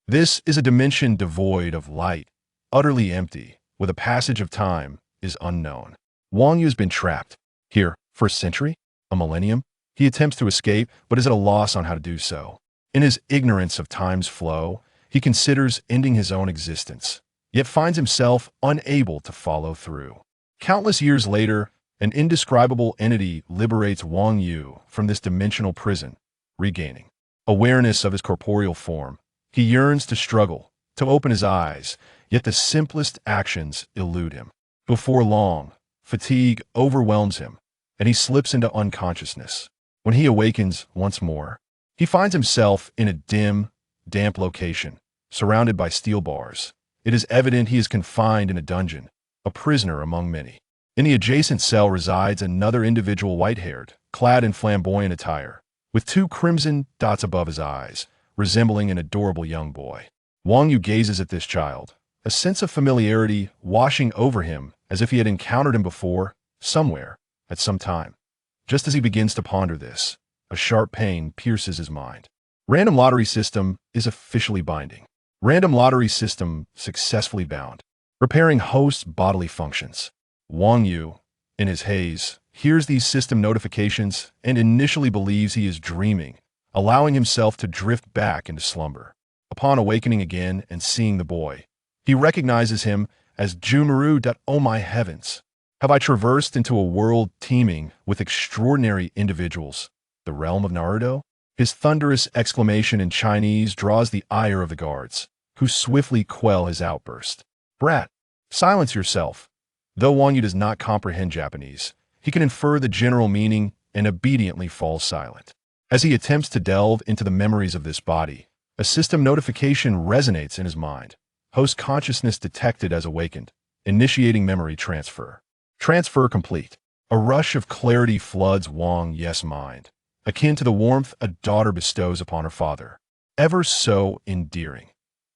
This is a dimension devoid of light, utterly empty, where the passage of time is unknown. Wang Yu has been trapped here for a century, a millennium. He attempts to escape, but is at a loss on how to do so. In his ignorance of time's flow, he considers ending his own existence, yet finds himself unable to follow through. Countless years later, an indescribable entity liberates Wang Yu from this dimensional prison, regaining awareness of his corporeal form. He yearns to struggle, to open his eyes, yet the simplest actions elude him. Before long, fatigue overwhelms him, and he slips into unconsciousness. When he awakens once more, he finds himself in a dim, damp location, surrounded by steel bars. It is evident he is confined in a dungeon, a prisoner among many. In the adjacent cell resides another individual, white-haired, clad in flamboyant attire, with two crimson dots above his eyes, resembling an adorable young boy. Wang Yu gazes at this child, a sense of familiarity washing over him as if he had encountered him before, somewhere, at some time. Just as he begins to ponder this, a sharp pain pierces his mind. Random lottery system is officially binding. Random lottery system successfully bound. Repairing host's bodily functions. Wang Yu, in his haze, hears these system notifications and initially believes he is dreaming, allowing himself to drift back into slumber. Upon awakening again and seeing the boy, he recognizes him as Jumaru. Oh my heavens! Have I traversed into a world teeming with extraordinary individuals, the realm of Naruto? His thunderous exclamation in Chinese draws the ire of the guards, who swiftly quell his outburst. Brat, silence yourself. Though Wang Yu does not comprehend Japanese, he can infer the general meaning and obediently falls silent. As he attempts to delve into the memories of this body, a system notification resonates in his mind. Host consciousness detected as awakened, initiating memory transfer. Transfer complete. A rush of clarity floods Wang Yu's mind, akin to the warmth a daughter bestows upon her father. Ever so endearing.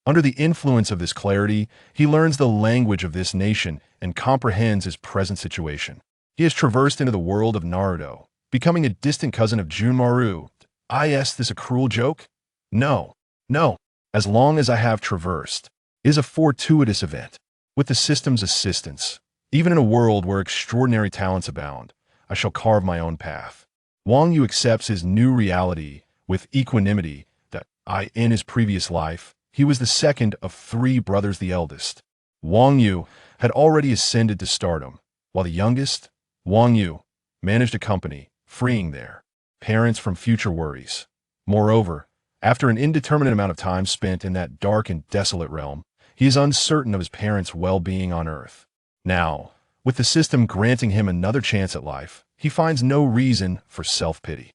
Under the influence of this clarity, he learns the language of this nation and comprehends his present situation. He has traversed into the world of Naruto, becoming a distant cousin of Junmaru. Is this a cruel joke? No. No. As long as I have traversed, it is a fortuitous event. With the system's assistance, even in a world where extraordinary talents abound, I shall carve my own path. Wang Yu accepts his new reality with equanimity that in his previous life, he was the second of three brothers, the eldest. Wang Yu had already ascended to stardom, while the youngest, Wang Yu, managed a company, freeing their parents from future worries. Moreover, after an indeterminate amount of time spent in that dark and desolate realm, he is uncertain of his parents' well-being on Earth. Now, with the system granting him another chance at life, he finds no reason for self-pity.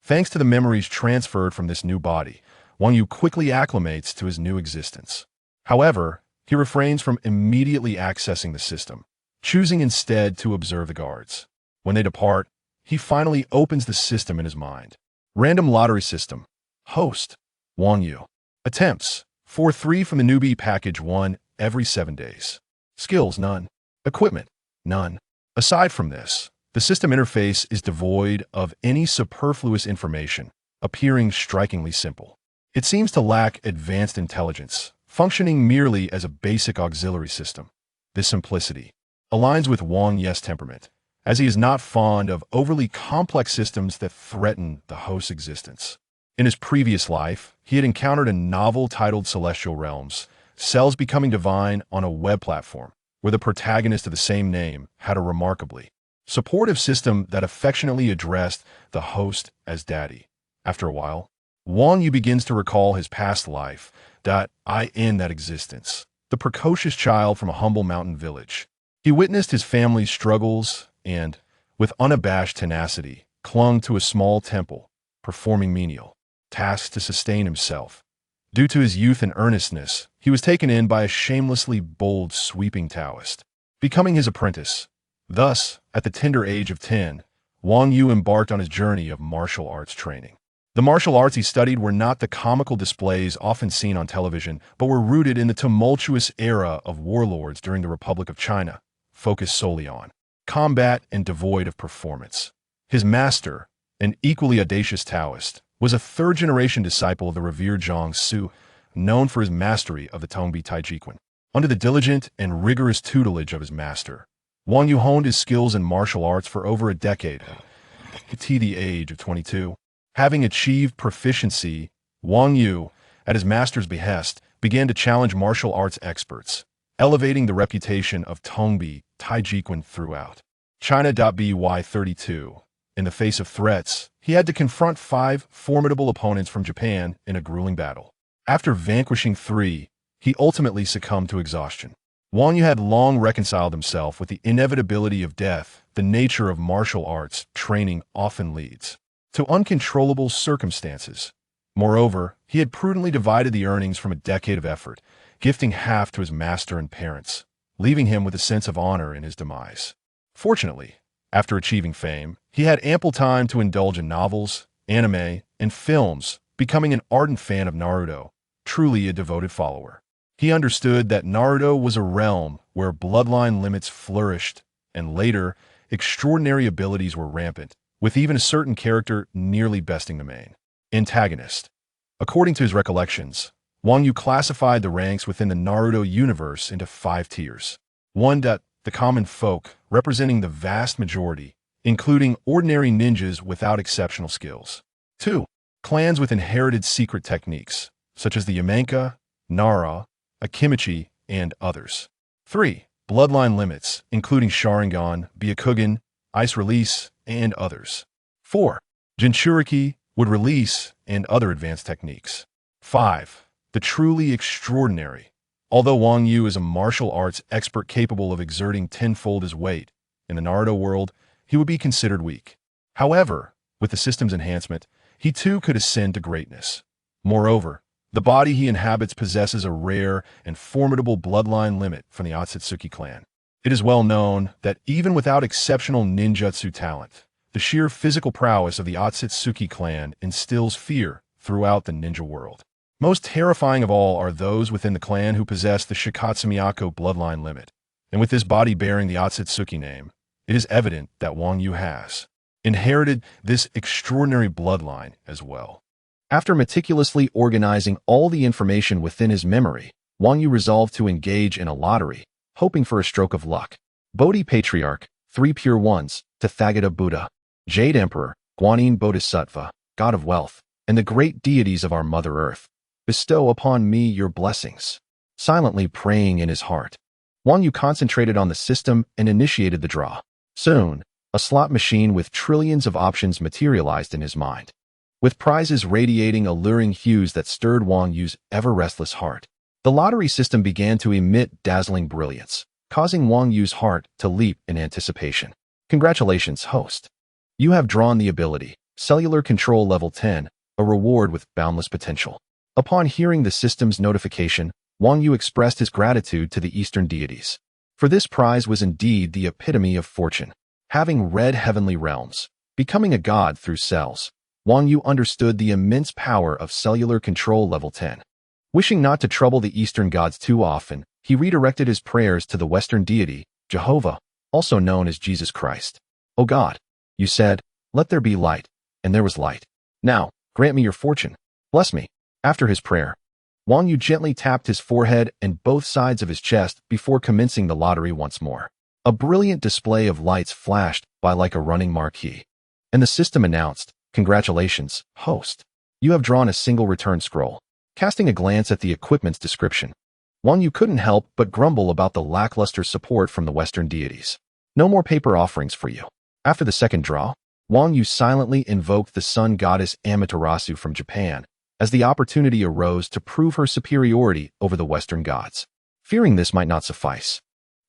Thanks to the memories transferred from this new body, Wang Yu quickly acclimates to his new existence. However, he refrains from immediately accessing the system, choosing instead to observe the guards. When they depart, he finally opens the system in his mind. Random lottery system. Host. Wang Yu. Attempts. 4-3 from the newbie package 1 every 7 days. Skills none. Equipment none. Aside from this, the system interface is devoid of any superfluous information, appearing strikingly simple. It seems to lack advanced intelligence, functioning merely as a basic auxiliary system. This simplicity aligns with Wang Yu's temperament, as he is not fond of overly complex systems that threaten the host's existence. In his previous life, he had encountered a novel titled Celestial Realms, Cells Becoming Divine, on a web platform, where the protagonist of the same name had a remarkably supportive system that affectionately addressed the host as daddy. After a while, Wang Yu begins to recall his past life, in that existence, the precocious child from a humble mountain village. He witnessed his family's struggles and, with unabashed tenacity, clung to a small temple, performing menial tasks to sustain himself. Due to his youth and earnestness, he was taken in by a shamelessly bold, sweeping Taoist, becoming his apprentice. Thus, at the tender age of 10, Wang Yu embarked on his journey of martial arts training. The martial arts he studied were not the comical displays often seen on television, but were rooted in the tumultuous era of warlords during the Republic of China, focused solely on combat and devoid of performance. His master, an equally audacious Taoist, was a third-generation disciple of the revered Zhang Su, known for his mastery of the Tongbi Taijiquan. Under the diligent and rigorous tutelage of his master, Wang Yu honed his skills in martial arts for over a decade, to the age of 22. Having achieved proficiency, Wang Yu, at his master's behest, began to challenge martial arts experts, elevating the reputation of Tongbi Taijiquan throughout China. 32. In the face of threats, he had to confront 5 formidable opponents from Japan in a grueling battle. After vanquishing 3, he ultimately succumbed to exhaustion. Wang Yu had long reconciled himself with the inevitability of death. The nature of martial arts training often leads to uncontrollable circumstances. Moreover, he had prudently divided the earnings from a decade of effort, gifting half to his master and parents, leaving him with a sense of honor in his demise. Fortunately, after achieving fame, he had ample time to indulge in novels, anime, and films, becoming an ardent fan of Naruto, truly a devoted follower. He understood that Naruto was a realm where bloodline limits flourished, and later, extraordinary abilities were rampant, with even a certain character nearly besting the main antagonist. According to his recollections, Wang Yu classified the ranks within the Naruto universe into 5 tiers. 1. The common folk, representing the vast majority, including ordinary ninjas without exceptional skills. 2. Clans with inherited secret techniques, such as the Yamenka, Nara, Akimichi, and others. 3. Bloodline limits, including Sharingan, Byakugan, Ice Release, and others. 4. Jinchuriki, Wood Release, and other advanced techniques. 5. The truly extraordinary. Although Wang Yu is a martial arts expert capable of exerting tenfold his weight, in the Naruto world, he would be considered weak. However, with the system's enhancement, he too could ascend to greatness. Moreover, the body he inhabits possesses a rare and formidable bloodline limit from the Otsutsuki clan. It is well known that even without exceptional ninjutsu talent, the sheer physical prowess of the Otsutsuki clan instills fear throughout the ninja world. Most terrifying of all are those within the clan who possess the Shikotsumyaku bloodline limit. And with this body bearing the Otsutsuki name, it is evident that Wang Yu has inherited this extraordinary bloodline as well. After meticulously organizing all the information within his memory, Wang Yu resolved to engage in a lottery, hoping for a stroke of luck. Bodhi Patriarch, 3 Pure Ones, Tathagata Buddha, Jade Emperor, Guanyin Bodhisattva, God of Wealth, and the great deities of our Mother Earth, bestow upon me your blessings. Silently praying in his heart, Wang Yu concentrated on the system and initiated the draw. Soon, a slot machine with trillions of options materialized in his mind, with prizes radiating alluring hues that stirred Wang Yu's ever-restless heart. The lottery system began to emit dazzling brilliance, causing Wang Yu's heart to leap in anticipation. Congratulations, host. You have drawn the ability, Cellular Control Level 10, a reward with boundless potential. Upon hearing the system's notification, Wang Yu expressed his gratitude to the Eastern deities. For this prize was indeed the epitome of fortune. Having read Heavenly Realms, becoming a god through cells, Wang Yu understood the immense power of Cellular Control Level 10. Wishing not to trouble the Eastern gods too often, he redirected his prayers to the Western deity, Jehovah, also known as Jesus Christ. O God, you said, let there be light, and there was light. Now, grant me your fortune. Bless me. After his prayer, Wang Yu gently tapped his forehead and both sides of his chest before commencing the lottery once more. A brilliant display of lights flashed by like a running marquee, and the system announced, congratulations, host. You have drawn a single return scroll. Casting a glance at the equipment's description, Wang Yu couldn't help but grumble about the lackluster support from the Western deities. No more paper offerings for you. After the second draw, Wang Yu silently invoked the sun goddess Amaterasu from Japan, as the opportunity arose to prove her superiority over the Western gods. Fearing this might not suffice,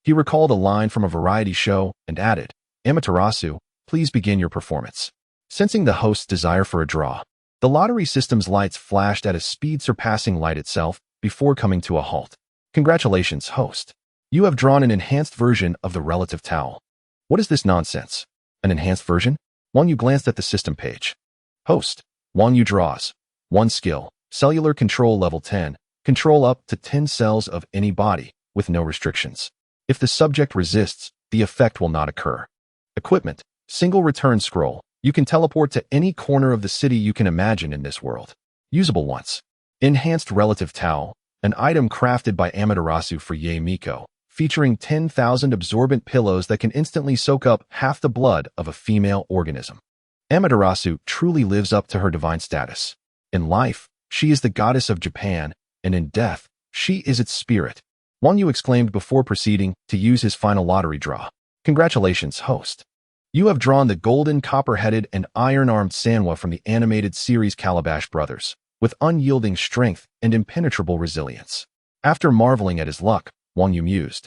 he recalled a line from a variety show and added, Amaterasu, please begin your performance. Sensing the host's desire for a draw, the lottery system's lights flashed at a speed surpassing light itself before coming to a halt. Congratulations, host. You have drawn an enhanced version of the relative towel. What is this nonsense? An enhanced version? Wang Yu glanced at the system page. Host, Wang Yu draws. 1 skill, Cellular Control Level 10, control up to 10 cells of any body, with no restrictions. If the subject resists, the effect will not occur. Equipment, single return scroll. You can teleport to any corner of the city you can imagine in this world. Usable once. Enhanced Relative Towel, an item crafted by Amaterasu for Yae Miko, featuring 10,000 absorbent pillows that can instantly soak up half the blood of a female organism. Amaterasu truly lives up to her divine status. In life, she is the goddess of Japan, and in death, she is its spirit. Wang Yu exclaimed before proceeding to use his final lottery draw. Congratulations, host. You have drawn the golden, copper-headed, and iron-armed Sanwa from the animated series Calabash Brothers, with unyielding strength and impenetrable resilience. After marveling at his luck, Wang Yu mused.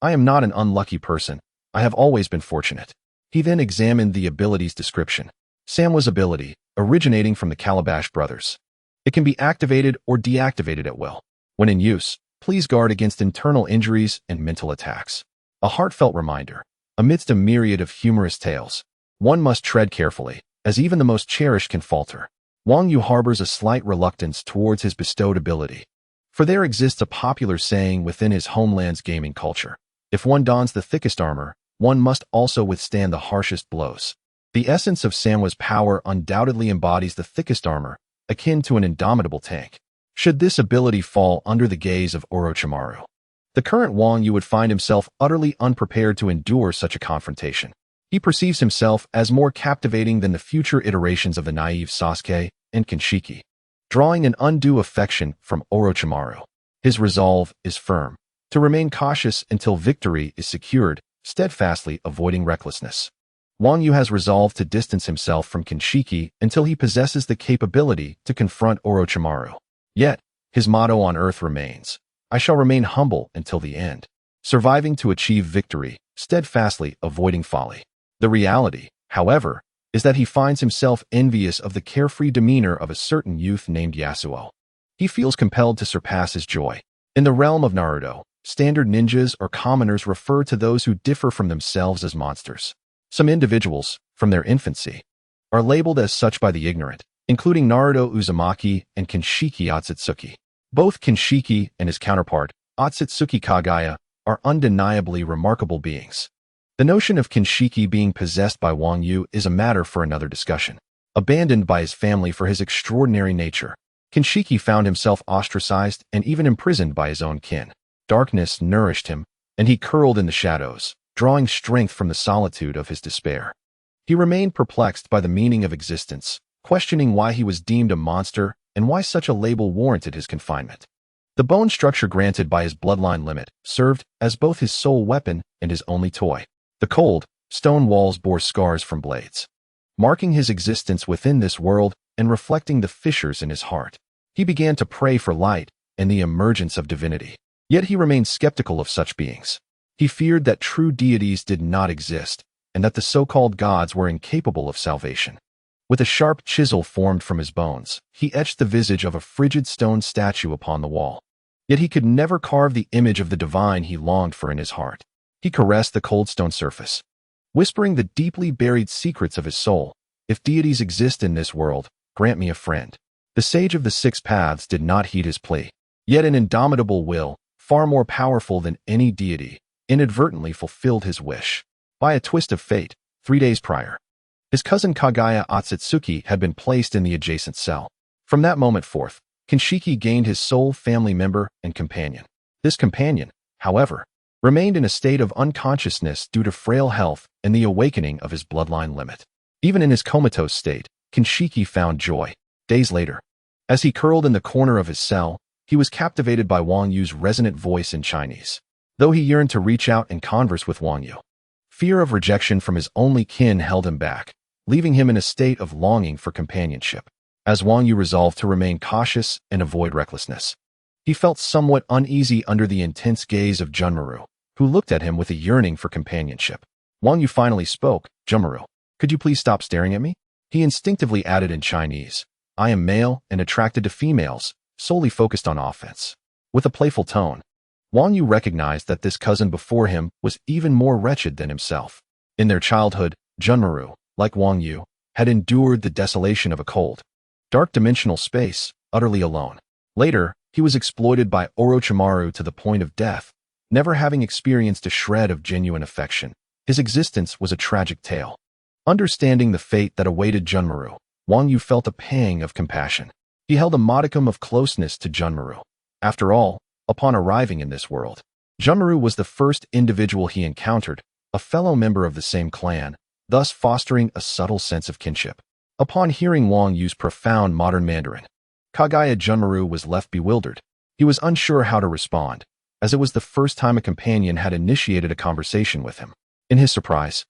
I am not an unlucky person. I have always been fortunate. He then examined the ability's description. Sanwa's ability, originating from the Calabash Brothers. It can be activated or deactivated at will. When in use, please guard against internal injuries and mental attacks. A heartfelt reminder. Amidst a myriad of humorous tales, one must tread carefully, as even the most cherished can falter. Wang Yu harbors a slight reluctance towards his bestowed ability. For there exists a popular saying within his homeland's gaming culture. If one dons the thickest armor, one must also withstand the harshest blows. The essence of Sanwa's power undoubtedly embodies the thickest armor, akin to an indomitable tank. Should this ability fall under the gaze of Orochimaru, the current Wang Yu would find himself utterly unprepared to endure such a confrontation. He perceives himself as more captivating than the future iterations of the naive Sasuke and Kinshiki, drawing an undue affection from Orochimaru. His resolve is firm, to remain cautious until victory is secured, steadfastly avoiding recklessness. Wang Yu has resolved to distance himself from Kinshiki until he possesses the capability to confront Orochimaru. Yet, his motto on earth remains, I shall remain humble until the end, surviving to achieve victory, steadfastly avoiding folly. The reality, however, is that he finds himself envious of the carefree demeanor of a certain youth named Yasuo. He feels compelled to surpass his joy. In the realm of Naruto, standard ninjas or commoners refer to those who differ from themselves as monsters. Some individuals, from their infancy, are labeled as such by the ignorant, including Naruto Uzumaki and Kinshiki Otsutsuki. Both Kinshiki and his counterpart, Otsutsuki Kaguya, are undeniably remarkable beings. The notion of Kinshiki being possessed by Wang Yu is a matter for another discussion. Abandoned by his family for his extraordinary nature, Kinshiki found himself ostracized and even imprisoned by his own kin. Darkness nourished him, and he curled in the shadows, drawing strength from the solitude of his despair. He remained perplexed by the meaning of existence, questioning why he was deemed a monster and why such a label warranted his confinement. The bone structure granted by his bloodline limit served as both his sole weapon and his only toy. The cold, stone walls bore scars from blades, marking his existence within this world and reflecting the fissures in his heart. He began to pray for light and the emergence of divinity. Yet he remained skeptical of such beings. He feared that true deities did not exist and that the so-called gods were incapable of salvation. With a sharp chisel formed from his bones, he etched the visage of a frigid stone statue upon the wall. Yet he could never carve the image of the divine he longed for in his heart. He caressed the cold stone surface, whispering the deeply buried secrets of his soul. If deities exist in this world, grant me a friend. The sage of the six paths did not heed his plea. Yet an indomitable will, far more powerful than any deity, inadvertently fulfilled his wish. By a twist of fate, 3 days prior, his cousin Kaguya Otsutsuki had been placed in the adjacent cell. From that moment forth, Kinshiki gained his sole family member and companion. This companion, however, remained in a state of unconsciousness due to frail health and the awakening of his bloodline limit. Even in his comatose state, Kinshiki found joy. Days later, as he curled in the corner of his cell, he was captivated by Wang Yu's resonant voice in Chinese. Though he yearned to reach out and converse with Wang Yu, fear of rejection from his only kin held him back, leaving him in a state of longing for companionship. As Wang Yu resolved to remain cautious and avoid recklessness, he felt somewhat uneasy under the intense gaze of Junmaru, who looked at him with a yearning for companionship. Wang Yu finally spoke. Junmaru, could you please stop staring at me? He instinctively added in Chinese, I am male and attracted to females, solely focused on offense. With a playful tone, Wang Yu recognized that this cousin before him was even more wretched than himself. In their childhood, Junmaru, like Wang Yu, had endured the desolation of a cold, dark dimensional space, utterly alone. Later, he was exploited by Orochimaru to the point of death, never having experienced a shred of genuine affection. His existence was a tragic tale. Understanding the fate that awaited Junmaru, Wang Yu felt a pang of compassion. He held a modicum of closeness to Junmaru. After all, upon arriving in this world, Junmaru was the first individual he encountered, a fellow member of the same clan, thus fostering a subtle sense of kinship. Upon hearing Wang Yu's profound modern Mandarin, Kaguya Junmaru was left bewildered. He was unsure how to respond, as it was the first time a companion had initiated a conversation with him. In his surprise,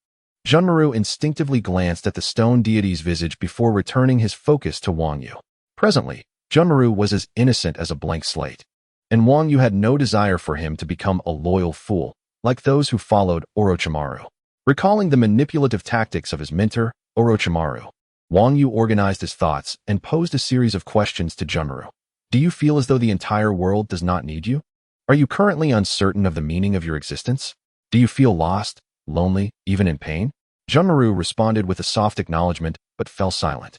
Junmaru instinctively glanced at the stone deity's visage before returning his focus to Wang Yu. Presently, Junmaru was as innocent as a blank slate, and Wang Yu had no desire for him to become a loyal fool, like those who followed Orochimaru. Recalling the manipulative tactics of his mentor, Orochimaru, Wang Yu organized his thoughts and posed a series of questions to Junmaru. Do you feel as though the entire world does not need you? Are you currently uncertain of the meaning of your existence? Do you feel lost, lonely, even in pain? Junmaru responded with a soft acknowledgement, but fell silent,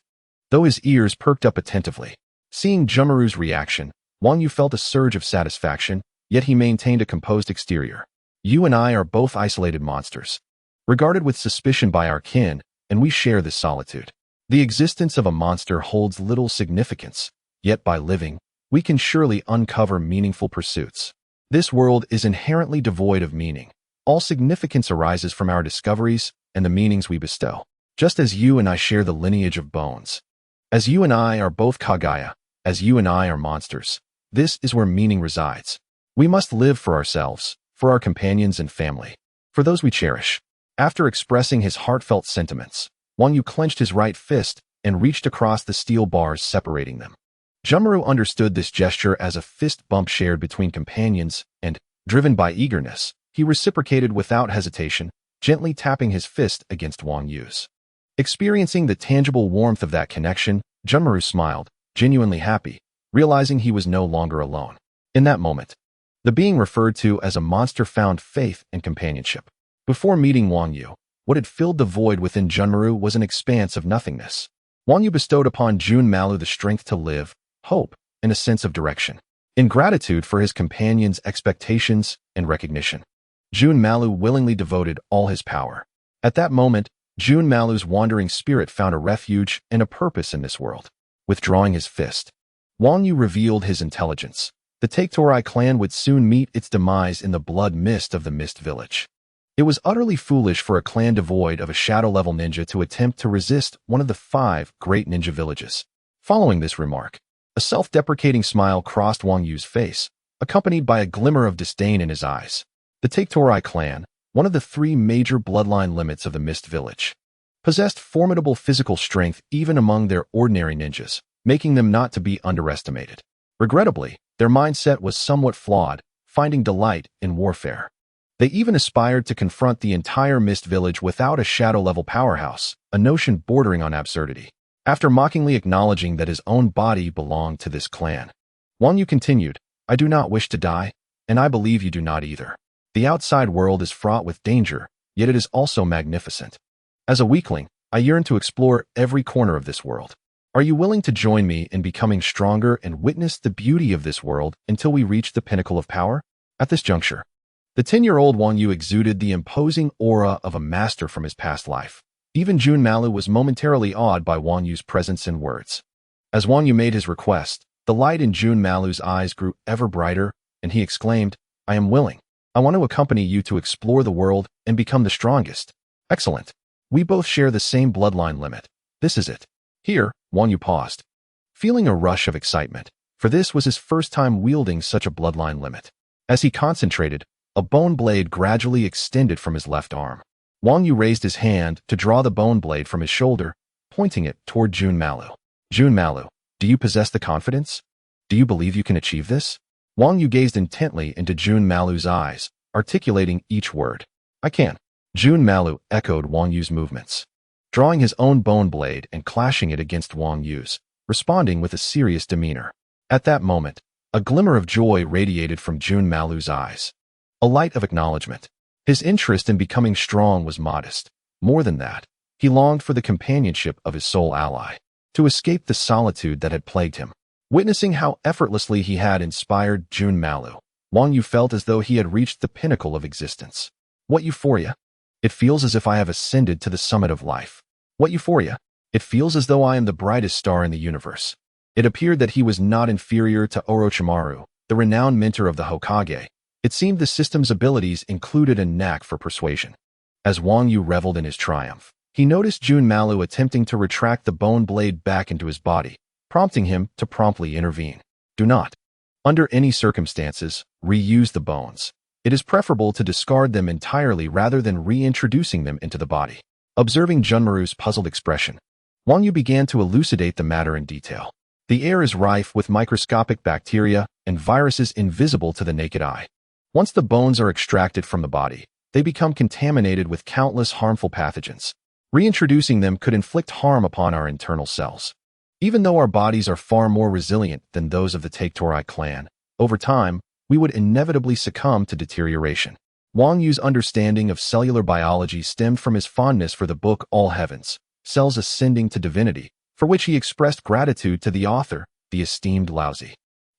though his ears perked up attentively. Seeing Junmaru's reaction, Wang Yu felt a surge of satisfaction, yet he maintained a composed exterior. You and I are both isolated monsters, regarded with suspicion by our kin, and we share this solitude. The existence of a monster holds little significance, yet by living, we can surely uncover meaningful pursuits. This world is inherently devoid of meaning. All significance arises from our discoveries and the meanings we bestow. Just as you and I share the lineage of bones. As you and I are both Kaguya, as you and I are monsters, this is where meaning resides. We must live for ourselves, for our companions and family, for those we cherish. After expressing his heartfelt sentiments, Wang Yu clenched his right fist and reached across the steel bars separating them. Junmaru understood this gesture as a fist bump shared between companions and, driven by eagerness, he reciprocated without hesitation, gently tapping his fist against Wang Yu's. Experiencing the tangible warmth of that connection, Junmaru smiled, genuinely happy, realizing he was no longer alone. In that moment, the being referred to as a monster found faith and companionship. Before meeting Wang Yu, what had filled the void within Junmaru was an expanse of nothingness. Wang Yu bestowed upon Junmaru the strength to live, hope, and a sense of direction. In gratitude for his companion's expectations and recognition, Junmaru willingly devoted all his power. At that moment, Junmaru's wandering spirit found a refuge and a purpose in this world. Withdrawing his fist, Wang Yu revealed his intelligence. The Kekkei clan would soon meet its demise in the blood mist of the Mist Village. It was utterly foolish for a clan devoid of a shadow-level ninja to attempt to resist one of the 5 great ninja villages. Following this remark, a self-deprecating smile crossed Wang Yu's face, accompanied by a glimmer of disdain in his eyes. The Kekkei clan, one of the 3 major bloodline limits of the Mist Village, possessed formidable physical strength even among their ordinary ninjas, making them not to be underestimated. Regrettably, their mindset was somewhat flawed, finding delight in warfare. They even aspired to confront the entire Mist Village without a shadow-level powerhouse, a notion bordering on absurdity. After mockingly acknowledging that his own body belonged to this clan, Wang Yu continued, I do not wish to die, and I believe you do not either. The outside world is fraught with danger, yet it is also magnificent. As a weakling, I yearn to explore every corner of this world. Are you willing to join me in becoming stronger and witness the beauty of this world until we reach the pinnacle of power? At this juncture, the 10-year-old Wang Yu exuded the imposing aura of a master from his past life. Even Junmaru was momentarily awed by Wang Yu's presence and words. As Wang Yu made his request, the light in Junmaru's eyes grew ever brighter, and he exclaimed, I am willing. I want to accompany you to explore the world and become the strongest. Excellent. We both share the same bloodline limit. This is it. Here, Wang Yu paused, feeling a rush of excitement, for this was his first time wielding such a bloodline limit. As he concentrated, a bone blade gradually extended from his left arm. Wang Yu raised his hand to draw the bone blade from his shoulder, pointing it toward Junmaru. Junmaru, do you possess the confidence? Do you believe you can achieve this? Wang Yu gazed intently into Junmaru's eyes, articulating each word. I can. Junmaru echoed Wang Yu's movements, drawing his own bone blade and clashing it against Wang Yu's, responding with a serious demeanor. At that moment, a glimmer of joy radiated from Junmaru's eyes, a light of acknowledgement. His interest in becoming strong was modest. More than that, he longed for the companionship of his soul ally, to escape the solitude that had plagued him. Witnessing how effortlessly he had inspired Junmaru, Wang Yu felt as though he had reached the pinnacle of existence. What euphoria! It feels as if I have ascended to the summit of life. What euphoria! It feels as though I am the brightest star in the universe. It appeared that he was not inferior to Orochimaru, the renowned mentor of the Hokage. It seemed the system's abilities included a knack for persuasion. As Wang Yu reveled in his triumph, he noticed Junmalu attempting to retract the bone blade back into his body, prompting him to promptly intervene. Do not, under any circumstances, reuse the bones. It is preferable to discard them entirely rather than reintroducing them into the body. Observing Junmaru's puzzled expression, Wang Yu began to elucidate the matter in detail. The air is rife with microscopic bacteria and viruses invisible to the naked eye. Once the bones are extracted from the body, they become contaminated with countless harmful pathogens. Reintroducing them could inflict harm upon our internal cells. Even though our bodies are far more resilient than those of the Kekkei clan, over time, we would inevitably succumb to deterioration. Wang Yu's understanding of cellular biology stemmed from his fondness for the book All Heavens, Cells Ascending to Divinity, for which he expressed gratitude to the author, the esteemed Laozi.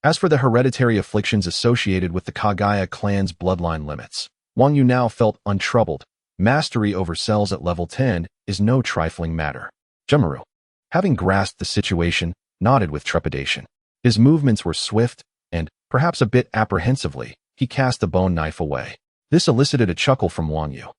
As for the hereditary afflictions associated with the Kaguya clan's bloodline limits, Wang Yu now felt untroubled. Mastery over cells at level 10 is no trifling matter. Junmaru, having grasped the situation, nodded with trepidation. His movements were swift, and, perhaps a bit apprehensively, he cast the bone knife away. This elicited a chuckle from Wang Yu,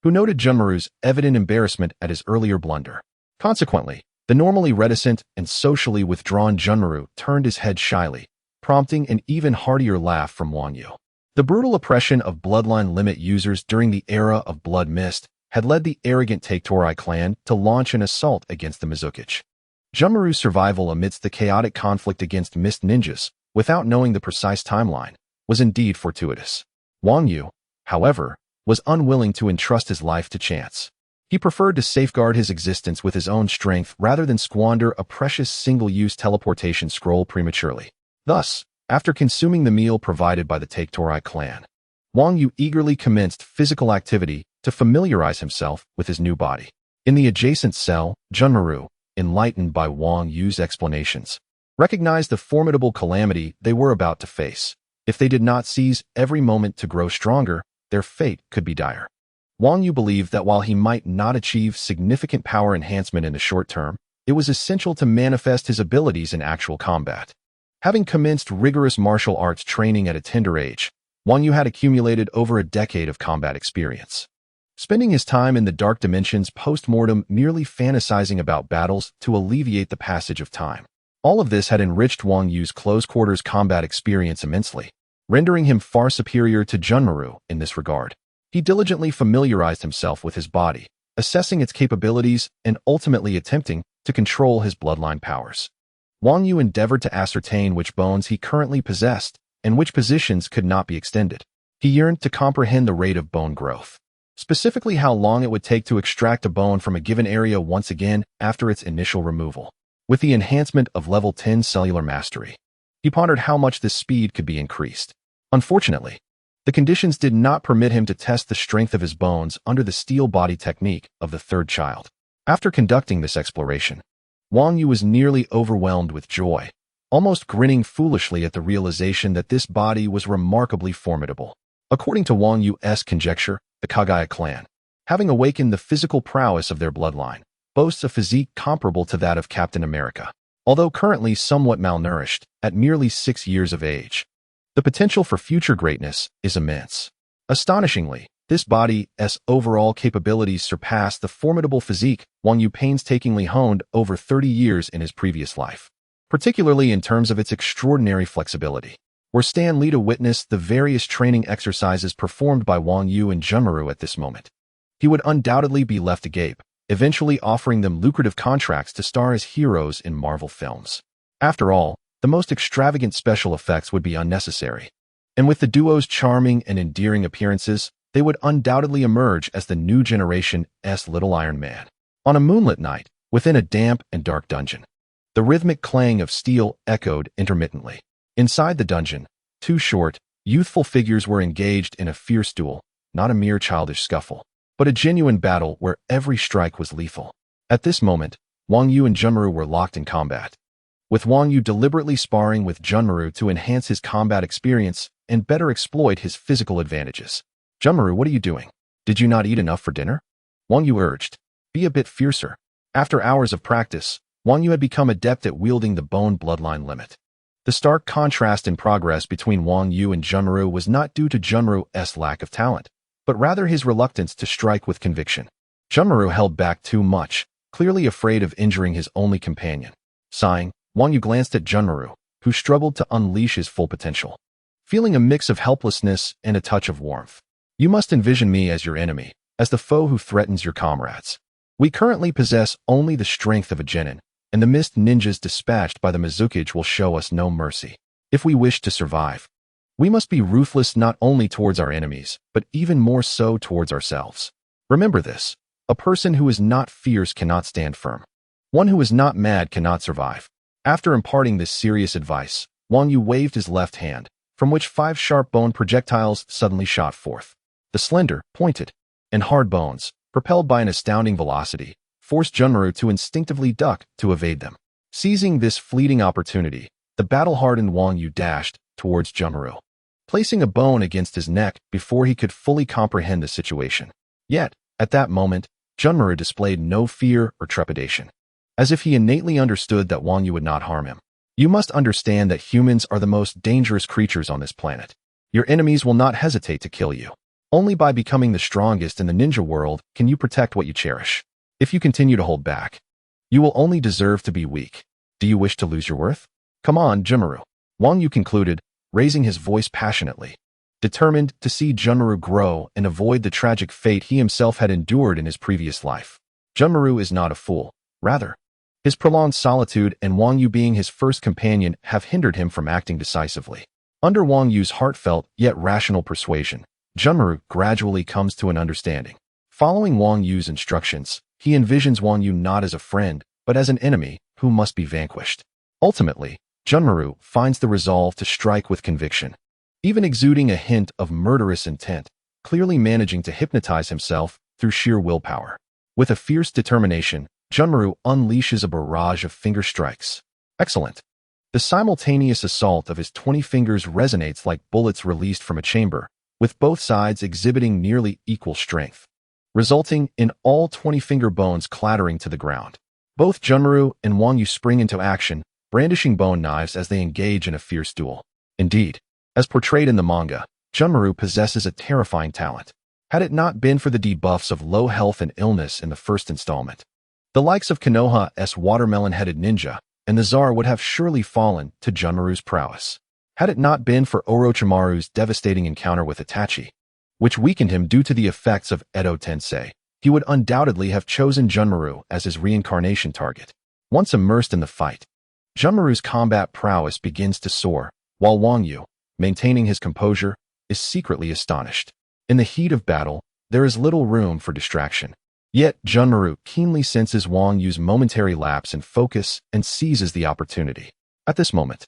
who noted Junmaru's evident embarrassment at his earlier blunder. Consequently, the normally reticent and socially withdrawn Junmaru turned his head shyly, prompting an even heartier laugh from Wang Yu. The brutal oppression of bloodline limit users during the era of Blood Mist had led the arrogant Kekkei clan to launch an assault against the Mizukichi. Junmaru's survival amidst the chaotic conflict against Mist ninjas, without knowing the precise timeline, was indeed fortuitous. Wang Yu, however, was unwilling to entrust his life to chance. He preferred to safeguard his existence with his own strength rather than squander a precious single-use teleportation scroll prematurely. Thus, after consuming the meal provided by the Kekkei clan, Wang Yu eagerly commenced physical activity to familiarize himself with his new body. In the adjacent cell, Junmaru, enlightened by Wang Yu's explanations, recognized the formidable calamity they were about to face. If they did not seize every moment to grow stronger, their fate could be dire. Wang Yu believed that while he might not achieve significant power enhancement in the short term, it was essential to manifest his abilities in actual combat. Having commenced rigorous martial arts training at a tender age, Wang Yu had accumulated over a decade of combat experience. Spending his time in the dark dimensions post-mortem merely fantasizing about battles to alleviate the passage of time. All of this had enriched Wang Yu's close-quarters combat experience immensely, rendering him far superior to Junmaru in this regard. He diligently familiarized himself with his body, assessing its capabilities and ultimately attempting to control his bloodline powers. Wang Yu endeavored to ascertain which bones he currently possessed and which positions could not be extended. He yearned to comprehend the rate of bone growth, specifically how long it would take to extract a bone from a given area once again after its initial removal. With the enhancement of level 10 cellular mastery, he pondered how much this speed could be increased. Unfortunately, the conditions did not permit him to test the strength of his bones under the steel body technique of the third child. After conducting this exploration, Wang Yu was nearly overwhelmed with joy, almost grinning foolishly at the realization that this body was remarkably formidable. According to Wang Yu's conjecture, the Kaguya clan, having awakened the physical prowess of their bloodline, boasts a physique comparable to that of Captain America. Although currently somewhat malnourished, at merely 6 years of age, the potential for future greatness is immense. Astonishingly, this body's overall capabilities surpass the formidable physique Wang Yu painstakingly honed over 30 years in his previous life, particularly in terms of its extraordinary flexibility. Were Stan Lee to witness the various training exercises performed by Wang Yu and Junmaru at this moment, he would undoubtedly be left agape, eventually offering them lucrative contracts to star as heroes in Marvel films. After all, the most extravagant special effects would be unnecessary, and with the duo's charming and endearing appearances, they would undoubtedly emerge as the new generation's Little Iron Man. On a moonlit night, within a damp and dark dungeon, the rhythmic clang of steel echoed intermittently. Inside the dungeon, two short, youthful figures were engaged in a fierce duel, not a mere childish scuffle, but a genuine battle where every strike was lethal. At this moment, Wang Yu and Junmaru were locked in combat, with Wang Yu deliberately sparring with Junmaru to enhance his combat experience and better exploit his physical advantages. Junmaru, what are you doing? Did you not eat enough for dinner? Wang Yu urged. Be a bit fiercer. After hours of practice, Wang Yu had become adept at wielding the bone bloodline limit. The stark contrast in progress between Wang Yu and Junmaru was not due to Junmaru's lack of talent, but rather his reluctance to strike with conviction. Junmaru held back too much, clearly afraid of injuring his only companion. Sighing, Wang Yu glanced at Junmaru, who struggled to unleash his full potential. Feeling a mix of helplessness and a touch of warmth. You must envision me as your enemy, as the foe who threatens your comrades. We currently possess only the strength of a genin, and the mist ninjas dispatched by the Mizukage will show us no mercy. If we wish to survive, we must be ruthless not only towards our enemies, but even more so towards ourselves. Remember this. A person who is not fierce cannot stand firm. One who is not mad cannot survive. After imparting this serious advice, Wang Yu waved his left hand, from which 5 sharp bone projectiles suddenly shot forth. The slender, pointed, and hard bones, propelled by an astounding velocity, forced Junmaru to instinctively duck to evade them. Seizing this fleeting opportunity, the battle-hardened Wang Yu dashed towards Junmaru, placing a bone against his neck before he could fully comprehend the situation. Yet, at that moment, Junmaru displayed no fear or trepidation, as if he innately understood that Wang Yu would not harm him. You must understand that humans are the most dangerous creatures on this planet. Your enemies will not hesitate to kill you. Only by becoming the strongest in the ninja world can you protect what you cherish. If you continue to hold back, you will only deserve to be weak. Do you wish to lose your worth? Come on, Junmaru. Wang Yu concluded, raising his voice passionately. Determined to see Junmaru grow and avoid the tragic fate he himself had endured in his previous life. Junmaru is not a fool. Rather, his prolonged solitude and Wang Yu being his first companion have hindered him from acting decisively. Under Wang Yu's heartfelt yet rational persuasion, Junmaru gradually comes to an understanding. Following Wang Yu's instructions, he envisions Wang Yu not as a friend, but as an enemy who must be vanquished. Ultimately, Junmaru finds the resolve to strike with conviction, even exuding a hint of murderous intent, clearly managing to hypnotize himself through sheer willpower. With a fierce determination, Junmaru unleashes a barrage of finger strikes. Excellent. The simultaneous assault of his 20 fingers resonates like bullets released from a chamber, with both sides exhibiting nearly equal strength, resulting in all 20 finger bones clattering to the ground. Both Junmaru and Wang Yu spring into action, brandishing bone knives as they engage in a fierce duel. Indeed, as portrayed in the manga, Junmaru possesses a terrifying talent. Had it not been for the debuffs of low health and illness in the first installment, the likes of Konoha's watermelon-headed ninja and the Tsar would have surely fallen to Junmaru's prowess. Had it not been for Orochimaru's devastating encounter with Itachi, which weakened him due to the effects of Edo Tensei, he would undoubtedly have chosen Junmaru as his reincarnation target. Once immersed in the fight, Junmaru's combat prowess begins to soar, while Wang Yu, maintaining his composure, is secretly astonished. In the heat of battle, there is little room for distraction. Yet Junmaru keenly senses Wang Yu's momentary lapse in focus and seizes the opportunity. At this moment,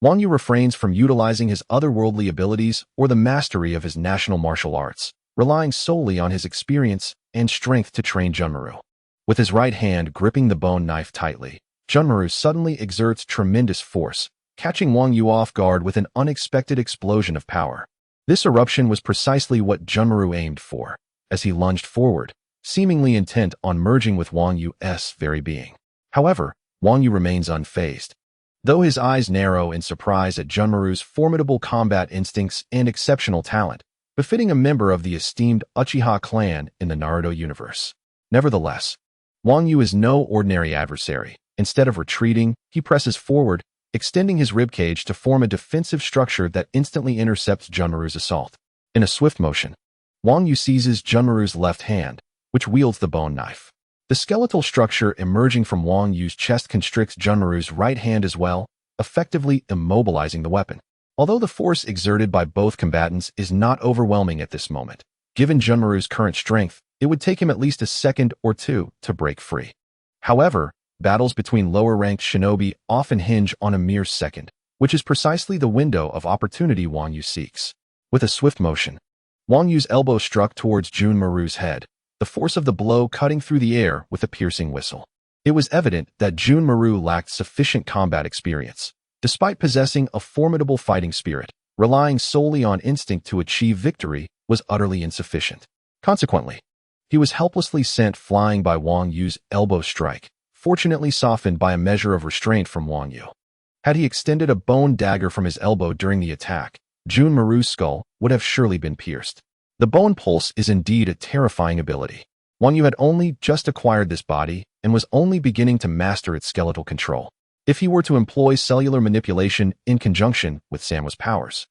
Wang Yu refrains from utilizing his otherworldly abilities or the mastery of his national martial arts, relying solely on his experience and strength to train Junmaru. With his right hand gripping the bone knife tightly, Junmaru suddenly exerts tremendous force, catching Wang Yu off guard with an unexpected explosion of power. This eruption was precisely what Junmaru aimed for, as he lunged forward, seemingly intent on merging with Wang Yu's very being. However, Wang Yu remains unfazed, though his eyes narrow in surprise at Junmaru's formidable combat instincts and exceptional talent, befitting a member of the esteemed Uchiha clan in the Naruto universe. Nevertheless, Wang Yu is no ordinary adversary. Instead of retreating, he presses forward, extending his ribcage to form a defensive structure that instantly intercepts Junmaru's assault. In a swift motion, Wang Yu seizes Junmaru's left hand, which wields the bone knife. The skeletal structure emerging from Wang Yu's chest constricts Junmaru's right hand as well, effectively immobilizing the weapon. Although the force exerted by both combatants is not overwhelming at this moment, given Junmaru's current strength, it would take him at least a second or two to break free. However, battles between lower-ranked shinobi often hinge on a mere second, which is precisely the window of opportunity Wang Yu seeks. With a swift motion, Wang Yu's elbow struck towards Junmaru's head, the force of the blow cutting through the air with a piercing whistle. It was evident that Junmaru lacked sufficient combat experience. Despite possessing a formidable fighting spirit, relying solely on instinct to achieve victory was utterly insufficient. Consequently, he was helplessly sent flying by Wang Yu's elbow strike, fortunately softened by a measure of restraint from Wang Yu. Had he extended a bone dagger from his elbow during the attack, Junmaru's skull would have surely been pierced. The bone pulse is indeed a terrifying ability. Wang Yu had only just acquired this body and was only beginning to master its skeletal control. If he were to employ cellular manipulation in conjunction with Samwa's powers,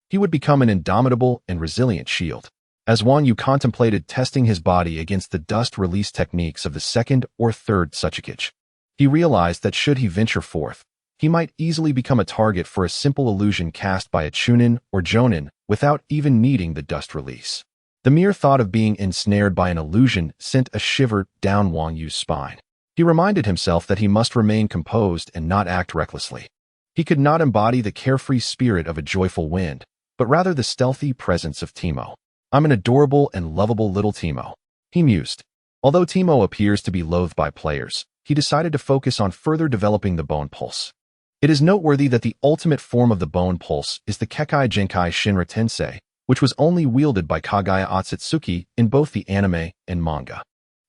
he would become an indomitable and resilient shield. As Wang Yu contemplated testing his body against the dust release techniques of the second or third Tsuchikage, he realized that should he venture forth, he might easily become a target for a simple illusion cast by a Chunin or Jonin without even needing the dust release. The mere thought of being ensnared by an illusion sent a shiver down Wang Yu's spine. He reminded himself that he must remain composed and not act recklessly. He could not embody the carefree spirit of a joyful wind, but rather the stealthy presence of Teemo. "I'm an adorable and lovable little Teemo," he mused. Although Teemo appears to be loathed by players, he decided to focus on further developing the bone pulse. It is noteworthy that the ultimate form of the bone pulse is the Kekkei Genkai Shinra Tensei, which was only wielded by Kaguya Otsutsuki in both the anime and manga.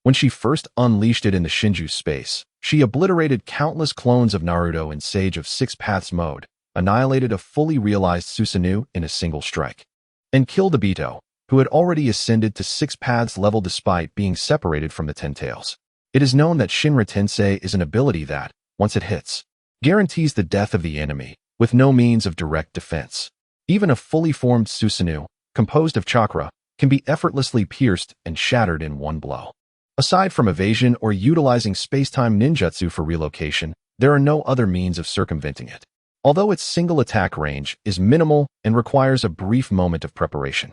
When she first unleashed it in the Shinju space, she obliterated countless clones of Naruto in Sage of Six Paths mode, annihilated a fully realized Susanoo in a single strike, and killed Obito, who had already ascended to Six Paths level despite being separated from the Ten Tails. It is known that Shinra Tensei is an ability that, once it hits, guarantees the death of the enemy, with no means of direct defense. Even a fully formed Susanoo, composed of chakra, can be effortlessly pierced and shattered in one blow. Aside from evasion or utilizing space-time ninjutsu for relocation, there are no other means of circumventing it. Although its single attack range is minimal and requires a brief moment of preparation,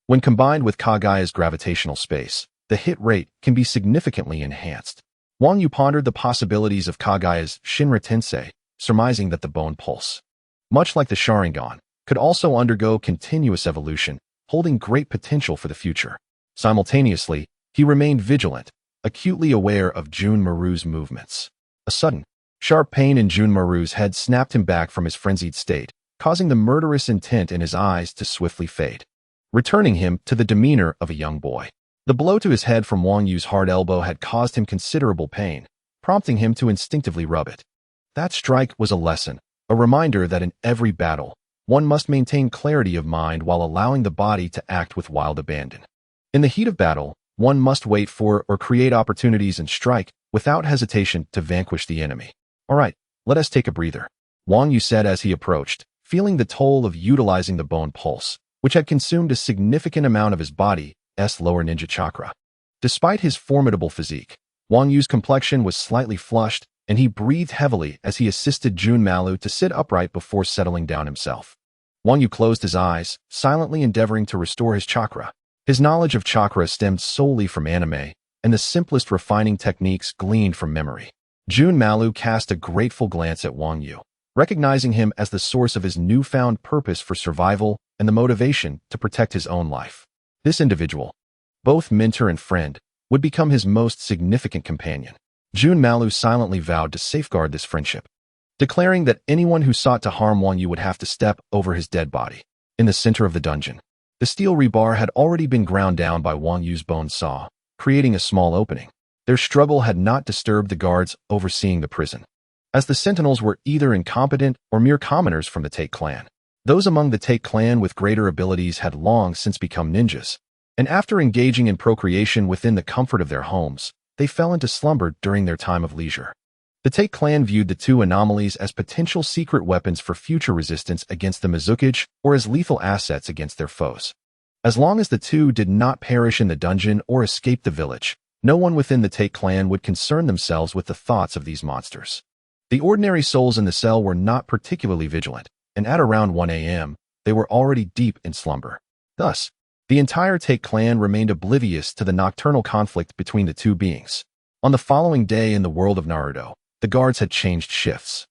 when combined with Kaguya's gravitational space, the hit rate can be significantly enhanced. Wang Yu pondered the possibilities of Kaguya's Shinra Tensei, surmising that the bone pulse, much like the Sharingan, could also undergo continuous evolution, holding great potential for the future. Simultaneously, he remained vigilant, acutely aware of Junmaru's movements. A sudden, sharp pain in Junmaru's head snapped him back from his frenzied state, causing the murderous intent in his eyes to swiftly fade, returning him to the demeanor of a young boy. The blow to his head from Wang Yu's hard elbow had caused him considerable pain, prompting him to instinctively rub it. That strike was a lesson, a reminder that in every battle, one must maintain clarity of mind while allowing the body to act with wild abandon. In the heat of battle, one must wait for or create opportunities and strike without hesitation to vanquish the enemy. "All right, let us take a breather," Wang Yu said as he approached, feeling the toll of utilizing the bone pulse, which had consumed a significant amount of his body's lower ninja chakra. Despite his formidable physique, Wang Yu's complexion was slightly flushed, and he breathed heavily as he assisted Junmaru to sit upright before settling down himself. Wang Yu closed his eyes, silently endeavoring to restore his chakra. His knowledge of chakra stemmed solely from anime, and the simplest refining techniques gleaned from memory. Junmaru cast a grateful glance at Wang Yu, recognizing him as the source of his newfound purpose for survival and the motivation to protect his own life. This individual, both mentor and friend, would become his most significant companion. Junmaru silently vowed to safeguard this friendship, declaring that anyone who sought to harm Wang Yu would have to step over his dead body. In the center of the dungeon, the steel rebar had already been ground down by Wang Yu's bone saw, creating a small opening. Their struggle had not disturbed the guards overseeing the prison, as the sentinels were either incompetent or mere commoners from the Take clan. Those among the Take clan with greater abilities had long since become ninjas, and after engaging in procreation within the comfort of their homes, they fell into slumber during their time of leisure. The Take clan viewed the two anomalies as potential secret weapons for future resistance against the Mizukage or as lethal assets against their foes. As long as the two did not perish in the dungeon or escape the village, no one within the Take clan would concern themselves with the thoughts of these monsters. The ordinary souls in the cell were not particularly vigilant, and at around 1 a.m., they were already deep in slumber. Thus, the entire Take clan remained oblivious to the nocturnal conflict between the two beings. On the following day in the world of Naruto, the guards had changed shifts.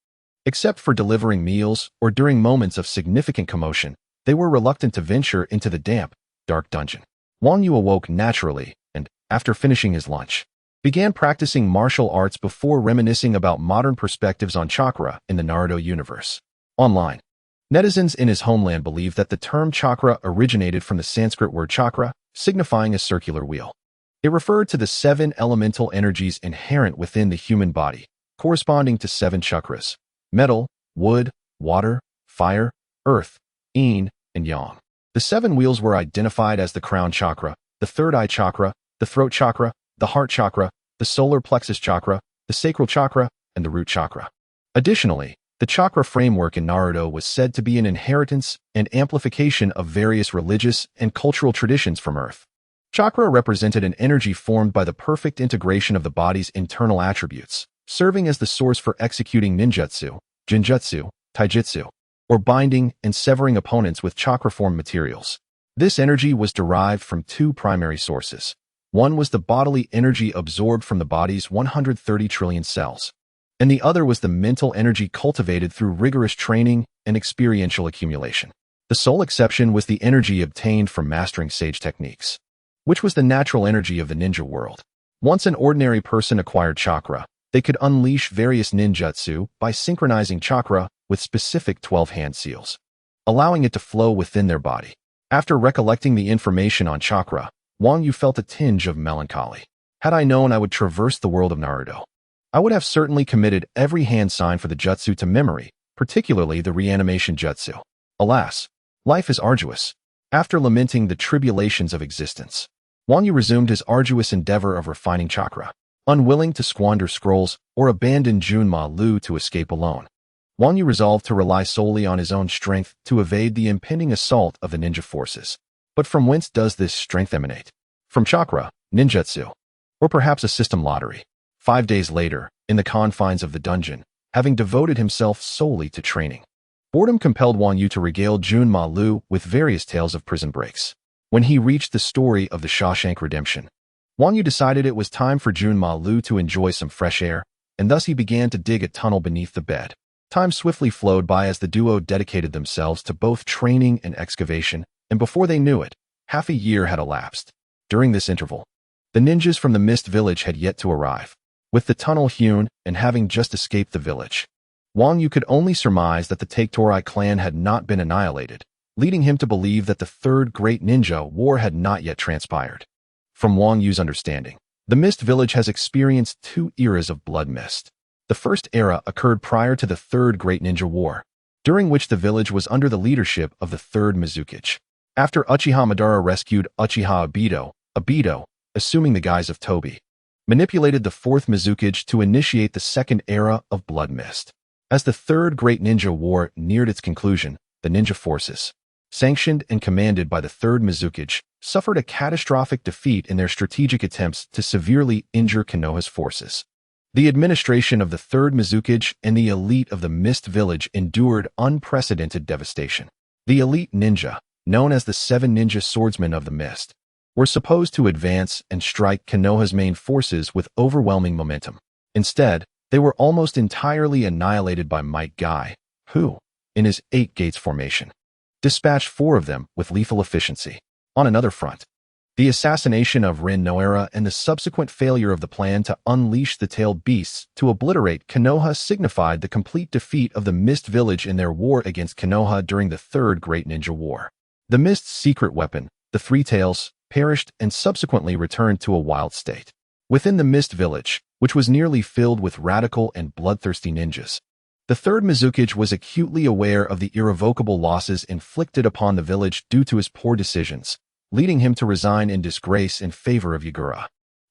Except for delivering meals or during moments of significant commotion, they were reluctant to venture into the damp, dark dungeon. Wang Yu awoke naturally and, after finishing his lunch, began practicing martial arts before reminiscing about modern perspectives on chakra in the Naruto universe. Online, netizens in his homeland believe that the term chakra originated from the Sanskrit word chakra, signifying a circular wheel. It referred to the 7 elemental energies inherent within the human body, corresponding to 7 chakras: metal, wood, water, fire, earth, yin, and yang. The 7 wheels were identified as the crown chakra, the third eye chakra, the throat chakra, the heart chakra, the solar plexus chakra, the sacral chakra, and the root chakra. Additionally, the chakra framework in Naruto was said to be an inheritance and amplification of various religious and cultural traditions from Earth. Chakra represented an energy formed by the perfect integration of the body's internal attributes, serving as the source for executing ninjutsu, genjutsu, taijutsu, or binding and severing opponents with chakra-formed materials. This energy was derived from 2 primary sources. One was the bodily energy absorbed from the body's 130 trillion cells, and the other was the mental energy cultivated through rigorous training and experiential accumulation. The sole exception was the energy obtained from mastering sage techniques, which was the natural energy of the ninja world. Once an ordinary person acquired chakra, they could unleash various ninjutsu by synchronizing chakra with specific 12-hand seals, allowing it to flow within their body. After recollecting the information on chakra, Wang Yu felt a tinge of melancholy. Had I known I would traverse the world of Naruto, I would have certainly committed every hand sign for the jutsu to memory, particularly the reanimation jutsu. Alas, life is arduous. After lamenting the tribulations of existence, Wang Yu resumed his arduous endeavor of refining chakra. Unwilling to squander scrolls or abandon Junma Lu to escape alone, Wang Yu resolved to rely solely on his own strength to evade the impending assault of the ninja forces. But from whence does this strength emanate? From chakra, ninjutsu, or perhaps a system lottery? 5 days later, in the confines of the dungeon, having devoted himself solely to training, boredom compelled Wang Yu to regale Junma Lu with various tales of prison breaks. When he reached the story of the Shawshank Redemption, Wang Yu decided it was time for Junma Lu to enjoy some fresh air, and thus he began to dig a tunnel beneath the bed. Time swiftly flowed by as the duo dedicated themselves to both training and excavation, and before they knew it, half a year had elapsed. During this interval, the ninjas from the Mist Village had yet to arrive. With the tunnel hewn and having just escaped the village, Wang Yu could only surmise that the Taketorai clan had not been annihilated, leading him to believe that the third great ninja war had not yet transpired. From Wang Yu's understanding, the Mist Village has experienced 2 eras of blood mist. The first era occurred prior to the third great ninja war, during which the village was under the leadership of the third Mizukage. After Uchiha Madara rescued Uchiha Obito, assuming the guise of Tobi, manipulated the fourth Mizukage to initiate the second era of blood mist. As the third great ninja war neared its conclusion, the ninja forces, sanctioned and commanded by the third Mizukage, suffered a catastrophic defeat in their strategic attempts to severely injure Konoha's forces. The administration of the third Mizukage and the elite of the Mist Village endured unprecedented devastation. The elite ninja, known as the 7 ninja swordsmen of the Mist, were supposed to advance and strike Konoha's main forces with overwhelming momentum. Instead, they were almost entirely annihilated by Might Guy, who, in his 8 gates formation, dispatched 4 of them with lethal efficiency. On another front, the assassination of Rin Noara and the subsequent failure of the plan to unleash the tailed beasts to obliterate Konoha signified the complete defeat of the Mist Village in their war against Konoha during the Third Great Ninja War. The Mist's secret weapon, the Three Tails, perished and subsequently returned to a wild state. Within the Mist Village, which was nearly filled with radical and bloodthirsty ninjas, the third Mizukage was acutely aware of the irrevocable losses inflicted upon the village due to his poor decisions, leading him to resign in disgrace in favor of Yagura.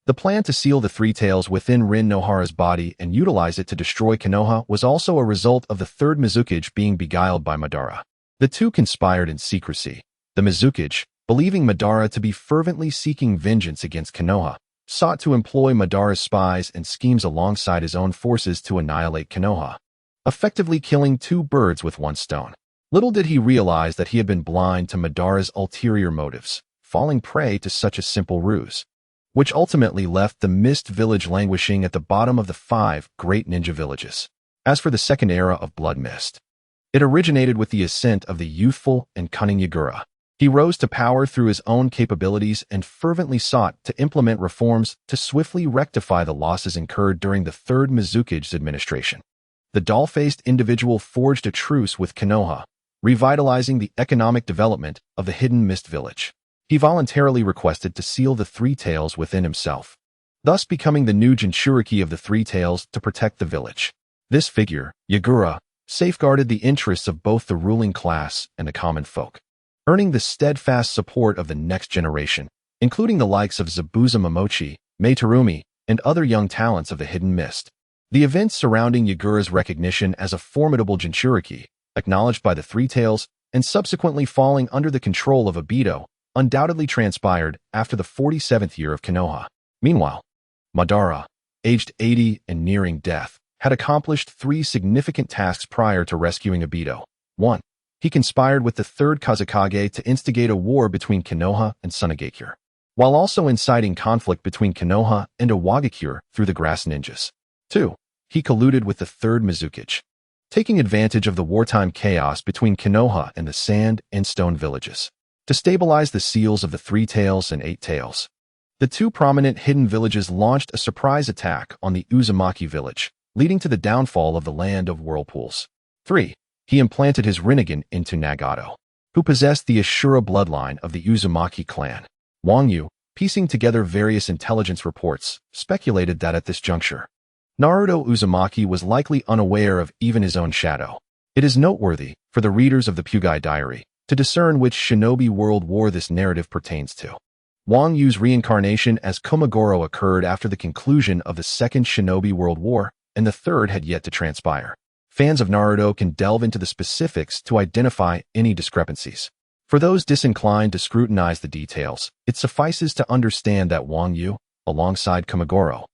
The plan to seal the Three Tails within Rin Nohara's body and utilize it to destroy Konoha was also a result of the third Mizukage being beguiled by Madara. The two conspired in secrecy. The Mizukage, believing Madara to be fervently seeking vengeance against Konoha, sought to employ Madara's spies and schemes alongside his own forces to annihilate Konoha, effectively killing 2 birds with 1 stone. Little did he realize that he had been blind to Madara's ulterior motives, falling prey to such a simple ruse, which ultimately left the Mist Village languishing at the bottom of the 5 great ninja villages. As for the second era of Blood Mist, it originated with the ascent of the youthful and cunning Yagura. He rose to power through his own capabilities and fervently sought to implement reforms to swiftly rectify the losses incurred during the third Mizukage's administration. The doll-faced individual forged a truce with Konoha, revitalizing the economic development of the hidden Mist Village. He voluntarily requested to seal the Three Tails within himself, thus becoming the new Jinchuriki of the Three Tails to protect the village. This figure, Yagura, safeguarded the interests of both the ruling class and the common folk, earning the steadfast support of the next generation, including the likes of Zabuza Momochi, Mei Terumi, and other young talents of the Hidden Mist. The events surrounding Yagura's recognition as a formidable Jinchuriki, acknowledged by the Three Tails, and subsequently falling under the control of Obito, undoubtedly transpired after the 47th year of Konoha. Meanwhile, Madara, aged 80 and nearing death, had accomplished 3 significant tasks prior to rescuing Obito. 1. He conspired with the 3rd Kazekage to instigate a war between Konoha and Sunagakure, while also inciting conflict between Konoha and Owagakure through the Grass Ninjas. 2. He colluded with the 3rd Mizukage, taking advantage of the wartime chaos between Konoha and the Sand and Stone villages, to stabilize the seals of the Three Tails and Eight Tails. The 2 prominent hidden villages launched a surprise attack on the Uzumaki village, leading to the downfall of the Land of Whirlpools. 3. He implanted his Rinnegan into Nagato, who possessed the Ashura bloodline of the Uzumaki clan. Wang Yu, piecing together various intelligence reports, speculated that at this juncture, Naruto Uzumaki was likely unaware of even his own shadow. It is noteworthy, for the readers of the Pugai Diary, to discern which shinobi world war this narrative pertains to. Wang Yu's reincarnation as Komagoro occurred after the conclusion of the Second Shinobi World War, and the third had yet to transpire. Fans of Naruto can delve into the specifics to identify any discrepancies. For those disinclined to scrutinize the details, it suffices to understand that Wang Yu, alongside Komagoro,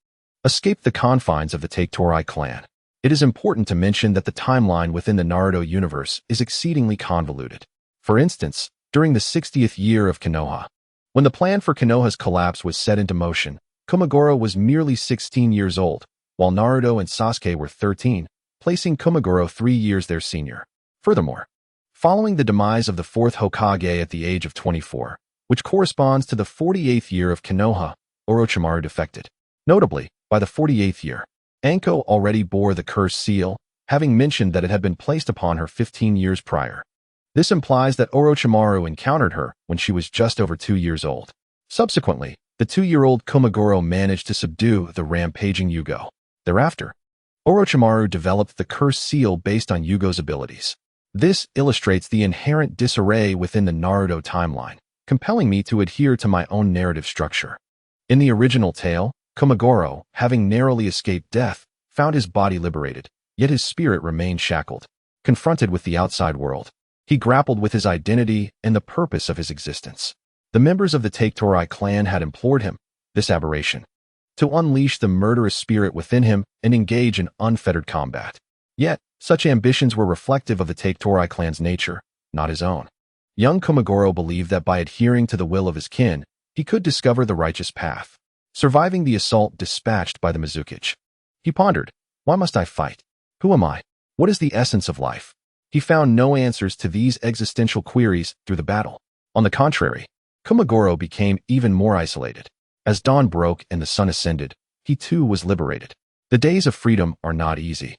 escaped the confines of the Take-Torai clan. It is important to mention that the timeline within the Naruto universe is exceedingly convoluted. For instance, during the 60th year of Konoha, when the plan for Konoha's collapse was set into motion, Komagoro was merely 16 years old, while Naruto and Sasuke were 13, placing Komagoro 3 years their senior. Furthermore, following the demise of the 4th Hokage at the age of 24, which corresponds to the 48th year of Konoha, Orochimaru defected. Notably, by the 48th year, Anko already bore the cursed seal, having mentioned that it had been placed upon her 15 years prior. This implies that Orochimaru encountered her when she was just over 2 years old. Subsequently, the 2-year-old Komagoro managed to subdue the rampaging Yugo. Thereafter, Orochimaru developed the cursed seal based on Yugo's abilities. This illustrates the inherent disarray within the Naruto timeline, compelling me to adhere to my own narrative structure. In the original tale, Komagoro, having narrowly escaped death, found his body liberated, yet his spirit remained shackled. Confronted with the outside world, he grappled with his identity and the purpose of his existence. The members of the Take-Torai clan had implored him, this aberration, to unleash the murderous spirit within him and engage in unfettered combat. Yet, such ambitions were reflective of the Take-Torai clan's nature, not his own. Young Komagoro believed that by adhering to the will of his kin, he could discover the righteous path, surviving the assault dispatched by the Mizukage. He pondered, why must I fight? Who am I? What is the essence of life? He found no answers to these existential queries through the battle. On the contrary, Komagoro became even more isolated. As dawn broke and the sun ascended, he too was liberated. The days of freedom are not easy,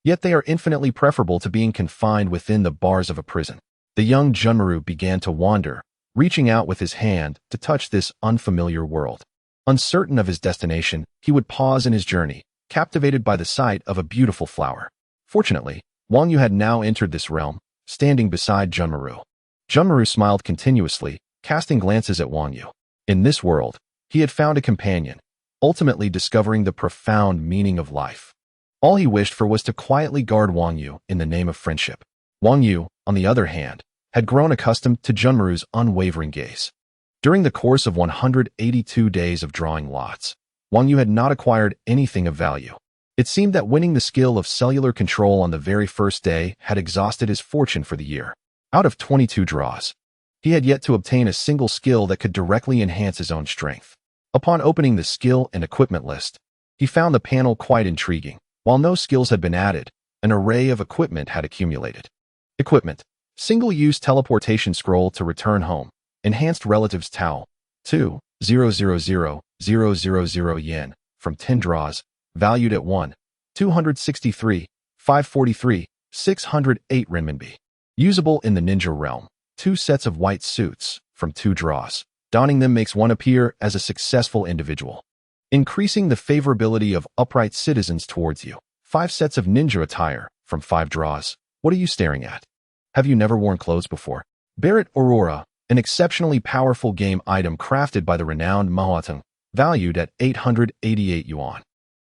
yet they are infinitely preferable to being confined within the bars of a prison. The young Junmaru began to wander, reaching out with his hand to touch this unfamiliar world. Uncertain of his destination, he would pause in his journey, captivated by the sight of a beautiful flower. Fortunately, Wang Yu had now entered this realm, standing beside Junmaru. Junmaru smiled continuously, casting glances at Wang Yu. In this world, he had found a companion, ultimately discovering the profound meaning of life. All he wished for was to quietly guard Wang Yu in the name of friendship. Wang Yu, on the other hand, had grown accustomed to Junmaru's unwavering gaze. During the course of 182 days of drawing lots, Wang Yu had not acquired anything of value. It seemed that winning the skill of cellular control on the very first day had exhausted his fortune for the year. Out of 22 draws, he had yet to obtain a single skill that could directly enhance his own strength. Upon opening the skill and equipment list, he found the panel quite intriguing. While no skills had been added, an array of equipment had accumulated. Equipment: single-use teleportation scroll to return home, enhanced relatives towel, 2,000,000 yen, from 10 draws, valued at 1,263, 543, 608 renminbi. Usable in the ninja realm, 2 sets of white suits, from 2 draws. Donning them makes one appear as a successful individual. increasing the favorability of upright citizens towards you. 5 sets of ninja attire from 5 draws. What are you staring at? Have you never worn clothes before? Barret Aurora, an exceptionally powerful game item crafted by the renowned Mahuateng, valued at 888 yuan.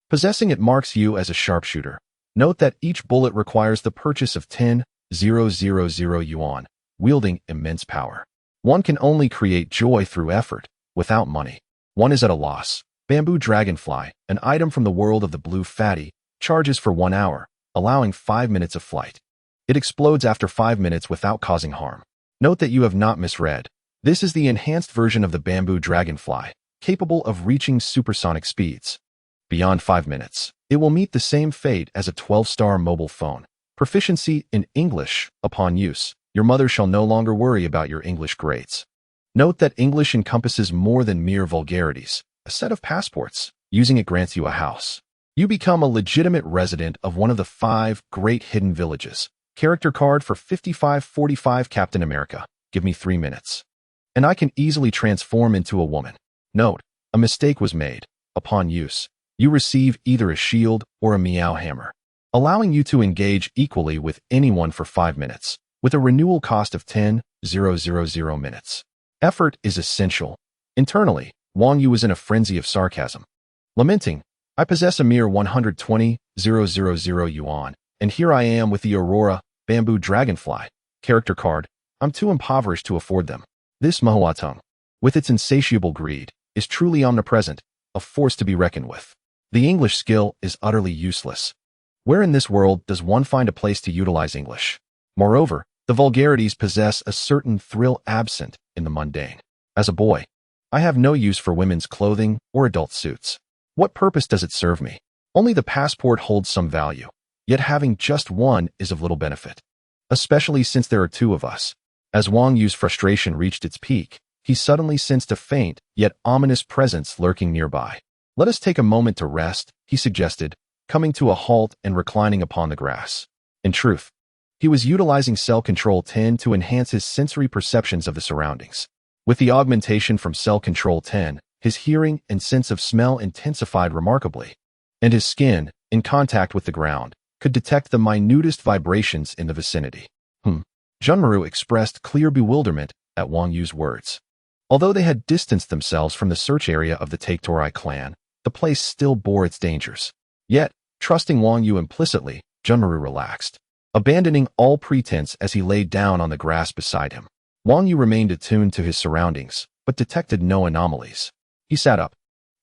Possessing it marks you as a sharpshooter. Note that each bullet requires the purchase of 10,000 yuan, wielding immense power. One can only create joy through effort, without money. One is at a loss. Bamboo Dragonfly, an item from the world of the Blue Fatty, charges for 1 hour, allowing 5 minutes of flight. It explodes after 5 minutes without causing harm. Note that you have not misread. This is the enhanced version of the Bamboo Dragonfly, capable of reaching supersonic speeds. Beyond 5 minutes, it will meet the same fate as a 12-star mobile phone. Proficiency in English. Upon use, your mother shall no longer worry about your English grades. Note that English encompasses more than mere vulgarities. A set of passports. Using it grants you a house. You become a legitimate resident of one of the 5 great hidden villages. Character card for 5545 Captain America. Give me 3 minutes. And I can easily transform into a woman. Note, a mistake was made. Upon use, you receive either a shield or a meow hammer, allowing you to engage equally with anyone for 5 minutes, with a renewal cost of 10,000 minutes. Effort is essential. Internally, Wang Yu was in a frenzy of sarcasm. Lamenting, I possess a mere 120,000 yuan, and here I am with the Aurora, Bamboo Dragonfly, character card. I'm too impoverished to afford them. This Mahuateng, with its insatiable greed, is truly omnipresent, a force to be reckoned with. The English skill is utterly useless. Where in this world does one find a place to utilize English? Moreover, the vulgarities possess a certain thrill absent in the mundane. As a boy, I have no use for women's clothing or adult suits. What purpose does it serve me? Only the passport holds some value, yet having just one is of little benefit, especially since there are 2 of us. As Wang Yu's frustration reached its peak, he suddenly sensed a faint, yet ominous presence lurking nearby. Let us take a moment to rest, he suggested, coming to a halt and reclining upon the grass. In truth, he was utilizing Cell Control 10 to enhance his sensory perceptions of the surroundings. With the augmentation from Cell Control 10, his hearing and sense of smell intensified remarkably, and his skin, in contact with the ground, could detect the minutest vibrations in the vicinity. Junmaru expressed clear bewilderment at Wang Yu's words. Although they had distanced themselves from the search area of the Take-Torai clan, the place still bore its dangers. Yet, trusting Wang Yu implicitly, Junmaru relaxed, abandoning all pretense as he laid down on the grass beside him. Wang Yu remained attuned to his surroundings, but detected no anomalies. He sat up,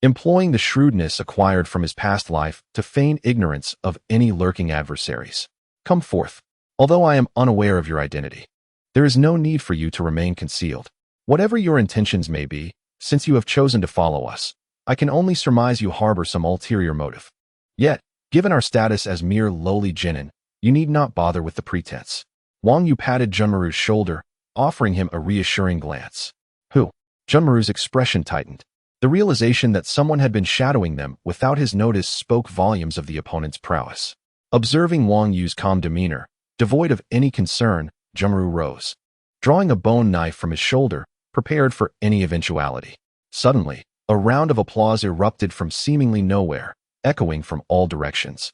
employing the shrewdness acquired from his past life to feign ignorance of any lurking adversaries. Come forth. Although I am unaware of your identity, there is no need for you to remain concealed. Whatever your intentions may be, since you have chosen to follow us, I can only surmise you harbor some ulterior motive. Yet, given our status as mere lowly genin, you need not bother with the pretense. Wang Yu patted Junmaru's shoulder, offering him a reassuring glance. Who? Junmaru's expression tightened. The realization that someone had been shadowing them without his notice spoke volumes of the opponent's prowess. Observing Wang Yu's calm demeanor, devoid of any concern, Junmaru rose, drawing a bone knife from his shoulder, prepared for any eventuality. Suddenly, a round of applause erupted from seemingly nowhere, echoing from all directions,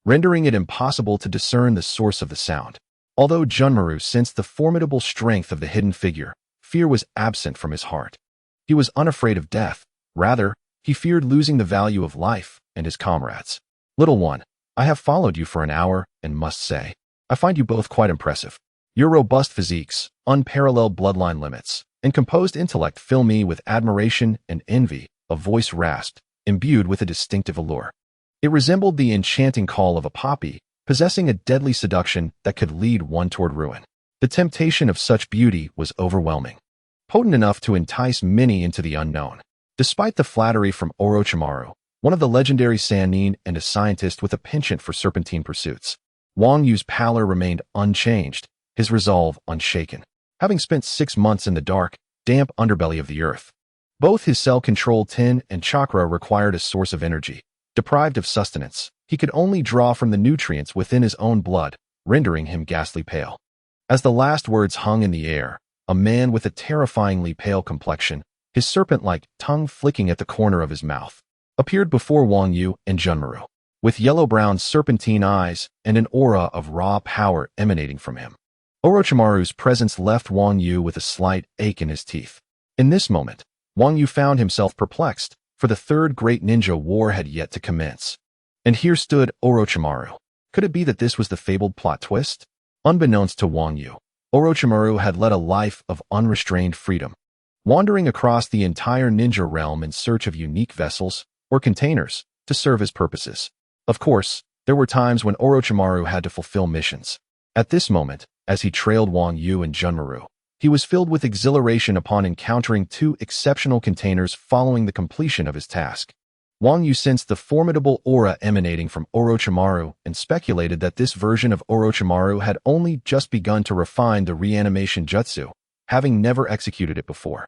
rendering it impossible to discern the source of the sound. Although Junmaru sensed the formidable strength of the hidden figure, fear was absent from his heart. He was unafraid of death. Rather, he feared losing the value of life and his comrades. Little one, I have followed you for an hour and must say, I find you both quite impressive. Your robust physiques, unparalleled bloodline limits, and composed intellect fill me with admiration and envy, a voice rasped, imbued with a distinctive allure. It resembled the enchanting call of a poppy, possessing a deadly seduction that could lead one toward ruin. The temptation of such beauty was overwhelming, potent enough to entice many into the unknown. Despite the flattery from Orochimaru, one of the legendary Sannin and a scientist with a penchant for serpentine pursuits, Wang Yu's pallor remained unchanged, his resolve unshaken. Having spent 6 months in the dark, damp underbelly of the earth, both his Cell Control 10 and chakra required a source of energy. Deprived of sustenance, he could only draw from the nutrients within his own blood, rendering him ghastly pale. As the last words hung in the air, a man with a terrifyingly pale complexion, his serpent-like tongue flicking at the corner of his mouth, appeared before Wang Yu and Junmaru, with yellow-brown serpentine eyes and an aura of raw power emanating from him. Orochimaru's presence left Wang Yu with a slight ache in his teeth. In this moment, Wang Yu found himself perplexed, for the third great ninja war had yet to commence. And here stood Orochimaru. Could it be that this was the fabled plot twist? Unbeknownst to Wang Yu, Orochimaru had led a life of unrestrained freedom, wandering across the entire ninja realm in search of unique vessels or containers to serve his purposes. Of course, there were times when Orochimaru had to fulfill missions. At this moment, as he trailed Wang Yu and Junmaru, he was filled with exhilaration upon encountering two exceptional containers following the completion of his task. Wang Yu sensed the formidable aura emanating from Orochimaru and speculated that this version of Orochimaru had only just begun to refine the reanimation jutsu, having never executed it before.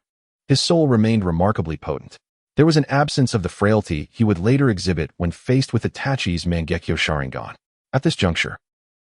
His soul remained remarkably potent. There was an absence of the frailty he would later exhibit when faced with Itachi's Mangekyo Sharingan. At this juncture,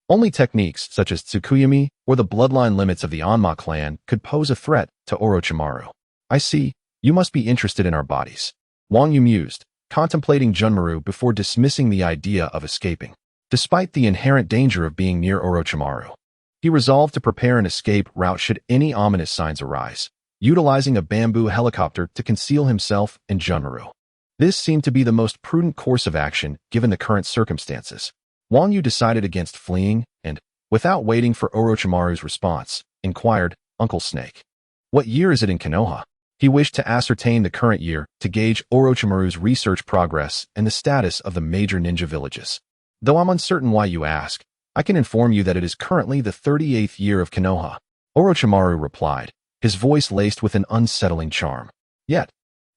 only techniques such as Tsukuyami or the bloodline limits of the Onma clan could pose a threat to Orochimaru. I see, you must be interested in our bodies. Wang Yu mused, contemplating Junmaru before dismissing the idea of escaping. Despite the inherent danger of being near Orochimaru, he resolved to prepare an escape route should any ominous signs arise, utilizing a bamboo helicopter to conceal himself and Junmaru. This seemed to be the most prudent course of action given the current circumstances. Wang Yu decided against fleeing and, without waiting for Orochimaru's response, inquired, "Uncle Snake, what year is it in Konoha?" He wished to ascertain the current year to gauge Orochimaru's research progress and the status of the major ninja villages. Though I'm uncertain why you ask, I can inform you that it is currently the 38th year of Konoha. Orochimaru replied, his voice laced with an unsettling charm. Yet,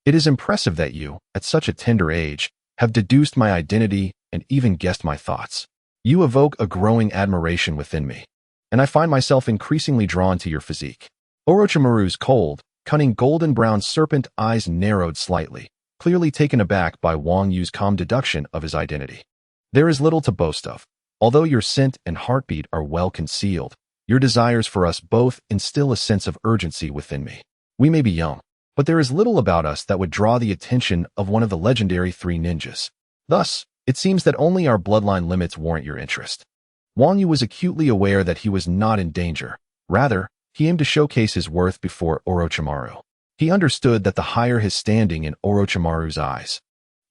it is impressive that you, at such a tender age, have deduced my identity and even guessed my thoughts. You evoke a growing admiration within me, and I find myself increasingly drawn to your physique. Orochimaru's cold, cunning golden-brown serpent eyes narrowed slightly, clearly taken aback by Wang Yu's calm deduction of his identity. There is little to boast of. Although your scent and heartbeat are well concealed, your desires for us both instill a sense of urgency within me. We may be young, but there is little about us that would draw the attention of one of the legendary three ninjas. Thus, it seems that only our bloodline limits warrant your interest. Wang Yu was acutely aware that he was not in danger. Rather, he aimed to showcase his worth before Orochimaru. He understood that the higher his standing in Orochimaru's eyes,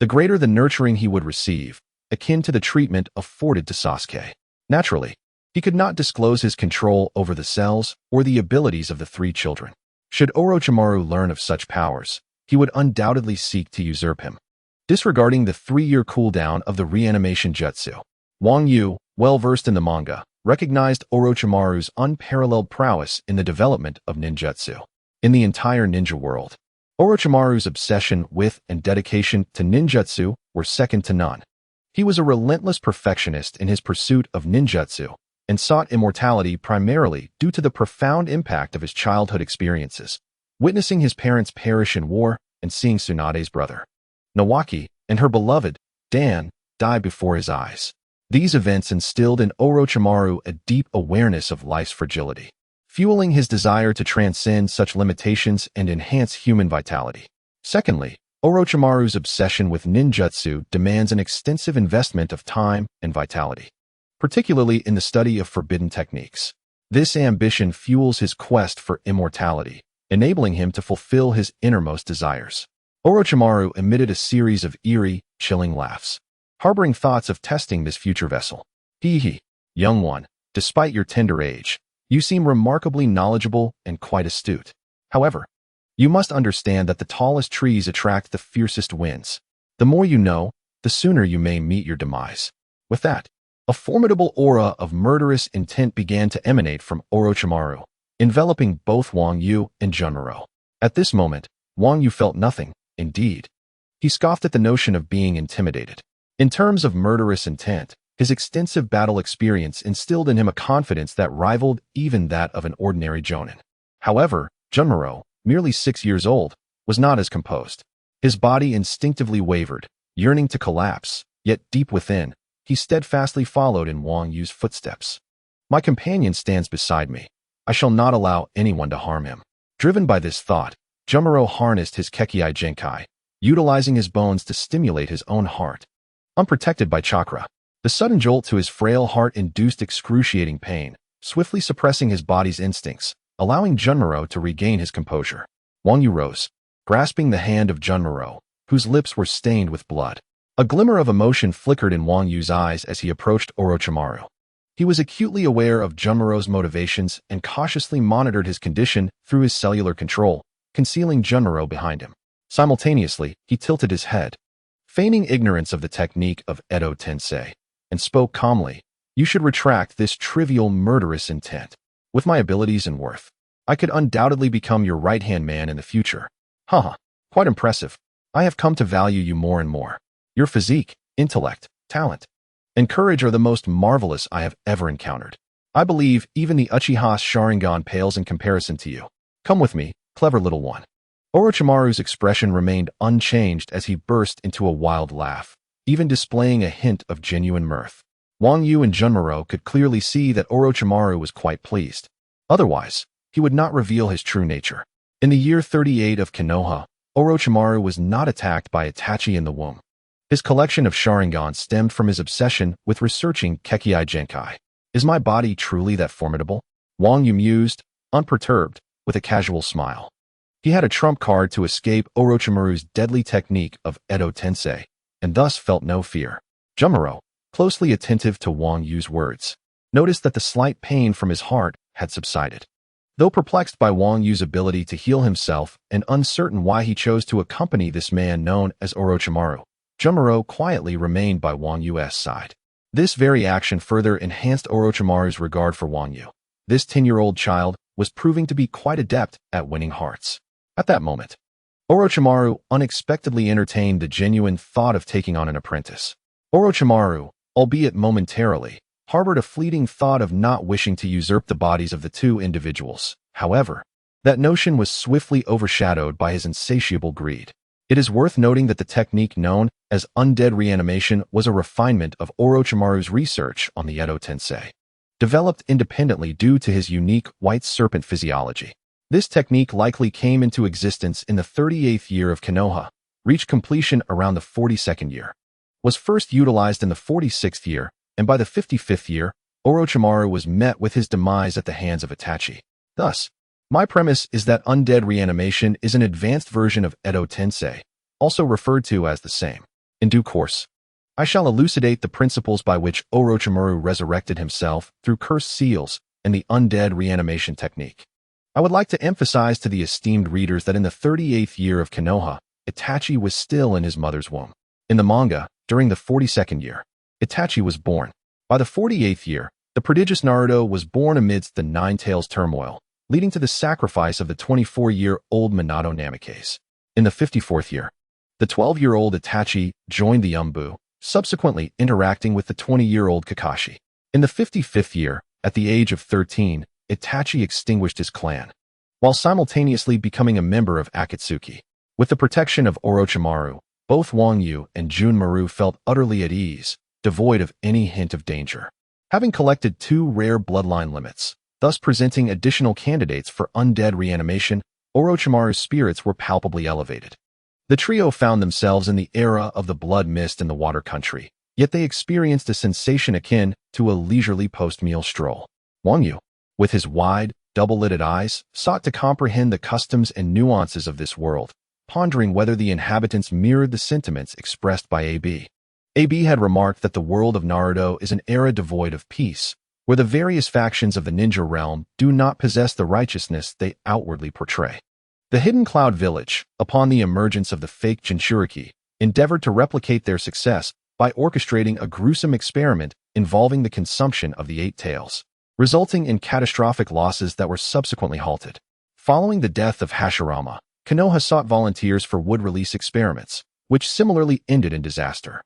the greater the nurturing he would receive, akin to the treatment afforded to Sasuke. Naturally, he could not disclose his control over the cells or the abilities of the three children. Should Orochimaru learn of such powers, he would undoubtedly seek to usurp him. Disregarding the 3-year cooldown of the reanimation jutsu, Wang Yu, well-versed in the manga, recognized Orochimaru's unparalleled prowess in the development of ninjutsu. In the entire ninja world, Orochimaru's obsession with and dedication to ninjutsu were second to none. He was a relentless perfectionist in his pursuit of ninjutsu and sought immortality primarily due to the profound impact of his childhood experiences, witnessing his parents perish in war and seeing Tsunade's brother, Nawaki, and her beloved, Dan, die before his eyes. These events instilled in Orochimaru a deep awareness of life's fragility, fueling his desire to transcend such limitations and enhance human vitality. Secondly, Orochimaru's obsession with ninjutsu demands an extensive investment of time and vitality, particularly in the study of forbidden techniques. This ambition fuels his quest for immortality, enabling him to fulfill his innermost desires. Orochimaru emitted a series of eerie, chilling laughs, harboring thoughts of testing this future vessel. Hee, young one, despite your tender age, you seem remarkably knowledgeable and quite astute. However, you must understand that the tallest trees attract the fiercest winds. The more you know, the sooner you may meet your demise. With that, a formidable aura of murderous intent began to emanate from Orochimaru, enveloping both Wang Yu and Junmaru. At this moment, Wang Yu felt nothing, indeed. He scoffed at the notion of being intimidated. In terms of murderous intent, his extensive battle experience instilled in him a confidence that rivaled even that of an ordinary jonin. However, Junmaru, merely 6 years old, was not as composed. His body instinctively wavered, yearning to collapse, yet deep within, he steadfastly followed in Wang Yu's footsteps. My companion stands beside me. I shall not allow anyone to harm him. Driven by this thought, Junmaru harnessed his Kekkei Genkai, utilizing his bones to stimulate his own heart. Unprotected by chakra, the sudden jolt to his frail heart induced excruciating pain, swiftly suppressing his body's instincts, allowing Junmaro to regain his composure. Wang Yu rose, grasping the hand of Junmaro, whose lips were stained with blood. A glimmer of emotion flickered in Wang Yu's eyes as he approached Orochimaru. He was acutely aware of Junmaro's motivations and cautiously monitored his condition through his cellular control, concealing Junmaro behind him. Simultaneously, he tilted his head, feigning ignorance of the technique of Edo Tensei, and spoke calmly, "You should retract this trivial murderous intent. With my abilities and worth, I could undoubtedly become your right-hand man in the future." Haha, quite impressive. I have come to value you more and more. Your physique, intellect, talent, and courage are the most marvelous I have ever encountered. I believe even the Uchiha's Sharingan pales in comparison to you. Come with me, clever little one. Orochimaru's expression remained unchanged as he burst into a wild laugh, even displaying a hint of genuine mirth. Wang Yu and Junmaro could clearly see that Orochimaru was quite pleased. Otherwise, he would not reveal his true nature. In the year 38 of Konoha, Orochimaru was not attacked by Itachi in the womb. His collection of Sharingan stemmed from his obsession with researching Kekkei Genkai. Is my body truly that formidable? Wang Yu mused, unperturbed, with a casual smile. He had a trump card to escape Orochimaru's deadly technique of Edo Tensei, and thus felt no fear. Junmaro, closely attentive to Wang Yu's words, noticed that the slight pain from his heart had subsided. Though perplexed by Wang Yu's ability to heal himself and uncertain why he chose to accompany this man known as Orochimaru, Junmaro quietly remained by Wang Yu's side. This very action further enhanced Orochimaru's regard for Wang Yu. This 10-year-old child was proving to be quite adept at winning hearts. At that moment, Orochimaru unexpectedly entertained the genuine thought of taking on an apprentice. Orochimaru, albeit momentarily, harbored a fleeting thought of not wishing to usurp the bodies of the two individuals. However, that notion was swiftly overshadowed by his insatiable greed. It is worth noting that the technique known as undead reanimation was a refinement of Orochimaru's research on the Edo Tensei, developed independently due to his unique white serpent physiology. This technique likely came into existence in the 38th year of Konoha, reached completion around the 42nd year, was first utilized in the 46th year, and by the 55th year, Orochimaru was met with his demise at the hands of Itachi. Thus, my premise is that undead reanimation is an advanced version of Edo Tensei, also referred to as the same. In due course, I shall elucidate the principles by which Orochimaru resurrected himself through cursed seals and the undead reanimation technique. I would like to emphasize to the esteemed readers that in the 38th year of Konoha, Itachi was still in his mother's womb. In the manga, during the 42nd year, Itachi was born. By the 48th year, the prodigious Naruto was born amidst the Nine Tails turmoil, leading to the sacrifice of the 24-year-old Minato Namikaze. In the 54th year, the 12-year-old Itachi joined the Umbu, subsequently interacting with the 20-year-old Kakashi. In the 55th year, at the age of 13, Itachi extinguished his clan, while simultaneously becoming a member of Akatsuki. With the protection of Orochimaru, both Wang Yu and Junmaro felt utterly at ease, devoid of any hint of danger. Having collected 2 rare bloodline limits, thus presenting additional candidates for undead reanimation, Orochimaru's spirits were palpably elevated. The trio found themselves in the era of the blood mist in the water country, yet they experienced a sensation akin to a leisurely post-meal stroll. Wang Yu, with his wide, double-lidded eyes, sought to comprehend the customs and nuances of this world, pondering whether the inhabitants mirrored the sentiments expressed by AB. AB had remarked that the world of Naruto is an era devoid of peace, where the various factions of the ninja realm do not possess the righteousness they outwardly portray. The Hidden Cloud Village, upon the emergence of the fake Jinchuriki, endeavored to replicate their success by orchestrating a gruesome experiment involving the consumption of the 8 tails, resulting in catastrophic losses that were subsequently halted. Following the death of Hashirama, Konoha sought volunteers for wood release experiments, which similarly ended in disaster.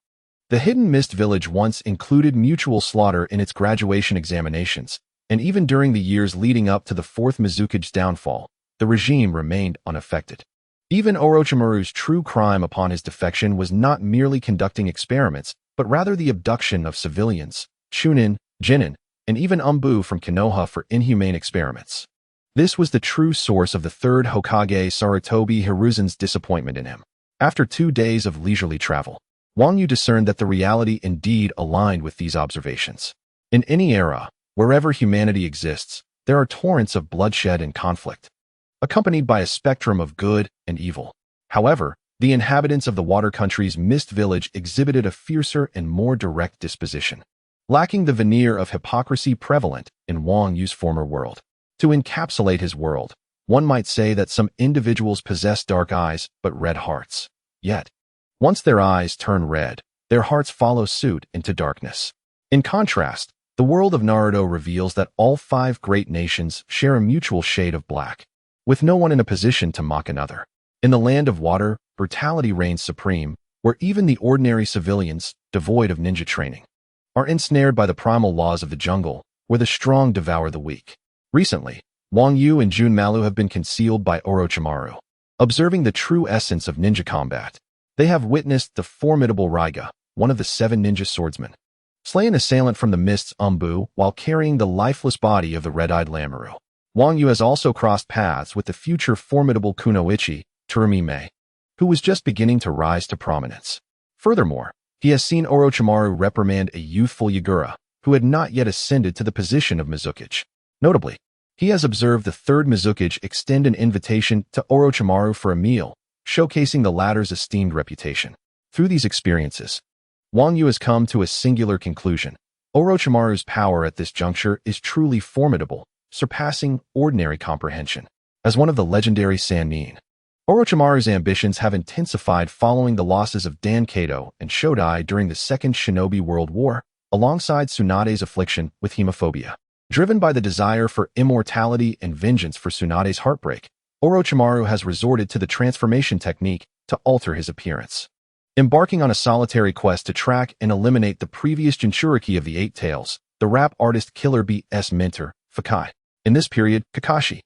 The Hidden Mist Village once included mutual slaughter in its graduation examinations, and even during the years leading up to the 4th Mizukage's downfall, the regime remained unaffected. Even Orochimaru's true crime upon his defection was not merely conducting experiments, but rather the abduction of civilians, Chunin, Genin, and even Umbu from Konoha for inhumane experiments. This was the true source of the 3rd Hokage Sarutobi Hiruzen's disappointment in him. After 2 days of leisurely travel, Wang Yu discerned that the reality indeed aligned with these observations. In any era, wherever humanity exists, there are torrents of bloodshed and conflict, accompanied by a spectrum of good and evil. However, the inhabitants of the water country's mist village exhibited a fiercer and more direct disposition, lacking the veneer of hypocrisy prevalent in Wang Yu's former world. To encapsulate his world, one might say that some individuals possess dark eyes but red hearts. Yet, once their eyes turn red, their hearts follow suit into darkness. In contrast, the world of Naruto reveals that all 5 great nations share a mutual shade of black, with no one in a position to mock another. In the land of water, brutality reigns supreme, where even the ordinary civilians, devoid of ninja training, are ensnared by the primal laws of the jungle, where the strong devour the weak. Recently, Wang Yu and Junmaru have been concealed by Orochimaru. Observing the true essence of ninja combat, they have witnessed the formidable Raiga, one of the 7 ninja swordsmen, slay an assailant from the mist's Umbu while carrying the lifeless body of the red-eyed Lamaru. Wang Yu has also crossed paths with the future formidable Kunoichi, Tsurumi, who was just beginning to rise to prominence. Furthermore, he has seen Orochimaru reprimand a youthful Yagura, who had not yet ascended to the position of Mizukage. Notably, he has observed the 3rd Mizukage extend an invitation to Orochimaru for a meal, showcasing the latter's esteemed reputation. Through these experiences, Wang Yu has come to a singular conclusion. Orochimaru's power at this juncture is truly formidable, surpassing ordinary comprehension. As one of the legendary Sannin, Orochimaru's ambitions have intensified following the losses of Dan Kato and Shodai during the Second Shinobi World War, alongside Tsunade's affliction with hemophobia. Driven by the desire for immortality and vengeance for Tsunade's heartbreak, Orochimaru has resorted to the transformation technique to alter his appearance. Embarking on a solitary quest to track and eliminate the previous Jinchuriki of the 8 Tails, the rap artist Killer B's mentor, Fakai. In this period, Kakashi,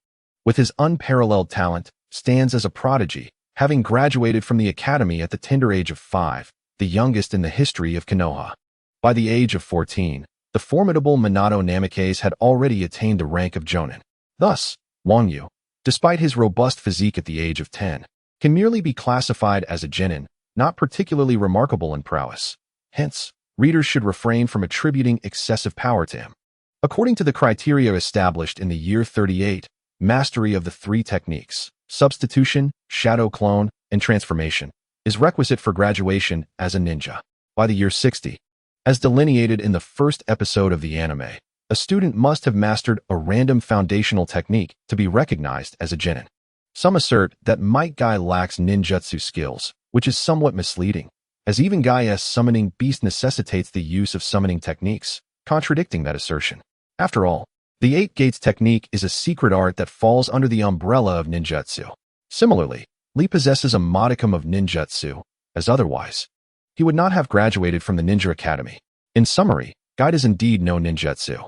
with his unparalleled talent, stands as a prodigy, having graduated from the academy at the tender age of 5, the youngest in the history of Konoha. By the age of 14, the formidable Minato Namikaze had already attained the rank of Jonin. Thus, Wang Yu, despite his robust physique at the age of 10, can merely be classified as a genin, not particularly remarkable in prowess. Hence, readers should refrain from attributing excessive power to him. According to the criteria established in the year 38, mastery of the 3 techniques, substitution, shadow clone, and transformation, is requisite for graduation as a ninja. By the year 60, as delineated in the first episode of the anime, a student must have mastered a random foundational technique to be recognized as a genin. Some assert that Might Guy lacks ninjutsu skills, which is somewhat misleading, as even Gai's summoning beast necessitates the use of summoning techniques, contradicting that assertion. After all, the 8 Gates technique is a secret art that falls under the umbrella of ninjutsu. Similarly, Lee possesses a modicum of ninjutsu, as otherwise he would not have graduated from the Ninja Academy. In summary, Guy does indeed know ninjutsu,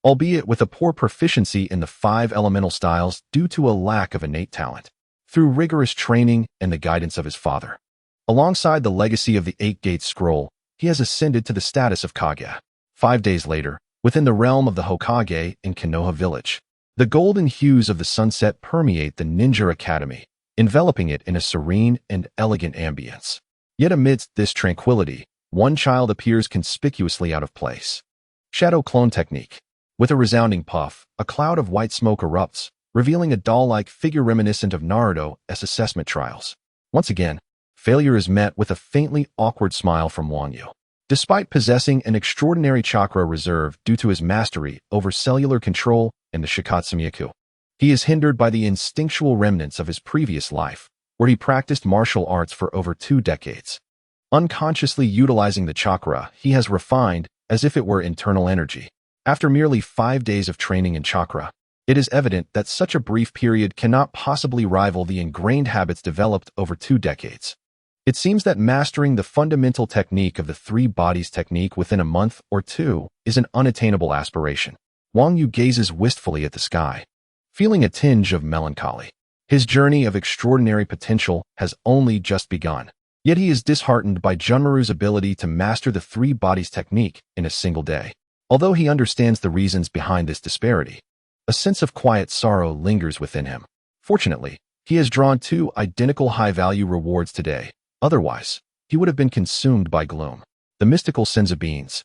albeit with a poor proficiency in the 5 elemental styles due to a lack of innate talent. Through rigorous training and the guidance of his father, alongside the legacy of the 8 Gates scroll, he has ascended to the status of Kaguya. 5 days later, within the realm of the Hokage in Konoha village, the golden hues of the sunset permeate the Ninja Academy, enveloping it in a serene and elegant ambience. Yet amidst this tranquility, one child appears conspicuously out of place. Shadow clone technique. With a resounding puff, a cloud of white smoke erupts, revealing a doll-like figure reminiscent of Naruto's assessment trials. Once again, failure is met with a faintly awkward smile from Wang Yu. Despite possessing an extraordinary chakra reserve due to his mastery over cellular control and the Shikotsumyaku, he is hindered by the instinctual remnants of his previous life, where he practiced martial arts for over 2 decades. Unconsciously utilizing the chakra, he has refined as if it were internal energy. After merely 5 days of training in chakra, it is evident that such a brief period cannot possibly rival the ingrained habits developed over 2 decades. It seems that mastering the fundamental technique of the 3 bodies technique within a month or 2 is an unattainable aspiration. Wang Yu gazes wistfully at the sky, feeling a tinge of melancholy. His journey of extraordinary potential has only just begun, yet he is disheartened by Junmaru's ability to master the 3 bodies technique in a single day. Although he understands the reasons behind this disparity, a sense of quiet sorrow lingers within him. Fortunately, he has drawn 2 identical high-value rewards today, Otherwise, he would have been consumed by gloom. The mystical senzu beans,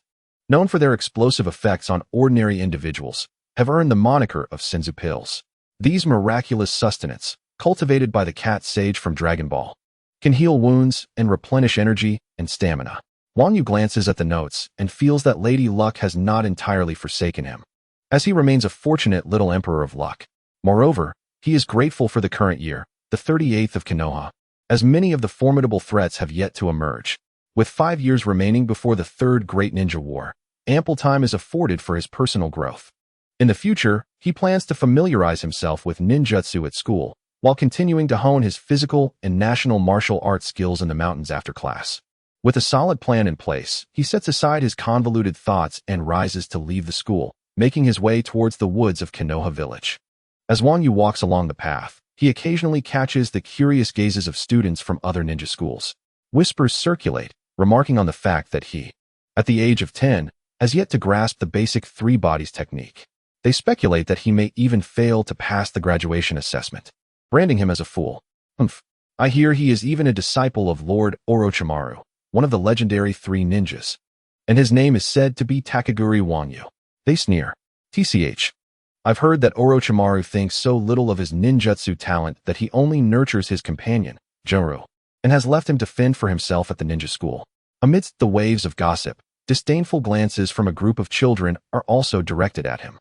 known for their explosive effects on ordinary individuals, have earned the moniker of senzu pills. These miraculous sustenance, cultivated by the cat sage from Dragon Ball, can heal wounds and replenish energy and stamina. Wang Yu glances at the notes and feels that Lady Luck has not entirely forsaken him, as he remains a fortunate little emperor of luck. Moreover, he is grateful for the current year, the 38th of Konoha, as many of the formidable threats have yet to emerge. With 5 years remaining before the Third Great Ninja War, ample time is afforded for his personal growth. In the future, he plans to familiarize himself with ninjutsu at school, while continuing to hone his physical and national martial arts skills in the mountains after class. With a solid plan in place, he sets aside his convoluted thoughts and rises to leave the school, making his way towards the woods of Konoha village. As Wang Yu walks along the path, he occasionally catches the curious gazes of students from other ninja schools. Whispers circulate, remarking on the fact that he, at the age of 10, has yet to grasp the basic three bodies technique. They speculate that he may even fail to pass the graduation assessment, branding him as a fool. I hear he is even a disciple of Lord Orochimaru, one of the legendary three ninjas, and his name is said to be Takaguri Wang Yu. They sneer. TCH. I've heard that Orochimaru thinks so little of his ninjutsu talent that he only nurtures his companion, Junru, and has left him to fend for himself at the ninja school. Amidst the waves of gossip, disdainful glances from a group of children are also directed at him.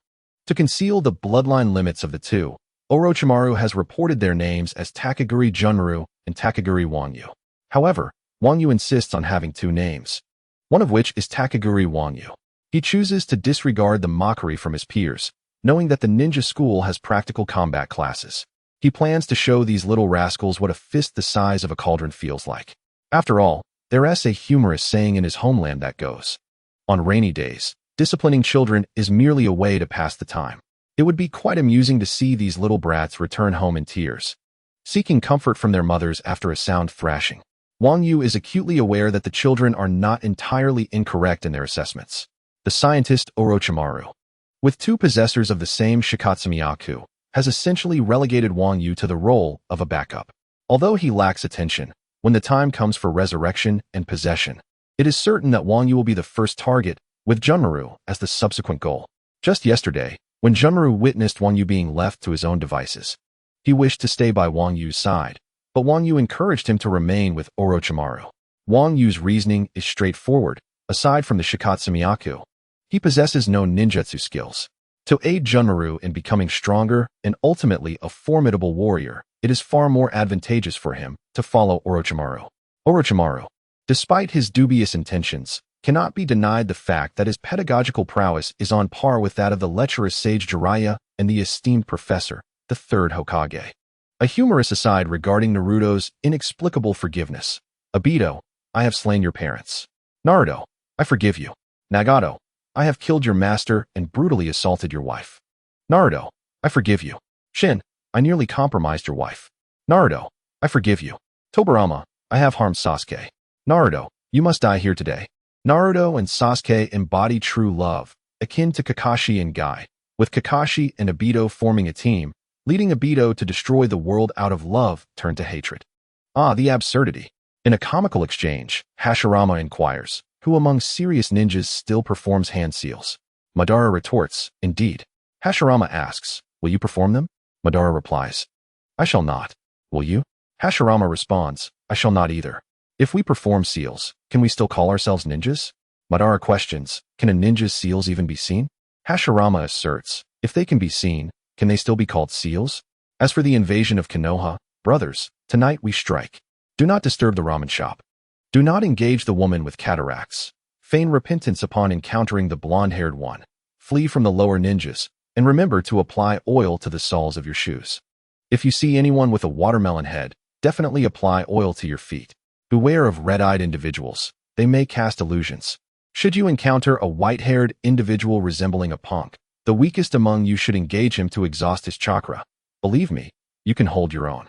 To conceal the bloodline limits of the two, Orochimaru has reported their names as Takaguri Junru and Takaguri Wang Yu. However, Wang Yu insists on having two names, one of which is Takaguri Wang Yu. He chooses to disregard the mockery from his peers, knowing that the ninja school has practical combat classes. He plans to show these little rascals what a fist the size of a cauldron feels like. After all, there's a humorous saying in his homeland that goes, on rainy days, disciplining children is merely a way to pass the time. It would be quite amusing to see these little brats return home in tears, seeking comfort from their mothers after a sound thrashing. Wang Yu is acutely aware that the children are not entirely incorrect in their assessments. The scientist Orochimaru, with two possessors of the same Shikotsumyaku, has essentially relegated Wang Yu to the role of a backup. Although he lacks attention, when the time comes for resurrection and possession, it is certain that Wang Yu will be the first target, with Junmaru as the subsequent goal. Just yesterday, when Junmaru witnessed Wang Yu being left to his own devices, he wished to stay by Wang Yu's side, but Wang Yu encouraged him to remain with Orochimaru. Wang Yu's reasoning is straightforward. Aside from the Shikotsumyaku, he possesses no ninjutsu skills. To aid Junmaru in becoming stronger and ultimately a formidable warrior, it is far more advantageous for him to follow Orochimaru. Orochimaru, despite his dubious intentions, cannot be denied the fact that his pedagogical prowess is on par with that of the lecherous sage Jiraiya and the esteemed professor, the third Hokage. A humorous aside regarding Naruto's inexplicable forgiveness. Obito, I have slain your parents. Naruto, I forgive you. Nagato, I have killed your master and brutally assaulted your wife. Naruto, I forgive you. Shin, I nearly compromised your wife. Naruto, I forgive you. Tobirama, I have harmed Sasuke. Naruto, you must die here today. Naruto and Sasuke embody true love, akin to Kakashi and Guy, with Kakashi and Obito forming a team, leading Obito to destroy the world out of love turned to hatred. Ah, the absurdity. In a comical exchange, Hashirama inquires, who among serious ninjas still performs hand seals? Madara retorts, indeed. Hashirama asks, will you perform them? Madara replies, I shall not. Will you? Hashirama responds, I shall not either. If we perform seals, can we still call ourselves ninjas? Madara questions, can a ninja's seals even be seen? Hashirama asserts, if they can be seen, can they still be called seals? As for the invasion of Konoha, brothers, tonight we strike. Do not disturb the ramen shop. Do not engage the woman with cataracts. Feign repentance upon encountering the blonde-haired one. Flee from the lower ninjas, and remember to apply oil to the soles of your shoes. If you see anyone with a watermelon head, definitely apply oil to your feet. Beware of red-eyed individuals. They may cast illusions. Should you encounter a white-haired individual resembling a punk, the weakest among you should engage him to exhaust his chakra. Believe me, you can hold your own.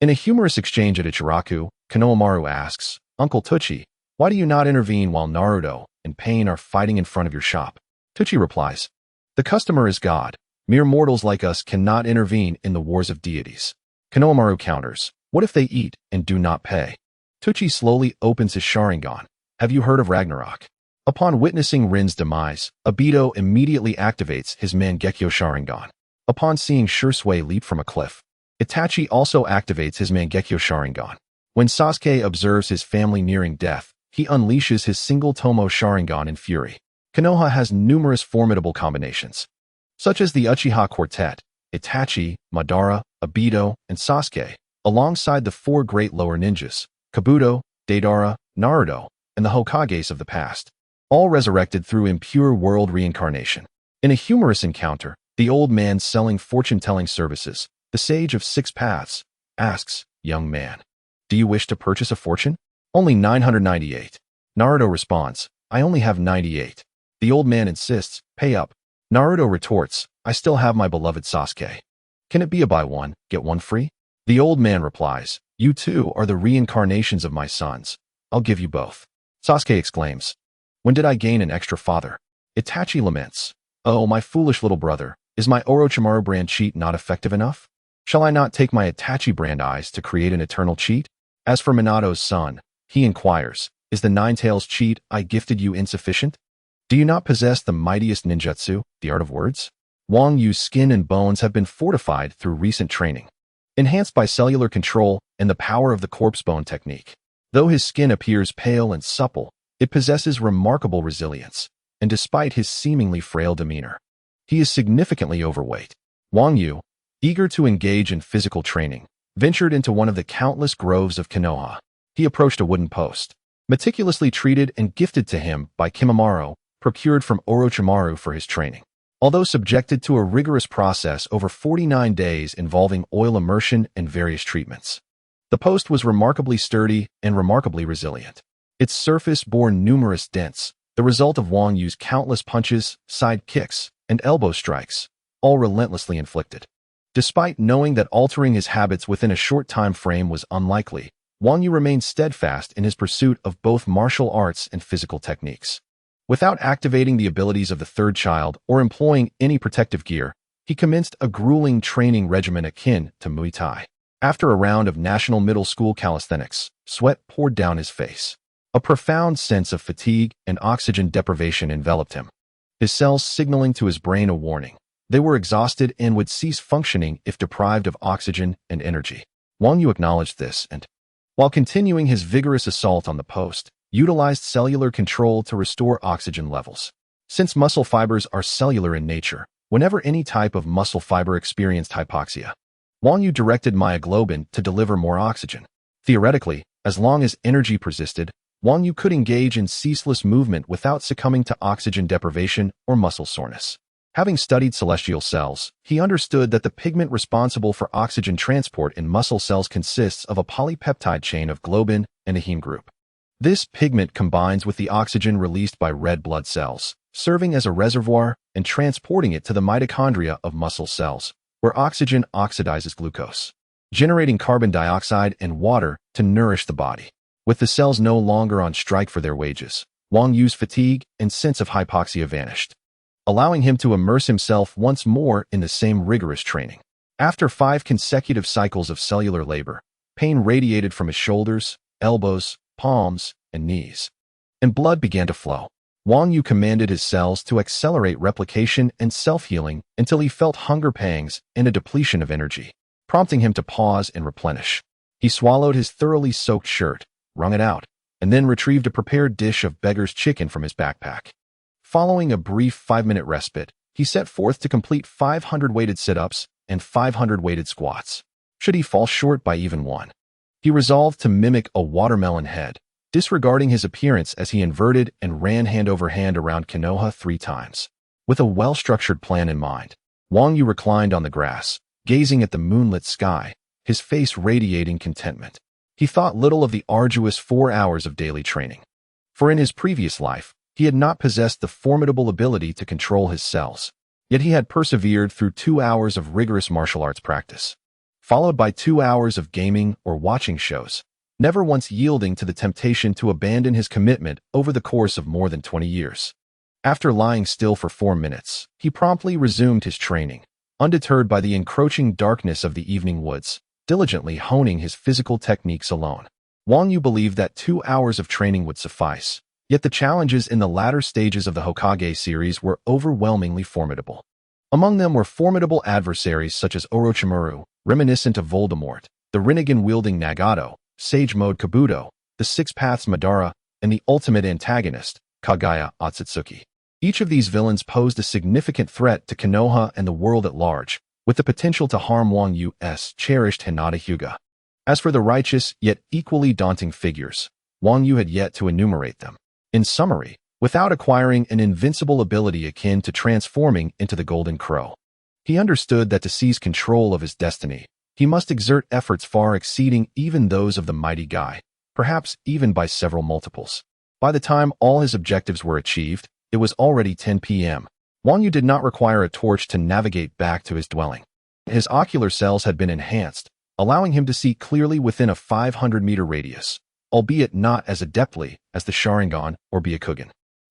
In a humorous exchange at Ichiraku, Kimimaro asks, Uncle Tucci, why do you not intervene while Naruto and Pain are fighting in front of your shop? Tucci replies, the customer is God. Mere mortals like us cannot intervene in the wars of deities. Kimimaro counters, what if they eat and do not pay? Tucci slowly opens his Sharingan. Have you heard of Ragnarok? Upon witnessing Rin's demise, Obito immediately activates his Mangekyo Sharingan. Upon seeing Shursui leap from a cliff, Itachi also activates his Mangekyo Sharingan. When Sasuke observes his family nearing death, he unleashes his single Tomo Sharingan in fury. Konoha has numerous formidable combinations, such as the Uchiha Quartet, Itachi, Madara, Obito, and Sasuke, alongside the four great lower ninjas, Kabuto, Deidara, Naruto, and the Hokages of the past, all resurrected through impure world reincarnation. In a humorous encounter, the old man selling fortune-telling services, the Sage of Six Paths, asks, "Young man, do you wish to purchase a fortune?" "Only 998. Naruto responds, "I only have 98. The old man insists, "Pay up." Naruto retorts, "I still have my beloved Sasuke. Can it be a buy one, get one free?" The old man replies, "You two are the reincarnations of my sons. I'll give you both." Sasuke exclaims, "When did I gain an extra father?" Itachi laments, "Oh, my foolish little brother, is my Orochimaru brand cheat not effective enough? Shall I not take my Itachi brand eyes to create an eternal cheat?" As for Minato's son, he inquires, "Is the Nine-Tails cheat I gifted you insufficient? Do you not possess the mightiest ninjutsu, the art of words?" Wang Yu's skin and bones have been fortified through recent training, enhanced by cellular control and the power of the corpse bone technique. Though his skin appears pale and supple, it possesses remarkable resilience, and despite his seemingly frail demeanor, he is significantly overweight. Wang Yu, eager to engage in physical training, ventured into one of the countless groves of Konoha. He approached a wooden post, meticulously treated and gifted to him by Kimimaro, procured from Orochimaru for his training. Although subjected to a rigorous process over 49 days involving oil immersion and various treatments, the post was remarkably sturdy and remarkably resilient. Its surface bore numerous dents, the result of Wang Yu's countless punches, side kicks, and elbow strikes, all relentlessly inflicted. Despite knowing that altering his habits within a short time frame was unlikely, Wang Yu remained steadfast in his pursuit of both martial arts and physical techniques. Without activating the abilities of the third child or employing any protective gear, he commenced a grueling training regimen akin to Muay Thai. After a round of national middle school calisthenics, sweat poured down his face. A profound sense of fatigue and oxygen deprivation enveloped him, his cells signaling to his brain a warning. They were exhausted and would cease functioning if deprived of oxygen and energy. Wang Yu acknowledged this and, while continuing his vigorous assault on the post, utilized cellular control to restore oxygen levels. Since muscle fibers are cellular in nature, whenever any type of muscle fiber experienced hypoxia, Wang Yu directed myoglobin to deliver more oxygen. Theoretically, as long as energy persisted, Wang Yu could engage in ceaseless movement without succumbing to oxygen deprivation or muscle soreness. Having studied celestial cells, he understood that the pigment responsible for oxygen transport in muscle cells consists of a polypeptide chain of globin and a heme group. This pigment combines with the oxygen released by red blood cells, serving as a reservoir and transporting it to the mitochondria of muscle cells, where oxygen oxidizes glucose, generating carbon dioxide and water to nourish the body. With the cells no longer on strike for their wages, Wang Yu's fatigue and sense of hypoxia vanished, allowing him to immerse himself once more in the same rigorous training. After 5 consecutive cycles of cellular labor, pain radiated from his shoulders, elbows, palms, and knees, and blood began to flow. Wang Yu commanded his cells to accelerate replication and self-healing until he felt hunger pangs and a depletion of energy, prompting him to pause and replenish. He swallowed his thoroughly soaked shirt, wrung it out, and then retrieved a prepared dish of beggar's chicken from his backpack. Following a brief 5-minute respite, he set forth to complete 500 weighted sit-ups and 500 weighted squats. Should he fall short by even one, he resolved to mimic a watermelon head, disregarding his appearance as he inverted and ran hand over hand around Konoha 3 times. With a well-structured plan in mind, Wang Yu reclined on the grass, gazing at the moonlit sky, his face radiating contentment. He thought little of the arduous 4 hours of daily training, for in his previous life, he had not possessed the formidable ability to control his cells, yet he had persevered through 2 hours of rigorous martial arts practice, followed by 2 hours of gaming or watching shows, never once yielding to the temptation to abandon his commitment over the course of more than 20 years. After lying still for 4 minutes, he promptly resumed his training, undeterred by the encroaching darkness of the evening woods, diligently honing his physical techniques alone. Wang Yu believed that 2 hours of training would suffice, yet the challenges in the latter stages of the Hokage series were overwhelmingly formidable. Among them were formidable adversaries such as Orochimaru, reminiscent of Voldemort, the Rinnegan-wielding Nagato, Sage Mode Kabuto, the Six Paths Madara, and the ultimate antagonist, Kaguya Otsutsuki. Each of these villains posed a significant threat to Konoha and the world at large, with the potential to harm Wang Yu's cherished Hinata Hyuga. As for the righteous yet equally daunting figures, Wang Yu had yet to enumerate them. In summary, without acquiring an invincible ability akin to transforming into the Golden Crow, he understood that to seize control of his destiny, he must exert efforts far exceeding even those of the mighty Guy, perhaps even by several multiples. By the time all his objectives were achieved, it was already 10 p.m. Wang Yu did not require a torch to navigate back to his dwelling. His ocular cells had been enhanced, allowing him to see clearly within a 500-meter radius, albeit not as adeptly as the Sharingan or Byakugan.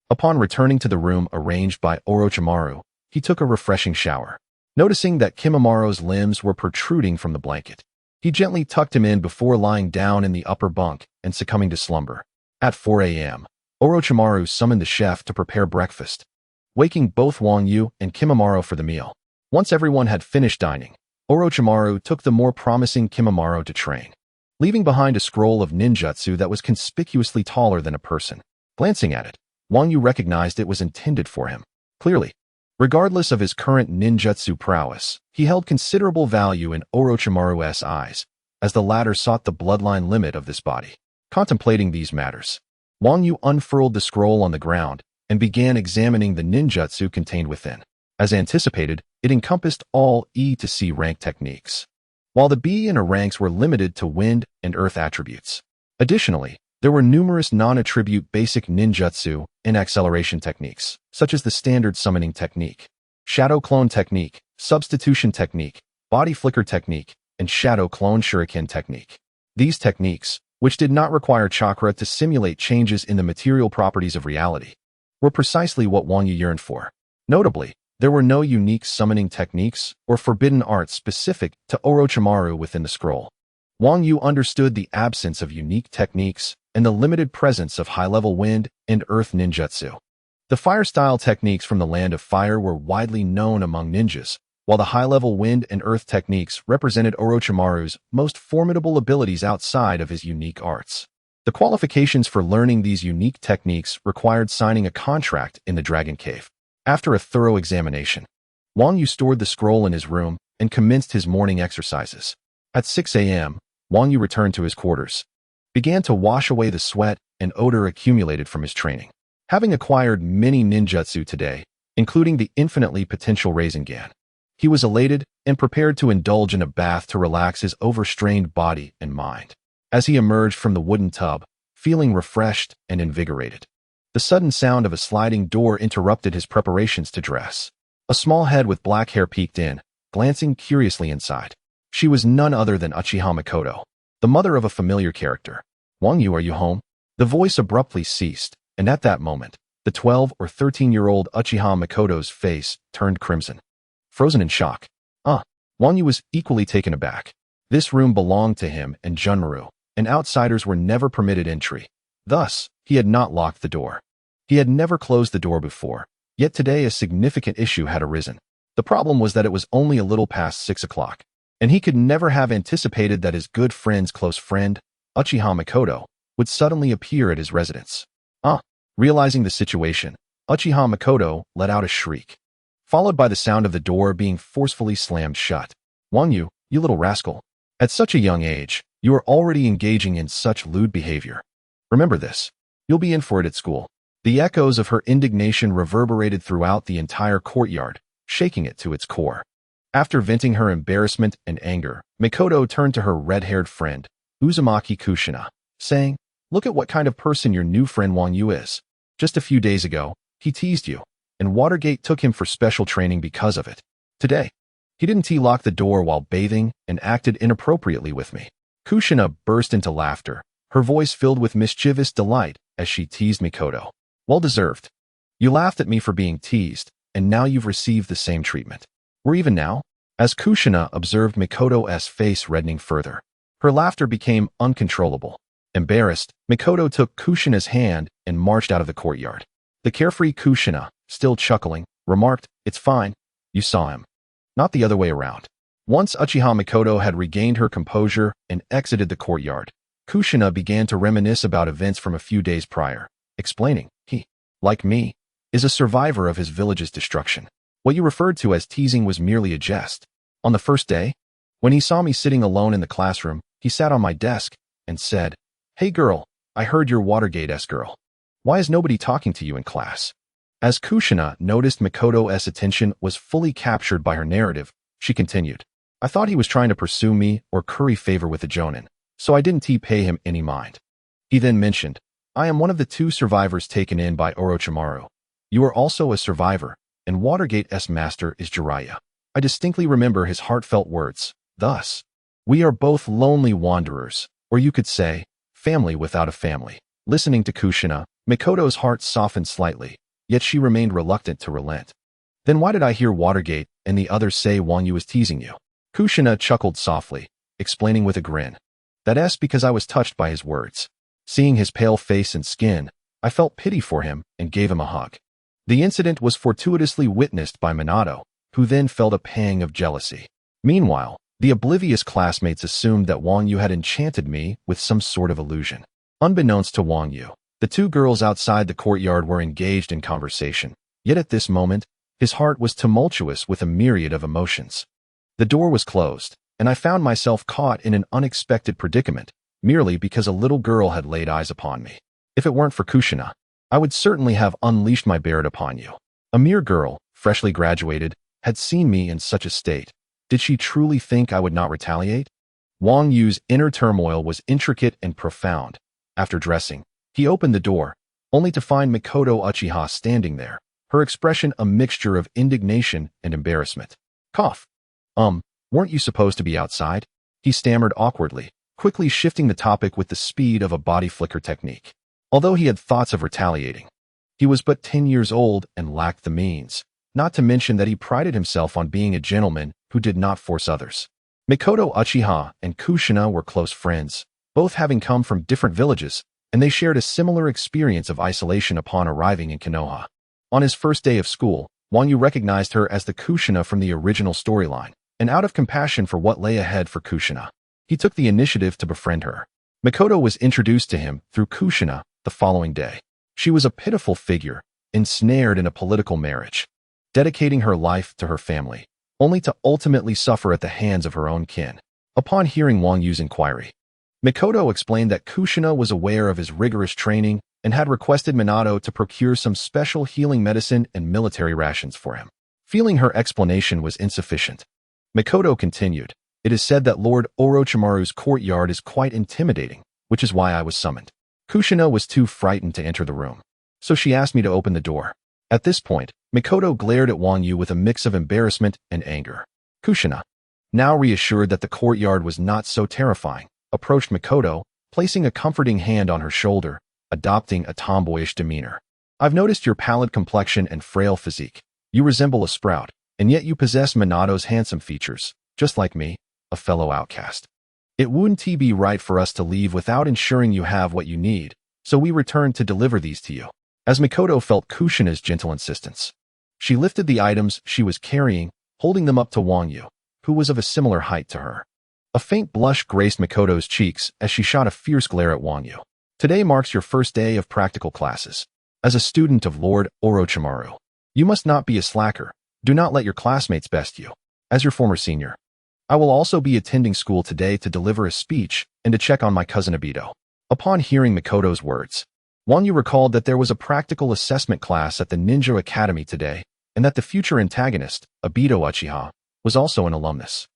Upon returning to the room arranged by Orochimaru, he took a refreshing shower. Noticing that Kimimaro's limbs were protruding from the blanket, he gently tucked him in before lying down in the upper bunk and succumbing to slumber. At 4 a.m., Orochimaru summoned the chef to prepare breakfast, waking both Wang Yu and Kimimaro for the meal. Once everyone had finished dining, Orochimaru took the more promising Kimimaro to train, leaving behind a scroll of ninjutsu that was conspicuously taller than a person. Glancing at it, Wang Yu recognized it was intended for him. Clearly, regardless of his current ninjutsu prowess, he held considerable value in Orochimaru's eyes, as the latter sought the bloodline limit of this body. Contemplating these matters, Wang Yu unfurled the scroll on the ground and began examining the ninjutsu contained within. As anticipated, it encompassed all E to C rank techniques, while the B and A ranks were limited to wind and earth attributes. Additionally, there were numerous non-attribute basic ninjutsu and acceleration techniques, such as the standard summoning technique, shadow clone technique, substitution technique, body flicker technique, and shadow clone shuriken technique. These techniques, which did not require chakra to simulate changes in the material properties of reality, were precisely what Wang Yu yearned for. Notably, there were no unique summoning techniques or forbidden arts specific to Orochimaru within the scroll. Wang Yu understood the absence of unique techniques and the limited presence of high-level wind and earth ninjutsu. The fire-style techniques from the Land of Fire were widely known among ninjas, while the high-level wind and earth techniques represented Orochimaru's most formidable abilities outside of his unique arts. The qualifications for learning these unique techniques required signing a contract in the Dragon Cave. After a thorough examination, Wang Yu stored the scroll in his room and commenced his morning exercises. At 6 a.m., Wang Yu returned to his quarters, began to wash away the sweat and odor accumulated from his training. Having acquired many ninjutsu today, including the infinitely potential Rasengan, he was elated and prepared to indulge in a bath to relax his overstrained body and mind. As he emerged from the wooden tub, feeling refreshed and invigorated, the sudden sound of a sliding door interrupted his preparations to dress. A small head with black hair peeked in, glancing curiously inside. She was none other than Uchiha Mikoto, the mother of a familiar character. "Wang Yu, are you home?" The voice abruptly ceased, and at that moment, the 12 or 13-year-old Uchiha Mikoto's face turned crimson. Frozen in shock. Wang Yu was equally taken aback. This room belonged to him and Junmaru, and outsiders were never permitted entry. Thus, he had not locked the door. He had never closed the door before, yet today a significant issue had arisen. The problem was that it was only a little past 6 o'clock, and he could never have anticipated that his good friend's close friend, Uchiha Mikoto, would suddenly appear at his residence. Realizing the situation, Uchiha Mikoto let out a shriek, followed by the sound of the door being forcefully slammed shut. "Wang Yu, you little rascal. At such a young age, you are already engaging in such lewd behavior. Remember this. You'll be in for it at school." The echoes of her indignation reverberated throughout the entire courtyard, shaking it to its core. After venting her embarrassment and anger, Mikoto turned to her red-haired friend, Uzumaki Kushina, saying, "Look at what kind of person your new friend Wang Yu is. Just a few days ago, he teased you, and Watergate took him for special training because of it. Today, he didn't lock the door while bathing and acted inappropriately with me." Kushina burst into laughter, her voice filled with mischievous delight as she teased Mikoto. "Well deserved. You laughed at me for being teased, and now you've received the same treatment. We're even now?" As Kushina observed Mikoto's face reddening further, her laughter became uncontrollable, Embarrassed, Mikoto took Kushina's hand and marched out of the courtyard. The carefree Kushina, still chuckling, remarked, "It's fine. You saw him. Not the other way around." Once Uchiha Mikoto had regained her composure and exited the courtyard, Kushina began to reminisce about events from a few days prior, explaining, he, like me, is a survivor of his village's destruction. What you referred to as teasing was merely a jest. On the first day, when he saw me sitting alone in the classroom, he sat on my desk and said, "Hey girl, I heard you're Watergate-esque girl. Why is nobody talking to you in class?" As Kushina noticed Mikoto's attention was fully captured by her narrative, she continued, "I thought he was trying to pursue me or curry favor with the Jonin, so I didn't pay him any mind." He then mentioned, "I am one of the 2 survivors taken in by Orochimaru. You are also a survivor, and Watergate-esque master is Jiraiya." I distinctly remember his heartfelt words, thus, "We are both lonely wanderers, or you could say, family without a family." Listening to Kushina, Mikoto's heart softened slightly, yet she remained reluctant to relent. "Then why did I hear Watergate and the others say Wang Yu was teasing you?" Kushina chuckled softly, explaining with a grin, "That's because I was touched by his words. Seeing his pale face and skin, I felt pity for him and gave him a hug." The incident was fortuitously witnessed by Minato, who then felt a pang of jealousy. Meanwhile, the oblivious classmates assumed that Wang Yu had enchanted me with some sort of illusion. Unbeknownst to Wang Yu, the 2 girls outside the courtyard were engaged in conversation, yet at this moment, his heart was tumultuous with a myriad of emotions. The door was closed, and I found myself caught in an unexpected predicament, merely because a little girl had laid eyes upon me. If it weren't for Kushina, I would certainly have unleashed my beard upon you. A mere girl, freshly graduated, had seen me in such a state. Did she truly think I would not retaliate? Wang Yu's inner turmoil was intricate and profound. After dressing, he opened the door, only to find Mikoto Uchiha standing there, her expression a mixture of indignation and embarrassment. "Cough. Weren't you supposed to be outside?" he stammered awkwardly, quickly shifting the topic with the speed of a body flicker technique. Although he had thoughts of retaliating, he was but 10 years old and lacked the means, not to mention that he prided himself on being a gentleman who did not force others. Mikoto Uchiha and Kushina were close friends, both having come from different villages, and they shared a similar experience of isolation upon arriving in Konoha. On his first day of school, Wang Yu recognized her as the Kushina from the original storyline, and out of compassion for what lay ahead for Kushina, he took the initiative to befriend her. Mikoto was introduced to him through Kushina the following day. She was a pitiful figure, ensnared in a political marriage, dedicating her life to her family, only to ultimately suffer at the hands of her own kin. Upon hearing Wang Yu's inquiry, Mikoto explained that Kushina was aware of his rigorous training and had requested Minato to procure some special healing medicine and military rations for him. Feeling her explanation was insufficient, Mikoto continued, "It is said that Lord Orochimaru's courtyard is quite intimidating, which is why I was summoned." Kushina was too frightened to enter the room, so she asked me to open the door. At this point, Mikoto glared at Wang Yu with a mix of embarrassment and anger. Kushina, now reassured that the courtyard was not so terrifying, approached Mikoto, placing a comforting hand on her shoulder, adopting a tomboyish demeanor. "I've noticed your pallid complexion and frail physique. You resemble a sprout, and yet you possess Minato's handsome features, just like me, a fellow outcast. It wouldn't be right for us to leave without ensuring you have what you need, so we returned to deliver these to you." As Mikoto felt Kushina's gentle insistence, she lifted the items she was carrying, holding them up to Wang Yu, who was of a similar height to her. A faint blush graced Mikoto's cheeks as she shot a fierce glare at Wang Yu. "Today marks your first day of practical classes. As a student of Lord Orochimaru, you must not be a slacker. Do not let your classmates best you. As your former senior, I will also be attending school today to deliver a speech and to check on my cousin Obito." Upon hearing Mikoto's words, Wang Yu recalled that there was a practical assessment class at the Ninja Academy today, and that the future antagonist, Obito Uchiha, was also an alumnus.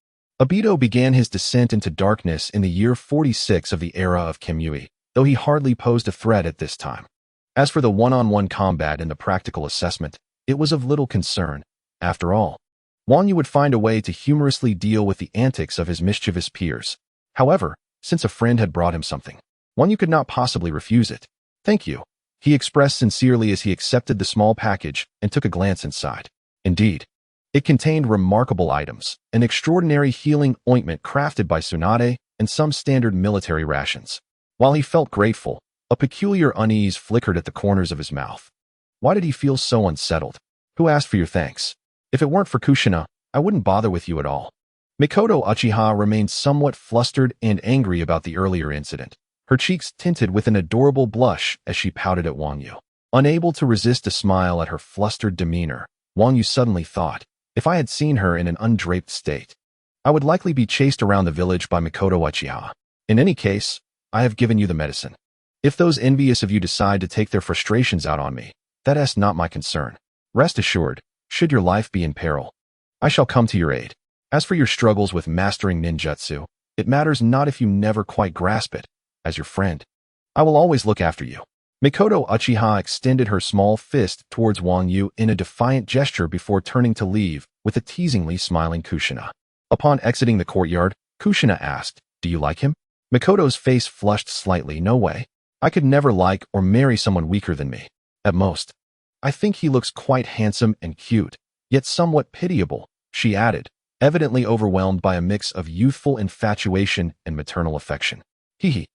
Obito began his descent into darkness in the year 46 of the era of Kimimaro, though he hardly posed a threat at this time. As for the one-on-one combat and the practical assessment, it was of little concern. After all, Wang Yu would find a way to humorously deal with the antics of his mischievous peers. However, since a friend had brought him something, Wang Yu could not possibly refuse it. "Thank you," he expressed sincerely as he accepted the small package and took a glance inside. Indeed, it contained remarkable items, an extraordinary healing ointment crafted by Tsunade, and some standard military rations. While he felt grateful, a peculiar unease flickered at the corners of his mouth. Why did he feel so unsettled? Who asked for your thanks? If it weren't for Kushina, I wouldn't bother with you at all. Mikoto Uchiha remained somewhat flustered and angry about the earlier incident, her cheeks tinted with an adorable blush as she pouted at Wang Yu. Unable to resist a smile at her flustered demeanor, Wang Yu suddenly thought, if I had seen her in an undraped state, I would likely be chased around the village by Mikoto Uchiha. In any case, I have given you the medicine. If those envious of you decide to take their frustrations out on me, that is not my concern. Rest assured, should your life be in peril, I shall come to your aid. As for your struggles with mastering ninjutsu, it matters not if you never quite grasp it. As your friend, I will always look after you. Mikoto Uchiha extended her small fist towards Wang Yu in a defiant gesture before turning to leave with a teasingly smiling Kushina. Upon exiting the courtyard, Kushina asked, do you like him? Mikoto's face flushed slightly. No way. I could never like or marry someone weaker than me. At most, I think he looks quite handsome and cute, yet somewhat pitiable, she added, evidently overwhelmed by a mix of youthful infatuation and maternal affection. Hee.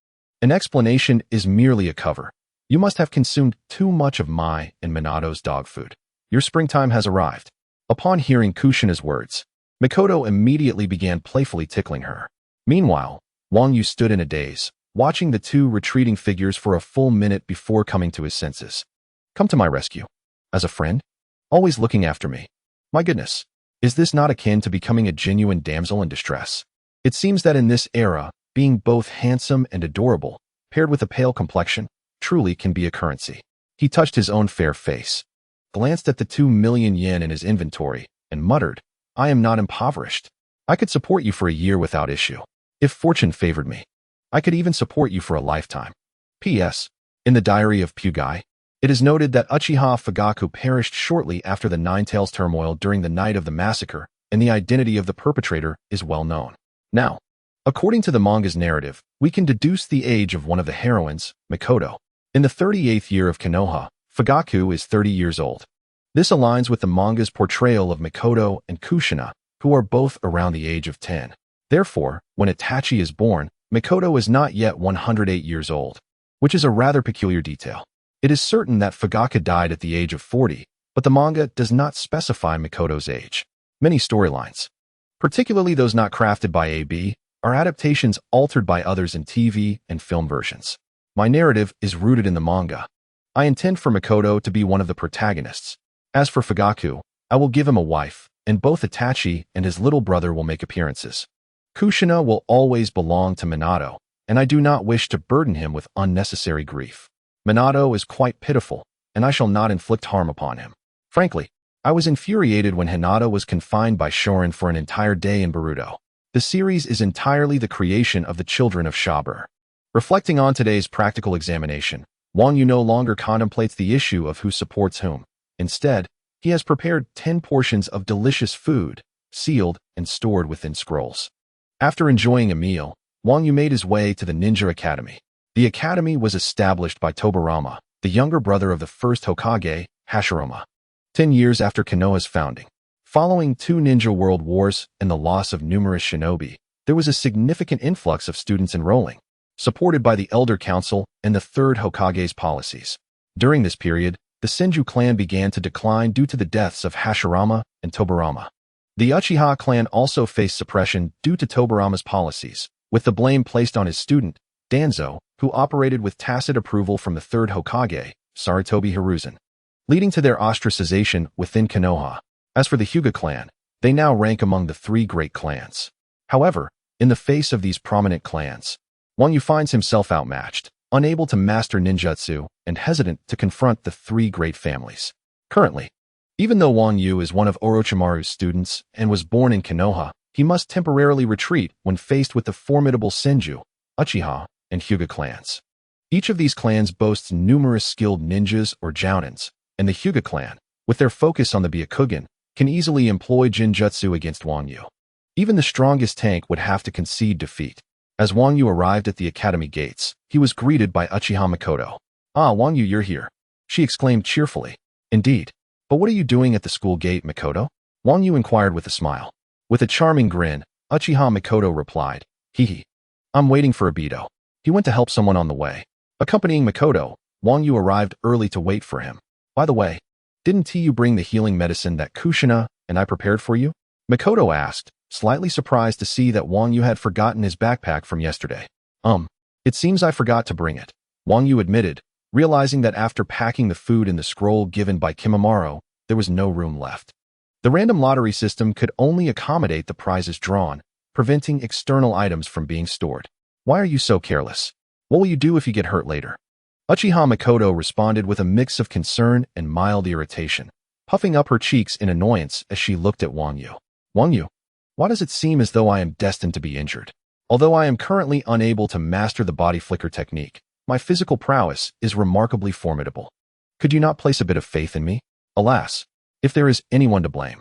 An explanation is merely a cover. You must have consumed too much of my and Minato's dog food. Your springtime has arrived. Upon hearing Kushina's words, Mikoto immediately began playfully tickling her. Meanwhile, Wang Yu stood in a daze, watching the two retreating figures for a full minute before coming to his senses. Come to my rescue. As a friend? Always looking after me. My goodness, is this not akin to becoming a genuine damsel in distress? It seems that in this era, being both handsome and adorable, paired with a pale complexion, truly can be a currency. He touched his own fair face, glanced at the 2 million yen in his inventory, and muttered, I am not impoverished. I could support you for a year without issue. If fortune favored me, I could even support you for a lifetime. P.S. In the diary of Pugai, it is noted that Uchiha Fugaku perished shortly after the Nine-Tails turmoil during the night of the massacre, and the identity of the perpetrator is well known. Now, according to the manga's narrative, we can deduce the age of one of the heroines, Mikoto. In the 38th year of Konoha, Fugaku is 30 years old. This aligns with the manga's portrayal of Mikoto and Kushina, who are both around the age of 10. Therefore, when Itachi is born, Mikoto is not yet 108 years old, which is a rather peculiar detail. It is certain that Fugaku died at the age of 40, but the manga does not specify Mikoto's age. Many storylines, particularly those not crafted by AB, are adaptations altered by others in TV and film versions. My narrative is rooted in the manga. I intend for Mikoto to be one of the protagonists. As for Fugaku, I will give him a wife, and both Itachi and his little brother will make appearances. Kushina will always belong to Minato, and I do not wish to burden him with unnecessary grief. Minato is quite pitiful, and I shall not inflict harm upon him. Frankly, I was infuriated when Hinata was confined by Shorin for an entire day in Boruto. The series is entirely the creation of the children of Shabur. Reflecting on today's practical examination, Wang Yu no longer contemplates the issue of who supports whom. Instead, he has prepared 10 portions of delicious food, sealed and stored within scrolls. After enjoying a meal, Wang Yu made his way to the Ninja Academy. The academy was established by Tobirama, the younger brother of the first Hokage, Hashirama, 10 years after Konoha's founding. Following 2 ninja world wars and the loss of numerous shinobi, there was a significant influx of students enrolling, supported by the Elder Council and the third Hokage's policies. During this period, the Senju clan began to decline due to the deaths of Hashirama and Tobirama. The Uchiha clan also faced suppression due to Tobirama's policies, with the blame placed on his student, Danzo, who operated with tacit approval from the third Hokage, Sarutobi Hiruzen, leading to their ostracization within Konoha. As for the Hyuga clan, they now rank among the 3 great clans. However, in the face of these prominent clans, Wang Yu finds himself outmatched, unable to master ninjutsu, and hesitant to confront the 3 great families. Currently, even though Wang Yu is one of Orochimaru's students and was born in Konoha, he must temporarily retreat when faced with the formidable Senju, Uchiha, and Hyuga clans. Each of these clans boasts numerous skilled ninjas or jounins, and the Hyuga clan, with their focus on the Byakugan, can easily employ Jinjutsu against Wang Yu. Even the strongest tank would have to concede defeat. As Wang Yu arrived at the academy gates, he was greeted by Uchiha Mikoto. Ah, Wang Yu, you're here, she exclaimed cheerfully. Indeed. But what are you doing at the school gate, Mikoto? Wang Yu inquired with a smile. With a charming grin, Uchiha Mikoto replied, Hee. I'm waiting for Obito. He went to help someone on the way. Accompanying Makoto, Wang Yu arrived early to wait for him. By the way, didn't you bring the healing medicine that Kushina and I prepared for you? Makoto asked, slightly surprised to see that Wang Yu had forgotten his backpack from yesterday. It seems I forgot to bring it, Wang Yu admitted, realizing that after packing the food in the scroll given by Kimimaro, there was no room left. The random lottery system could only accommodate the prizes drawn, preventing external items from being stored. Why are you so careless? What will you do if you get hurt later? Uchiha Makoto responded with a mix of concern and mild irritation, puffing up her cheeks in annoyance as she looked at Wang Yu. Wang Yu, why does it seem as though I am destined to be injured? Although I am currently unable to master the body flicker technique, my physical prowess is remarkably formidable. Could you not place a bit of faith in me? Alas, if there is anyone to blame,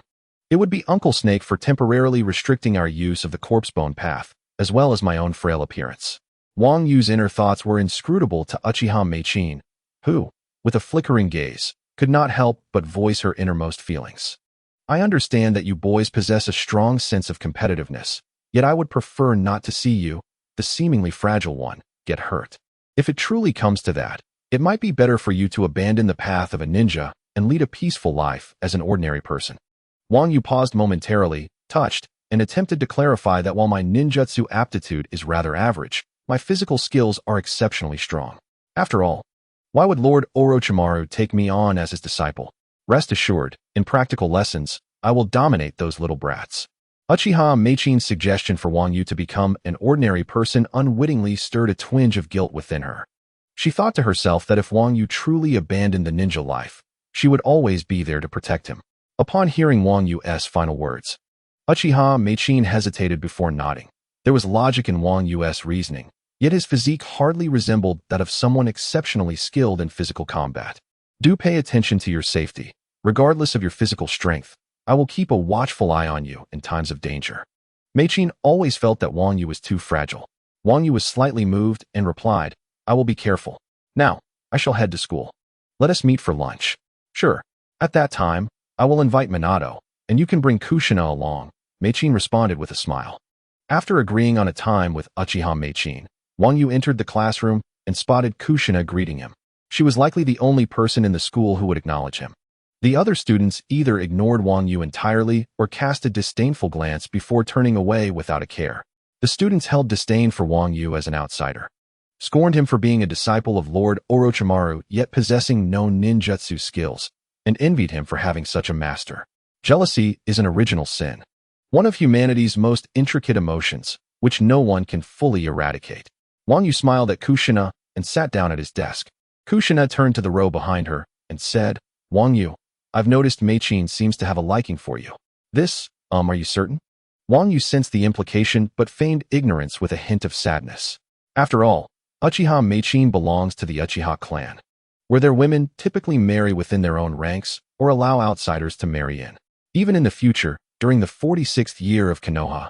it would be Uncle Snake for temporarily restricting our use of the corpse-bone path, as well as my own frail appearance. Wang Yu's inner thoughts were inscrutable to Uchiha Meichin, who, with a flickering gaze, could not help but voice her innermost feelings. I understand that you boys possess a strong sense of competitiveness, yet I would prefer not to see you, the seemingly fragile one, get hurt. If it truly comes to that, it might be better for you to abandon the path of a ninja and lead a peaceful life as an ordinary person. Wang Yu paused momentarily, touched, and attempted to clarify that while my ninjutsu aptitude is rather average, my physical skills are exceptionally strong. After all, why would Lord Orochimaru take me on as his disciple? Rest assured, in practical lessons, I will dominate those little brats. Uchiha Meichin's suggestion for Wang Yu to become an ordinary person unwittingly stirred a twinge of guilt within her. She thought to herself that if Wang Yu truly abandoned the ninja life, she would always be there to protect him. Upon hearing Wang Yu's final words, Uchiha Meichin hesitated before nodding. There was logic in Wang Yu's reasoning, yet his physique hardly resembled that of someone exceptionally skilled in physical combat. Do pay attention to your safety. Regardless of your physical strength, I will keep a watchful eye on you in times of danger. Meichin always felt that Wang Yu was too fragile. Wang Yu was slightly moved and replied, I will be careful. Now, I shall head to school. Let us meet for lunch. Sure. At that time, I will invite Minato, and you can bring Kushina along, Meichin responded with a smile. After agreeing on a time with Uchiha Meichin, Wang Yu entered the classroom and spotted Kushina greeting him. She was likely the only person in the school who would acknowledge him. The other students either ignored Wang Yu entirely or cast a disdainful glance before turning away without a care. The students held disdain for Wang Yu as an outsider, scorned him for being a disciple of Lord Orochimaru yet possessing no ninjutsu skills, and envied him for having such a master. Jealousy is an original sin, one of humanity's most intricate emotions, which no one can fully eradicate. Wang Yu smiled at Kushina and sat down at his desk. Kushina turned to the row behind her and said, Wang Yu, I've noticed Meichin seems to have a liking for you. Are you certain? Wang Yu sensed the implication but feigned ignorance with a hint of sadness. After all, Uchiha Meichin belongs to the Uchiha clan, where their women typically marry within their own ranks or allow outsiders to marry in. Even in the future, during the 46th year of Konoha,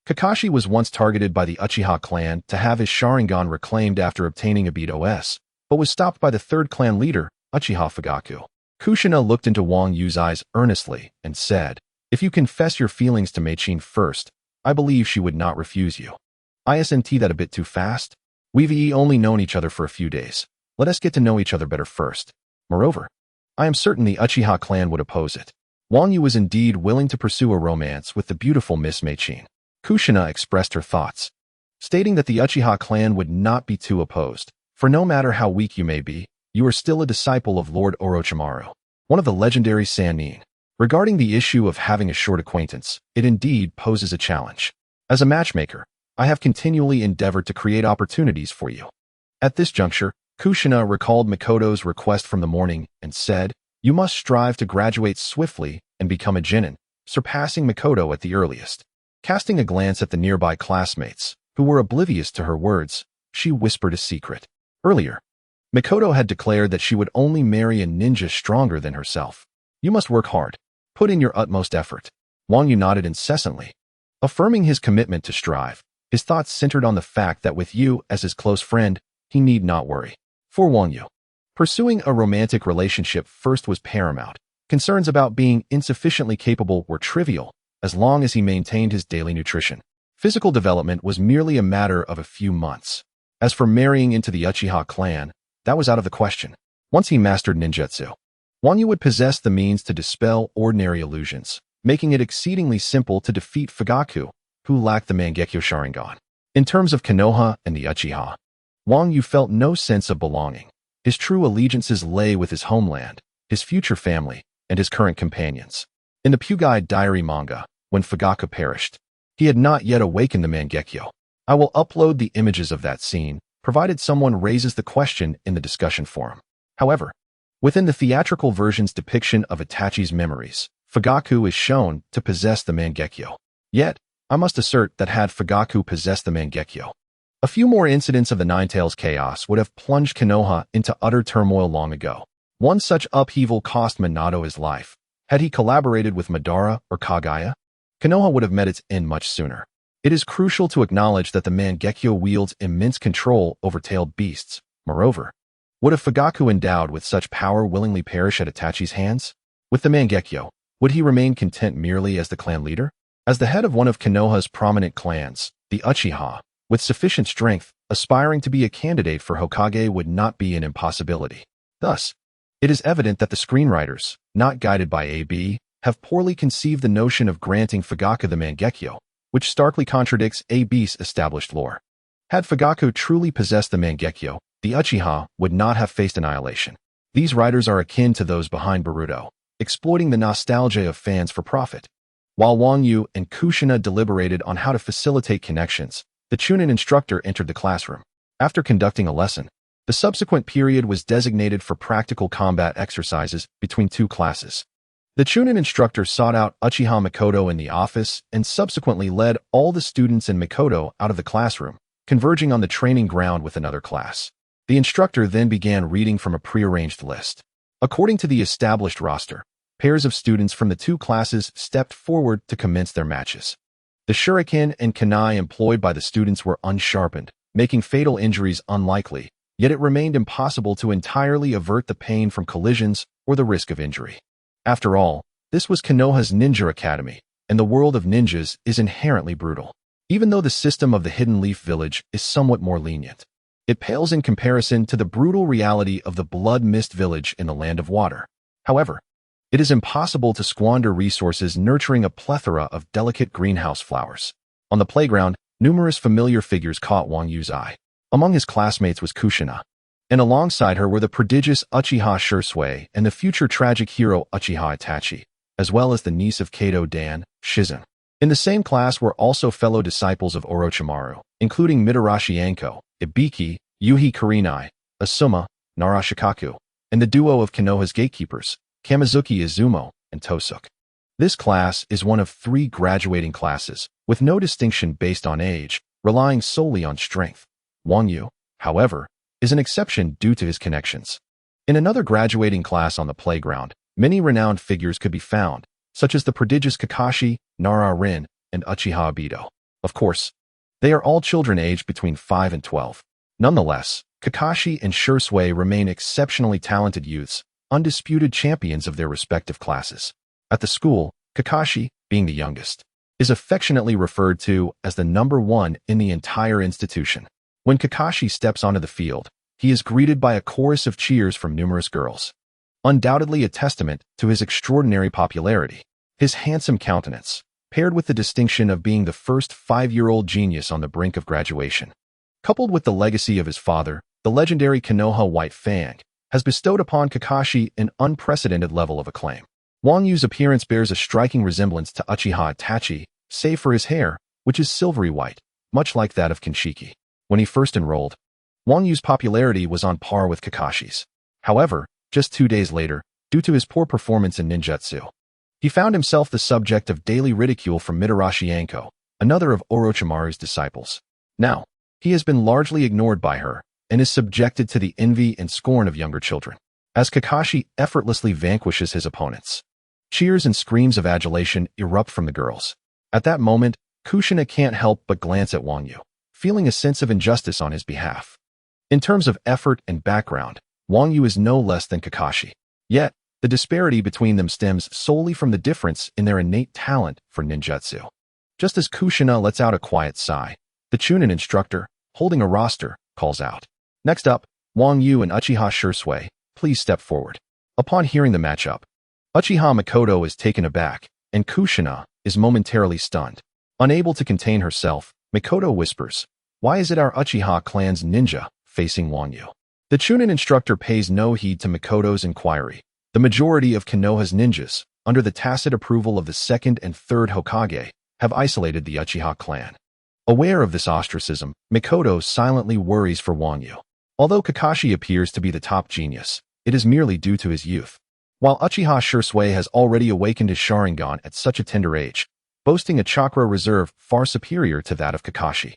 Kakashi was once targeted by the Uchiha clan to have his Sharingan reclaimed after obtaining a beat OS, but was stopped by the third clan leader, Uchiha Fugaku. Kushina looked into Wang Yu's eyes earnestly and said, If you confess your feelings to Meichin first, I believe she would not refuse you. Isn't that a bit too fast? We've only known each other for a few days. Let us get to know each other better first. Moreover, I am certain the Uchiha clan would oppose it. Wang Yu was indeed willing to pursue a romance with the beautiful Miss Meichin. Kushina expressed her thoughts, stating that the Uchiha clan would not be too opposed, for no matter how weak you may be, you are still a disciple of Lord Orochimaru, one of the legendary Sannin. Regarding the issue of having a short acquaintance, it indeed poses a challenge. As a matchmaker, I have continually endeavored to create opportunities for you. At this juncture, Kushina recalled Makoto's request from the morning and said, You must strive to graduate swiftly and become a genin, surpassing Makoto at the earliest. Casting a glance at the nearby classmates, who were oblivious to her words, she whispered a secret. Earlier, Makoto had declared that she would only marry a ninja stronger than herself. You must work hard. Put in your utmost effort. Wang Yu nodded incessantly, affirming his commitment to strive. His thoughts centered on the fact that with you as his close friend, he need not worry. For Wang Yu, pursuing a romantic relationship first was paramount. Concerns about being insufficiently capable were trivial, as long as he maintained his daily nutrition. Physical development was merely a matter of a few months. As for marrying into the Uchiha clan, that was out of the question. Once he mastered ninjutsu, Wang Yu would possess the means to dispel ordinary illusions, making it exceedingly simple to defeat Fugaku, who lacked the Mangekyo Sharingan. In terms of Konoha and the Uchiha, Wang Yu felt no sense of belonging. His true allegiances lay with his homeland, his future family, and his current companions. In the Pugai Diary manga, when Fugaku perished, he had not yet awakened the Mangekyo. I will upload the images of that scene, provided someone raises the question in the discussion forum. However, within the theatrical version's depiction of Itachi's memories, Fugaku is shown to possess the Mangekyo. Yet, I must assert that had Fugaku possessed the Mangekyo, a few more incidents of the Nine-Tails chaos would have plunged Konoha into utter turmoil long ago. One such upheaval cost Minato his life. Had he collaborated with Madara or Kaguya, Konoha would have met its end much sooner. It is crucial to acknowledge that the Mangekyo wields immense control over tailed beasts. Moreover, would a Fugaku endowed with such power willingly perish at Itachi's hands? With the Mangekyo, would he remain content merely as the clan leader? As the head of one of Konoha's prominent clans, the Uchiha, with sufficient strength, aspiring to be a candidate for Hokage would not be an impossibility. Thus, it is evident that the screenwriters, not guided by AB, have poorly conceived the notion of granting Fugaku the Mangekyo, which starkly contradicts AB's established lore. Had Fugaku truly possessed the Mangekyo, the Uchiha would not have faced annihilation. These writers are akin to those behind Boruto, exploiting the nostalgia of fans for profit. While Wang Yu and Kushina deliberated on how to facilitate connections, the Chunin instructor entered the classroom. After conducting a lesson, the subsequent period was designated for practical combat exercises between two classes. The Chunin instructor sought out Uchiha Mikoto in the office and subsequently led all the students and Mikoto out of the classroom, converging on the training ground with another class. The instructor then began reading from a prearranged list. According to the established roster, pairs of students from the two classes stepped forward to commence their matches. The shuriken and kunai employed by the students were unsharpened, making fatal injuries unlikely, yet it remained impossible to entirely avert the pain from collisions or the risk of injury. After all, this was Konoha's ninja academy, and the world of ninjas is inherently brutal. Even though the system of the Hidden Leaf Village is somewhat more lenient, it pales in comparison to the brutal reality of the Blood Mist Village in the Land of Water. However, it is impossible to squander resources nurturing a plethora of delicate greenhouse flowers. On the playground, numerous familiar figures caught Wang Yu's eye. Among his classmates was Kushina, and alongside her were the prodigious Uchiha Shursui and the future tragic hero Uchiha Itachi, as well as the niece of Kato Dan, Shizen. In the same class were also fellow disciples of Orochimaru, including Mitarashi Anko, Ibiki, Yuhi Kurenai, Asuma, Narashikaku, and the duo of Konoha's gatekeepers, Kamizuki Izumo and Tosuk. This class is one of 3 graduating classes, with no distinction based on age, relying solely on strength. Wang Yu, however, is an exception due to his connections. In another graduating class on the playground, many renowned figures could be found, such as the prodigious Kakashi, Nara Rin, and Uchiha Obito. Of course, they are all children aged between 5 and 12. Nonetheless, Kakashi and Shursui remain exceptionally talented youths, undisputed champions of their respective classes. At the school, Kakashi, being the youngest, is affectionately referred to as the number 1 in the entire institution. When Kakashi steps onto the field, he is greeted by a chorus of cheers from numerous girls. Undoubtedly a testament to his extraordinary popularity. His handsome countenance, paired with the distinction of being the first 5-year-old genius on the brink of graduation, coupled with the legacy of his father, the legendary Konoha White Fang, has bestowed upon Kakashi an unprecedented level of acclaim. Wang Yu's appearance bears a striking resemblance to Uchiha Itachi, save for his hair, which is silvery white, much like that of Kinshiki. When he first enrolled, Wang Yu's popularity was on par with Kakashi's. However, just 2 days later, due to his poor performance in ninjutsu, he found himself the subject of daily ridicule from Mitarashi Anko, another of Orochimaru's disciples. Now, he has been largely ignored by her, and is subjected to the envy and scorn of younger children, as Kakashi effortlessly vanquishes his opponents. Cheers and screams of adulation erupt from the girls. At that moment, Kushina can't help but glance at Wang Yu, feeling a sense of injustice on his behalf. In terms of effort and background, Wang Yu is no less than Kakashi. Yet, the disparity between them stems solely from the difference in their innate talent for ninjutsu. Just as Kushina lets out a quiet sigh, the Chunin instructor, holding a roster, calls out. Next up, Wang Yu and Uchiha Shursui, please step forward. Upon hearing the matchup, Uchiha Makoto is taken aback, and Kushina is momentarily stunned. Unable to contain herself, Makoto whispers, "Why is it our Uchiha clan's ninja facing Wang Yu?" The Chunin instructor pays no heed to Makoto's inquiry. The majority of Konoha's ninjas, under the tacit approval of the second and third Hokage, have isolated the Uchiha clan. Aware of this ostracism, Makoto silently worries for Wang Yu. Although Kakashi appears to be the top genius, it is merely due to his youth. While Uchiha Shursui has already awakened his Sharingan at such a tender age, boasting a chakra reserve far superior to that of Kakashi.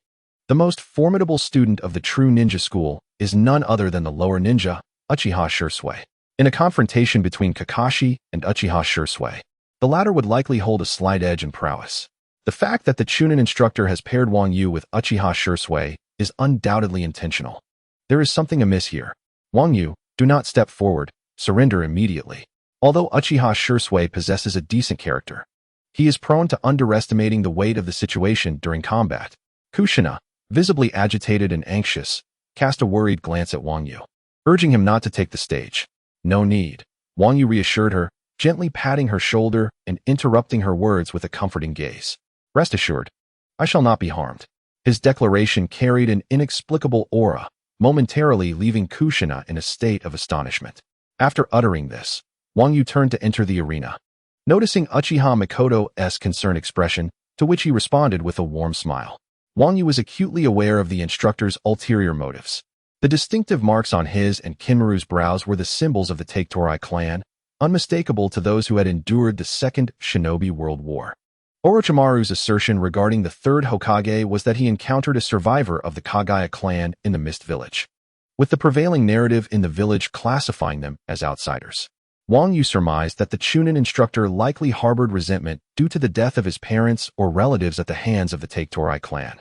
The most formidable student of the true ninja school is none other than the lower ninja, Uchiha Shursui. In a confrontation between Kakashi and Uchiha Shursui, the latter would likely hold a slight edge in prowess. The fact that the Chunin instructor has paired Wang Yu with Uchiha Shursui is undoubtedly intentional. There is something amiss here. Wang Yu, do not step forward, surrender immediately. Although Uchiha Shursui possesses a decent character, he is prone to underestimating the weight of the situation during combat. Kushina, visibly agitated and anxious, cast a worried glance at Wang Yu, urging him not to take the stage. No need. Wang Yu reassured her, gently patting her shoulder and interrupting her words with a comforting gaze. Rest assured, I shall not be harmed. His declaration carried an inexplicable aura, momentarily leaving Kushina in a state of astonishment. After uttering this, Wang Yu turned to enter the arena. Noticing Uchiha Makoto's concerned expression, to which he responded with a warm smile. Wang Yu was acutely aware of the instructor's ulterior motives. The distinctive marks on his and Kinmaru's brows were the symbols of the Take-Torai clan, unmistakable to those who had endured the Second Shinobi World War. Orochimaru's assertion regarding the third Hokage was that he encountered a survivor of the Kaguya clan in the Mist Village, with the prevailing narrative in the village classifying them as outsiders. Wang Yu surmised that the Chunin instructor likely harbored resentment due to the death of his parents or relatives at the hands of the Take-Torai clan,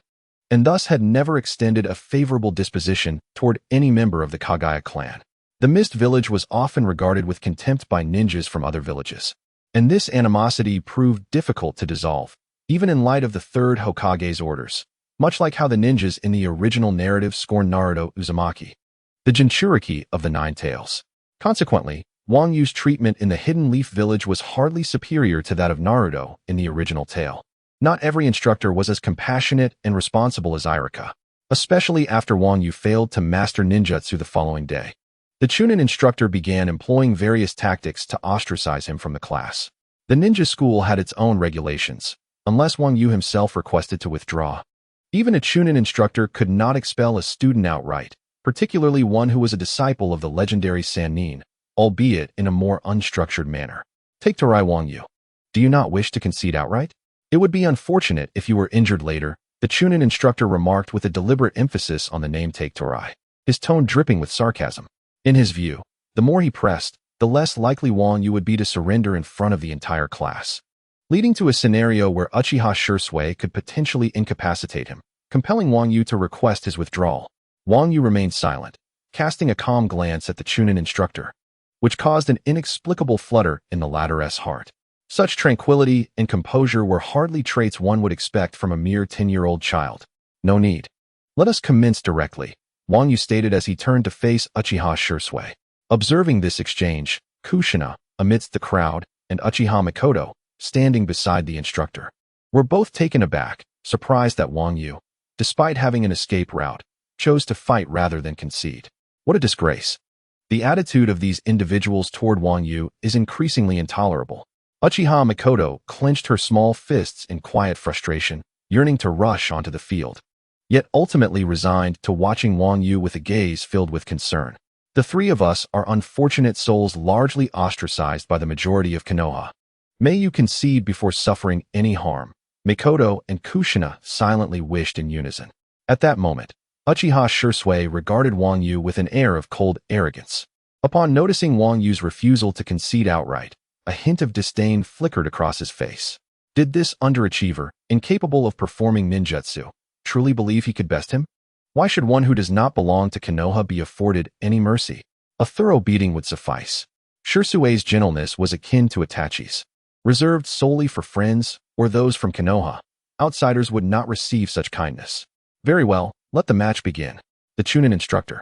and thus had never extended a favorable disposition toward any member of the Kaguya clan. The Mist Village was often regarded with contempt by ninjas from other villages, and this animosity proved difficult to dissolve, even in light of the third Hokage's orders, much like how the ninjas in the original narrative scorned Naruto Uzumaki, the Jinchuriki of the Nine Tails. Consequently, Wang Yu's treatment in the Hidden Leaf Village was hardly superior to that of Naruto in the original tale. Not every instructor was as compassionate and responsible as Irika, especially after Wang Yu failed to master ninjutsu the following day. The Chunin instructor began employing various tactics to ostracize him from the class. The ninja school had its own regulations, unless Wang Yu himself requested to withdraw. Even a Chunin instructor could not expel a student outright, particularly one who was a disciple of the legendary Sannin, albeit in a more unstructured manner. Take-Torai Wang Yu. Do you not wish to concede outright? It would be unfortunate if you were injured later, the Chunin instructor remarked with a deliberate emphasis on the name Take-Torai, his tone dripping with sarcasm. In his view, the more he pressed, the less likely Wang Yu would be to surrender in front of the entire class, leading to a scenario where Uchiha Shursui could potentially incapacitate him, compelling Wang Yu to request his withdrawal. Wang Yu remained silent, casting a calm glance at the Chunin instructor, which caused an inexplicable flutter in the latter's heart. Such tranquility and composure were hardly traits one would expect from a mere 10-year-old child. No need. Let us commence directly, Wang Yu stated as he turned to face Uchiha Shursui. Observing this exchange, Kushina, amidst the crowd, and Uchiha Makoto, standing beside the instructor, were both taken aback, surprised that Wang Yu, despite having an escape route, chose to fight rather than concede. What a disgrace. The attitude of these individuals toward Wang Yu is increasingly intolerable. Uchiha Makoto clenched her small fists in quiet frustration, yearning to rush onto the field, yet ultimately resigned to watching Wang Yu with a gaze filled with concern. The three of us are unfortunate souls largely ostracized by the majority of Konoha. May you concede before suffering any harm. Makoto and Kushina silently wished in unison. At that moment, Uchiha Shursui regarded Wang Yu with an air of cold arrogance. Upon noticing Wang Yu's refusal to concede outright, a hint of disdain flickered across his face. Did this underachiever, incapable of performing ninjutsu, truly believe he could best him? Why should one who does not belong to Konoha be afforded any mercy? A thorough beating would suffice. Shursui's gentleness was akin to Itachi's. Reserved solely for friends or those from Konoha, outsiders would not receive such kindness. Very well, let the match begin. the Chunin instructor,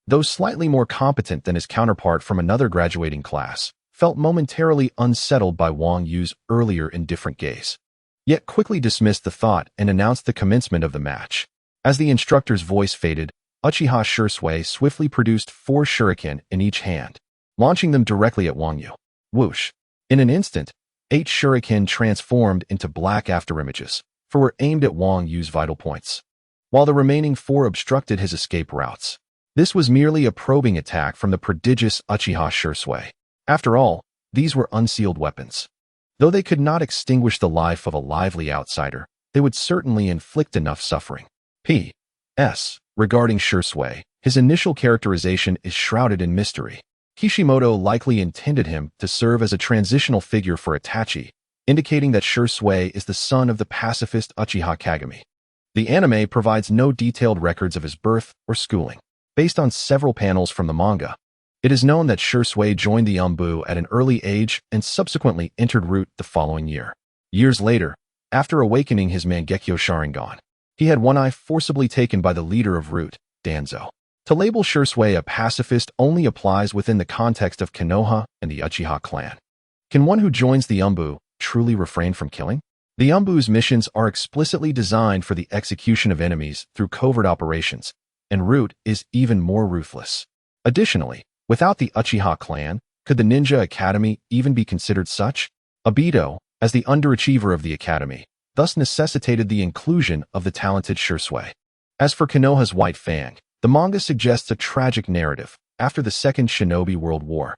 though slightly more competent than his counterpart from another graduating class, felt momentarily unsettled by Wang Yu's earlier indifferent gaze, yet quickly dismissed the thought and announced the commencement of the match. As the instructor's voice faded, Uchiha Shursui swiftly produced 4 shuriken in each hand, launching them directly at Wang Yu. Whoosh! In an instant, 8 shuriken transformed into black afterimages, for were aimed at Wang Yu's vital points, while the remaining 4 obstructed his escape routes. This was merely a probing attack from the prodigious Uchiha Shursui. After all, these were unsealed weapons. Though they could not extinguish the life of a lively outsider, they would certainly inflict enough suffering. P.S. Regarding Shursui, his initial characterization is shrouded in mystery. Kishimoto likely intended him to serve as a transitional figure for Itachi, indicating that Shursui is the son of the pacifist Uchiha Kagami. The anime provides no detailed records of his birth or schooling. Based on several panels from the manga, it is known that Shursui joined the Umbu at an early age and subsequently entered Root the following year. Years later, after awakening his Mangekyo Sharingan, he had one eye forcibly taken by the leader of Root, Danzo. To label Shursui a pacifist only applies within the context of Konoha and the Uchiha clan. Can one who joins the Umbu truly refrain from killing? The Umbu's missions are explicitly designed for the execution of enemies through covert operations, and Root is even more ruthless. Additionally, without the Uchiha clan, could the Ninja Academy even be considered such? Obito, as the underachiever of the academy, thus necessitated the inclusion of the talented Shursui. As for Konoha's White Fang, the manga suggests a tragic narrative. After the Second Shinobi World War,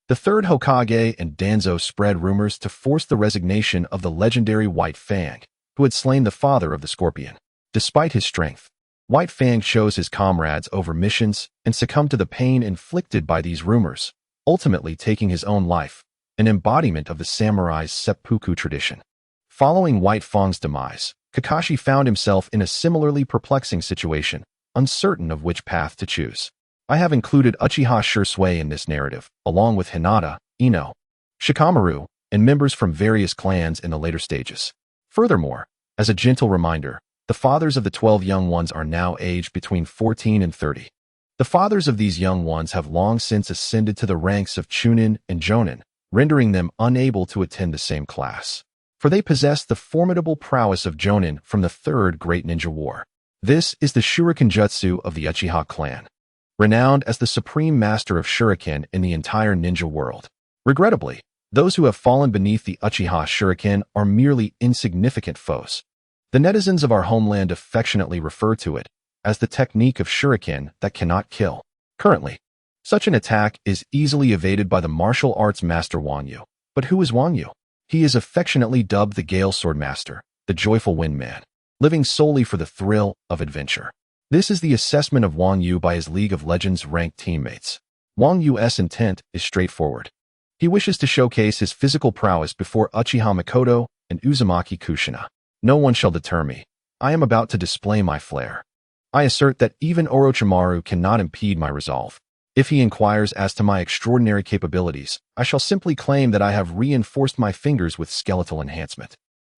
the third Hokage and Danzo spread rumors to force the resignation of the legendary White Fang, who had slain the father of the Scorpion. Despite his strength, White Fang chose his comrades over missions and succumbed to the pain inflicted by these rumors, ultimately taking his own life, an embodiment of the samurai's seppuku tradition. Following White Fang's demise, Kakashi found himself in a similarly perplexing situation, uncertain of which path to choose. I have included Uchiha Shursui in this narrative, along with Hinata, Ino, Shikamaru, and members from various clans in the later stages. Furthermore, as a gentle reminder, the fathers of the 12 young ones are now aged between 14 and 30. The fathers of these young ones have long since ascended to the ranks of Chunin and Jonin, rendering them unable to attend the same class, for they possess the formidable prowess of Jonin from the Third Great Ninja War. This is the Shuriken Jutsu of the Uchiha clan, renowned as the supreme master of Shuriken in the entire ninja world. Regrettably, those who have fallen beneath the Uchiha Shuriken are merely insignificant foes. The netizens of our homeland affectionately refer to it as the technique of Shuriken that cannot kill. Currently, such an attack is easily evaded by the martial arts master Wang Yu. But who is Wang Yu? He is affectionately dubbed the Gale Sword Master, the Joyful Wind Man, living solely for the thrill of adventure. This is the assessment of Wang Yu by his League of Legends ranked teammates. Wang Yu's intent is straightforward. He wishes to showcase his physical prowess before Uchiha Mikoto and Uzumaki Kushina. No one shall deter me. I am about to display my flair. I assert that even Orochimaru cannot impede my resolve. If he inquires as to my extraordinary capabilities, I shall simply claim that I have reinforced my fingers with skeletal enhancement.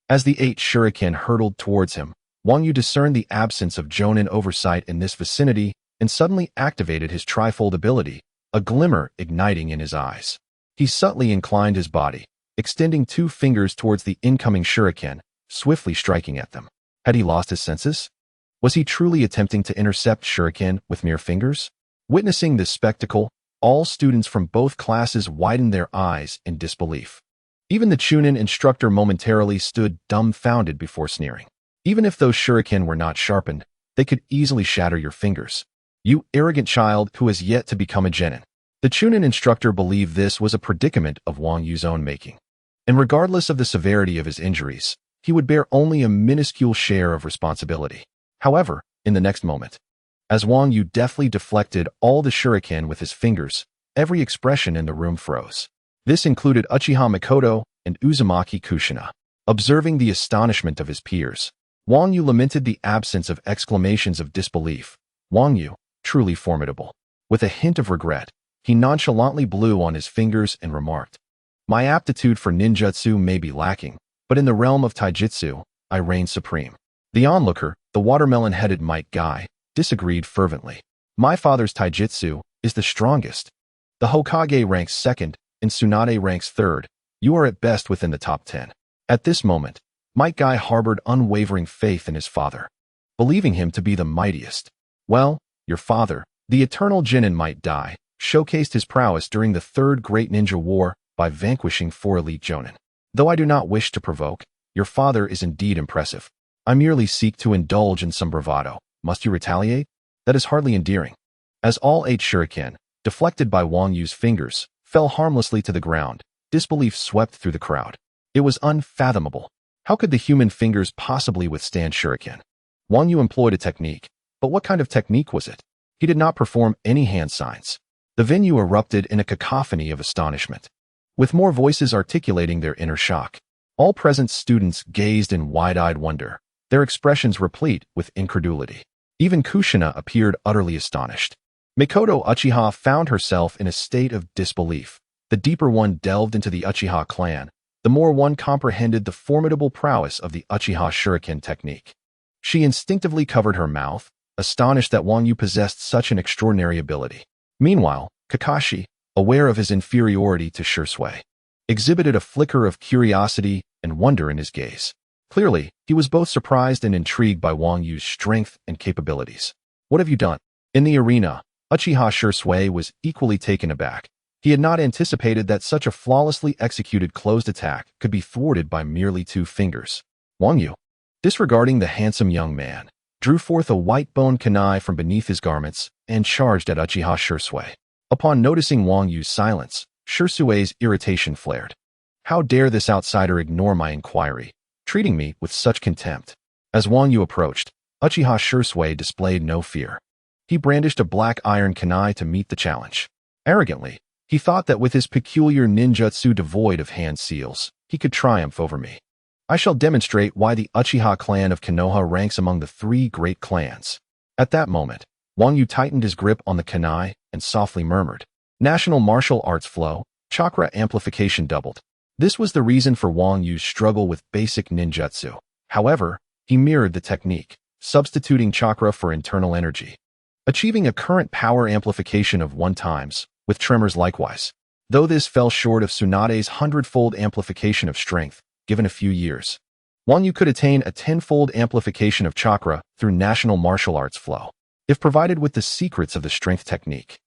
As the 8 shuriken hurtled towards him, Wang Yu discerned the absence of Jonin oversight in this vicinity and suddenly activated his trifold ability, a glimmer igniting in his eyes. He subtly inclined his body, extending 2 fingers towards the incoming shuriken, swiftly striking at them. Had he lost his senses? Was he truly attempting to intercept shuriken with mere fingers? Witnessing this spectacle, all students from both classes widened their eyes in disbelief. Even the Chunin instructor momentarily stood dumbfounded before sneering. Even if those shuriken were not sharpened, they could easily shatter your fingers. You arrogant child who has yet to become a genin. The Chunin instructor believed this was a predicament of Wang Yu's own making. And regardless of the severity of his injuries, he would bear only a minuscule share of responsibility. However, in the next moment, as Wang Yu deftly deflected all the shuriken with his fingers, every expression in the room froze. This included Uchiha Mikoto and Uzumaki Kushina. Observing the astonishment of his peers, Wang Yu lamented the absence of exclamations of disbelief. Wang Yu, truly formidable. With a hint of regret, he nonchalantly blew on his fingers and remarked, "My aptitude for ninjutsu may be lacking, but in the realm of taijutsu, I reign supreme." The onlooker, the watermelon-headed Mike Guy, disagreed fervently. My father's taijutsu is the strongest. The Hokage ranks second, and Tsunade ranks third. You are at best within the top 10. At this moment, Might Guy harbored unwavering faith in his father, believing him to be the mightiest. Well, your father, the eternal Genin Might Dai, showcased his prowess during the Third Great Ninja War by vanquishing 4 elite jonin. Though I do not wish to provoke, your father is indeed impressive. I merely seek to indulge in some bravado. Must you retaliate? That is hardly endearing. As all 8 shuriken, deflected by Wang Yu's fingers, fell harmlessly to the ground, disbelief swept through the crowd. It was unfathomable. How could the human fingers possibly withstand shuriken? Wang Yu employed a technique, but what kind of technique was it? He did not perform any hand signs. The venue erupted in a cacophony of astonishment, with more voices articulating their inner shock. All present students gazed in wide-eyed wonder, their expressions replete with incredulity. Even Kushina appeared utterly astonished. Mikoto Uchiha found herself in a state of disbelief. The deeper one delved into the Uchiha clan, the more one comprehended the formidable prowess of the Uchiha Shuriken technique. She instinctively covered her mouth, astonished that Wang Yu possessed such an extraordinary ability. Meanwhile, Kakashi, aware of his inferiority to Shursui, exhibited a flicker of curiosity and wonder in his gaze. Clearly, he was both surprised and intrigued by Wang Yu's strength and capabilities. What have you done? In the arena, Uchiha Shursui was equally taken aback. He had not anticipated that such a flawlessly executed closed attack could be thwarted by merely 2 fingers. Wang Yu, disregarding the handsome young man, drew forth a white-bone kunai from beneath his garments and charged at Uchiha Shursui. Upon noticing Wang Yu's silence, Shursui's irritation flared. How dare this outsider ignore my inquiry, treating me with such contempt? As Wang Yu approached, Uchiha Shursui displayed no fear. He brandished a black iron kunai to meet the challenge. Arrogantly, he thought that with his peculiar ninjutsu devoid of hand seals, he could triumph over me. I shall demonstrate why the Uchiha clan of Konoha ranks among the 3 great clans. At that moment, Wang Yu tightened his grip on the kunai and softly murmured. National martial arts flow, chakra amplification doubled. This was the reason for Wang Yu's struggle with basic ninjutsu. However, he mirrored the technique, substituting chakra for internal energy, achieving a current power amplification of 1 times, with tremors likewise. Though this fell short of Tsunade's 100-fold amplification of strength, given a few years, Wang Yu could attain a 10-fold amplification of chakra through national martial arts flow. If provided with the secrets of the strength technique,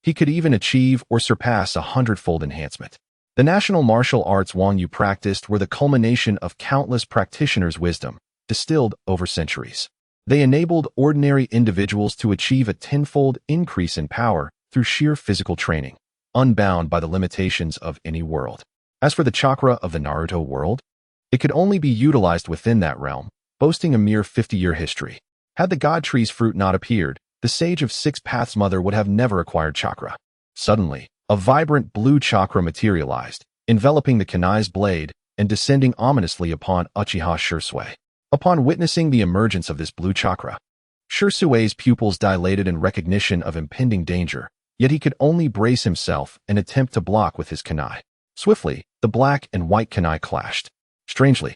he could even achieve or surpass a 100-fold enhancement. The national martial arts Wang Yu practiced were the culmination of countless practitioners' wisdom, distilled over centuries. They enabled ordinary individuals to achieve a 10-fold increase in power through sheer physical training, unbound by the limitations of any world. As for the chakra of the Naruto world, it could only be utilized within that realm, boasting a mere 50-year history. Had the God Tree's fruit not appeared, the Sage of 6 Paths Mother would have never acquired chakra. Suddenly, a vibrant blue chakra materialized, enveloping the kunai's blade and descending ominously upon Uchiha Shursui. Upon witnessing the emergence of this blue chakra, Shursui's pupils dilated in recognition of impending danger, yet he could only brace himself and attempt to block with his kunai. Swiftly, the black and white kunai clashed. Strangely,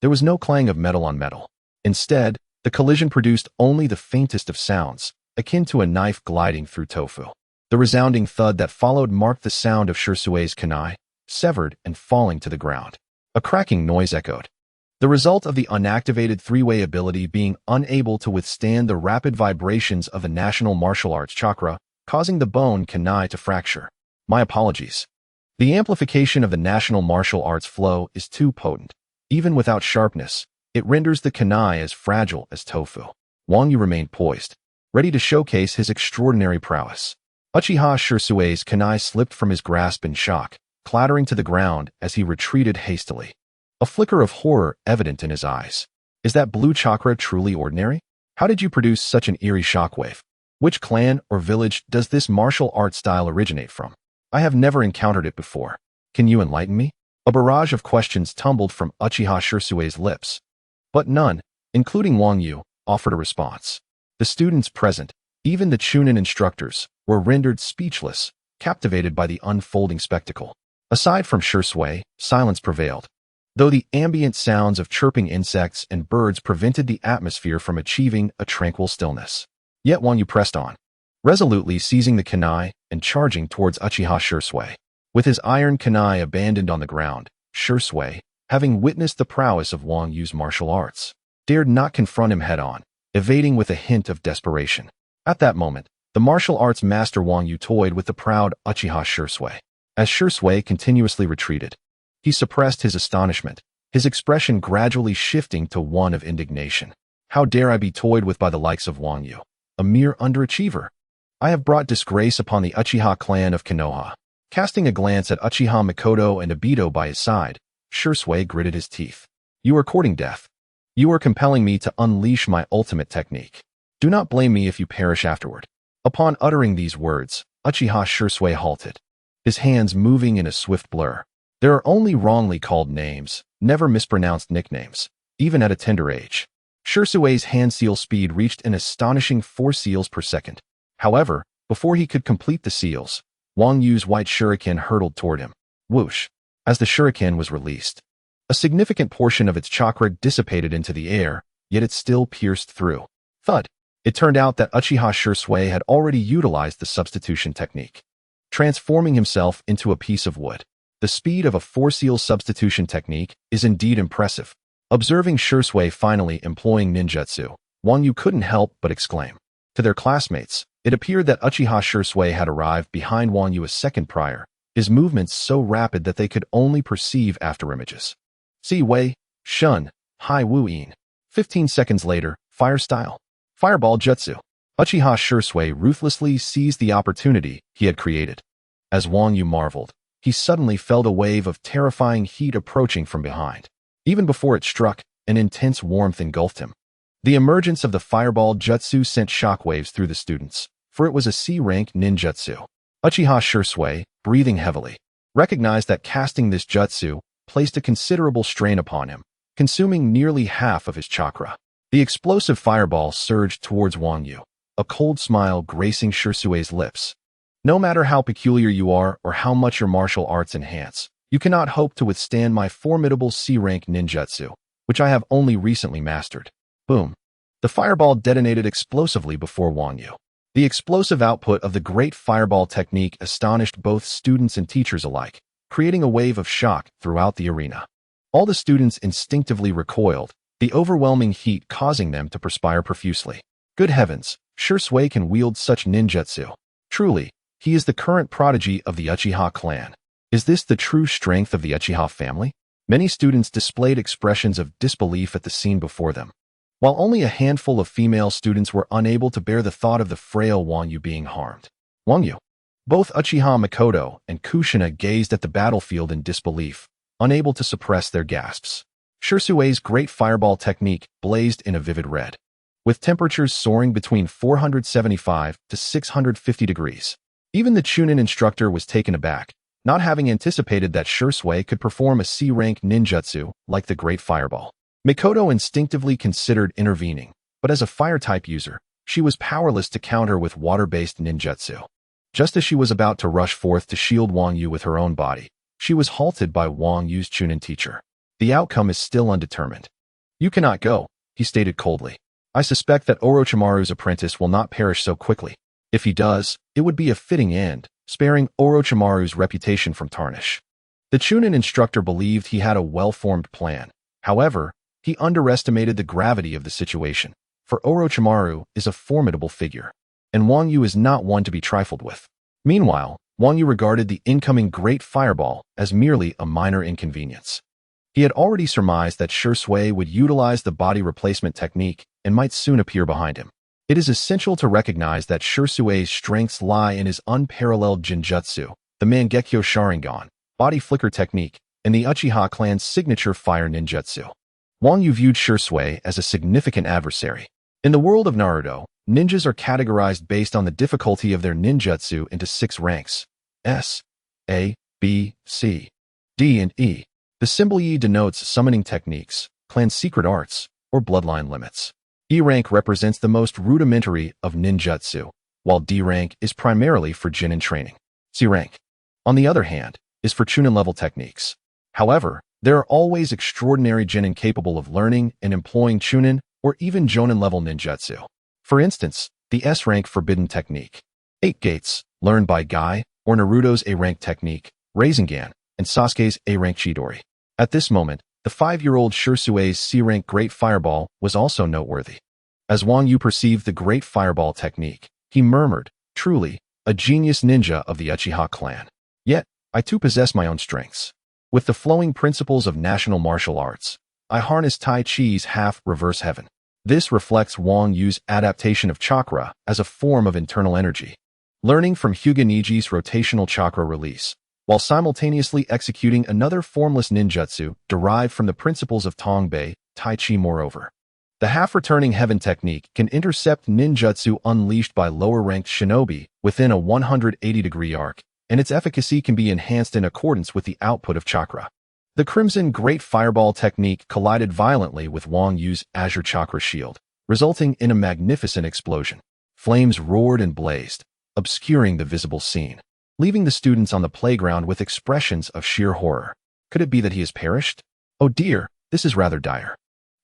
there was no clang of metal on metal. Instead, the collision produced only the faintest of sounds, akin to a knife gliding through tofu. The resounding thud that followed marked the sound of Shursui's kunai, severed and falling to the ground. A cracking noise echoed, the result of the unactivated 3-way ability being unable to withstand the rapid vibrations of the national martial arts chakra, causing the bone kunai to fracture. My apologies. The amplification of the national martial arts flow is too potent. Even without sharpness, it renders the kunai as fragile as tofu. Wang Yu remained poised, ready to showcase his extraordinary prowess. Uchiha Shursui's kunai slipped from his grasp in shock, clattering to the ground as he retreated hastily. A flicker of horror evident in his eyes. Is that blue chakra truly ordinary? How did you produce such an eerie shockwave? Which clan or village does this martial art style originate from? I have never encountered it before. Can you enlighten me? A barrage of questions tumbled from Uchiha Shursui's lips, but none, including Wang Yu, offered a response. The students present, even the Chunin instructors, were rendered speechless, captivated by the unfolding spectacle. Aside from Shursui, silence prevailed, though the ambient sounds of chirping insects and birds prevented the atmosphere from achieving a tranquil stillness. Yet Wang Yu pressed on. resolutely seizing the kunai and charging towards Uchiha Shursui. With his iron kunai abandoned on the ground, Shursui, having witnessed the prowess of Wang Yu's martial arts, dared not confront him head-on, evading with a hint of desperation. At that moment, the martial arts master Wang Yu toyed with the proud Uchiha Shursui. As Shursui continuously retreated, he suppressed his astonishment, his expression gradually shifting to one of indignation. How dare I be toyed with by the likes of Wang Yu, a mere underachiever? I have brought disgrace upon the Uchiha clan of Konoha. Casting a glance at Uchiha Mikoto and Obito by his side, Shursui gritted his teeth. You are courting death. You are compelling me to unleash my ultimate technique. Do not blame me if you perish afterward. Upon uttering these words, Uchiha Shursui halted, his hands moving in a swift blur. There are only wrongly called names, never mispronounced nicknames, even at a tender age. Shursui's hand seal speed reached an astonishing 4 seals per second. However, before he could complete the seals, Wang Yu's white shuriken hurtled toward him. Whoosh! As the shuriken was released, a significant portion of its chakra dissipated into the air, yet it still pierced through. Thud! It turned out that Uchiha Shursui had already utilized the substitution technique, transforming himself into a piece of wood. The speed of a 4-seal substitution technique is indeed impressive. Observing Shursui finally employing ninjutsu, Wang Yu couldn't help but exclaim. To their classmates, it appeared that Uchiha Shursui had arrived behind Wang Yu a second prior, his movements so rapid that they could only perceive afterimages. Si Wei, Shun, Hai Wu In. 15 seconds later, fire style. Fireball jutsu. Uchiha Shursui ruthlessly seized the opportunity he had created. As Wang Yu marveled, he suddenly felt a wave of terrifying heat approaching from behind. Even before it struck, an intense warmth engulfed him. The emergence of the fireball jutsu sent shockwaves through the students, for it was a C-rank ninjutsu. Uchiha Shursui, breathing heavily, recognized that casting this jutsu placed a considerable strain upon him, consuming nearly half of his chakra. The explosive fireball surged towards Wang Yu, a cold smile gracing Shursui's lips. No matter how peculiar you are or how much your martial arts enhance, you cannot hope to withstand my formidable C-rank ninjutsu, which I have only recently mastered. Boom. The fireball detonated explosively before Wang Yu. The explosive output of the great fireball technique astonished both students and teachers alike, creating a wave of shock throughout the arena. All the students instinctively recoiled, the overwhelming heat causing them to perspire profusely. Good heavens, Shursui can wield such ninjutsu. Truly, he is the current prodigy of the Uchiha clan. Is this the true strength of the Uchiha family? Many students displayed expressions of disbelief at the scene before them, while only a handful of female students were unable to bear the thought of the frail Wang Yu being harmed. Wang Yu. Both Uchiha Mikoto and Kushina gazed at the battlefield in disbelief, unable to suppress their gasps. Shursui's great fireball technique blazed in a vivid red, with temperatures soaring between 475 to 650 degrees. Even the Chunin instructor was taken aback, not having anticipated that Shursui could perform a C-rank ninjutsu like the great fireball. Mikoto instinctively considered intervening, but as a fire-type user, she was powerless to counter with water-based ninjutsu. Just as she was about to rush forth to shield Wang Yu with her own body, she was halted by Wang Yu's Chunin teacher. The outcome is still undetermined. You cannot go, he stated coldly. I suspect that Orochimaru's apprentice will not perish so quickly. If he does, it would be a fitting end, sparing Orochimaru's reputation from tarnish. The Chunin instructor believed he had a well-formed plan. However, he underestimated the gravity of the situation, for Orochimaru is a formidable figure, and Wang Yu is not one to be trifled with. Meanwhile, Wang Yu regarded the incoming great fireball as merely a minor inconvenience. He had already surmised that Shursui would utilize the body replacement technique and might soon appear behind him. It is essential to recognize that Shursui's strengths lie in his unparalleled Jinjutsu, the Mangekyo Sharingan, body flicker technique, and the Uchiha clan's signature fire ninjutsu. Wang Yu viewed Shursui as a significant adversary. In the world of Naruto, ninjas are categorized based on the difficulty of their ninjutsu into 6 ranks: S, A, B, C, D, and E. The symbol E denotes summoning techniques, clan secret arts, or bloodline limits. E rank represents the most rudimentary of ninjutsu, while D rank is primarily for Chunin training. C rank, on the other hand, is for Chunin level techniques. However, there are always extraordinary Chunin capable of learning and employing Chunin or even Jonin level ninjutsu. For instance, the S rank forbidden technique, 8 gates, learned by Guy, or Naruto's A-rank technique, Rasengan, and Sasuke's A-rank Chidori. At this moment, the 5-year-old Shirsue's C-rank Great Fireball was also noteworthy. As Wang Yu perceived the Great Fireball technique, he murmured, "Truly, a genius ninja of the Uchiha clan. Yet, I too possess my own strengths. With the flowing principles of national martial arts, I harness Tai Chi's half-reverse heaven." This reflects Wang Yu's adaptation of chakra as a form of internal energy, learning from Hyuga Niji's rotational chakra release, while simultaneously executing another formless ninjutsu derived from the principles of Tongbei, Tai Chi. Moreover, the half-returning heaven technique can intercept ninjutsu unleashed by lower-ranked shinobi within a 180-degree arc, and its efficacy can be enhanced in accordance with the output of chakra. The Crimson Great Fireball technique collided violently with Wang Yu's Azure Chakra Shield, resulting in a magnificent explosion. Flames roared and blazed, obscuring the visible scene, leaving the students on the playground with expressions of sheer horror. Could it be that he has perished? Oh dear, this is rather dire.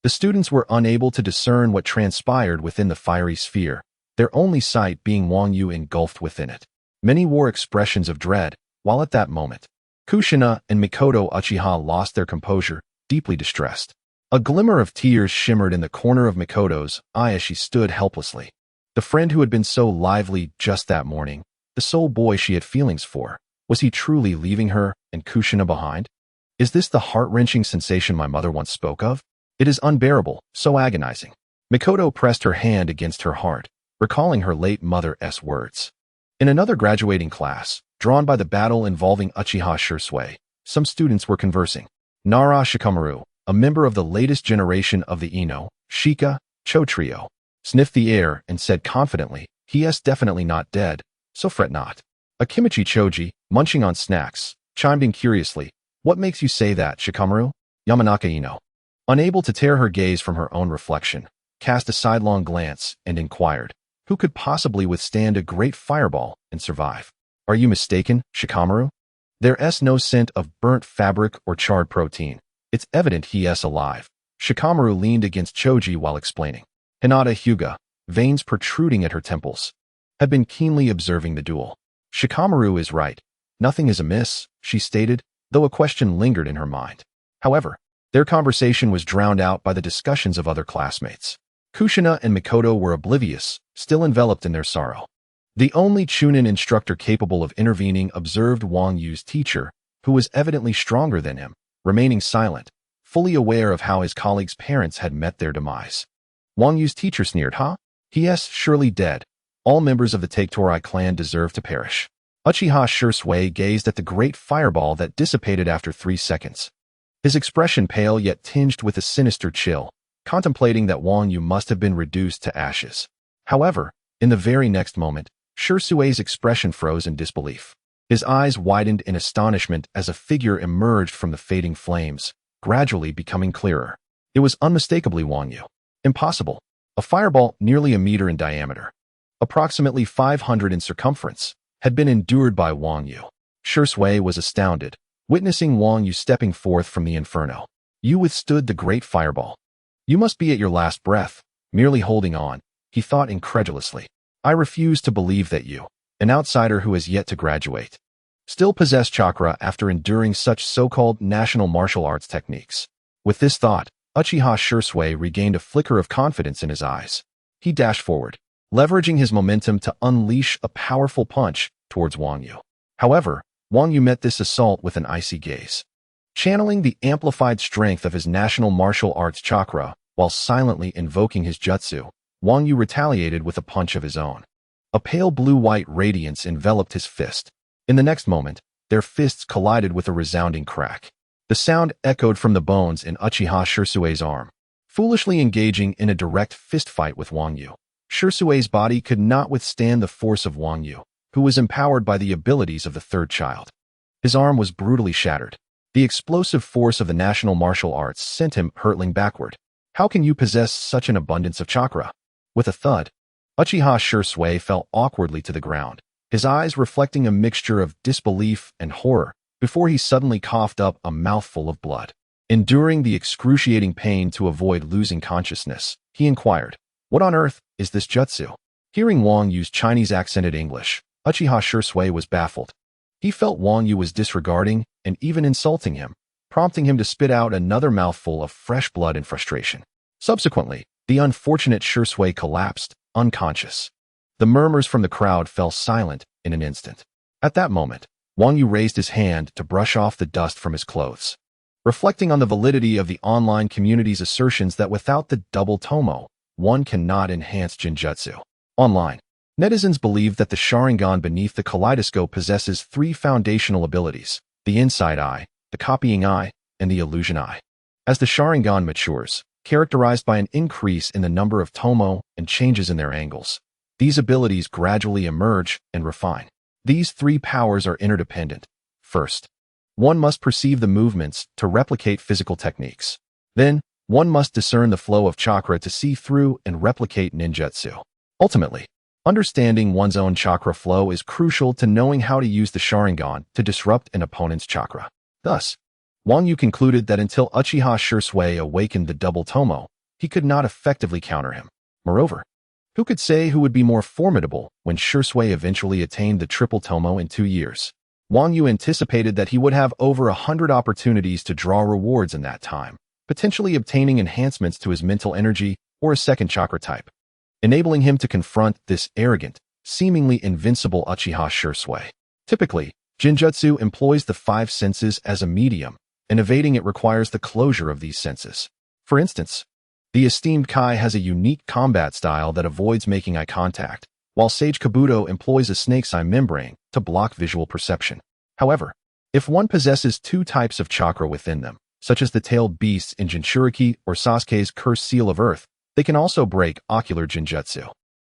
The students were unable to discern what transpired within the fiery sphere, their only sight being Wang Yu engulfed within it. Many wore expressions of dread, while at that moment, Kushina and Mikoto Uchiha lost their composure, deeply distressed. A glimmer of tears shimmered in the corner of Mikoto's eye as she stood helplessly. The friend who had been so lively just that morning, the sole boy she had feelings for, was he truly leaving her and Kushina behind? Is this the heart-wrenching sensation my mother once spoke of? It is unbearable, so agonizing. Mikoto pressed her hand against her heart, recalling her late mother's words. In another graduating class, drawn by the battle involving Uchiha Shirsuei, some students were conversing. Nara Shikamaru, a member of the latest generation of the Ino, Shika, Cho trio, sniffed the air and said confidently, "He is definitely not dead, so fret not." Akimichi Choji, munching on snacks, chimed in curiously, "What makes you say that, Shikamaru?" Yamanaka Ino, unable to tear her gaze from her own reflection, cast a sidelong glance and inquired, "Who could possibly withstand a great fireball and survive?" "Are you mistaken, Shikamaru? There's no scent of burnt fabric or charred protein. It's evident he's alive." Shikamaru leaned against Choji while explaining. Hinata Hyuga, veins protruding at her temples, had been keenly observing the duel. "Shikamaru is right. Nothing is amiss," she stated, though a question lingered in her mind. However, their conversation was drowned out by the discussions of other classmates. Kushina and Mikoto were oblivious, still enveloped in their sorrow. The only Chunin instructor capable of intervening observed Wang Yu's teacher, who was evidently stronger than him, remaining silent, fully aware of how his colleagues' parents had met their demise. Wang Yu's teacher sneered, "Huh? He's surely dead. All members of the Taketorai clan deserve to perish." Uchiha Shirsuei gazed at the great fireball that dissipated after 3 seconds. His expression pale yet tinged with a sinister chill, contemplating that Wang Yu must have been reduced to ashes. However, in the very next moment, Shirsue's expression froze in disbelief. His eyes widened in astonishment as a figure emerged from the fading flames, gradually becoming clearer. It was unmistakably Wang Yu. Impossible. A fireball nearly a meter in diameter, approximately 500 in circumference, had been endured by Wang Yu. Shirsuei was astounded, witnessing Wang Yu stepping forth from the inferno. "You withstood the great fireball. You must be at your last breath, merely holding on," he thought incredulously. "I refuse to believe that you, an outsider who has yet to graduate, still possess chakra after enduring such so-called national martial arts techniques." With this thought, Uchiha Shirsuei regained a flicker of confidence in his eyes. He dashed forward, leveraging his momentum to unleash a powerful punch towards Wang Yu. However, Wang Yu met this assault with an icy gaze. Channeling the amplified strength of his national martial arts chakra while silently invoking his jutsu, Wang Yu retaliated with a punch of his own. A pale blue-white radiance enveloped his fist. In the next moment, their fists collided with a resounding crack. The sound echoed from the bones in Uchiha Shirsuei's arm. Foolishly engaging in a direct fistfight with Wang Yu, Shirsuei's body could not withstand the force of Wang Yu, who was empowered by the abilities of the third child. His arm was brutally shattered. The explosive force of the national martial arts sent him hurtling backward. How can you possess such an abundance of chakra? With a thud, Uchiha Shirsuei fell awkwardly to the ground, his eyes reflecting a mixture of disbelief and horror, before he suddenly coughed up a mouthful of blood. Enduring the excruciating pain to avoid losing consciousness, he inquired, "What on earth is this jutsu?" Hearing Wang Yu's Chinese accented English, Uchiha Shisui was baffled. He felt Wang Yu was disregarding and even insulting him, prompting him to spit out another mouthful of fresh blood in frustration. Subsequently, the unfortunate Shisui collapsed, unconscious. The murmurs from the crowd fell silent in an instant. At that moment, Wang Yu raised his hand to brush off the dust from his clothes. Reflecting on the validity of the online community's assertions that without the double tomo, one cannot enhance Genjutsu. Online, netizens believe that the Sharingan beneath the kaleidoscope possesses three foundational abilities: the inside eye, the copying eye, and the illusion eye. As the Sharingan matures, characterized by an increase in the number of tomo and changes in their angles, these abilities gradually emerge and refine. These three powers are interdependent. First, one must perceive the movements to replicate physical techniques. Then, one must discern the flow of chakra to see through and replicate ninjutsu. Ultimately, understanding one's own chakra flow is crucial to knowing how to use the Sharingan to disrupt an opponent's chakra. Thus, Wang Yu concluded that until Uchiha Shisui awakened the double tomo, he could not effectively counter him. Moreover, who could say who would be more formidable when Shisui eventually attained the triple tomo in 2 years? Wang Yu anticipated that he would have over 100 opportunities to draw rewards in that time, potentially obtaining enhancements to his mental energy or a second chakra type, enabling him to confront this arrogant, seemingly invincible Uchiha Shisui. Typically, Genjutsu employs the 5 senses as a medium, and evading it requires the closure of these senses. For instance, the esteemed Kai has a unique combat style that avoids making eye contact, while Sage Kabuto employs a snake's eye membrane to block visual perception. However, if one possesses 2 types of chakra within them, such as the tailed beasts in Jinchuriki or Sasuke's Cursed Seal of Earth, they can also break ocular Genjutsu.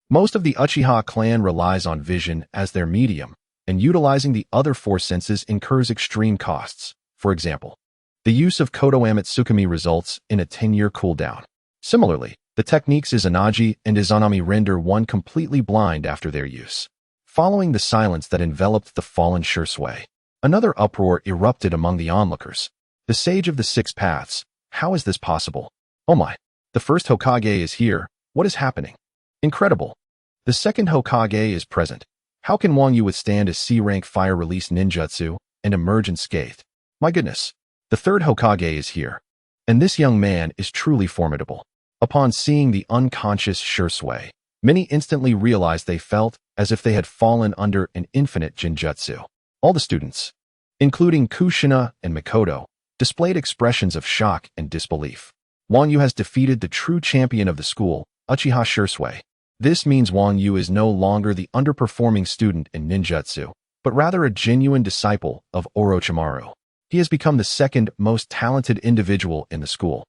Most of the Uchiha clan relies on vision as their medium, and utilizing the other 4 senses incurs extreme costs. For example, the use of Kodo Amatsukami results in a 10-year cooldown. Similarly, the techniques Izanagi and Izanami render one completely blind after their use. Following the silence that enveloped the fallen Shisui, another uproar erupted among the onlookers. The Sage of the 6 Paths, how is this possible? Oh my, the first Hokage is here, what is happening? Incredible. The second Hokage is present. How can Wang Yu withstand a C-rank fire-release ninjutsu and emerge unscathed? My goodness, the third Hokage is here. And this young man is truly formidable. Upon seeing the unconscious Shisui, many instantly realized they felt as if they had fallen under an infinite Genjutsu. All the students, including Kushina and Mikoto, displayed expressions of shock and disbelief. Wang Yu has defeated the true champion of the school, Uchiha Shisui. This means Wang Yu is no longer the underperforming student in ninjutsu, but rather a genuine disciple of Orochimaru. He has become the second most talented individual in the school.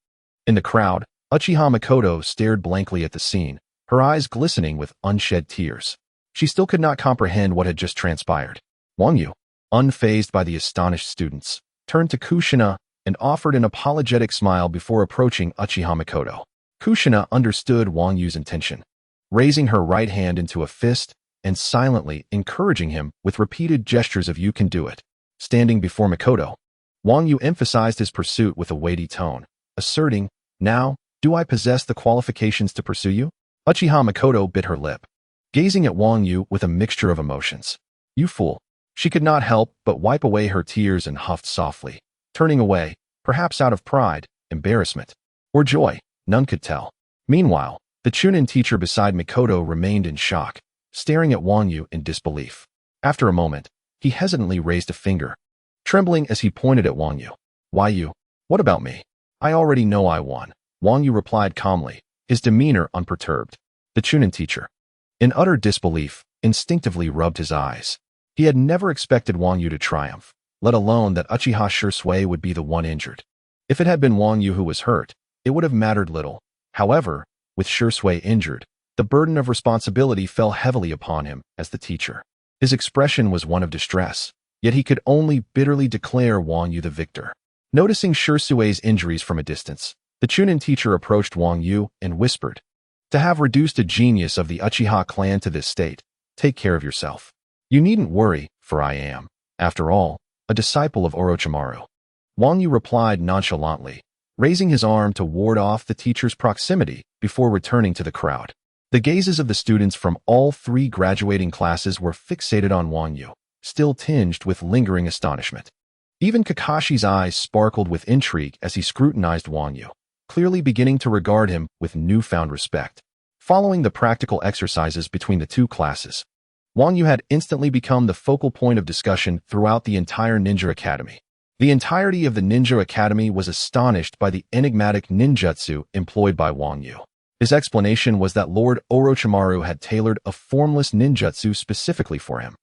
In the crowd, Uchiha Mikoto stared blankly at the scene, her eyes glistening with unshed tears. She still could not comprehend what had just transpired. Wang Yu, unfazed by the astonished students, turned to Kushina and offered an apologetic smile before approaching Uchiha Mikoto. Kushina understood Wang Yu's intention, raising her right hand into a fist and silently encouraging him with repeated gestures of "you can do it." Standing before Mikoto, Wang Yu emphasized his pursuit with a weighty tone, asserting, "Now, do I possess the qualifications to pursue you?" Uchiha Mikoto bit her lip, gazing at Wang Yu with a mixture of emotions. "You fool." She could not help but wipe away her tears and huffed softly, turning away, perhaps out of pride, embarrassment, or joy, none could tell. Meanwhile, the Chunin teacher beside Mikoto remained in shock, staring at Wang Yu in disbelief. After a moment, he hesitantly raised a finger, trembling as he pointed at Wang Yu. "Why you? What about me? I already know I won." Wang Yu replied calmly, his demeanor unperturbed. The Chunin teacher, in utter disbelief, instinctively rubbed his eyes. He had never expected Wang Yu to triumph, let alone that Uchiha Shisui would be the one injured. If it had been Wang Yu who was hurt, it would have mattered little. However, with Shisui injured, the burden of responsibility fell heavily upon him as the teacher. His expression was one of distress, yet he could only bitterly declare Wang Yu the victor. Noticing Shisui's injuries from a distance, the Chunin teacher approached Wang Yu and whispered, "To have reduced a genius of the Uchiha clan to this state, take care of yourself. You needn't worry, for I am, after all, a disciple of Orochimaru." Wang Yu replied nonchalantly, raising his arm to ward off the teacher's proximity before returning to the crowd. The gazes of the students from all three graduating classes were fixated on Wang Yu, still tinged with lingering astonishment. Even Kakashi's eyes sparkled with intrigue as he scrutinized Wang Yu, clearly beginning to regard him with newfound respect. Following the practical exercises between the two classes, Wang Yu had instantly become the focal point of discussion throughout the entire ninja academy. The entirety of the ninja academy was astonished by the enigmatic ninjutsu employed by Wang Yu. His explanation was that Lord Orochimaru had tailored a formless ninjutsu specifically for him,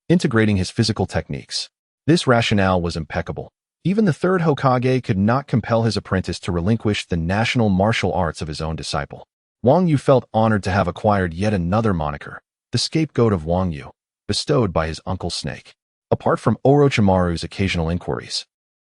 integrating his physical techniques. This rationale was impeccable. Even the third Hokage could not compel his apprentice to relinquish the national martial arts of his own disciple. Wang Yu felt honored to have acquired yet another moniker, the scapegoat of Wang Yu, bestowed by his Uncle Snake. Apart from Orochimaru's occasional inquiries,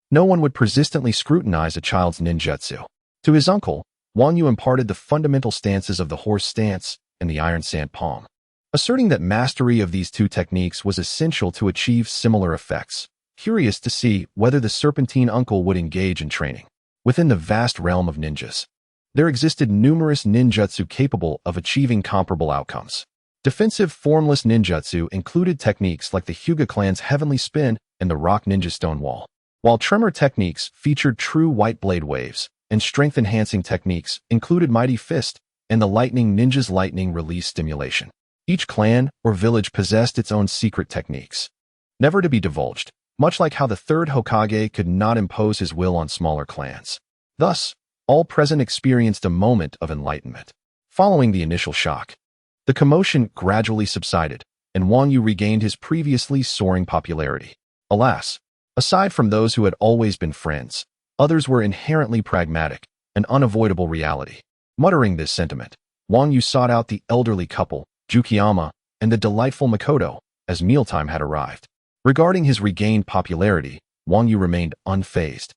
no one would persistently scrutinize a child's ninjutsu. To his uncle, Wang Yu imparted the fundamental stances of the horse stance and the iron sand palm, asserting that mastery of these two techniques was essential to achieve similar effects. Curious to see whether the serpentine uncle would engage in training. Within the vast realm of ninjas, there existed numerous ninjutsu capable of achieving comparable outcomes. Defensive formless ninjutsu included techniques like the Hyuga clan's Heavenly Spin and the Rock Ninja Stone Wall, while tremor techniques featured true white blade waves, and strength-enhancing techniques included Mighty Fist and the Lightning Ninja's lightning release stimulation. Each clan or village possessed its own secret techniques, never to be divulged, much like how the third Hokage could not impose his will on smaller clans. Thus, all present experienced a moment of enlightenment. Following the initial shock, the commotion gradually subsided, and Wang Yu regained his previously soaring popularity. Alas, aside from those who had always been friends, others were inherently pragmatic, an unavoidable reality. Muttering this sentiment, Wang Yu sought out the elderly couple, Jukiyama, and the delightful Makoto, as mealtime had arrived. Regarding his regained popularity, Wang Yu remained unfazed,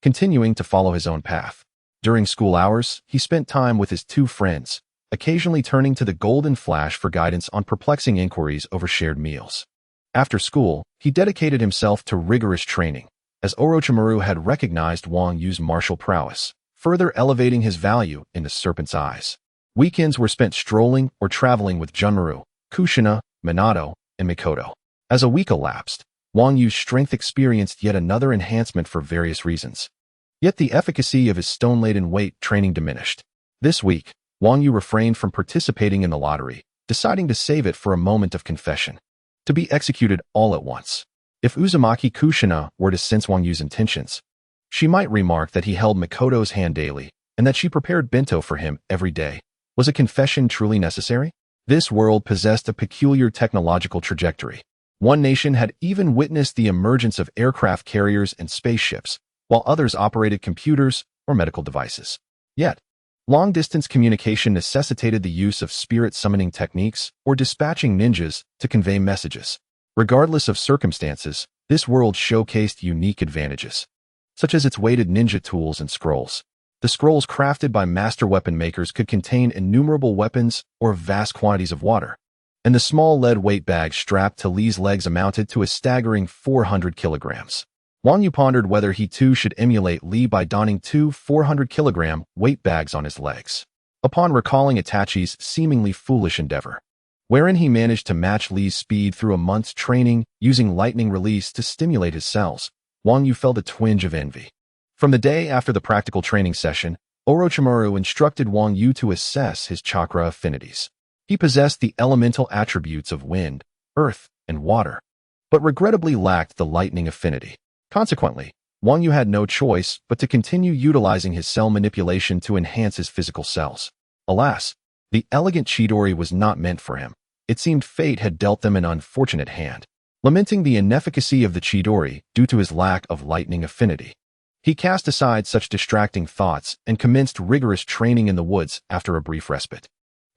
continuing to follow his own path. During school hours, he spent time with his two friends, occasionally turning to the Golden Flash for guidance on perplexing inquiries over shared meals. After school, he dedicated himself to rigorous training, as Orochimaru had recognized Wang Yu's martial prowess, further elevating his value in the serpent's eyes. Weekends were spent strolling or traveling with Junmaru, Kushina, Minato, and Mikoto. As a week elapsed, Wang Yu's strength experienced yet another enhancement for various reasons. Yet the efficacy of his stone-laden weight training diminished. This week, Wang Yu refrained from participating in the lottery, deciding to save it for a moment of confession, to be executed all at once. If Uzumaki Kushina were to sense Wang Yu's intentions, she might remark that he held Mikoto's hand daily and that she prepared bento for him every day. Was a confession truly necessary? This world possessed a peculiar technological trajectory. One nation had even witnessed the emergence of aircraft carriers and spaceships, while others operated computers or medical devices. Yet, long-distance communication necessitated the use of spirit summoning techniques or dispatching ninjas to convey messages. Regardless of circumstances, this world showcased unique advantages, such as its weighted ninja tools and scrolls. The scrolls crafted by master weapon makers could contain innumerable weapons or vast quantities of water, and the small lead weight bags strapped to Li's legs amounted to a staggering 400 kilograms. Wang Yu pondered whether he too should emulate Li by donning two 400-kilogram weight bags on his legs. Upon recalling Itachi's seemingly foolish endeavor, wherein he managed to match Li's speed through a month's training using lightning release to stimulate his cells, Wang Yu felt a twinge of envy. From the day after the practical training session, Orochimaru instructed Wang Yu to assess his chakra affinities. He possessed the elemental attributes of wind, earth, and water, but regrettably lacked the lightning affinity. Consequently, Wang Yu had no choice but to continue utilizing his cell manipulation to enhance his physical cells. Alas, the elegant Chidori was not meant for him. It seemed fate had dealt them an unfortunate hand. Lamenting the inefficacy of the Chidori due to his lack of lightning affinity, he cast aside such distracting thoughts and commenced rigorous training in the woods after a brief respite.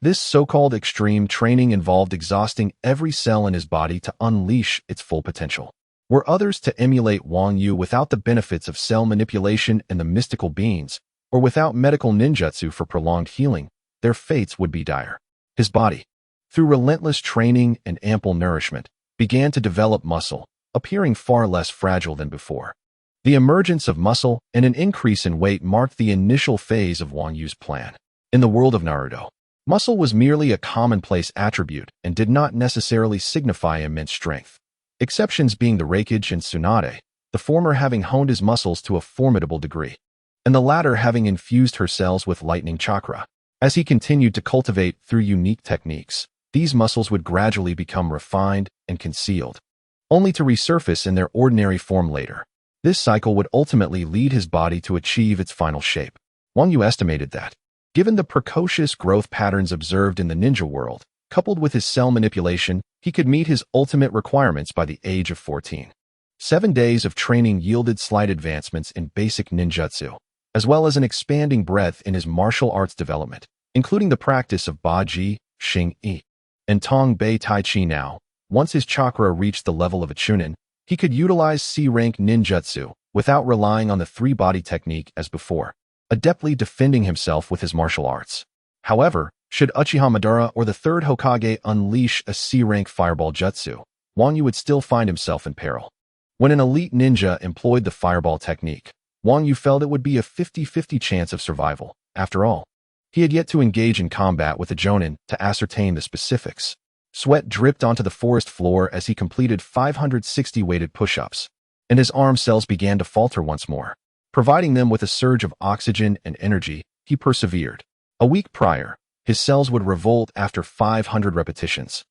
This so-called extreme training involved exhausting every cell in his body to unleash its full potential. Were others to emulate Wang Yu without the benefits of cell manipulation and the mystical beings, or without medical ninjutsu for prolonged healing, their fates would be dire. His body, through relentless training and ample nourishment, began to develop muscle, appearing far less fragile than before. The emergence of muscle and an increase in weight marked the initial phase of Wang Yu's plan. In the world of Naruto, Muscle was merely a commonplace attribute and did not necessarily signify immense strength. Exceptions being the Reikage and Tsunade, the former having honed his muscles to a formidable degree, and the latter having infused her cells with lightning chakra. As he continued to cultivate through unique techniques, these muscles would gradually become refined and concealed, only to resurface in their ordinary form later. This cycle would ultimately lead his body to achieve its final shape. Wang Yu estimated that, given the precocious growth patterns observed in the ninja world, coupled with his cell manipulation, he could meet his ultimate requirements by the age of 14. 7 days of training yielded slight advancements in basic ninjutsu, as well as an expanding breadth in his martial arts development, including the practice of Ba-ji, Xing-yi, and Tong-bei Tai Chi. Now, once his chakra reached the level of a chunin, he could utilize C-rank ninjutsu without relying on the three-body technique as before, adeptly defending himself with his martial arts. However, should Uchiha Madara or the third Hokage unleash a C-rank fireball jutsu, Wang Yu would still find himself in peril. When an elite ninja employed the fireball technique, Wang Yu felt it would be a 50-50 chance of survival. After all, he had yet to engage in combat with a jonin to ascertain the specifics. Sweat dripped onto the forest floor as he completed 560 weighted push-ups, and his arm cells began to falter once more. Providing them with a surge of oxygen and energy, he persevered. A week prior, his cells would revolt after 500 repetitions.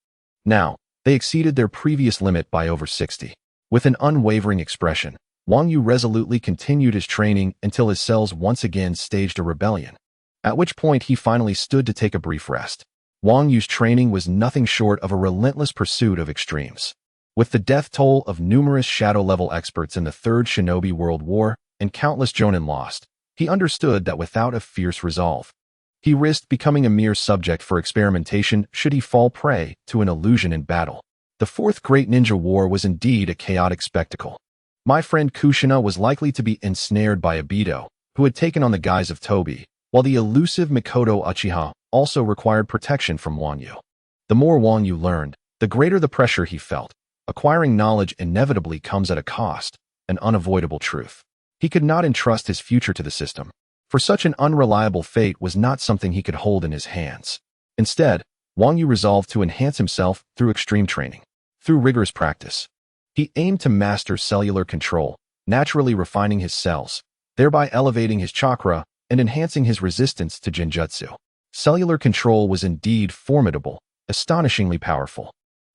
Now, they exceeded their previous limit by over 60. With an unwavering expression, Wang Yu resolutely continued his training until his cells once again staged a rebellion, at which point he finally stood to take a brief rest. Wang Yu's training was nothing short of a relentless pursuit of extremes. With the death toll of numerous shadow-level experts in the Third Shinobi World War and countless jonin lost, he understood that without a fierce resolve, he risked becoming a mere subject for experimentation should he fall prey to an illusion in battle. The Fourth Great Ninja War was indeed a chaotic spectacle. My friend Kushina was likely to be ensnared by Obito, who had taken on the guise of Tobi, while the elusive Mikoto Uchiha also required protection from Wang Yu. The more Wang Yu learned, the greater the pressure he felt. Acquiring knowledge inevitably comes at a cost, an unavoidable truth. He could not entrust his future to the system, for such an unreliable fate was not something he could hold in his hands. Instead, Wang Yu resolved to enhance himself through extreme training. Through rigorous practice, he aimed to master cellular control, naturally refining his cells, thereby elevating his chakra and enhancing his resistance to genjutsu. Cellular control was indeed formidable, astonishingly powerful.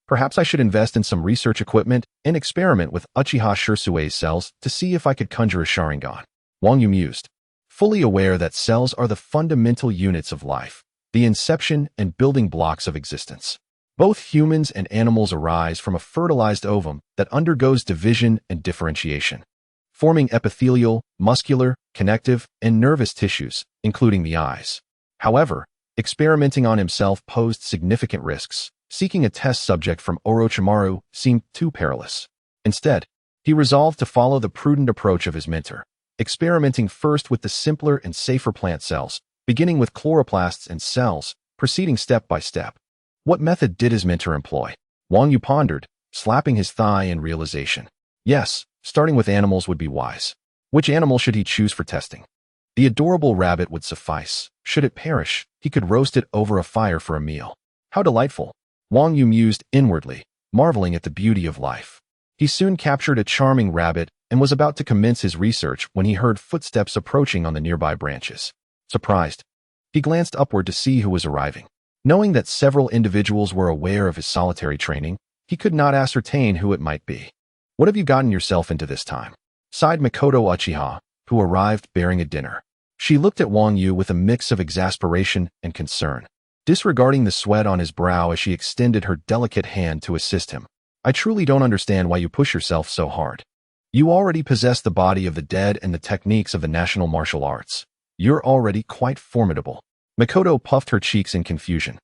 Perhaps I should invest in some research equipment and experiment with Uchiha Shirsui's cells to see if I could conjure a Sharingan. Wang Yu mused, fully aware that cells are the fundamental units of life, the inception and building blocks of existence. Both humans and animals arise from a fertilized ovum that undergoes division and differentiation, forming epithelial, muscular, connective, and nervous tissues, including the eyes. However, experimenting on himself posed significant risks. Seeking a test subject from Orochimaru seemed too perilous. Instead, he resolved to follow the prudent approach of his mentor, experimenting first with the simpler and safer plant cells, beginning with chloroplasts and cells, proceeding step by step. What method did his mentor employ? Wang Yu pondered, slapping his thigh in realization. Yes, starting with animals would be wise. Which animal should he choose for testing? The adorable rabbit would suffice. Should it perish, he could roast it over a fire for a meal. How delightful! Wang Yu mused inwardly, marveling at the beauty of life. He soon captured a charming rabbit and was about to commence his research when he heard footsteps approaching on the nearby branches. Surprised, he glanced upward to see who was arriving. Knowing that several individuals were aware of his solitary training, he could not ascertain who it might be. What have you gotten yourself into this time? Sighed Mikoto Uchiha, who arrived bearing a dinner. She looked at Wang Yu with a mix of exasperation and concern, disregarding the sweat on his brow as she extended her delicate hand to assist him. I truly don't understand why you push yourself so hard. You already possess the body of the dead and the techniques of the national martial arts. You're already quite formidable. Mikoto puffed her cheeks in confusion,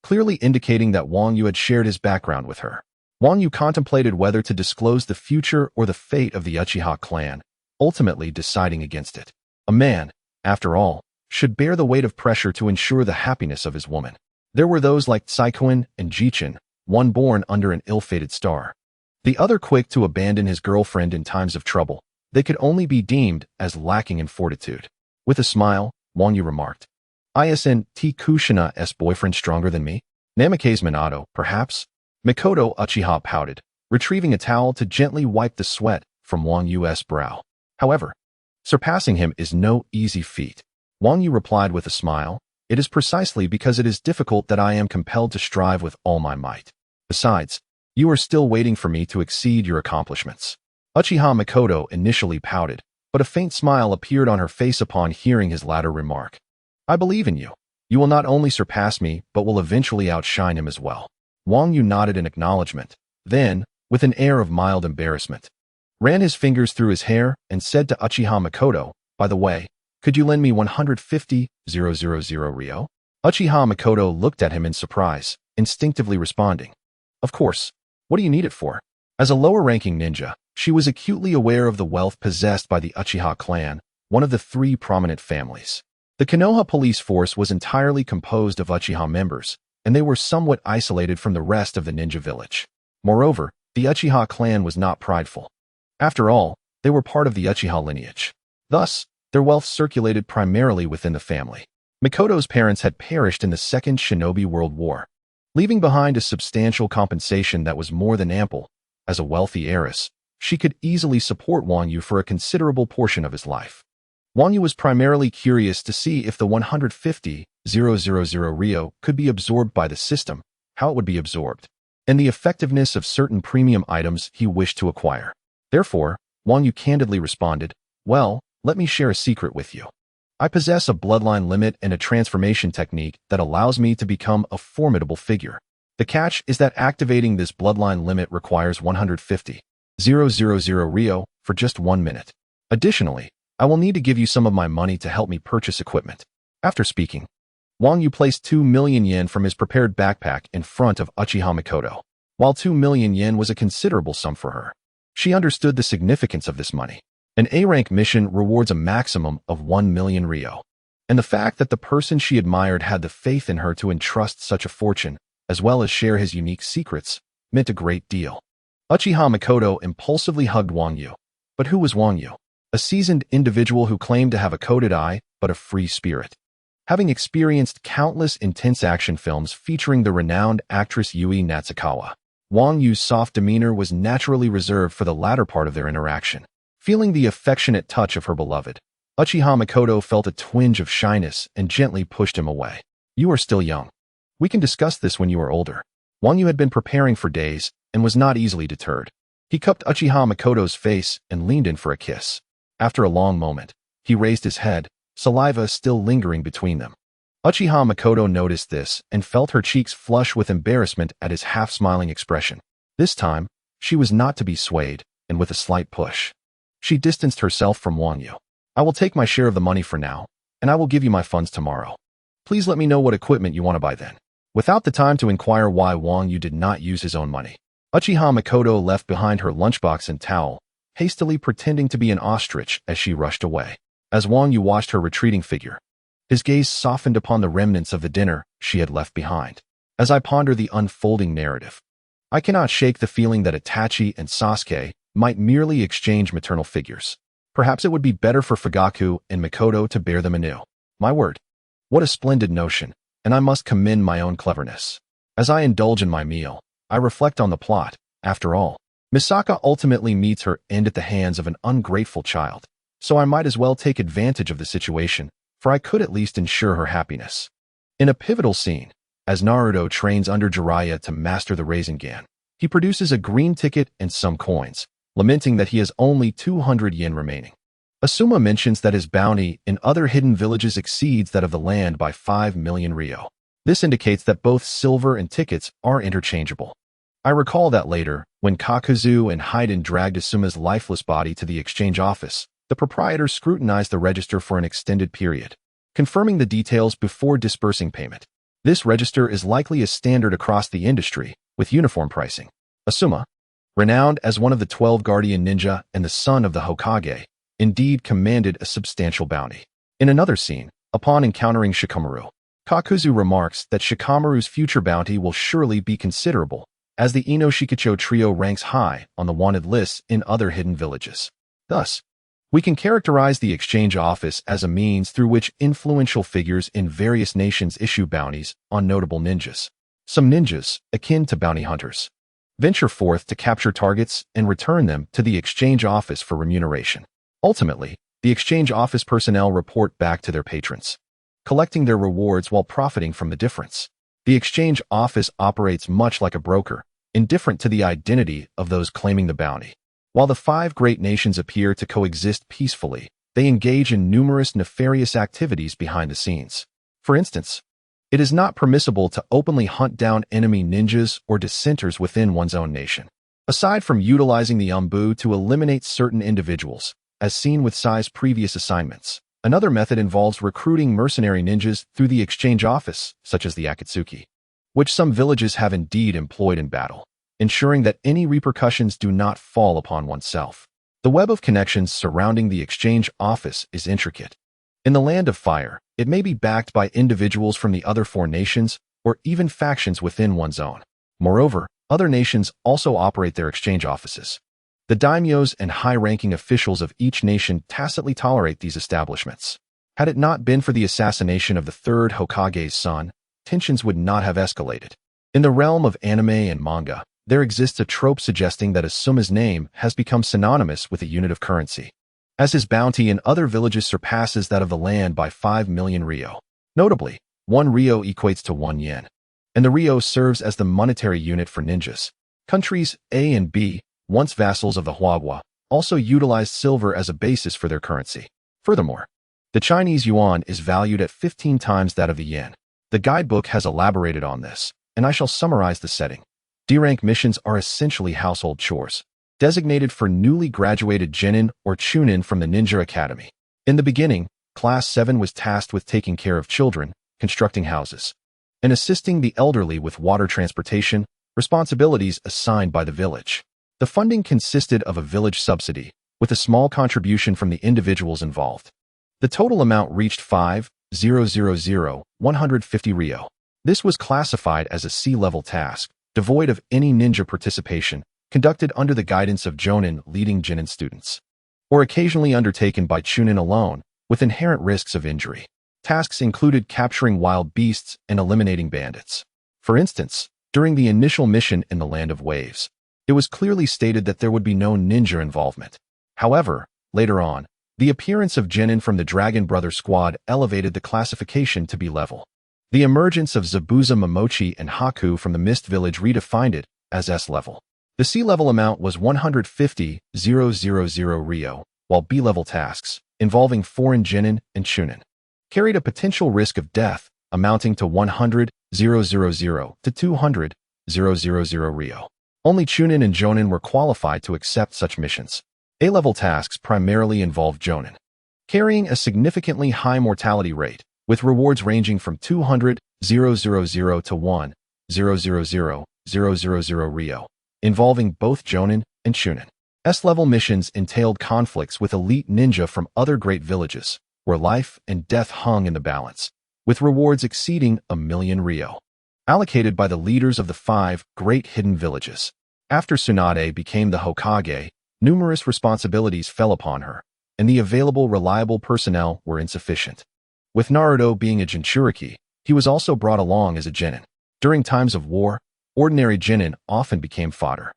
clearly indicating that Wang Yu had shared his background with her. Wang Yu contemplated whether to disclose the future or the fate of the Uchiha clan, ultimately deciding against it. A man, after all, should bear the weight of pressure to ensure the happiness of his woman. There were those like Tsaikuin and Jichin, one born under an ill-fated star, the other quick to abandon his girlfriend in times of trouble. They could only be deemed as lacking in fortitude. With a smile, Wang Yu remarked, Isn't Kushina's boyfriend stronger than me? Namake's Minato, perhaps? Mikoto Uchiha pouted, retrieving a towel to gently wipe the sweat from Wang Yu's brow. However, surpassing him is no easy feat. Wang Yu replied with a smile, "It is precisely because it is difficult that I am compelled to strive with all my might. Besides, you are still waiting for me to exceed your accomplishments." Uchiha Mikoto initially pouted, but a faint smile appeared on her face upon hearing his latter remark. "I believe in you. You will not only surpass me, but will eventually outshine him as well." Wang Yu nodded in acknowledgement, then, with an air of mild embarrassment, ran his fingers through his hair and said to Uchiha Mikoto, "By the way, could you lend me 150,000 Ryo?" Uchiha Mikoto looked at him in surprise, instinctively responding, "Of course. What do you need it for?" As a lower-ranking ninja, she was acutely aware of the wealth possessed by the Uchiha clan, one of the three prominent families. The Konoha police force was entirely composed of Uchiha members, and they were somewhat isolated from the rest of the ninja village. Moreover, the Uchiha clan was not prideful. After all, they were part of the Uchiha lineage. Thus, their wealth circulated primarily within the family. Mikoto's parents had perished in the Second Shinobi World War, leaving behind a substantial compensation that was more than ample. As a wealthy heiress, she could easily support Wang Yu for a considerable portion of his life. Wang Yu was primarily curious to see if the 150,000 Ryo could be absorbed by the system, how it would be absorbed, and the effectiveness of certain premium items he wished to acquire. Therefore, Wang Yu candidly responded, "Well, let me share a secret with you. I possess a bloodline limit and a transformation technique that allows me to become a formidable figure. The catch is that activating this bloodline limit requires 150,000 Ryo for just 1 minute. Additionally, I will need to give you some of my money to help me purchase equipment." After speaking, Wang Yu placed 2 million yen from his prepared backpack in front of Uchiha Mikoto. While 2 million yen was a considerable sum for her, she understood the significance of this money. An A-rank mission rewards a maximum of 1 million Ryo, and the fact that the person she admired had the faith in her to entrust such a fortune, as well as share his unique secrets, meant a great deal. Uchiha Mikoto impulsively hugged Wang Yu. But who was Wang Yu? A seasoned individual who claimed to have a coded eye, but a free spirit. Having experienced countless intense action films featuring the renowned actress Yui Natsukawa, Wang Yu's soft demeanor was naturally reserved for the latter part of their interaction. Feeling the affectionate touch of her beloved, Uchiha Mikoto felt a twinge of shyness and gently pushed him away. "You are still young. We can discuss this when you are older." Wang Yu had been preparing for days and was not easily deterred. He cupped Uchiha Mikoto's face and leaned in for a kiss. After a long moment, he raised his head, saliva still lingering between them. Uchiha Mikoto noticed this and felt her cheeks flush with embarrassment at his half-smiling expression. This time, she was not to be swayed, and with a slight push, she distanced herself from Wang Yu. "I will take my share of the money for now, and I will give you my funds tomorrow. Please let me know what equipment you want to buy then." Without the time to inquire why Wang Yu did not use his own money, Uchiha Mikoto left behind her lunchbox and towel, hastily pretending to be an ostrich as she rushed away. As Wang Yu watched her retreating figure, his gaze softened upon the remnants of the dinner she had left behind. "As I ponder the unfolding narrative, I cannot shake the feeling that Itachi and Sasuke might merely exchange maternal figures. Perhaps it would be better for Fugaku and Mikoto to bear them anew. My word, what a splendid notion, and I must commend my own cleverness. As I indulge in my meal, I reflect on the plot. After all, Misaka ultimately meets her end at the hands of an ungrateful child, so I might as well take advantage of the situation, for I could at least ensure her happiness." In a pivotal scene, as Naruto trains under Jiraiya to master the Rasengan, he produces a green ticket and some coins, lamenting that he has only 200 yen remaining. Asuma mentions that his bounty in other hidden villages exceeds that of the land by 5 million Ryo. This indicates that both silver and tickets are interchangeable. I recall that later, when Kakuzu and Haiden dragged Asuma's lifeless body to the exchange office, the proprietor scrutinized the register for an extended period, confirming the details before dispersing payment. This register is likely a standard across the industry, with uniform pricing. Asuma, renowned as one of the 12 guardian ninja and the son of the Hokage, indeed commanded a substantial bounty. In another scene, upon encountering Shikamaru, Kakuzu remarks that Shikamaru's future bounty will surely be considerable, as the Ino Shikicho trio ranks high on the wanted lists in other hidden villages. Thus, We can characterize the exchange office as a means through which influential figures in various nations issue bounties on notable ninjas. Some ninjas, akin to bounty hunters, venture forth to capture targets and return them to the exchange office for remuneration. Ultimately, the exchange office personnel report back to their patrons, collecting their rewards while profiting from the difference. The exchange office operates much like a broker, indifferent to the identity of those claiming the bounty. While the five great nations appear to coexist peacefully, they engage in numerous nefarious activities behind the scenes. For instance, it is not permissible to openly hunt down enemy ninjas or dissenters within one's own nation. Aside from utilizing the umbu to eliminate certain individuals, as seen with Sai's previous assignments, another method involves recruiting mercenary ninjas through the exchange office, such as the Akatsuki, which some villages have indeed employed in battle, ensuring that any repercussions do not fall upon oneself. The web of connections surrounding the exchange office is intricate. In the Land of Fire, it may be backed by individuals from the other four nations or even factions within one's own. Moreover, other nations also operate their exchange offices. The daimyos and high-ranking officials of each nation tacitly tolerate these establishments. Had it not been for the assassination of the third Hokage's son, tensions would not have escalated. In the realm of anime and manga, there exists a trope suggesting that Asuma's name has become synonymous with a unit of currency, as his bounty in other villages surpasses that of the land by 5 million ryo. Notably, 1 ryo equates to 1 yen, and the ryo serves as the monetary unit for ninjas. Countries A and B, once vassals of the Huagua, also utilized silver as a basis for their currency. Furthermore, the Chinese yuan is valued at 15 times that of the yen. The guidebook has elaborated on this, and I shall summarize the setting. D-rank missions are essentially household chores, designated for newly graduated genin or chunin from the Ninja Academy. In the beginning, Class 7 was tasked with taking care of children, constructing houses, and assisting the elderly with water transportation, responsibilities assigned by the village. The funding consisted of a village subsidy, with a small contribution from the individuals involved. The total amount reached 150 ryo. This was classified as a C-level task, devoid of any ninja participation, conducted under the guidance of jonin leading genin students, or occasionally undertaken by chunin alone, with inherent risks of injury. Tasks included capturing wild beasts and eliminating bandits. For instance, during the initial mission in the Land of Waves, it was clearly stated that there would be no ninja involvement. However, later on, the appearance of genin from the Dragon Brother squad elevated the classification to B-level. The emergence of Zabuza Momochi and Haku from the Mist Village redefined it as S-level. The C-level amount was 150,000 ryo, while B-level tasks, involving foreign genin and chunin, carried a potential risk of death amounting to 100,000 to 200,000 ryo. Only chunin and jonin were qualified to accept such missions. A-level tasks primarily involved jonin, carrying a significantly high mortality rate, with rewards ranging from 200,000 to 1,000,000 ryo, involving both jonin and chunin. S-level missions entailed conflicts with elite ninja from other great villages, where life and death hung in the balance, with rewards exceeding 1,000,000 ryo, allocated by the leaders of the 5 great hidden villages. After Tsunade became the Hokage, numerous responsibilities fell upon her, and the available reliable personnel were insufficient. With Naruto being a Jinchuriki, he was also brought along as a genin. During times of war, ordinary genin often became fodder,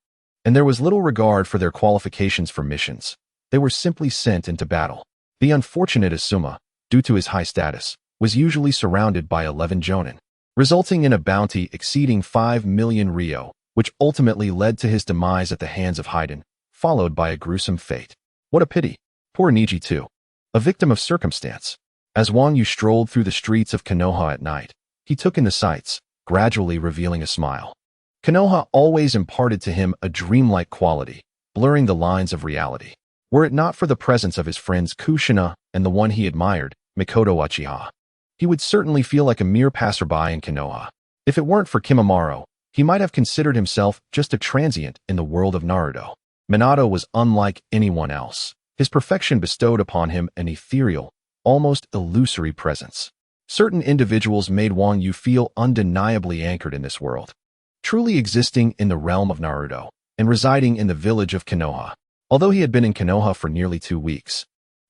and there was little regard for their qualifications for missions. They were simply sent into battle. The unfortunate Asuma, due to his high status, was usually surrounded by 11 jonin, resulting in a bounty exceeding 5 million ryo, which ultimately led to his demise at the hands of Haiden, followed by a gruesome fate. What a pity. Poor Niji too. A victim of circumstance. As Wang Yu strolled through the streets of Konoha at night, he took in the sights, gradually revealing a smile. Konoha always imparted to him a dreamlike quality, blurring the lines of reality. Were it not for the presence of his friends Kushina and the one he admired, Mikoto Uchiha, he would certainly feel like a mere passerby in Konoha. If it weren't for Kimimaro, he might have considered himself just a transient in the world of Naruto. Minato was unlike anyone else. His perfection bestowed upon him an ethereal, almost illusory presence. Certain individuals made Wang Yu feel undeniably anchored in this world, truly existing in the realm of Naruto, and residing in the village of Konoha. Although he had been in Konoha for nearly 2 weeks,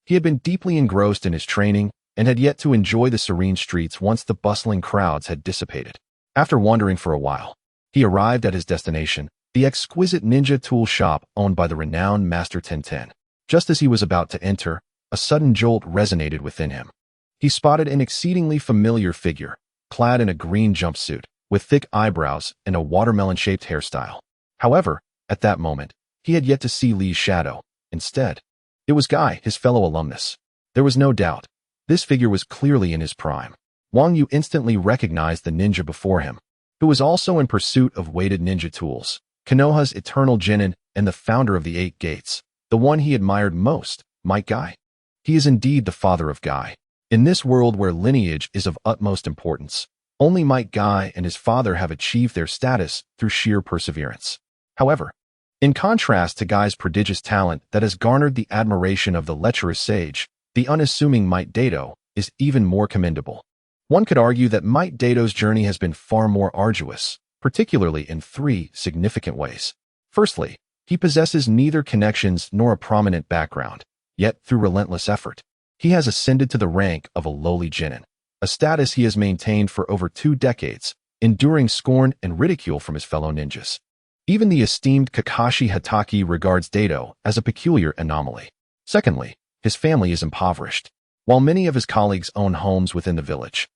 He had been deeply engrossed in his training and had yet to enjoy the serene streets once the bustling crowds had dissipated. After wandering for a while, he arrived at his destination, the exquisite ninja tool shop owned by the renowned Master Tenten. Just as he was about to enter, a sudden jolt resonated within him. He spotted an exceedingly familiar figure, clad in a green jumpsuit, with thick eyebrows and a watermelon-shaped hairstyle. However, at that moment, he had yet to see Li's shadow. Instead, it was Guy, his fellow alumnus. There was no doubt. This figure was clearly in his prime. Wang Yu instantly recognized the ninja before him, who was also in pursuit of weighted ninja tools, Konoha's eternal genin and the founder of the Eight Gates, the one he admired most, Might Guy. He is indeed the father of Guy. In this world where lineage is of utmost importance, only Might Guy and his father have achieved their status through sheer perseverance. However, in contrast to Guy's prodigious talent that has garnered the admiration of the lecherous sage, the unassuming Might Dato is even more commendable. One could argue that Might Dato's journey has been far more arduous, particularly in three significant ways. Firstly, he possesses neither connections nor a prominent background, yet through relentless effort, he has ascended to the rank of a lowly genin, a status he has maintained for over 2 decades, enduring scorn and ridicule from his fellow ninjas. Even the esteemed Kakashi Hatake regards Dato as a peculiar anomaly. Secondly, his family is impoverished. While many of his colleagues own homes within the village,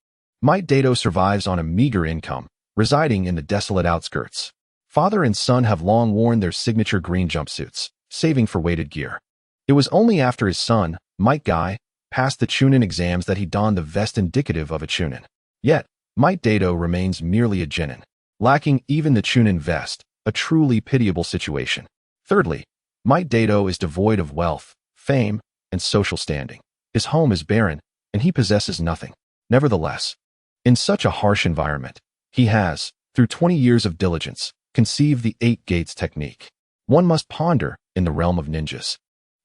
Might Dato survives on a meager income, residing in the desolate outskirts. Father and son have long worn their signature green jumpsuits, saving for weighted gear. It was only after his son, Might Guy, passed the Chunin exams that he donned the vest indicative of a Chunin. Yet, Might Dato remains merely a genin, lacking even the Chunin vest, a truly pitiable situation. Thirdly, Might Dato is devoid of wealth, fame, and social standing. His home is barren, and he possesses nothing. Nevertheless, in such a harsh environment, he has, through 20 years of diligence, conceived the Eight Gates technique. One must ponder, in the realm of ninjas,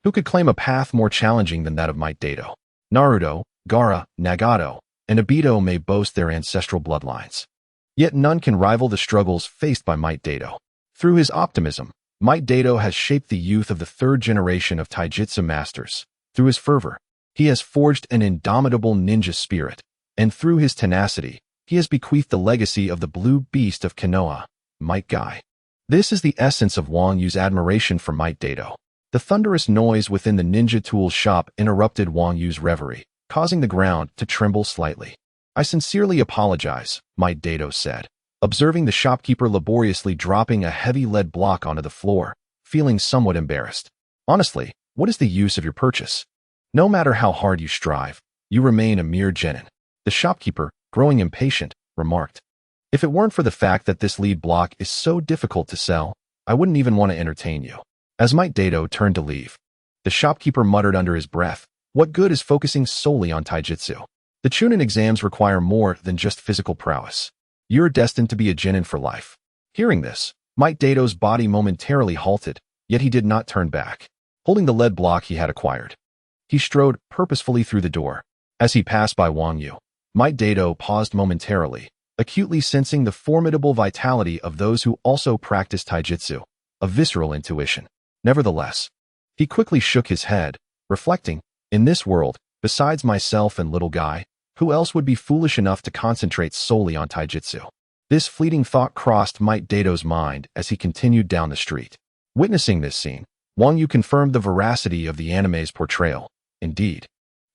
who could claim a path more challenging than that of Might Dato? Naruto, Gaara, Nagato, and Obito may boast their ancestral bloodlines. Yet none can rival the struggles faced by Might Dato. Through his optimism, Might Dato has shaped the youth of the 3rd generation of taijutsu masters. Through his fervor, he has forged an indomitable ninja spirit, and through his tenacity, he has bequeathed the legacy of the blue beast of Konoha, Might Guy. This is the essence of Wang Yu's admiration for Might Dato. The thunderous noise within the ninja tool shop interrupted Wang Yu's reverie, causing the ground to tremble slightly. I sincerely apologize, Might Dato said, observing the shopkeeper laboriously dropping a heavy lead block onto the floor, feeling somewhat embarrassed. Honestly, what is the use of your purchase? No matter how hard you strive, you remain a mere genin. The shopkeeper, growing impatient, remarked. If it weren't for the fact that this lead block is so difficult to sell, I wouldn't even want to entertain you. As Might Dato turned to leave, the shopkeeper muttered under his breath, what good is focusing solely on taijutsu? The Chunin exams require more than just physical prowess. You're destined to be a genin for life. Hearing this, Might Dato's body momentarily halted, yet he did not turn back. Holding the lead block he had acquired, he strode purposefully through the door. As he passed by Wang Yu, Might Dato paused momentarily, acutely sensing the formidable vitality of those who also practice taijutsu, a visceral intuition. Nevertheless, he quickly shook his head, reflecting, in this world, besides myself and little Guy, who else would be foolish enough to concentrate solely on taijutsu? This fleeting thought crossed Might Dato's mind as he continued down the street. Witnessing this scene, Wang Yu confirmed the veracity of the anime's portrayal. Indeed,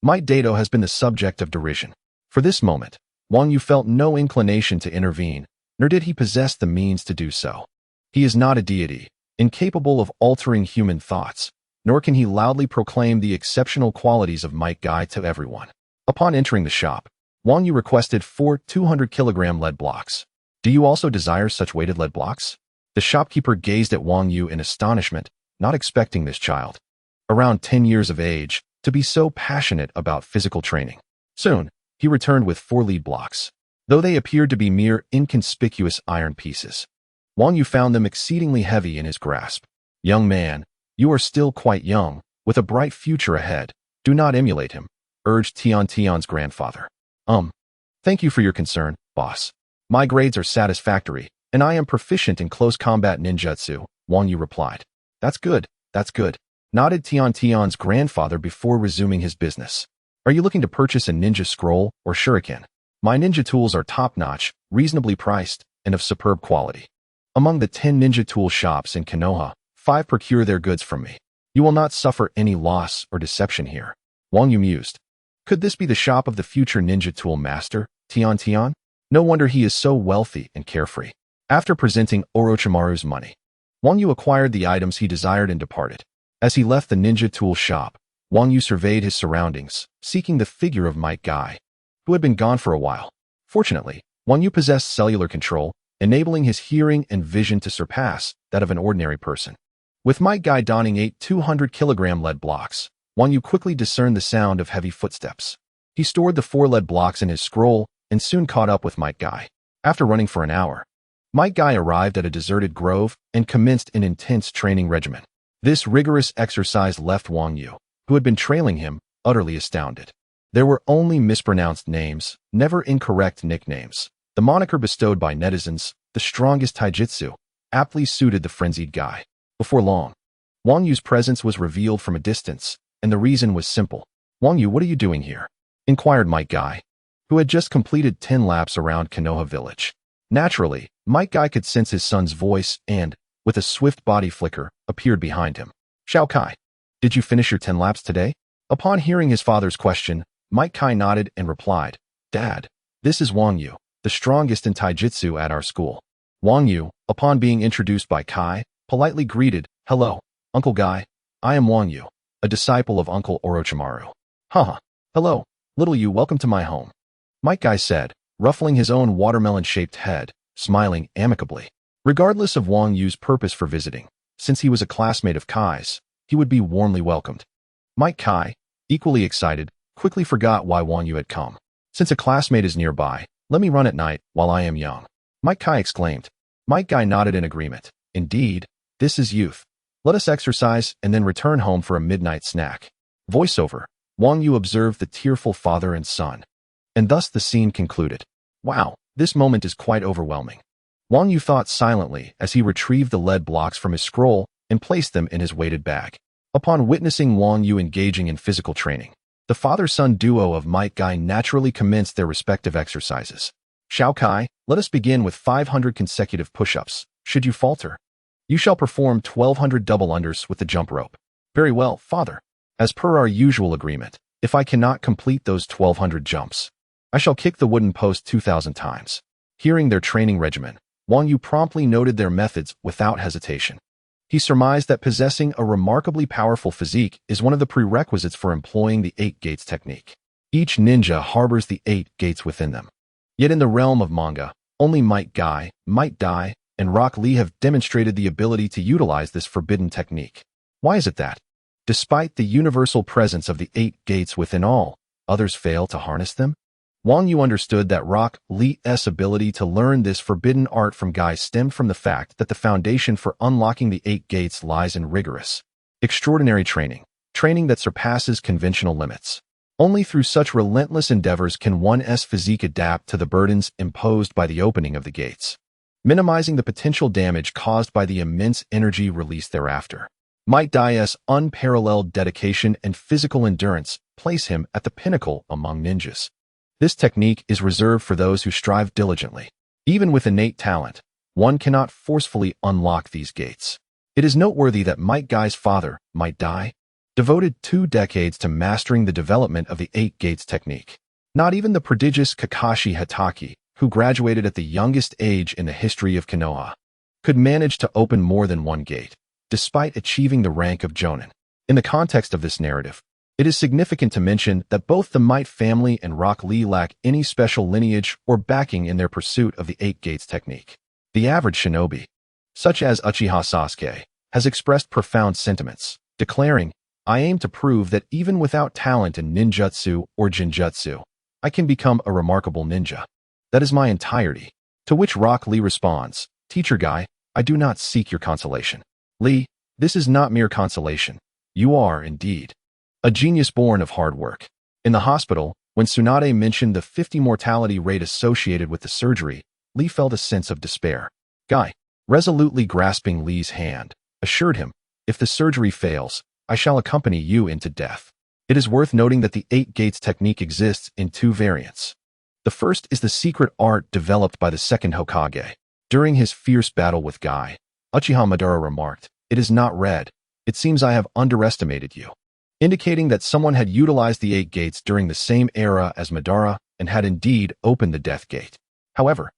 Might Dato has been the subject of derision. For this moment, Wang Yu felt no inclination to intervene, nor did he possess the means to do so. He is not a deity, incapable of altering human thoughts, nor can he loudly proclaim the exceptional qualities of Might Guy to everyone. Upon entering the shop, Wang Yu requested 4 200-kilogram lead blocks. Do you also desire such weighted lead blocks? The shopkeeper gazed at Wang Yu in astonishment, not expecting this child, around 10 years of age, to be so passionate about physical training. Soon, he returned with 4 lead blocks. Though they appeared to be mere inconspicuous iron pieces, Wang Yu found them exceedingly heavy in his grasp. Young man, you are still quite young, with a bright future ahead. Do not emulate him, urged Tian's grandfather. Thank you for your concern, boss. My grades are satisfactory, and I am proficient in close combat ninjutsu, Wang Yu replied. That's good, that's good. nodded Tian's grandfather before resuming his business. Are you looking to purchase a ninja scroll or shuriken? My ninja tools are top-notch, reasonably priced, and of superb quality. Among the 10 ninja tool shops in Konoha, 5 procure their goods from me. You will not suffer any loss or deception here. Wang Yu mused. Could this be the shop of the future ninja tool master, Tian? No wonder he is so wealthy and carefree. After presenting Orochimaru's money, Wang Yu acquired the items he desired and departed. As he left the ninja tool shop, Wang Yu surveyed his surroundings, seeking the figure of Might Guy, who had been gone for a while. Fortunately, Wang Yu possessed cellular control, enabling his hearing and vision to surpass that of an ordinary person. With Might Guy donning 8 200-kilogram lead blocks, Wang Yu quickly discerned the sound of heavy footsteps. He stored the 4 lead blocks in his scroll and soon caught up with Might Guy. After running for an hour, Might Guy arrived at a deserted grove and commenced an intense training regimen. This rigorous exercise left Wang Yu, who had been trailing him, utterly astounded. There were only mispronounced names, never incorrect nicknames. The moniker bestowed by netizens, the strongest taijutsu, aptly suited the frenzied guy. Before long, Wang Yu's presence was revealed from a distance, and the reason was simple. Wang Yu, what are you doing here? Inquired Might Guy, who had just completed 10 laps around Konoha village. Naturally, Might Guy could sense his son's voice and, with a swift body flicker, appeared behind him. Shao Kai, did you finish your 10 laps today? Upon hearing his father's question, Might Guy nodded and replied, Dad, this is Wang Yu, the strongest in taijutsu at our school. Wang Yu, upon being introduced by Kai, politely greeted, Hello, Uncle Guy, I am Wang Yu, a disciple of Uncle Orochimaru. Haha, hello, little Yu, welcome to my home. Might Guy said, ruffling his own watermelon-shaped head, smiling amicably. Regardless of Wang Yu's purpose for visiting, since he was a classmate of Kai's, he would be warmly welcomed. Might Guy, equally excited, quickly forgot why Wang Yu had come. Since a classmate is nearby, let me run at night while I am young. Might Guy exclaimed. Might Guy nodded in agreement. Indeed, this is youth. Let us exercise and then return home for a midnight snack. Voiceover. Wang Yu observed the tearful father and son. And thus the scene concluded. Wow, this moment is quite overwhelming. Wang Yu thought silently as he retrieved the lead blocks from his scroll and placed them in his weighted bag. Upon witnessing Wang Yu engaging in physical training, the father-son duo of Might Guy naturally commenced their respective exercises. Shao Kai, let us begin with 500 consecutive push-ups. Should you falter, you shall perform 1,200 double unders with the jump rope. Very well, father. As per our usual agreement, if I cannot complete those 1,200 jumps, I shall kick the wooden post 2,000 times. Hearing their training regimen, Wang Yu promptly noted their methods without hesitation. He surmised that possessing a remarkably powerful physique is one of the prerequisites for employing the 8 gates technique. Each ninja harbors the 8 gates within them. Yet in the realm of manga, only Might Guy, Might Dai, and Rock Lee have demonstrated the ability to utilize this forbidden technique. Why is it that, despite the universal presence of the 8 gates within all, others fail to harness them? Wang Yu understood that Rock Lee's ability to learn this forbidden art from Guy stemmed from the fact that the foundation for unlocking the 8 gates lies in rigorous, extraordinary training that surpasses conventional limits. Only through such relentless endeavors can one's physique adapt to the burdens imposed by the opening of the gates, minimizing the potential damage caused by the immense energy released thereafter. Might Dai's unparalleled dedication and physical endurance place him at the pinnacle among ninjas. This technique is reserved for those who strive diligently. Even with innate talent, one cannot forcefully unlock these gates. It is noteworthy that Might Guy's father, Might Dai, devoted 2 decades to mastering the development of the 8 gates technique. Not even the prodigious Kakashi Hatake, who graduated at the youngest age in the history of Konoha, could manage to open more than 1 gate, despite achieving the rank of Jonin. In the context of this narrative, it is significant to mention that both the Might family and Rock Lee lack any special lineage or backing in their pursuit of the 8 gates technique. The average shinobi, such as Uchiha Sasuke, has expressed profound sentiments, declaring, I aim to prove that even without talent in ninjutsu or jinjutsu, I can become a remarkable ninja. That is my entirety. To which Rock Lee responds, Teacher Guy, I do not seek your consolation. Lee, this is not mere consolation. You are, indeed, a genius born of hard work. In the hospital, when Tsunade mentioned the 50 mortality rate associated with the surgery, Lee felt a sense of despair. Guy, resolutely grasping Lee's hand, assured him, if the surgery fails, I shall accompany you into death. It is worth noting that the 8 Gates technique exists in 2 variants. The first is the secret art developed by the second Hokage. During his fierce battle with Guy, Uchiha Madara remarked, "It is not red. It seems I have underestimated you," indicating that someone had utilized the 8 Gates during the same era as Madara and had indeed opened the Death Gate. However,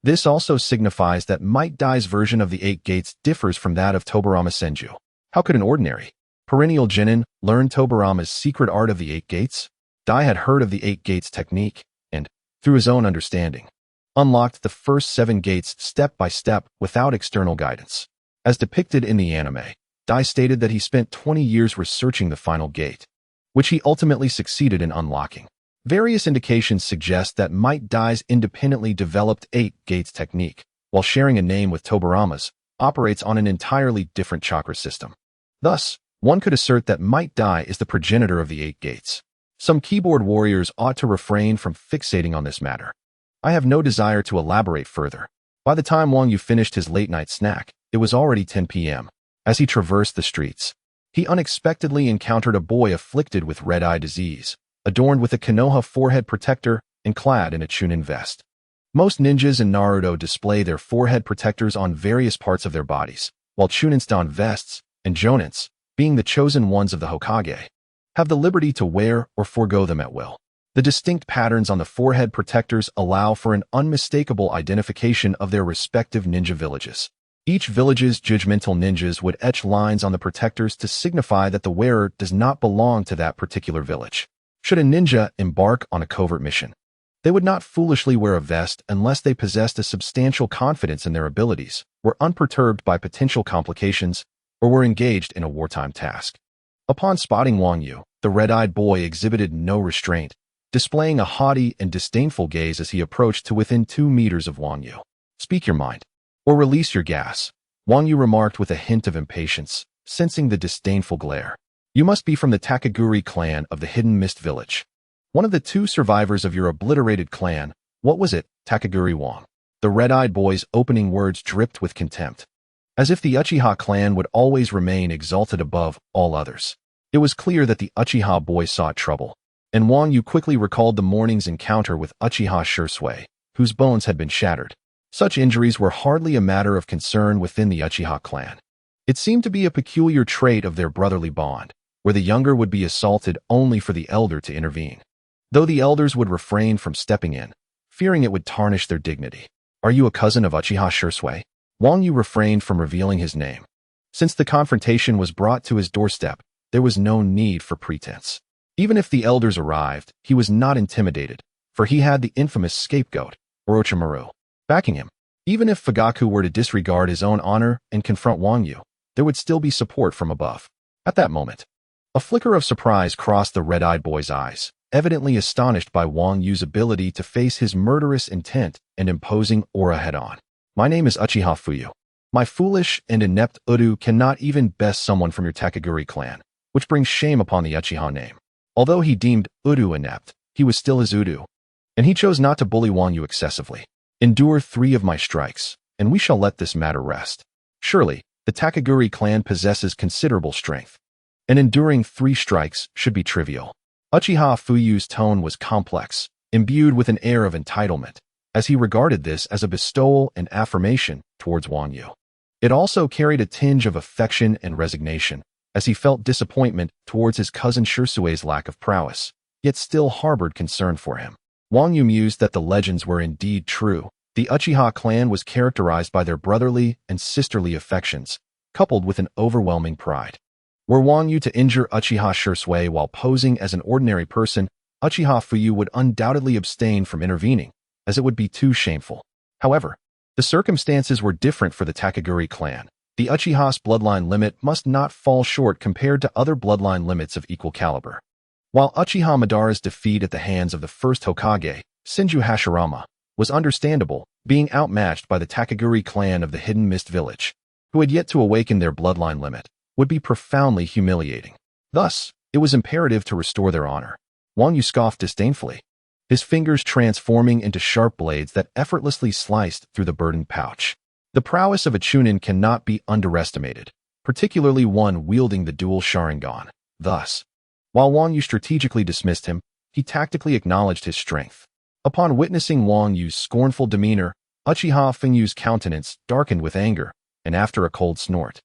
this also signifies that Might Dai's version of the 8 Gates differs from that of Tobirama Senju. How could an ordinary, perennial genin learn Tobirama's secret art of the 8 Gates? Dai had heard of the 8 Gates technique and, through his own understanding, unlocked the first 7 gates step by step without external guidance. As depicted in the anime, Dai stated that he spent 20 years researching the final gate, which he ultimately succeeded in unlocking. Various indications suggest that Might Dai's independently developed 8 Gates technique, while sharing a name with Tobirama's, operates on an entirely different chakra system. Thus, one could assert that Might Dai is the progenitor of the 8 Gates. Some keyboard warriors ought to refrain from fixating on this matter. I have no desire to elaborate further. By the time Wang Yu finished his late-night snack, it was already 10 p.m. As he traversed the streets, he unexpectedly encountered a boy afflicted with red-eye disease, adorned with a Konoha forehead protector and clad in a Chunin vest. Most ninjas in Naruto display their forehead protectors on various parts of their bodies, while Chunins don vests, and Jonins, being the chosen ones of the Hokage, have the liberty to wear or forego them at will. The distinct patterns on the forehead protectors allow for an unmistakable identification of their respective ninja villages. Each village's judgmental ninjas would etch lines on the protectors to signify that the wearer does not belong to that particular village. Should a ninja embark on a covert mission, they would not foolishly wear a vest unless they possessed a substantial confidence in their abilities, were unperturbed by potential complications, or were engaged in a wartime task. Upon spotting Wang Yu, the red-eyed boy exhibited no restraint, displaying a haughty and disdainful gaze as he approached to within 2 meters of Wang Yu. "Speak your mind, or release your gas," Wang Yu remarked with a hint of impatience, sensing the disdainful glare. "You must be from the Takaguri clan of the Hidden Mist Village. One of the 2 survivors of your obliterated clan. What was it, Takaguri Wang?" The red-eyed boy's opening words dripped with contempt, as if the Uchiha clan would always remain exalted above all others. It was clear that the Uchiha boy sought trouble, and Wang Yu quickly recalled the morning's encounter with Uchiha Shursui, whose bones had been shattered. Such injuries were hardly a matter of concern within the Uchiha clan. It seemed to be a peculiar trait of their brotherly bond, where the younger would be assaulted only for the elder to intervene, though the elders would refrain from stepping in, fearing it would tarnish their dignity. "Are you a cousin of Uchiha Shursui?" Wang Yu refrained from revealing his name. Since the confrontation was brought to his doorstep, there was no need for pretense. Even if the elders arrived, he was not intimidated, for he had the infamous scapegoat, Orochimaru, backing him. Even if Fugaku were to disregard his own honor and confront Wang Yu, there would still be support from above. At that moment, a flicker of surprise crossed the red-eyed boy's eyes, evidently astonished by Wang Yu's ability to face his murderous intent and imposing aura head-on. "My name is Uchiha Fuyu. My foolish and inept Udu cannot even best someone from your Takaguri clan, which brings shame upon the Uchiha name." Although he deemed Udu inept, he was still his Udu, and he chose not to bully Wang Yu excessively. "Endure 3 of my strikes, and we shall let this matter rest." Surely, the Takaguri clan possesses considerable strength, and enduring 3 strikes should be trivial. Uchiha Fuyu's tone was complex, imbued with an air of entitlement, as he regarded this as a bestowal and affirmation towards Wang Yu. It also carried a tinge of affection and resignation, as he felt disappointment towards his cousin Shursui's lack of prowess, yet still harbored concern for him. Wang Yu mused that the legends were indeed true. The Uchiha clan was characterized by their brotherly and sisterly affections, coupled with an overwhelming pride. Were Wang Yu to injure Uchiha Shursui while posing as an ordinary person, Uchiha Fuyu would undoubtedly abstain from intervening, as it would be too shameful. However, the circumstances were different for the Takaguri clan. The Uchiha's bloodline limit must not fall short compared to other bloodline limits of equal caliber. While Uchiha Madara's defeat at the hands of the first Hokage, Senju Hashirama, was understandable, being outmatched by the Takaguri clan of the Hidden Mist Village, who had yet to awaken their bloodline limit, would be profoundly humiliating. Thus, it was imperative to restore their honor. Wang Yu scoffed disdainfully, his fingers transforming into sharp blades that effortlessly sliced through the burdened pouch. The prowess of a Chunin cannot be underestimated, particularly one wielding the dual Sharingan. Thus, while Wang Yu strategically dismissed him, he tactically acknowledged his strength. Upon witnessing Wang Yu's scornful demeanor, Uchiha Fengyu's countenance darkened with anger, and after a cold snort,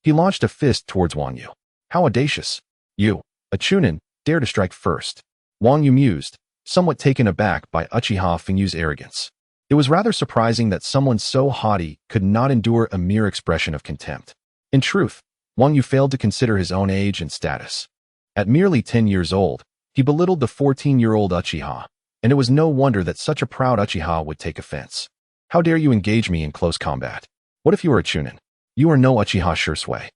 he launched a fist towards Wang Yu. How audacious! You, a Chunin, dare to strike first. Wang Yu mused, somewhat taken aback by Uchiha Fengyu's arrogance. It was rather surprising that someone so haughty could not endure a mere expression of contempt. In truth, Wang Yu failed to consider his own age and status. At merely 10 years old, he belittled the 14-year-old Uchiha, and it was no wonder that such a proud Uchiha would take offense. How dare you engage me in close combat? What if you are a Chunin? You are no Uchiha Shursui,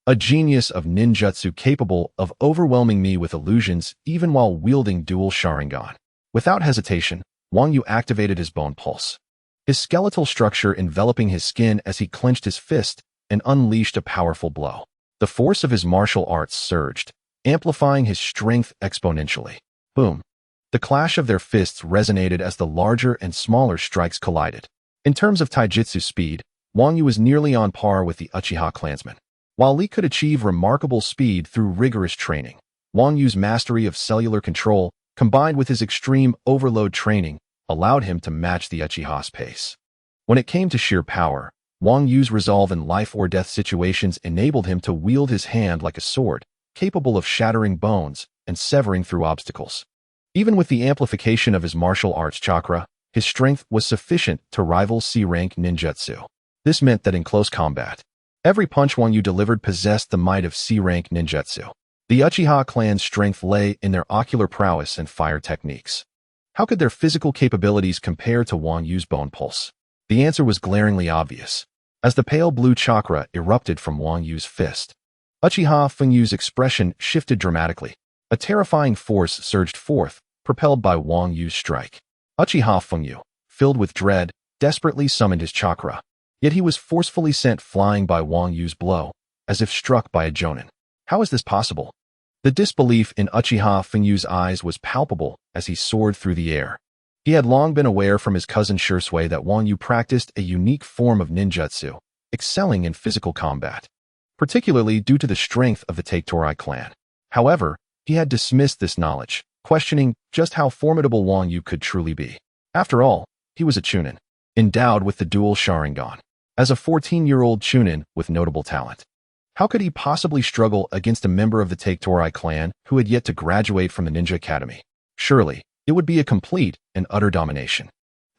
a genius of ninjutsu capable of overwhelming me with illusions even while wielding dual Sharingan. Without hesitation, Wang Yu activated his bone pulse, his skeletal structure enveloping his skin as he clenched his fist and unleashed a powerful blow. The force of his martial arts surged, amplifying his strength exponentially. Boom! The clash of their fists resonated as the larger and smaller strikes collided. In terms of taijutsu speed, Wang Yu was nearly on par with the Uchiha clansmen. While Li could achieve remarkable speed through rigorous training, Wang Yu's mastery of cellular control, combined with his extreme overload training, allowed him to match the Uchiha's pace. When it came to sheer power, Wang Yu's resolve in life-or-death situations enabled him to wield his hand like a sword, capable of shattering bones and severing through obstacles. Even with the amplification of his martial arts chakra, his strength was sufficient to rival C-rank ninjutsu. This meant that in close combat, every punch Wang Yu delivered possessed the might of C-rank ninjutsu. The Uchiha clan's strength lay in their ocular prowess and fire techniques. How could their physical capabilities compare to Wang Yu's bone pulse? The answer was glaringly obvious, as the pale blue chakra erupted from Wang Yu's fist. Uchiha Fengyu's expression shifted dramatically. A terrifying force surged forth, propelled by Wang Yu's strike. Uchiha Fengyu, filled with dread, desperately summoned his chakra. Yet he was forcefully sent flying by Wang Yu's blow, as if struck by a jonin. How is this possible? The disbelief in Uchiha Fengyu's eyes was palpable as he soared through the air. He had long been aware from his cousin Shursui that Wang Yu practiced a unique form of ninjutsu, excelling in physical combat, particularly due to the strength of the Teiktorai clan. However, he had dismissed this knowledge, questioning just how formidable Wang Yu could truly be. After all, he was a Chunin, endowed with the dual Sharingan. As a 14-year-old Chunin with notable talent, how could he possibly struggle against a member of the Teiktorai clan who had yet to graduate from the Ninja Academy? Surely, it would be a complete and utter domination.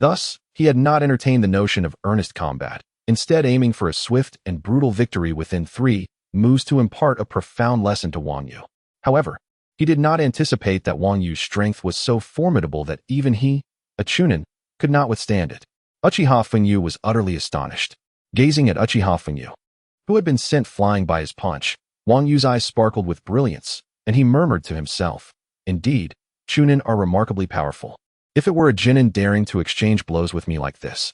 Thus, he had not entertained the notion of earnest combat, instead aiming for a swift and brutal victory within 3 moves to impart a profound lesson to Wang Yu. However, he did not anticipate that Wang Yu's strength was so formidable that even he, a Chunin, could not withstand it. Uchiha Fengyu was utterly astonished. Gazing at Uchiha Fengyu, who had been sent flying by his punch, Wang Yu's eyes sparkled with brilliance, and he murmured to himself, "Indeed, Chunin are remarkably powerful. If it were a genin daring to exchange blows with me like this,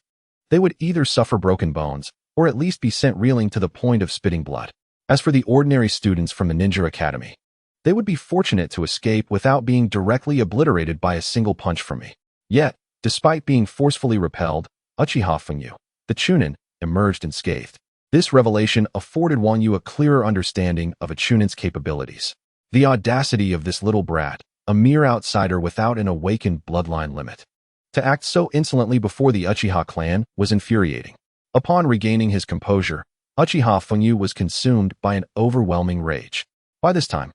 they would either suffer broken bones, or at least be sent reeling to the point of spitting blood. As for the ordinary students from the Ninja Academy, they would be fortunate to escape without being directly obliterated by a single punch from me." Yet, despite being forcefully repelled, Uchiha Fengyu, the Chunin, emerged unscathed. This revelation afforded Wang Yu a clearer understanding of a Chunin's capabilities. The audacity of this little brat, a mere outsider without an awakened bloodline limit, to act so insolently before the Uchiha clan was infuriating. Upon regaining his composure, Uchiha Fengyu was consumed by an overwhelming rage. By this time,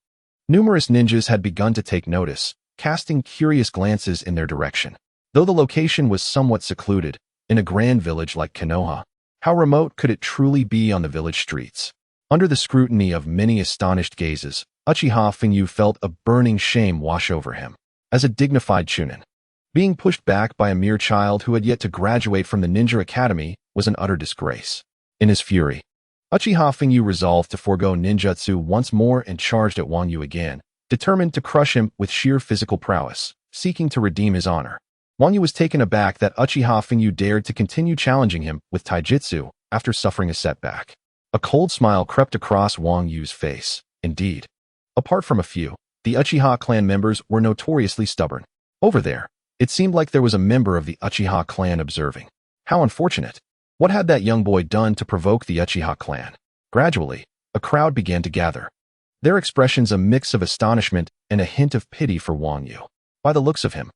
numerous ninjas had begun to take notice, casting curious glances in their direction. Though the location was somewhat secluded, in a grand village like Konoha, how remote could it truly be on the village streets? Under the scrutiny of many astonished gazes, Uchiha Fengyu felt a burning shame wash over him. As a dignified Chunin, being pushed back by a mere child who had yet to graduate from the Ninja Academy was an utter disgrace. In his fury, Uchiha Fengyu resolved to forego ninjutsu once more and charged at Wang Yu again, determined to crush him with sheer physical prowess, seeking to redeem his honor. Wang Yu was taken aback that Uchiha Fengyu dared to continue challenging him with taijutsu after suffering a setback. A cold smile crept across Wang Yu's face. Indeed, apart from a few, the Uchiha clan members were notoriously stubborn. Over there, it seemed like there was a member of the Uchiha clan observing. How unfortunate. What had that young boy done to provoke the Uchiha clan? Gradually, a crowd began to gather. Their expressions a mix of astonishment and a hint of pity for Wang Yu. By the looks of him,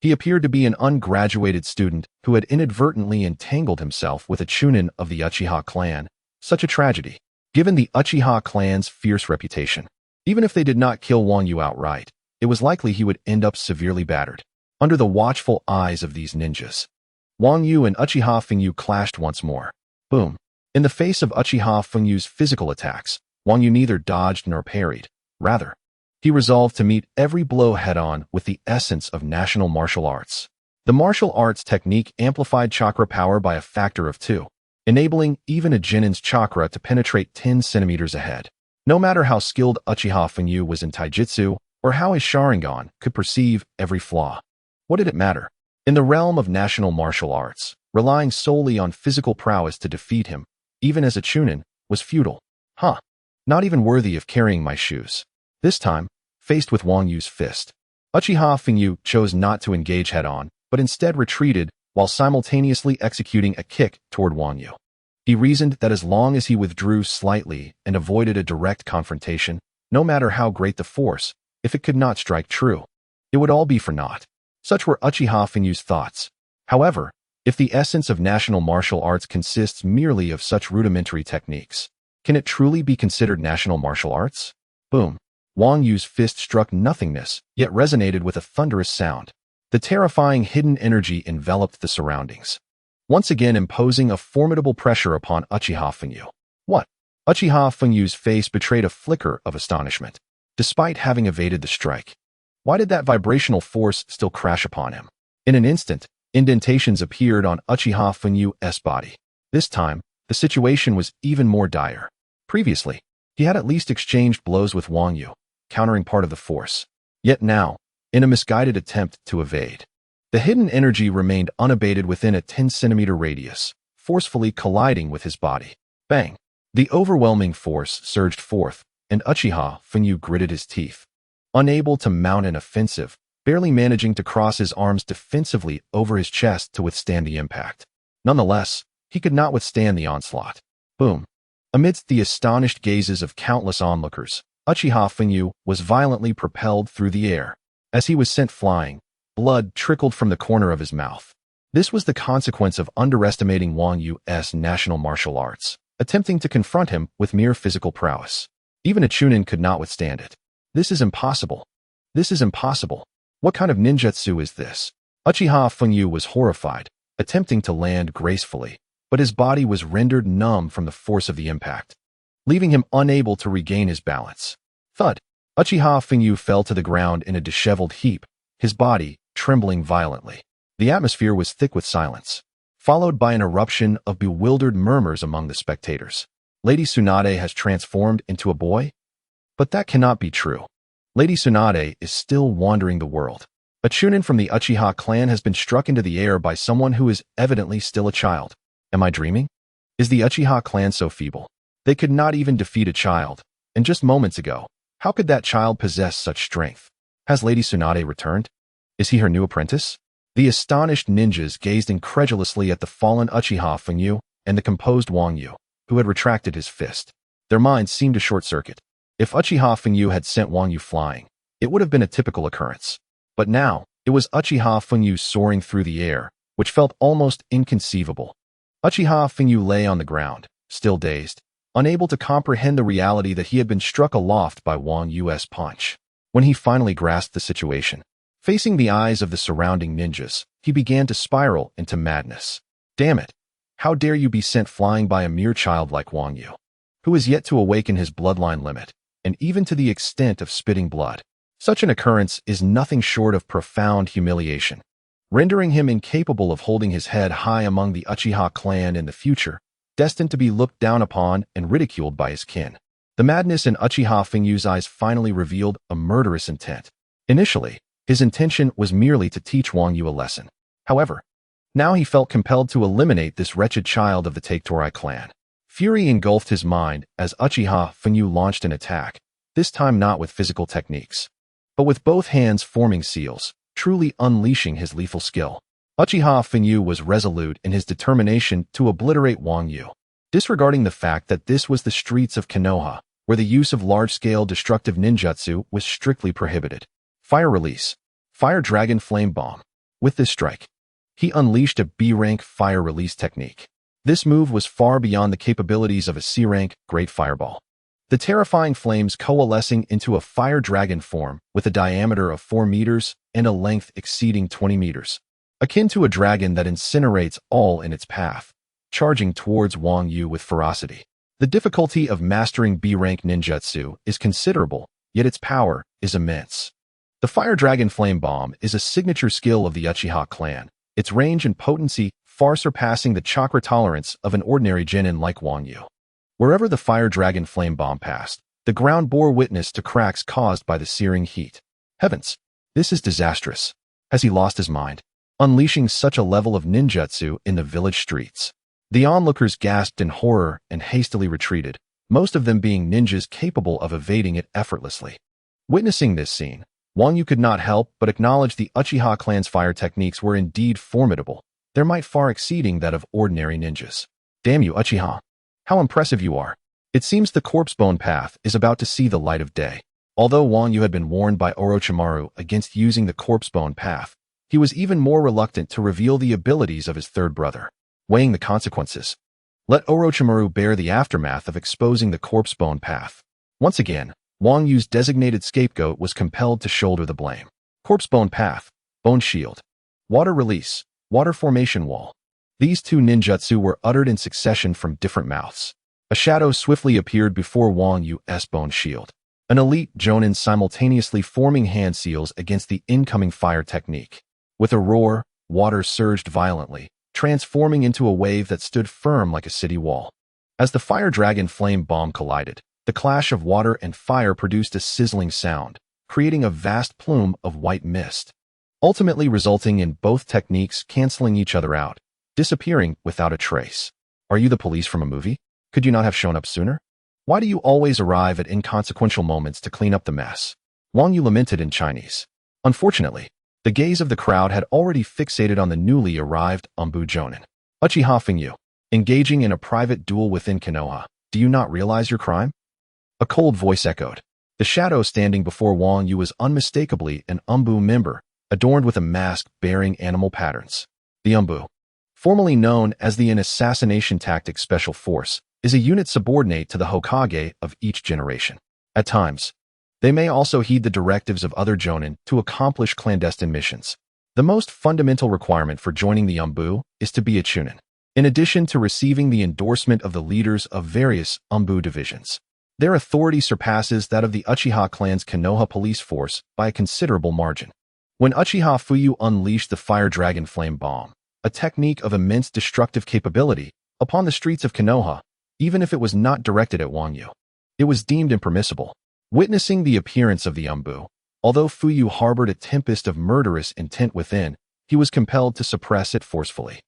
he appeared to be an ungraduated student who had inadvertently entangled himself with a chunin of the Uchiha clan. Such a tragedy, given the Uchiha clan's fierce reputation. Even if they did not kill Wang Yu outright, it was likely he would end up severely battered. Under the watchful eyes of these ninjas, Wang Yu and Uchiha Fengyu clashed once more. Boom. In the face of Uchiha Fengyu's physical attacks, Wang Yu neither dodged nor parried. Rather, he resolved to meet every blow head-on with the essence of national martial arts. The martial arts technique amplified chakra power by a factor of 2, enabling even a Genin's chakra to penetrate 10 centimeters ahead. No matter how skilled Uchiha Fengyu was in taijutsu, or how his Sharingan could perceive every flaw. What did it matter? In the realm of national martial arts, relying solely on physical prowess to defeat him, even as a chunin, was futile. Not even worthy of carrying my shoes. This time, faced with Wang Yu's fist, Uchiha Fengyu chose not to engage head-on, but instead retreated while simultaneously executing a kick toward Wang Yu. He reasoned that as long as he withdrew slightly and avoided a direct confrontation, no matter how great the force, if it could not strike true, it would all be for naught. Such were Uchiha Fenyu's thoughts. However, if the essence of national martial arts consists merely of such rudimentary techniques, can it truly be considered national martial arts? Boom. Wang Yu's fist struck nothingness, yet resonated with a thunderous sound. The terrifying hidden energy enveloped the surroundings, once again imposing a formidable pressure upon Uchiha Fengyu. What? Uchiha Fenyu's face betrayed a flicker of astonishment. Despite having evaded the strike, why did that vibrational force still crash upon him? In an instant, indentations appeared on Uchiha Fenyu's body. This time, the situation was even more dire. Previously, he had at least exchanged blows with Wang Yu, countering part of the force. Yet now, in a misguided attempt to evade, the hidden energy remained unabated within a 10-centimeter radius, forcefully colliding with his body. Bang! The overwhelming force surged forth, and Uchiha Fengyu gritted his teeth. Unable to mount an offensive, barely managing to cross his arms defensively over his chest to withstand the impact. Nonetheless, he could not withstand the onslaught. Boom. Amidst the astonished gazes of countless onlookers, Uchiha Fengyu was violently propelled through the air. As he was sent flying, blood trickled from the corner of his mouth. This was the consequence of underestimating Wang Yu's national martial arts, attempting to confront him with mere physical prowess. Even a chunin could not withstand it. This is impossible. This is impossible. What kind of ninjutsu is this? Uchiha Fengyu was horrified, attempting to land gracefully, but his body was rendered numb from the force of the impact, leaving him unable to regain his balance. Thud! Uchiha Fengyu fell to the ground in a disheveled heap, his body trembling violently. The atmosphere was thick with silence, followed by an eruption of bewildered murmurs among the spectators. Lady Tsunade has transformed into a boy? But that cannot be true. Lady Tsunade is still wandering the world. A chunin from the Uchiha clan has been struck into the air by someone who is evidently still a child. Am I dreaming? Is the Uchiha clan so feeble? They could not even defeat a child, and just moments ago, how could that child possess such strength? Has Lady Tsunade returned? Is he her new apprentice? The astonished ninjas gazed incredulously at the fallen Uchiha Fengyu and the composed Wang Yu, who had retracted his fist. Their minds seemed to short-circuit. If Uchiha Fengyu had sent Wang Yu flying, it would have been a typical occurrence. But now, it was Uchiha Fengyu soaring through the air, which felt almost inconceivable. Uchiha Fengyu lay on the ground, still dazed, unable to comprehend the reality that he had been struck aloft by Wang Yu's punch. When he finally grasped the situation, facing the eyes of the surrounding ninjas, he began to spiral into madness. Damn it! How dare you be sent flying by a mere child like Wang Yu, who is yet to awaken his bloodline limit, and even to the extent of spitting blood. Such an occurrence is nothing short of profound humiliation, rendering him incapable of holding his head high among the Uchiha clan in the future, destined to be looked down upon and ridiculed by his kin. The madness in Uchiha Fengyu's eyes finally revealed a murderous intent. Initially, his intention was merely to teach Wang Yu a lesson. However, now he felt compelled to eliminate this wretched child of the Taketorai clan. Fury engulfed his mind as Uchiha Fengyu launched an attack, this time not with physical techniques, but with both hands forming seals, truly unleashing his lethal skill. Uchiha Fengyu was resolute in his determination to obliterate Wang Yu. disregarding the fact that this was the streets of Konoha, where the use of large-scale destructive ninjutsu was strictly prohibited. Fire release. Fire Dragon Flame Bomb. With this strike, he unleashed a B-rank fire release technique. This move was far beyond the capabilities of a C-rank Great Fireball. The terrifying flames coalescing into a fire dragon form with a diameter of 4 meters and a length exceeding 20 meters. Akin to a dragon that incinerates all in its path, charging towards Wang Yu with ferocity. The difficulty of mastering B-rank ninjutsu is considerable, yet its power is immense. The Fire Dragon Flame Bomb is a signature skill of the Uchiha clan, its range and potency far surpassing the chakra tolerance of an ordinary genin like Wang Yu. Wherever the Fire Dragon Flame Bomb passed, the ground bore witness to cracks caused by the searing heat. Heavens, this is disastrous. Has he lost his mind? Unleashing such a level of ninjutsu in the village streets. The onlookers gasped in horror and hastily retreated, most of them being ninjas capable of evading it effortlessly. Witnessing this scene, Wang Yu could not help but acknowledge the Uchiha clan's fire techniques were indeed formidable, their might far exceeding that of ordinary ninjas. Damn you, Uchiha! How impressive you are! It seems the corpse bone path is about to see the light of day. Although Wang Yu had been warned by Orochimaru against using the corpse bone path, he was even more reluctant to reveal the abilities of his third brother. Weighing the consequences, let Orochimaru bear the aftermath of exposing the corpse bone path. Once again, Wang Yu's designated scapegoat was compelled to shoulder the blame. Corpse bone path, bone shield, water release, water formation wall. These two ninjutsu were uttered in succession from different mouths. A shadow swiftly appeared before Wang Yu's bone shield. An elite jonin simultaneously forming hand seals against the incoming fire technique. With a roar, water surged violently, transforming into a wave that stood firm like a city wall. As the Fire Dragon Flame Bomb collided, the clash of water and fire produced a sizzling sound, creating a vast plume of white mist, ultimately resulting in both techniques canceling each other out, disappearing without a trace. Are you the police from a movie? Could you not have shown up sooner? Why do you always arrive at inconsequential moments to clean up the mess? Wang Yu lamented in Chinese. Unfortunately, the gaze of the crowd had already fixated on the newly arrived Umbu Jonin. Uchiha Fengyu, engaging in a private duel within Konoha. Do you not realize your crime? A cold voice echoed. The shadow standing before Wang Yu was unmistakably an Umbu member, adorned with a mask bearing animal patterns. The Umbu, formerly known as the Assassination Tactics Special Force, is a unit subordinate to the Hokage of each generation. At times, they may also heed the directives of other jonin to accomplish clandestine missions. The most fundamental requirement for joining the Umbu is to be a chunin, in addition to receiving the endorsement of the leaders of various Umbu divisions. Their authority surpasses that of the Uchiha clan's Konoha police force by a considerable margin. When Uchiha Fuyu unleashed the Fire Dragon Flame Bomb, a technique of immense destructive capability, upon the streets of Konoha, even if it was not directed at Wang Yu, it was deemed impermissible. Witnessing the appearance of the Umbu, although Fuyu harbored a tempest of murderous intent within, he was compelled to suppress it forcefully.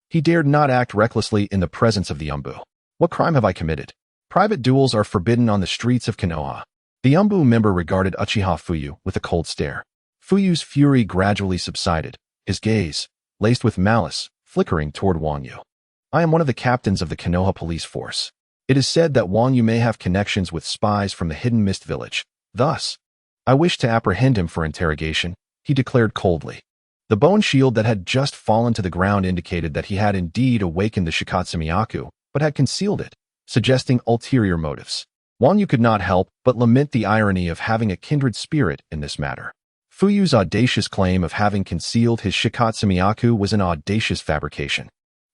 He dared not act recklessly in the presence of the Umbu. What crime have I committed? Private duels are forbidden on the streets of Konoha. The Umbu member regarded Uchiha Fuyu with a cold stare. Fuyu's fury gradually subsided, his gaze, laced with malice, flickering toward Wang Yu. I am one of the captains of the Konoha police force. It is said that Wang Yu may have connections with spies from the Hidden Mist village. Thus, I wish to apprehend him for interrogation, he declared coldly. The bone shield that had just fallen to the ground indicated that he had indeed awakened the Shikotsumyaku, but had concealed it, suggesting ulterior motives. Wang Yu could not help but lament the irony of having a kindred spirit in this matter. Fuyu's audacious claim of having concealed his Shikotsumyaku was an audacious fabrication,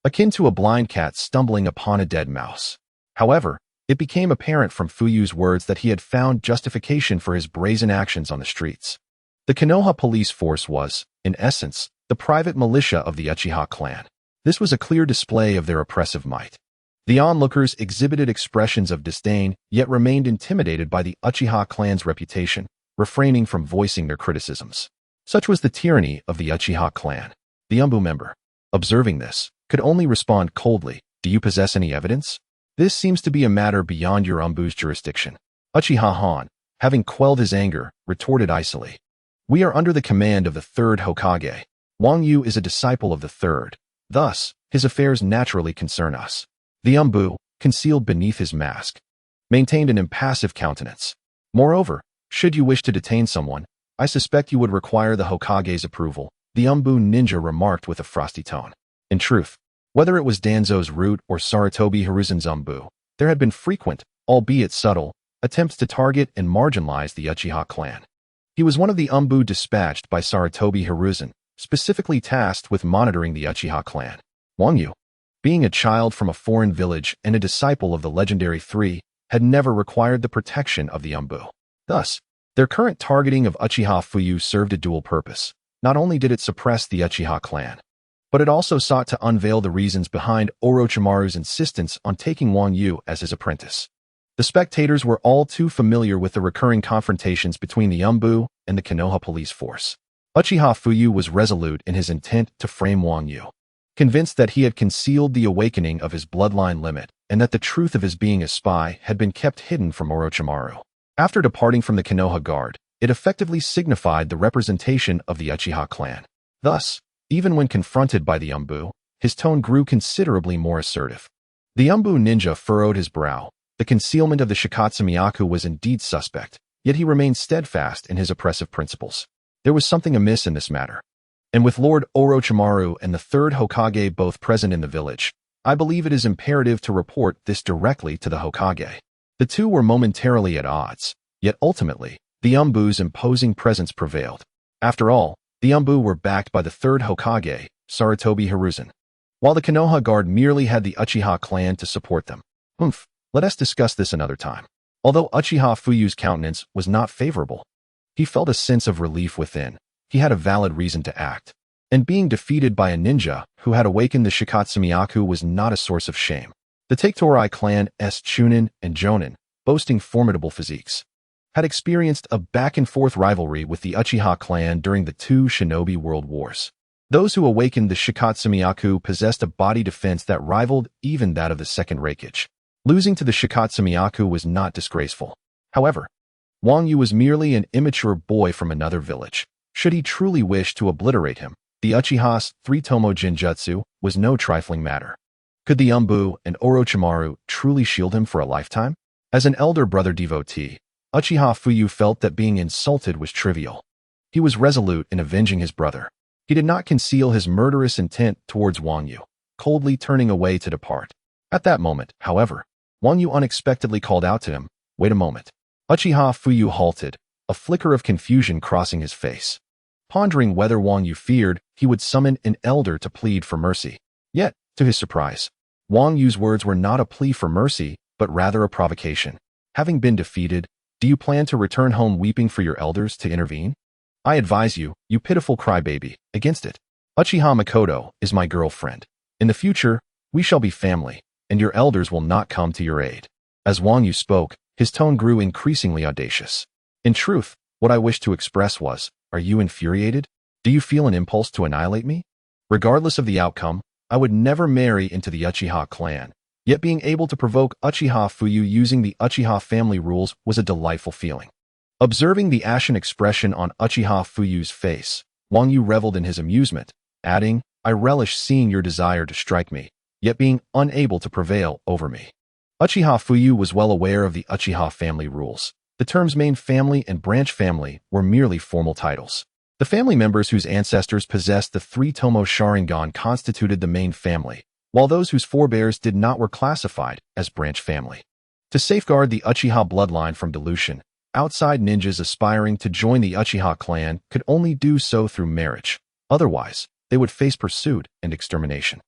akin to a blind cat stumbling upon a dead mouse. However, it became apparent from Fuyu's words that he had found justification for his brazen actions on the streets. The Konoha police force was, in essence, the private militia of the Uchiha clan. This was a clear display of their oppressive might. The onlookers exhibited expressions of disdain, yet remained intimidated by the Uchiha clan's reputation, refraining from voicing their criticisms. Such was the tyranny of the Uchiha clan. The Umbu member, observing this, could only respond coldly. Do you possess any evidence? This seems to be a matter beyond your Umbu's jurisdiction. Uchiha Han, having quelled his anger, retorted icily. We are under the command of the third Hokage. Wang Yu is a disciple of the third. Thus, his affairs naturally concern us. The Umbu, concealed beneath his mask, maintained an impassive countenance. Moreover, should you wish to detain someone, I suspect you would require the Hokage's approval, the ninja remarked with a frosty tone. In truth, whether it was Danzo's route or Sarutobi Hiruzen's there had been frequent, albeit subtle, attempts to target and marginalize the Uchiha clan. He was one of the dispatched by Sarutobi Hiruzen, specifically tasked with monitoring the Uchiha clan. Wang Yu, being a child from a foreign village and a disciple of the legendary Three, had never required the protection of the Thus, their current targeting of Uchiha Fuyu served a dual purpose. Not only did it suppress the Uchiha clan, but it also sought to unveil the reasons behind Orochimaru's insistence on taking Wang Yu as his apprentice. The spectators were all too familiar with the recurring confrontations between the and the Konoha police force. Uchiha Fuyu was resolute in his intent to frame Wang Yu, convinced that he had concealed the awakening of his bloodline limit and that the truth of his being a spy had been kept hidden from Orochimaru. After departing from the Konoha guard, it effectively signified the representation of the Uchiha clan. Thus, even when confronted by the his tone grew considerably more assertive. The ninja furrowed his brow. The concealment of the Shikotsumyaku was indeed suspect, yet he remained steadfast in his oppressive principles. There was something amiss in this matter. And with Lord Orochimaru and the third Hokage both present in the village, I believe it is imperative to report this directly to the Hokage. The two were momentarily at odds, yet ultimately, the imposing presence prevailed. After all, the were backed by the third Hokage, Sarutobi Hiruzen, while the Konoha guard merely had the Uchiha clan to support them. Let us discuss this another time. Although Uchiha Fuyu's countenance was not favorable, he felt a sense of relief within. He had a valid reason to act. And being defeated by a ninja who had awakened the Shikotsumyaku was not a source of shame. The Taketorai clan Chunin and Jonin, boasting formidable physiques, had experienced a back-and-forth rivalry with the Uchiha clan during the two shinobi world wars. Those who awakened the Shikotsumyaku possessed a body defense that rivaled even that of the second Reikage. Losing to the Shikotsumyaku was not disgraceful. However, Wang Yu was merely an immature boy from another village. Should he truly wish to obliterate him, the Uchiha's three-tomo jinjutsu was no trifling matter. Could the and Orochimaru truly shield him for a lifetime? As an elder brother devotee, Uchiha Fuyu felt that being insulted was trivial. He was resolute in avenging his brother. He did not conceal his murderous intent towards Wang Yu, coldly turning away to depart. At that moment, however, Wang Yu unexpectedly called out to him, "Wait a moment." Uchiha Fuyu halted, a flicker of confusion crossing his face, pondering whether Wang Yu feared he would summon an elder to plead for mercy. Yet, to his surprise, Wang Yu's words were not a plea for mercy, but rather a provocation. Having been defeated, do you plan to return home weeping for your elders to intervene? I advise you, you pitiful crybaby, against it. Uchiha Makoto is my girlfriend. In the future, we shall be family, and your elders will not come to your aid. As Wang Yu spoke, his tone grew increasingly audacious. In truth, what I wished to express was, are you infuriated? Do you feel an impulse to annihilate me? Regardless of the outcome, I would never marry into the Uchiha clan. Yet being able to provoke Uchiha Fuyu using the Uchiha family rules was a delightful feeling. Observing the ashen expression on Uchiha Fuyu's face, Wang Yu reveled in his amusement, adding, I relish seeing your desire to strike me, yet being unable to prevail over me. Uchiha Fuyu was well aware of the Uchiha family rules. The terms main family and branch family were merely formal titles. The family members whose ancestors possessed the three-tomo Sharingan constituted the main family, while those whose forebears did not were classified as branch family. To safeguard the Uchiha bloodline from dilution, outside ninjas aspiring to join the Uchiha clan could only do so through marriage. Otherwise, they would face pursuit and extermination.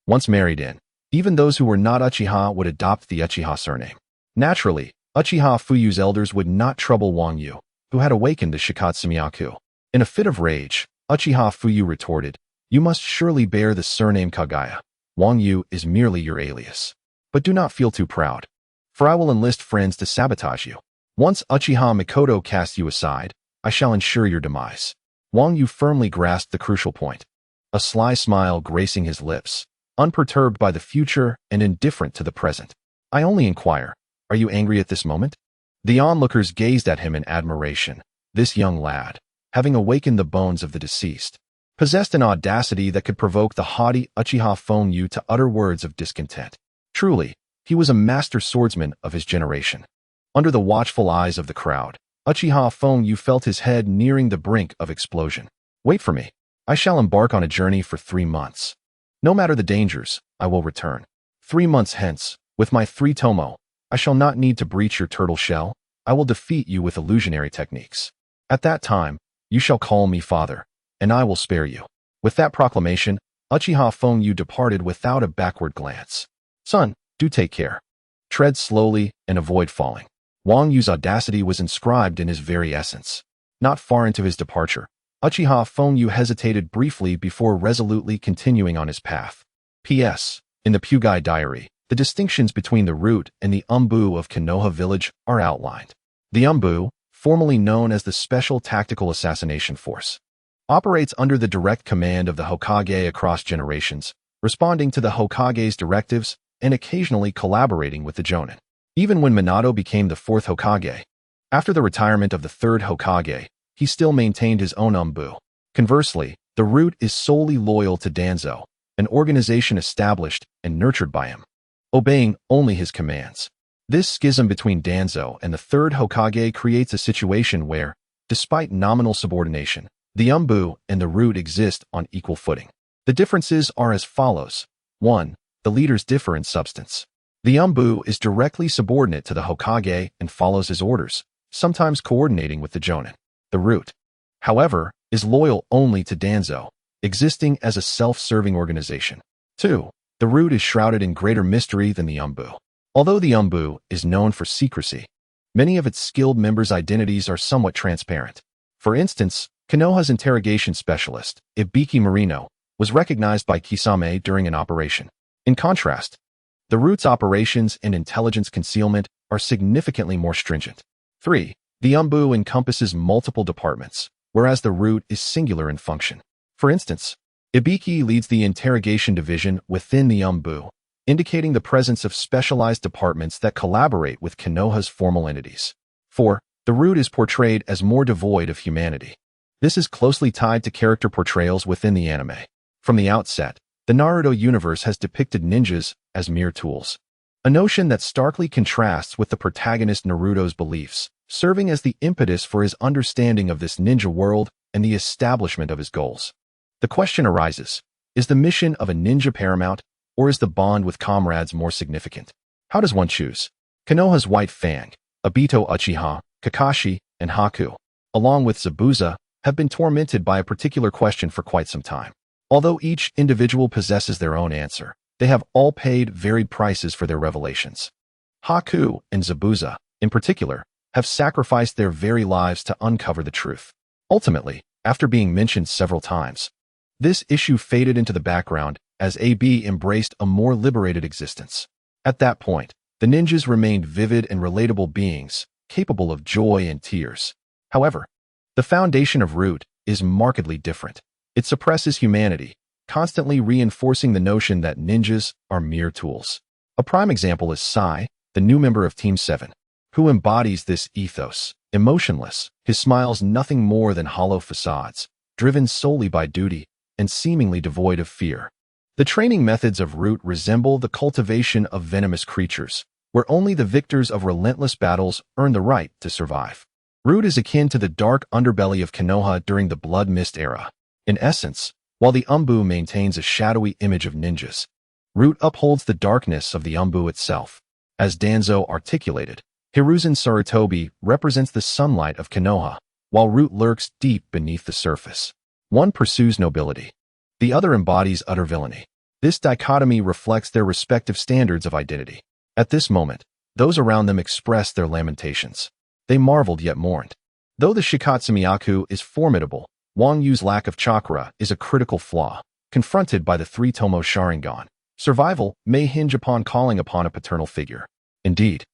Once married in, even those who were not Uchiha would adopt the Uchiha surname. Naturally, Uchiha Fuyu's elders would not trouble Wang Yu, who had awakened the Shikotsumyaku. In a fit of rage, Uchiha Fuyu retorted, you must surely bear the surname Kaguya. Wang Yu is merely your alias. But do not feel too proud, for I will enlist friends to sabotage you. Once Uchiha Makoto casts you aside, I shall ensure your demise. Wang Yu firmly grasped the crucial point, a sly smile gracing his lips, unperturbed by the future and indifferent to the present. I only inquire, are you angry at this moment? The onlookers gazed at him in admiration. This young lad, having awakened the bones of the deceased, possessed an audacity that could provoke the haughty Uchiha Fuyu to utter words of discontent. Truly, He was a master swordsman of his generation. Under the watchful eyes of the crowd, Uchiha Wang Yu felt his head nearing the brink of explosion. Wait for me. I shall embark on a journey for 3 months. No matter the dangers, I will return. 3 months hence, with my 3 tomo, I shall not need to breach your turtle shell. I will defeat you with illusionary techniques. At that time, you shall call me father, and I will spare you. With that proclamation, Uchiha Wang Yu departed without a backward glance. Son, do take care. Tread slowly and avoid falling. Wang Yu's audacity was inscribed in his very essence. Not far into his departure, Uchiha Wang Yu hesitated briefly before resolutely continuing on his path. P.S. In the Pugai diary, the distinctions between the root and the Umbu of Konoha village are outlined. The Umbu, formerly known as the Special Tactical Assassination Force, operates under the direct command of the Hokage across generations, responding to the Hokage's directives and occasionally collaborating with the Jonin. Even when Minato became the 4th Hokage, after the retirement of the 3rd Hokage, he still maintained his own Umbu. Conversely, the root is solely loyal to Danzo, an organization established and nurtured by him, obeying only his commands. This schism between Danzo and the 3rd Hokage creates a situation where, despite nominal subordination, the Umbu and the root exist on equal footing. The differences are as follows. 1. The leaders differ in substance. The Umbu is directly subordinate to the Hokage and follows his orders, sometimes coordinating with the Jonin. The root, however, is loyal only to Danzo, existing as a self-serving organization. 2. The root is shrouded in greater mystery than the Umbu. Although the Umbu is known for secrecy, many of its skilled members' identities are somewhat transparent. For instance, Konoha's interrogation specialist, Ibiki Marino, was recognized by Kisame during an operation. In contrast, the root's operations and intelligence concealment are significantly more stringent. 3. The Umbu encompasses multiple departments, whereas the root is singular in function. For instance, Ibiki leads the interrogation division within the Umbu, indicating the presence of specialized departments that collaborate with Konoha's formal entities. 4. The root is portrayed as more devoid of humanity. This is closely tied to character portrayals within the anime. From the outset, the Naruto universe has depicted ninjas as mere tools, a notion that starkly contrasts with the protagonist Naruto's beliefs, serving as the impetus for his understanding of this ninja world and the establishment of his goals. The question arises, is the mission of a ninja paramount, or is the bond with comrades more significant? How does one choose? Konoha's White Fang, Obito Uchiha, Kakashi, and Haku, along with Zabuza, have been tormented by a particular question for quite some time. Although each individual possesses their own answer, they have all paid varied prices for their revelations. Haku and Zabuza, in particular, have sacrificed their very lives to uncover the truth. Ultimately, after being mentioned several times, this issue faded into the background as AB embraced a more liberated existence. At that point, the ninjas remained vivid and relatable beings, capable of joy and tears. However, the foundation of Root is markedly different. It suppresses humanity, constantly reinforcing the notion that ninjas are mere tools. A prime example is Sai, the new member of Team 7, who embodies this ethos. Emotionless, his smiles nothing more than hollow facades, driven solely by duty and seemingly devoid of fear. The training methods of Root resemble the cultivation of venomous creatures, where only the victors of relentless battles earn the right to survive. Root is akin to the dark underbelly of Konoha during the Blood Mist era. In essence, while the Umbu maintains a shadowy image of ninjas, Root upholds the darkness of the Umbu itself. As Danzo articulated, Hiruzen Sarutobi represents the sunlight of Konoha, while Root lurks deep beneath the surface. One pursues nobility. The other embodies utter villainy. This dichotomy reflects their respective standards of identity. At this moment, those around them expressed their lamentations. They marveled yet mourned. Though the Shikotsumyaku is formidable, Wang Yu's lack of chakra is a critical flaw. Confronted by the 3-tomo Sharingan, survival may hinge upon calling upon a paternal figure. Indeed,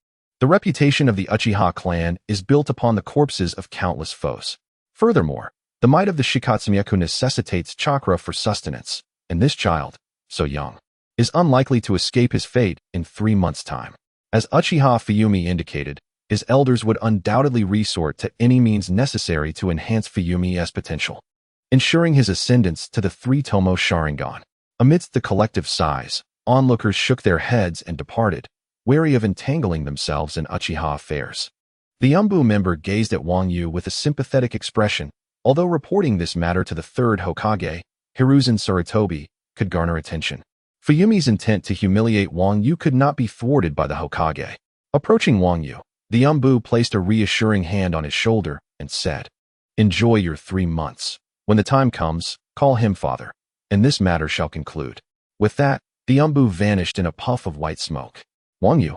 the reputation of the Uchiha clan is built upon the corpses of countless foes. Furthermore, the might of the Shikotsumyaku necessitates chakra for sustenance, and this child, so young, is unlikely to escape his fate in 3 months' time. As Uchiha Fuyumi indicated, his elders would undoubtedly resort to any means necessary to enhance Fuyumi's potential, ensuring his ascendance to the 3-tomo Sharingan. Amidst the collective sighs, onlookers shook their heads and departed, wary of entangling themselves in Uchiha affairs. The Umbu member gazed at Wang Yu with a sympathetic expression, although reporting this matter to the third Hokage, Hiruzen Sarutobi, could garner attention. Fuyumi's intent to humiliate Wang Yu could not be thwarted by the Hokage. Approaching Wang Yu, the Umbu placed a reassuring hand on his shoulder and said, "Enjoy your 3 months. When the time comes, call him father, and this matter shall conclude." With that, the Umbu vanished in a puff of white smoke. Wang Yu,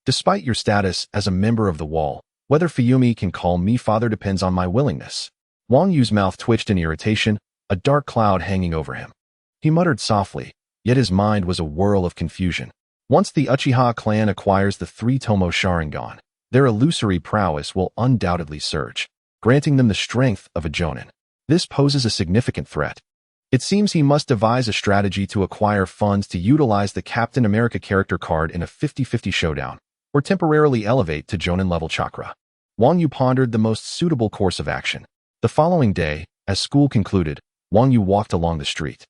despite your status as a member of the wall, whether Fuyumi can call me father depends on my willingness. Wang Yu's mouth twitched in irritation, a dark cloud hanging over him. He muttered softly, yet his mind was a whirl of confusion. Once the Uchiha clan acquires the 3-tomo Sharingan, their illusory prowess will undoubtedly surge, granting them the strength of a Jonin. This poses a significant threat. It seems he must devise a strategy to acquire funds to utilize the Captain America character card in a 50-50 showdown, or temporarily elevate to Jonin-level chakra. Wang Yu pondered the most suitable course of action. The following day, as school concluded, Wang Yu walked along the street.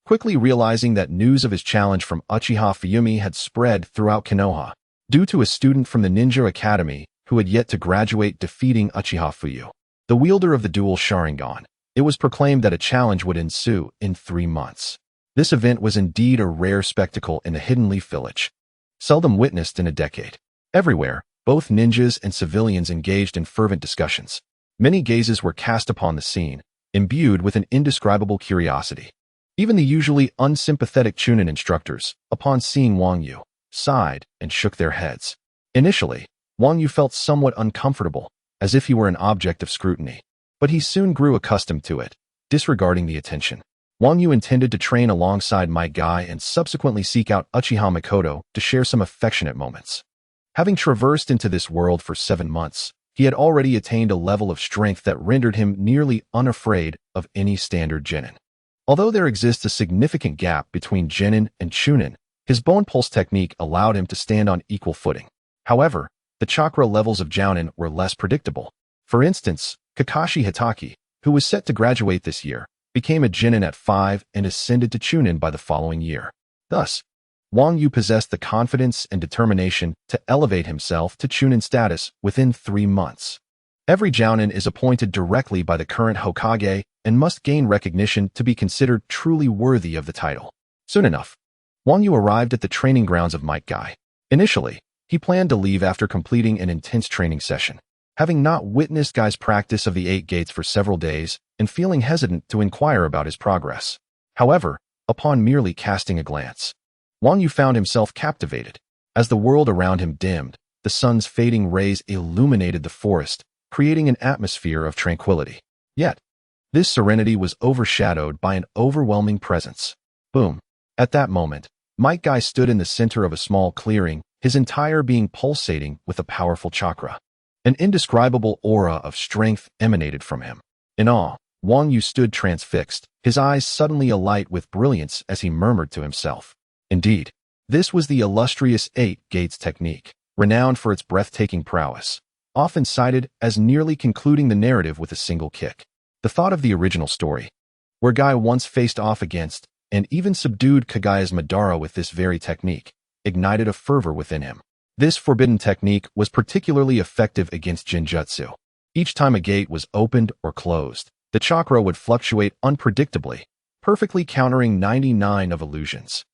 Quickly realizing that news of his challenge from Uchiha Fuyumi had spread throughout Konoha, due to a student from the Ninja Academy who had yet to graduate defeating Uchiha Fuyu, the wielder of the dual Sharingan, it was proclaimed that a challenge would ensue in 3 months. This event was indeed a rare spectacle in the Hidden Leaf Village, seldom witnessed in a decade. Everywhere, both ninjas and civilians engaged in fervent discussions. Many gazes were cast upon the scene, imbued with an indescribable curiosity. Even the usually unsympathetic Chunin instructors, upon seeing Wang Yu, sighed and shook their heads. Initially, Wang Yu felt somewhat uncomfortable, as if he were an object of scrutiny. But he soon grew accustomed to it, disregarding the attention. Wang Yu intended to train alongside Might Guy and subsequently seek out Uchiha Mikoto to share some affectionate moments. Having traversed into this world for 7 months, he had already attained a level of strength that rendered him nearly unafraid of any standard genin. Although there exists a significant gap between genin and chunin, his bone pulse technique allowed him to stand on equal footing. However, the chakra levels of jounin were less predictable. For instance, Kakashi Hitaki, who was set to graduate this year, became a genin at 5 and ascended to chunin by the following year. Thus, Wang Yu possessed the confidence and determination to elevate himself to chunin status within 3 months. Every jounin is appointed directly by the current Hokage and must gain recognition to be considered truly worthy of the title. Soon enough, Wang Yu arrived at the training grounds of Might Guy. Initially, he planned to leave after completing an intense training session. Having not witnessed Guy's practice of the 8 gates for several days and feeling hesitant to inquire about his progress. However, upon merely casting a glance, Wang Yu found himself captivated. As the world around him dimmed, the sun's fading rays illuminated the forest, creating an atmosphere of tranquility. Yet, this serenity was overshadowed by an overwhelming presence. Boom. At that moment, Might Guy stood in the center of a small clearing, his entire being pulsating with a powerful chakra. An indescribable aura of strength emanated from him. In awe, Wang Yu stood transfixed, his eyes suddenly alight with brilliance as he murmured to himself. Indeed, this was the illustrious 8 gates technique, renowned for its breathtaking prowess, often cited as nearly concluding the narrative with a single kick. The thought of the original story, where Guy once faced off against and even subdued Kaguya's Madara with this very technique, ignited a fervor within him. This forbidden technique was particularly effective against Jinjutsu. Each time a gate was opened or closed, the chakra would fluctuate unpredictably, perfectly countering 99 of illusions.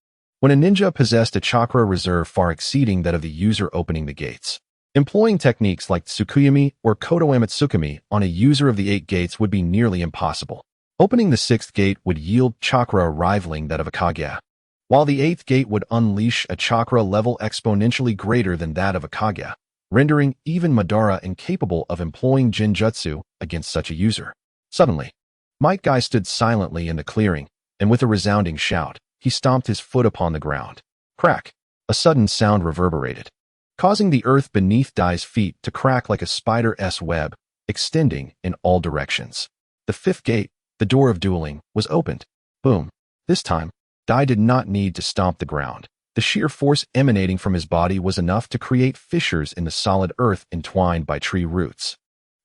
When a ninja possessed a chakra reserve far exceeding that of the user opening the gates, employing techniques like Tsukuyami or Kodo Amatsukami on a user of the 8 gates would be nearly impossible. Opening the 6th gate would yield chakra rivaling that of a Kaguya, while the 8th gate would unleash a chakra level exponentially greater than that of a Kaguya, rendering even Madara incapable of employing Jinjutsu against such a user. Suddenly, Might Guy stood silently in the clearing, and with a resounding shout, he stomped his foot upon the ground. Crack! A sudden sound reverberated, causing the earth beneath Dai's feet to crack like a spider's web, extending in all directions. The 5th gate, the door of dueling, was opened. Boom! This time, Dai did not need to stomp the ground. The sheer force emanating from his body was enough to create fissures in the solid earth entwined by tree roots,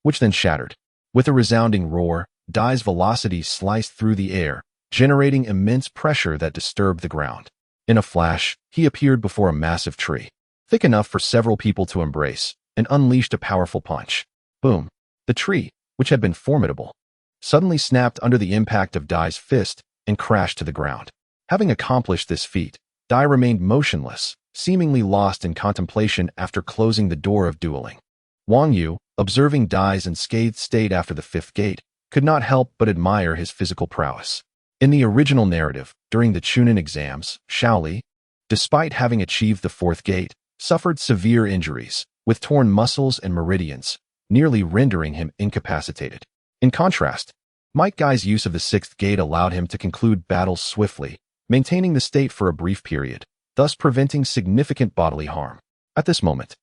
which then shattered. With a resounding roar, Dai's velocity sliced through the air, generating immense pressure that disturbed the ground. In a flash, he appeared before a massive tree. thick enough for several people to embrace, and unleashed a powerful punch. Boom! The tree, which had been formidable, suddenly snapped under the impact of Dai's fist and crashed to the ground. Having accomplished this feat, Dai remained motionless, seemingly lost in contemplation after closing the door of dueling. Wang Yu, observing Dai's unscathed state after the fifth gate, could not help but admire his physical prowess. In the original narrative, during the Chunin exams, Shaoli, despite having achieved the fourth gate, suffered severe injuries, with torn muscles and meridians, nearly rendering him incapacitated. In contrast, Might Guy's use of the sixth gate allowed him to conclude battles swiftly, maintaining the state for a brief period, thus preventing significant bodily harm. At this moment,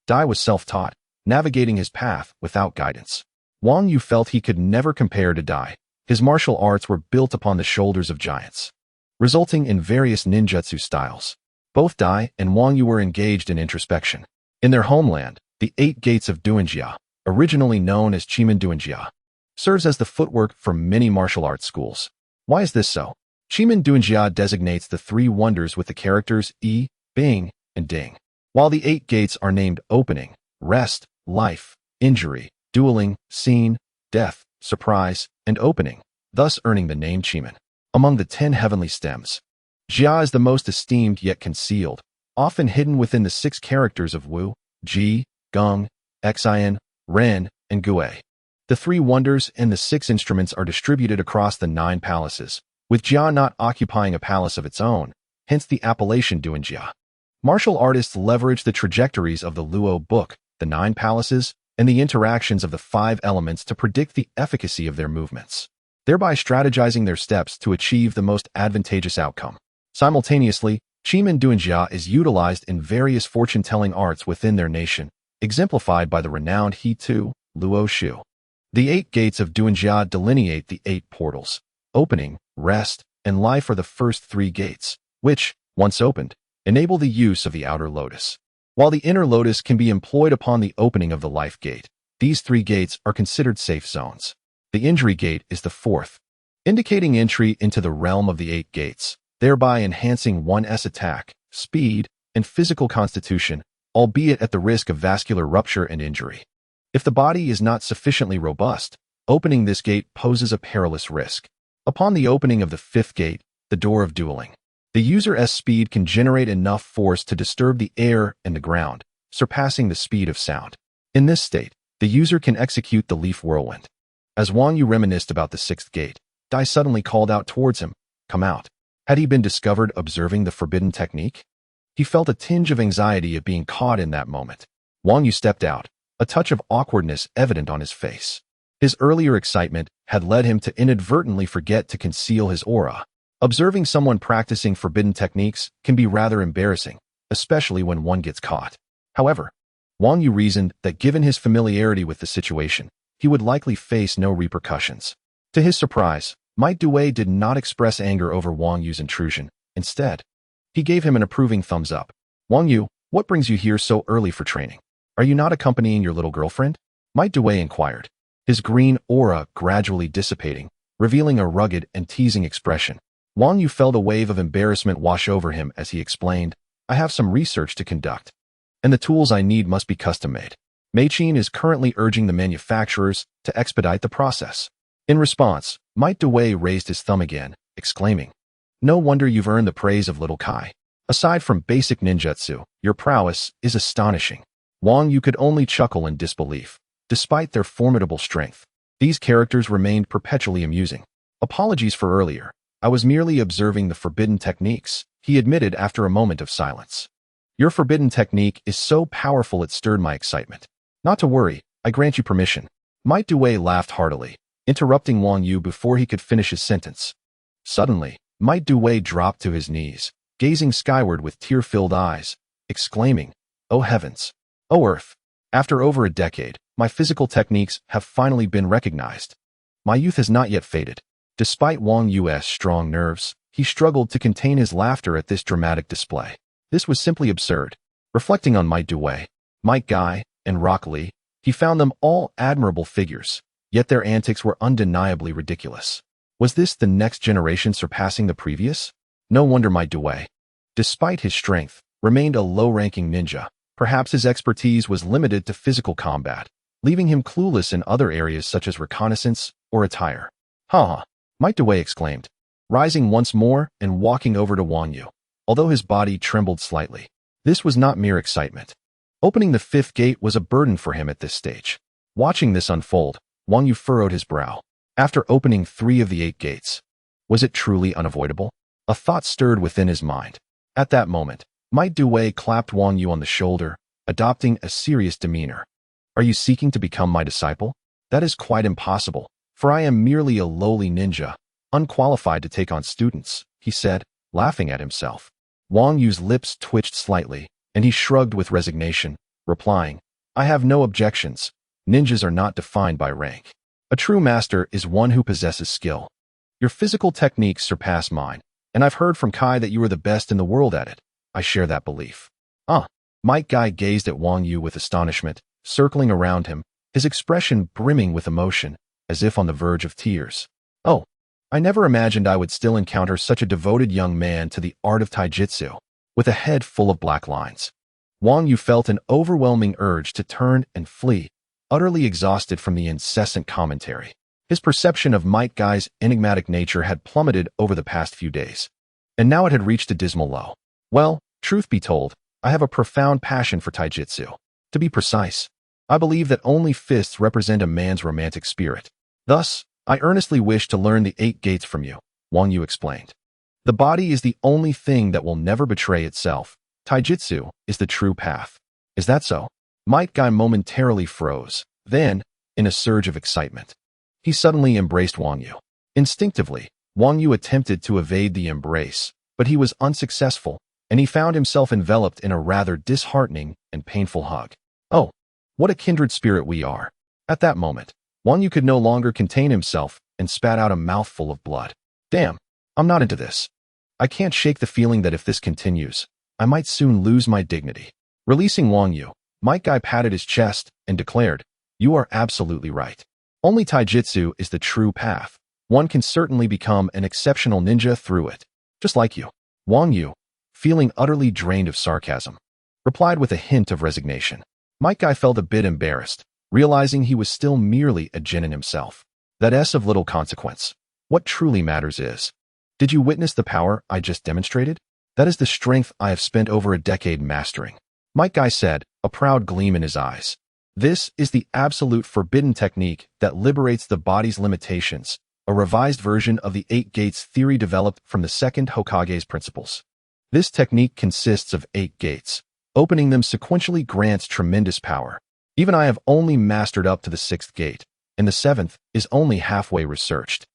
Dai was self-taught, navigating his path without guidance. Wang Yu felt he could never compare to Dai. His martial arts were built upon the shoulders of giants, resulting in various ninjutsu styles. Both Dai and Wang Yu were engaged in introspection. In their homeland, the 8 gates of Duanjia, originally known as Chimin Duanjia, serves as the footwork for many martial arts schools. Why is this so? Chimin Duanjia designates the 3 wonders with the characters Yi, Bing, and Ding, while the 8 gates are named opening, rest, life, injury, dueling, scene, death, surprise, and opening, thus earning the name Chimin. Among the 10 heavenly stems, Jia is the most esteemed yet concealed, often hidden within the 6 characters of Wu, Ji, Geng, Xian, Ren, and Gui. The 3 wonders and the 6 instruments are distributed across the 9 palaces, with Jia not occupying a palace of its own, hence the appellation Duanjia. Martial artists leverage the trajectories of the Luo book, the 9 palaces, and the interactions of the 5 elements to predict the efficacy of their movements, thereby strategizing their steps to achieve the most advantageous outcome. Simultaneously, Chimin Duanjia is utilized in various fortune-telling arts within their nation, exemplified by the renowned He Tu, Luo Shu. The 8 gates of Duanjia delineate the 8 portals. Opening, rest, and life are the first 3 gates, which, once opened, enable the use of the outer lotus. While the inner lotus can be employed upon the opening of the life gate, these 3 gates are considered safe zones. The injury gate is the 4th, indicating entry into the realm of the 8 gates, thereby enhancing one's attack, speed, and physical constitution, albeit at the risk of vascular rupture and injury. If the body is not sufficiently robust, opening this gate poses a perilous risk. Upon the opening of the 5th gate, the door of dueling, the user's speed can generate enough force to disturb the air and the ground, surpassing the speed of sound. In this state, the user can execute the leaf whirlwind. As Wang Yu reminisced about the 6th gate, Dai suddenly called out towards him, "Come out." Had he been discovered observing the forbidden technique? He felt a tinge of anxiety at being caught in that moment. Wang Yu stepped out, a touch of awkwardness evident on his face. His earlier excitement had led him to inadvertently forget to conceal his aura. Observing someone practicing forbidden techniques can be rather embarrassing, especially when one gets caught. However, Wang Yu reasoned that given his familiarity with the situation, he would likely face no repercussions. To his surprise, Might Due did not express anger over Wang Yu's intrusion. Instead, he gave him an approving thumbs up. "Wang Yu, what brings you here so early for training? Are you not accompanying your little girlfriend?" Might Due inquired, his green aura gradually dissipating, revealing a rugged and teasing expression. Wang Yu felt a wave of embarrassment wash over him as he explained, "I have some research to conduct, and the tools I need must be custom-made. Mei-chin is currently urging the manufacturers to expedite the process." In response, Might Due raised his thumb again, exclaiming, "No wonder you've earned the praise of little Kai. Aside from basic ninjutsu, your prowess is astonishing." Wang Yu could only chuckle in disbelief. Despite their formidable strength, these characters remained perpetually amusing. "Apologies for earlier. I was merely observing the forbidden techniques," he admitted after a moment of silence. "Your forbidden technique is so powerful it stirred my excitement." "Not to worry, I grant you permission." Might Due laughed heartily, interrupting Wang Yu before he could finish his sentence. Suddenly, Might Due dropped to his knees, gazing skyward with tear-filled eyes, exclaiming, "Oh heavens! Oh earth! After over a decade, my physical techniques have finally been recognized. My youth has not yet faded." Despite Wang Yu's strong nerves, he struggled to contain his laughter at this dramatic display. This was simply absurd. Reflecting on Might Due, Might Guy, and Rock Lee, he found them all admirable figures, yet their antics were undeniably ridiculous. Was this the next generation surpassing the previous? No wonder Might Due, despite his strength, remained a low-ranking ninja, Perhaps his expertise was limited to physical combat, leaving him clueless in other areas such as reconnaissance or attire. "Ha!" Might Dewey exclaimed, rising once more and walking over to Wang Yu, although his body trembled slightly. This was not mere excitement. Opening the fifth gate was a burden for him at this stage. Watching this unfold, Wang Yu furrowed his brow. After opening 3 of the 8 gates, was it truly unavoidable? A thought stirred within his mind. At that moment, Might Dewey clapped Wang Yu on the shoulder, adopting a serious demeanor. "Are you seeking to become my disciple? That is quite impossible, for I am merely a lowly ninja, unqualified to take on students," he said, laughing at himself. Wang Yu's lips twitched slightly, and he shrugged with resignation, replying, "I have no objections. Ninjas are not defined by rank. A true master is one who possesses skill. Your physical techniques surpass mine, and I've heard from Kai that you are the best in the world at it. I share that belief." Might Guy gazed at Wang Yu with astonishment, circling around him, his expression brimming with emotion, as if on the verge of tears. "Oh, I never imagined I would still encounter such a devoted young man to the art of taijutsu, with a head full of black lines." Wang Yu felt an overwhelming urge to turn and flee, utterly exhausted from the incessant commentary. His perception of Might Guy's enigmatic nature had plummeted over the past few days, and now it had reached a dismal low. "Well, truth be told, I have a profound passion for taijutsu. To be precise, I believe that only fists represent a man's romantic spirit. Thus, I earnestly wish to learn the 8 gates from you," Wang Yu explained. "The body is the only thing that will never betray itself. Taijutsu is the true path." "Is that so?" Might Guy momentarily froze. Then, in a surge of excitement, he suddenly embraced Wang Yu. Instinctively, Wang Yu attempted to evade the embrace, but he was unsuccessful, and he found himself enveloped in a rather disheartening and painful hug. "Oh, what a kindred spirit we are." At that moment, Wang Yu could no longer contain himself and spat out a mouthful of blood. "Damn, I'm not into this. I can't shake the feeling that if this continues, I might soon lose my dignity." Releasing Wang Yu, Might Guy patted his chest and declared, "You are absolutely right. Only taijutsu is the true path. One can certainly become an exceptional ninja through it. Just like you." Wang Yu, feeling utterly drained of sarcasm, replied with a hint of resignation. Might Guy felt a bit embarrassed, realizing he was still merely a genin himself. "That's of little consequence. What truly matters is, did you witness the power I just demonstrated? That is the strength I have spent over a decade mastering," Might Guy said, a proud gleam in his eyes. "This is the absolute forbidden technique that liberates the body's limitations, a revised version of the 8 gates theory developed from the second Hokage's principles. This technique consists of 8 gates. Opening them sequentially grants tremendous power. Even I have only mastered up to the 6th gate, and the 7th is only halfway researched."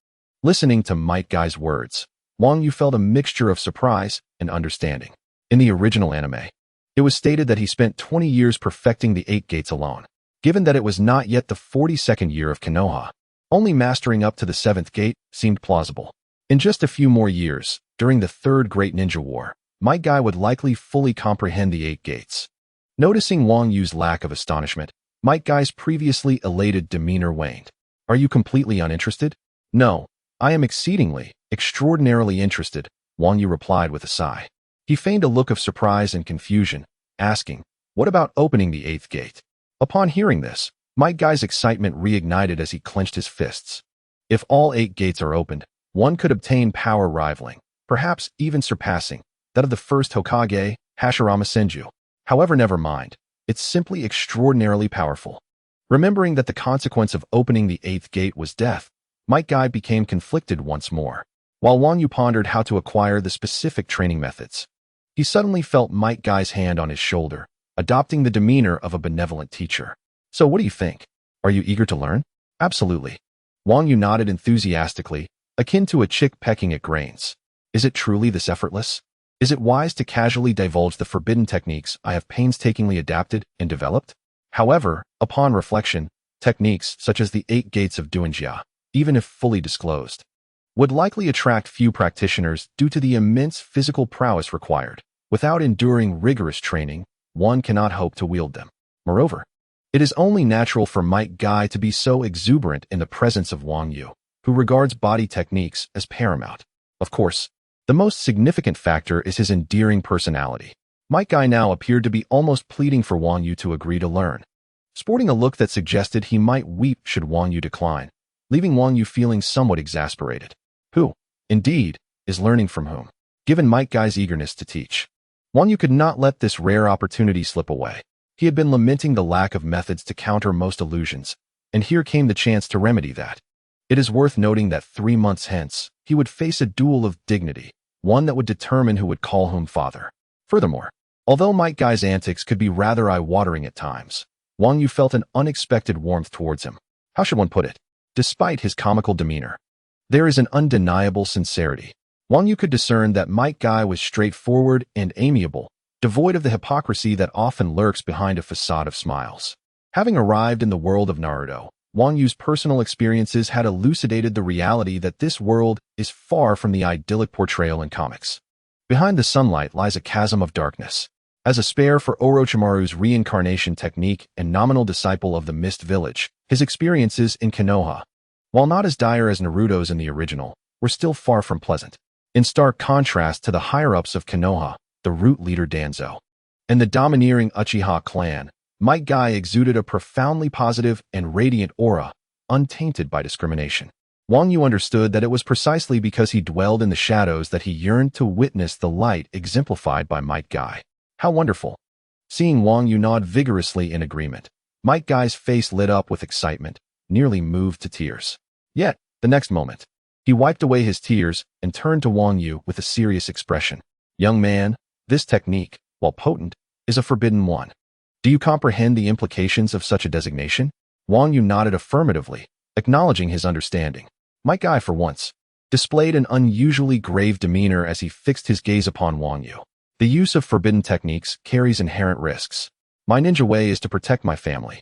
Listening to Might Guy's words, Wang Yu felt a mixture of surprise and understanding. In the original anime, it was stated that he spent 20 years perfecting the 8 gates alone. Given that it was not yet the 42nd year of Konoha, only mastering up to the 7th gate seemed plausible. In just a few more years, during the 3rd Great Ninja War, Might Guy would likely fully comprehend the 8 gates. Noticing Wang Yu's lack of astonishment, Might Guy's previously elated demeanor waned. "Are you completely uninterested?" "No, I am extraordinarily interested," Wang Yu replied with a sigh. He feigned a look of surprise and confusion, asking, "What about opening the 8th gate?" Upon hearing this, Might Guy's excitement reignited as he clenched his fists. If all 8 gates are opened, one could obtain power rivaling, perhaps even surpassing, that of the first Hokage, Hashirama Senju. However, never mind. It's simply extraordinarily powerful. Remembering that the consequence of opening the 8th gate was death, Might Guy became conflicted once more. While Wang Yu pondered how to acquire the specific training methods, he suddenly felt Might Guy's hand on his shoulder, adopting the demeanor of a benevolent teacher. "So what do you think? Are you eager to learn?" "Absolutely." Wang Yu nodded enthusiastically, akin to a chick pecking at grains. "Is it truly this effortless? Is it wise to casually divulge the forbidden techniques I have painstakingly adapted and developed?" However, upon reflection, techniques such as the 8 gates of Duanjia, even if fully disclosed, would likely attract few practitioners due to the immense physical prowess required. Without enduring rigorous training, one cannot hope to wield them. Moreover, it is only natural for Might Guy to be so exuberant in the presence of Wang Yu, who regards body techniques as paramount. Of course, the most significant factor is his endearing personality. Might Guy now appeared to be almost pleading for Wang Yu to agree to learn, sporting a look that suggested he might weep should Wang Yu decline, leaving Wang Yu feeling somewhat exasperated. Who, indeed, is learning from whom? Given Might Guy's eagerness to teach, Wang Yu could not let this rare opportunity slip away. He had been lamenting the lack of methods to counter most illusions, and here came the chance to remedy that. It is worth noting that 3 months hence, he would face a duel of dignity, one that would determine who would call whom father. Furthermore, although Might Guy's antics could be rather eye-watering at times, Wang Yu felt an unexpected warmth towards him. How should one put it? Despite his comical demeanor, there is an undeniable sincerity. Wang Yu could discern that Might Guy was straightforward and amiable, devoid of the hypocrisy that often lurks behind a facade of smiles. Having arrived in the world of Naruto, Wang Yu's personal experiences had elucidated the reality that this world is far from the idyllic portrayal in comics. Behind the sunlight lies a chasm of darkness. As a spare for Orochimaru's reincarnation technique and nominal disciple of the Mist Village, his experiences in Konoha, while not as dire as Naruto's in the original, were still far from pleasant. In stark contrast to the higher-ups of Konoha, the root leader Danzo, and the domineering Uchiha clan, Might Guy exuded a profoundly positive and radiant aura, untainted by discrimination. Wang Yu understood that it was precisely because he dwelled in the shadows that he yearned to witness the light exemplified by Might Guy. How wonderful! Seeing Wang Yu nod vigorously in agreement, Might Guy's face lit up with excitement, nearly moved to tears. Yet, the next moment, he wiped away his tears and turned to Wang Yu with a serious expression. Young man, this technique, while potent, is a forbidden one. Do you comprehend the implications of such a designation? Wang Yu nodded affirmatively, acknowledging his understanding. Might Guy, for once, displayed an unusually grave demeanor as he fixed his gaze upon Wang Yu. The use of forbidden techniques carries inherent risks. My ninja way is to protect my family,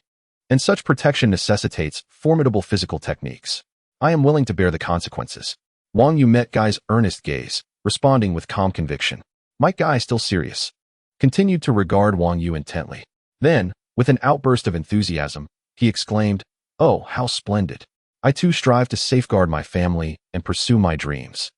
and such protection necessitates formidable physical techniques. I am willing to bear the consequences. Wang Yu met Guy's earnest gaze, responding with calm conviction. Might Guy, still serious, continued to regard Wang Yu intently. Then, with an outburst of enthusiasm, he exclaimed, "Oh, how splendid! I too strive to safeguard my family and pursue my dreams.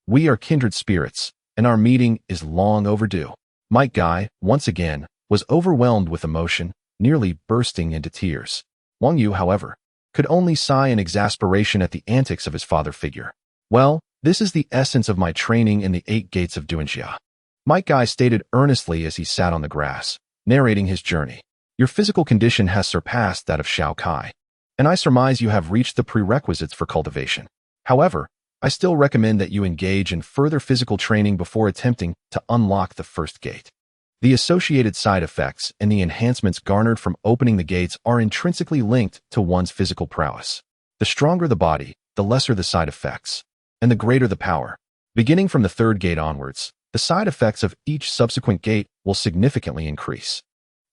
We are kindred spirits, and our meeting is long overdue." Might Guy, once again, was overwhelmed with emotion, nearly bursting into tears. Wang Yu, however, could only sigh in exasperation at the antics of his father figure. Well, this is the essence of my training in the 8 gates of Duanjia, Might Guy stated earnestly as he sat on the grass, narrating his journey. Your physical condition has surpassed that of Shao Kai, and I surmise you have reached the prerequisites for cultivation. However, I still recommend that you engage in further physical training before attempting to unlock the first gate. The associated side effects and the enhancements garnered from opening the gates are intrinsically linked to one's physical prowess. The stronger the body, the lesser the side effects, and the greater the power. Beginning from the 3rd gate onwards, the side effects of each subsequent gate will significantly increase.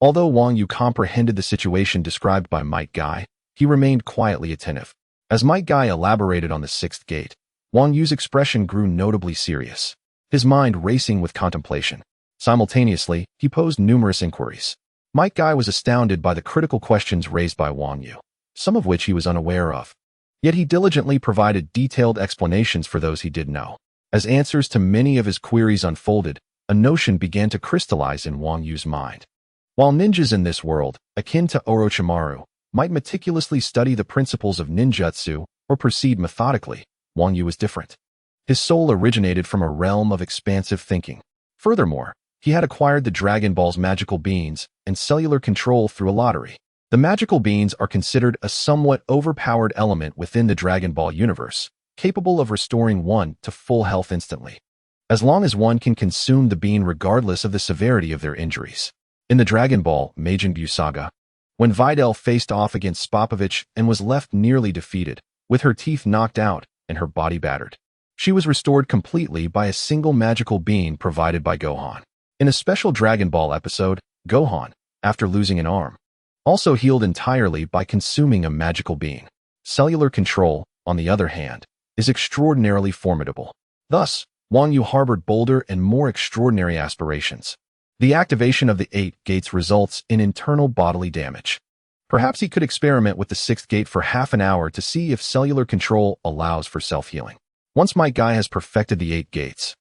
Although Wang Yu comprehended the situation described by Might Guy, he remained quietly attentive. As Might Guy elaborated on the 6th gate, Wang Yu's expression grew notably serious, his mind racing with contemplation. Simultaneously, he posed numerous inquiries. Might Guy was astounded by the critical questions raised by Wang Yu, some of which he was unaware of. Yet he diligently provided detailed explanations for those he did know. As answers to many of his queries unfolded, a notion began to crystallize in Wang Yu's mind. While ninjas in this world, akin to Orochimaru, might meticulously study the principles of ninjutsu or proceed methodically, Wang Yu was different. His soul originated from a realm of expansive thinking. Furthermore, he had acquired the Dragon Ball's magical beans and cellular control through a lottery. The magical beans are considered a somewhat overpowered element within the Dragon Ball universe, capable of restoring one to full health instantly, as long as one can consume the bean regardless of the severity of their injuries. In the Dragon Ball Majin Buu saga, when Videl faced off against Spopovich and was left nearly defeated, with her teeth knocked out and her body battered, she was restored completely by a single magical bean provided by Gohan. In a special Dragon Ball episode, Gohan, after losing an arm, also healed entirely by consuming a magical bean. Cellular control, on the other hand, is extraordinarily formidable. Thus, Wang Yu harbored bolder and more extraordinary aspirations. The activation of the 8 gates results in internal bodily damage. Perhaps he could experiment with the 6th gate for half an hour to see if cellular control allows for self-healing. Once Might Guy has perfected the 8 gates,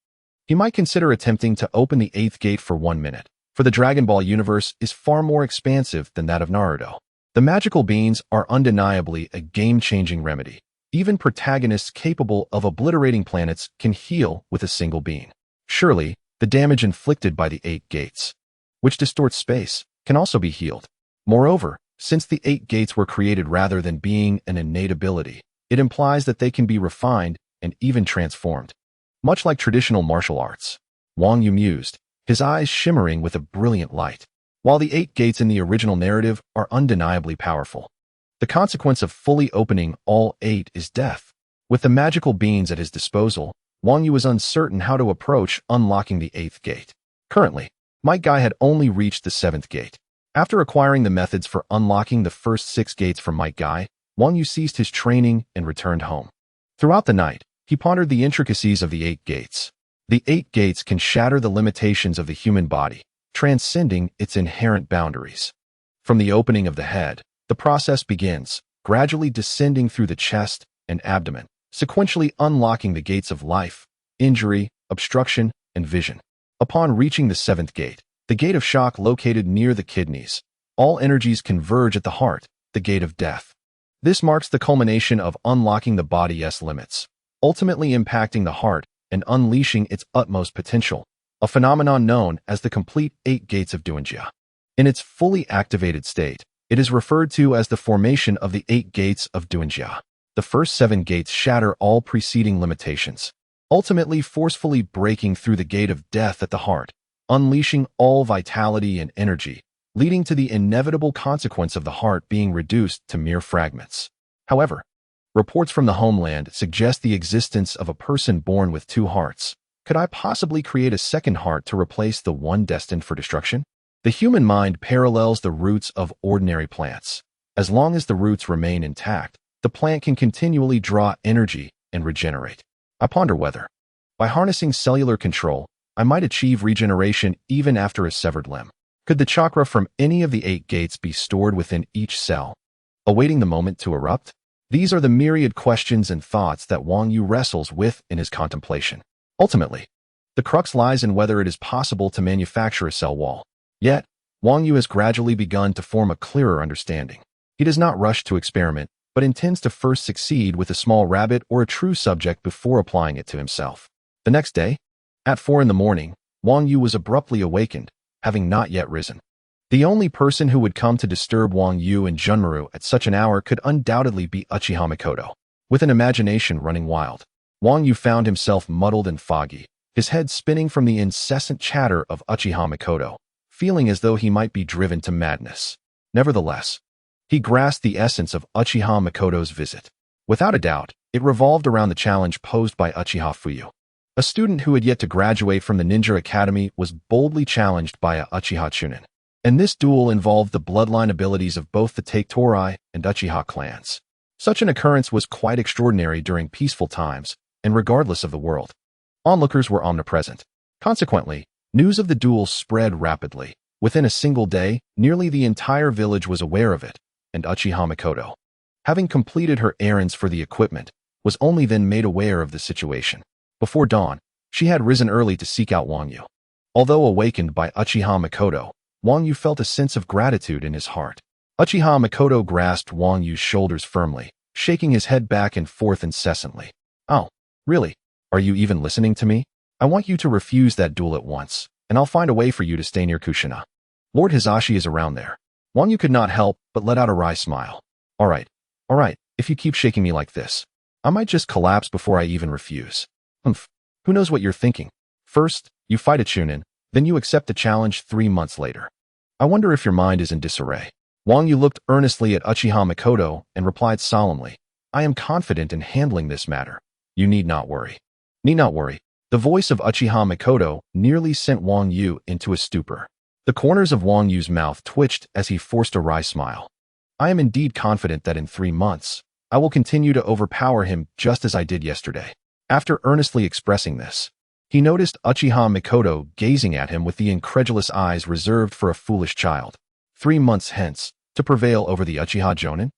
he might consider attempting to open the 8th gate for 1 minute. for the Dragon Ball universe is far more expansive than that of Naruto. The magical beans are undeniably a game-changing remedy. Even protagonists capable of obliterating planets can heal with a single bean. Surely, the damage inflicted by the 8 gates, which distorts space, can also be healed. Moreover, since the 8 gates were created rather than being an innate ability, it implies that they can be refined and even transformed. Much like traditional martial arts, Wang Yu mused, his eyes shimmering with a brilliant light. While the 8 gates in the original narrative are undeniably powerful, the consequence of fully opening all 8 is death. With the magical beans at his disposal, Wang Yu was uncertain how to approach unlocking the 8th gate. Currently, Might Guy had only reached the 7th gate. After acquiring the methods for unlocking the first 6 gates from Might Guy, Wang Yu ceased his training and returned home. Throughout the night, he pondered the intricacies of the 8 gates. The 8 gates can shatter the limitations of the human body, transcending its inherent boundaries. From the opening of the head, the process begins, gradually descending through the chest and abdomen, sequentially unlocking the gates of life, injury, obstruction, and vision. Upon reaching the 7th gate, the gate of shock located near the kidneys, all energies converge at the heart, the gate of death. This marks the culmination of unlocking the body's limits, ultimately impacting the heart and unleashing its utmost potential, a phenomenon known as the complete 8 gates of Duanjia. In its fully activated state, it is referred to as the formation of the 8 gates of Duanjia. The first 7 gates shatter all preceding limitations, ultimately forcefully breaking through the gate of death at the heart, unleashing all vitality and energy, leading to the inevitable consequence of the heart being reduced to mere fragments. However, reports from the homeland suggest the existence of a person born with 2 hearts. Could I possibly create a second heart to replace the one destined for destruction? The human mind parallels the roots of ordinary plants. As long as the roots remain intact, the plant can continually draw energy and regenerate. I ponder whether, by harnessing cellular control, I might achieve regeneration even after a severed limb. Could the chakra from any of the 8 gates be stored within each cell, awaiting the moment to erupt? These are the myriad questions and thoughts that Wang Yu wrestles with in his contemplation. Ultimately, the crux lies in whether it is possible to manufacture a cell wall. Yet, Wang Yu has gradually begun to form a clearer understanding. He does not rush to experiment, but intends to first succeed with a small rabbit or a true subject before applying it to himself. The next day, at 4 in the morning, Wang Yu was abruptly awakened, having not yet risen. The only person who would come to disturb Wang Yu and Junmaru at such an hour could undoubtedly be Uchiha Mikoto. With an imagination running wild, Wang Yu found himself muddled and foggy, his head spinning from the incessant chatter of Uchiha Mikoto, feeling as though he might be driven to madness. Nevertheless, he grasped the essence of Uchiha Mikoto's visit. Without a doubt, it revolved around the challenge posed by Uchiha Fuyu. A student who had yet to graduate from the Ninja Academy was boldly challenged by a Uchiha Chunin. And this duel involved the bloodline abilities of both the Take-Torai and Uchiha clans. Such an occurrence was quite extraordinary during peaceful times, and regardless of the world. Onlookers were omnipresent. Consequently, news of the duel spread rapidly. Within a single day, nearly the entire village was aware of it, and Uchiha Mikoto, having completed her errands for the equipment, was only then made aware of the situation. Before dawn, she had risen early to seek out Wang Yu. Although awakened by Uchiha Mikoto, Wang Yu felt a sense of gratitude in his heart. Uchiha Mikoto grasped Wang Yu's shoulders firmly, shaking his head back and forth incessantly. "Oh, really? Are you even listening to me? I want you to refuse that duel at once, and I'll find a way for you to stay near Kushina. Lord Hizashi is around there." Wang Yu could not help but let out a wry smile. All right, if you keep shaking me like this, I might just collapse before I even refuse." "Humph, who knows what you're thinking? First, you fight a Chunin, then you accept the challenge 3 months later. I wonder if your mind is in disarray." Wang Yu looked earnestly at Uchiha Mikoto and replied solemnly, "I am confident in handling this matter. You need not worry." "Need not worry." The voice of Uchiha Mikoto nearly sent Wang Yu into a stupor. The corners of Wang Yu's mouth twitched as he forced a wry smile. "I am indeed confident that in 3 months, I will continue to overpower him just as I did yesterday." After earnestly expressing this, he noticed Uchiha Mikoto gazing at him with the incredulous eyes reserved for a foolish child. 3 months hence, to prevail over the Uchiha Jonin?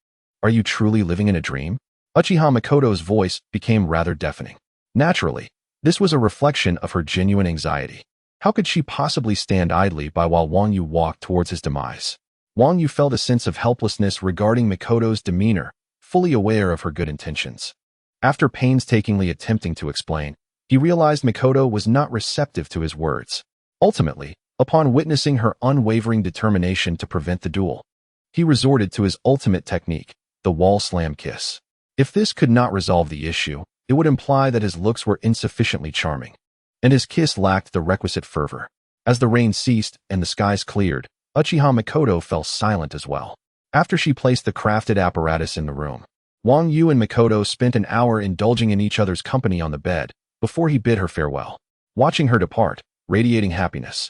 Are you truly living in a dream? Uchiha Mikoto's voice became rather deafening. Naturally, this was a reflection of her genuine anxiety. How could she possibly stand idly by while Wang Yu walked towards his demise? Wang Yu felt a sense of helplessness regarding Mikoto's demeanor, fully aware of her good intentions. After painstakingly attempting to explain, he realized Mikoto was not receptive to his words. Ultimately, upon witnessing her unwavering determination to prevent the duel, he resorted to his ultimate technique, the wall slam kiss. If this could not resolve the issue, it would imply that his looks were insufficiently charming, and his kiss lacked the requisite fervor. As the rain ceased and the skies cleared, Uchiha Mikoto fell silent as well. After she placed the crafted apparatus in the room, Wang Yu and Mikoto spent an hour indulging in each other's company on the bed before he bid her farewell. Watching her depart, radiating happiness,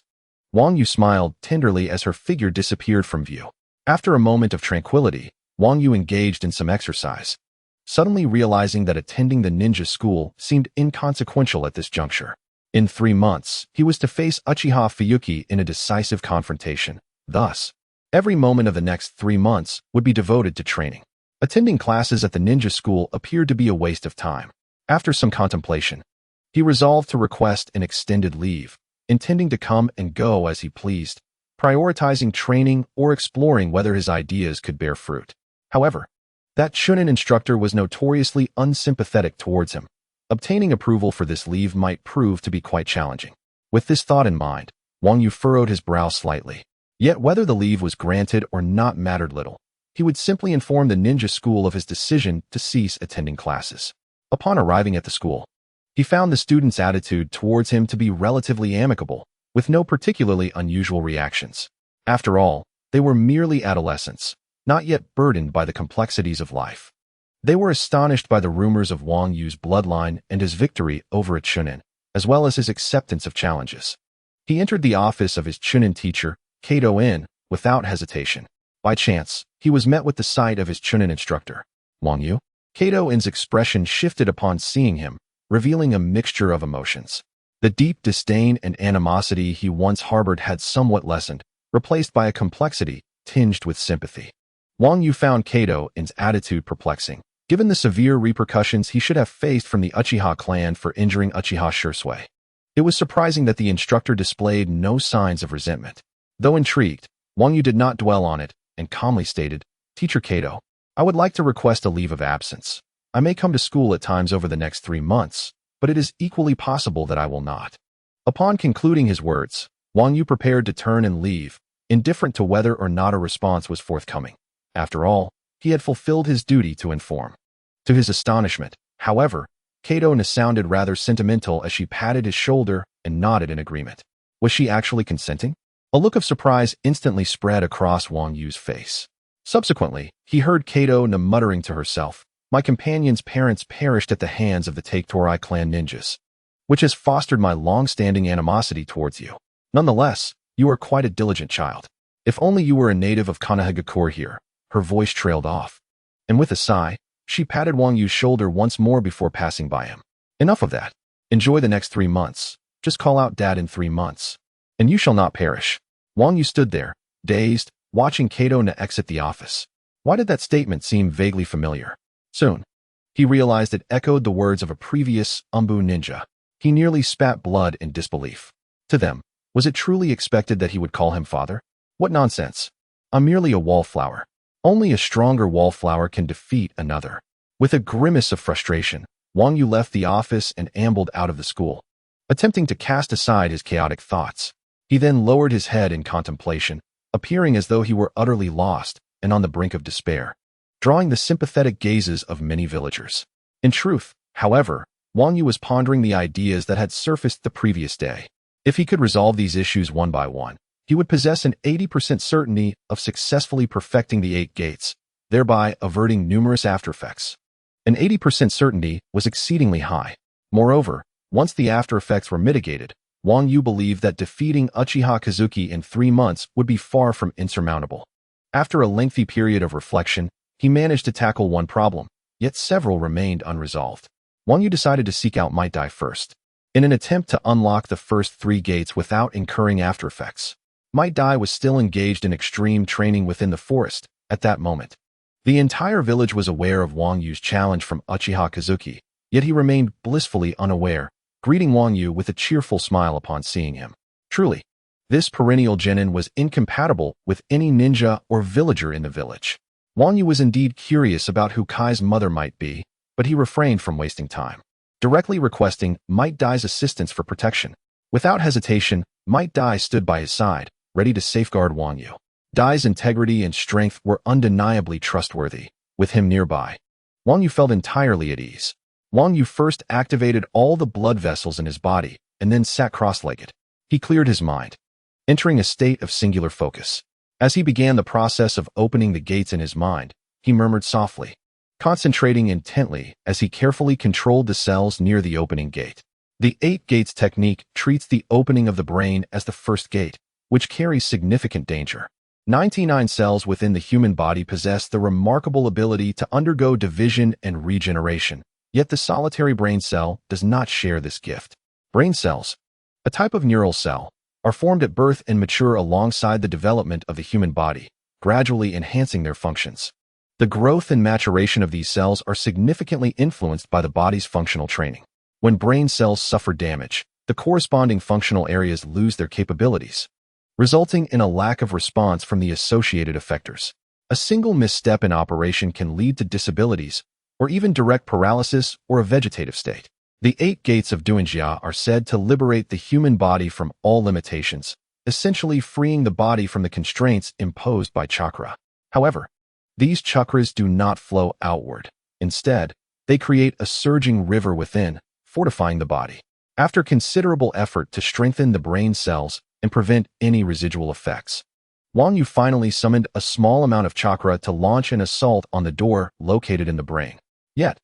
Wang Yu smiled tenderly as her figure disappeared from view. After a moment of tranquility, Wang Yu engaged in some exercise, suddenly realizing that attending the ninja school seemed inconsequential at this juncture. In 3 months, he was to face Uchiha Fuyuki in a decisive confrontation. Thus, every moment of the next 3 months would be devoted to training. Attending classes at the ninja school appeared to be a waste of time. After some contemplation, he resolved to request an extended leave, intending to come and go as he pleased, prioritizing training or exploring whether his ideas could bear fruit. However, that Chunin instructor was notoriously unsympathetic towards him. Obtaining approval for this leave might prove to be quite challenging. With this thought in mind, Wang Yu furrowed his brow slightly. Yet whether the leave was granted or not mattered little. He would simply inform the ninja school of his decision to cease attending classes. Upon arriving at the school, he found the students' attitude towards him to be relatively amicable, with no particularly unusual reactions. After all, they were merely adolescents, not yet burdened by the complexities of life. They were astonished by the rumors of Wang Yu's bloodline and his victory over a Chunin, as well as his acceptance of challenges. He entered the office of his Chunin teacher, Kato In, without hesitation. By chance, he was met with the sight of his Chunin instructor, Wang Yu. Kato In's expression shifted upon seeing him, revealing a mixture of emotions. The deep disdain and animosity he once harbored had somewhat lessened, replaced by a complexity tinged with sympathy. Wang Yu found Kato In's attitude perplexing, given the severe repercussions he should have faced from the Uchiha clan for injuring Uchiha Shursui. It was surprising that the instructor displayed no signs of resentment. Though intrigued, Wang Yu did not dwell on it and calmly stated, "Teacher Kato, I would like to request a leave of absence. I may come to school at times over the next 3 months, but it is equally possible that I will not." Upon concluding his words, Wang Yu prepared to turn and leave, indifferent to whether or not a response was forthcoming. After all, he had fulfilled his duty to inform. To his astonishment, however, Kato sounded rather sentimental as she patted his shoulder and nodded in agreement. Was she actually consenting? A look of surprise instantly spread across Wang Yu's face. Subsequently, he heard Kato muttering to herself, "My companion's parents perished at the hands of the Taketorai clan ninjas, which has fostered my long-standing animosity towards you. Nonetheless, you are quite a diligent child. If only you were a native of Kanahagakure here." Her voice trailed off, and with a sigh, she patted Wang Yu's shoulder once more before passing by him. "Enough of that. Enjoy the next 3 months. Just call out Dad in 3 months, and you shall not perish." Wang Yu stood there, dazed, watching Kato exit the office. Why did that statement seem vaguely familiar? Soon, he realized it echoed the words of a previous Umbu ninja. He nearly spat blood in disbelief. To them, was it truly expected that he would call him father? What nonsense. I'm merely a wallflower. Only a stronger wallflower can defeat another. With a grimace of frustration, Wang Yu left the office and ambled out of the school, attempting to cast aside his chaotic thoughts. He then lowered his head in contemplation, appearing as though he were utterly lost and on the brink of despair, drawing the sympathetic gazes of many villagers. In truth, however, Wang Yu was pondering the ideas that had surfaced the previous day. If he could resolve these issues one by one, he would possess an 80% certainty of successfully perfecting the 8 gates, thereby averting numerous aftereffects. An 80% certainty was exceedingly high. Moreover, once the aftereffects were mitigated, Wang Yu believed that defeating Uchiha Kazuki in 3 months would be far from insurmountable. After a lengthy period of reflection, he managed to tackle one problem, yet several remained unresolved. Wang Yu decided to seek out Might Dai first, in an attempt to unlock the first 3 gates without incurring aftereffects. Might Dai was still engaged in extreme training within the forest at that moment. The entire village was aware of Wang Yu's challenge from Uchiha Kazuki, yet he remained blissfully unaware, greeting Wang Yu with a cheerful smile upon seeing him. Truly, this perennial genin was incompatible with any ninja or villager in the village. Wang Yu was indeed curious about who Kai's mother might be, but he refrained from wasting time. Directly requesting Might Dai's assistance for protection. Without hesitation, Might Dai stood by his side, ready to safeguard Wang Yu. Dai's integrity and strength were undeniably trustworthy. With him nearby, Wang Yu felt entirely at ease. Wang Yu first activated all the blood vessels in his body and then sat cross-legged. He cleared his mind, entering a state of singular focus. As he began the process of opening the gates in his mind, he murmured softly, concentrating intently as he carefully controlled the cells near the opening gate. The 8 gates technique treats the opening of the brain as the first gate, which carries significant danger. 99 cells within the human body possess the remarkable ability to undergo division and regeneration, yet the solitary brain cell does not share this gift. Brain cells, a type of neural cell, are formed at birth and mature alongside the development of the human body, gradually enhancing their functions. The growth and maturation of these cells are significantly influenced by the body's functional training. When brain cells suffer damage, the corresponding functional areas lose their capabilities, resulting in a lack of response from the associated effectors. A single misstep in operation can lead to disabilities, or even direct paralysis or a vegetative state. The 8 gates of Duanjia are said to liberate the human body from all limitations, essentially freeing the body from the constraints imposed by chakra. However, these chakras do not flow outward. Instead, they create a surging river within, fortifying the body. After considerable effort to strengthen the brain cells and prevent any residual effects, Wang Yu finally summoned a small amount of chakra to launch an assault on the door located in the brain. Yet,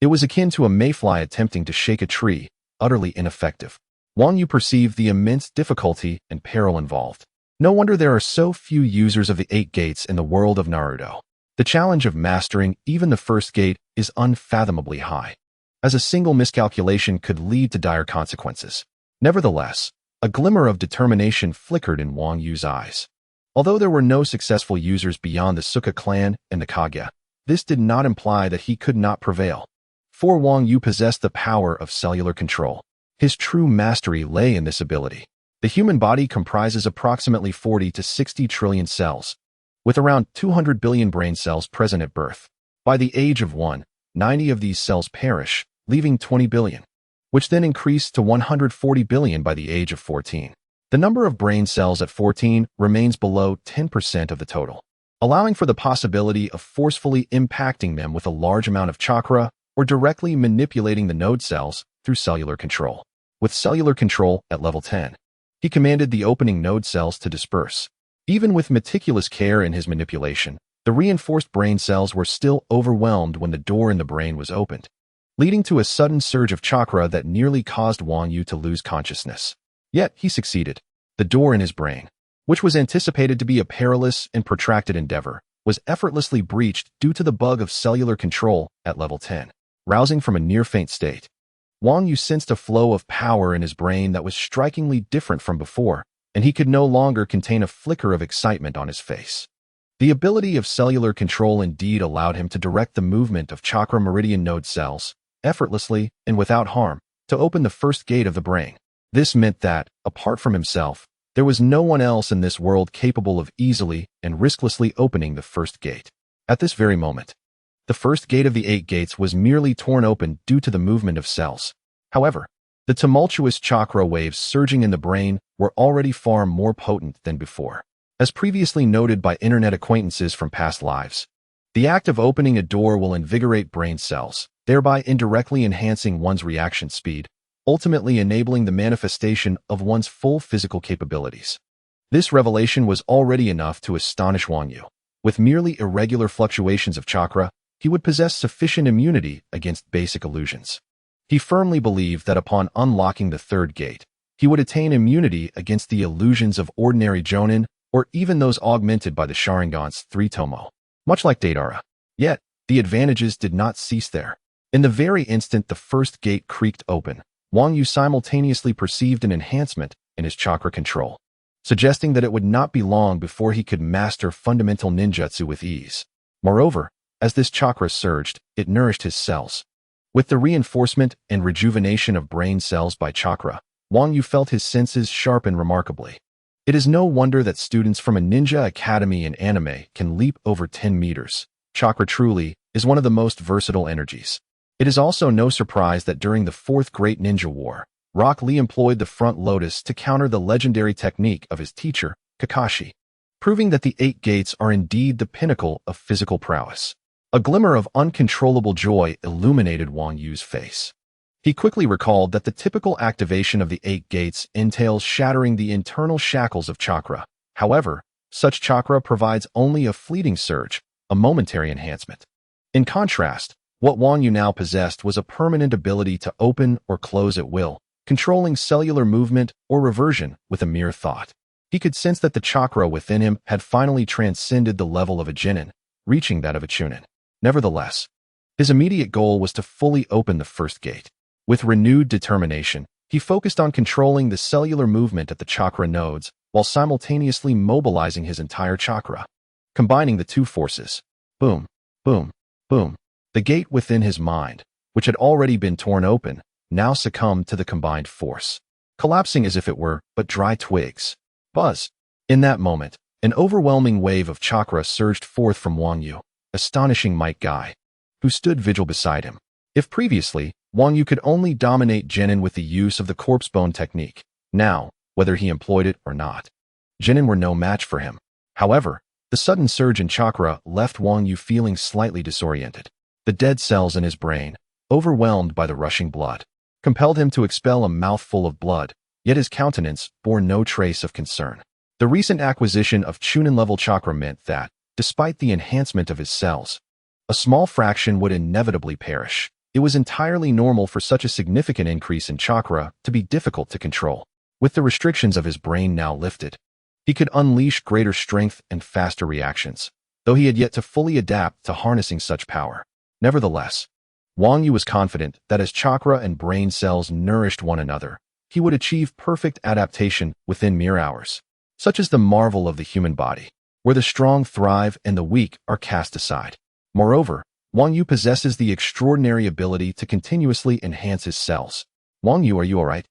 it was akin to a mayfly attempting to shake a tree, utterly ineffective. Wang Yu perceived the immense difficulty and peril involved. No wonder there are so few users of the 8 gates in the world of Naruto. The challenge of mastering even the first gate is unfathomably high, as a single miscalculation could lead to dire consequences. Nevertheless, a glimmer of determination flickered in Wang Yu's eyes. Although there were no successful users beyond the Suka clan and the Kaguya, this did not imply that he could not prevail. For Wang Yu possessed the power of cellular control. His true mastery lay in this ability. The human body comprises approximately 40 to 60 trillion cells, with around 200 billion brain cells present at birth. By the age of 1, 90 of these cells perish, leaving 20 billion, which then increase to 140 billion by the age of 14. The number of brain cells at 14 remains below 10% of the total, allowing for the possibility of forcefully impacting them with a large amount of chakra or directly manipulating the node cells through cellular control. With cellular control at level 10, he commanded the opening node cells to disperse. Even with meticulous care in his manipulation, the reinforced brain cells were still overwhelmed when the door in the brain was opened, leading to a sudden surge of chakra that nearly caused Wang Yu to lose consciousness. Yet he succeeded. The door in his brain, which was anticipated to be a perilous and protracted endeavor, was effortlessly breached due to the bug of cellular control at level 10. Rousing from a near-faint state, Wang Yu sensed a flow of power in his brain that was strikingly different from before, and he could no longer contain a flicker of excitement on his face. The ability of cellular control indeed allowed him to direct the movement of chakra meridian node cells, effortlessly and without harm, to open the first gate of the brain. This meant that, apart from himself, there was no one else in this world capable of easily and risklessly opening the first gate. At this very moment, the first gate of the 8 gates was merely torn open due to the movement of cells. However, the tumultuous chakra waves surging in the brain were already far more potent than before. As previously noted by internet acquaintances from past lives, the act of opening a door will invigorate brain cells, thereby indirectly enhancing one's reaction speed, ultimately enabling the manifestation of one's full physical capabilities. This revelation was already enough to astonish Wang Yu. With merely irregular fluctuations of chakra, he would possess sufficient immunity against basic illusions. He firmly believed that upon unlocking the 3rd gate, he would attain immunity against the illusions of ordinary Jonin or even those augmented by the Sharingan's 3 Tomo, much like Deidara. Yet, the advantages did not cease there. In the very instant the first gate creaked open, Wang Yu simultaneously perceived an enhancement in his chakra control, suggesting that it would not be long before he could master fundamental ninjutsu with ease. Moreover, as this chakra surged, it nourished his cells. With the reinforcement and rejuvenation of brain cells by chakra, Wang Yu felt his senses sharpen remarkably. It is no wonder that students from a ninja academy in anime can leap over 10 meters. Chakra truly is one of the most versatile energies. It is also no surprise that during the Fourth Great Ninja War, Rock Lee employed the front lotus to counter the legendary technique of his teacher, Kakashi, proving that the 8 gates are indeed the pinnacle of physical prowess. A glimmer of uncontrollable joy illuminated Wang Yu's face. He quickly recalled that the typical activation of the 8 gates entails shattering the internal shackles of chakra. However, such chakra provides only a fleeting surge, a momentary enhancement. In contrast, what Wang Yu now possessed was a permanent ability to open or close at will, controlling cellular movement or reversion with a mere thought. He could sense that the chakra within him had finally transcended the level of a genin, reaching that of a chunin. Nevertheless, his immediate goal was to fully open the first gate. With renewed determination, he focused on controlling the cellular movement at the chakra nodes while simultaneously mobilizing his entire chakra. Combining the two forces, boom, boom, boom, the gate within his mind, which had already been torn open, now succumbed to the combined force, collapsing as if it were but dry twigs. Buzz. In that moment, an overwhelming wave of chakra surged forth from Wang Yu, astonishing Might Guy, who stood vigil beside him. If previously, Wang Yu could only dominate genin with the use of the corpse bone technique, now, whether he employed it or not, genin were no match for him. However, the sudden surge in chakra left Wang Yu feeling slightly disoriented. The dead cells in his brain, overwhelmed by the rushing blood, compelled him to expel a mouthful of blood, yet his countenance bore no trace of concern. The recent acquisition of chunin-level chakra meant that, despite the enhancement of his cells, a small fraction would inevitably perish. It was entirely normal for such a significant increase in chakra to be difficult to control. With the restrictions of his brain now lifted, he could unleash greater strength and faster reactions, though he had yet to fully adapt to harnessing such power. Nevertheless, Wang Yu was confident that as chakra and brain cells nourished one another, he would achieve perfect adaptation within mere hours. Such is the marvel of the human body, where the strong thrive and the weak are cast aside. Moreover, Wang Yu possesses the extraordinary ability to continuously enhance his cells. Wang Yu, are you alright?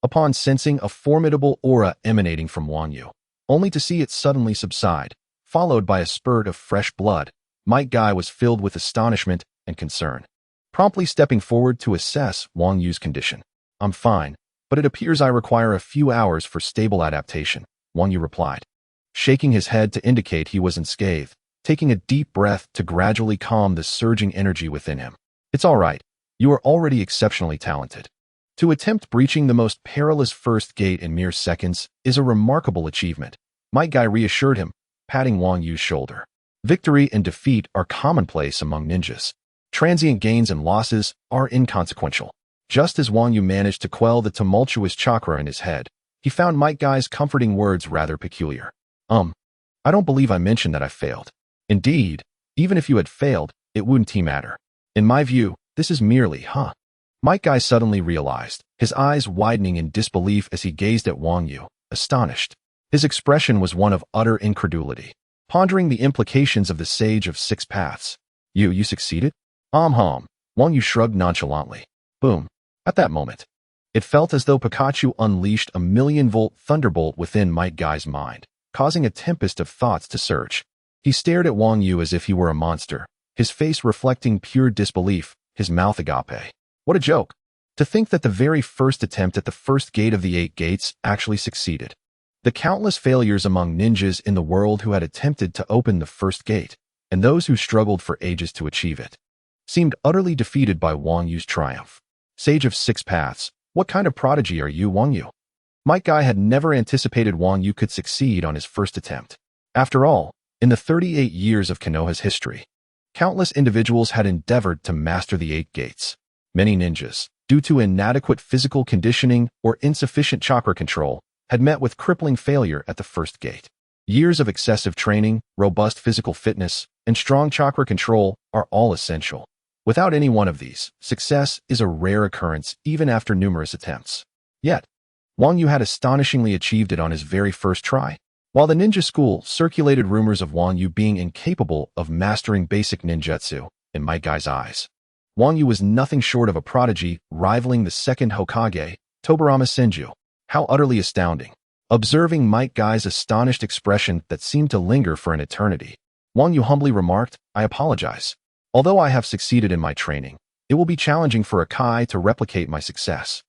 Upon sensing a formidable aura emanating from Wang Yu, only to see it suddenly subside, followed by a spurt of fresh blood, Might Guy was filled with astonishment and concern. Promptly stepping forward to assess Wang Yu's condition. I'm fine, but it appears I require a few hours for stable adaptation, Wang Yu replied, shaking his head to indicate he was unscathed, taking a deep breath to gradually calm the surging energy within him. It's all right. You are already exceptionally talented. To attempt breaching the most perilous first gate in mere seconds is a remarkable achievement, Might Guy reassured him, patting Wang Yu's shoulder. Victory and defeat are commonplace among ninjas. Transient gains and losses are inconsequential. Just as Wang Yu managed to quell the tumultuous chakra in his head, he found Might Guy's comforting words rather peculiar. I don't believe I mentioned that I failed. Indeed, even if you had failed, it wouldn't matter. In my view, this is merely, Might Guy suddenly realized, his eyes widening in disbelief as he gazed at Wang Yu, astonished. His expression was one of utter incredulity, pondering the implications of the Sage of Six Paths. You succeeded? Wang Yu shrugged nonchalantly. Boom. At that moment, it felt as though Pikachu unleashed a million-volt thunderbolt within Might Guy's mind, causing a tempest of thoughts to surge. He stared at Wang Yu as if he were a monster, his face reflecting pure disbelief, his mouth agape. What a joke! To think that the very first attempt at the first gate of the 8 gates actually succeeded. The countless failures among ninjas in the world who had attempted to open the first gate, and those who struggled for ages to achieve it, seemed utterly defeated by Wang Yu's triumph. Sage of Six Paths, what kind of prodigy are you, Wang Yu? Might Guy had never anticipated Wang Yu could succeed on his first attempt. After all, in the 38 years of Konoha's history, countless individuals had endeavored to master the 8 gates. Many ninjas, due to inadequate physical conditioning or insufficient chakra control, had met with crippling failure at the first gate. Years of excessive training, robust physical fitness, and strong chakra control are all essential. Without any one of these, success is a rare occurrence even after numerous attempts. Yet, Wang Yu had astonishingly achieved it on his very first try. While the ninja school circulated rumors of Wang Yu being incapable of mastering basic ninjutsu, in Might Guy's eyes, Wang Yu was nothing short of a prodigy rivaling the second Hokage, Tobirama Senju. How utterly astounding. Observing Might Guy's astonished expression that seemed to linger for an eternity, Wang Yu humbly remarked, "I apologize. Although I have succeeded in my training, it will be challenging for a Kai to replicate my success.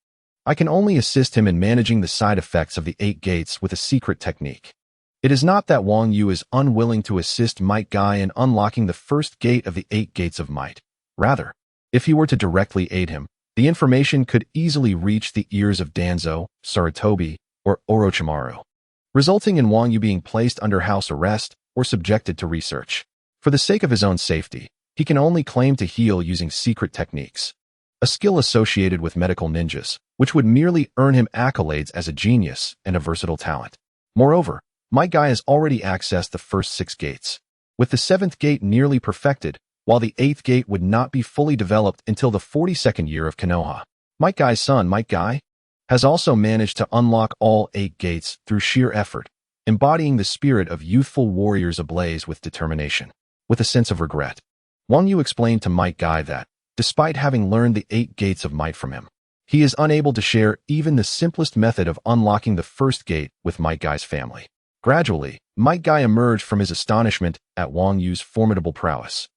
I can only assist him in managing the side effects of the 8 gates with a secret technique." It is not that Wang Yu is unwilling to assist Might Guy in unlocking the first gate of the 8 gates of might. Rather, if he were to directly aid him, the information could easily reach the ears of Danzo, Sarutobi, or Orochimaru, resulting in Wang Yu being placed under house arrest or subjected to research. For the sake of his own safety, he can only claim to heal using secret techniques, a skill associated with medical ninjas, which would merely earn him accolades as a genius and a versatile talent. Moreover, Might Guy has already accessed the first 6 gates, with the 7th gate nearly perfected, while the 8th gate would not be fully developed until the 42nd year of Konoha. Might Guy's son, Might Guy, has also managed to unlock all 8 gates through sheer effort, embodying the spirit of youthful warriors ablaze with determination. With a sense of regret, Wang Yu explained to Might Guy that, despite having learned the 8 gates of might from him, he is unable to share even the simplest method of unlocking the first gate with Might Guy's family. Gradually, Might Guy emerged from his astonishment at Wang Yu's formidable prowess,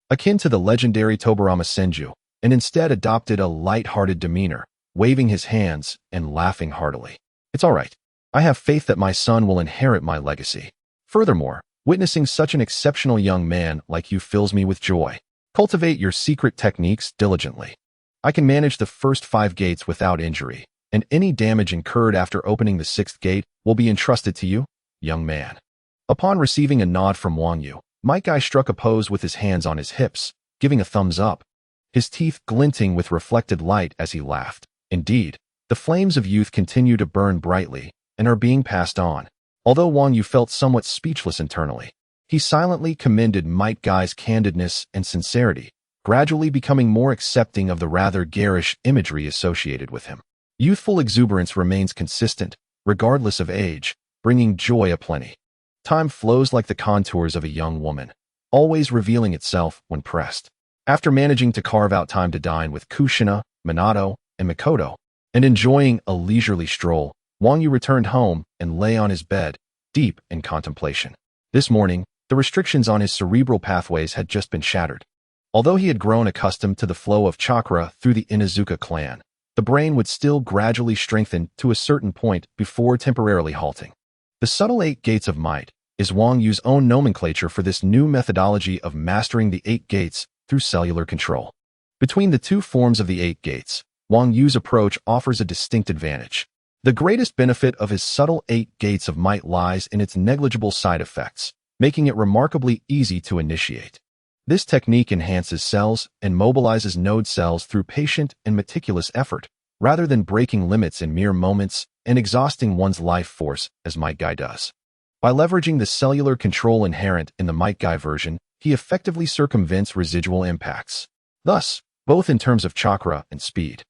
akin to the legendary Tobarama Senju, and instead adopted a light-hearted demeanor, waving his hands and laughing heartily. "It's all right. I have faith that my son will inherit my legacy. Furthermore, witnessing such an exceptional young man like you fills me with joy. Cultivate your secret techniques diligently. I can manage the first 5 gates without injury, and any damage incurred after opening the 6th gate will be entrusted to you, young man." Upon receiving a nod from Wang Yu, Might Guy struck a pose with his hands on his hips, giving a thumbs up, his teeth glinting with reflected light as he laughed. Indeed, the flames of youth continue to burn brightly and are being passed on. Although Wang Yu felt somewhat speechless internally, he silently commended Might Guy's candidness and sincerity, gradually becoming more accepting of the rather garish imagery associated with him. Youthful exuberance remains consistent, regardless of age, bringing joy aplenty. Time flows like the contours of a young woman, always revealing itself when pressed. After managing to carve out time to dine with Kushina, Minato, and Mikoto, and enjoying a leisurely stroll, Wang Yu returned home and lay on his bed, deep in contemplation. This morning, the restrictions on his cerebral pathways had just been shattered. Although he had grown accustomed to the flow of chakra through the Inuzuka clan, the brain would still gradually strengthen to a certain point before temporarily halting. The subtle 8 gates of might is Wang Yu's own nomenclature for this new methodology of mastering the 8 gates through cellular control. Between the 2 forms of the 8 gates, Wang Yu's approach offers a distinct advantage. The greatest benefit of his subtle 8 gates of might lies in its negligible side effects, making it remarkably easy to initiate. This technique enhances cells and mobilizes node cells through patient and meticulous effort, rather than breaking limits in mere moments and exhausting one's life force as Might Guy does. By leveraging the cellular control inherent in the Might Guy version, he effectively circumvents residual impacts. Thus, both in terms of chakra and speed,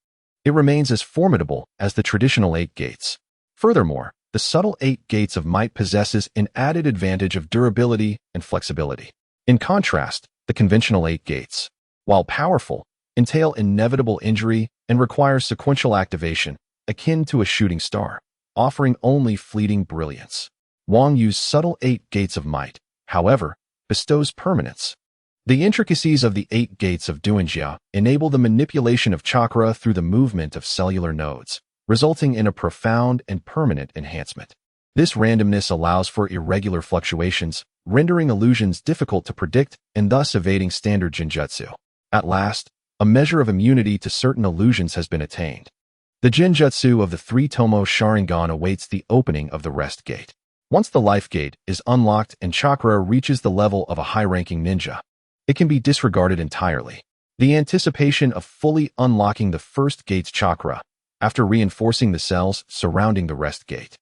it remains as formidable as the traditional 8 gates. Furthermore, the subtle 8 gates of might possesses an added advantage of durability and flexibility. In contrast, the conventional 8 gates, while powerful, entail inevitable injury and require sequential activation, akin to a shooting star, offering only fleeting brilliance. Wang Yu's subtle 8 gates of might, however, bestows permanence. The intricacies of the 8 gates of Duanjia enable the manipulation of chakra through the movement of cellular nodes, resulting in a profound and permanent enhancement. This randomness allows for irregular fluctuations, rendering illusions difficult to predict and thus evading standard genjutsu. At last, a measure of immunity to certain illusions has been attained. The genjutsu of the 3-tomo Sharingan awaits the opening of the rest gate. Once the life gate is unlocked and chakra reaches the level of a high-ranking ninja, it can be disregarded entirely. The anticipation of fully unlocking the first gate's chakra, after reinforcing the cells surrounding the rest gate,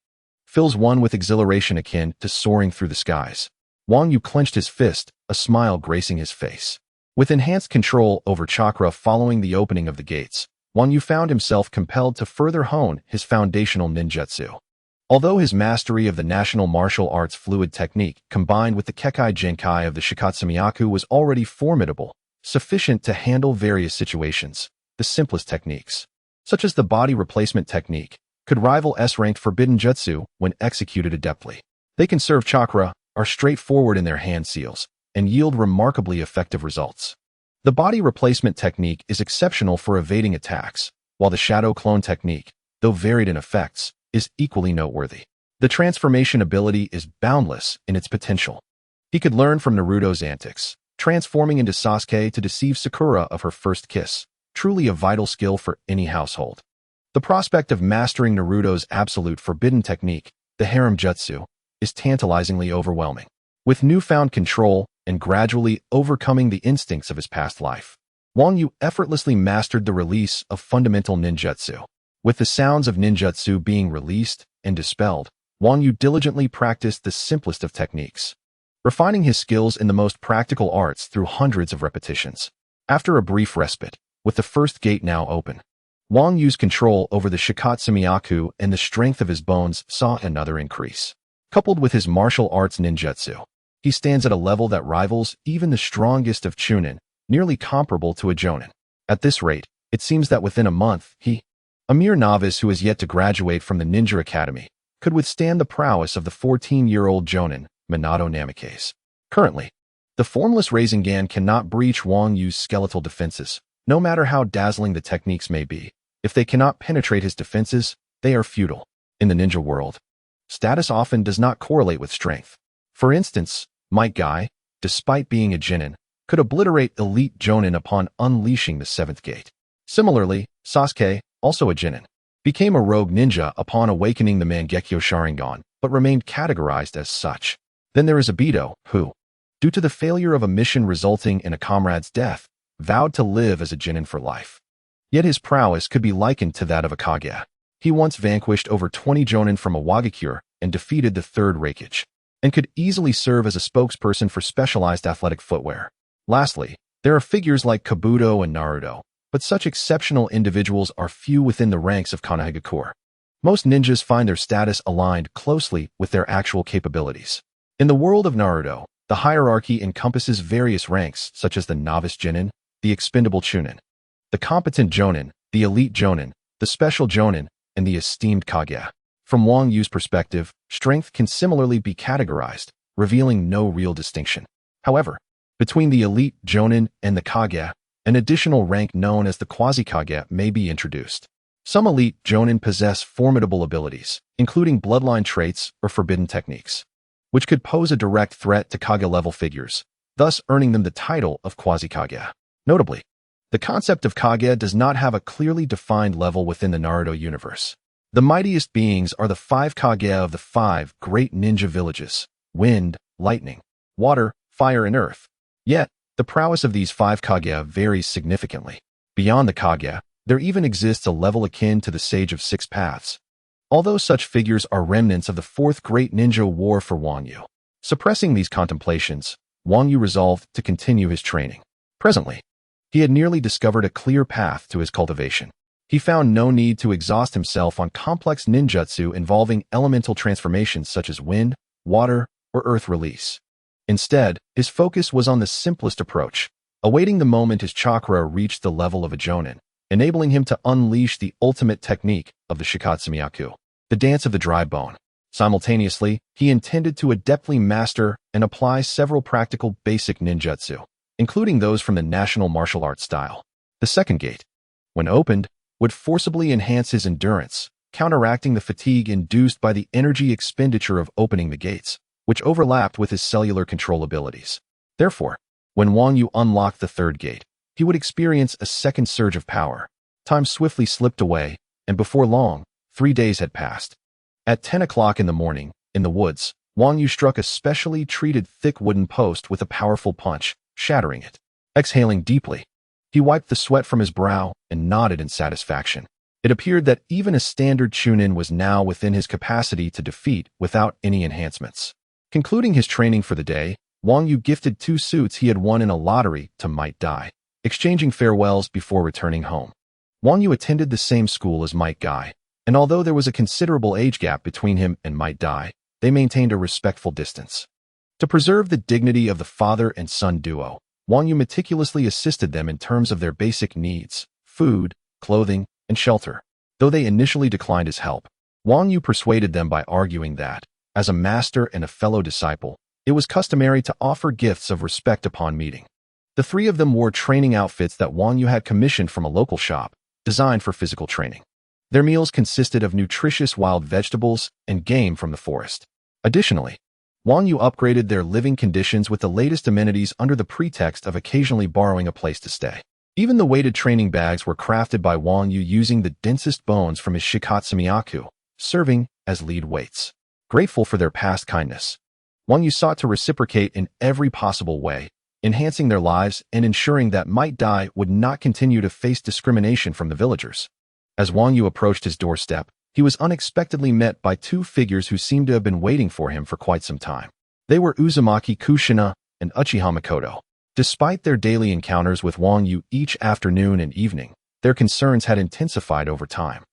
fills one with exhilaration akin to soaring through the skies. Wang Yu clenched his fist, a smile gracing his face. With enhanced control over chakra following the opening of the gates, Wang Yu found himself compelled to further hone his foundational ninjutsu. Although his mastery of the national martial arts fluid technique combined with the Kekkei Genkai of the Shikotsumyaku was already formidable, sufficient to handle various situations, the simplest techniques, such as the body replacement technique, could rival S-ranked forbidden jutsu when executed adeptly. They conserve chakra, are straightforward in their hand seals, and yield remarkably effective results. The body replacement technique is exceptional for evading attacks, while the shadow clone technique, though varied in effects, is equally noteworthy. The transformation ability is boundless in its potential. He could learn from Naruto's antics, transforming into Sasuke to deceive Sakura of her first kiss, truly a vital skill for any household. The prospect of mastering Naruto's absolute forbidden technique, the harem jutsu, is tantalizingly overwhelming. With newfound control and gradually overcoming the instincts of his past life, Wang Yu effortlessly mastered the release of fundamental ninjutsu. With the sounds of ninjutsu being released and dispelled, Wang Yu diligently practiced the simplest of techniques, refining his skills in the most practical arts through hundreds of repetitions. After a brief respite, with the first gate now open, Wang Yu's control over the Shikotsumyaku and the strength of his bones saw another increase. Coupled with his martial arts ninjutsu, he stands at a level that rivals even the strongest of chunin, nearly comparable to a jonin. At this rate, it seems that within a month, he, a mere novice who has yet to graduate from the ninja academy, could withstand the prowess of the 14-year-old jonin, Minato Namikaze. Currently, the formless Rasengan cannot breach Wang Yu's skeletal defenses, no matter how dazzling the techniques may be. If they cannot penetrate his defenses, they are futile. In the ninja world, status often does not correlate with strength. For instance, Might Guy, despite being a Genin, could obliterate elite Jonin upon unleashing the seventh gate. Similarly, Sasuke, also a Genin, became a rogue ninja upon awakening the Mangekyo Sharingan, but remained categorized as such. Then there is Obito, who, due to the failure of a mission resulting in a comrade's death, vowed to live as a Genin for life. Yet his prowess could be likened to that of a Kaguya. He once vanquished over 20 Jonin from a Wagakure and defeated the third Raikage, and could easily serve as a spokesperson for specialized athletic footwear. Lastly, there are figures like Kabuto and Naruto, but such exceptional individuals are few within the ranks of Konohagakure. Most ninjas find their status aligned closely with their actual capabilities. In the world of Naruto, the hierarchy encompasses various ranks such as the novice Genin, the expendable Chunin, the competent Jonin, the elite Jonin, the special Jonin, and the esteemed Kaguya. From Wang Yu's perspective, strength can similarly be categorized, revealing no real distinction. However, between the elite Jonin and the Kaguya, an additional rank known as the quasi-Kaguya may be introduced. Some elite Jonin possess formidable abilities, including bloodline traits or forbidden techniques, which could pose a direct threat to Kaguya-level figures, thus earning them the title of quasi-Kaguya. Notably, the concept of Kaguya does not have a clearly defined level within the Naruto universe. The mightiest beings are the 5 Kaguya of the 5 great ninja villages: wind, lightning, water, fire, and earth. Yet, the prowess of these 5 Kaguya varies significantly. Beyond the Kaguya, there even exists a level akin to the Sage of Six Paths. Although such figures are remnants of the 4th great ninja war for Wang Yu. Suppressing these contemplations, Wang Yu resolved to continue his training. Presently, he had nearly discovered a clear path to his cultivation. He found no need to exhaust himself on complex ninjutsu involving elemental transformations such as wind, water, or earth release. Instead, his focus was on the simplest approach, awaiting the moment his chakra reached the level of a jonin, enabling him to unleash the ultimate technique of the Shikotsumyaku, the dance of the dry bone. Simultaneously, he intended to adeptly master and apply several practical basic ninjutsu, including those from the national martial arts style. The second gate, when opened, would forcibly enhance his endurance, counteracting the fatigue induced by the energy expenditure of opening the gates, which overlapped with his cellular control abilities. Therefore, when Wang Yu unlocked the third gate, he would experience a second surge of power. Time swiftly slipped away, and before long, 3 days had passed. At 10 o'clock in the morning, in the woods, Wang Yu struck a specially treated thick wooden post with a powerful punch, shattering it. Exhaling deeply, he wiped the sweat from his brow and nodded in satisfaction. It appeared that even a standard Chunin was now within his capacity to defeat without any enhancements. Concluding his training for the day, Wang Yu gifted 2 suits he had won in a lottery to Might Guy, exchanging farewells before returning home. Wang Yu attended the same school as Might Guy, and although there was a considerable age gap between him and Might Guy, they maintained a respectful distance. To preserve the dignity of the father and son duo, Wang Yu meticulously assisted them in terms of their basic needs: food, clothing, and shelter. Though they initially declined his help, Wang Yu persuaded them by arguing that, as a master and a fellow disciple, it was customary to offer gifts of respect upon meeting. The three of them wore training outfits that Wang Yu had commissioned from a local shop, designed for physical training. Their meals consisted of nutritious wild vegetables and game from the forest. Additionally, Wang Yu upgraded their living conditions with the latest amenities under the pretext of occasionally borrowing a place to stay. Even the weighted training bags were crafted by Wang Yu using the densest bones from his Shikotsumyaku, serving as lead weights. Grateful for their past kindness, Wang Yu sought to reciprocate in every possible way, enhancing their lives and ensuring that Might Dai would not continue to face discrimination from the villagers. As Wang Yu approached his doorstep, he was unexpectedly met by two figures who seemed to have been waiting for him for quite some time. They were Uzumaki Kushina and Uchiha Makoto. Despite their daily encounters with Wang Yu each afternoon and evening, their concerns had intensified over time,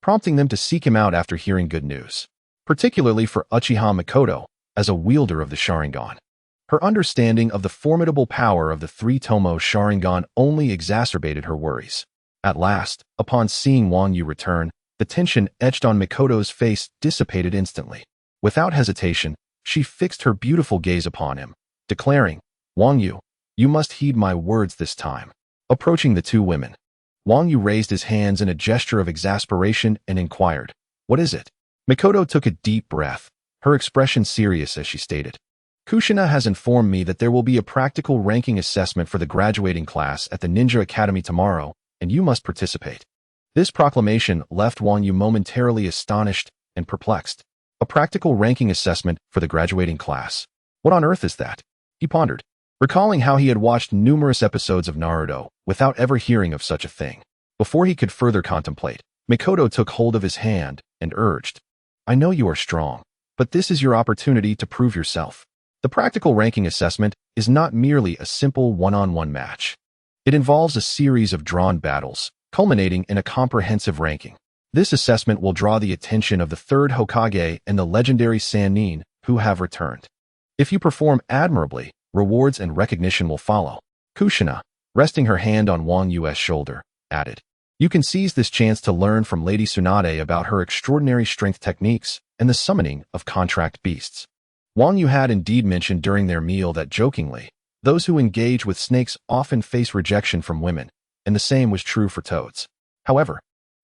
prompting them to seek him out after hearing good news. Particularly for Uchiha Makoto, as a wielder of the Sharingan. Her understanding of the formidable power of the three-tomo Sharingan only exacerbated her worries. At last, upon seeing Wang Yu return, the tension etched on Makoto's face dissipated instantly. Without hesitation, she fixed her beautiful gaze upon him, declaring, "Wang Yu, you must heed my words this time." Approaching the two women, Wang Yu raised his hands in a gesture of exasperation and inquired, "What is it?" Makoto took a deep breath, her expression serious as she stated, "Kushina has informed me that there will be a practical ranking assessment for the graduating class at the Ninja Academy tomorrow, and you must participate." This proclamation left Wang Yu momentarily astonished and perplexed. A practical ranking assessment for the graduating class. What on earth is that? He pondered, recalling how he had watched numerous episodes of Naruto without ever hearing of such a thing. Before he could further contemplate, Makoto took hold of his hand and urged, "I know you are strong, but this is your opportunity to prove yourself." The practical ranking assessment is not merely a simple one-on-one match. It involves a series of drawn battles, culminating in a comprehensive ranking. This assessment will draw the attention of the third Hokage and the legendary Sannin, who have returned. If you perform admirably, rewards and recognition will follow. Kushina, resting her hand on Wang Yu's shoulder, added, "You can seize this chance to learn from Lady Tsunade about her extraordinary strength techniques and the summoning of contract beasts." Wang Yu had indeed mentioned during their meal that jokingly, those who engage with snakes often face rejection from women, and the same was true for toads. However,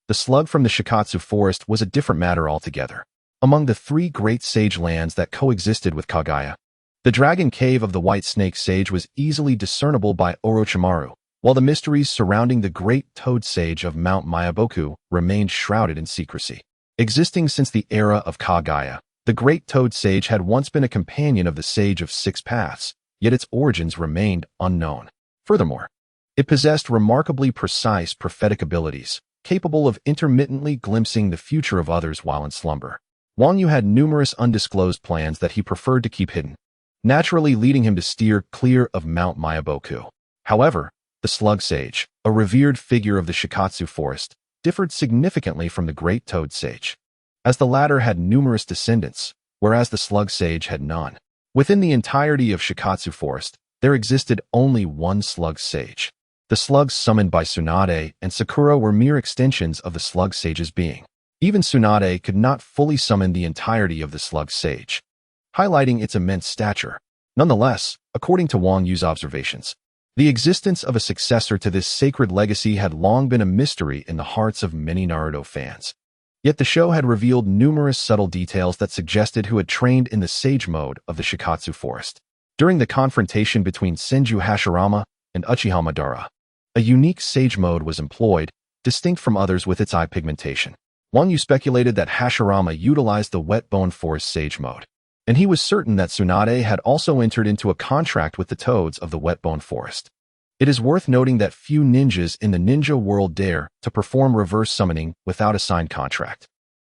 the slug from the Shikatsu forest was a different matter altogether. Among the three great sage lands that coexisted with Kaguya, the dragon cave of the white snake sage was easily discernible by Orochimaru, while the mysteries surrounding the great toad sage of Mount Myaboku remained shrouded in secrecy. Existing since the era of Kaguya, the great toad sage had once been a companion of the sage of six paths, yet its origins remained unknown. Furthermore, it possessed remarkably precise prophetic abilities, capable of intermittently glimpsing the future of others while in slumber. Wang Yu had numerous undisclosed plans that he preferred to keep hidden, naturally leading him to steer clear of Mount Myaboku. However, the slug sage, a revered figure of the Shikatsu forest, differed significantly from the great toad sage, as the latter had numerous descendants, whereas the slug sage had none. Within the entirety of Shikatsu forest, there existed only one slug sage. The slugs summoned by Tsunade and Sakura were mere extensions of the slug sage's being. Even Tsunade could not fully summon the entirety of the slug sage, highlighting its immense stature. Nonetheless, according to Wang Yu's observations, the existence of a successor to this sacred legacy had long been a mystery in the hearts of many Naruto fans. Yet the show had revealed numerous subtle details that suggested who had trained in the sage mode of the Shikatsu forest. During the confrontation between Senju Hashirama and Uchiha Madara, a unique sage mode was employed, distinct from others with its eye pigmentation. Wang Yu speculated that Hashirama utilized the wet bone forest sage mode, and he was certain that Tsunade had also entered into a contract with the toads of the wet bone forest. It is worth noting that few ninjas in the ninja world dare to perform reverse summoning without a signed contract.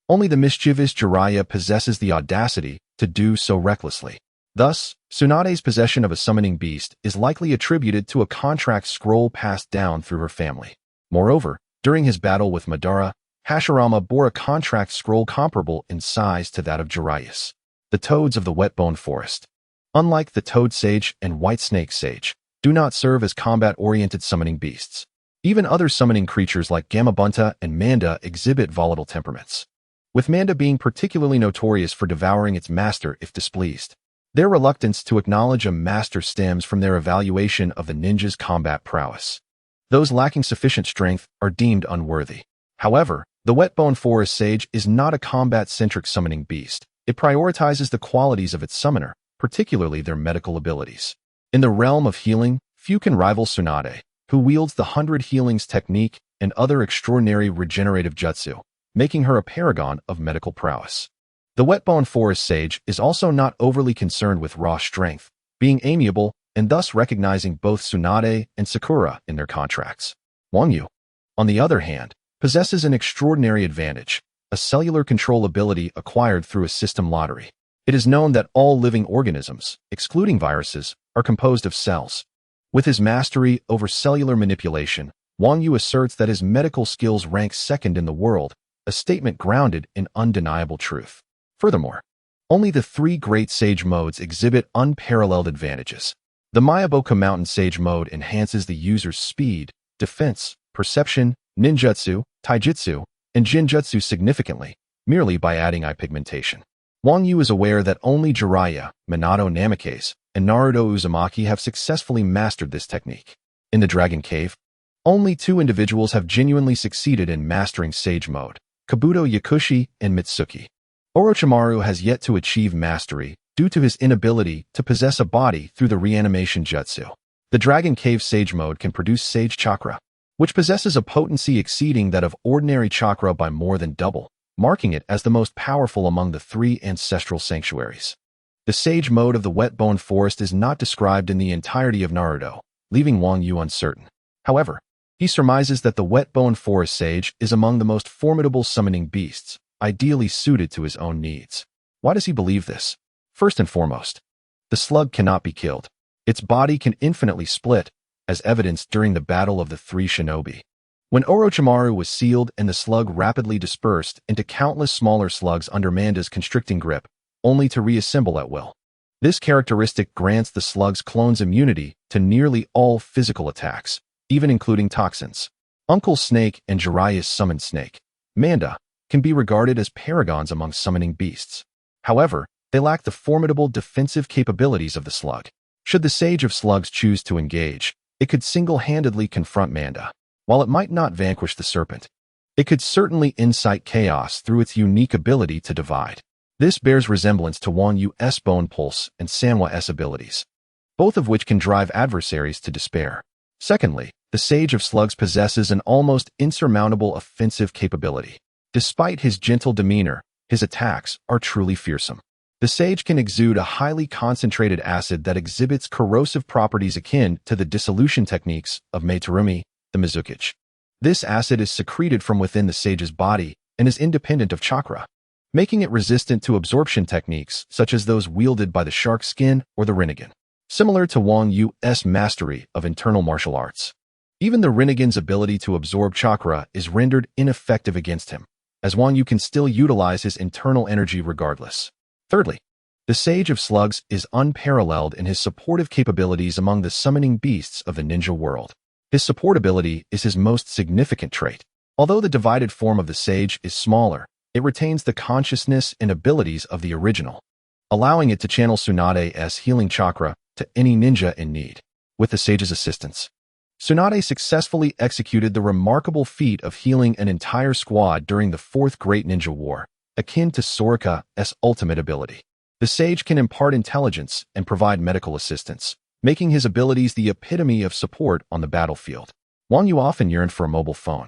Only the mischievous Jiraiya possesses the audacity to do so recklessly. Thus, Tsunade's possession of a summoning beast is likely attributed to a contract scroll passed down through her family. Moreover, during his battle with Madara, Hashirama bore a contract scroll comparable in size to that of Jiraiya's. The toads of the wet bone forest, unlike the toad sage and white snake sage, do not serve as combat-oriented summoning beasts. Even other summoning creatures like Gamabunta and Manda exhibit volatile temperaments. with Manda being particularly notorious for devouring its master if displeased. Their reluctance to acknowledge a master stems from their evaluation of the ninja's combat prowess. Those lacking sufficient strength are deemed unworthy. However, the Whetbone Forest Sage is not a combat-centric summoning beast. It prioritizes the qualities of its summoner, particularly their medical abilities. In the realm of healing, few can rival Tsunade, who wields the 100 Healings technique and other extraordinary regenerative jutsu, making her a paragon of medical prowess. The Whetbone Forest Sage is also not overly concerned with raw strength, being amiable and thus recognizing both Tsunade and Sakura in their contracts. Wang Yu, on the other hand, possesses an extraordinary advantage, a cellular control ability acquired through a system lottery. It is known that all living organisms, excluding viruses, are composed of cells. With his mastery over cellular manipulation, Wang Yu asserts that his medical skills rank second in the world, a statement grounded in undeniable truth. Furthermore, only the 3 great sage modes exhibit unparalleled advantages. The Mayaboka Mountain Sage mode enhances the user's speed, defense, perception, ninjutsu, taijutsu, and jinjutsu significantly, merely by adding eye pigmentation. Wang Yu is aware that only Jiraiya, Minato Namikaze, and Naruto Uzumaki have successfully mastered this technique. In the Dragon Cave, only 2 individuals have genuinely succeeded in mastering Sage mode, Kabuto Yakushi and Mitsuki. Orochimaru has yet to achieve mastery due to his inability to possess a body through the reanimation jutsu. The Dragon Cave Sage mode can produce Sage Chakra, which possesses a potency exceeding that of ordinary chakra by more than double, marking it as the most powerful among the 3 ancestral sanctuaries. The Sage mode of the Whetbone Forest is not described in the entirety of Naruto, leaving Wang Yu uncertain. However, he surmises that the Whetbone Forest Sage is among the most formidable summoning beasts, ideally suited to his own needs. Why does he believe this? First and foremost, the slug cannot be killed. Its body can infinitely split, as evidenced during the Battle of the 3 Shinobi. When Orochimaru was sealed and the slug rapidly dispersed into countless smaller slugs under Manda's constricting grip, only to reassemble at will. This characteristic grants the slug's clones immunity to nearly all physical attacks, even including toxins. Uncle Snake and Jiraiya's summoned snake, Manda, can be regarded as paragons among summoning beasts. However, they lack the formidable defensive capabilities of the slug. Should the Sage of Slugs choose to engage, it could single-handedly confront Manda. While it might not vanquish the serpent, it could certainly incite chaos through its unique ability to divide. This bears resemblance to Wang Yu's Bone Pulse and Sanwa's abilities, both of which can drive adversaries to despair. Secondly, the Sage of Slugs possesses an almost insurmountable offensive capability. Despite his gentle demeanor, his attacks are truly fearsome. The Sage can exude a highly concentrated acid that exhibits corrosive properties akin to the dissolution techniques of Meitarumi, the Mizukichi. This acid is secreted from within the Sage's body and is independent of chakra, making it resistant to absorption techniques such as those wielded by the Shark Skin or the Rinnegan. Similar to Wang Yu's mastery of internal martial arts, even the Rinnegan's ability to absorb chakra is rendered ineffective against him, as Wang Yu can still utilize his internal energy regardless. Thirdly, the Sage of Slugs is unparalleled in his supportive capabilities among the summoning beasts of the ninja world. His support ability is his most significant trait. Although the divided form of the Sage is smaller, it retains the consciousness and abilities of the original, allowing it to channel Tsunade's healing chakra to any ninja in need. With the Sage's assistance, Tsunade successfully executed the remarkable feat of healing an entire squad during the 4th Great Ninja War, akin to Soraka's ultimate ability. The Sage can impart intelligence and provide medical assistance, making his abilities the epitome of support on the battlefield. Wang Yu often yearned for a mobile phone,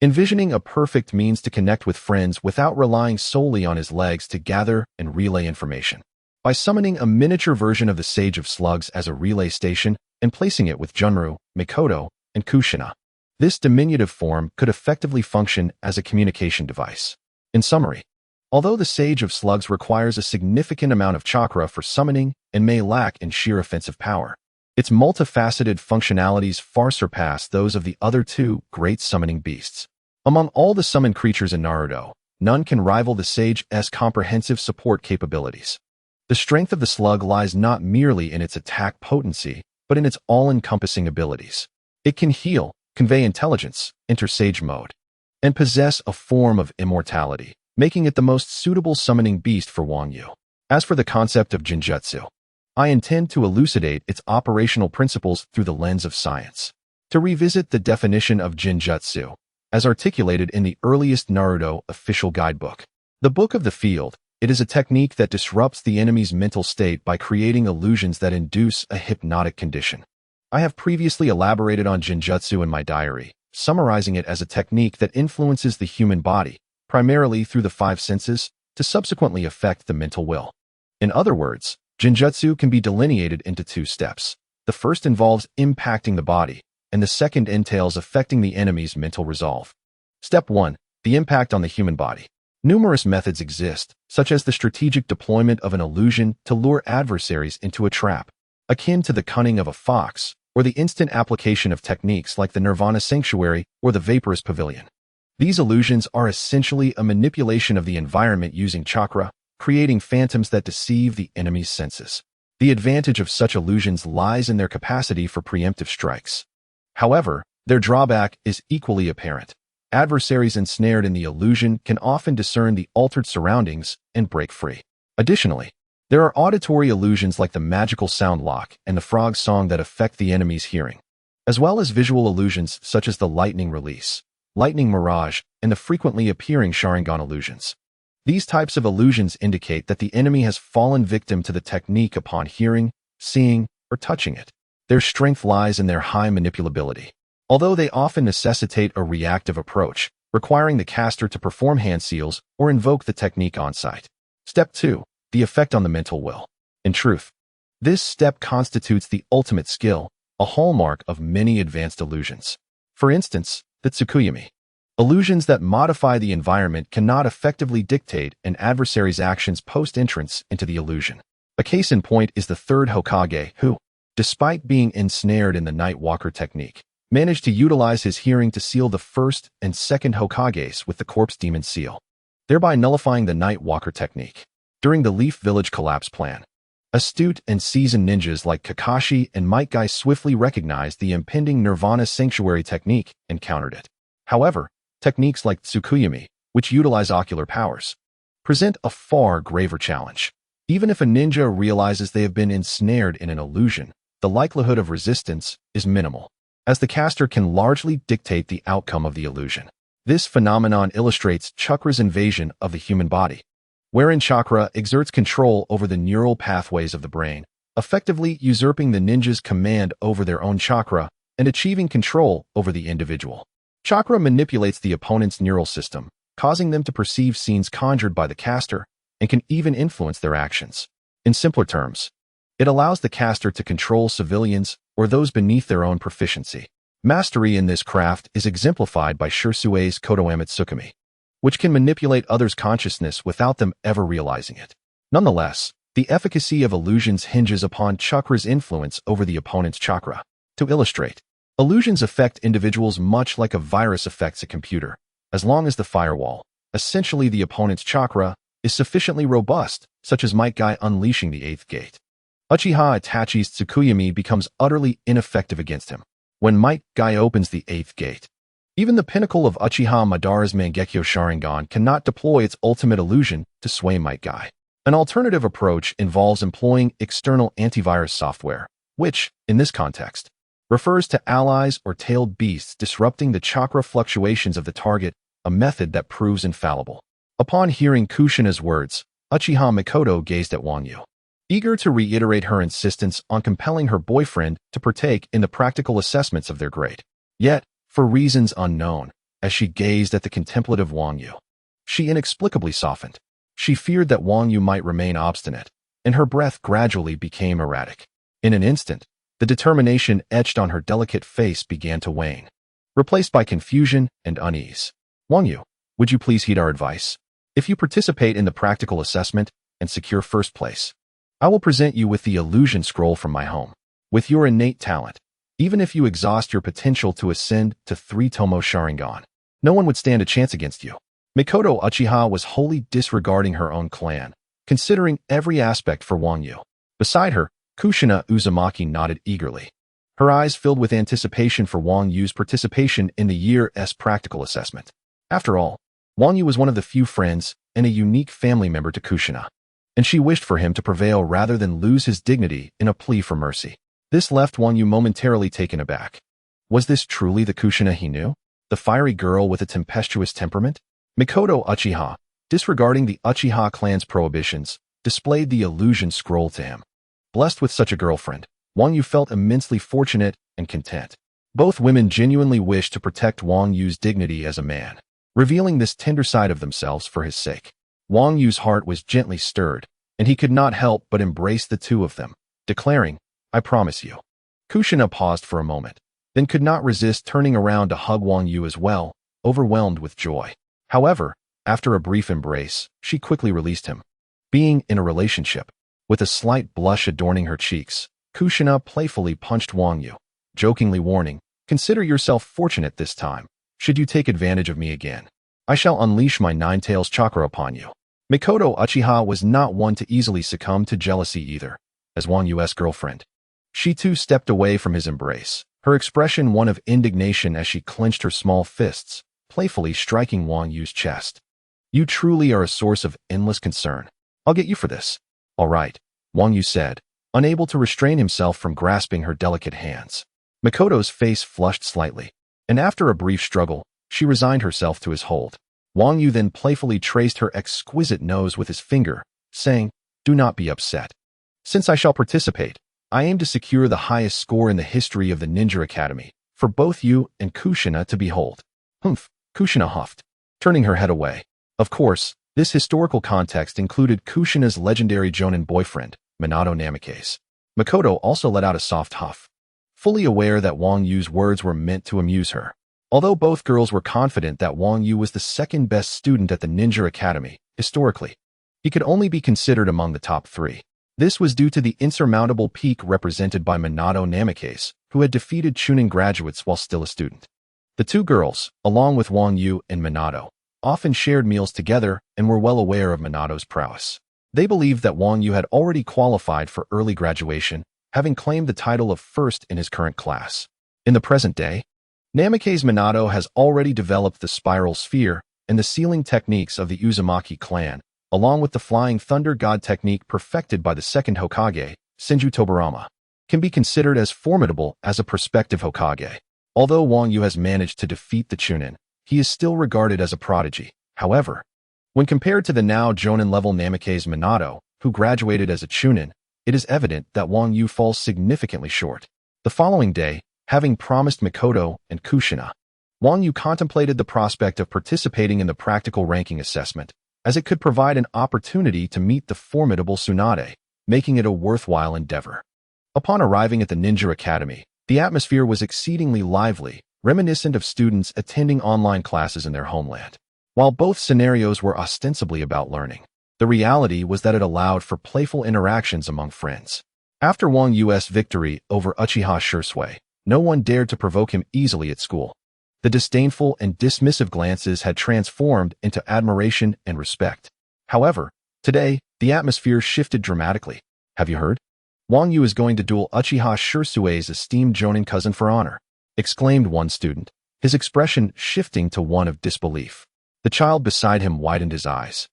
envisioning a perfect means to connect with friends without relying solely on his legs to gather and relay information. By summoning a miniature version of the Sage of Slugs as a relay station and placing it with Junru, Mikoto, and Kushina, this diminutive form could effectively function as a communication device. In summary, although the Sage of Slugs requires a significant amount of chakra for summoning and may lack in sheer offensive power, its multifaceted functionalities far surpass those of the other 2 great summoning beasts. Among all the summoned creatures in Naruto, none can rival the Sage's comprehensive support capabilities. The strength of the slug lies not merely in its attack potency, but in its all-encompassing abilities. It can heal, convey intelligence, enter Sage mode, and possess a form of immortality, making it the most suitable summoning beast for Wang Yu. As for the concept of Jinjutsu, I intend to elucidate its operational principles through the lens of science. To revisit the definition of Jinjutsu, as articulated in the earliest Naruto official guidebook, the Book of the Field, it is a technique that disrupts the enemy's mental state by creating illusions that induce a hypnotic condition. I have previously elaborated on Jinjutsu in my diary, summarizing it as a technique that influences the human body, primarily through the five senses, to subsequently affect the mental will. In other words, Jinjutsu can be delineated into two steps. The first involves impacting the body, and the second entails affecting the enemy's mental resolve. Step 1. The impact on the human body. Numerous methods exist, such as the strategic deployment of an illusion to lure adversaries into a trap, akin to the cunning of a fox, or the instant application of techniques like the Nirvana Sanctuary or the Vaporous Pavilion. These illusions are essentially a manipulation of the environment using chakra, creating phantoms that deceive the enemy's senses. The advantage of such illusions lies in their capacity for preemptive strikes. However, their drawback is equally apparent. Adversaries ensnared in the illusion can often discern the altered surroundings and break free. Additionally, there are auditory illusions like the magical sound lock and the frog song that affect the enemy's hearing, as well as visual illusions such as the lightning release, lightning mirage, and the frequently appearing Sharingan illusions. These types of illusions indicate that the enemy has fallen victim to the technique upon hearing, seeing, or touching it. Their strength lies in their high manipulability, although they often necessitate a reactive approach, requiring the caster to perform hand seals or invoke the technique on-site. Step 2. The effect on the mental will. In truth, this step constitutes the ultimate skill, a hallmark of many advanced illusions. For instance, the Tsukuyami. Illusions that modify the environment cannot effectively dictate an adversary's actions post-entrance into the illusion. A case in point is the third Hokage who, despite being ensnared in the Night Walker technique, managed to utilize his hearing to seal the first and second Hokages with the Corpse Demon seal, thereby nullifying the Night Walker technique. During the Leaf Village collapse plan, astute and seasoned ninjas like Kakashi and Might Guy swiftly recognized the impending Nirvana Sanctuary technique and countered it. However, techniques like Tsukuyami, which utilize ocular powers, present a far graver challenge. Even if a ninja realizes they have been ensnared in an illusion, the likelihood of resistance is minimal, as the caster can largely dictate the outcome of the illusion. This phenomenon illustrates chakra's invasion of the human body, wherein chakra exerts control over the neural pathways of the brain, effectively usurping the ninja's command over their own chakra and achieving control over the individual. Chakra manipulates the opponent's neural system, causing them to perceive scenes conjured by the caster and can even influence their actions. In simpler terms, it allows the caster to control civilians or those beneath their own proficiency. Mastery in this craft is exemplified by Shirsue's Kotoamatsukami, which can manipulate others' consciousness without them ever realizing it. Nonetheless, the efficacy of illusions hinges upon chakra's influence over the opponent's chakra. To illustrate, illusions affect individuals much like a virus affects a computer, as long as the firewall, essentially the opponent's chakra, is sufficiently robust, such as Might Guy unleashing the 8th gate. Uchiha Itachi's Tsukuyami becomes utterly ineffective against him when Might Guy opens the 8th gate. Even the pinnacle of Uchiha Madara's Mangekyo Sharingan cannot deploy its ultimate illusion to sway Might Guy. An alternative approach involves employing external antivirus software, which, in this context, refers to allies or tailed beasts disrupting the chakra fluctuations of the target, a method that proves infallible. Upon hearing Kushina's words, Uchiha Mikoto gazed at Wang Yu, eager to reiterate her insistence on compelling her boyfriend to partake in the practical assessments of their grade. Yet, for reasons unknown, as she gazed at the contemplative Wang Yu, she inexplicably softened. She feared that Wang Yu might remain obstinate, and her breath gradually became erratic. In an instant, the determination etched on her delicate face began to wane, replaced by confusion and unease. Wang Yu, would you please heed our advice? If you participate in the practical assessment and secure first place, I will present you with the illusion scroll from my home. With your innate talent, even if you exhaust your potential to ascend to 3-Tomo Sharingan, no one would stand a chance against you. Mikoto Uchiha was wholly disregarding her own clan, considering every aspect for Wang Yu. Beside her, Kushina Uzumaki nodded eagerly, her eyes filled with anticipation for Wang Yu's participation in the year's practical assessment. After all, Wang Yu was one of the few friends and a unique family member to Kushina, and she wished for him to prevail rather than lose his dignity in a plea for mercy. This left Wang Yu momentarily taken aback. Was this truly the Kushina he knew? The fiery girl with a tempestuous temperament? Mikoto Uchiha, disregarding the Uchiha clan's prohibitions, displayed the illusion scroll to him. Blessed with such a girlfriend, Wang Yu felt immensely fortunate and content. Both women genuinely wished to protect Wang Yu's dignity as a man, revealing this tender side of themselves for his sake. Wang Yu's heart was gently stirred, and he could not help but embrace the two of them, declaring, "I promise you." Kushina paused for a moment, then could not resist turning around to hug Wang Yu as well, overwhelmed with joy. However, after a brief embrace, she quickly released him. Being in a relationship, with a slight blush adorning her cheeks, Kushina playfully punched Wang Yu, jokingly warning, "Consider yourself fortunate this time. Should you take advantage of me again, I shall unleash my nine-tails chakra upon you." Mikoto Uchiha was not one to easily succumb to jealousy either, as Wang Yu's girlfriend. She too stepped away from his embrace, her expression one of indignation as she clenched her small fists, playfully striking Wang Yu's chest. "You truly are a source of endless concern. I'll get you for this." "All right," Wang Yu said, unable to restrain himself from grasping her delicate hands. Mikoto's face flushed slightly, and after a brief struggle, she resigned herself to his hold. Wang Yu then playfully traced her exquisite nose with his finger, saying, "Do not be upset. Since I shall participate, I aim to secure the highest score in the history of the Ninja Academy, for both you and Kushina to behold." "Humph," Kushina huffed, turning her head away. Of course, this historical context included Kushina's legendary Jonin boyfriend, Minato Namikaze. Mikoto also let out a soft huff, fully aware that Wang Yu's words were meant to amuse her. Although both girls were confident that Wang Yu was the second-best student at the Ninja Academy, historically, he could only be considered among the top three. This was due to the insurmountable peak represented by Minato Namikaze, who had defeated Chunin graduates while still a student. The two girls, along with Wang Yu and Minato, often shared meals together and were well aware of Minato's prowess. They believed that Wang Yu had already qualified for early graduation, having claimed the title of first in his current class. In the present day, Namikaze Minato has already developed the spiral sphere and the sealing techniques of the Uzumaki clan, along with the flying thunder god technique perfected by the second Hokage, Senju Tobirama, can be considered as formidable as a prospective Hokage. Although Wang Yu has managed to defeat the Chunin, he is still regarded as a prodigy. However, when compared to the now Jonin-level Namikaze Minato, who graduated as a Chunin, it is evident that Wang Yu falls significantly short. The following day, having promised Mikoto and Kushina, Wang Yu contemplated the prospect of participating in the practical ranking assessment, as it could provide an opportunity to meet the formidable Tsunade, making it a worthwhile endeavor. Upon arriving at the Ninja Academy, the atmosphere was exceedingly lively, reminiscent of students attending online classes in their homeland. While both scenarios were ostensibly about learning, the reality was that it allowed for playful interactions among friends. After Wang Yu's victory over Uchiha Shursui, no one dared to provoke him easily at school. The disdainful and dismissive glances had transformed into admiration and respect. However, today, the atmosphere shifted dramatically. "Have you heard? Wang Yu is going to duel Uchiha Shursui's esteemed Jonin cousin for honor," exclaimed one student, his expression shifting to one of disbelief. The child beside him widened his eyes.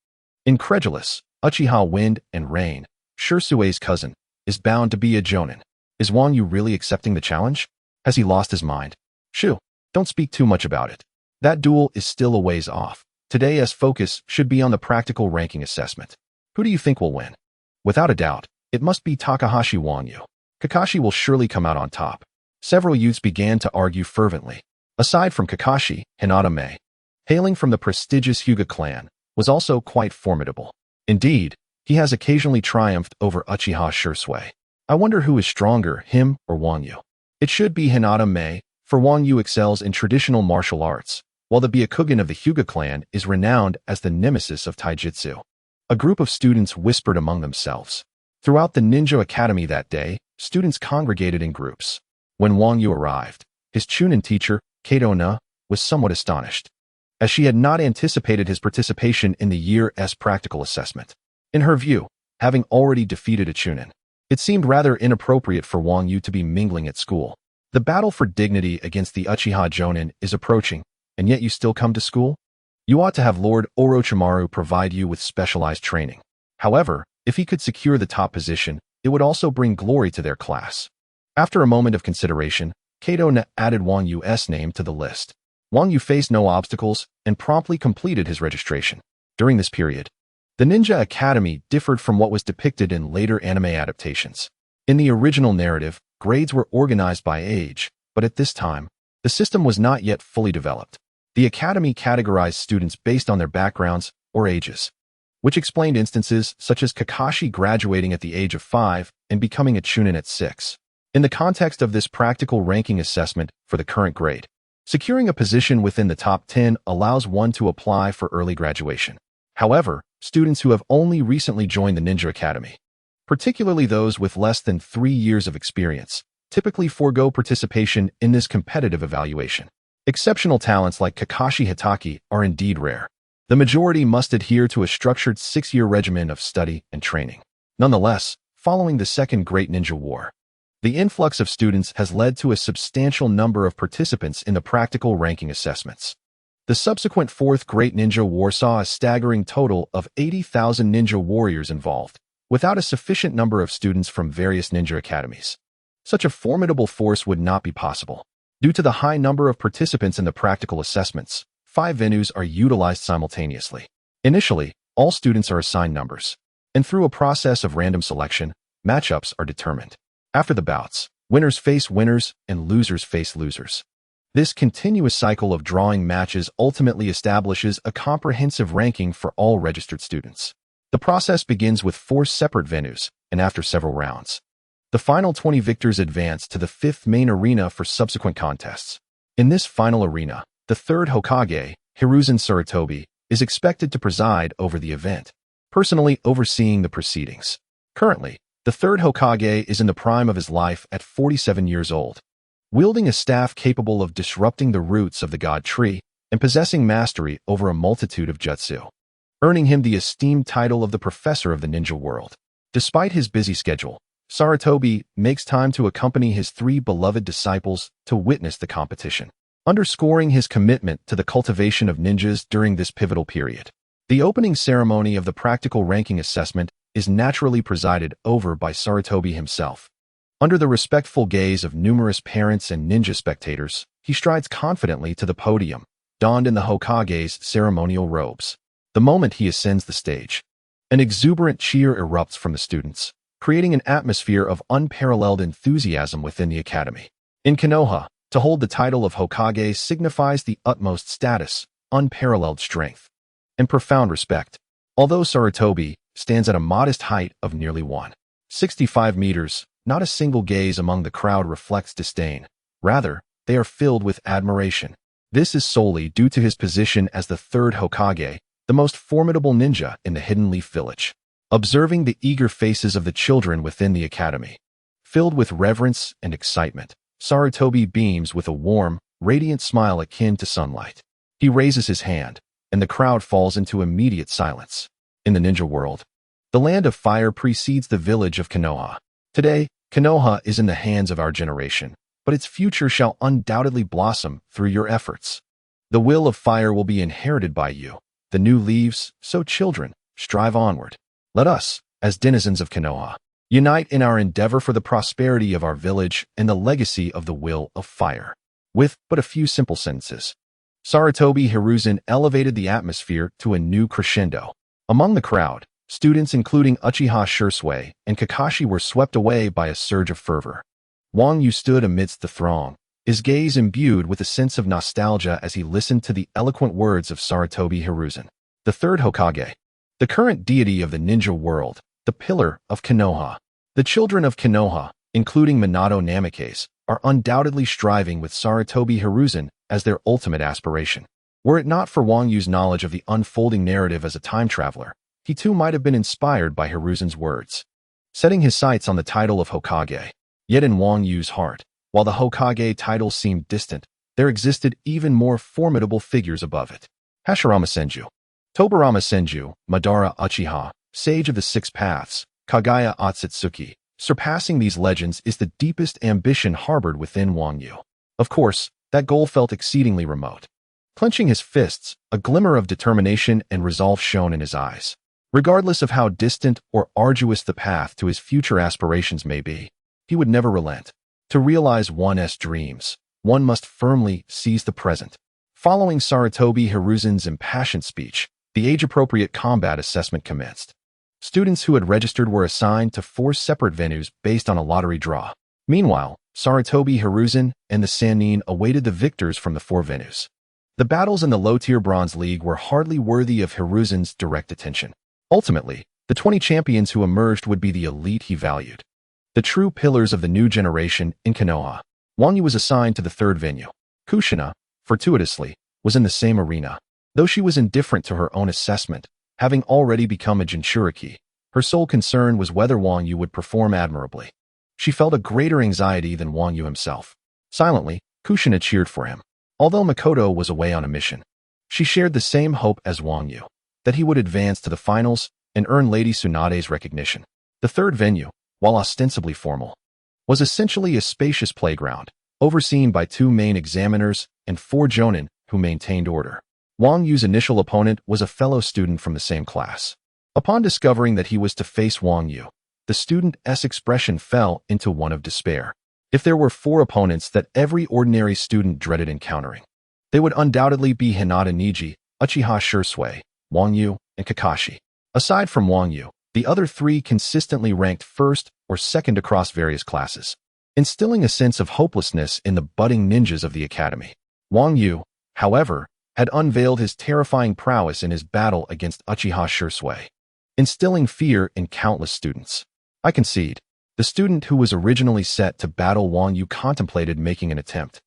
Incredulous, Uchiha Wind and Rain, Shursui's cousin, is bound to be a Jonin. Is Wang Yu really accepting the challenge? Has he lost his mind? Shoo, don't speak too much about it. That duel is still a ways off. Today's focus should be on the practical ranking assessment. Who do you think will win? Without a doubt, it must be Takahashi Wang Yu. Kakashi will surely come out on top. Several youths began to argue fervently. Aside from Kakashi, Hinata Mei, hailing from the prestigious Hyuga clan, was also quite formidable. Indeed, he has occasionally triumphed over Uchiha Shursui. I wonder who is stronger, him or Wang Yu. It should be Hinata Mei, for Wang Yu excels in traditional martial arts, while the Byakugan of the Hyuga clan is renowned as the nemesis of taijutsu. A group of students whispered among themselves. Throughout the Ninja Academy that day, students congregated in groups. When Wang Yu arrived, his Chunin teacher, Kato Na, was somewhat astonished, as she had not anticipated his participation in the year's practical assessment. In her view, having already defeated a Chunin, it seemed rather inappropriate for Wang Yu to be mingling at school. The battle for dignity against the Uchiha Jonin is approaching, and yet you still come to school? You ought to have Lord Orochimaru provide you with specialized training. However, if he could secure the top position, it would also bring glory to their class. After a moment of consideration, Kato added Wang Yu's name to the list. Wang Yu faced no obstacles and promptly completed his registration. During this period, the Ninja Academy differed from what was depicted in later anime adaptations. In the original narrative, grades were organized by age, but at this time, the system was not yet fully developed. The academy categorized students based on their backgrounds or ages, which explained instances such as Kakashi graduating at the age of 5 and becoming a Chunin at 6. In the context of this practical ranking assessment for the current grade, securing a position within the top 10 allows one to apply for early graduation. However, students who have only recently joined the Ninja Academy, particularly those with less than 3 years of experience, typically forego participation in this competitive evaluation. Exceptional talents like Kakashi Hitaki are indeed rare. The majority must adhere to a structured 6-year regimen of study and training. Nonetheless, following the Second Great Ninja War, the influx of students has led to a substantial number of participants in the practical ranking assessments. The subsequent Fourth Great Ninja War saw a staggering total of 80,000 ninja warriors involved, without a sufficient number of students from various ninja academies. Such a formidable force would not be possible. Due to the high number of participants in the practical assessments, 5 venues are utilized simultaneously. Initially, all students are assigned numbers, and through a process of random selection, matchups are determined. After the bouts, winners face winners and losers face losers. This continuous cycle of drawing matches ultimately establishes a comprehensive ranking for all registered students. The process begins with 4 separate venues, and after several rounds, the final 20 victors advance to the 5th main arena for subsequent contests. In this final arena, the 3rd Hokage, Hiruzen Sarutobi, is expected to preside over the event, personally overseeing the proceedings. Currently, the 3rd Hokage is in the prime of his life at 47 years old, wielding a staff capable of disrupting the roots of the God Tree and possessing mastery over a multitude of jutsu, earning him the esteemed title of the Professor of the Ninja World. Despite his busy schedule, Sarutobi makes time to accompany his 3 beloved disciples to witness the competition, underscoring his commitment to the cultivation of ninjas during this pivotal period. The opening ceremony of the practical ranking assessment is naturally presided over by Sarutobi himself. Under the respectful gaze of numerous parents and ninja spectators, he strides confidently to the podium, donned in the Hokage's ceremonial robes. The moment he ascends the stage, an exuberant cheer erupts from the students, creating an atmosphere of unparalleled enthusiasm within the academy. In Konoha, to hold the title of Hokage signifies the utmost status, unparalleled strength, and profound respect. Although Sarutobi stands at a modest height of nearly 165 meters, not a single gaze among the crowd reflects disdain. Rather, they are filled with admiration. This is solely due to his position as the 3rd Hokage, the most formidable ninja in the Hidden Leaf Village. Observing the eager faces of the children within the academy, filled with reverence and excitement, Sarutobi beams with a warm, radiant smile akin to sunlight. He raises his hand, and the crowd falls into immediate silence. In the ninja world, the land of fire precedes the village of Konoha. Today, Konoha is in the hands of our generation, but its future shall undoubtedly blossom through your efforts. The will of fire will be inherited by you. The new leaves, so children, strive onward. Let us, as denizens of Konoha, unite in our endeavor for the prosperity of our village and the legacy of the will of fire. With but a few simple sentences, Sarutobi Hiruzen elevated the atmosphere to a new crescendo. Among the crowd, students including Uchiha Shursui and Kakashi were swept away by a surge of fervor. Wang Yu stood amidst the throng, his gaze imbued with a sense of nostalgia as he listened to the eloquent words of Sarutobi Hiruzen, the 3rd Hokage, the current deity of the ninja world, the pillar of Konoha. The children of Konoha, including Minato Namikaze, are undoubtedly striving with Sarutobi Hiruzen as their ultimate aspiration. Were it not for Wang Yu's knowledge of the unfolding narrative as a time traveler, he too might have been inspired by Hiruzen's words, setting his sights on the title of Hokage. Yet in Wang Yu's heart, while the Hokage title seemed distant, there existed even more formidable figures above it. Hashirama Senju, Tobarama Senju, Madara Uchiha, Sage of the Six Paths, Kaguya Otsutsuki. Surpassing these legends is the deepest ambition harbored within Wang Yu. Of course, that goal felt exceedingly remote. Clenching his fists, a glimmer of determination and resolve shone in his eyes. Regardless of how distant or arduous the path to his future aspirations may be, he would never relent. To realize one's dreams, one must firmly seize the present. Following Sarutobi Hiruzen's impassioned speech, the age-appropriate combat assessment commenced. Students who had registered were assigned to 4 separate venues based on a lottery draw. Meanwhile, Sarutobi Hiruzen and the Sannin awaited the victors from the 4 venues. The battles in the low-tier Bronze League were hardly worthy of Hiruzen's direct attention. Ultimately, the 20 champions who emerged would be the elite he valued. The true pillars of the new generation in Konoha. Wang Yu was assigned to the 3rd venue. Kushina, fortuitously, was in the same arena. Though she was indifferent to her own assessment, having already become a Jinchuriki, her sole concern was whether Wang Yu would perform admirably. She felt a greater anxiety than Wang Yu himself. Silently, Kushina cheered for him. Although Makoto was away on a mission, she shared the same hope as Wang Yu, that he would advance to the finals and earn Lady Tsunade's recognition. The 3rd venue, while ostensibly formal, was essentially a spacious playground, overseen by 2 main examiners and 4 jonin who maintained order. Wang Yu's initial opponent was a fellow student from the same class. Upon discovering that he was to face Wang Yu, the student's expression fell into one of despair. If there were 4 opponents that every ordinary student dreaded encountering, they would undoubtedly be Hinata Niji, Uchiha Shursui, Wang Yu, and Kakashi. Aside from Wang Yu, the other 3 consistently ranked 1st or 2nd across various classes, instilling a sense of hopelessness in the budding ninjas of the academy. Wang Yu, however, had unveiled his terrifying prowess in his battle against Uchiha Shursui, instilling fear in countless students. I concede, the student who was originally set to battle Wang Yu contemplated making an attempt.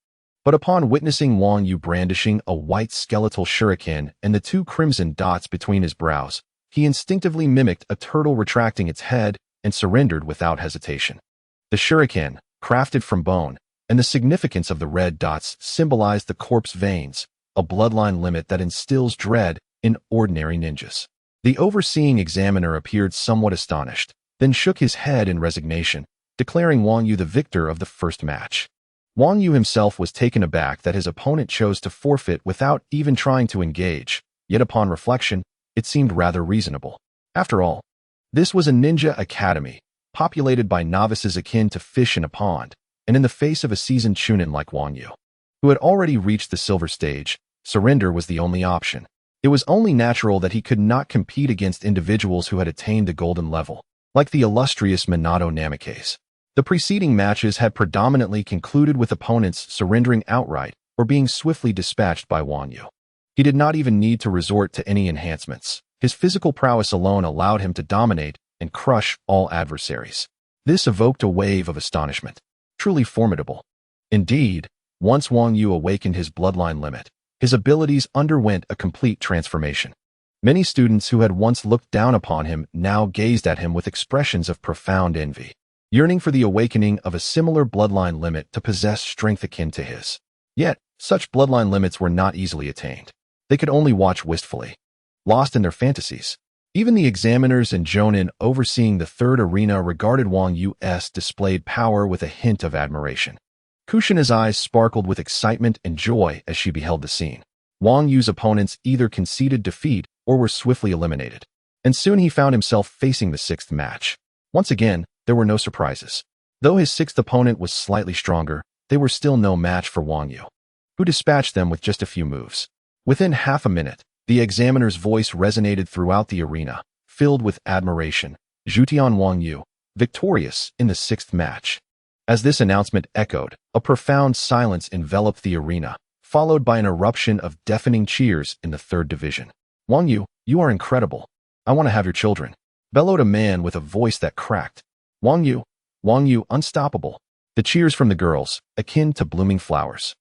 But upon witnessing Wang Yu brandishing a white skeletal shuriken and the 2 crimson dots between his brows, he instinctively mimicked a turtle retracting its head and surrendered without hesitation. The shuriken, crafted from bone, and the significance of the red dots symbolized the corpse veins, a bloodline limit that instills dread in ordinary ninjas. The overseeing examiner appeared somewhat astonished, then shook his head in resignation, declaring Wang Yu the victor of the first match. Wang Yu himself was taken aback that his opponent chose to forfeit without even trying to engage, yet upon reflection, it seemed rather reasonable. After all, this was a ninja academy, populated by novices akin to fish in a pond, and in the face of a seasoned chunin like Wang Yu, who had already reached the silver stage, surrender was the only option. It was only natural that he could not compete against individuals who had attained the golden level, like the illustrious Minato Namikaze. The preceding matches had predominantly concluded with opponents surrendering outright or being swiftly dispatched by Wang Yu. He did not even need to resort to any enhancements. His physical prowess alone allowed him to dominate and crush all adversaries. This evoked a wave of astonishment. Truly formidable. Indeed, once Wang Yu awakened his bloodline limit, his abilities underwent a complete transformation. Many students who had once looked down upon him now gazed at him with expressions of profound envy, yearning for the awakening of a similar bloodline limit to possess strength akin to his. Yet, such bloodline limits were not easily attained. They could only watch wistfully, lost in their fantasies. Even the examiners and jonin overseeing the 3rd arena regarded Wang Yu's displayed power with a hint of admiration. Kushina's eyes sparkled with excitement and joy as she beheld the scene. Wang Yu's opponents either conceded defeat or were swiftly eliminated, and soon he found himself facing the 6th match. Once again, there were no surprises. Though his 6th opponent was slightly stronger, they were still no match for Wang Yu, who dispatched them with just a few moves. Within half a minute, the examiner's voice resonated throughout the arena, filled with admiration. Jutian Wang Yu, victorious in the 6th match. As this announcement echoed, a profound silence enveloped the arena, followed by an eruption of deafening cheers in the 3rd division. Wang Yu, you are incredible. I want to have your children, bellowed a man with a voice that cracked. Wang Yu, unstoppable. The cheers from the girls, akin to blooming flowers,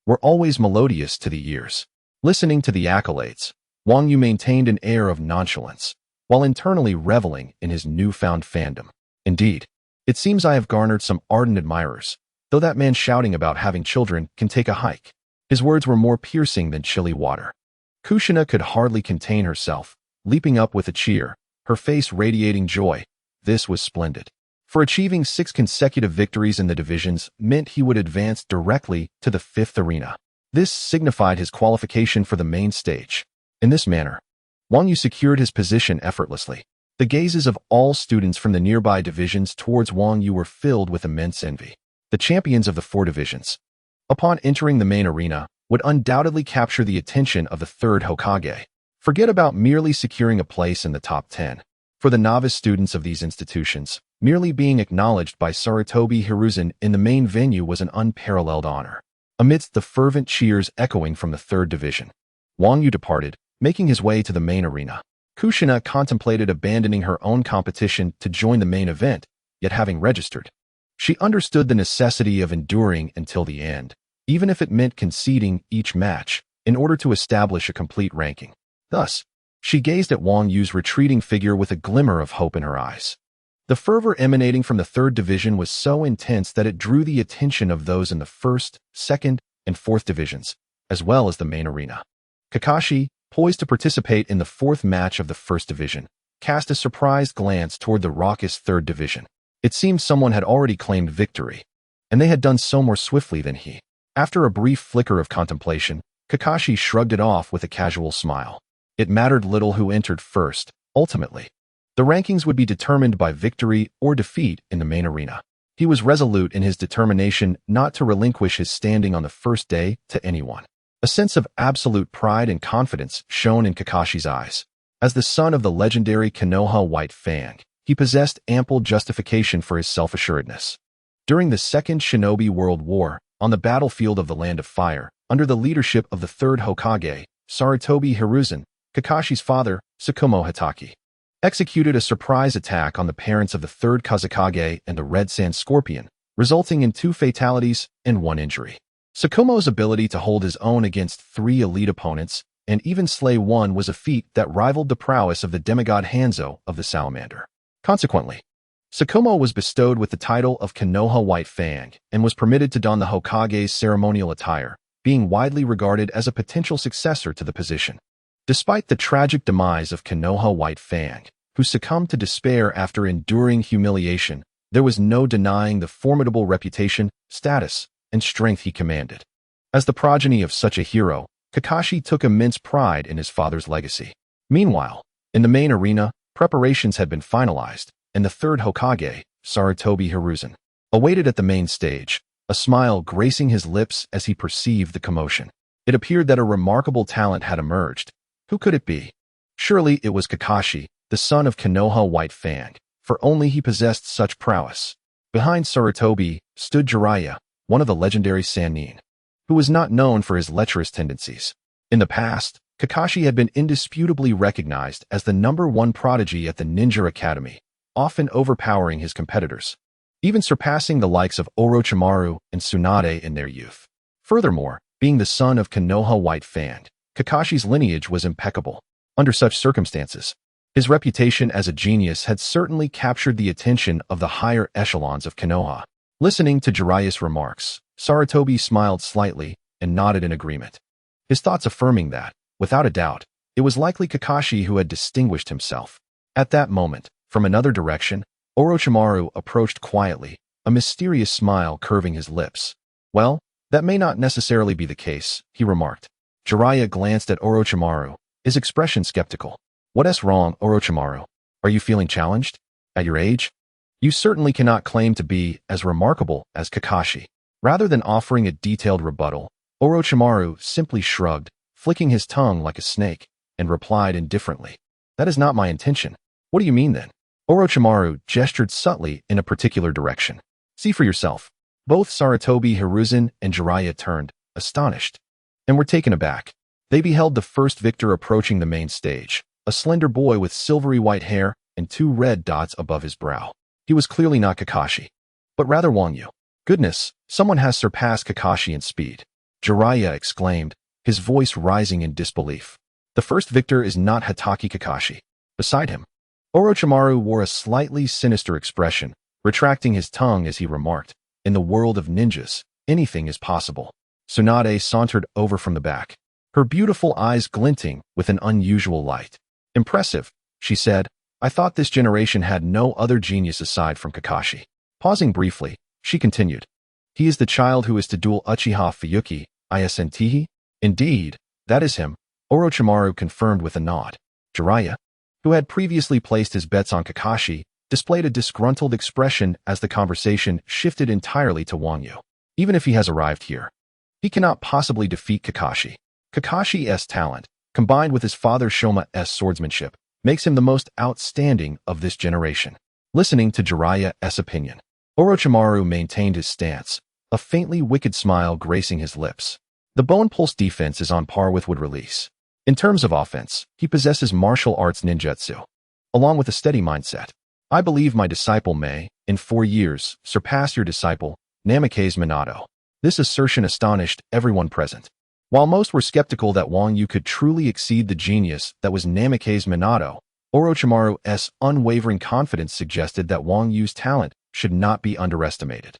were always melodious to the ears. Listening to the accolades, Wang Yu maintained an air of nonchalance, while internally reveling in his newfound fandom. Indeed, it seems I have garnered some ardent admirers, though that man shouting about having children can take a hike. His words were more piercing than chilly water. Kushina could hardly contain herself, leaping up with a cheer, her face radiating joy. This was splendid. For achieving 6 consecutive victories in the divisions meant he would advance directly to the 5th arena. This signified his qualification for the main stage. In this manner, Wang Yu secured his position effortlessly. The gazes of all students from the nearby divisions towards Wang Yu were filled with immense envy. The champions of the 4 divisions, upon entering the main arena, would undoubtedly capture the attention of the 3rd Hokage. Forget about merely securing a place in the top 10. For the novice students of these institutions, merely being acknowledged by Sarutobi Hiruzen in the main venue was an unparalleled honor. Amidst the fervent cheers echoing from the 3rd division, Wang Yu departed, making his way to the main arena. Kushina contemplated abandoning her own competition to join the main event, yet having registered, she understood the necessity of enduring until the end, even if it meant conceding each match, in order to establish a complete ranking. Thus, she gazed at Wang Yu's retreating figure with a glimmer of hope in her eyes. The fervor emanating from the 3rd division was so intense that it drew the attention of those in the 1st, 2nd, and 4th divisions, as well as the main arena. Kakashi, poised to participate in the 4th match of the 1st division, cast a surprised glance toward the raucous 3rd division. It seemed someone had already claimed victory, and they had done so more swiftly than he. After a brief flicker of contemplation, Kakashi shrugged it off with a casual smile. It mattered little who entered first. Ultimately, the rankings would be determined by victory or defeat in the main arena. He was resolute in his determination not to relinquish his standing on the first day to anyone. A sense of absolute pride and confidence shone in Kakashi's eyes. As the son of the legendary Konoha White Fang, he possessed ample justification for his self-assuredness. During the Second Shinobi World War, on the battlefield of the Land of Fire, under the leadership of the 3rd Hokage, Sarutobi Hiruzen, Kakashi's father, Tsukumo Hitaki, executed a surprise attack on the parents of the 3rd Kazekage and the Red Sand Scorpion, resulting in 2 fatalities and 1 injury. Tsukumo's ability to hold his own against 3 elite opponents and even slay one was a feat that rivaled the prowess of the demigod Hanzo of the Salamander. Consequently, Tsukumo was bestowed with the title of Konoha White Fang and was permitted to don the Hokage's ceremonial attire, being widely regarded as a potential successor to the position. Despite the tragic demise of Konoha White Fang, who succumbed to despair after enduring humiliation, there was no denying the formidable reputation, status, and strength he commanded. As the progeny of such a hero, Kakashi took immense pride in his father's legacy. Meanwhile, in the main arena, preparations had been finalized, and the 3rd Hokage, Sarutobi Hiruzen, awaited at the main stage, a smile gracing his lips as he perceived the commotion. It appeared that a remarkable talent had emerged. Who could it be? Surely it was Kakashi, the son of Konoha White Fang, for only he possessed such prowess. Behind Sarutobi stood Jiraiya, one of the legendary Sannin, who was not known for his lecherous tendencies. In the past, Kakashi had been indisputably recognized as the #1 prodigy at the Ninja Academy, often overpowering his competitors, even surpassing the likes of Orochimaru and Tsunade in their youth. Furthermore, being the son of Konoha White Fang, Kakashi's lineage was impeccable. Under such circumstances, his reputation as a genius had certainly captured the attention of the higher echelons of Konoha. Listening to Jiraiya's remarks, Sarutobi smiled slightly and nodded in agreement, his thoughts affirming that, without a doubt, it was likely Kakashi who had distinguished himself. At that moment, from another direction, Orochimaru approached quietly, a mysterious smile curving his lips. Well, that may not necessarily be the case, he remarked. Jiraiya glanced at Orochimaru, his expression skeptical. What's wrong, Orochimaru? Are you feeling challenged? At your age? You certainly cannot claim to be as remarkable as Kakashi. Rather than offering a detailed rebuttal, Orochimaru simply shrugged, flicking his tongue like a snake, and replied indifferently. That is not my intention. What do you mean then? Orochimaru gestured subtly in a particular direction. See for yourself. Both Sarutobi Hiruzen and Jiraiya turned, astonished, and were taken aback. They beheld the first victor approaching the main stage, a slender boy with silvery white hair and 2 red dots above his brow. He was clearly not Kakashi, but rather Wang Yu. Goodness, someone has surpassed Kakashi in speed, Jiraiya exclaimed, his voice rising in disbelief. The first victor is not Hitaki Kakashi. Beside him, Orochimaru wore a slightly sinister expression, retracting his tongue as he remarked, in the world of ninjas, anything is possible. Tsunade sauntered over from the back, her beautiful eyes glinting with an unusual light. Impressive, she said. I thought this generation had no other genius aside from Kakashi. Pausing briefly, she continued. He is the child who is to duel Uchiha Fuyuki, Isn't? Indeed, that is him, Orochimaru confirmed with a nod. Jiraiya, who had previously placed his bets on Kakashi, displayed a disgruntled expression as the conversation shifted entirely to Wang Yu. Even if he has arrived here, he cannot possibly defeat Kakashi. Kakashi's talent, combined with his father Shoma's swordsmanship, makes him the most outstanding of this generation. Listening to Jiraiya's opinion, Orochimaru maintained his stance, a faintly wicked smile gracing his lips. The Bone Pulse defense is on par with Wood Release. In terms of offense, he possesses martial arts ninjutsu, along with a steady mindset. I believe my disciple may, in 4 years, surpass your disciple, Namikaze Minato. This assertion astonished everyone present. While most were skeptical that Wang Yu could truly exceed the genius that was Namikaze Minato, Orochimaru's unwavering confidence suggested that Wang Yu's talent should not be underestimated.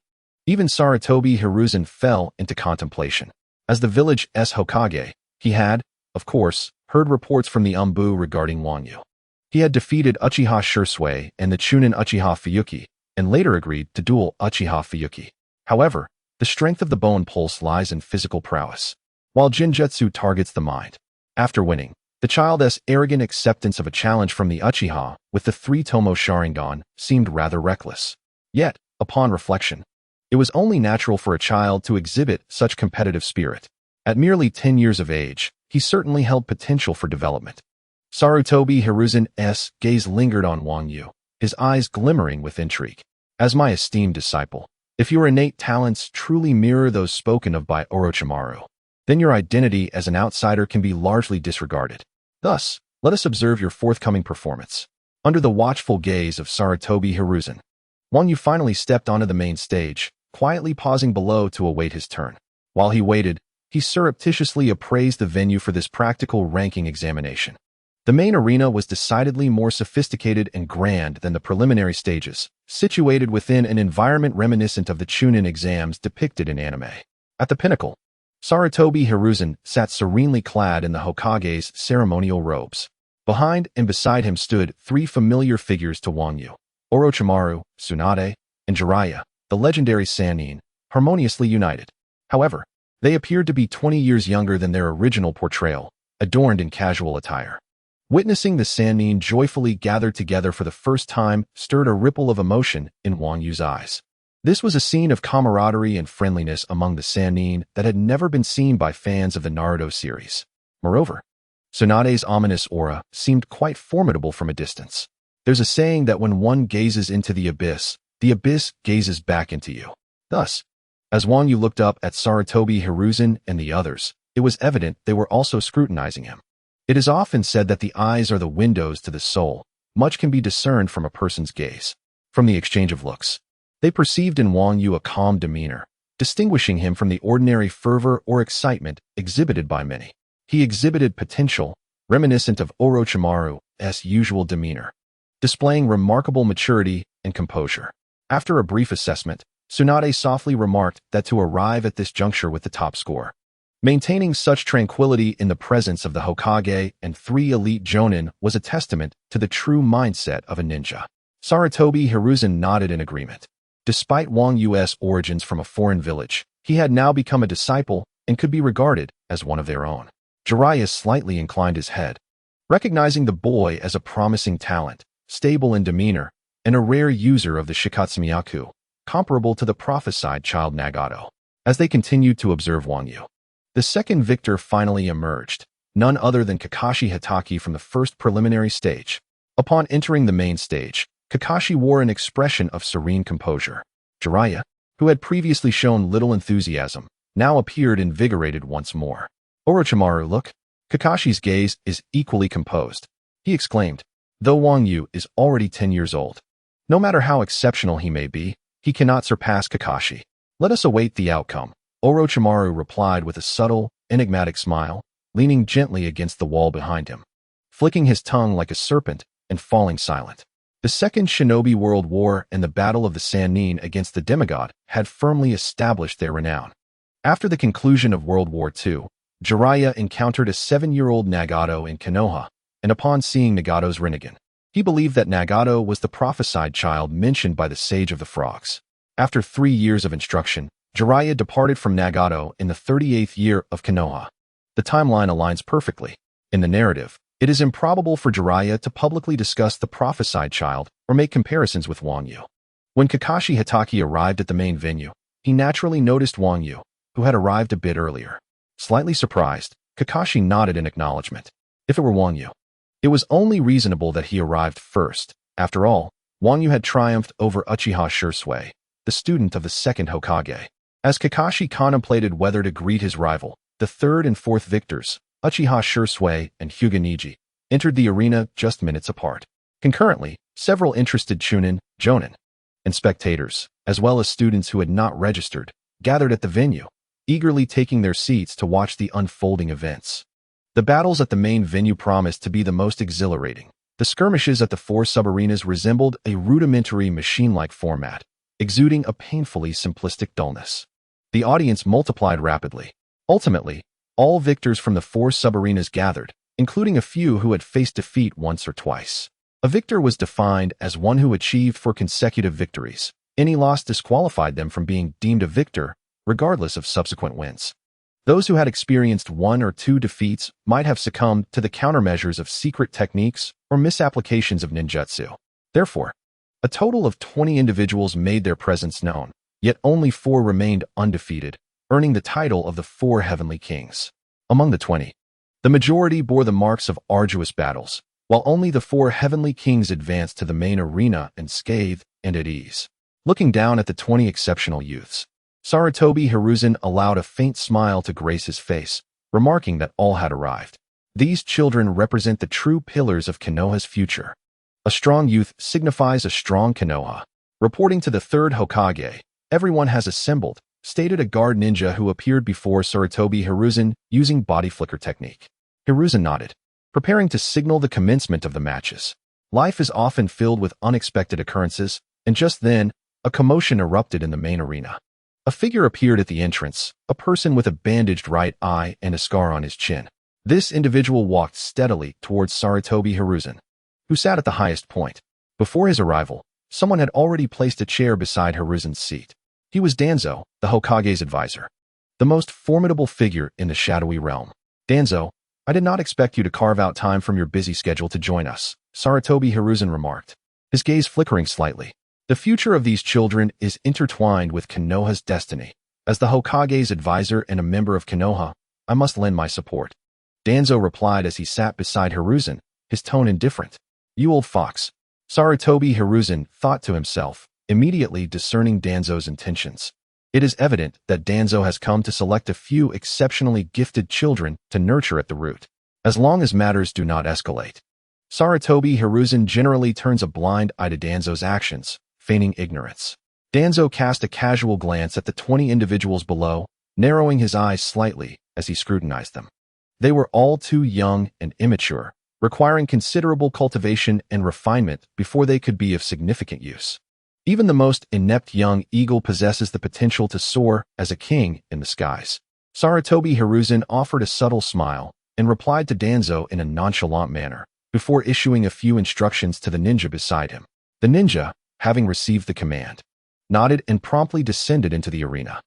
Even Sarutobi Hiruzen fell into contemplation. As the village's Hokage, he had, of course, heard reports from the Umbu regarding Wang Yu. He had defeated Uchiha Shursui and the Chunin Uchiha Fuyuki, and later agreed to duel Uchiha Fuyuki. However, the strength of the Bone Pulse lies in physical prowess, while Jinjutsu targets the mind. After winning, the child's arrogant acceptance of a challenge from the Uchiha with the 3-tomo Sharingan seemed rather reckless. Yet, upon reflection, it was only natural for a child to exhibit such competitive spirit. At merely 10 years of age, he certainly held potential for development. Sarutobi Hiruzen's gaze lingered on Wang Yu, his eyes glimmering with intrigue. As my esteemed disciple, if your innate talents truly mirror those spoken of by Orochimaru, then your identity as an outsider can be largely disregarded. Thus, let us observe your forthcoming performance. Under the watchful gaze of Sarutobi Hiruzen, Wang Yu finally stepped onto the main stage, quietly pausing below to await his turn. While he waited, he surreptitiously appraised the venue for this practical ranking examination. The main arena was decidedly more sophisticated and grand than the preliminary stages, situated within an environment reminiscent of the Chunin exams depicted in anime. At the pinnacle, Sarutobi Hiruzen sat serenely clad in the Hokage's ceremonial robes. Behind and beside him stood 3 familiar figures to Wang Yu: Orochimaru, Tsunade, and Jiraiya, the legendary Sannin, harmoniously united. However, they appeared to be 20 years younger than their original portrayal, adorned in casual attire. Witnessing the Sannin joyfully gathered together for the first time stirred a ripple of emotion in Wang Yu's eyes. This was a scene of camaraderie and friendliness among the Sannin that had never been seen by fans of the Naruto series. Moreover, Tsunade's ominous aura seemed quite formidable from a distance. There's a saying that when one gazes into the abyss gazes back into you. Thus, as Wang Yu looked up at Sarutobi Hiruzen and the others, it was evident they were also scrutinizing him. It is often said that the eyes are the windows to the soul. Much can be discerned from a person's gaze. From the exchange of looks, they perceived in Wang Yu a calm demeanor, distinguishing him from the ordinary fervor or excitement exhibited by many. He exhibited potential, reminiscent of Orochimaru's usual demeanor, displaying remarkable maturity and composure. After a brief assessment, Tsunade softly remarked that to arrive at this juncture with the top score, maintaining such tranquility in the presence of the Hokage and 3 elite Jonin was a testament to the true mindset of a ninja. Sarutobi Hiruzen nodded in agreement. Despite Wang Yu's origins from a foreign village, he had now become a disciple and could be regarded as one of their own. Jiraiya slightly inclined his head, recognizing the boy as a promising talent, stable in demeanor, and a rare user of the Shikotsumyaku, comparable to the prophesied child Nagato. As they continued to observe Wang Yu, the second victor finally emerged, none other than Kakashi Hatake from the first preliminary stage. Upon entering the main stage, Kakashi wore an expression of serene composure. Jiraiya, who had previously shown little enthusiasm, now appeared invigorated once more. Orochimaru, look. Kakashi's gaze is equally composed. He exclaimed, though Wang Yu is already 10 years old. No matter how exceptional he may be, he cannot surpass Kakashi. Let us await the outcome. Orochimaru replied with a subtle, enigmatic smile, leaning gently against the wall behind him, flicking his tongue like a serpent and falling silent. The Second Shinobi World War and the Battle of the Sannin against the demigod had firmly established their renown. After the conclusion of World War II, Jiraiya encountered a 7-year-old Nagato in Konoha, and upon seeing Nagato's Rinnegan, he believed that Nagato was the prophesied child mentioned by the Sage of the Frogs. After 3 years of instruction, Jiraiya departed from Nagato in the 38th year of Konoha. The timeline aligns perfectly. In the narrative, it is improbable for Jiraiya to publicly discuss the prophesied child or make comparisons with Wang Yu. When Kakashi Hatake arrived at the main venue, he naturally noticed Wang Yu, who had arrived a bit earlier. Slightly surprised, Kakashi nodded in acknowledgement. If it were Wang Yu, it was only reasonable that he arrived first. After all, Wang Yu had triumphed over Uchiha Shisui, the student of the second Hokage. As Kakashi contemplated whether to greet his rival, the third and fourth victors, Uchiha Shisui and Hyuga Neji, entered the arena just minutes apart. Concurrently, several interested Chunin, Jonin, and spectators, as well as students who had not registered, gathered at the venue, eagerly taking their seats to watch the unfolding events. The battles at the main venue promised to be the most exhilarating. The skirmishes at the four sub-arenas resembled a rudimentary machine-like format, exuding a painfully simplistic dullness. The audience multiplied rapidly. Ultimately, all victors from the four sub-arenas gathered, including a few who had faced defeat once or twice. A victor was defined as one who achieved 4 consecutive victories. Any loss disqualified them from being deemed a victor, regardless of subsequent wins. Those who had experienced 1 or 2 defeats might have succumbed to the countermeasures of secret techniques or misapplications of ninjutsu. Therefore, a total of 20 individuals made their presence known, yet only 4 remained undefeated, earning the title of the 4 Heavenly Kings. Among the 20, the majority bore the marks of arduous battles, while only the 4 Heavenly Kings advanced to the main arena unscathed and at ease. Looking down at the 20 exceptional youths, Sarutobi Hiruzen allowed a faint smile to grace his face, remarking that all had arrived. These children represent the true pillars of Konoha's future. A strong youth signifies a strong Konoha. Reporting to the third Hokage, everyone has assembled, stated a guard ninja who appeared before Sarutobi Hiruzen using body flicker technique. Hiruzen nodded, preparing to signal the commencement of the matches. Life is often filled with unexpected occurrences, and just then, a commotion erupted in the main arena. A figure appeared at the entrance, a person with a bandaged right eye and a scar on his chin. This individual walked steadily towards Sarutobi Hiruzen, who sat at the highest point. Before his arrival, someone had already placed a chair beside Hiruzen's seat. He was Danzo, the Hokage's advisor, the most formidable figure in the shadowy realm. Danzo, I did not expect you to carve out time from your busy schedule to join us, Sarutobi Hiruzen remarked, his gaze flickering slightly. The future of these children is intertwined with Konoha's destiny. As the Hokage's advisor and a member of Konoha, I must lend my support. Danzo replied as he sat beside Hiruzen, his tone indifferent. You old fox. Sarutobi Hiruzen thought to himself, immediately discerning Danzo's intentions. It is evident that Danzo has come to select a few exceptionally gifted children to nurture at the root, as long as matters do not escalate. Sarutobi Hiruzen generally turns a blind eye to Danzo's actions, feigning ignorance. Danzo cast a casual glance at the 20 individuals below, narrowing his eyes slightly as he scrutinized them. They were all too young and immature, requiring considerable cultivation and refinement before they could be of significant use. Even the most inept young eagle possesses the potential to soar as a king in the skies. Sarutobi Hiruzen offered a subtle smile and replied to Danzo in a nonchalant manner, before issuing a few instructions to the ninja beside him. The ninja, having received the command, nodded and promptly descended into the arena.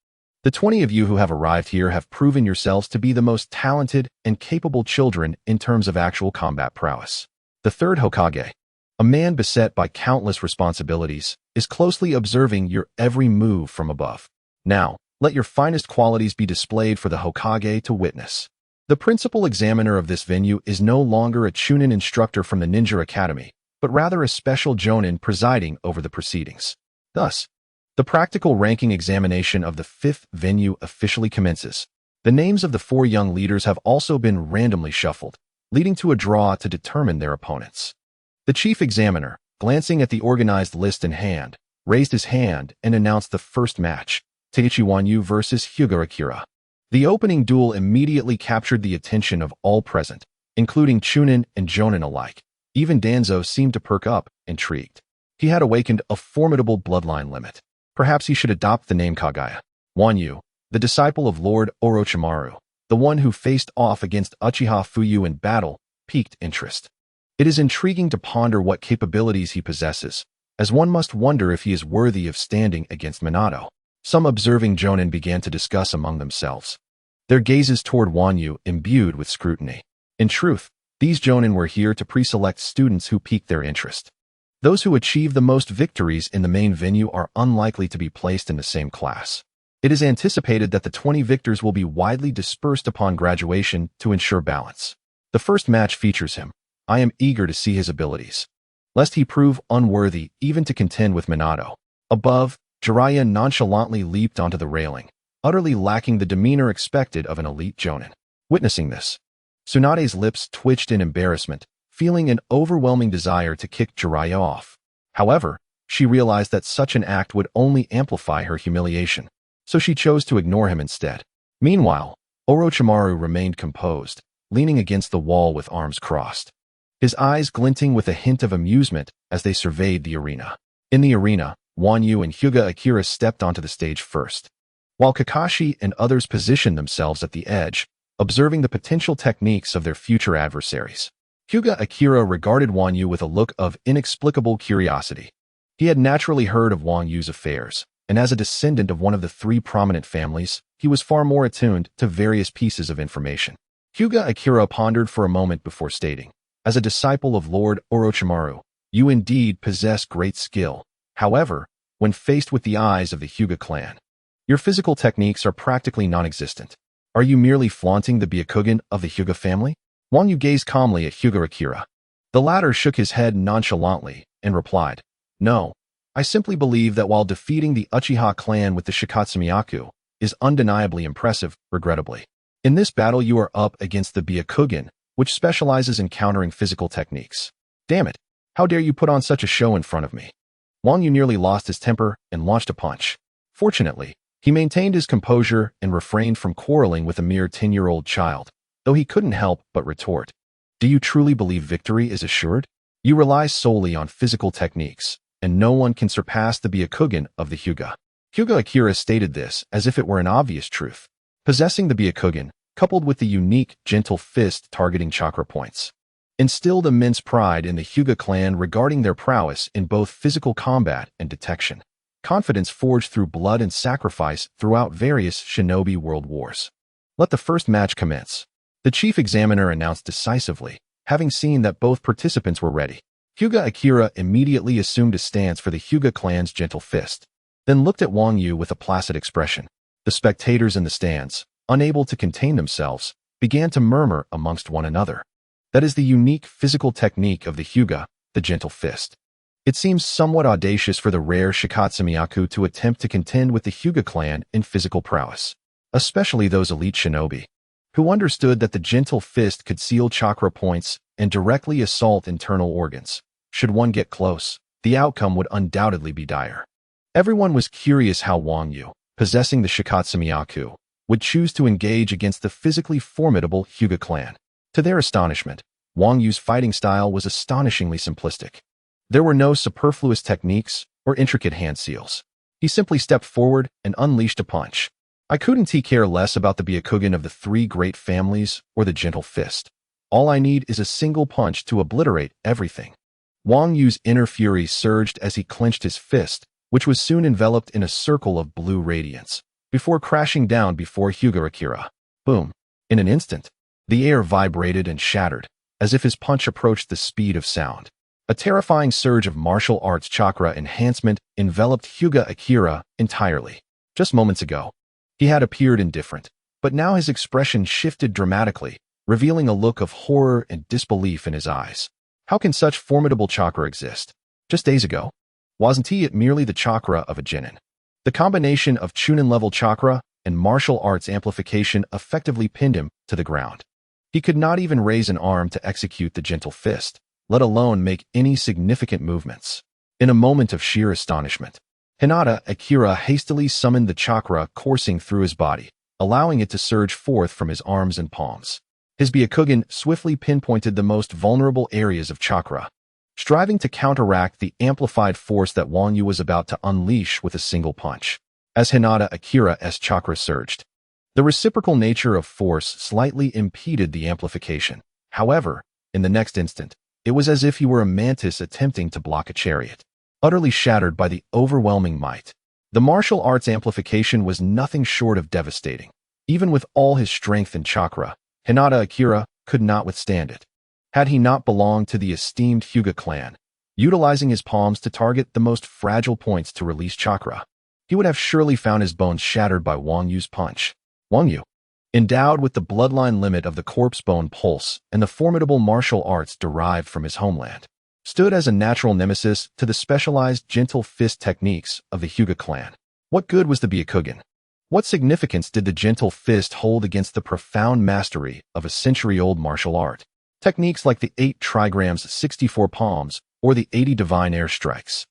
The 20 of you who have arrived here have proven yourselves to be the most talented and capable children in terms of actual combat prowess. The third Hokage, a man beset by countless responsibilities, is closely observing your every move from above. Now, let your finest qualities be displayed for the Hokage to witness. The principal examiner of this venue is no longer a Chunin instructor from the Ninja Academy, but rather a special Jonin presiding over the proceedings. Thus, the practical ranking examination of the 5th venue officially commences. The names of the 4 young leaders have also been randomly shuffled, leading to a draw to determine their opponents. The chief examiner, glancing at the organized list in hand, raised his hand and announced the first match, Teichi Wang Yu versus Hyuga Akira. The opening duel immediately captured the attention of all present, including Chunin and Jonin alike. Even Danzo seemed to perk up, intrigued. He had awakened a formidable bloodline limit. Perhaps he should adopt the name Kaguya. Wang Yu, the disciple of Lord Orochimaru, the one who faced off against Uchiha Fuyu in battle, piqued interest. It is intriguing to ponder what capabilities he possesses, as one must wonder if he is worthy of standing against Minato. Some observing jonin began to discuss among themselves, their gazes toward Wang Yu imbued with scrutiny. In truth, these jonin were here to pre-select students who piqued their interest. Those who achieve the most victories in the main venue are unlikely to be placed in the same class. It is anticipated that the 20 victors will be widely dispersed upon graduation to ensure balance. The first match features him. I am eager to see his abilities, lest he prove unworthy even to contend with Minato. Above, Jiraiya nonchalantly leaped onto the railing, utterly lacking the demeanor expected of an elite jonin. Witnessing this, Tsunade's lips twitched in embarrassment, feeling an overwhelming desire to kick Jiraiya off. However, she realized that such an act would only amplify her humiliation, so she chose to ignore him instead. Meanwhile, Orochimaru remained composed, leaning against the wall with arms crossed, his eyes glinting with a hint of amusement as they surveyed the arena. In the arena, Wang Yu and Hyuga Akira stepped onto the stage first, while Kakashi and others positioned themselves at the edge, observing the potential techniques of their future adversaries. Hyuga Akira regarded Wang Yu with a look of inexplicable curiosity. He had naturally heard of Wang Yu's affairs, and as a descendant of one of the three prominent families, he was far more attuned to various pieces of information. Hyuga Akira pondered for a moment before stating, as a disciple of Lord Orochimaru, you indeed possess great skill. However, when faced with the eyes of the Hyuga clan, your physical techniques are practically non-existent. Are you merely flaunting the Byakugan of the Hyuga family? Wang Yu gazed calmly at Hyuga Akira. The latter shook his head nonchalantly and replied, no, I simply believe that while defeating the Uchiha clan with the Shikotsumyaku is undeniably impressive, regrettably. In this battle you are up against the Byakugan, which specializes in countering physical techniques. Damn it, how dare you put on such a show in front of me? Wang Yu nearly lost his temper and launched a punch. Fortunately, he maintained his composure and refrained from quarreling with a mere 10-year-old child, though he couldn't help but retort. Do you truly believe victory is assured? You rely solely on physical techniques, and no one can surpass the Byakugan of the Hyuga. Hyuga Akira stated this as if it were an obvious truth. Possessing the Byakugan, coupled with the unique, gentle fist targeting chakra points, instilled immense pride in the Hyuga clan regarding their prowess in both physical combat and detection. Confidence forged through blood and sacrifice throughout various shinobi world wars. Let the first match commence, the chief examiner announced decisively, having seen that both participants were ready. Hyuga Akira immediately assumed a stance for the Hyuga clan's gentle fist, then looked at Wang Yu with a placid expression. The spectators in the stands, unable to contain themselves, began to murmur amongst one another. That is the unique physical technique of the Hyuga, the gentle fist. It seems somewhat audacious for the rare Shikotsumyaku to attempt to contend with the Hyuga clan in physical prowess, especially those elite shinobi, who understood that the gentle fist could seal chakra points and directly assault internal organs. Should one get close, the outcome would undoubtedly be dire. Everyone was curious how Wang Yu, possessing the Shikotsumyaku, would choose to engage against the physically formidable Hyuga clan. To their astonishment, Wang Yu's fighting style was astonishingly simplistic. There were no superfluous techniques or intricate hand seals. He simply stepped forward and unleashed a punch. I couldn't care less about the Byakugan of the three great families or the gentle fist. All I need is a single punch to obliterate everything. Wang Yu's inner fury surged as he clenched his fist, which was soon enveloped in a circle of blue radiance, before crashing down before Hyuga Akira. Boom. In an instant, the air vibrated and shattered, as if his punch approached the speed of sound. A terrifying surge of martial arts chakra enhancement enveloped Hyuga Akira entirely. Just moments ago, he had appeared indifferent, but now his expression shifted dramatically, revealing a look of horror and disbelief in his eyes. How can such formidable chakra exist? Just days ago, wasn't it merely the chakra of a genin? The combination of chunin-level chakra and martial arts amplification effectively pinned him to the ground. He could not even raise an arm to execute the gentle fist, let alone make any significant movements. In a moment of sheer astonishment, Hinata Akira hastily summoned the chakra coursing through his body, allowing it to surge forth from his arms and palms. His Byakugan swiftly pinpointed the most vulnerable areas of chakra, striving to counteract the amplified force that Wang Yu was about to unleash with a single punch. As Hinata Akira's chakra surged, the reciprocal nature of force slightly impeded the amplification. However, in the next instant, it was as if he were a mantis attempting to block a chariot. Utterly shattered by the overwhelming might, The martial arts amplification was nothing short of devastating. Even with all his strength and chakra, Hinata Akira could not withstand it. Had he not belonged to the esteemed Hyuga clan, utilizing his palms to target the most fragile points to release chakra, he would have surely found his bones shattered by Wang Yu's punch. Wang Yu, endowed with the bloodline limit of the corpse bone pulse and the formidable martial arts derived from his homeland, stood as a natural nemesis to the specialized gentle fist techniques of the Hyuga clan. What good was the Byakugan? What significance did the gentle fist hold against the profound mastery of a century-old martial art? Techniques like the 8 trigrams 64 palms or the 80 divine air strikes,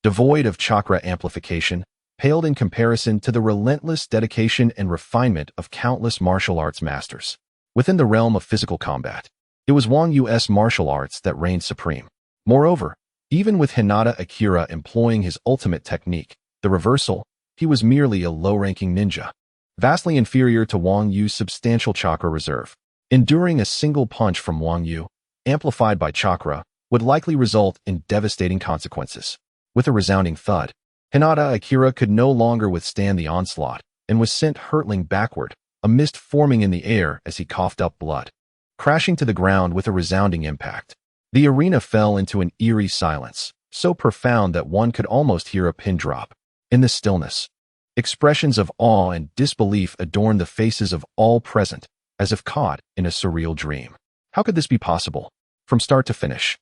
devoid of chakra amplification, paled in comparison to the relentless dedication and refinement of countless martial arts masters. Within the realm of physical combat, it was Wang Yu's martial arts that reigned supreme. Moreover, even with Hinata Akira employing his ultimate technique, the reversal, he was merely a low-ranking ninja, vastly inferior to Wang Yu's substantial chakra reserve. Enduring a single punch from Wang Yu, amplified by chakra, would likely result in devastating consequences. With a resounding thud, Hinata Akira could no longer withstand the onslaught and was sent hurtling backward, a mist forming in the air as he coughed up blood. Crashing to the ground with a resounding impact, the arena fell into an eerie silence, so profound that one could almost hear a pin drop. In the stillness, expressions of awe and disbelief adorned the faces of all present, as if caught in a surreal dream. How could this be possible? From start to finish,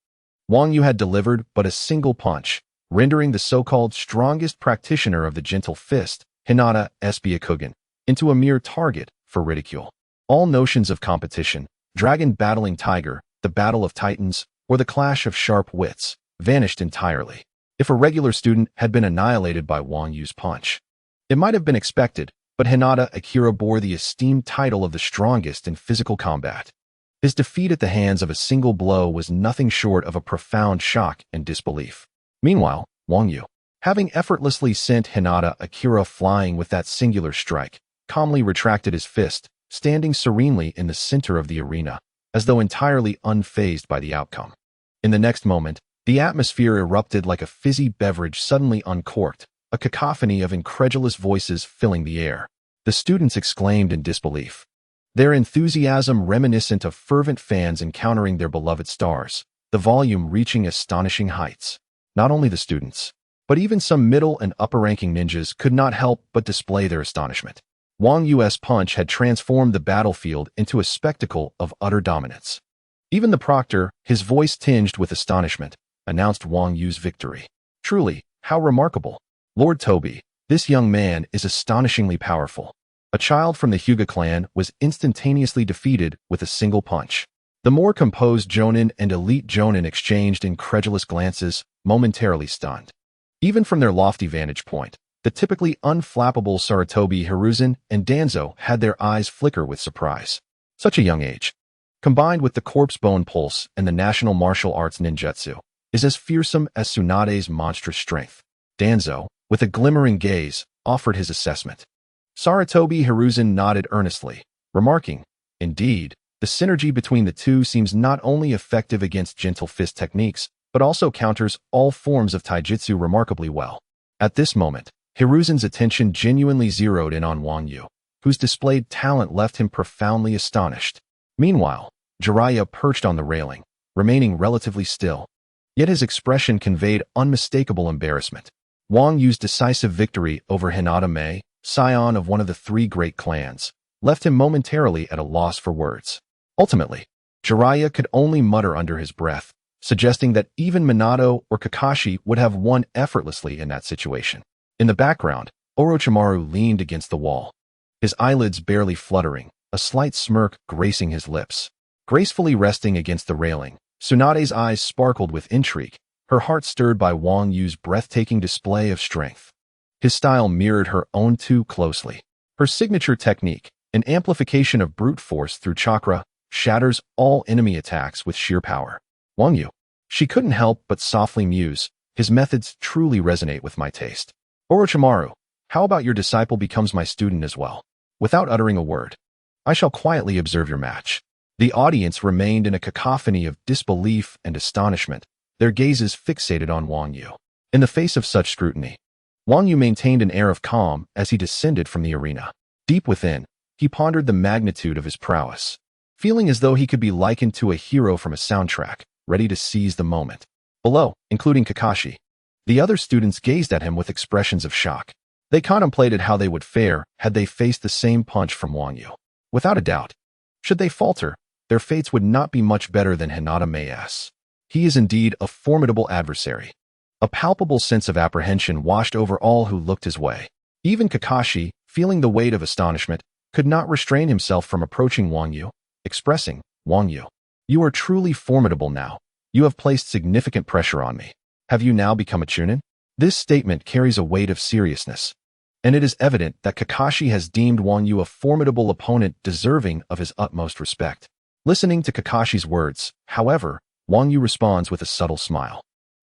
Wang Yu had delivered but a single punch, rendering the so-called strongest practitioner of the gentle fist, Hinata Byakugan, into a mere target for ridicule. All notions of competition, dragon battling tiger, the battle of titans, or the clash of sharp wits, vanished entirely. If a regular student had been annihilated by Wang Yu's punch, it might have been expected, but Hinata Akira bore the esteemed title of the strongest in physical combat. His defeat at the hands of a single blow was nothing short of a profound shock and disbelief. Meanwhile, Wang Yu, having effortlessly sent Hinata Akira flying with that singular strike, calmly retracted his fist, standing serenely in the center of the arena, as though entirely unfazed by the outcome. In the next moment, the atmosphere erupted like a fizzy beverage suddenly uncorked, a cacophony of incredulous voices filling the air. The students exclaimed in disbelief, their enthusiasm reminiscent of fervent fans encountering their beloved stars, the volume reaching astonishing heights. Not only the students, but even some middle and upper-ranking ninjas could not help but display their astonishment. Wang Yu's punch had transformed the battlefield into a spectacle of utter dominance. Even the proctor, his voice tinged with astonishment, announced Wang Yu's victory. Truly, how remarkable. Lord Toby, this young man is astonishingly powerful. A child from the Hyuga clan was instantaneously defeated with a single punch. The more composed Jonin and elite Jonin exchanged incredulous glances, momentarily stunned. Even from their lofty vantage point, the typically unflappable Sarutobi Hiruzen and Danzo had their eyes flicker with surprise. Such a young age, combined with the corpse bone pulse and the national martial arts ninjutsu, is as fearsome as Tsunade's monstrous strength. Danzo, with a glimmering gaze, offered his assessment. Sarutobi Hiruzen nodded earnestly, remarking, indeed, the synergy between the two seems not only effective against gentle fist techniques, but also counters all forms of taijutsu remarkably well. At this moment, Hiruzen's attention genuinely zeroed in on Wang Yu, whose displayed talent left him profoundly astonished. Meanwhile, Jiraiya perched on the railing, remaining relatively still. Yet his expression conveyed unmistakable embarrassment. Wang Yu's decisive victory over Hinata Mei, scion of one of the 3 great clans, left him momentarily at a loss for words. Ultimately, Jiraiya could only mutter under his breath, suggesting that even Minato or Kakashi would have won effortlessly in that situation. In the background, Orochimaru leaned against the wall, his eyelids barely fluttering, a slight smirk gracing his lips. Gracefully resting against the railing, Tsunade's eyes sparkled with intrigue, her heart stirred by Wang Yu's breathtaking display of strength. His style mirrored her own too closely. Her signature technique, an amplification of brute force through chakra, shatters all enemy attacks with sheer power. Wang Yu, she couldn't help but softly muse, his methods truly resonate with my taste. Orochimaru, how about your disciple becomes my student as well? Without uttering a word, I shall quietly observe your match. The audience remained in a cacophony of disbelief and astonishment, their gazes fixated on Wang Yu. In the face of such scrutiny, Wang Yu maintained an air of calm as he descended from the arena. Deep within, he pondered the magnitude of his prowess, feeling as though he could be likened to a hero from a soundtrack, ready to seize the moment. Below, including Kakashi, the other students gazed at him with expressions of shock. They contemplated how they would fare had they faced the same punch from Wang Yu. Without a doubt, should they falter, their fates would not be much better than Hinata Mei's. He is indeed a formidable adversary. A palpable sense of apprehension washed over all who looked his way. Even Kakashi, feeling the weight of astonishment, could not restrain himself from approaching Wang Yu, expressing, "Wang Yu, you are truly formidable now. You have placed significant pressure on me. Have you now become a Chunin?" This statement carries a weight of seriousness, and it is evident that Kakashi has deemed Wang Yu a formidable opponent deserving of his utmost respect. Listening to Kakashi's words, however, Wang Yu responds with a subtle smile.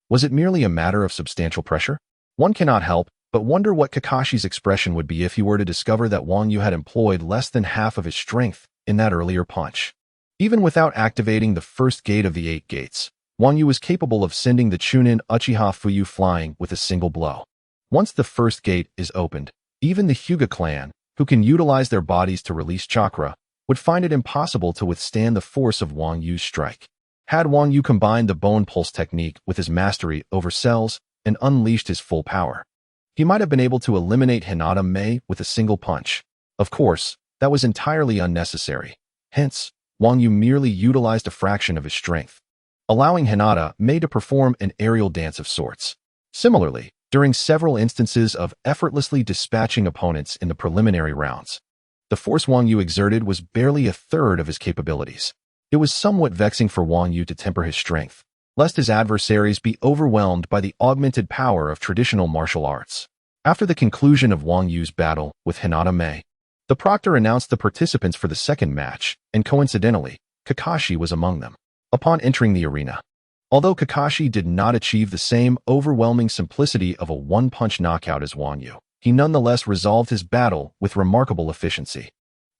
Was it merely a matter of substantial pressure? One cannot help but wonder what Kakashi's expression would be if he were to discover that Wang Yu had employed less than half of his strength in that earlier punch. Even without activating the first gate of the 8 gates, Wang Yu was capable of sending the Chunin Uchiha Fuyu flying with a single blow. Once the first gate is opened, even the Hyuga clan, who can utilize their bodies to release chakra, would find it impossible to withstand the force of Wang Yu's strike. Had Wang Yu combined the bone pulse technique with his mastery over cells and unleashed his full power, he might have been able to eliminate Hinata Mei with a single punch. Of course, that was entirely unnecessary. Hence, Wang Yu merely utilized a fraction of his strength, allowing Hinata Mei to perform an aerial dance of sorts. Similarly, during several instances of effortlessly dispatching opponents in the preliminary rounds, the force Wang Yu exerted was barely a third of his capabilities. It was somewhat vexing for Wang Yu to temper his strength, lest his adversaries be overwhelmed by the augmented power of traditional martial arts. After the conclusion of Wang Yu's battle with Hinata Mei, the proctor announced the participants for the second match, and coincidentally, Kakashi was among them. Upon entering the arena, although Kakashi did not achieve the same overwhelming simplicity of a one-punch knockout as Wang Yu, he nonetheless resolved his battle with remarkable efficiency.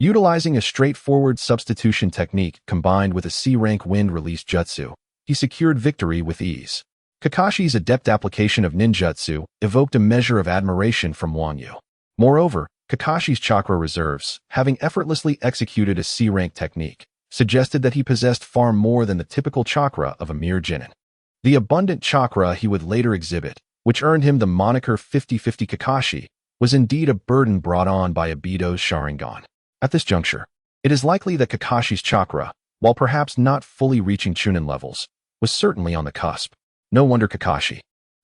Utilizing a straightforward substitution technique combined with a C-rank wind-release jutsu, he secured victory with ease. Kakashi's adept application of ninjutsu evoked a measure of admiration from Wang Yu. Moreover, Kakashi's chakra reserves, having effortlessly executed a C-rank technique, suggested that he possessed far more than the typical chakra of a mere genin. The abundant chakra he would later exhibit, which earned him the moniker 50-50 Kakashi, was indeed a burden brought on by Ibido's Sharingan. At this juncture, it is likely that Kakashi's chakra, while perhaps not fully reaching Chunin levels, was certainly on the cusp. No wonder Kakashi,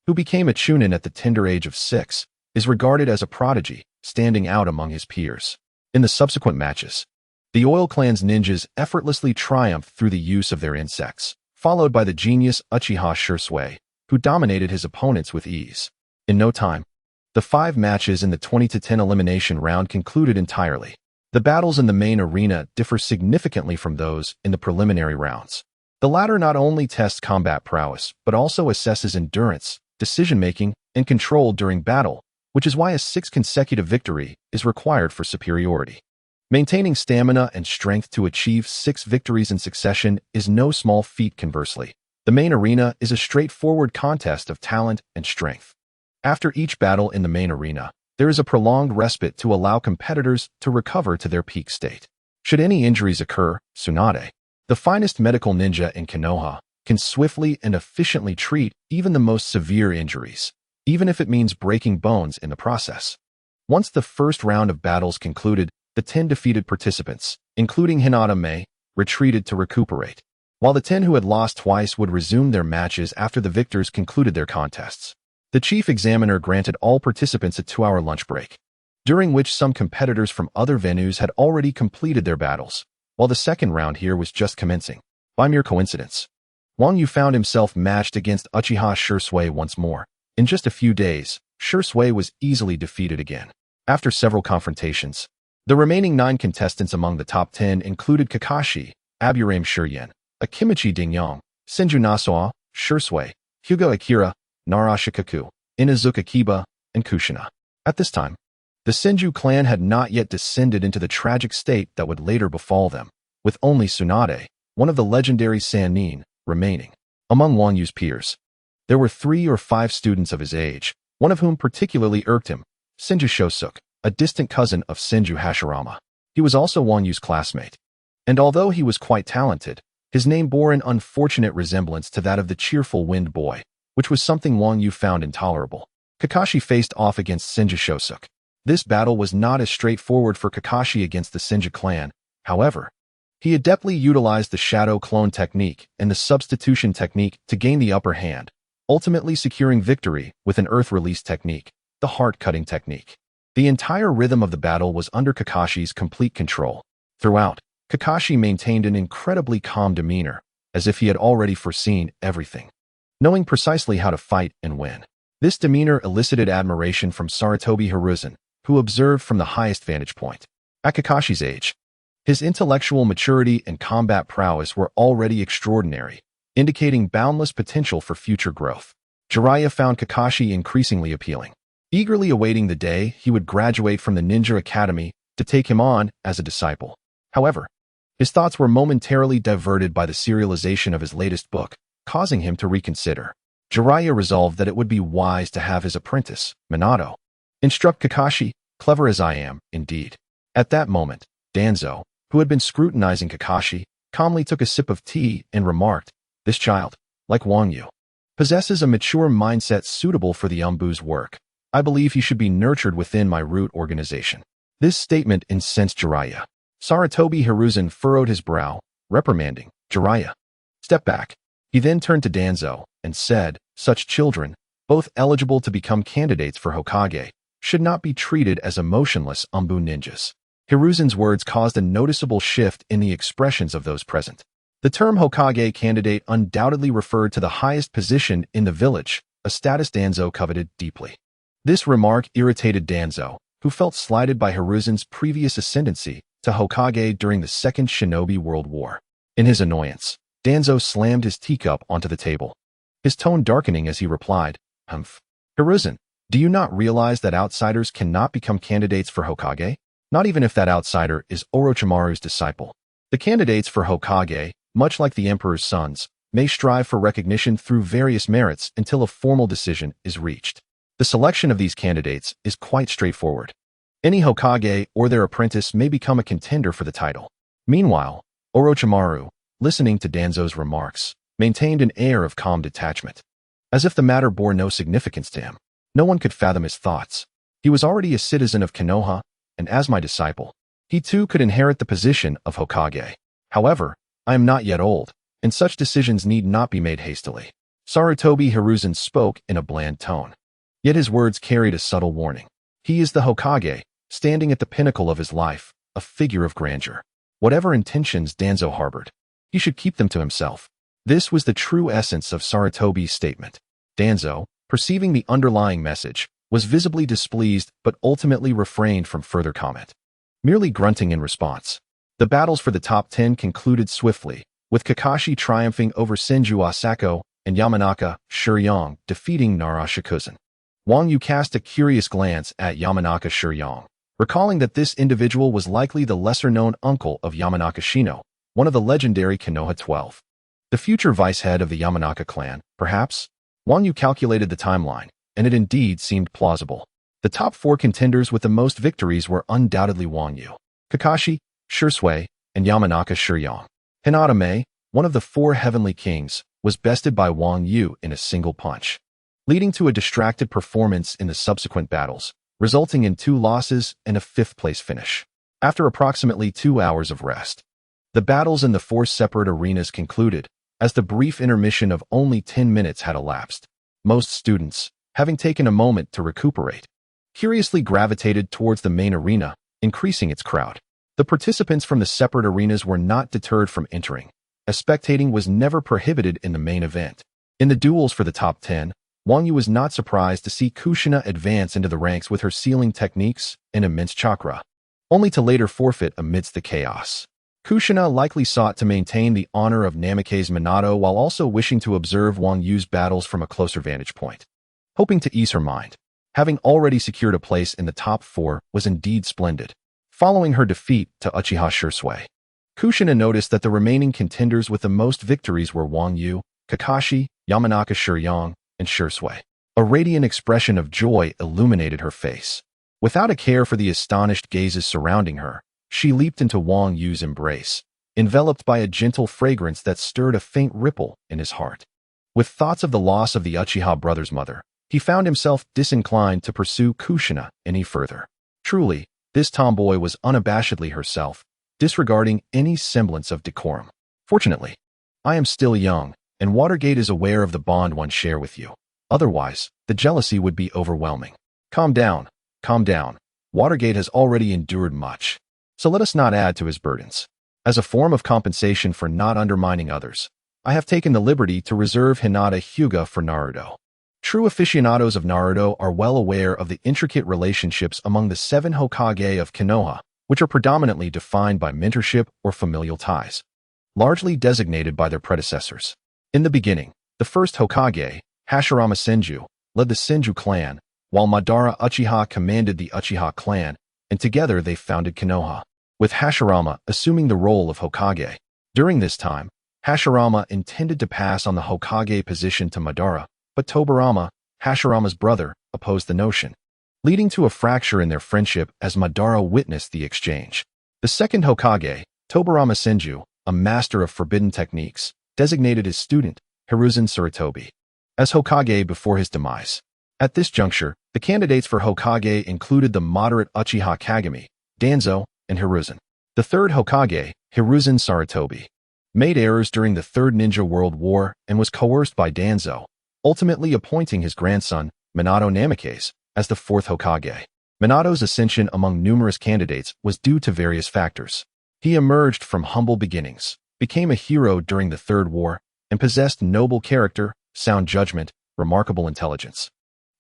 who became a Chunin at the tender age of 6, is regarded as a prodigy, standing out among his peers. In the subsequent matches, the Oil Clan's ninjas effortlessly triumphed through the use of their insects, followed by the genius Uchiha Shursui, who dominated his opponents with ease. In no time, the 5 matches in the 20-10 elimination round concluded entirely. The battles in the main arena differ significantly from those in the preliminary rounds. The latter not only tests combat prowess, but also assesses endurance, decision-making, and control during battle, which is why a 6th consecutive victory is required for superiority. Maintaining stamina and strength to achieve 6 victories in succession is no small feat. Conversely, the main arena is a straightforward contest of talent and strength. After each battle in the main arena, there is a prolonged respite to allow competitors to recover to their peak state. Should any injuries occur, Tsunade, the finest medical ninja in Konoha, can swiftly and efficiently treat even the most severe injuries, even if it means breaking bones in the process. Once the first round of battles concluded, the 10 defeated participants, including Hinata Mei, retreated to recuperate, while the 10 who had lost twice would resume their matches after the victors concluded their contests. The chief examiner granted all participants a 2-hour lunch break, during which some competitors from other venues had already completed their battles, while the second round here was just commencing. By mere coincidence, Wang Yu found himself matched against Uchiha Shursui once more. In just a few days, Shursui was easily defeated again. After several confrontations, the remaining 9 contestants among the top 10 included Kakashi, Aburame Shuryen, Akimichi Dingyong, Senju Nasoa, Shursui, Hyuga Akira, Nara Shikaku, Inazuka Kiba, and Kushina. At this time, the Senju clan had not yet descended into the tragic state that would later befall them, with only Tsunade, one of the legendary Sannin, remaining. Among Wang Yu's peers, there were 3 or 5 students of his age, one of whom particularly irked him, Senju Shosuke, a distant cousin of Senju Hashirama. He was also Wang Yu's classmate. And although he was quite talented, his name bore an unfortunate resemblance to that of the cheerful Wind Boy, which was something Wang Yu found intolerable. Kakashi faced off against Senju Shosuke. This battle was not as straightforward for Kakashi against the Senju clan, however. He adeptly utilized the shadow clone technique and the substitution technique to gain the upper hand, ultimately securing victory with an earth release technique, the heart-cutting technique. The entire rhythm of the battle was under Kakashi's complete control. Throughout, Kakashi maintained an incredibly calm demeanor, as if he had already foreseen everything, knowing precisely how to fight and win. This demeanor elicited admiration from Sarutobi Hiruzen, who observed from the highest vantage point. At Kakashi's age, his intellectual maturity and combat prowess were already extraordinary, indicating boundless potential for future growth. Jiraiya found Kakashi increasingly appealing, eagerly awaiting the day he would graduate from the Ninja Academy to take him on as a disciple. However, his thoughts were momentarily diverted by the serialization of his latest book, causing him to reconsider. Jiraiya resolved that it would be wise to have his apprentice, Minato, instruct Kakashi, clever as I am, indeed. At that moment, Danzo, who had been scrutinizing Kakashi, calmly took a sip of tea and remarked, "This child, like Wang Yu, possesses a mature mindset suitable for the Umbu's work. I believe he should be nurtured within my root organization." This statement incensed Jiraiya. Sarutobi Hiruzen furrowed his brow, reprimanding, "Jiraiya, step back." He then turned to Danzo and said, "Such children, both eligible to become candidates for Hokage, should not be treated as emotionless Umbu ninjas." Hiruzen's words caused a noticeable shift in the expressions of those present. The term Hokage candidate undoubtedly referred to the highest position in the village, a status Danzo coveted deeply. This remark irritated Danzo, who felt slighted by Hiruzen's previous ascendancy to Hokage during the Second Shinobi World War. In his annoyance, Danzo slammed his teacup onto the table, his tone darkening as he replied, "Humph. Hiruzen, do you not realize that outsiders cannot become candidates for Hokage? Not even if that outsider is Orochimaru's disciple. The candidates for Hokage, much like the Emperor's sons, may strive for recognition through various merits until a formal decision is reached. The selection of these candidates is quite straightforward. Any Hokage or their apprentice may become a contender for the title." Meanwhile, Orochimaru, listening to Danzo's remarks, maintained an air of calm detachment, as if the matter bore no significance to him. No one could fathom his thoughts. He was already a citizen of Konoha, and as my disciple, he too could inherit the position of Hokage. However, I am not yet old, and such decisions need not be made hastily. Sarutobi Hiruzen spoke in a bland tone. Yet his words carried a subtle warning. He is the Hokage, standing at the pinnacle of his life, a figure of grandeur. Whatever intentions Danzo harbored, he should keep them to himself. This was the true essence of Sarutobi's statement. Danzo, perceiving the underlying message, was visibly displeased but ultimately refrained from further comment, merely grunting in response. The battles for the top 10 concluded swiftly, with Kakashi triumphing over Senju Asako and Yamanaka Shiryong defeating Nara Shikuzen. Wang Yu cast a curious glance at Yamanaka Shiryong, recalling that this individual was likely the lesser-known uncle of Yamanaka Shino, one of the legendary Konoha 12. The future vice-head of the Yamanaka clan, perhaps? Wang Yu calculated the timeline, and it indeed seemed plausible. The top 4 contenders with the most victories were undoubtedly Wang Yu, Kakashi, Shisui, and Yamanaka Shiryong. Hinata Mei, one of the 4 heavenly kings, was bested by Wang Yu in a single punch, leading to a distracted performance in the subsequent battles, resulting in 2 losses and a 5th-place finish. After approximately 2 hours of rest, the battles in the 4 separate arenas concluded, as the brief intermission of only 10 minutes had elapsed. Most students, having taken a moment to recuperate, curiously gravitated towards the main arena, increasing its crowd. The participants from the separate arenas were not deterred from entering, as spectating was never prohibited in the main event. In the duels for the top 10, Wang Yu was not surprised to see Kushina advance into the ranks with her sealing techniques and immense chakra, only to later forfeit amidst the chaos. Kushina likely sought to maintain the honor of Namikaze Minato while also wishing to observe Wang Yu's battles from a closer vantage point, hoping to ease her mind. Having already secured a place in the top 4 was indeed splendid. Following her defeat to Uchiha Shisui, Kushina noticed that the remaining contenders with the most victories were Wang Yu, Kakashi, Yamanaka Shiryong, and Shisui. A radiant expression of joy illuminated her face. Without a care for the astonished gazes surrounding her, she leaped into Wang Yu's embrace, enveloped by a gentle fragrance that stirred a faint ripple in his heart. With thoughts of the loss of the Uchiha brother's mother, he found himself disinclined to pursue Kushina any further. Truly, this tomboy was unabashedly herself, disregarding any semblance of decorum. Fortunately, I am still young, and Watergate is aware of the bond one share with you. Otherwise, the jealousy would be overwhelming. Calm down, calm down. Watergate has already endured much, so let us not add to his burdens. As a form of compensation for not undermining others, I have taken the liberty to reserve Hinata Hyuga for Naruto. True aficionados of Naruto are well aware of the intricate relationships among the 7 Hokage of Konoha, which are predominantly defined by mentorship or familial ties, largely designated by their predecessors. In the beginning, the first Hokage, Hashirama Senju, led the Senju clan, while Madara Uchiha commanded the Uchiha clan, and together they founded Konoha, with Hashirama assuming the role of Hokage. During this time, Hashirama intended to pass on the Hokage position to Madara, but Tobirama, Hashirama's brother, opposed the notion, leading to a fracture in their friendship as Madara witnessed the exchange. The second Hokage, Tobirama Senju, a master of forbidden techniques, designated his student, Hiruzen Sarutobi, as Hokage before his demise. At this juncture, the candidates for Hokage included the moderate Uchiha Kagami, Danzo, and Hiruzen. The third Hokage, Hiruzen Sarutobi, made errors during the Third Ninja World War and was coerced by Danzo, ultimately appointing his grandson, Minato Namikaze, as the fourth Hokage. Minato's ascension among numerous candidates was due to various factors. He emerged from humble beginnings, became a hero during the Third War, and possessed noble character, sound judgment, remarkable intelligence,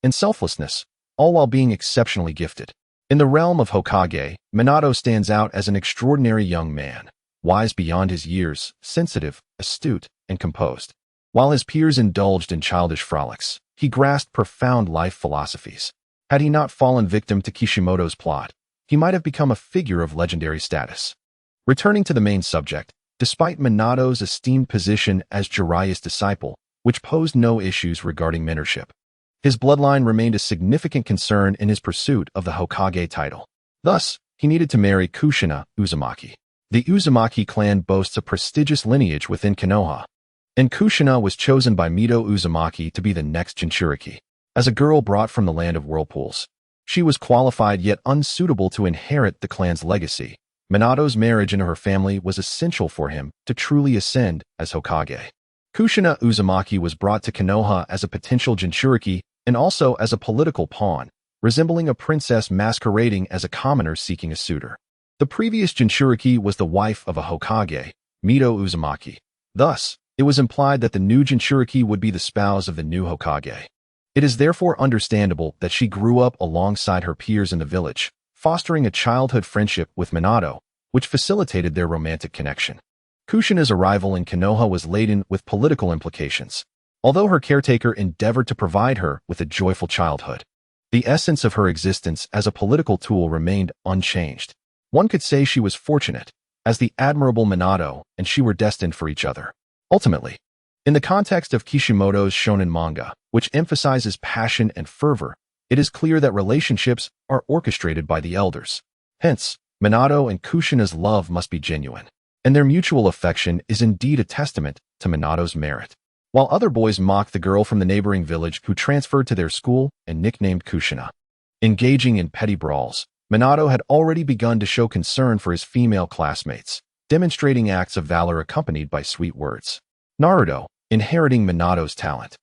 and selflessness, all while being exceptionally gifted. In the realm of Hokage, Minato stands out as an extraordinary young man, wise beyond his years, sensitive, astute, and composed. While his peers indulged in childish frolics, he grasped profound life philosophies. Had he not fallen victim to Kishimoto's plot, he might have become a figure of legendary status. Returning to the main subject, despite Minato's esteemed position as Jiraiya's disciple, which posed no issues regarding mentorship, his bloodline remained a significant concern in his pursuit of the Hokage title. Thus, he needed to marry Kushina Uzumaki. The Uzumaki clan boasts a prestigious lineage within Konoha, and Kushina was chosen by Mito Uzumaki to be the next Jinchuriki. As a girl brought from the land of whirlpools, she was qualified yet unsuitable to inherit the clan's legacy. Minato's marriage into her family was essential for him to truly ascend as Hokage. Kushina Uzumaki was brought to Konoha as a potential Jinchuriki and also as a political pawn, resembling a princess masquerading as a commoner seeking a suitor. The previous Jinchuriki was the wife of a Hokage, Mito Uzumaki. Thus, it was implied that the new Jinchuriki would be the spouse of the new Hokage. It is therefore understandable that she grew up alongside her peers in the village, fostering a childhood friendship with Minato, which facilitated their romantic connection. Kushina's arrival in Konoha was laden with political implications. Although her caretaker endeavored to provide her with a joyful childhood, the essence of her existence as a political tool remained unchanged. One could say she was fortunate, as the admirable Minato and she were destined for each other. Ultimately, in the context of Kishimoto's shonen manga, which emphasizes passion and fervor, it is clear that relationships are orchestrated by the elders. Hence, Minato and Kushina's love must be genuine, and their mutual affection is indeed a testament to Minato's merit. While other boys mocked the girl from the neighboring village who transferred to their school and nicknamed Kushina, engaging in petty brawls, Minato had already begun to show concern for his female classmates, demonstrating acts of valor accompanied by sweet words. Naruto, inheriting Minato's talent,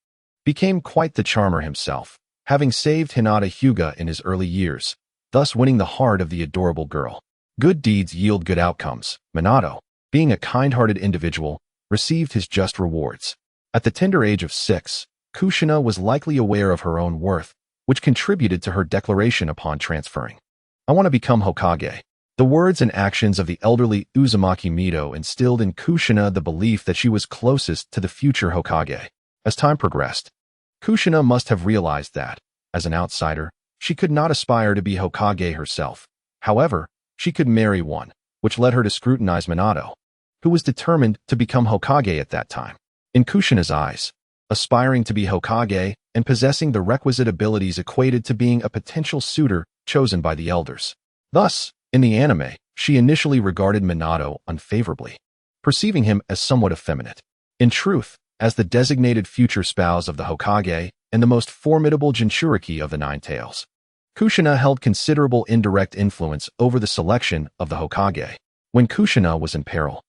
became quite the charmer himself, having saved Hinata Hyuga in his early years, thus winning the heart of the adorable girl. Good deeds yield good outcomes. Minato, being a kind-hearted individual, received his just rewards. At the tender age of 6, Kushina was likely aware of her own worth, which contributed to her declaration upon transferring. "I want to become Hokage." The words and actions of the elderly Uzumaki Mito instilled in Kushina the belief that she was closest to the future Hokage. As time progressed, Kushina must have realized that, as an outsider, she could not aspire to be Hokage herself. However, she could marry one, which led her to scrutinize Minato, who was determined to become Hokage at that time. In Kushina's eyes, aspiring to be Hokage and possessing the requisite abilities equated to being a potential suitor chosen by the elders. Thus, in the anime, she initially regarded Minato unfavorably, perceiving him as somewhat effeminate. In truth, as the designated future spouse of the Hokage and the most formidable Jinchuriki of the Nine Tails, Kushina held considerable indirect influence over the selection of the Hokage. When Kushina was in peril,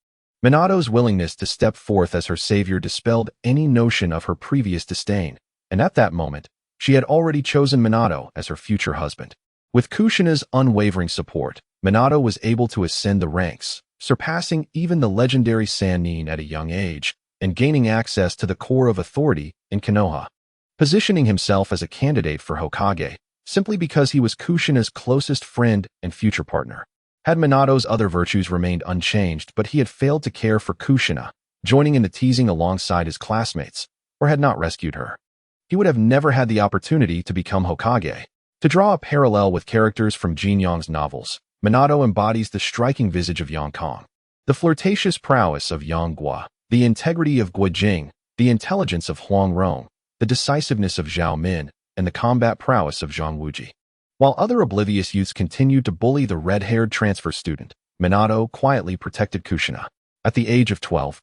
Minato's willingness to step forth as her savior dispelled any notion of her previous disdain, and at that moment, she had already chosen Minato as her future husband. With Kushina's unwavering support, Minato was able to ascend the ranks, surpassing even the legendary Sannin at a young age, and gaining access to the core of authority in Konoha, positioning himself as a candidate for Hokage, simply because he was Kushina's closest friend and future partner. Had Minato's other virtues remained unchanged, but he had failed to care for Kushina, joining in the teasing alongside his classmates, or had not rescued her, he would have never had the opportunity to become Hokage. To draw a parallel with characters from Jin Yong's novels, Minato embodies the striking visage of Yang Kong, the flirtatious prowess of Yang Guo, the integrity of Guo Jing, the intelligence of Huang Rong, the decisiveness of Zhao Min, and the combat prowess of Zhang Wuji. While other oblivious youths continued to bully the red-haired transfer student, Minato quietly protected Kushina. At the age of 12,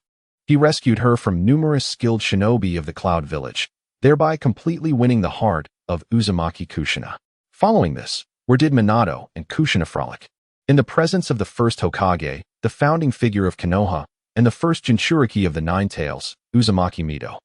he rescued her from numerous skilled shinobi of the Cloud Village, thereby completely winning the heart of Uzumaki Kushina. Following this, where did Minato and Kushina frolic? In the presence of the first Hokage, the founding figure of Konoha, and the first Jinchuriki of the Nine Tails, Uzumaki Mido.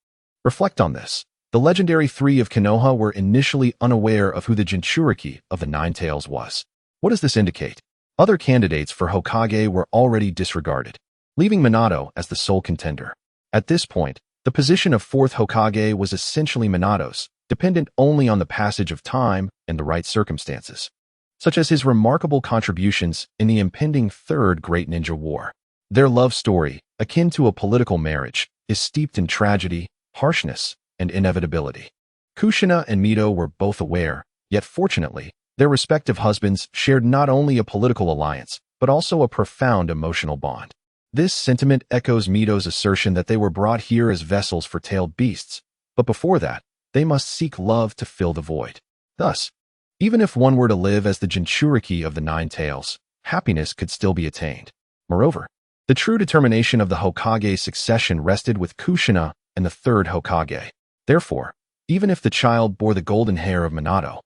Reflect on this. The legendary three of Konoha were initially unaware of who the Jinchuriki of the Nine Tails was. What does this indicate? Other candidates for Hokage were already disregarded, leaving Minato as the sole contender. At this point, the position of fourth Hokage was essentially Minato's, dependent only on the passage of time and the right circumstances, such as his remarkable contributions in the impending Third Great Ninja War. Their love story, akin to a political marriage, is steeped in tragedy, harshness, and inevitability. Kushina and Mido were both aware, yet fortunately, their respective husbands shared not only a political alliance, but also a profound emotional bond. This sentiment echoes Mido's assertion that they were brought here as vessels for tailed beasts, but before that, they must seek love to fill the void. Thus, even if one were to live as the Jinchuriki of the Nine Tails, happiness could still be attained. Moreover, the true determination of the Hokage's succession rested with Kushina and the third Hokage. Therefore, even if the child bore the golden hair of Minato,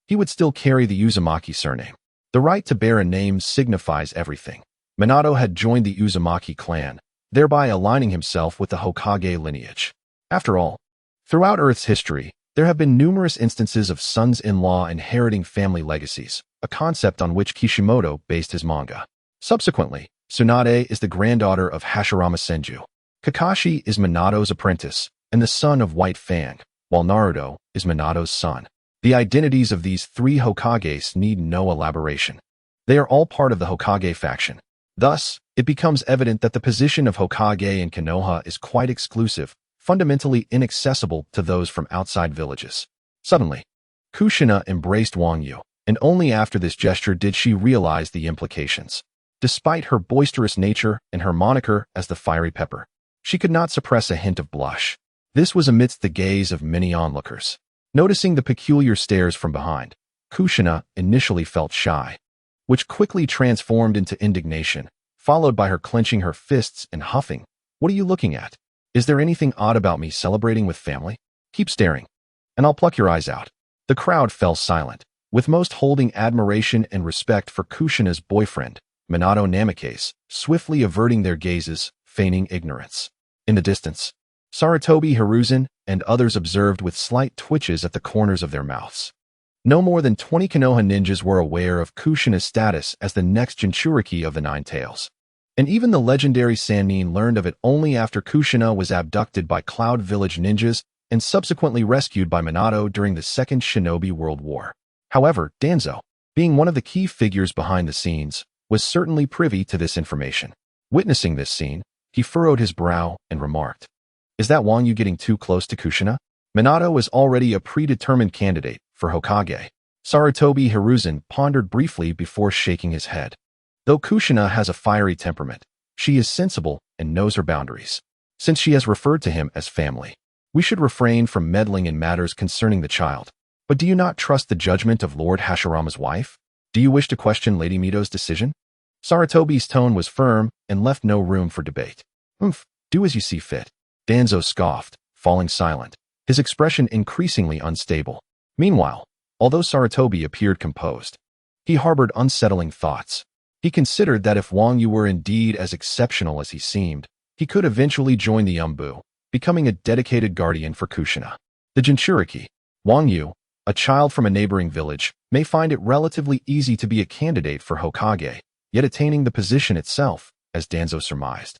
he would still carry the Uzumaki surname. The right to bear a name signifies everything. Minato had joined the Uzumaki clan, thereby aligning himself with the Hokage lineage. After all, throughout Earth's history, there have been numerous instances of sons-in-law inheriting family legacies, a concept on which Kishimoto based his manga. Subsequently, Tsunade is the granddaughter of Hashirama Senju. Kakashi is Minato's apprentice and the son of White Fang, while Naruto is Minato's son. The identities of these three Hokages need no elaboration. They are all part of the Hokage faction. Thus, it becomes evident that the position of Hokage in Konoha is quite exclusive, fundamentally inaccessible to those from outside villages. Suddenly, Kushina embraced Wang Yu, and only after this gesture did she realize the implications. Despite her boisterous nature and her moniker as the Fiery Pepper, she could not suppress a hint of blush. This was amidst the gaze of many onlookers. Noticing the peculiar stares from behind, Kushina initially felt shy, which quickly transformed into indignation, followed by her clenching her fists and huffing. "What are you looking at? Is there anything odd about me celebrating with family? Keep staring, and I'll pluck your eyes out." The crowd fell silent, with most holding admiration and respect for Kushina's boyfriend, Minato Namikaze, swiftly averting their gazes, feigning ignorance. In the distance, Sarutobi Hiruzen and others observed with slight twitches at the corners of their mouths. No more than 20 Konoha ninjas were aware of Kushina's status as the next Jinchuriki of the Nine Tails. And even the legendary Sannin learned of it only after Kushina was abducted by Cloud Village ninjas and subsequently rescued by Minato during the Second Shinobi World War. However, Danzo, being one of the key figures behind the scenes, was certainly privy to this information. Witnessing this scene, he furrowed his brow and remarked, "Is that Wang Yu getting too close to Kushina?" Minato was already a predetermined candidate for Hokage. Sarutobi Hiruzen pondered briefly before shaking his head. Though Kushina has a fiery temperament, she is sensible and knows her boundaries, since she has referred to him as family. We should refrain from meddling in matters concerning the child. But do you not trust the judgment of Lord Hashirama's wife? Do you wish to question Lady Mito's decision? Saratobi's tone was firm and left no room for debate. Do as you see fit. Danzo scoffed, falling silent, his expression increasingly unstable. Meanwhile, although Saratobi appeared composed, he harbored unsettling thoughts. He considered that if Wang Yu were indeed as exceptional as he seemed, he could eventually join the Umbu, becoming a dedicated guardian for Kushina. The Jinchuriki, Wang Yu, a child from a neighboring village, may find it relatively easy to be a candidate for Hokage, yet attaining the position itself, as Danzo surmised,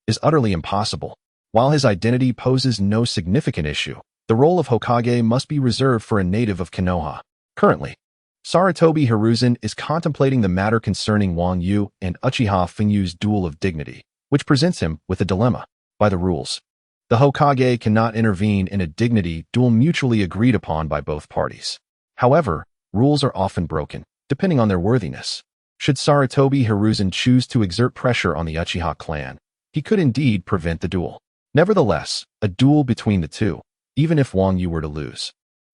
is utterly impossible. While his identity poses no significant issue, the role of Hokage must be reserved for a native of Konoha. Currently, Saratobi Hiruzen is contemplating the matter concerning Wang Yu and Uchiha Funyu's duel of dignity, which presents him with a dilemma. By the rules, the Hokage cannot intervene in a dignity duel mutually agreed upon by both parties. However, rules are often broken, depending on their worthiness. Should Saratobi Hiruzen choose to exert pressure on the Uchiha clan, he could indeed prevent the duel. Nevertheless, a duel between the two, even if Wang Yu were to lose,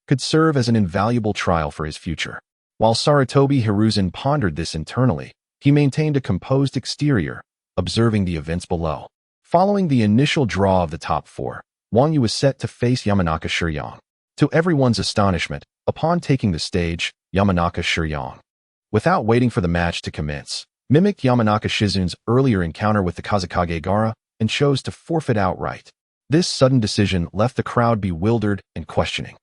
could serve as an invaluable trial for his future. While Saratobi Hiruzen pondered this internally, he maintained a composed exterior, observing the events below. Following the initial draw of the top four, Wang Yu was set to face Yamanaka Shiryong. To everyone's astonishment, upon taking the stage, Yamanaka Shiryong, without waiting for the match to commence, mimicked Yamanaka Shizun's earlier encounter with the Kazekage Gaara and chose to forfeit outright. This sudden decision left the crowd bewildered and questioning.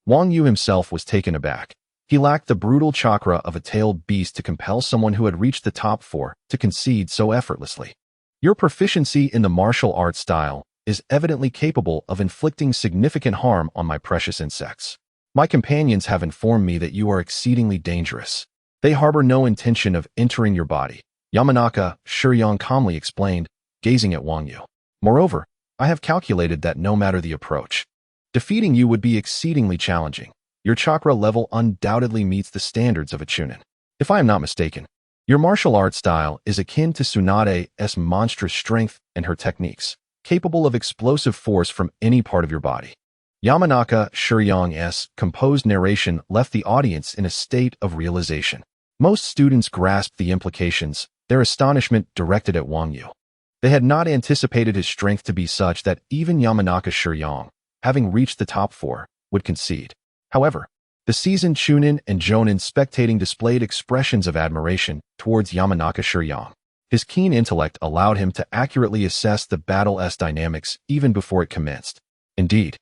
Wang Yu himself was taken aback. He lacked the brutal chakra of a tailed beast to compel someone who had reached the top four to concede so effortlessly. Your proficiency in the martial arts style is evidently capable of inflicting significant harm on my precious insects. My companions have informed me that you are exceedingly dangerous. They harbor no intention of entering your body, Yamanaka Shiryong calmly explained, gazing at Wang Yu. Moreover, I have calculated that no matter the approach, defeating you would be exceedingly challenging. Your chakra level undoubtedly meets the standards of a Chunin. If I am not mistaken, your martial arts style is akin to Tsunade's monstrous strength and her techniques, capable of explosive force from any part of your body. Yamanaka Shiryong's composed narration left the audience in a state of realization. Most students grasped the implications, their astonishment directed at Wang Yu. They had not anticipated his strength to be such that even Yamanaka Shiryong, having reached the top four, would concede. However, the seasoned Chunin and Jonin spectating displayed expressions of admiration towards Yamanaka Shiryong. His keen intellect allowed him to accurately assess the battle's dynamics even before it commenced. Indeed,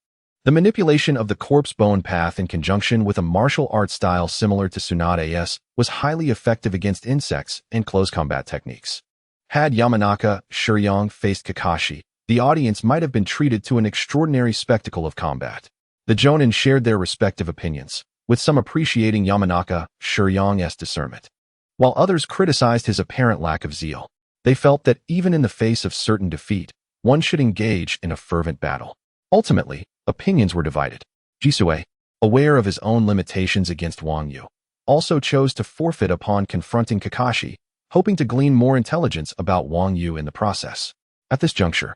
the manipulation of the corpse bone path in conjunction with a martial arts style similar to Tsunade's was highly effective against insects and close combat techniques. Had Yamanaka Shiryong faced Kakashi, the audience might have been treated to an extraordinary spectacle of combat. The Jonin shared their respective opinions, with some appreciating Yamanaka Shiryong's discernment, while others criticized his apparent lack of zeal. They felt that even in the face of certain defeat, one should engage in a fervent battle. Ultimately, opinions were divided. Jisue, aware of his own limitations against Wang Yu, also chose to forfeit upon confronting Kakashi, hoping to glean more intelligence about Wang Yu in the process. At this juncture,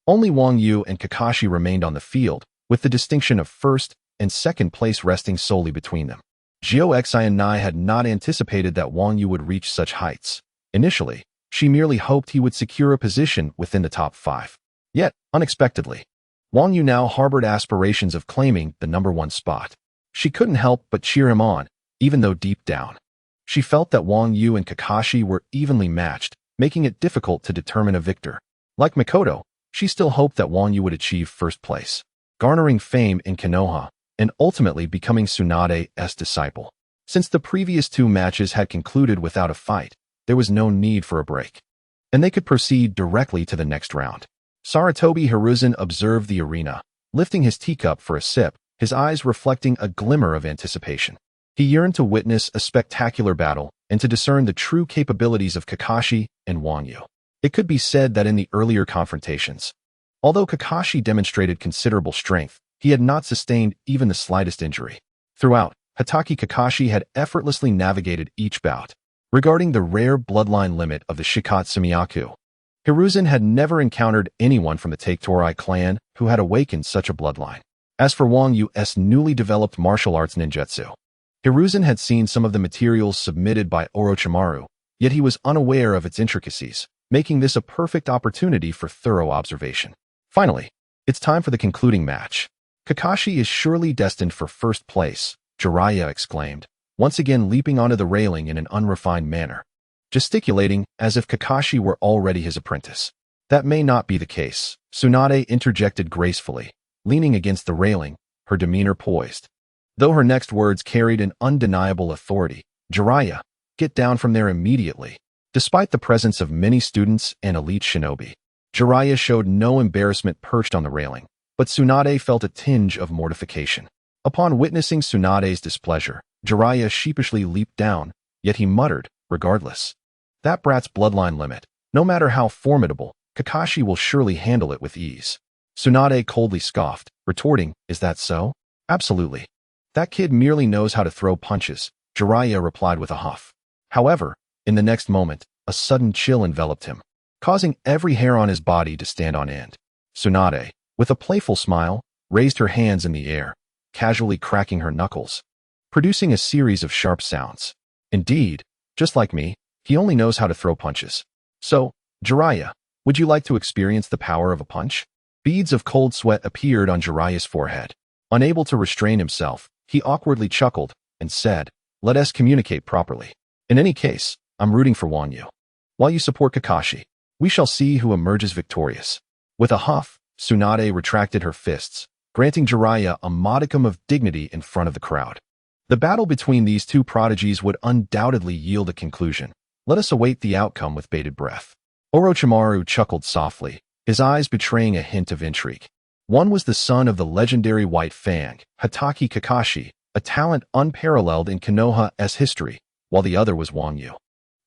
only Wang Yu and Kakashi remained on the field, with the distinction of first and second place resting solely between them. Zhou Xianai had not anticipated that Wang Yu would reach such heights. Initially, she merely hoped he would secure a position within the top five. Yet, unexpectedly, Wang Yu now harbored aspirations of claiming the #1 spot. She couldn't help but cheer him on, even though deep down, she felt that Wang Yu and Kakashi were evenly matched, making it difficult to determine a victor. Like Mikoto, she still hoped that Wang Yu would achieve first place, garnering fame in Konoha, and ultimately becoming Tsunade's disciple. Since the previous two matches had concluded without a fight, there was no need for a break, and they could proceed directly to the next round. Saratobi Hiruzen observed the arena, lifting his teacup for a sip, his eyes reflecting a glimmer of anticipation. He yearned to witness a spectacular battle and to discern the true capabilities of Kakashi and Wang Yu. It could be said that in the earlier confrontations, although Kakashi demonstrated considerable strength, he had not sustained even the slightest injury. Throughout, Hatake Kakashi had effortlessly navigated each bout. Regarding the rare bloodline limit of the Shikotsumyaku, Hiruzen had never encountered anyone from the Taketorai clan who had awakened such a bloodline. As for Wang Yu's newly developed martial arts ninjutsu, Hiruzen had seen some of the materials submitted by Orochimaru, yet he was unaware of its intricacies, making this a perfect opportunity for thorough observation. Finally, it's time for the concluding match. Kakashi is surely destined for first place, Jiraiya exclaimed, once again leaping onto the railing in an unrefined manner, gesticulating as if Kakashi were already his apprentice. That may not be the case, Tsunade interjected gracefully, leaning against the railing, her demeanor poised. Though her next words carried an undeniable authority, Jiraiya, get down from there immediately. Despite the presence of many students and elite shinobi, Jiraiya showed no embarrassment perched on the railing, but Tsunade felt a tinge of mortification. Upon witnessing Tsunade's displeasure, Jiraiya sheepishly leaped down, yet he muttered, regardless. That brat's bloodline limit, no matter how formidable, Kakashi will surely handle it with ease. Tsunade coldly scoffed, retorting, is that so? Absolutely. That kid merely knows how to throw punches, Jiraiya replied with a huff. However, in the next moment, a sudden chill enveloped him, causing every hair on his body to stand on end. Tsunade, with a playful smile, raised her hands in the air, casually cracking her knuckles, producing a series of sharp sounds. Indeed, just like me, he only knows how to throw punches. So, Jiraiya, would you like to experience the power of a punch? Beads of cold sweat appeared on Jiraiya's forehead. Unable to restrain himself, he awkwardly chuckled and said, let us communicate properly. In any case, I'm rooting for Wang Yu. While you support Kakashi, we shall see who emerges victorious. With a huff, Tsunade retracted her fists, granting Jiraiya a modicum of dignity in front of the crowd. The battle between these two prodigies would undoubtedly yield a conclusion. Let us await the outcome with bated breath. Orochimaru chuckled softly, his eyes betraying a hint of intrigue. One was the son of the legendary White Fang, Hatake Kakashi, a talent unparalleled in Konoha's history, while the other was Wang Yu,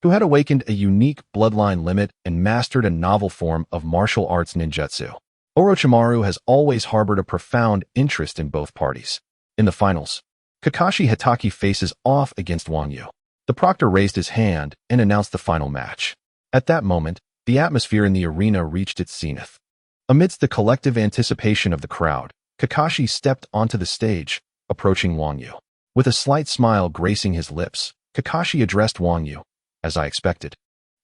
who had awakened a unique bloodline limit and mastered a novel form of martial arts ninjutsu. Orochimaru has always harbored a profound interest in both parties. In the finals, Kakashi Hatake faces off against Wang Yu. The proctor raised his hand and announced the final match. At that moment, the atmosphere in the arena reached its zenith. Amidst the collective anticipation of the crowd, Kakashi stepped onto the stage, approaching Wang Yu. With a slight smile gracing his lips, Kakashi addressed Wang Yu, as I expected.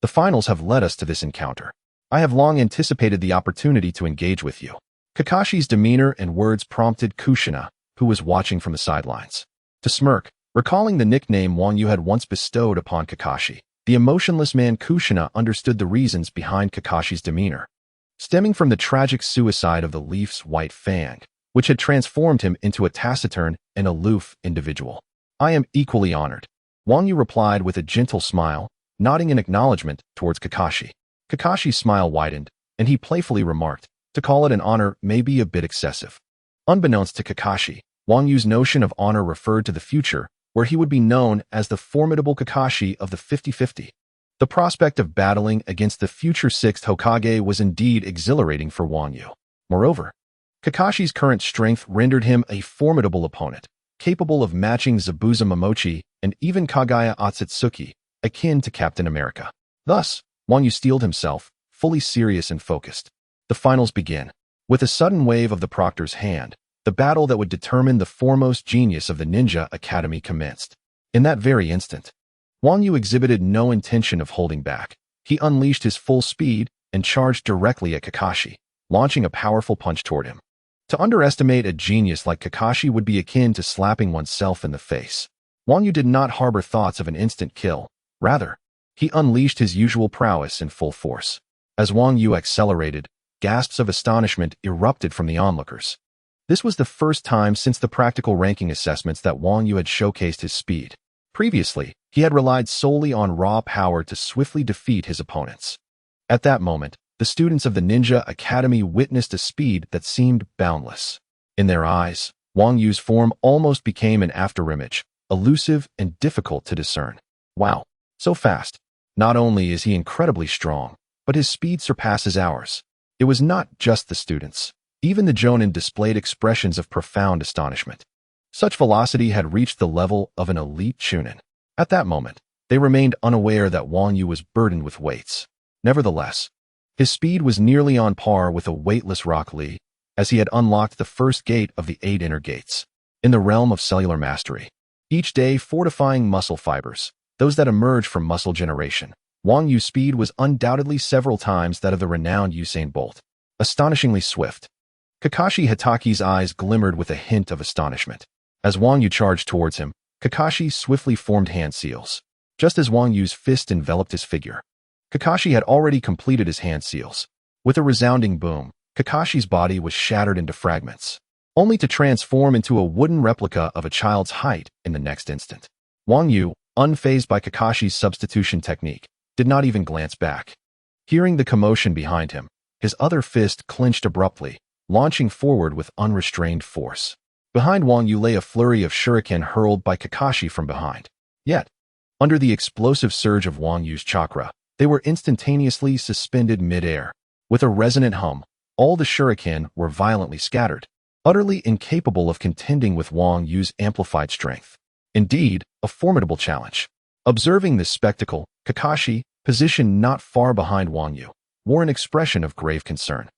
The finals have led us to this encounter. I have long anticipated the opportunity to engage with you. Kakashi's demeanor and words prompted Kushina, who was watching from the sidelines, to smirk, recalling the nickname Wang Yu had once bestowed upon Kakashi. The emotionless man Kushina understood the reasons behind Kakashi's demeanor, stemming from the tragic suicide of the Leaf's White Fang, which had transformed him into a taciturn and aloof individual. I am equally honored, Wang Yu replied with a gentle smile, nodding in acknowledgement towards Kakashi. Kakashi's smile widened, and he playfully remarked, to call it an honor may be a bit excessive. Unbeknownst to Kakashi, Wang Yu's notion of honor referred to the future, where he would be known as the formidable Kakashi of the 50-50. The prospect of battling against the future 6th Hokage was indeed exhilarating for Wang Yu. Moreover, Kakashi's current strength rendered him a formidable opponent, capable of matching Zabuza Momochi and even Kaguya Otsutsuki, akin to Captain America. Thus, Wang Yu steeled himself, fully serious and focused. The finals begin. With a sudden wave of the proctor's hand, the battle that would determine the foremost genius of the Ninja Academy commenced. In that very instant, Wang Yu exhibited no intention of holding back. He unleashed his full speed and charged directly at Kakashi, launching a powerful punch toward him. To underestimate a genius like Kakashi would be akin to slapping oneself in the face. Wang Yu did not harbor thoughts of an instant kill. Rather, he unleashed his usual prowess in full force. As Wang Yu accelerated, gasps of astonishment erupted from the onlookers. This was the first time since the practical ranking assessments that Wang Yu had showcased his speed. Previously, he had relied solely on raw power to swiftly defeat his opponents. At that moment, the students of the Ninja Academy witnessed a speed that seemed boundless. In their eyes, Wang Yu's form almost became an afterimage, elusive and difficult to discern. Wow, so fast. Not only is he incredibly strong, but his speed surpasses ours. It was not just the students. Even the Jonin displayed expressions of profound astonishment. Such velocity had reached the level of an elite chunin. At that moment, they remained unaware that Wang Yu was burdened with weights. Nevertheless, his speed was nearly on par with a weightless Rock Lee, as he had unlocked the first gate of the 8 inner gates. In the realm of cellular mastery, each day fortifying muscle fibers, those that emerge from muscle generation. Wang Yu's speed was undoubtedly several times that of the renowned Usain Bolt. Astonishingly swift. Kakashi Hitaki's eyes glimmered with a hint of astonishment. As Wang Yu charged towards him, Kakashi swiftly formed hand seals. Just as Wang Yu's fist enveloped his figure, Kakashi had already completed his hand seals. With a resounding boom, Kakashi's body was shattered into fragments, only to transform into a wooden replica of a child's height in the next instant. Wang Yu, unfazed by Kakashi's substitution technique, did not even glance back. Hearing the commotion behind him, his other fist clenched abruptly, launching forward with unrestrained force. Behind Wang Yu lay a flurry of shuriken hurled by Kakashi from behind. Yet, under the explosive surge of Wang Yu's chakra, they were instantaneously suspended mid-air. With a resonant hum, all the shuriken were violently scattered, utterly incapable of contending with Wang Yu's amplified strength. Indeed, a formidable challenge. Observing this spectacle, Kakashi, positioned not far behind Wang Yu, wore an expression of grave concern.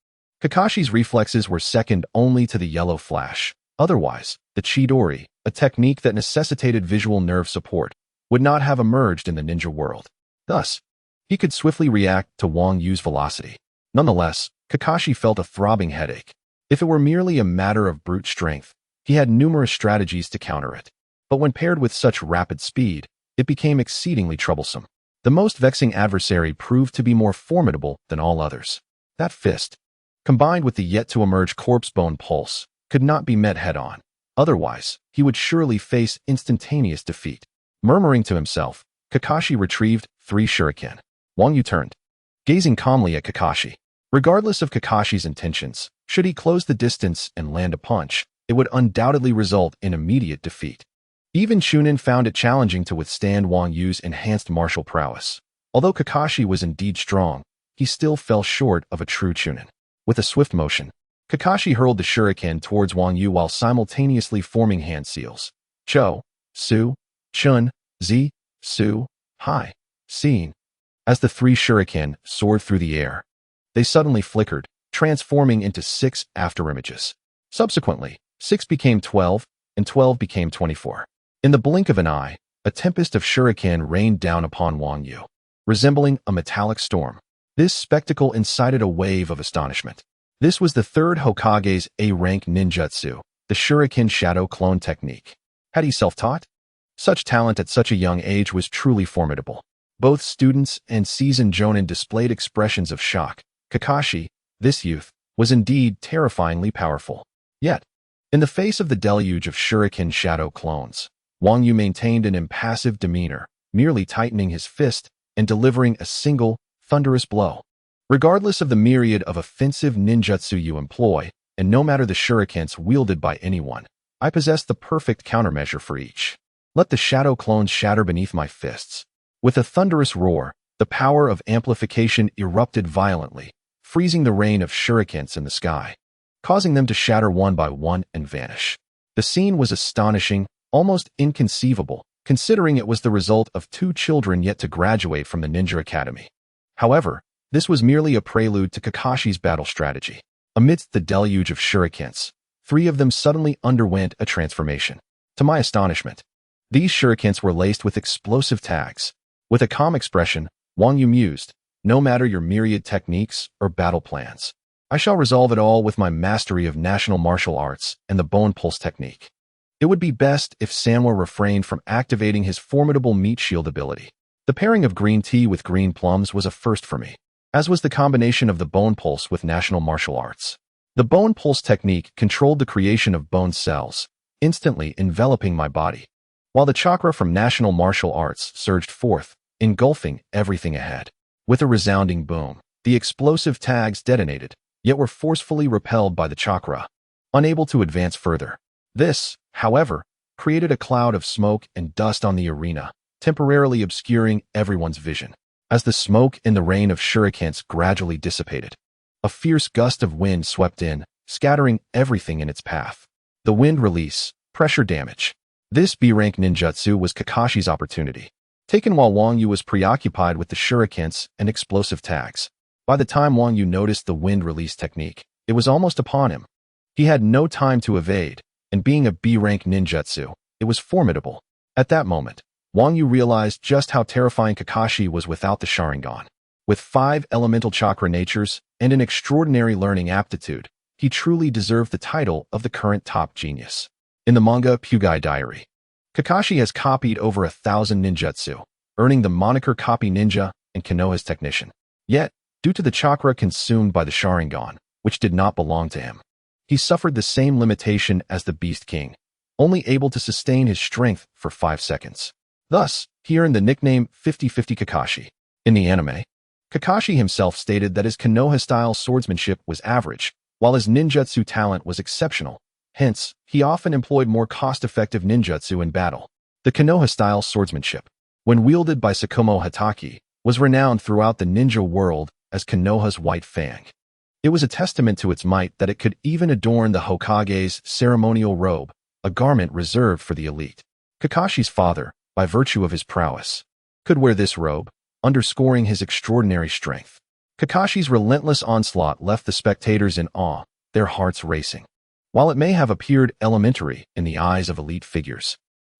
Kakashi's reflexes were second only to the yellow flash. Otherwise, the Chidori, a technique that necessitated visual nerve support, would not have emerged in the ninja world. Thus, he could swiftly react to Wang Yu's velocity. Nonetheless, Kakashi felt a throbbing headache. If it were merely a matter of brute strength, he had numerous strategies to counter it. But when paired with such rapid speed, it became exceedingly troublesome. The most vexing adversary proved to be more formidable than all others. That fist, combined with the yet-to-emerge corpse-bone pulse, could not be met head-on. Otherwise, he would surely face instantaneous defeat. Murmuring to himself, Kakashi retrieved 3 shuriken. Wang Yu turned, gazing calmly at Kakashi. Regardless of Kakashi's intentions, should he close the distance and land a punch, it would undoubtedly result in immediate defeat. Even Chunin found it challenging to withstand Wang Yu's enhanced martial prowess. Although Kakashi was indeed strong, he still fell short of a true Chunin. With a swift motion, Kakashi hurled the shuriken towards Wang Yu while simultaneously forming hand seals. Cho, Su, Chun, Zi, Su, Hai, Xin. As the 3 shuriken soared through the air, they suddenly flickered, transforming into 6 afterimages. Subsequently, 6 became 12, and 12 became 24. In the blink of an eye, a tempest of shuriken rained down upon Wang Yu, resembling a metallic storm. This spectacle incited a wave of astonishment. This was the 3rd Hokage's A-rank ninjutsu, the shuriken shadow clone technique. Had he self-taught? Such talent at such a young age was truly formidable. Both students and seasoned jonin displayed expressions of shock. Kakashi, this youth, was indeed terrifyingly powerful. Yet, in the face of the deluge of shuriken shadow clones, Wang Yu maintained an impassive demeanor, merely tightening his fist and delivering a single, thunderous blow. Regardless of the myriad of offensive ninjutsu you employ, and no matter the shurikens wielded by anyone, I possess the perfect countermeasure for each. Let the shadow clones shatter beneath my fists. With a thunderous roar, the power of amplification erupted violently, freezing the rain of shurikens in the sky, causing them to shatter one by one and vanish. The scene was astonishing, almost inconceivable, considering it was the result of 2 children yet to graduate from the Ninja Academy. However, this was merely a prelude to Kakashi's battle strategy. Amidst the deluge of shurikens, 3 of them suddenly underwent a transformation. To my astonishment, these shurikens were laced with explosive tags. With a calm expression, Wang Yu mused, "No matter your myriad techniques or battle plans, I shall resolve it all with my mastery of national martial arts and the bone pulse technique." It would be best if Sanwa refrained from activating his formidable meat shield ability. The pairing of green tea with green plums was a first for me, as was the combination of the bone pulse with national martial arts. The bone pulse technique controlled the creation of bone cells, instantly enveloping my body, while the chakra from national martial arts surged forth, engulfing everything ahead. With a resounding boom, the explosive tags detonated, yet were forcefully repelled by the chakra, unable to advance further. This, however, created a cloud of smoke and dust on the arena, temporarily obscuring everyone's vision. As the smoke and the rain of shurikens gradually dissipated, a fierce gust of wind swept in, scattering everything in its path. The wind release, pressure damage. This B-rank ninjutsu was Kakashi's opportunity, taken while Wang Yu was preoccupied with the shurikens and explosive tags. By the time Wang Yu noticed the wind release technique, it was almost upon him. He had no time to evade, and being a B-rank ninjutsu, it was formidable. At that moment, Wang Yu realized just how terrifying Kakashi was without the Sharingan. With 5 elemental chakra natures and an extraordinary learning aptitude, he truly deserved the title of the current top genius. In the manga Pugai Diary, Kakashi has copied over 1,000 ninjutsu, earning the moniker Copy Ninja and Konoha's Technician. Yet, due to the chakra consumed by the Sharingan, which did not belong to him, he suffered the same limitation as the Beast King, only able to sustain his strength for 5 seconds. Thus, he earned the nickname 50-50 Kakashi. In the anime, Kakashi himself stated that his Konoha-style swordsmanship was average, while his ninjutsu talent was exceptional. Hence, he often employed more cost-effective ninjutsu in battle. The Konoha-style swordsmanship, when wielded by Sakomo Hatake, was renowned throughout the ninja world as Konoha's White Fang. It was a testament to its might that it could even adorn the Hokage's ceremonial robe, a garment reserved for the elite. Kakashi's father, by virtue of his prowess, could wear this robe, underscoring his extraordinary strength. Kakashi's relentless onslaught left the spectators in awe, their hearts racing. While it may have appeared elementary in the eyes of elite figures,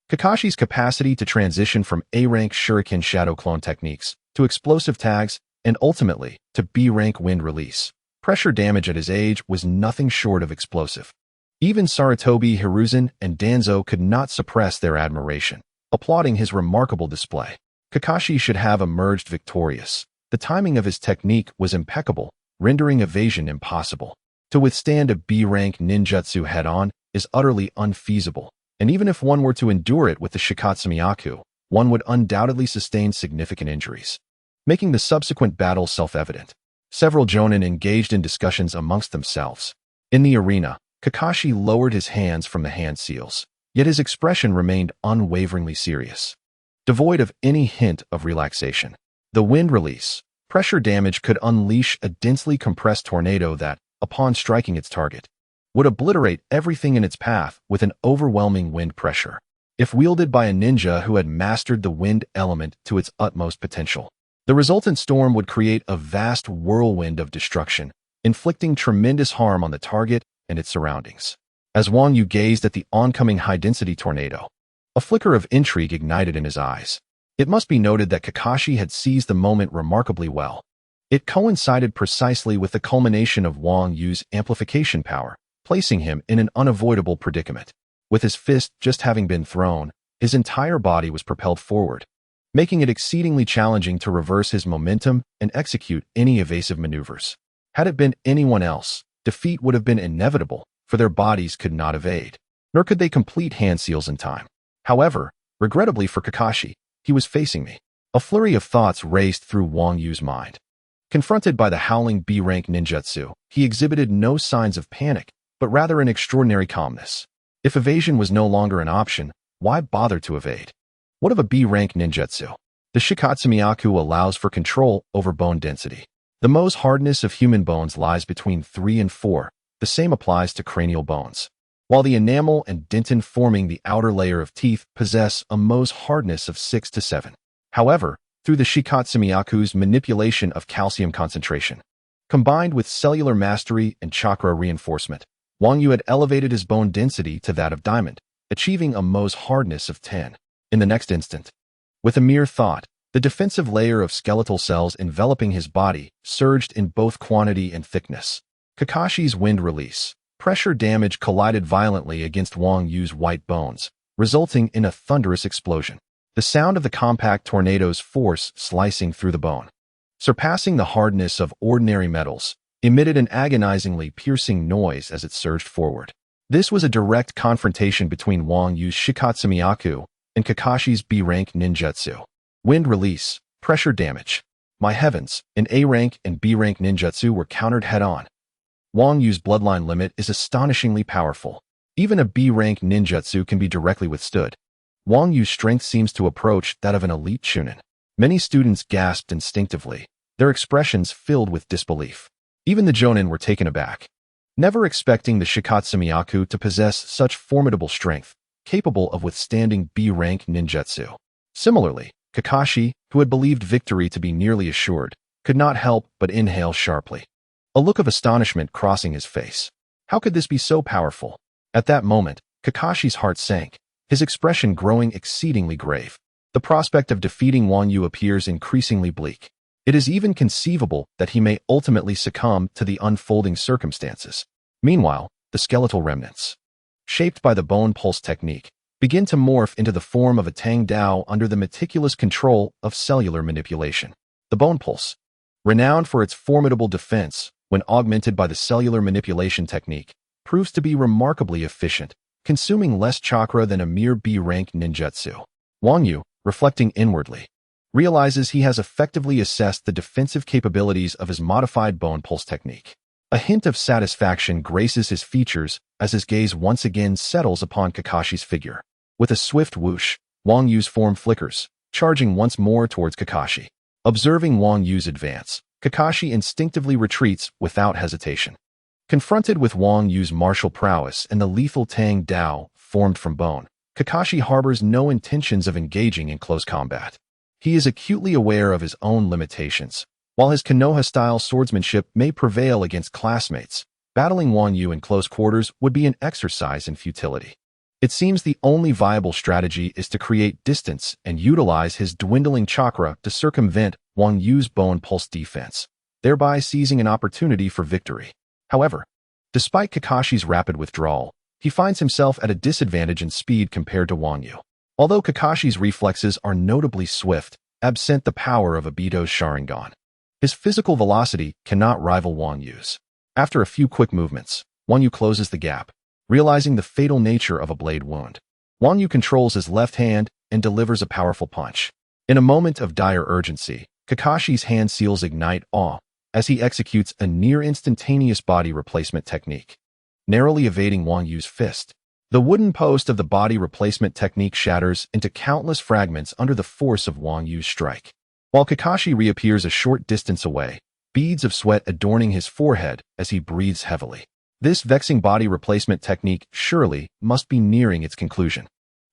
Kakashi's capacity to transition from A-rank shuriken shadow clone techniques to explosive tags and ultimately to B-rank wind release pressure damage at his age was nothing short of explosive. Even Sarutobi Hiruzen and Danzo could not suppress their admiration, applauding his remarkable display. Kakashi should have emerged victorious. The timing of his technique was impeccable, rendering evasion impossible. To withstand a B-rank ninjutsu head-on is utterly unfeasible, and even if one were to endure it with the Shikotsumyaku, one would undoubtedly sustain significant injuries, making the subsequent battle self-evident. Several jonin engaged in discussions amongst themselves. In the arena, Kakashi lowered his hands from the hand seals, yet his expression remained unwaveringly serious, devoid of any hint of relaxation. The wind release pressure damage could unleash a densely compressed tornado that, upon striking its target, would obliterate everything in its path with an overwhelming wind pressure. If wielded by a ninja who had mastered the wind element to its utmost potential, the resultant storm would create a vast whirlwind of destruction, inflicting tremendous harm on the target and its surroundings. As Wang Yu gazed at the oncoming high-density tornado, a flicker of intrigue ignited in his eyes. It must be noted that Kakashi had seized the moment remarkably well. It coincided precisely with the culmination of Wang Yu's amplification power, placing him in an unavoidable predicament. With his fist just having been thrown, his entire body was propelled forward, making it exceedingly challenging to reverse his momentum and execute any evasive maneuvers. Had it been anyone else, defeat would have been inevitable, for their bodies could not evade, nor could they complete hand seals in time. However, regrettably for Kakashi, he was facing me. A flurry of thoughts raced through Wang Yu's mind. Confronted by the howling B-rank ninjutsu, he exhibited no signs of panic, but rather an extraordinary calmness. If evasion was no longer an option, why bother to evade? What of a B-rank ninjutsu? The Shikotsumyaku allows for control over bone density. The Mohs hardness of human bones lies between 3 and 4. The same applies to cranial bones. While the enamel and dentin forming the outer layer of teeth possess a Mohs hardness of 6 to 7. However, through the Shikotsumyaku's manipulation of calcium concentration, combined with cellular mastery and chakra reinforcement, Wang Yu had elevated his bone density to that of diamond, achieving a Mohs hardness of 10. In the next instant, with a mere thought, the defensive layer of skeletal cells enveloping his body surged in both quantity and thickness. Kakashi's wind release pressure damage collided violently against Wang Yu's white bones, resulting in a thunderous explosion. The sound of the compact tornado's force slicing through the bone, surpassing the hardness of ordinary metals, emitted an agonizingly piercing noise as it surged forward. This was a direct confrontation between Wang Yu's Shikotsumyaku and Kakashi's B-rank ninjutsu. Wind release, pressure damage. My heavens, an A-rank and B-rank ninjutsu were countered head-on. Wang Yu's bloodline limit is astonishingly powerful. Even a B-rank ninjutsu can be directly withstood. Wang Yu's strength seems to approach that of an elite chunin. Many students gasped instinctively, their expressions filled with disbelief. Even the jonin were taken aback, never expecting the Shikotsumyaku to possess such formidable strength, capable of withstanding B-rank ninjutsu. Similarly, Kakashi, who had believed victory to be nearly assured, could not help but inhale sharply, a look of astonishment crossing his face. How could this be so powerful? At that moment, Kakashi's heart sank, his expression growing exceedingly grave. The prospect of defeating Wang Yu appears increasingly bleak. It is even conceivable that he may ultimately succumb to the unfolding circumstances. Meanwhile, the skeletal remnants, shaped by the bone pulse technique, begin to morph into the form of a Tang Dao under the meticulous control of cellular manipulation. The bone pulse, renowned for its formidable defense when augmented by the cellular manipulation technique, proves to be remarkably efficient, consuming less chakra than a mere B-rank ninjutsu. Wang Yu, reflecting inwardly, realizes he has effectively assessed the defensive capabilities of his modified bone pulse technique. A hint of satisfaction graces his features as his gaze once again settles upon Kakashi's figure. With a swift whoosh, Wang Yu's form flickers, charging once more towards Kakashi. Observing Wang Yu's advance, Kakashi instinctively retreats without hesitation. Confronted with Wang Yu's martial prowess and the lethal Tang Dao formed from bone, Kakashi harbors no intentions of engaging in close combat. He is acutely aware of his own limitations. While his Konoha-style swordsmanship may prevail against classmates, battling Wang Yu in close quarters would be an exercise in futility. It seems the only viable strategy is to create distance and utilize his dwindling chakra to circumvent Wang Yu's bone pulse defense, thereby seizing an opportunity for victory. However, despite Kakashi's rapid withdrawal, he finds himself at a disadvantage in speed compared to Wang Yu. Although Kakashi's reflexes are notably swift, absent the power of Obito's Sharingan, his physical velocity cannot rival Wang Yu's. After a few quick movements, Wang Yu closes the gap, realizing the fatal nature of a blade wound. Wang Yu controls his left hand and delivers a powerful punch. In a moment of dire urgency, Kakashi's hand seals ignite awe as he executes a near-instantaneous body replacement technique, narrowly evading Wang Yu's fist. The wooden post of the body replacement technique shatters into countless fragments under the force of Wang Yu's strike. While Kakashi reappears a short distance away, beads of sweat adorning his forehead as he breathes heavily. This vexing body replacement technique surely must be nearing its conclusion.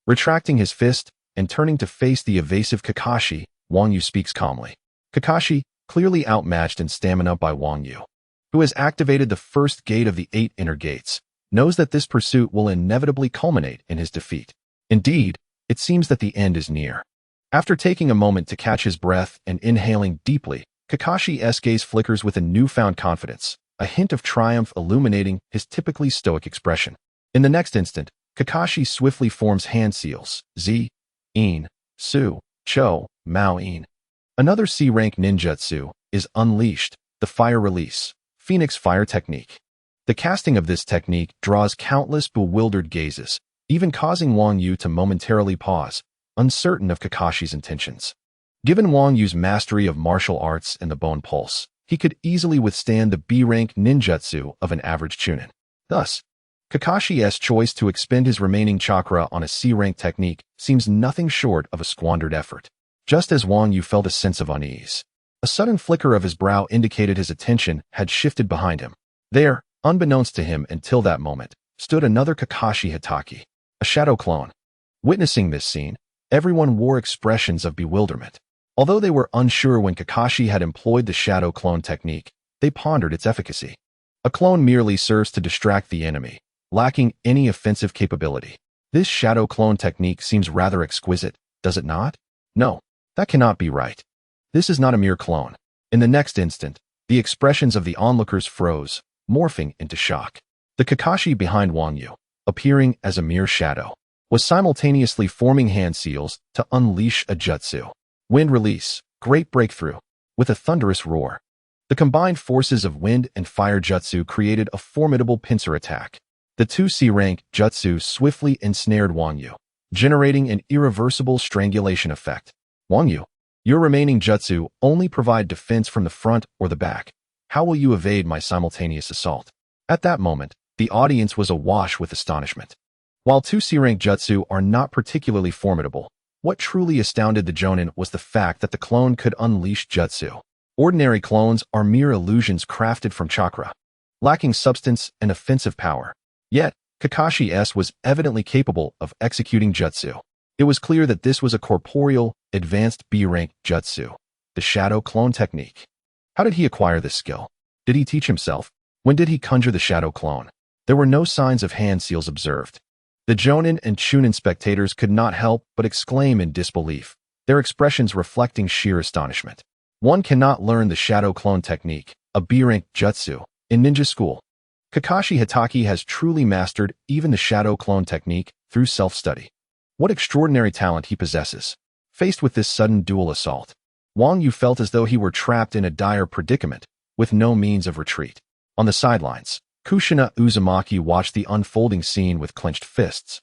Retracting his fist and turning to face the evasive Kakashi, Wang Yu speaks calmly. Kakashi, clearly outmatched in stamina by Wang Yu, who has activated the first gate of the 8 inner gates, knows that this pursuit will inevitably culminate in his defeat. Indeed, it seems that the end is near. After taking a moment to catch his breath and inhaling deeply, Kakashi's gaze flickers with a newfound confidence, a hint of triumph illuminating his typically stoic expression. In the next instant, Kakashi swiftly forms hand seals, Z, In, Su, Cho, Mao In. Another C-rank ninjutsu is unleashed, the fire release, Phoenix Fire technique. The casting of this technique draws countless bewildered gazes, even causing Wang Yu to momentarily pause, uncertain of Kakashi's intentions. Given Wang Yu's mastery of martial arts and the bone pulse, he could easily withstand the B-rank ninjutsu of an average chunin. Thus, Kakashi's choice to expend his remaining chakra on a C-rank technique seems nothing short of a squandered effort. Just as Wang Yu felt a sense of unease, a sudden flicker of his brow indicated his attention had shifted behind him. There, unbeknownst to him until that moment, stood another Kakashi Hitaki, a shadow clone. Witnessing this scene, everyone wore expressions of bewilderment. Although they were unsure when Kakashi had employed the shadow clone technique, they pondered its efficacy. A clone merely serves to distract the enemy, lacking any offensive capability. This shadow clone technique seems rather exquisite, does it not? No, that cannot be right. This is not a mere clone. In the next instant, the expressions of the onlookers froze, morphing into shock. The Kakashi behind Wang Yu, appearing as a mere shadow, was simultaneously forming hand seals to unleash a jutsu. Wind release, great breakthrough. With a thunderous roar, the combined forces of wind and fire jutsu created a formidable pincer attack. The 2 C-rank jutsu swiftly ensnared Wang Yu, generating an irreversible strangulation effect. Wang Yu, your remaining jutsu only provide defense from the front or the back. How will you evade my simultaneous assault? At that moment, the audience was awash with astonishment. While 2 C-rank jutsu are not particularly formidable, what truly astounded the Jonin was the fact that the clone could unleash jutsu. Ordinary clones are mere illusions crafted from chakra, lacking substance and offensive power. Yet, Kakashi's was evidently capable of executing jutsu. It was clear that this was a corporeal, advanced B-rank jutsu, the shadow clone technique. How did he acquire this skill? Did he teach himself? When did he conjure the shadow clone? There were no signs of hand seals observed. The Jonin and Chunin spectators could not help but exclaim in disbelief, their expressions reflecting sheer astonishment. One cannot learn the shadow clone technique, a B-rank jutsu, in ninja school. Kakashi Hatake has truly mastered even the shadow clone technique through self-study. What extraordinary talent he possesses. Faced with this sudden dual assault, Wang Yu felt as though he were trapped in a dire predicament, with no means of retreat. On the sidelines, Kushina Uzumaki watched the unfolding scene with clenched fists,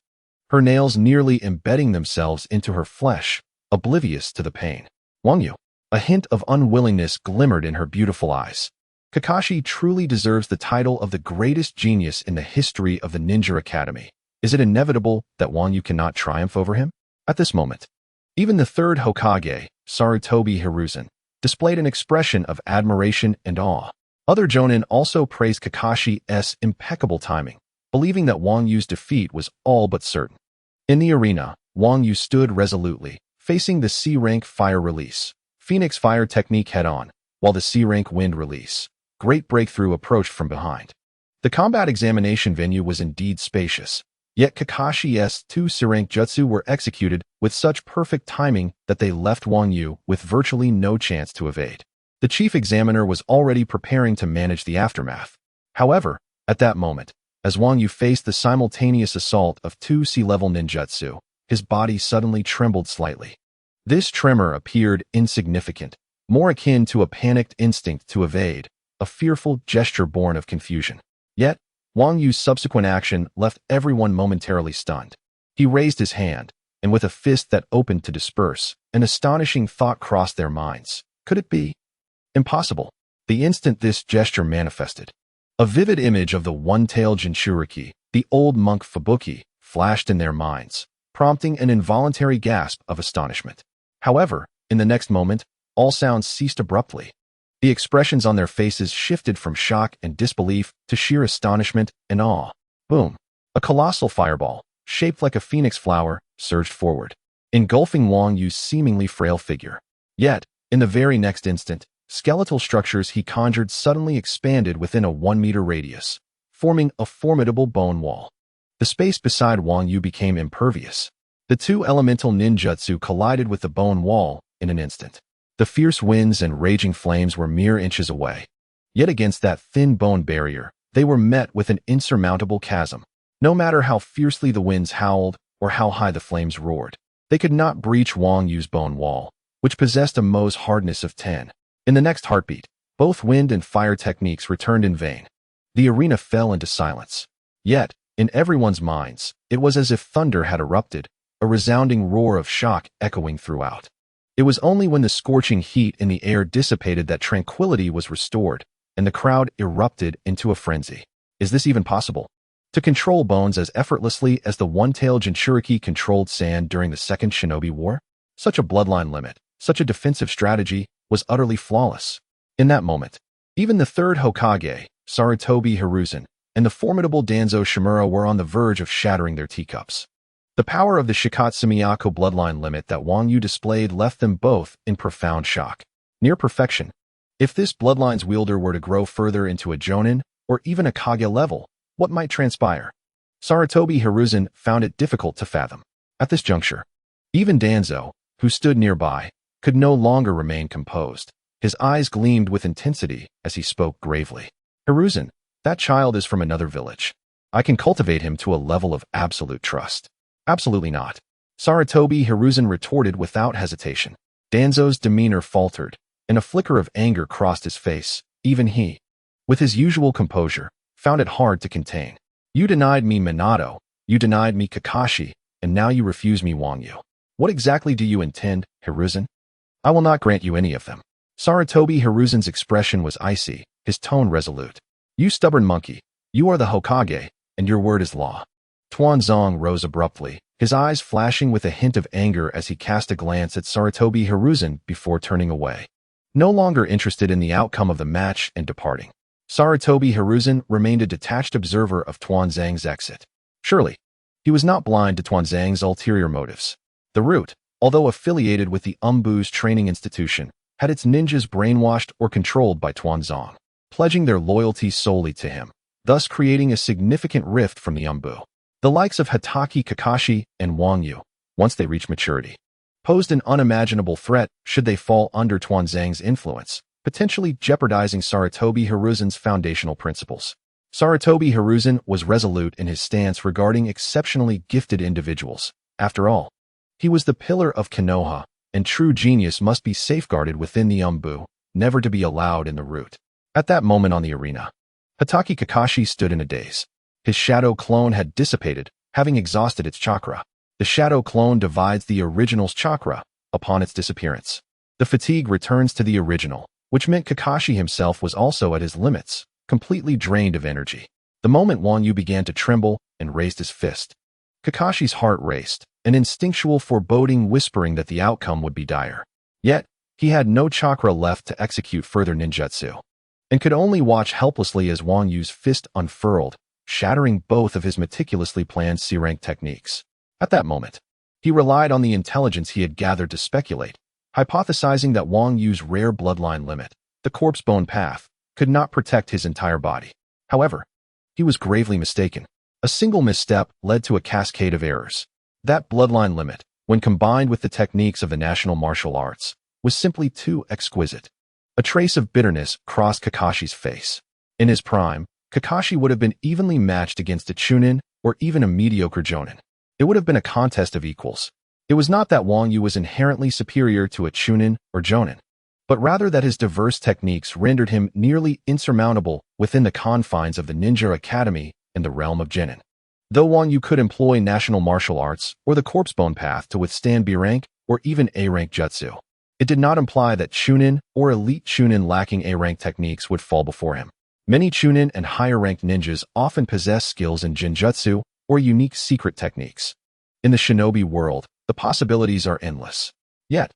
her nails nearly embedding themselves into her flesh, oblivious to the pain. Wang Yu, a hint of unwillingness glimmered in her beautiful eyes. Kakashi truly deserves the title of the greatest genius in the history of the Ninja Academy. Is it inevitable that Wang Yu cannot triumph over him? At this moment, even the third Hokage, Sarutobi Hiruzen, displayed an expression of admiration and awe. Other Jonin also praised Kakashi's impeccable timing, believing that Wang Yu's defeat was all but certain. In the arena, Wang Yu stood resolutely, facing the C-rank fire release, Phoenix fire technique head-on, while the C-rank wind release, great breakthrough approached from behind. The combat examination venue was indeed spacious, yet Kakashi's two C-rank jutsu were executed with such perfect timing that they left Wang Yu with virtually no chance to evade. The chief examiner was already preparing to manage the aftermath. However, at that moment, as Wang Yu faced the simultaneous assault of two C-level ninjutsu, his body suddenly trembled slightly. This tremor appeared insignificant, more akin to a panicked instinct to evade, a fearful gesture born of confusion. Yet, Wang Yu's subsequent action left everyone momentarily stunned. He raised his hand, and with a fist that opened to disperse, an astonishing thought crossed their minds. Could it be? Impossible. The instant this gesture manifested, a vivid image of the one-tailed Jinchuriki, the old monk Fubuki, flashed in their minds, prompting an involuntary gasp of astonishment. However, in the next moment, all sounds ceased abruptly. The expressions on their faces shifted from shock and disbelief to sheer astonishment and awe. Boom! A colossal fireball, shaped like a phoenix flower, surged forward, engulfing Wang Yu's seemingly frail figure. Yet, in the very next instant, skeletal structures he conjured suddenly expanded within a 1-meter radius, forming a formidable bone wall. The space beside Wang Yu became impervious. The two elemental ninjutsu collided with the bone wall in an instant. The fierce winds and raging flames were mere inches away. Yet against that thin bone barrier, they were met with an insurmountable chasm. No matter how fiercely the winds howled or how high the flames roared, they could not breach Wang Yu's bone wall, which possessed a Mohs hardness of 10. In the next heartbeat, both wind and fire techniques returned in vain. The arena fell into silence. Yet, in everyone's minds, it was as if thunder had erupted, a resounding roar of shock echoing throughout. It was only when the scorching heat in the air dissipated that tranquility was restored, and the crowd erupted into a frenzy. Is this even possible? To control bones as effortlessly as the one-tailed Jinchuriki controlled sand during the Second Shinobi War? Such a bloodline limit, such a defensive strategy, was utterly flawless. In that moment, even the third Hokage, Sarutobi Hiruzen, and the formidable Danzo Shimura were on the verge of shattering their teacups. The power of the Shikotsumyaku bloodline limit that Wang Yu displayed left them both in profound shock. Near perfection. If this bloodline's wielder were to grow further into a Jonin, or even a Kage level, what might transpire? Sarutobi Hiruzen found it difficult to fathom. At this juncture, even Danzo, who stood nearby, could no longer remain composed. His eyes gleamed with intensity as he spoke gravely. Hiruzen, that child is from another village. I can cultivate him to a level of absolute trust. Absolutely not. Sarutobi Hiruzen retorted without hesitation. Danzo's demeanor faltered, and a flicker of anger crossed his face. Even he, with his usual composure, found it hard to contain. You denied me Minato, you denied me Kakashi, and now you refuse me Wang Yu. What exactly do you intend, Hiruzen? I will not grant you any of them. Sarutobi Hiruzen's expression was icy, his tone resolute. You stubborn monkey, you are the Hokage, and your word is law. Tuanzong rose abruptly, his eyes flashing with a hint of anger as he cast a glance at Sarutobi Hiruzen before turning away. No longer interested in the outcome of the match and departing, Sarutobi Hiruzen remained a detached observer of Tuanzang's exit. Surely, he was not blind to Tuanzang's ulterior motives. The root, although affiliated with the Umbu's training institution, had its ninjas brainwashed or controlled by Tuanzang, pledging their loyalty solely to him. thus creating a significant rift from the Umbu. The likes of Hatake Kakashi and Wang Yu, once they reached maturity, posed an unimaginable threat should they fall under Tuanzang's influence, potentially jeopardizing Sarutobi Hiruzen's foundational principles. Sarutobi Hiruzen was resolute in his stance regarding exceptionally gifted individuals. After all, he was the pillar of Konoha, and true genius must be safeguarded within the Umbu, never to be allowed in the root. At that moment on the arena, Hatake Kakashi stood in a daze. His shadow clone had dissipated, having exhausted its chakra. The shadow clone divides the original's chakra upon its disappearance. The fatigue returns to the original, which meant Kakashi himself was also at his limits, completely drained of energy. The moment Wang Yu began to tremble and raised his fist, Kakashi's heart raced, an instinctual foreboding whispering that the outcome would be dire. Yet, he had no chakra left to execute further ninjutsu, and could only watch helplessly as Wang Yu's fist unfurled, shattering both of his meticulously planned C-rank techniques. At that moment, he relied on the intelligence he had gathered to speculate, hypothesizing that Wang Yu's rare bloodline limit, the corpse bone path, could not protect his entire body. However, he was gravely mistaken. A single misstep led to a cascade of errors. That bloodline limit, when combined with the techniques of the national martial arts, was simply too exquisite. A trace of bitterness crossed Kakashi's face. In his prime, Kakashi would have been evenly matched against a Chunin or even a mediocre Jonin. It would have been a contest of equals. It was not that Wang Yu was inherently superior to a Chunin or Jonin, but rather that his diverse techniques rendered him nearly insurmountable within the confines of the Ninja Academy in the realm of Genin. Though Wang Yu could employ national martial arts or the corpse bone path to withstand B-rank or even A-rank jutsu, it did not imply that Chunin or elite Chunin lacking A-rank techniques would fall before him. Many Chunin and higher-ranked ninjas often possess skills in Jinjutsu or unique secret techniques. In the shinobi world, the possibilities are endless. Yet,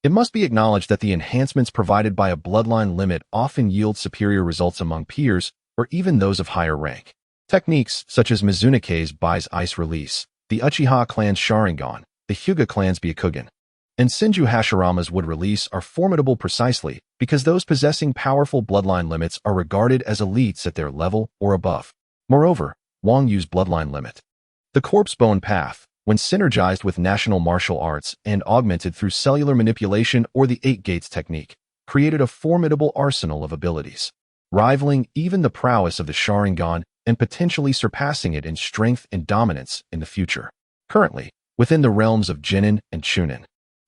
it must be acknowledged that the enhancements provided by a bloodline limit often yield superior results among peers or even those of higher rank. Techniques such as Mizunoke's Bai's Ice Release, the Uchiha clan's Sharingan, the Hyuga clan's Byakugan, and Senju Hashirama's Wood Release are formidable precisely because those possessing powerful bloodline limits are regarded as elites at their level or above. Moreover, Wang Yu's bloodline limit, the corpse bone path, when synergized with national martial arts and augmented through cellular manipulation or the Eight Gates technique, created a formidable arsenal of abilities, rivaling even the prowess of the Sharingan and potentially surpassing it in strength and dominance in the future. Currently, within the realms of Genin and Chunin,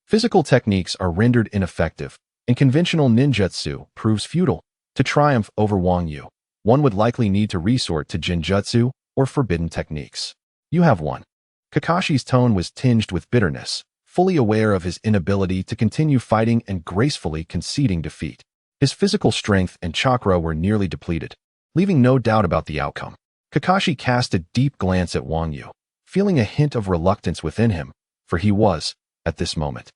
physical techniques are rendered ineffective, and conventional ninjutsu proves futile. To triumph over Wang Yu, one would likely need to resort to Jinjutsu or forbidden techniques. You have won. Kakashi's tone was tinged with bitterness, fully aware of his inability to continue fighting and gracefully conceding defeat. His physical strength and chakra were nearly depleted, leaving no doubt about the outcome. Kakashi cast a deep glance at Wang Yu, feeling a hint of reluctance within him, for he was, at this moment,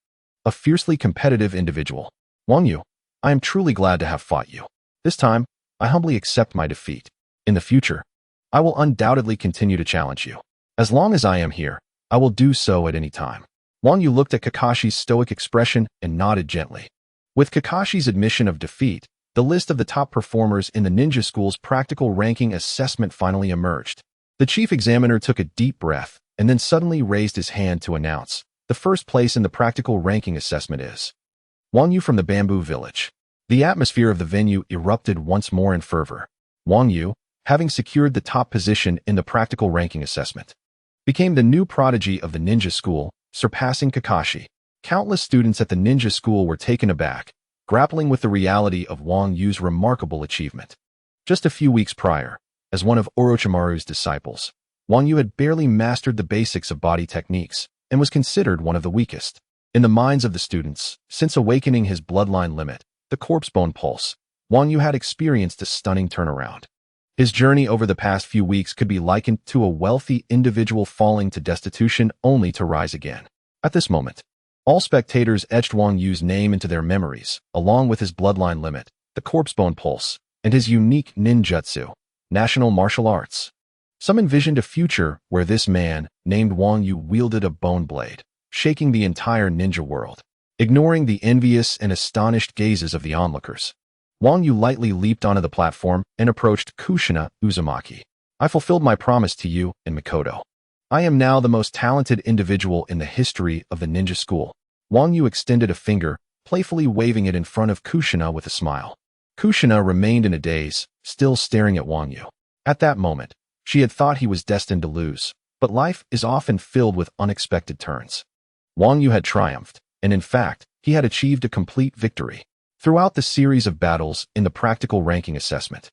a fiercely competitive individual. Wang Yu, I am truly glad to have fought you. This time, I humbly accept my defeat. In the future, I will undoubtedly continue to challenge you. As long as I am here, I will do so at any time. Wang Yu looked at Kakashi's stoic expression and nodded gently. With Kakashi's admission of defeat, the list of the top performers in the ninja school's practical ranking assessment finally emerged. The chief examiner took a deep breath and then suddenly raised his hand to announce, the first place in the practical ranking assessment is Wang Yu from the Bamboo Village. The atmosphere of the venue erupted once more in fervor. Wang Yu, having secured the top position in the practical ranking assessment, became the new prodigy of the ninja school, surpassing Kakashi. Countless students at the ninja school were taken aback, grappling with the reality of Wang Yu's remarkable achievement. Just a few weeks prior, as one of Orochimaru's disciples, Wang Yu had barely mastered the basics of body techniques and was considered one of the weakest. In the minds of the students, since awakening his bloodline limit, the corpse bone pulse, Wang Yu had experienced a stunning turnaround. His journey over the past few weeks could be likened to a wealthy individual falling to destitution only to rise again. At this moment, all spectators etched Wang Yu's name into their memories, along with his bloodline limit, the corpse bone pulse, and his unique ninjutsu, national martial arts. Some envisioned a future where this man, named Wang Yu, wielded a bone blade, shaking the entire ninja world, ignoring the envious and astonished gazes of the onlookers. Wang Yu lightly leaped onto the platform and approached Kushina Uzumaki. I fulfilled my promise to you and Mikoto. I am now the most talented individual in the history of the ninja school. Wang Yu extended a finger, playfully waving it in front of Kushina with a smile. Kushina remained in a daze, still staring at Wang Yu. At that moment, she had thought he was destined to lose, but life is often filled with unexpected turns. Wang Yu had triumphed, and in fact, he had achieved a complete victory. Throughout the series of battles in the practical ranking assessment,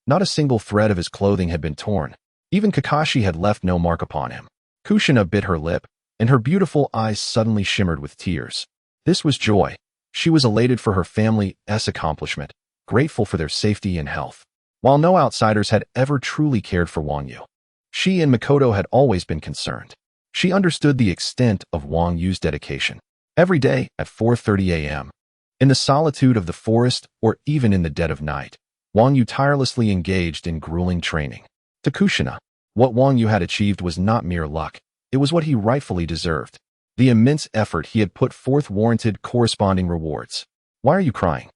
not a single thread of his clothing had been torn. Even Kakashi had left no mark upon him. Kushina bit her lip, and her beautiful eyes suddenly shimmered with tears. This was joy. She was elated for her family's accomplishment, grateful for their safety and health. While no outsiders had ever truly cared for Wang Yu, she and Mikoto had always been concerned. She understood the extent of Wang Yu's dedication. Every day at 4:30 a.m., in the solitude of the forest or even in the dead of night, Wang Yu tirelessly engaged in grueling training. To Kushina, what Wang Yu had achieved was not mere luck. It was what he rightfully deserved. The immense effort he had put forth warranted corresponding rewards. Why are you crying?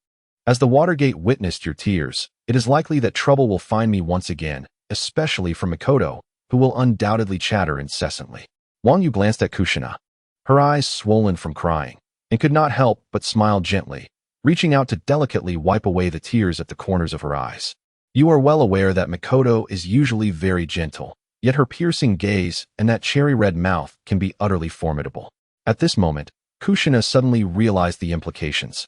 As the Watergate witnessed your tears, it is likely that trouble will find me once again, especially from Mikoto, who will undoubtedly chatter incessantly. Wang Yu glanced at Kushina, her eyes swollen from crying, and could not help but smile gently, reaching out to delicately wipe away the tears at the corners of her eyes. You are well aware that Mikoto is usually very gentle, yet her piercing gaze and that cherry-red mouth can be utterly formidable. At this moment, Kushina suddenly realized the implications,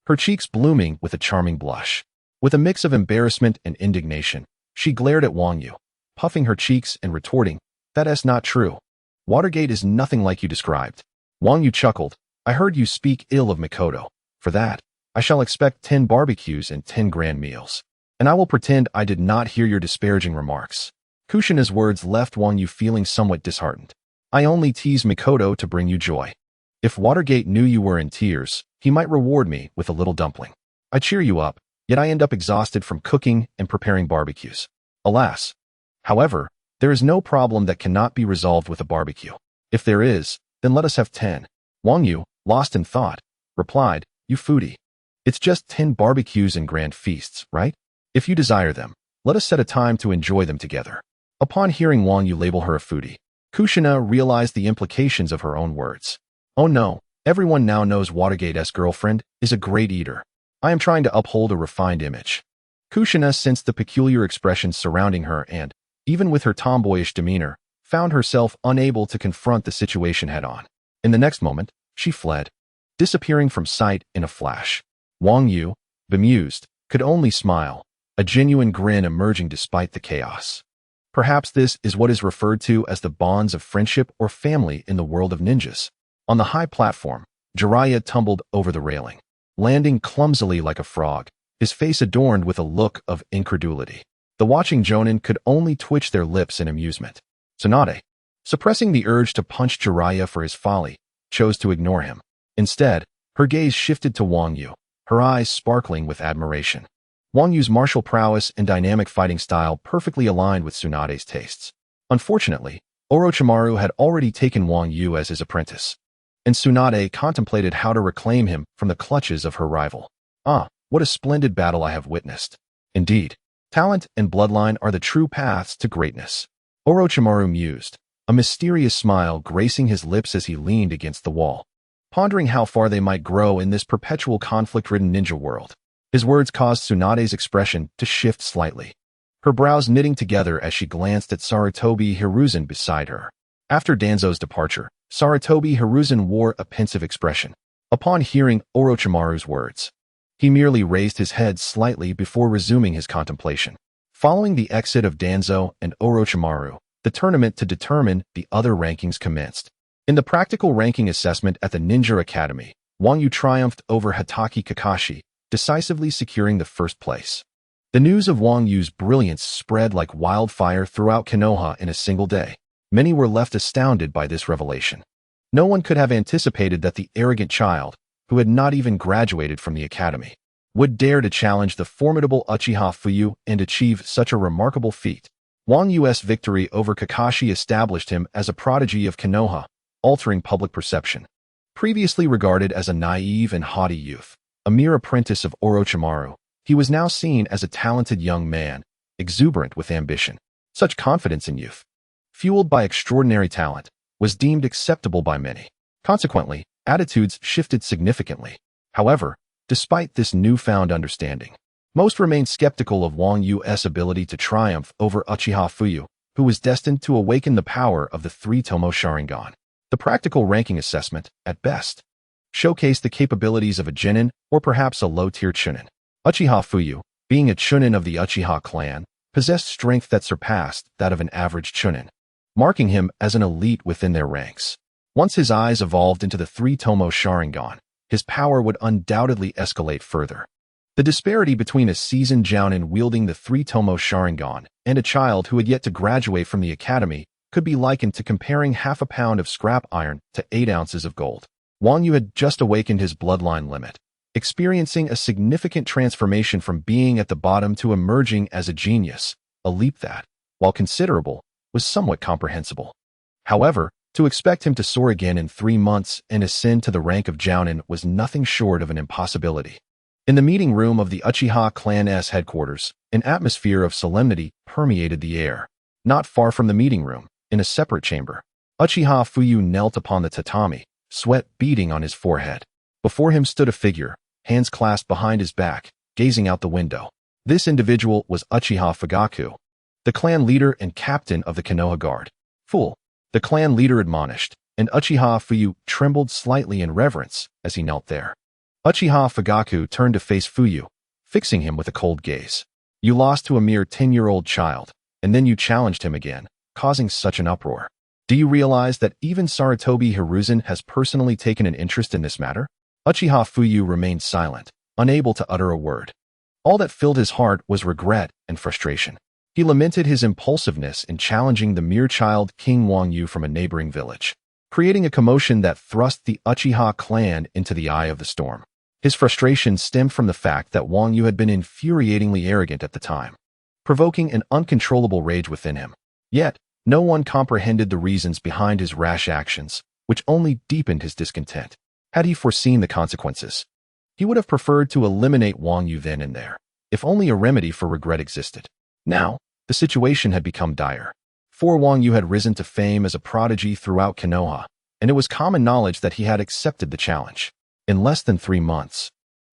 her cheeks blooming with a charming blush. With a mix of embarrassment and indignation, she glared at Wang Yu, puffing her cheeks and retorting, "That is not true. Watergate is nothing like you described." Wang Yu chuckled, "I heard you speak ill of Mikoto. For that, I shall expect 10 barbecues and 10 grand meals. And I will pretend I did not hear your disparaging remarks." Kushina's words left Wang Yu feeling somewhat disheartened. "I only tease Mikoto to bring you joy. If Watergate knew you were in tears, he might reward me with a little dumpling. I cheer you up, yet I end up exhausted from cooking and preparing barbecues. Alas. However, there is no problem that cannot be resolved with a barbecue. If there is, then let us have 10. Wang Yu, lost in thought, replied, "You foodie. It's just 10 barbecues and grand feasts, right? If you desire them, let us set a time to enjoy them together." Upon hearing Wang Yu label her a foodie, Kushina realized the implications of her own words. Oh no, everyone now knows Watergate's girlfriend is a great eater. I am trying to uphold a refined image. Kushina sensed the peculiar expressions surrounding her and, even with her tomboyish demeanor, found herself unable to confront the situation head-on. In the next moment, she fled, disappearing from sight in a flash. Wang Yu, bemused, could only smile, a genuine grin emerging despite the chaos. Perhaps this is what is referred to as the bonds of friendship or family in the world of ninjas. On the high platform, Jiraiya tumbled over the railing, landing clumsily like a frog, his face adorned with a look of incredulity. The watching Jonin could only twitch their lips in amusement. Tsunade, suppressing the urge to punch Jiraiya for his folly, chose to ignore him. Instead, her gaze shifted to Wang Yu, her eyes sparkling with admiration. Wang Yu's martial prowess and dynamic fighting style perfectly aligned with Tsunade's tastes. Unfortunately, Orochimaru had already taken Wang Yu as his apprentice, and Tsunade contemplated how to reclaim him from the clutches of her rival. Ah, what a splendid battle I have witnessed. Indeed, talent and bloodline are the true paths to greatness. Orochimaru mused, a mysterious smile gracing his lips as he leaned against the wall, pondering how far they might grow in this perpetual conflict-ridden ninja world. His words caused Tsunade's expression to shift slightly, her brows knitting together as she glanced at Sarutobi Hiruzen beside her. After Danzo's departure, Sarutobi Hiruzen wore a pensive expression. Upon hearing Orochimaru's words, he merely raised his head slightly before resuming his contemplation. Following the exit of Danzo and Orochimaru, the tournament to determine the other rankings commenced. In the practical ranking assessment at the Ninja Academy, Wang Yu triumphed over Hatake Kakashi, decisively securing the first place. The news of Wang Yu's brilliance spread like wildfire throughout Konoha in a single day. Many were left astounded by this revelation. No one could have anticipated that the arrogant child, who had not even graduated from the academy, would dare to challenge the formidable Uchiha Fuyu and achieve such a remarkable feat. Wang Yu's victory over Kakashi established him as a prodigy of Konoha, altering public perception. Previously regarded as a naive and haughty youth, a mere apprentice of Orochimaru, He was now seen as a talented young man, exuberant with ambition. Such confidence in youth, fueled by extraordinary talent, was deemed acceptable by many. Consequently, attitudes shifted significantly. However, despite this newfound understanding, most remained skeptical of Wang Yu's ability to triumph over Uchiha Fuyu, who was destined to awaken the power of the three-tomo Sharingan. The practical ranking assessment, at best, showcased the capabilities of a Genin or perhaps a low-tier Chunin. Uchiha Fuyu, being a Chunin of the Uchiha clan, possessed strength that surpassed that of an average Chunin, marking him as an elite within their ranks. Once his eyes evolved into the three-tomo Sharingan, his power would undoubtedly escalate further. The disparity between a seasoned jounin wielding the three-tomo Sharingan and a child who had yet to graduate from the academy could be likened to comparing half a pound of scrap iron to 8 ounces of gold. Wang Yu had just awakened his bloodline limit, experiencing a significant transformation from being at the bottom to emerging as a genius, a leap that, while considerable, was somewhat comprehensible. However, to expect him to soar again in 3 months and ascend to the rank of jounin was nothing short of an impossibility. In the meeting room of the Uchiha clan's headquarters, an atmosphere of solemnity permeated the air. Not far from the meeting room, in a separate chamber, Uchiha Fuyu knelt upon the tatami, sweat beading on his forehead. Before him stood a figure, hands clasped behind his back, gazing out the window. This individual was Uchiha Fugaku, the clan leader and captain of the Konoha Guard. "Fool," the clan leader admonished, and Uchiha Fuyu trembled slightly in reverence as he knelt there. Uchiha Fugaku turned to face Fuyu, fixing him with a cold gaze. "You lost to a mere 10-year-old child, and then you challenged him again, causing such an uproar. Do you realize that even Sarutobi Hiruzen has personally taken an interest in this matter?" Uchiha Fuyu remained silent, unable to utter a word. All that filled his heart was regret and frustration. He lamented his impulsiveness in challenging the mere child King Wang Yu from a neighboring village, creating a commotion that thrust the Uchiha clan into the eye of the storm. His frustration stemmed from the fact that Wang Yu had been infuriatingly arrogant at the time, provoking an uncontrollable rage within him. Yet, no one comprehended the reasons behind his rash actions, which only deepened his discontent. Had he foreseen the consequences, he would have preferred to eliminate Wang Yu then and there, if only a remedy for regret existed. Now, the situation had become dire. For Wang Yu had risen to fame as a prodigy throughout Konoha, and it was common knowledge that he had accepted the challenge. In less than 3 months,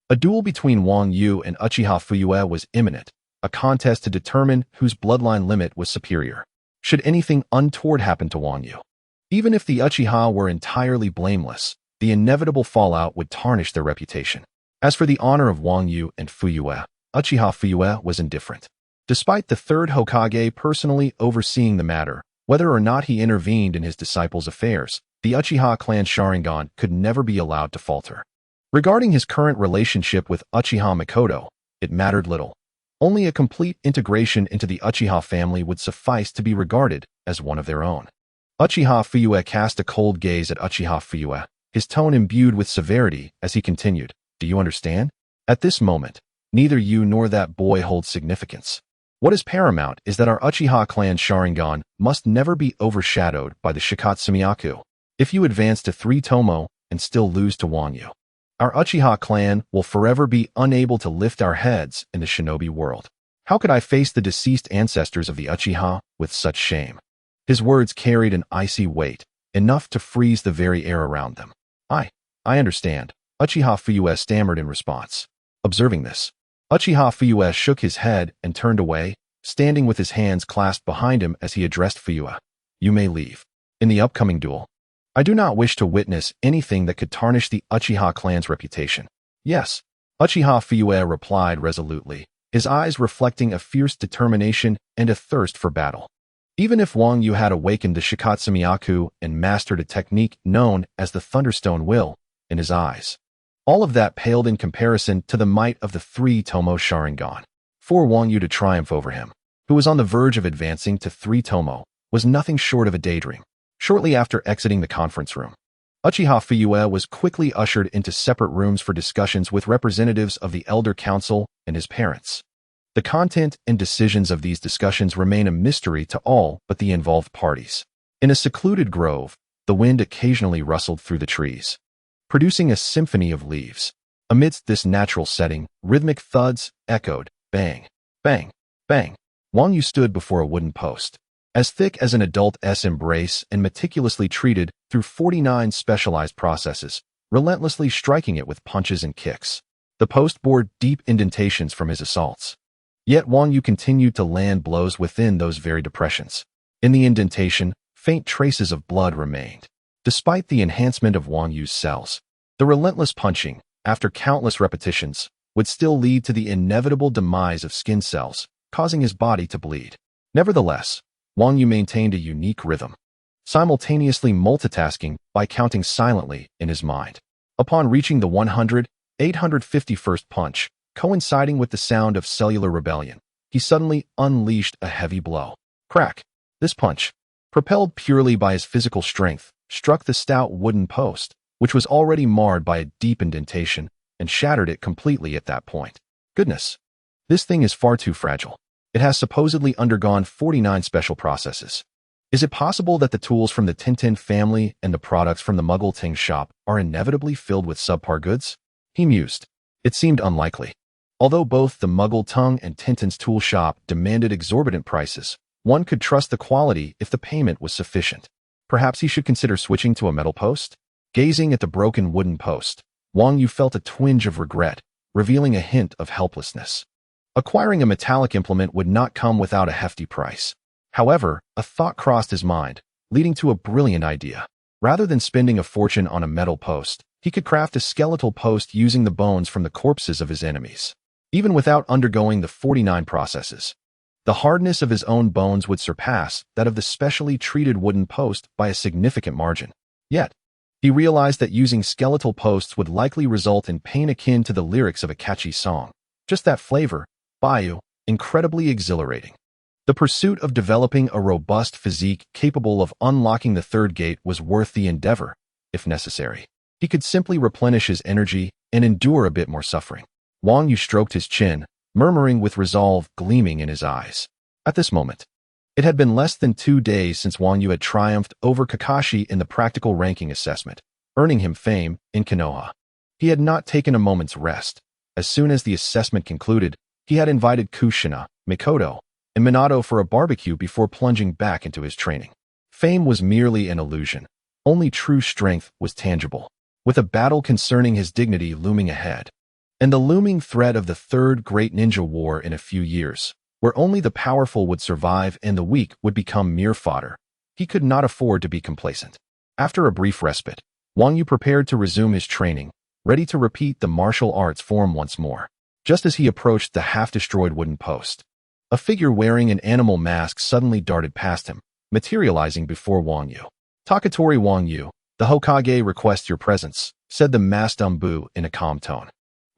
a duel between Wang Yu and Uchiha Fuyu was imminent, a contest to determine whose bloodline limit was superior. Should anything untoward happen to Wang Yu, even if the Uchiha were entirely blameless, the inevitable fallout would tarnish their reputation. As for the honor of Wang Yu and Fuyu, Uchiha Fuyu was indifferent. Despite the third Hokage personally overseeing the matter, whether or not he intervened in his disciples' affairs, the Uchiha clan Sharingan could never be allowed to falter. Regarding his current relationship with Uchiha Mikoto, it mattered little. Only a complete integration into the Uchiha family would suffice to be regarded as one of their own. Uchiha Fuyu cast a cold gaze at Uchiha Fuyu, his tone imbued with severity as he continued, "Do you understand? At this moment, neither you nor that boy hold significance. What is paramount is that our Uchiha clan Sharingan must never be overshadowed by the Shikotsumyaku. If you advance to 3-tomo and still lose to Wang Yu, our Uchiha clan will forever be unable to lift our heads in the shinobi world. How could I face the deceased ancestors of the Uchiha with such shame?" His words carried an icy weight, enough to freeze the very air around them. I understand," Uchiha Fuyu stammered in response. Observing this, Uchiha Fuyu shook his head and turned away, standing with his hands clasped behind him as he addressed Fuyu. "You may leave. In the upcoming duel, I do not wish to witness anything that could tarnish the Uchiha clan's reputation." "Yes," Uchiha Fuyu replied resolutely, his eyes reflecting a fierce determination and a thirst for battle. Even if Wang Yu had awakened the Shikotsumyaku and mastered a technique known as the Thunderstone Will, in his eyes, all of that paled in comparison to the might of the 3-tomo Sharingan. For Wang Yu to triumph over him, who was on the verge of advancing to 3-tomo, was nothing short of a daydream. Shortly after exiting the conference room, Uchiha Fuyu was quickly ushered into separate rooms for discussions with representatives of the Elder Council and his parents. The content and decisions of these discussions remain a mystery to all but the involved parties. In a secluded grove, the wind occasionally rustled through the trees, producing a symphony of leaves. Amidst this natural setting, rhythmic thuds echoed, bang, bang, bang. Wang Yu stood before a wooden post, as thick as an adult's embrace and meticulously treated through 49 specialized processes, relentlessly striking it with punches and kicks. The post bore deep indentations from his assaults. Yet Wang Yu continued to land blows within those very depressions. In the indentation, faint traces of blood remained. Despite the enhancement of Wang Yu's cells, the relentless punching, after countless repetitions, would still lead to the inevitable demise of skin cells, causing his body to bleed. Nevertheless, Wang Yu maintained a unique rhythm, simultaneously multitasking by counting silently in his mind. Upon reaching the 851st punch, coinciding with the sound of cellular rebellion, he suddenly unleashed a heavy blow. Crack! This punch, propelled purely by his physical strength, struck the stout wooden post, which was already marred by a deep indentation, and shattered it completely at that point. Goodness! This thing is far too fragile. It has supposedly undergone 49 special processes. Is it possible that the tools from the Tintin family and the products from the Muggle Ting shop are inevitably filled with subpar goods? He mused. It seemed unlikely. Although both the Muggle Tongue and Tintin's tool shop demanded exorbitant prices, one could trust the quality if the payment was sufficient. Perhaps he should consider switching to a metal post? Gazing at the broken wooden post, Wang Yu felt a twinge of regret, revealing a hint of helplessness. Acquiring a metallic implement would not come without a hefty price. However, a thought crossed his mind, leading to a brilliant idea. Rather than spending a fortune on a metal post, he could craft a skeletal post using the bones from the corpses of his enemies. Even without undergoing the 49 processes, the hardness of his own bones would surpass that of the specially treated wooden post by a significant margin. Yet, he realized that using skeletal posts would likely result in pain akin to the lyrics of a catchy song. Just that flavor, Bayou, incredibly exhilarating. The pursuit of developing a robust physique capable of unlocking the third gate was worth the endeavor, if necessary. He could simply replenish his energy and endure a bit more suffering. Wang Yu stroked his chin, murmuring with resolve gleaming in his eyes. At this moment, it had been less than 2 days since Wang Yu had triumphed over Kakashi in the practical ranking assessment, earning him fame in Konoha. He had not taken a moment's rest. As soon as the assessment concluded, he had invited Kushina, Mikoto, and Minato for a barbecue before plunging back into his training. Fame was merely an illusion. Only true strength was tangible, with a battle concerning his dignity looming ahead, and the looming threat of the Third Great Ninja War in a few years, where only the powerful would survive and the weak would become mere fodder. He could not afford to be complacent. After a brief respite, Wang Yu prepared to resume his training, ready to repeat the martial arts form once more. Just as he approached the half-destroyed wooden post, a figure wearing an animal mask suddenly darted past him, materializing before Wang Yu. "Takatori Wang Yu, the Hokage requests your presence," said the masked Umbu in a calm tone.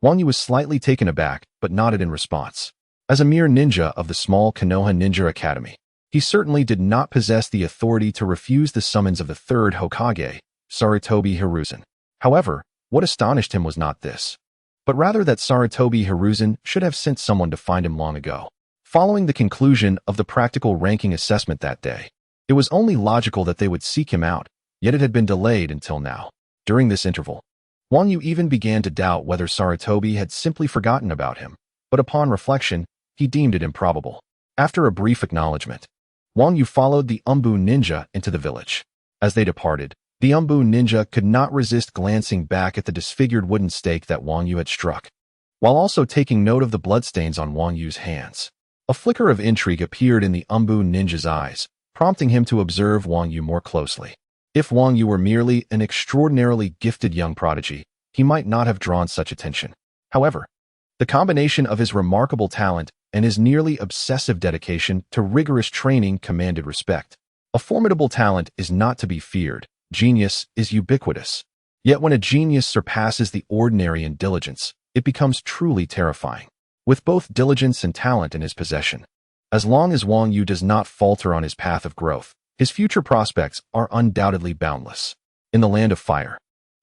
Wang Yu was slightly taken aback, but nodded in response. As a mere ninja of the small Konoha Ninja Academy, he certainly did not possess the authority to refuse the summons of the third Hokage, Sarutobi Hiruzen. However, what astonished him was not this, but rather that Sarutobi Hiruzen should have sent someone to find him long ago. Following the conclusion of the practical ranking assessment that day, it was only logical that they would seek him out, yet it had been delayed until now. During this interval, Wang Yu even began to doubt whether Sarutobi had simply forgotten about him, but upon reflection, he deemed it improbable. After a brief acknowledgement, Wang Yu followed the Umbu ninja into the village. As they departed, the Umbu ninja could not resist glancing back at the disfigured wooden stake that Wang Yu had struck, while also taking note of the bloodstains on Wang Yu's hands. A flicker of intrigue appeared in the Umbu ninja's eyes, prompting him to observe Wang Yu more closely. If Wang Yu were merely an extraordinarily gifted young prodigy, he might not have drawn such attention. However, the combination of his remarkable talent and his nearly obsessive dedication to rigorous training commanded respect. A formidable talent is not to be feared. Genius is ubiquitous. Yet when a genius surpasses the ordinary in diligence, it becomes truly terrifying. With both diligence and talent in his possession, as long as Wang Yu does not falter on his path of growth, his future prospects are undoubtedly boundless. In the Land of Fire,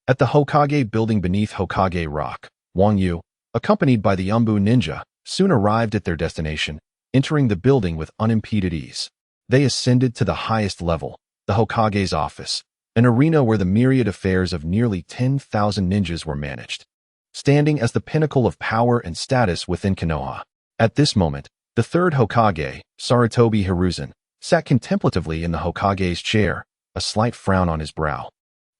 at the Hokage building beneath Hokage Rock, Wang Yu, accompanied by the Umbu ninja, soon arrived at their destination, entering the building with unimpeded ease. They ascended to the highest level, the Hokage's office, an arena where the myriad affairs of nearly 10,000 ninjas were managed. standing as the pinnacle of power and status within Konoha. At this moment, the third Hokage, Sarutobi Hiruzen, sat contemplatively in the Hokage's chair, a slight frown on his brow.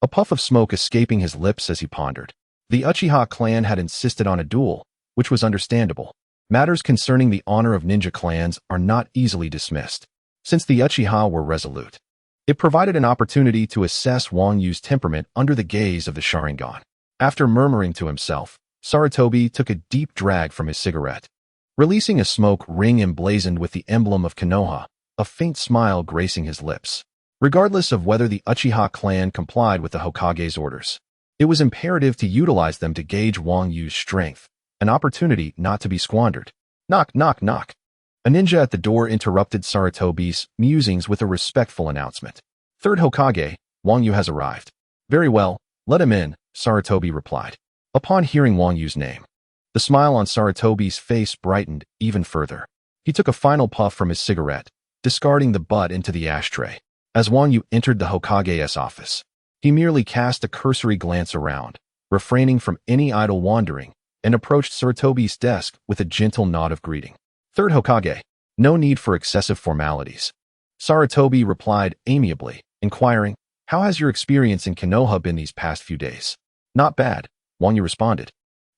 A puff of smoke escaping his lips as he pondered. The Uchiha clan had insisted on a duel, which was understandable. Matters concerning the honor of ninja clans are not easily dismissed, since the Uchiha were resolute. It provided an opportunity to assess Wang Yu's temperament under the gaze of the Sharingan. After murmuring to himself, Sarutobi took a deep drag from his cigarette. Releasing a smoke ring emblazoned with the emblem of Konoha, a faint smile gracing his lips. Regardless of whether the Uchiha clan complied with the Hokage's orders, it was imperative to utilize them to gauge Wang Yu's strength, an opportunity not to be squandered. Knock, knock, knock. A ninja at the door interrupted Sarutobi's musings with a respectful announcement. Third Hokage, Wang Yu has arrived. Very well, let him in, Sarutobi replied. Upon hearing Wang Yu's name, the smile on Sarutobi's face brightened even further. He took a final puff from his cigarette, discarding the butt into the ashtray. As Wang Yu entered the Hokage's office, he merely cast a cursory glance around, refraining from any idle wandering, and approached Sarutobi's desk with a gentle nod of greeting. Third Hokage, no need for excessive formalities. Sarutobi replied amiably, inquiring, how has your experience in Konoha been these past few days? Not bad, Wang Yu responded,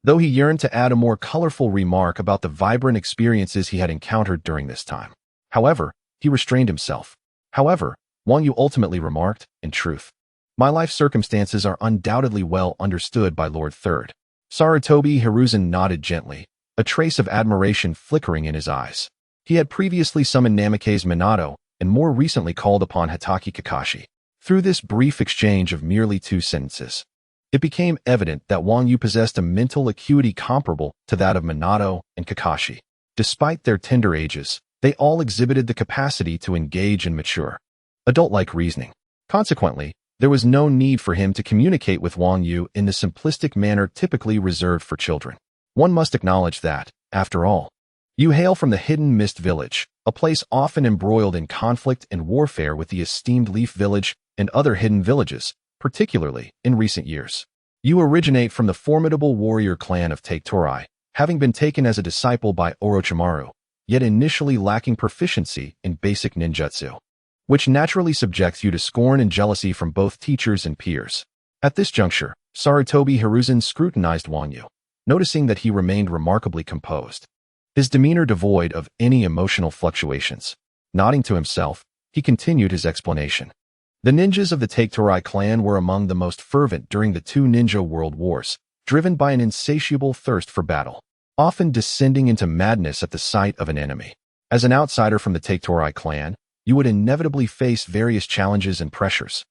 though he yearned to add a more colorful remark about the vibrant experiences he had encountered during this time. However, he restrained himself. However, Wang Yu ultimately remarked, in truth, my life circumstances are undoubtedly well understood by Lord Third. Sarutobi Hiruzen nodded gently, a trace of admiration flickering in his eyes. He had previously summoned Namake's Minato and more recently called upon Hitaki Kakashi. Through this brief exchange of merely 2 sentences, it became evident that Wang Yu possessed a mental acuity comparable to that of Minato and Kakashi. Despite their tender ages, they all exhibited the capacity to engage in mature, adult-like reasoning. Consequently, there was no need for him to communicate with Wang Yu in the simplistic manner typically reserved for children. One must acknowledge that, after all, you hail from the Hidden Mist Village, a place often embroiled in conflict and warfare with the esteemed Leaf Village and other hidden villages, particularly in recent years. You originate from the formidable warrior clan of Take-Torai, having been taken as a disciple by Orochimaru, yet initially lacking proficiency in basic ninjutsu, which naturally subjects you to scorn and jealousy from both teachers and peers. At this juncture, Sarutobi Hiruzen scrutinized Wang Yu, noticing that he remained remarkably composed, his demeanor devoid of any emotional fluctuations. Nodding to himself, he continued his explanation. The ninjas of the Take-Torai clan were among the most fervent during the 2 ninja world wars, driven by an insatiable thirst for battle, often descending into madness at the sight of an enemy. As an outsider from the Take-Torai clan, you would inevitably face various challenges and pressures.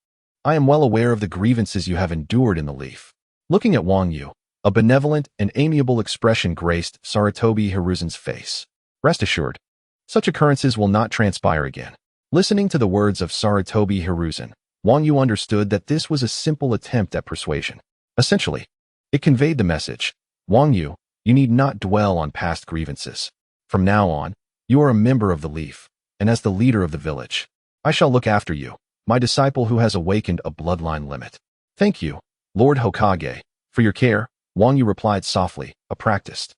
I am well aware of the grievances you have endured in the Leaf. Looking at Wang Yu, a benevolent and amiable expression graced Sarutobi Hiruzen's face. Rest assured, such occurrences will not transpire again. Listening to the words of Sarutobi Hiruzen, Wang Yu understood that this was a simple attempt at persuasion. Essentially, it conveyed the message, Wang Yu, you need not dwell on past grievances. From now on, you are a member of the Leaf, and as the leader of the village, I shall look after you, my disciple who has awakened a bloodline limit. Thank you, Lord Hokage, for your care, Wang Yu replied softly, a practiced,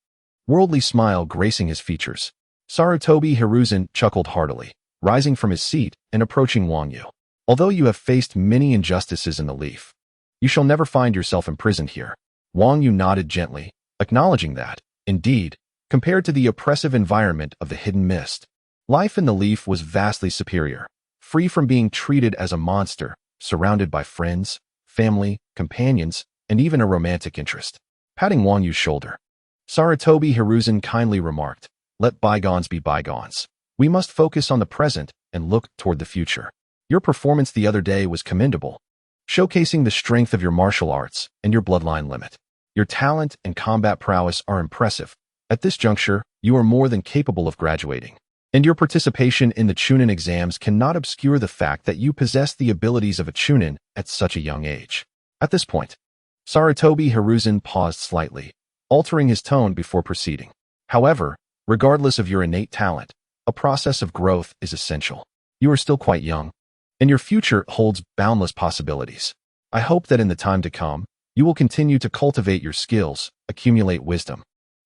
worldly smile gracing his features. Sarutobi Hiruzen chuckled heartily, rising from his seat and approaching Wang Yu. Although you have faced many injustices in the Leaf, you shall never find yourself imprisoned here. Wang Yu nodded gently, acknowledging that, indeed, compared to the oppressive environment of the Hidden Mist, life in the Leaf was vastly superior, free from being treated as a monster, surrounded by friends, family, companions, and even a romantic interest. Patting Wang Yu's shoulder, Sarutobi Hiruzen kindly remarked, let bygones be bygones. We must focus on the present and look toward the future. Your performance the other day was commendable, showcasing the strength of your martial arts and your bloodline limit. Your talent and combat prowess are impressive. At this juncture, you are more than capable of graduating, and your participation in the Chunin exams cannot obscure the fact that you possess the abilities of a Chunin at such a young age. At this point, Sarutobi Hiruzen paused slightly, altering his tone before proceeding. However, regardless of your innate talent, a process of growth is essential. You are still quite young, and your future holds boundless possibilities. I hope that in the time to come, You will continue to cultivate your skills, accumulate wisdom,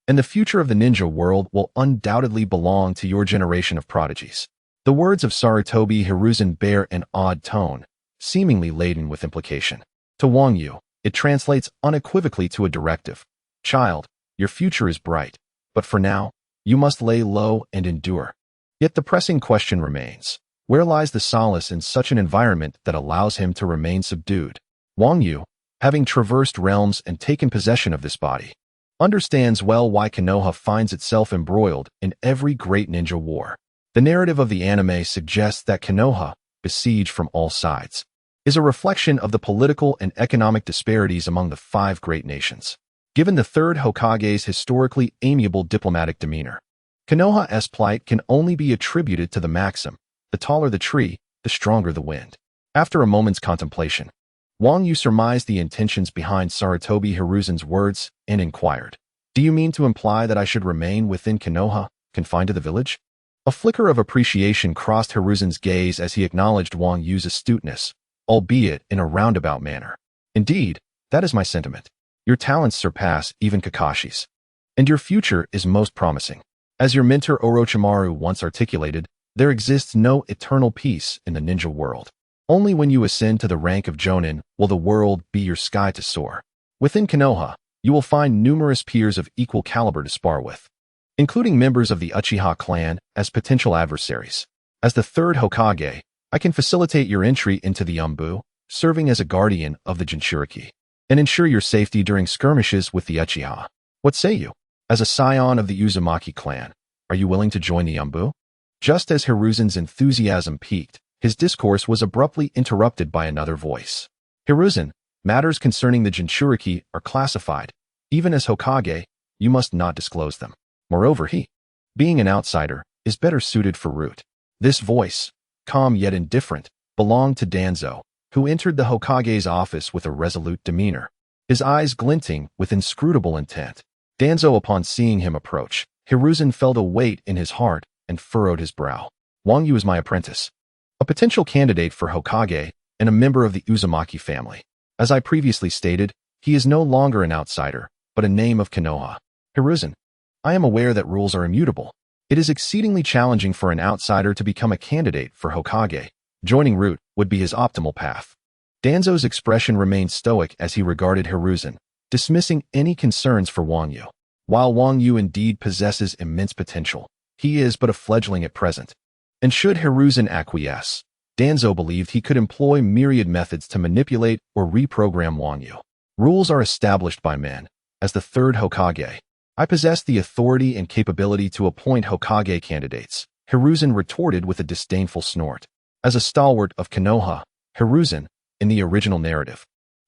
and the future of the ninja world will undoubtedly belong to your generation of prodigies. The words of Sarutobi Hiruzen bear an odd tone, seemingly laden with implication. To Wang Yu, it translates unequivocally to a directive. Child, your future is bright, but for now, you must lay low and endure. Yet the pressing question remains. Where lies the solace in such an environment that allows him to remain subdued? Wang Yu, having traversed realms and taken possession of this body, understands well why Konoha finds itself embroiled in every great ninja war. The narrative of the anime suggests that Konoha, besieged from all sides, is a reflection of the political and economic disparities among the 5 great nations. Given the third Hokage's historically amiable diplomatic demeanor, Konoha's plight can only be attributed to the maxim, the taller the tree, the stronger the wind. After a moment's contemplation, Wang Yu surmised the intentions behind Sarutobi Hiruzen's words and inquired, "Do you mean to imply that I should remain within Konoha, confined to the village?" A flicker of appreciation crossed Hiruzen's gaze as he acknowledged Wang Yu's astuteness, albeit in a roundabout manner. "Indeed, that is my sentiment. Your talents surpass even Kakashi's, and your future is most promising. As your mentor Orochimaru once articulated, there exists no eternal peace in the ninja world. Only when you ascend to the rank of Jonin will the world be your sky to soar. Within Konoha, you will find numerous peers of equal caliber to spar with, including members of the Uchiha clan as potential adversaries. As the third Hokage, I can facilitate your entry into the Umbu, serving as a guardian of the Jinchuriki, and ensure your safety during skirmishes with the Uchiha. What say you? As a scion of the Uzumaki clan, are you willing to join the Umbu?" Just as Hiruzen's enthusiasm peaked, his discourse was abruptly interrupted by another voice. "Hiruzen, matters concerning the Jinchuriki are classified. Even as Hokage, you must not disclose them. Moreover, he, being an outsider, is better suited for root." This voice, calm yet indifferent, belonged to Danzo, who entered the Hokage's office with a resolute demeanor, his eyes glinting with inscrutable intent. Danzo, upon seeing him approach, Hiruzen felt a weight in his heart and furrowed his brow. "Wang Yu is my apprentice, a potential candidate for Hokage and a member of the Uzumaki family. As I previously stated, he is no longer an outsider, but a name of Konoha. Hiruzen, I am aware that rules are immutable. It is exceedingly challenging for an outsider to become a candidate for Hokage. Joining Root would be his optimal path." Danzo's expression remained stoic as he regarded Hiruzen, dismissing any concerns for Wang Yu. While Wang Yu indeed possesses immense potential, he is but a fledgling at present. And should Hiruzen acquiesce, Danzo believed he could employ myriad methods to manipulate or reprogram Wang Yu. "Rules are established by men. As the third Hokage, I possess the authority and capability to appoint Hokage candidates," Hiruzen retorted with a disdainful snort. As a stalwart of Konoha, Hiruzen, in the original narrative,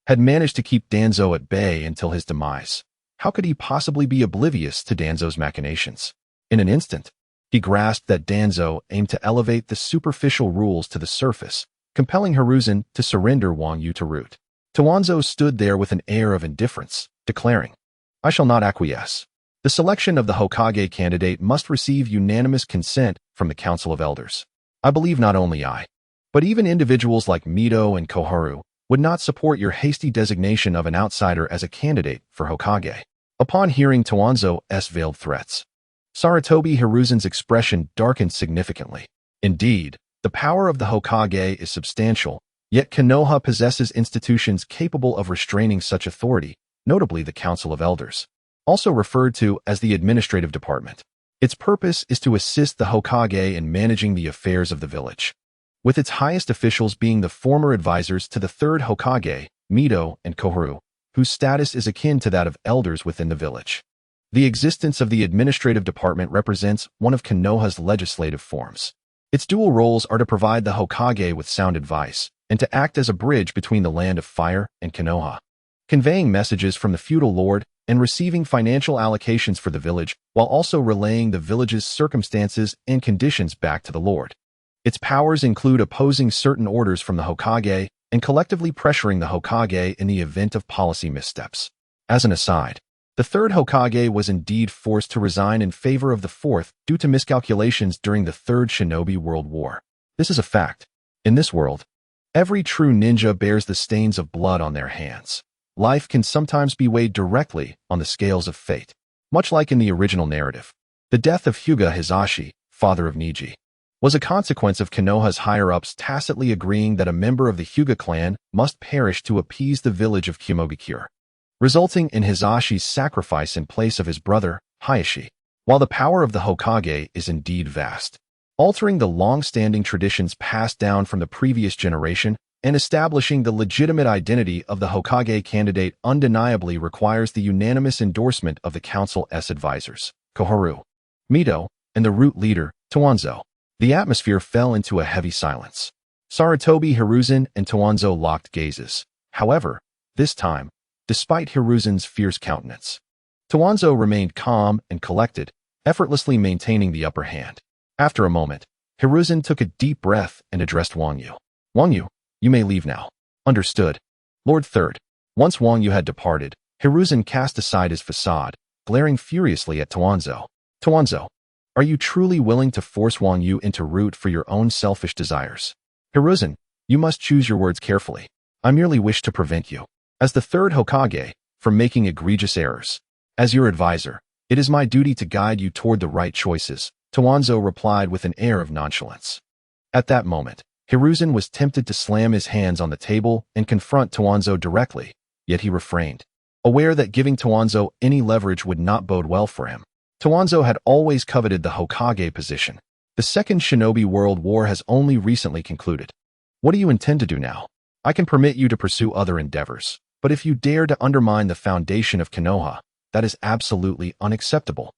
had managed to keep Danzo at bay until his demise. How could he possibly be oblivious to Danzo's machinations? In an instant, he grasped that Danzo aimed to elevate the superficial rules to the surface, compelling Hiruzen to surrender Wang Yu to Root. Tawanzo stood there with an air of indifference, declaring, "I shall not acquiesce. The selection of the Hokage candidate must receive unanimous consent from the Council of Elders. I believe not only I, but even individuals like Mito and Koharu would not support your hasty designation of an outsider as a candidate for Hokage." Upon hearing Tawanzo's veiled threats, Sarutobi Hiruzen's expression darkened significantly. Indeed, the power of the Hokage is substantial, yet Konoha possesses institutions capable of restraining such authority, notably the Council of Elders, also referred to as the Administrative Department. Its purpose is to assist the Hokage in managing the affairs of the village, with its highest officials being the former advisors to the third Hokage, Mito and Koharu, whose status is akin to that of elders within the village. The existence of the Administrative Department represents one of Konoha's legislative forms. Its dual roles are to provide the Hokage with sound advice and to act as a bridge between the Land of Fire and Konoha, conveying messages from the feudal lord and receiving financial allocations for the village while also relaying the village's circumstances and conditions back to the lord. Its powers include opposing certain orders from the Hokage and collectively pressuring the Hokage in the event of policy missteps. As an aside, the third Hokage was indeed forced to resign in favor of the fourth due to miscalculations during the Third Shinobi World War. This is a fact. In this world, every true ninja bears the stains of blood on their hands. life can sometimes be weighed directly on the scales of fate. Much like in the original narrative, the death of Hyuga Hizashi, father of Niji, was a consequence of Konoha's higher-ups tacitly agreeing that a member of the Hyuga clan must perish to appease the village of Kumogakure, resulting in Hizashi's sacrifice in place of his brother, Hayashi. While the power of the Hokage is indeed vast, altering the long-standing traditions passed down from the previous generation and establishing the legitimate identity of the Hokage candidate undeniably requires the unanimous endorsement of the Council's advisors, Koharu, Mito, and the root leader, Towanzo. The atmosphere fell into a heavy silence. Sarutobi Hiruzen and Towanzo locked gazes. However, this time, despite Hiruzen's fierce countenance, Towanzo remained calm and collected, effortlessly maintaining the upper hand. After a moment, Hiruzen took a deep breath and addressed Wang Yu. Wang Yu, you may leave now. Understood. Lord Third. Once Wang Yu had departed, Hiruzen cast aside his facade, glaring furiously at Towanzo. Towanzo, are you truly willing to force Wang Yu into root for your own selfish desires? Hiruzen, you must choose your words carefully. I merely wish to prevent you, as the third Hokage, from making egregious errors. As your advisor, it is my duty to guide you toward the right choices, Towanzo replied with an air of nonchalance. At that moment, Hiruzen was tempted to slam his hands on the table and confront Towanzo directly, yet he refrained, aware that giving Towanzo any leverage would not bode well for him. Towanzo had always coveted the Hokage position. The Second Shinobi World War has only recently concluded. What do you intend to do now? I can permit you to pursue other endeavors, but if you dare to undermine the foundation of Konoha, that is absolutely unacceptable.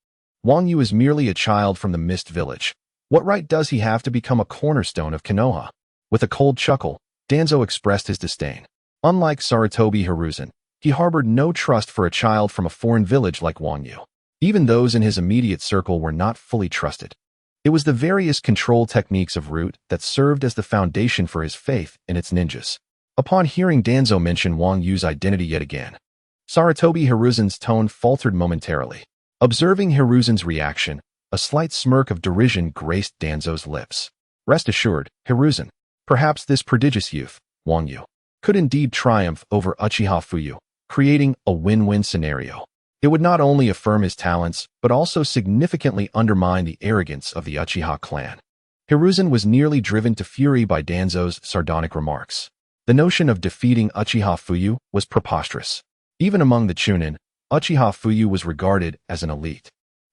Wang Yu is merely a child from the Mist Village. What right does he have to become a cornerstone of Konoha? With a cold chuckle, Danzo expressed his disdain. Unlike Sarutobi Hiruzen, he harbored no trust for a child from a foreign village like Wang Yu. Even those in his immediate circle were not fully trusted. It was the various control techniques of Root that served as the foundation for his faith in its ninjas. Upon hearing Danzo mention Wang Yu's identity yet again, Sarutobi Hiruzen's tone faltered momentarily. Observing Hiruzen's reaction, a slight smirk of derision graced Danzo's lips. Rest assured, Hiruzen, perhaps this prodigious youth, Wang Yu, could indeed triumph over Uchiha Fuyu, creating a win-win scenario. It would not only affirm his talents, but also significantly undermine the arrogance of the Uchiha clan. Hiruzen was nearly driven to fury by Danzo's sardonic remarks. The notion of defeating Uchiha Fuyu was preposterous. Even among the Chunin, Uchiha Fuyu was regarded as an elite,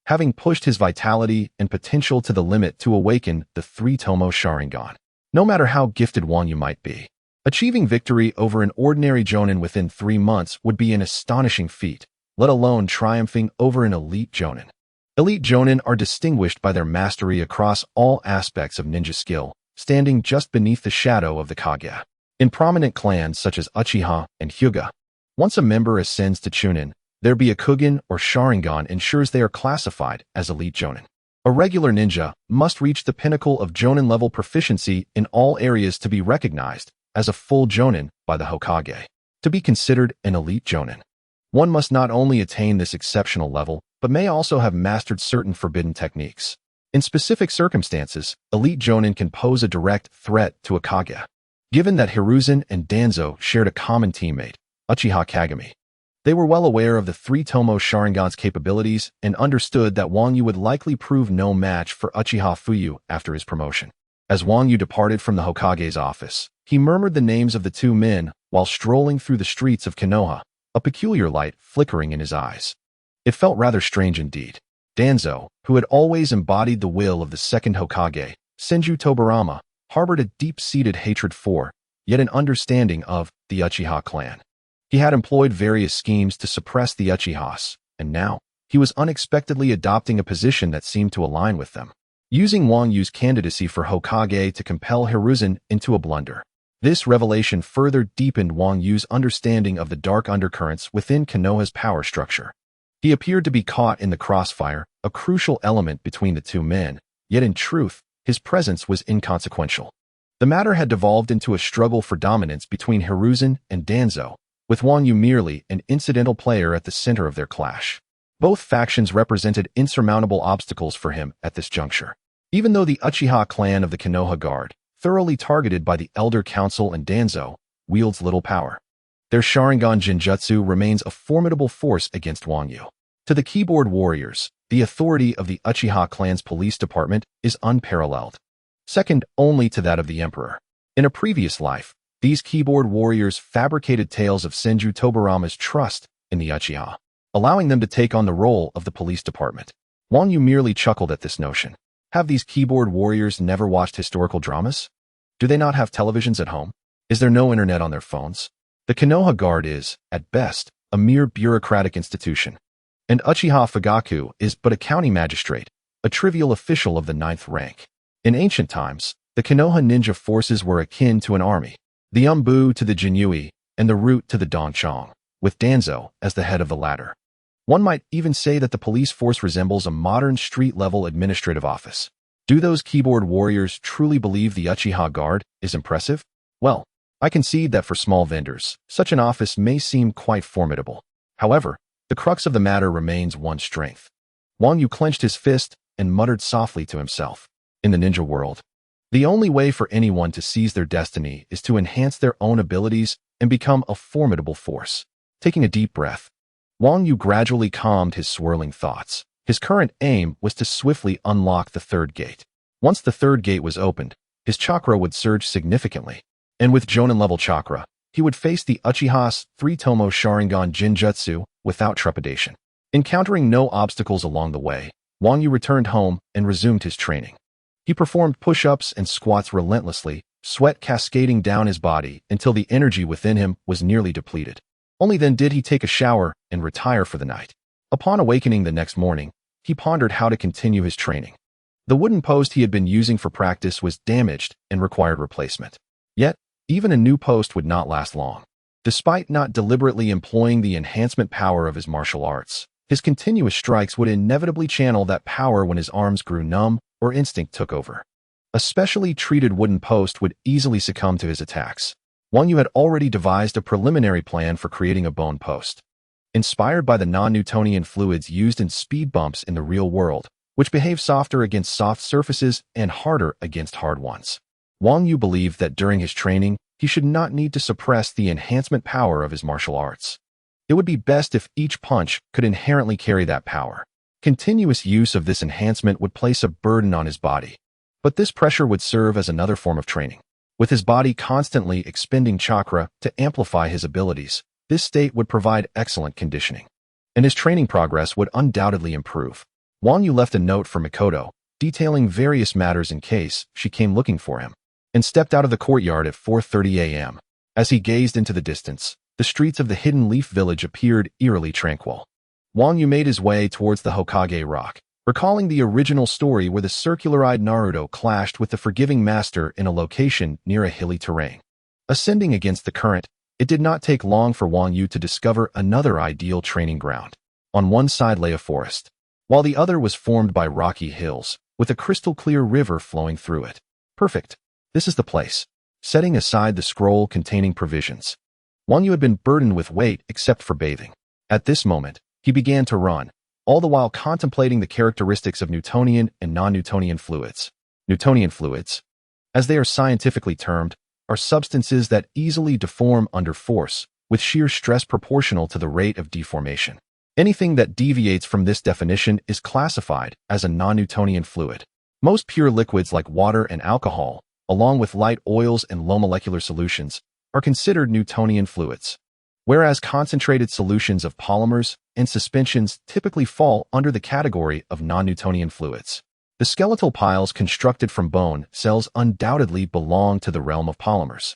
having pushed his vitality and potential to the limit to awaken the three-tomo Sharingan. No matter how gifted Wang Yu might be, achieving victory over an ordinary Jonin within 3 months would be an astonishing feat, let alone triumphing over an elite Jonin. Elite Jonin are distinguished by their mastery across all aspects of ninja skill, standing just beneath the shadow of the Kaguya. In prominent clans such as Uchiha and Hyuga, once a member ascends to Chunin, their Byakugan or Sharingan ensures they are classified as elite Jonin. A regular ninja must reach the pinnacle of Jonin-level proficiency in all areas to be recognized as a full Jonin by the Hokage. To be considered an elite Jonin, one must not only attain this exceptional level, but may also have mastered certain forbidden techniques. In specific circumstances, elite Jonin can pose a direct threat to a Kaguya. Given that Hiruzen and Danzo shared a common teammate, Uchiha Kagami, they were well aware of the three-tomo Sharingan's capabilities and understood that Wang Yu would likely prove no match for Uchiha Fuyu after his promotion. As Wang Yu departed from the Hokage's office, he murmured the names of the two men while strolling through the streets of Konoha, a peculiar light flickering in his eyes. It felt rather strange indeed. Danzo, who had always embodied the will of the second Hokage, Senju Tobarama, harbored a deep-seated hatred for, yet an understanding of, the Uchiha clan. He had employed various schemes to suppress the Uchihas, and now, he was unexpectedly adopting a position that seemed to align with them, using Wang Yu's candidacy for Hokage to compel Hiruzen into a blunder. This revelation further deepened Wang Yu's understanding of the dark undercurrents within Konoha's power structure. He appeared to be caught in the crossfire, a crucial element between the two men, yet in truth, his presence was inconsequential. The matter had devolved into a struggle for dominance between Hiruzen and Danzo, with Wang Yu merely an incidental player at the center of their clash. Both factions represented insurmountable obstacles for him at this juncture. Even though the Uchiha clan of the Konoha Guard, thoroughly targeted by the Elder Council and Danzo, wields little power, Their Sharingan Jinjutsu remains a formidable force against Wang Yu. To the keyboard warriors, the authority of the Uchiha clan's police department is unparalleled, second only to that of the emperor. In a previous life, these keyboard warriors fabricated tales of Senju Tobarama's trust in the Uchiha, allowing them to take on the role of the police department. Wang Yu merely chuckled at this notion. Have these keyboard warriors never watched historical dramas? Do they not have televisions at home? Is there no internet on their phones? The Konoha Guard is, at best, a mere bureaucratic institution. And Uchiha Fugaku is but a county magistrate, a trivial official of the 9th rank. In ancient times, the Konoha ninja forces were akin to an army, the Umbu to the Jinyui, and the Root to the Dongchong, with Danzo as the head of the latter. One might even say that the police force resembles a modern street-level administrative office. Do those keyboard warriors truly believe the Uchiha Guard is impressive? Well, I concede that for small vendors, such an office may seem quite formidable. However, the crux of the matter remains one's strength. Wang Yu clenched his fist and muttered softly to himself. In the ninja world, the only way for anyone to seize their destiny is to enhance their own abilities and become a formidable force. Taking a deep breath, Wang Yu gradually calmed his swirling thoughts. His current aim was to swiftly unlock the third gate. Once the third gate was opened, his chakra would surge significantly, and with Jonin-level chakra, he would face the Uchiha's 3-tomo Sharingan Jinjutsu without trepidation. Encountering no obstacles along the way, Wang Yu returned home and resumed his training. He performed push-ups and squats relentlessly, sweat cascading down his body until the energy within him was nearly depleted. Only then did he take a shower and retire for the night. Upon awakening the next morning, he pondered how to continue his training. The wooden post he had been using for practice was damaged and required replacement. Yet, even a new post would not last long. Despite not deliberately employing the enhancement power of his martial arts, his continuous strikes would inevitably channel that power when his arms grew numb or instinct took over. A specially treated wooden post would easily succumb to his attacks. Wang Yu had already devised a preliminary plan for creating a bone post. Inspired by the non-Newtonian fluids used in speed bumps in the real world, which behave softer against soft surfaces and harder against hard ones, Wang Yu believed that during his training, he should not need to suppress the enhancement power of his martial arts. It would be best if each punch could inherently carry that power. Continuous use of this enhancement would place a burden on his body, but this pressure would serve as another form of training. With his body constantly expending chakra to amplify his abilities, this state would provide excellent conditioning, and his training progress would undoubtedly improve. Wang Yu left a note for Mikoto, detailing various matters in case she came looking for him, and stepped out of the courtyard at 4:30 a.m. As he gazed into the distance, the streets of the Hidden Leaf Village appeared eerily tranquil. Wang Yu made his way towards the Hokage Rock, recalling the original story where the circular-eyed Naruto clashed with the forgiving master in a location near a hilly terrain. Ascending against the current, it did not take long for Wang Yu to discover another ideal training ground. On one side lay a forest, while the other was formed by rocky hills, with a crystal-clear river flowing through it. Perfect. This is the place. Setting aside the scroll containing provisions, Wang Yu had been burdened with weight except for bathing. At this moment, he began to run, all the while contemplating the characteristics of Newtonian and non-Newtonian fluids. Newtonian fluids, as they are scientifically termed, are substances that easily deform under force, with shear stress proportional to the rate of deformation. Anything that deviates from this definition is classified as a non-Newtonian fluid. Most pure liquids like water and alcohol, along with light oils and low-molecular solutions, are considered Newtonian fluids, whereas concentrated solutions of polymers and suspensions typically fall under the category of non-Newtonian fluids. The skeletal piles constructed from bone cells undoubtedly belong to the realm of polymers.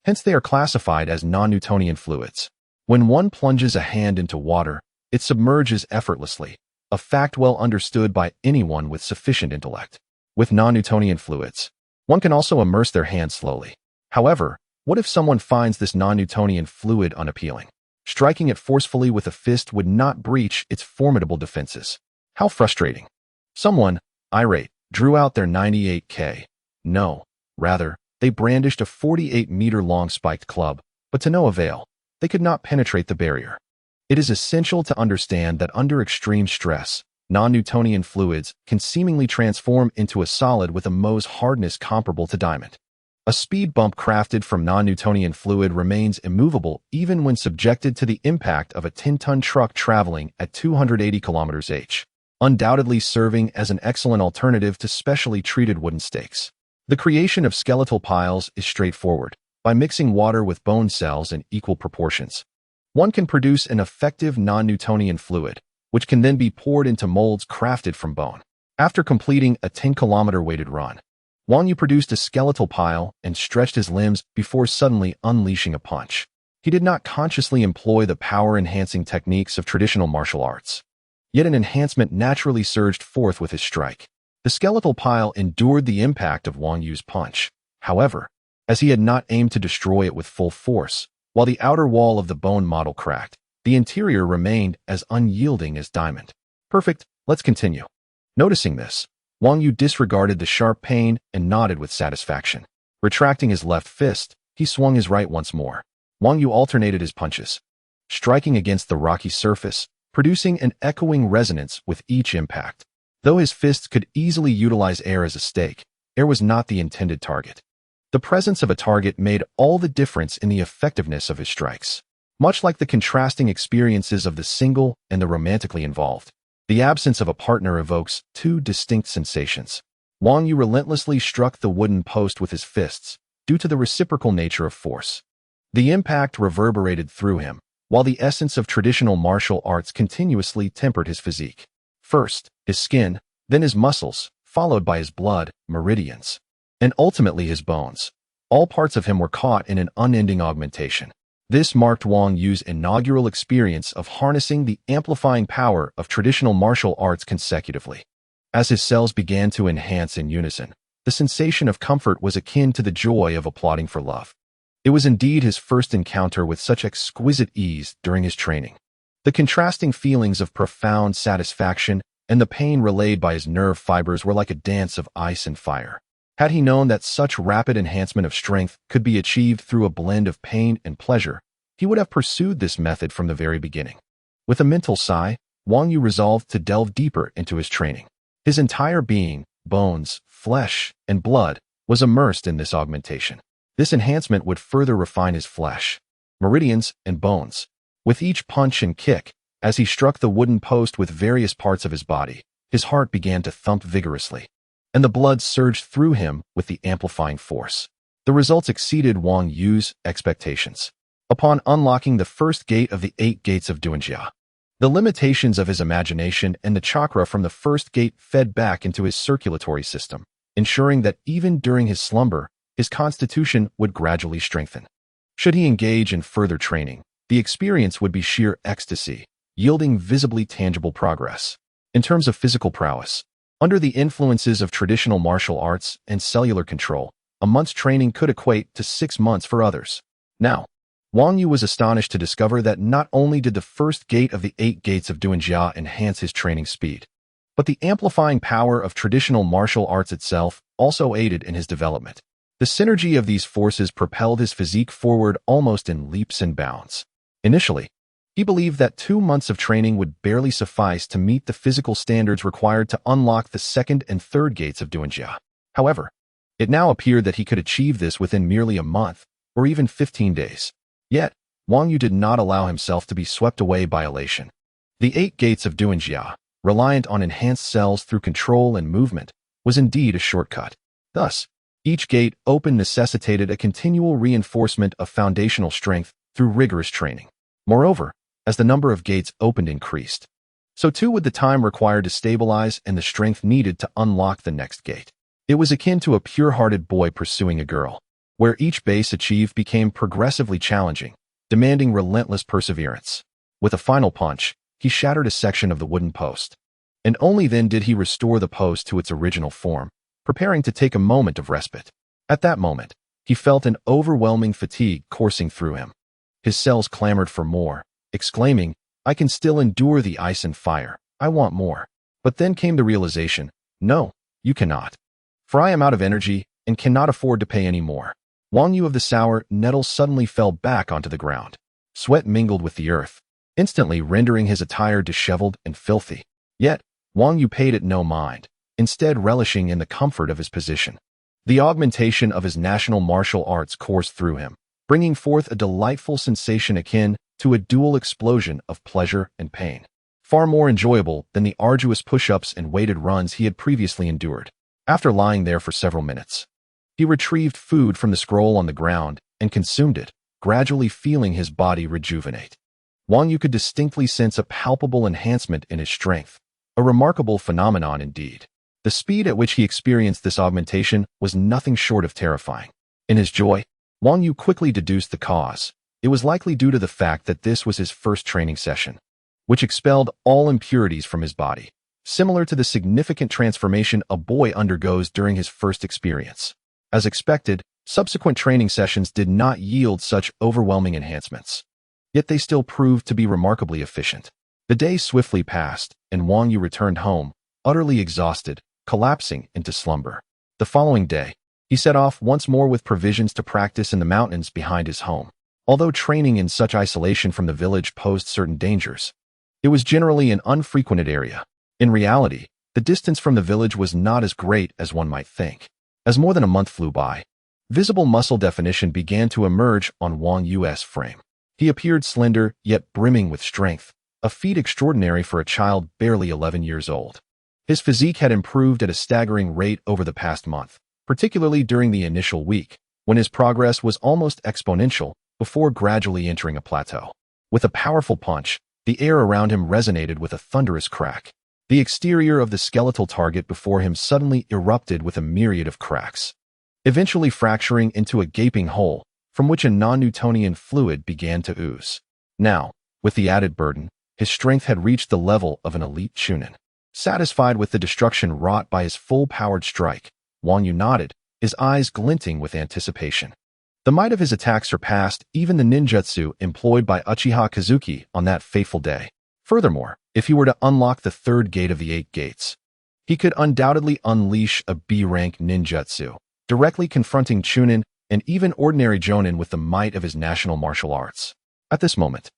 Hence they are classified as non-Newtonian fluids. When one plunges a hand into water, it submerges effortlessly, a fact well understood by anyone with sufficient intellect. With non-Newtonian fluids, one can also immerse their hand slowly. However, what if someone finds this non-Newtonian fluid unappealing? Striking it forcefully with a fist would not breach its formidable defenses. How frustrating. Someone, irate, drew out their 98K. No, rather, they brandished a 48-meter-long spiked club, but to no avail. They could not penetrate the barrier. It is essential to understand that under extreme stress, non-Newtonian fluids can seemingly transform into a solid with a Mohs hardness comparable to diamond. A speed bump crafted from non-Newtonian fluid remains immovable even when subjected to the impact of a 10-ton truck traveling at 280 km/h, undoubtedly serving as an excellent alternative to specially treated wooden stakes. The creation of skeletal piles is straightforward. By mixing water with bone cells in equal proportions, one can produce an effective non-Newtonian fluid, which can then be poured into molds crafted from bone. After completing a 10-kilometer weighted run, Wang Yu produced a skeletal pile and stretched his limbs before suddenly unleashing a punch. He did not consciously employ the power-enhancing techniques of traditional martial arts. Yet an enhancement naturally surged forth with his strike. The skeletal pile endured the impact of Wang Yu's punch. However, as he had not aimed to destroy it with full force, while the outer wall of the bone model cracked, the interior remained as unyielding as diamond. Perfect, let's continue. Noticing this, Wang Yu disregarded the sharp pain and nodded with satisfaction. Retracting his left fist, he swung his right once more. Wang Yu alternated his punches, striking against the rocky surface, producing an echoing resonance with each impact. Though his fists could easily utilize air as a stake, air was not the intended target. The presence of a target made all the difference in the effectiveness of his strikes. Much like the contrasting experiences of the single and the romantically involved, the absence of a partner evokes two distinct sensations. Wang Yu relentlessly struck the wooden post with his fists, due to the reciprocal nature of force. The impact reverberated through him, while the essence of traditional martial arts continuously tempered his physique. First, his skin, then his muscles, followed by his blood, meridians, and ultimately his bones. All parts of him were caught in an unending augmentation. This marked Wang Yu's inaugural experience of harnessing the amplifying power of traditional martial arts consecutively. As his cells began to enhance in unison, the sensation of comfort was akin to the joy of applauding for love. It was indeed his first encounter with such exquisite ease during his training. The contrasting feelings of profound satisfaction and the pain relayed by his nerve fibers were like a dance of ice and fire. Had he known that such rapid enhancement of strength could be achieved through a blend of pain and pleasure, he would have pursued this method from the very beginning. With a mental sigh, Wang Yu resolved to delve deeper into his training. His entire being, bones, flesh, and blood, was immersed in this augmentation. This enhancement would further refine his flesh, meridians, and bones. With each punch and kick, as he struck the wooden post with various parts of his body, his heart began to thump vigorously, and the blood surged through him with the amplifying force. The results exceeded Wang Yu's expectations. Upon unlocking the first gate of the 8 gates of Duanjia, the limitations of his imagination and the chakra from the first gate fed back into his circulatory system, ensuring that even during his slumber, his constitution would gradually strengthen. Should he engage in further training, the experience would be sheer ecstasy, yielding visibly tangible progress. In terms of physical prowess, under the influences of traditional martial arts and cellular control, a month's training could equate to 6 months for others. Now, Wang Yu was astonished to discover that not only did the first gate of the 8 gates of Duanjia enhance his training speed, but the amplifying power of traditional martial arts itself also aided in his development. The synergy of these forces propelled his physique forward almost in leaps and bounds. Initially, he believed that 2 months of training would barely suffice to meet the physical standards required to unlock the 2nd and 3rd gates of Duanjia. However, it now appeared that he could achieve this within merely a month, or even 15 days. Yet, Wang Yu did not allow himself to be swept away by elation. The 8 gates of Duanjia, reliant on enhanced cells through control and movement, was indeed a shortcut. Thus, each gate open necessitated a continual reinforcement of foundational strength through rigorous training. Moreover, as the number of gates opened increased, so too would the time required to stabilize and the strength needed to unlock the next gate. It was akin to a pure-hearted boy pursuing a girl, where each base achieved became progressively challenging, demanding relentless perseverance. With a final punch, he shattered a section of the wooden post, and only then did he restore the post to its original form, preparing to take a moment of respite. At that moment, he felt an overwhelming fatigue coursing through him. His cells clamored for more, exclaiming, "I can still endure the ice and fire. I want more." But then came the realization, "No, you cannot. For I am out of energy and cannot afford to pay any more." Wang Yu of the sour nettles suddenly fell back onto the ground. Sweat mingled with the earth, instantly rendering his attire disheveled and filthy. Yet, Wang Yu paid it no mind, instead relishing in the comfort of his position. The augmentation of his national martial arts coursed through him, bringing forth a delightful sensation akin to a dual explosion of pleasure and pain, far more enjoyable than the arduous push-ups and weighted runs he had previously endured. After lying there for several minutes, he retrieved food from the scroll on the ground and consumed it, gradually feeling his body rejuvenate. Wang Yu could distinctly sense a palpable enhancement in his strength, a remarkable phenomenon indeed. The speed at which he experienced this augmentation was nothing short of terrifying. In his joy, Wang Yu quickly deduced the cause. It was likely due to the fact that this was his first training session, which expelled all impurities from his body, similar to the significant transformation a boy undergoes during his first experience. As expected, subsequent training sessions did not yield such overwhelming enhancements. Yet they still proved to be remarkably efficient. The day swiftly passed, and Wang Yu returned home, utterly exhausted, collapsing into slumber. The following day, he set off once more with provisions to practice in the mountains behind his home. Although training in such isolation from the village posed certain dangers, it was generally an unfrequented area. In reality, the distance from the village was not as great as one might think. As more than a month flew by, visible muscle definition began to emerge on Wang Yu's frame. He appeared slender, yet brimming with strength, a feat extraordinary for a child barely 11 years old. His physique had improved at a staggering rate over the past month, particularly during the initial week, when his progress was almost exponential before gradually entering a plateau. With a powerful punch, the air around him resonated with a thunderous crack. The exterior of the skeletal target before him suddenly erupted with a myriad of cracks, eventually fracturing into a gaping hole from which a non-Newtonian fluid began to ooze. Now, with the added burden, his strength had reached the level of an elite chunin. Satisfied with the destruction wrought by his full-powered strike, Wang Yu nodded, his eyes glinting with anticipation. The might of his attack surpassed even the ninjutsu employed by Uchiha Kazuki on that fateful day. Furthermore, if he were to unlock the third gate of the 8 gates, he could undoubtedly unleash a B-rank ninjutsu, directly confronting chunin and even ordinary jonin with the might of his national martial arts. At this moment,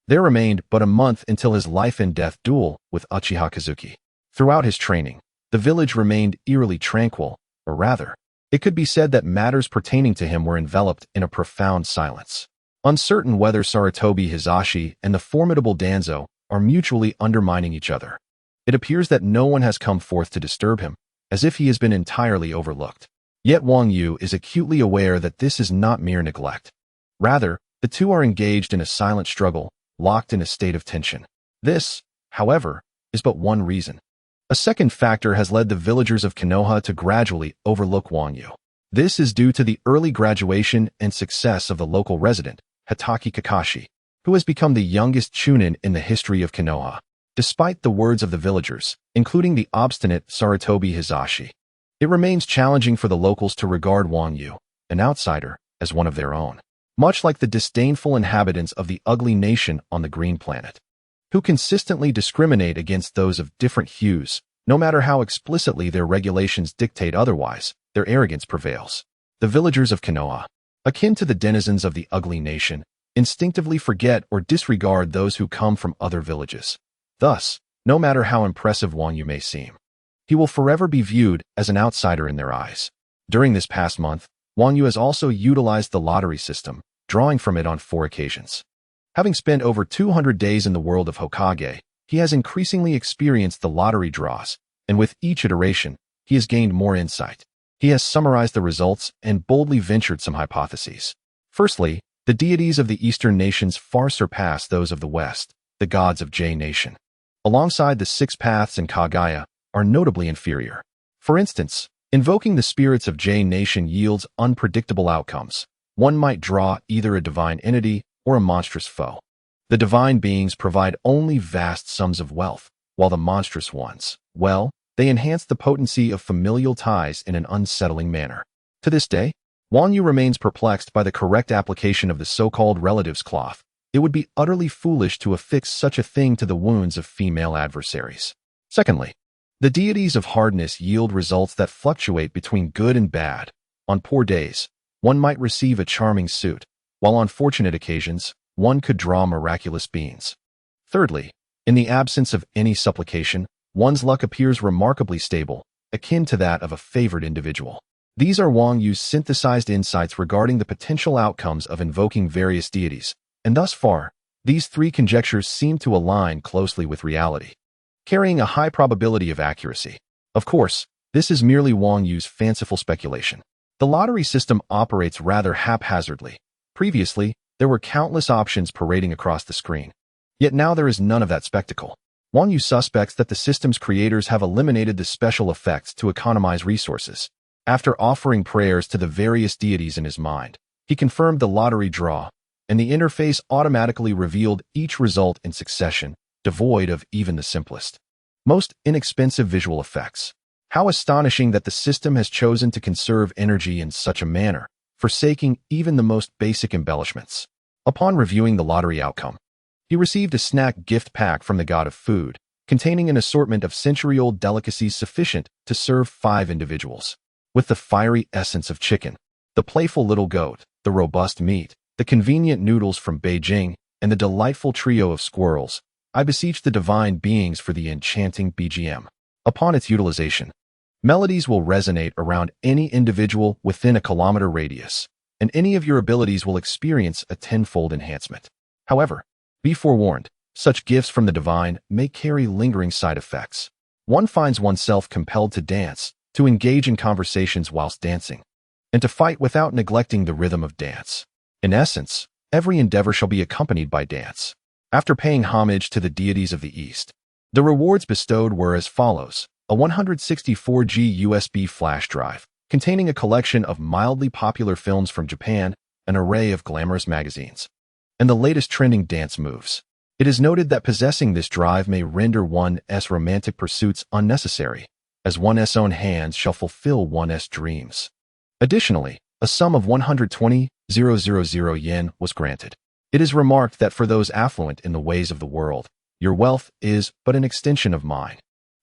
there remained but a month until his life-and-death duel with Uchiha Kazuki. Throughout his training, the village remained eerily tranquil, or rather, it could be said that matters pertaining to him were enveloped in a profound silence. Uncertain whether Sarutobi Hisashi and the formidable Danzo are mutually undermining each other, it appears that no one has come forth to disturb him, as if he has been entirely overlooked. Yet Wang Yu is acutely aware that this is not mere neglect. Rather, the two are engaged in a silent struggle, locked in a state of tension. This, however, is but one reason. A second factor has led the villagers of Konoha to gradually overlook Wang Yu. This is due to the early graduation and success of the local resident, Hitaki Kakashi, who has become the youngest chunin in the history of Konoha. Despite the words of the villagers, including the obstinate Sarutobi Hisashi, it remains challenging for the locals to regard Wang Yu, an outsider, as one of their own. Much like the disdainful inhabitants of the ugly nation on the green planet, who consistently discriminate against those of different hues, no matter how explicitly their regulations dictate otherwise, their arrogance prevails. The villagers of Konoha, akin to the denizens of the ugly nation, instinctively forget or disregard those who come from other villages. Thus, no matter how impressive Wang Yu may seem, he will forever be viewed as an outsider in their eyes. During this past month, Wang Yu has also utilized the lottery system, drawing from it on 4 occasions. Having spent over 200 days in the world of Hokage, he has increasingly experienced the lottery draws, and with each iteration, he has gained more insight. He has summarized the results and boldly ventured some hypotheses. Firstly, the deities of the Eastern nations far surpass those of the West, the gods of J Nation. Alongside the 6 paths and Kaguya, are notably inferior. For instance, invoking the spirits of J Nation yields unpredictable outcomes. One might draw either a divine entity or a monstrous foe. The divine beings provide only vast sums of wealth, while the monstrous ones, well, they enhance the potency of familial ties in an unsettling manner. To this day, Wang Yu remains perplexed by the correct application of the so-called relatives cloth. It would be utterly foolish to affix such a thing to the wounds of female adversaries. Secondly, the deities of hardness yield results that fluctuate between good and bad. On poor days, one might receive a charming suit, while on fortunate occasions, one could draw miraculous beans. Thirdly, in the absence of any supplication, one's luck appears remarkably stable, akin to that of a favored individual. These are Wang Yu's synthesized insights regarding the potential outcomes of invoking various deities, and thus far, these three conjectures seem to align closely with reality, carrying a high probability of accuracy. Of course, this is merely Wang Yu's fanciful speculation. The lottery system operates rather haphazardly. Previously, there were countless options parading across the screen. Yet now there is none of that spectacle. Wang Yu suspects that the system's creators have eliminated the special effects to economize resources. After offering prayers to the various deities in his mind, he confirmed the lottery draw, and the interface automatically revealed each result in succession, devoid of even the simplest, most inexpensive visual effects. How astonishing that the system has chosen to conserve energy in such a manner, forsaking even the most basic embellishments. Upon reviewing the lottery outcome, he received a snack gift pack from the god of food, containing an assortment of century-old delicacies sufficient to serve 5 individuals. With the fiery essence of chicken, the playful little goat, the robust meat, the convenient noodles from Beijing, and the delightful trio of squirrels, I beseech the divine beings for the enchanting BGM. Upon its utilization, melodies will resonate around any individual within a kilometer radius, and any of your abilities will experience a tenfold enhancement. However, be forewarned, such gifts from the divine may carry lingering side effects. One finds oneself compelled to dance, to engage in conversations whilst dancing, and to fight without neglecting the rhythm of dance. In essence, every endeavor shall be accompanied by dance. After paying homage to the deities of the East, the rewards bestowed were as follows: a 164GB USB flash drive, containing a collection of mildly popular films from Japan, an array of glamorous magazines, and the latest trending dance moves. It is noted that possessing this drive may render one's romantic pursuits unnecessary, as one's own hands shall fulfill one's dreams. Additionally, a sum of 120,000 yen was granted. It is remarked that for those affluent in the ways of the world, your wealth is but an extension of mine.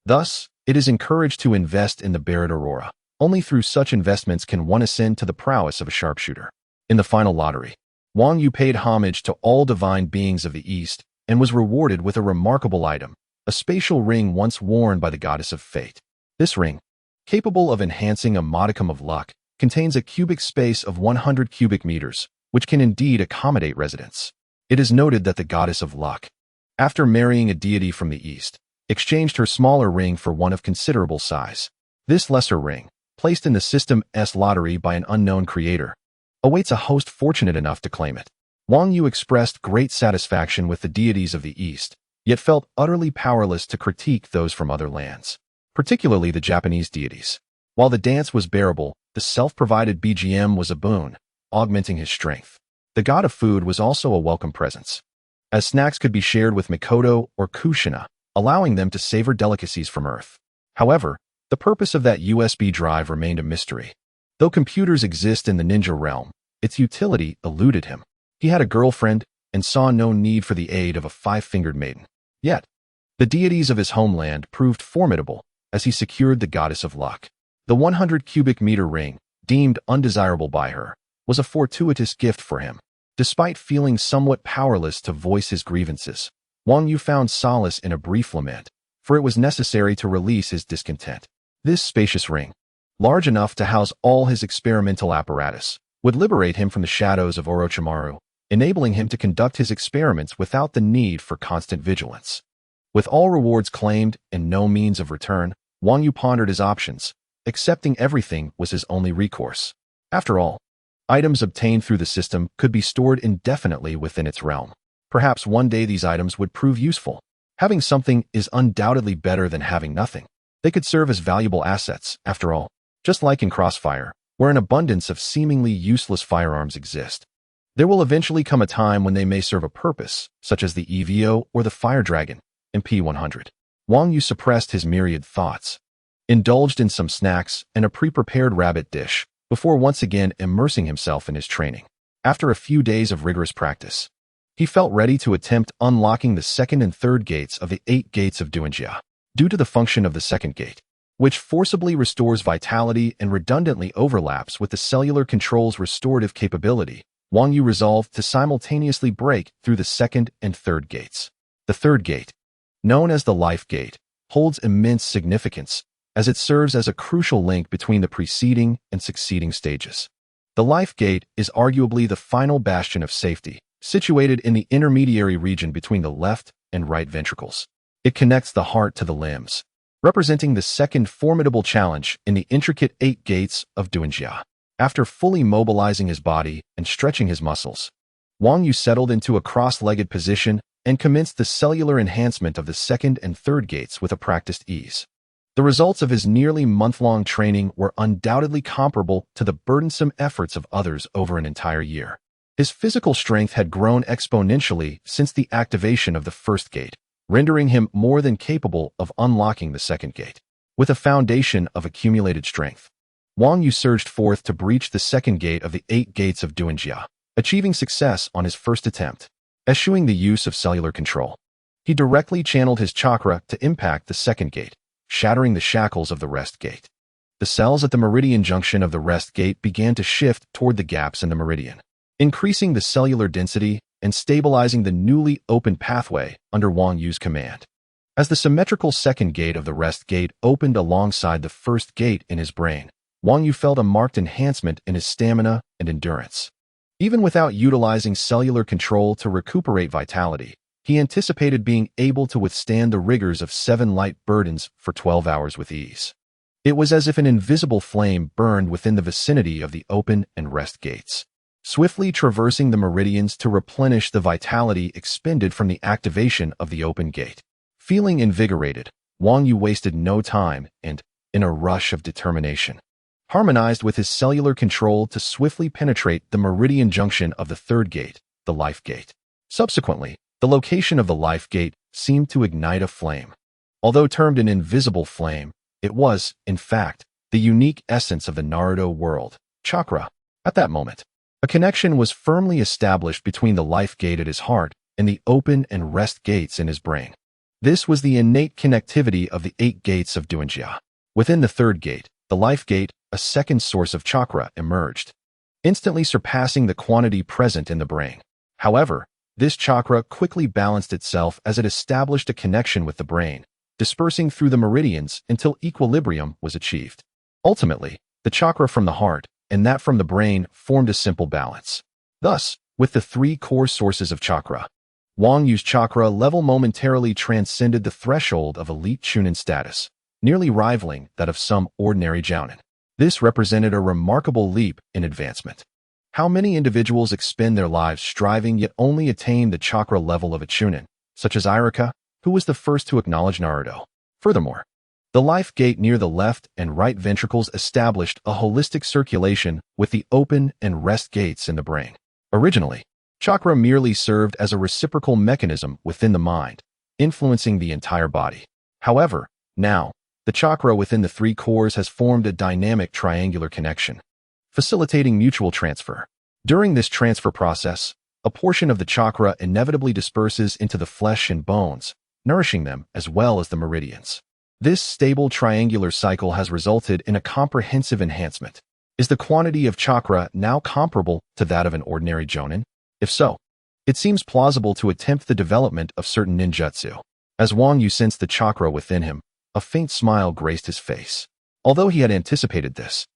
Thus, it is encouraged to invest in the Barret Aurora. Only through such investments can one ascend to the prowess of a sharpshooter. In the final lottery, Wang Yu paid homage to all divine beings of the East and was rewarded with a remarkable item, a spatial ring once worn by the goddess of fate. This ring, capable of enhancing a modicum of luck, contains a cubic space of 100 cubic meters, which can indeed accommodate residents. It is noted that the goddess of luck, after marrying a deity from the East, exchanged her smaller ring for one of considerable size. This lesser ring, placed in the system's lottery by an unknown creator, awaits a host fortunate enough to claim it. Wang Yu expressed great satisfaction with the deities of the East, yet felt utterly powerless to critique those from other lands, particularly the Japanese deities. While the dance was bearable, the self-provided BGM was a boon, augmenting his strength. The god of food was also a welcome presence, as snacks could be shared with Mikoto or Kushina, allowing them to savor delicacies from Earth. However, the purpose of that USB drive remained a mystery. Though computers exist in the ninja realm, its utility eluded him. He had a girlfriend and saw no need for the aid of a 5-fingered maiden. Yet, the deities of his homeland proved formidable as he secured the goddess of luck. The 100 cubic meter ring, deemed undesirable by her, was a fortuitous gift for him. Despite feeling somewhat powerless to voice his grievances, Wang Yu found solace in a brief lament, for it was necessary to release his discontent. This spacious ring, large enough to house all his experimental apparatus, would liberate him from the shadows of Orochimaru, enabling him to conduct his experiments without the need for constant vigilance. With all rewards claimed and no means of return, Wang Yu pondered his options. Accepting everything was his only recourse. After all, items obtained through the system could be stored indefinitely within its realm. Perhaps one day these items would prove useful. Having something is undoubtedly better than having nothing. They could serve as valuable assets, after all, just like in Crossfire, where an abundance of seemingly useless firearms exist. There will eventually come a time when they may serve a purpose, such as the EVO or the Fire Dragon, MP100. Wang Yu suppressed his myriad thoughts, indulged in some snacks and a pre-prepared rabbit dish, before once again immersing himself in his training. After a few days of rigorous practice, he felt ready to attempt unlocking the second and third gates of the 8 gates of Duanjia. Due to the function of the second gate, which forcibly restores vitality and redundantly overlaps with the cellular control's restorative capability, Wang Yu resolved to simultaneously break through the second and third gates. The third gate, known as the Life Gate, holds immense significance, as it serves as a crucial link between the preceding and succeeding stages. The life gate is arguably the final bastion of safety, situated in the intermediary region between the left and right ventricles. It connects the heart to the limbs, representing the second formidable challenge in the intricate 8 gates of Duanjia. After fully mobilizing his body and stretching his muscles, Wang Yu settled into a cross-legged position and commenced the cellular enhancement of the second and third gates with a practiced ease. The results of his nearly month-long training were undoubtedly comparable to the burdensome efforts of others over an entire year. His physical strength had grown exponentially since the activation of the first gate, rendering him more than capable of unlocking the second gate. With a foundation of accumulated strength, Wang Yu surged forth to breach the second gate of the 8 gates of Duanjia, achieving success on his first attempt. Eschewing the use of cellular control, he directly channeled his chakra to impact the second gate, shattering the shackles of the rest gate. The cells at the meridian junction of the rest gate began to shift toward the gaps in the meridian, increasing the cellular density and stabilizing the newly opened pathway under Wang Yu's command. As the symmetrical second gate of the rest gate opened alongside the first gate in his brain, Wang Yu felt a marked enhancement in his stamina and endurance. Even without utilizing cellular control to recuperate vitality, he anticipated being able to withstand the rigors of 7 light burdens for 12 hours with ease. It was as if an invisible flame burned within the vicinity of the open and rest gates, swiftly traversing the meridians to replenish the vitality expended from the activation of the open gate. Feeling invigorated, Wang Yu wasted no time and, in a rush of determination, harmonized with his cellular control to swiftly penetrate the meridian junction of the third gate, the life gate. Subsequently, the location of the life gate seemed to ignite a flame. Although termed an invisible flame, it was, in fact, the unique essence of the Naruto world, chakra. At that moment, a connection was firmly established between the life gate at his heart and the open and rest gates in his brain. This was the innate connectivity of the 8 gates of Duanjia. Within the third gate, the life gate, a second source of chakra emerged, instantly surpassing the quantity present in the brain. However, this chakra quickly balanced itself as it established a connection with the brain, dispersing through the meridians until equilibrium was achieved. Ultimately, the chakra from the heart and that from the brain formed a simple balance. Thus, with the 3 core sources of chakra, Wang Yu's chakra level momentarily transcended the threshold of elite Chunin status, nearly rivaling that of some ordinary jounin. This represented a remarkable leap in advancement. How many individuals expend their lives striving yet only attain the chakra level of a Chunin, such as Iruka, who was the first to acknowledge Naruto? Furthermore, the life gate near the left and right ventricles established a holistic circulation with the open and rest gates in the brain. Originally, chakra merely served as a reciprocal mechanism within the mind, influencing the entire body. However, now, the chakra within the 3 cores has formed a dynamic triangular connection, facilitating mutual transfer. During this transfer process, a portion of the chakra inevitably disperses into the flesh and bones, nourishing them as well as the meridians. This stable triangular cycle has resulted in a comprehensive enhancement. Is the quantity of chakra now comparable to that of an ordinary jounin? If so, it seems plausible to attempt the development of certain ninjutsu. As Wang Yu sensed the chakra within him, a faint smile graced his face. Although he had anticipated this,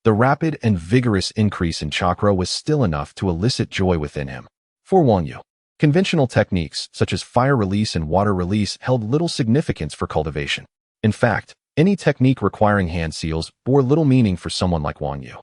the rapid and vigorous increase in chakra was still enough to elicit joy within him. For Wang Yu, conventional techniques such as fire release and water release held little significance for cultivation. In fact, any technique requiring hand seals bore little meaning for someone like Wang Yu,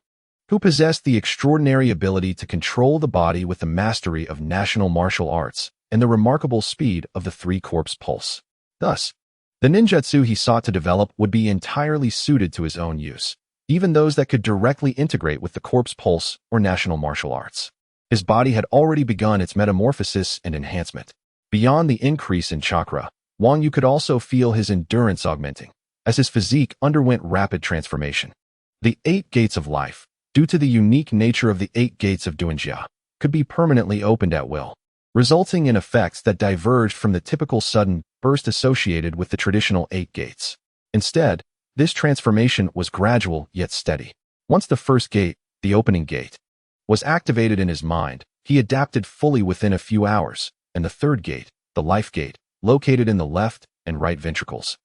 who possessed the extraordinary ability to control the body with the mastery of national martial arts and the remarkable speed of the 3-corpse pulse. Thus, the ninjutsu he sought to develop would be entirely suited to his own use, even those that could directly integrate with the corpse pulse or national martial arts. His body had already begun its metamorphosis and enhancement. Beyond the increase in chakra, Wang Yu could also feel his endurance augmenting, as his physique underwent rapid transformation. The 8 gates of life, due to the unique nature of the 8 gates of Duanjia, could be permanently opened at will, resulting in effects that diverged from the typical sudden burst associated with the traditional 8 gates. Instead, this transformation was gradual yet steady. Once the first gate, the opening gate, was activated in his mind, he adapted fully within a few hours, and the third gate, the life gate, located in the left and right ventricles,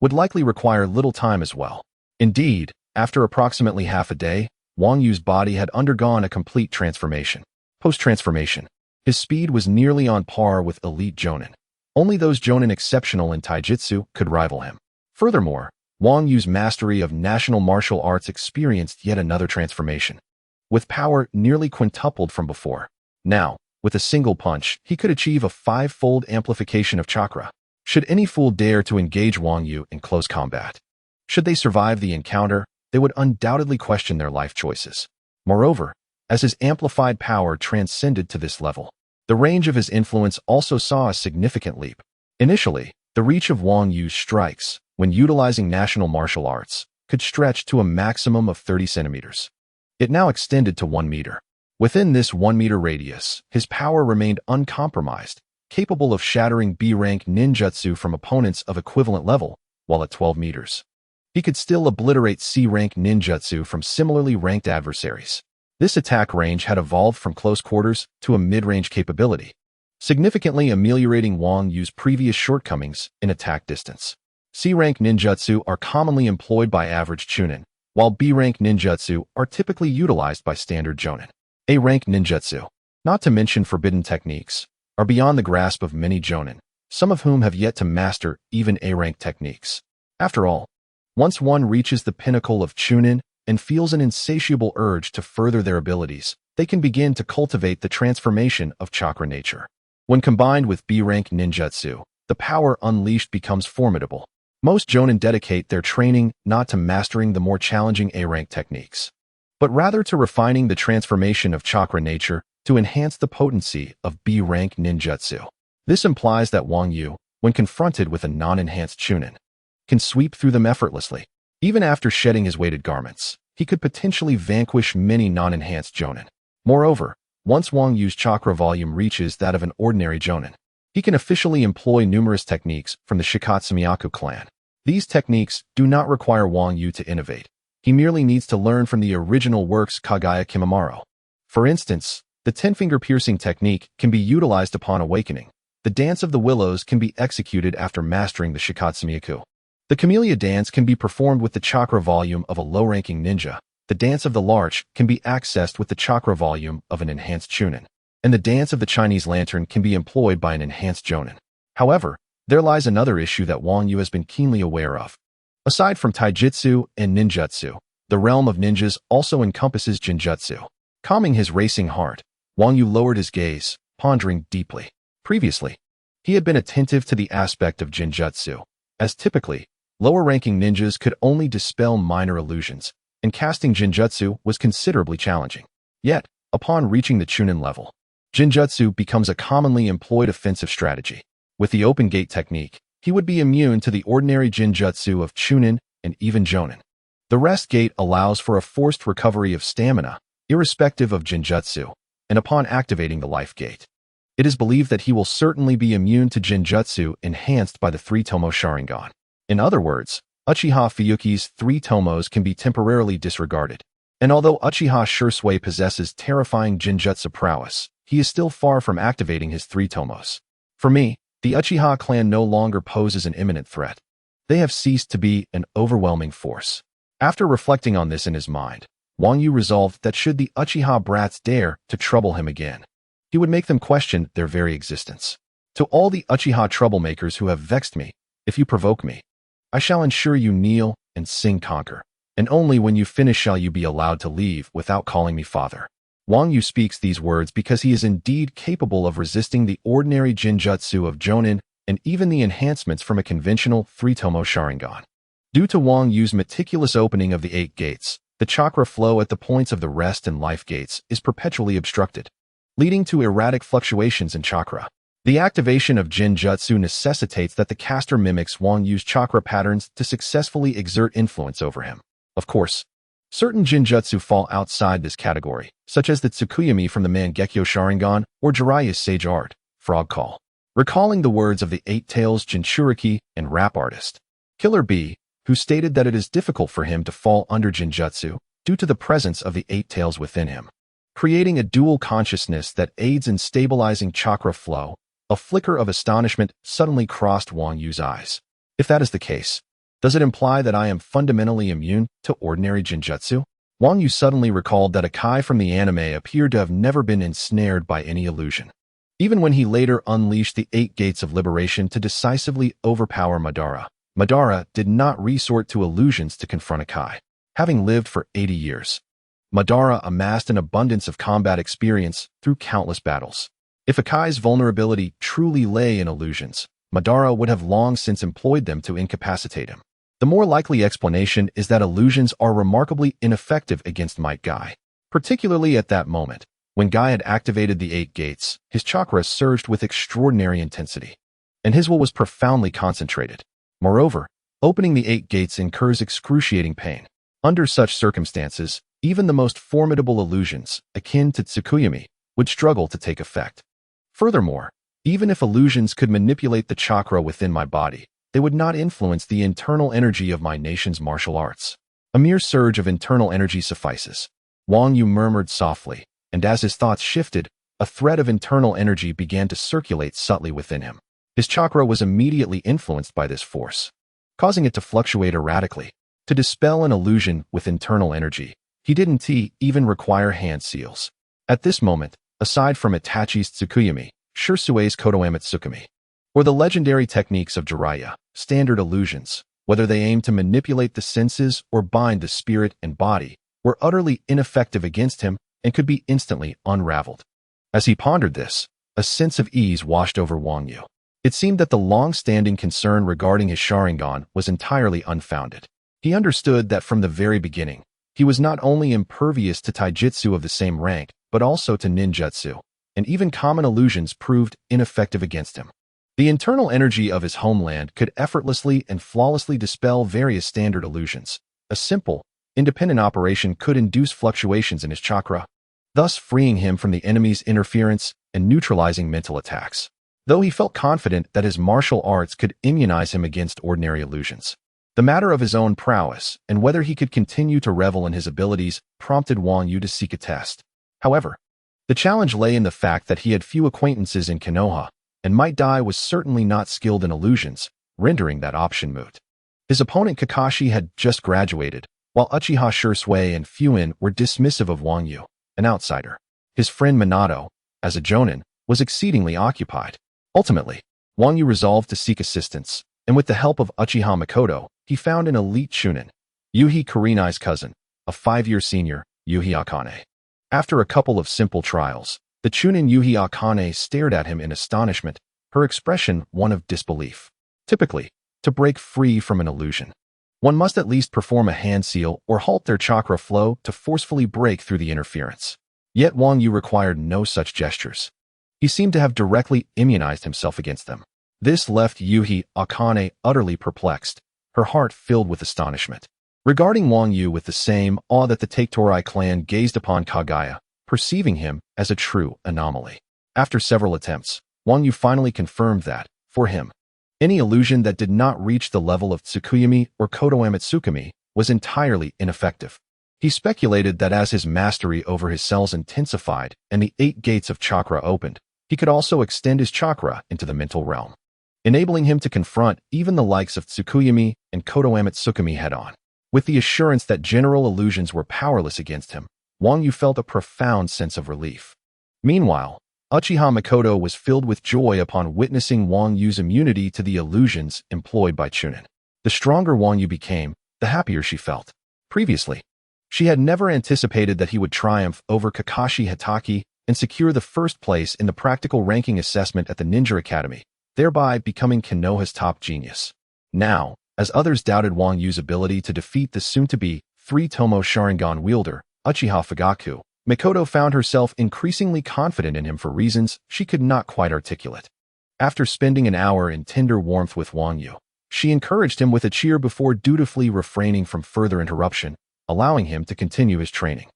would likely require little time as well. Indeed, after approximately half a day, Wang Yu's body had undergone a complete transformation. Post-transformation, his speed was nearly on par with elite Jonin. Only those Jonin exceptional in taijutsu could rival him. Furthermore, Wang Yu's mastery of national martial arts experienced yet another transformation, with power nearly quintupled from before. Now, with a single punch, he could achieve a 5-fold amplification of chakra. Should any fool dare to engage Wang Yu in close combat, should they survive the encounter, they would undoubtedly question their life choices. Moreover, as his amplified power transcended to this level, the range of his influence also saw a significant leap. Initially, the reach of Wang Yu's strikes, when utilizing national martial arts, could stretch to a maximum of 30 centimeters. It now extended to 1 meter. Within this 1-meter radius, his power remained uncompromised, capable of shattering B-rank ninjutsu from opponents of equivalent level, while at 12 meters. He could still obliterate C-rank ninjutsu from similarly ranked adversaries. This attack range had evolved from close quarters to a mid-range capability, significantly ameliorating Wang Yu's previous shortcomings in attack distance. C-rank ninjutsu are commonly employed by average chunin, while B-rank ninjutsu are typically utilized by standard jonin. A-rank ninjutsu, not to mention forbidden techniques, are beyond the grasp of many jonin, some of whom have yet to master even A-rank techniques. After all, once one reaches the pinnacle of chunin and feels an insatiable urge to further their abilities, they can begin to cultivate the transformation of chakra nature. When combined with B-rank ninjutsu, the power unleashed becomes formidable. Most jonin dedicate their training not to mastering the more challenging A-rank techniques, but rather to refining the transformation of chakra nature to enhance the potency of B-rank ninjutsu. This implies that Wang Yu, when confronted with a non-enhanced chunin, can sweep through them effortlessly. Even after shedding his weighted garments, he could potentially vanquish many non-enhanced jonin. Moreover, once Wang Yu's chakra volume reaches that of an ordinary jonin, he can officially employ numerous techniques from the Shikotsumyaku clan. These techniques do not require Wang Yu to innovate. He merely needs to learn from the original works Kaguya Kimimaro. For instance, the 10-finger piercing technique can be utilized upon awakening. The dance of the willows can be executed after mastering the Shikotsumyaku. The camellia dance can be performed with the chakra volume of a low-ranking ninja. The dance of the larch can be accessed with the chakra volume of an enhanced chunin. And the dance of the Chinese lantern can be employed by an enhanced jonin. However, there lies another issue that Wang Yu has been keenly aware of. Aside from taijutsu and ninjutsu, the realm of ninjas also encompasses jinjutsu. Calming his racing heart, Wang Yu lowered his gaze, pondering deeply. Previously, he had been attentive to the aspect of jinjutsu, as typically, lower-ranking ninjas could only dispel minor illusions, and casting jinjutsu was considerably challenging. Yet, upon reaching the chunin level, jinjutsu becomes a commonly employed offensive strategy. With the open gate technique, he would be immune to the ordinary jinjutsu of chunin and even jonin. The rest gate allows for a forced recovery of stamina, irrespective of jinjutsu, and upon activating the life gate, it is believed that he will certainly be immune to jinjutsu enhanced by the 3-tomo Sharingan. In other words, Uchiha Fuyuki's 3 tomos can be temporarily disregarded. And although Uchiha Shursui possesses terrifying jinjutsu prowess, he is still far from activating his 3 tomos. For me, the Uchiha clan no longer poses an imminent threat. They have ceased to be an overwhelming force. After reflecting on this in his mind, Wang Yu resolved that should the Uchiha brats dare to trouble him again, he would make them question their very existence. To all the Uchiha troublemakers who have vexed me, if you provoke me, I shall ensure you kneel and sing conquer, and only when you finish shall you be allowed to leave without calling me father. Wang Yu speaks these words because he is indeed capable of resisting the ordinary jinjutsu of jonin and even the enhancements from a conventional 3-tomo Sharingan. Due to Wang Yu's meticulous opening of the 8 gates, the chakra flow at the points of the rest and life gates is perpetually obstructed, leading to erratic fluctuations in chakra. The activation of jinjutsu necessitates that the caster mimics Wang Yu's chakra patterns to successfully exert influence over him. Of course, certain jinjutsu fall outside this category, such as the Tsukuyami from the Mangekyo Sharingan or Jiraiya's Sage Art, Frog Call. Recalling the words of the 8 Tails Jinchuriki and rap artist Killer B, who stated that it is difficult for him to fall under jinjutsu due to the presence of the 8 Tails within him, creating a dual consciousness that aids in stabilizing chakra flow. A flicker of astonishment suddenly crossed Wang Yu's eyes. If that is the case, Does it imply that I am fundamentally immune to ordinary genjutsu? Wang Yu suddenly recalled that a Kai from the anime appeared to have never been ensnared by any illusion. Even when he later unleashed the 8 Gates of Liberation to decisively overpower Madara, Madara did not resort to illusions to confront a Kai. Having lived for 80 years, Madara amassed an abundance of combat experience through countless battles. If a Kai's vulnerability truly lay in illusions, Madara would have long since employed them to incapacitate him. The more likely explanation is that illusions are remarkably ineffective against Might Guy. Particularly at that moment, when Guy had activated the 8 gates, his chakra surged with extraordinary intensity, and his will was profoundly concentrated. Moreover, opening the 8 gates incurs excruciating pain. Under such circumstances, even the most formidable illusions, akin to Tsukuyami, would struggle to take effect. Furthermore, even if illusions could manipulate the chakra within my body, they would not influence the internal energy of my nation's martial arts. A mere surge of internal energy suffices. Wang Yu murmured softly, and as his thoughts shifted, a thread of internal energy began to circulate subtly within him. His chakra was immediately influenced by this force, causing it to fluctuate erratically. To dispel an illusion with internal energy, he didn't even require hand seals. At this moment, aside from Itachi's Tsukuyami, Shirsui's Kotoamatsukami, or the legendary techniques of Jiraiya, standard illusions, whether they aim to manipulate the senses or bind the spirit and body, were utterly ineffective against him and could be instantly unraveled. As he pondered this, a sense of ease washed over Wang Yu. It seemed that the long-standing concern regarding his Sharingan was entirely unfounded. He understood that from the very beginning, he was not only impervious to taijutsu of the same rank, but also to ninjutsu, and even common illusions proved ineffective against him. The internal energy of his homeland could effortlessly and flawlessly dispel various standard illusions. A simple, independent operation could induce fluctuations in his chakra, thus freeing him from the enemy's interference and neutralizing mental attacks. Though he felt confident that his martial arts could immunize him against ordinary illusions, the matter of his own prowess and whether he could continue to revel in his abilities prompted Wang Yu to seek a test. However, the challenge lay in the fact that he had few acquaintances in Konoha, and Might Guy was certainly not skilled in illusions, rendering that option moot. His opponent Kakashi had just graduated, while Uchiha Shisui and Fuin were dismissive of Wang Yu, an outsider. His friend Minato, as a jonin, was exceedingly occupied. Ultimately, Wang Yu resolved to seek assistance, and with the help of Uchiha Makoto, he found an elite chunin, Yuhi Kurenai's cousin, a 5-year senior, Yuhi Akane. After a couple of simple trials, the chunin Yuhi Akane stared at him in astonishment, her expression one of disbelief. Typically, to break free from an illusion, one must at least perform a hand seal or halt their chakra flow to forcefully break through the interference. Yet Wang Yu required no such gestures. He seemed to have directly immunized himself against them. This left Yuhi Akane utterly perplexed, her heart filled with astonishment. Regarding Wang Yu with the same awe that the Taketorai clan gazed upon Kaguya, perceiving him as a true anomaly. After several attempts, Wang Yu finally confirmed that, for him, any illusion that did not reach the level of Tsukuyami or Kotoamatsukami was entirely ineffective. He speculated that as his mastery over his cells intensified and the 8 gates of chakra opened, he could also extend his chakra into the mental realm, enabling him to confront even the likes of Tsukuyami and Kotoamatsukami head-on. With the assurance that general illusions were powerless against him, Wang Yu felt a profound sense of relief. Meanwhile, Uchiha Makoto was filled with joy upon witnessing Wang Yu's immunity to the illusions employed by chunin. The stronger Wang Yu became, the happier she felt. Previously, she had never anticipated that he would triumph over Kakashi Hatake and secure the first place in the practical ranking assessment at the Ninja Academy, thereby becoming Konoha's top genius. Now, as others doubted Wang Yu's ability to defeat the soon-to-be 3-tomo Sharingan wielder, Uchiha Fugaku, Makoto found herself increasingly confident in him for reasons she could not quite articulate. After spending an hour in tender warmth with Wang Yu, she encouraged him with a cheer before dutifully refraining from further interruption, allowing him to continue his training.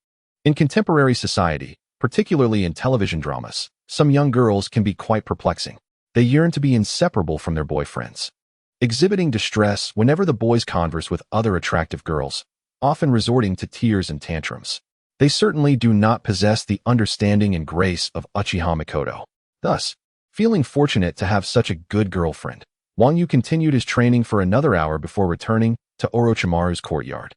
In contemporary society, particularly in television dramas, some young girls can be quite perplexing. They yearn to be inseparable from their boyfriends, exhibiting distress whenever the boys converse with other attractive girls, often resorting to tears and tantrums. They certainly do not possess the understanding and grace of Uchiha Makoto. Thus, feeling fortunate to have such a good girlfriend, Wang Yu continued his training for another hour before returning to Orochimaru's courtyard.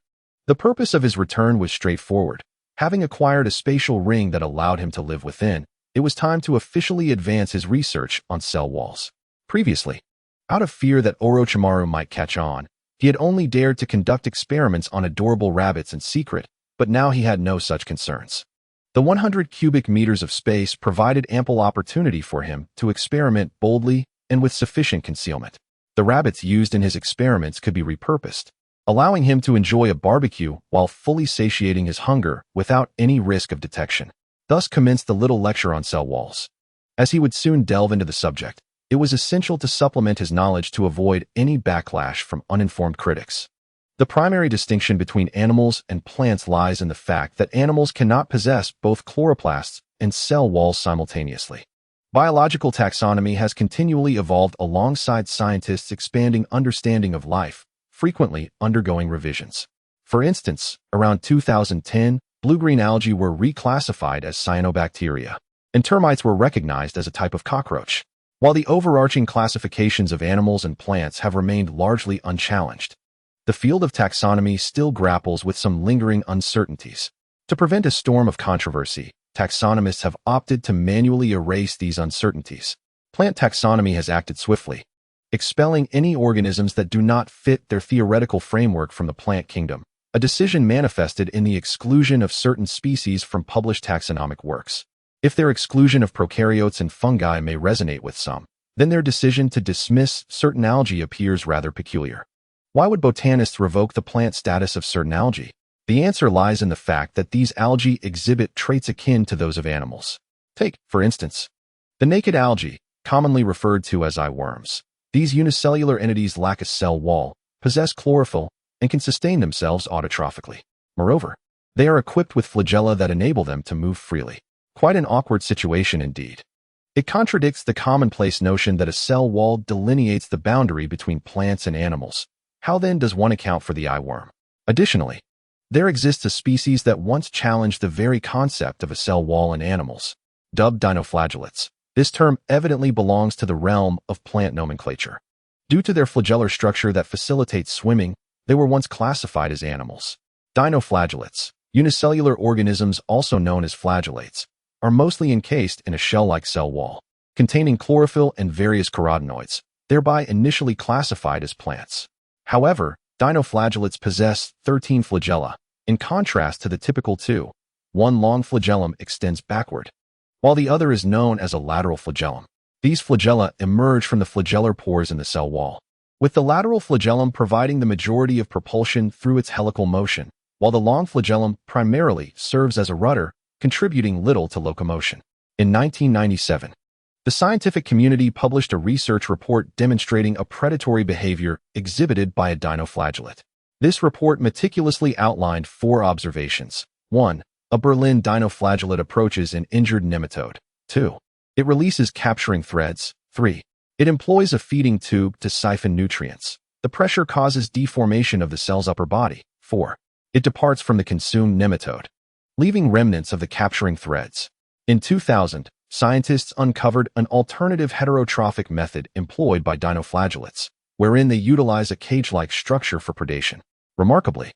The purpose of his return was straightforward. Having acquired a spatial ring that allowed him to live within, it was time to officially advance his research on cell walls. Previously, out of fear that Orochimaru might catch on, he had only dared to conduct experiments on adorable rabbits in secret, but now he had no such concerns. The 100 cubic meters of space provided ample opportunity for him to experiment boldly and with sufficient concealment. The rabbits used in his experiments could be repurposed, allowing him to enjoy a barbecue while fully satiating his hunger without any risk of detection. Thus commenced the little lecture on cell walls. As he would soon delve into the subject, it was essential to supplement his knowledge to avoid any backlash from uninformed critics. The primary distinction between animals and plants lies in the fact that animals cannot possess both chloroplasts and cell walls simultaneously. Biological taxonomy has continually evolved alongside scientists' expanding understanding of life, frequently undergoing revisions. For instance, around 2010, blue-green algae were reclassified as cyanobacteria, and termites were recognized as a type of cockroach. While the overarching classifications of animals and plants have remained largely unchallenged, the field of taxonomy still grapples with some lingering uncertainties. To prevent a storm of controversy, taxonomists have opted to manually erase these uncertainties. Plant taxonomy has acted swiftly, expelling any organisms that do not fit their theoretical framework from the plant kingdom, a decision manifested in the exclusion of certain species from published taxonomic works. If their exclusion of prokaryotes and fungi may resonate with some, then their decision to dismiss certain algae appears rather peculiar. Why would botanists revoke the plant status of certain algae? The answer lies in the fact that these algae exhibit traits akin to those of animals. Take, for instance, the naked algae, commonly referred to as eyeworms. These unicellular entities lack a cell wall, possess chlorophyll, and can sustain themselves autotrophically. Moreover, they are equipped with flagella that enable them to move freely. Quite an awkward situation indeed. It contradicts the commonplace notion that a cell wall delineates the boundary between plants and animals. How then does one account for the eyeworm? Additionally, there exists a species that once challenged the very concept of a cell wall in animals, dubbed dinoflagellates. This term evidently belongs to the realm of plant nomenclature. Due to their flagellar structure that facilitates swimming, they were once classified as animals. Dinoflagellates, unicellular organisms also known as flagellates, are mostly encased in a shell-like cell wall, containing chlorophyll and various carotenoids, thereby initially classified as plants. However, dinoflagellates possess 13 flagella, in contrast to the typical 2. One long flagellum extends backward, while the other is known as a lateral flagellum. These flagella emerge from the flagellar pores in the cell wall, with the lateral flagellum providing the majority of propulsion through its helical motion, while the long flagellum primarily serves as a rudder, contributing little to locomotion. In 1997, the scientific community published a research report demonstrating a predatory behavior exhibited by a dinoflagellate. This report meticulously outlined 4 observations. 1. A Berlin dinoflagellate approaches an injured nematode. 2. It releases capturing threads. 3. It employs a feeding tube to siphon nutrients. The pressure causes deformation of the cell's upper body. 4. It departs from the consumed nematode, leaving remnants of the capturing threads. In 2000, scientists uncovered an alternative heterotrophic method employed by dinoflagellates, wherein they utilize a cage-like structure for predation. Remarkably,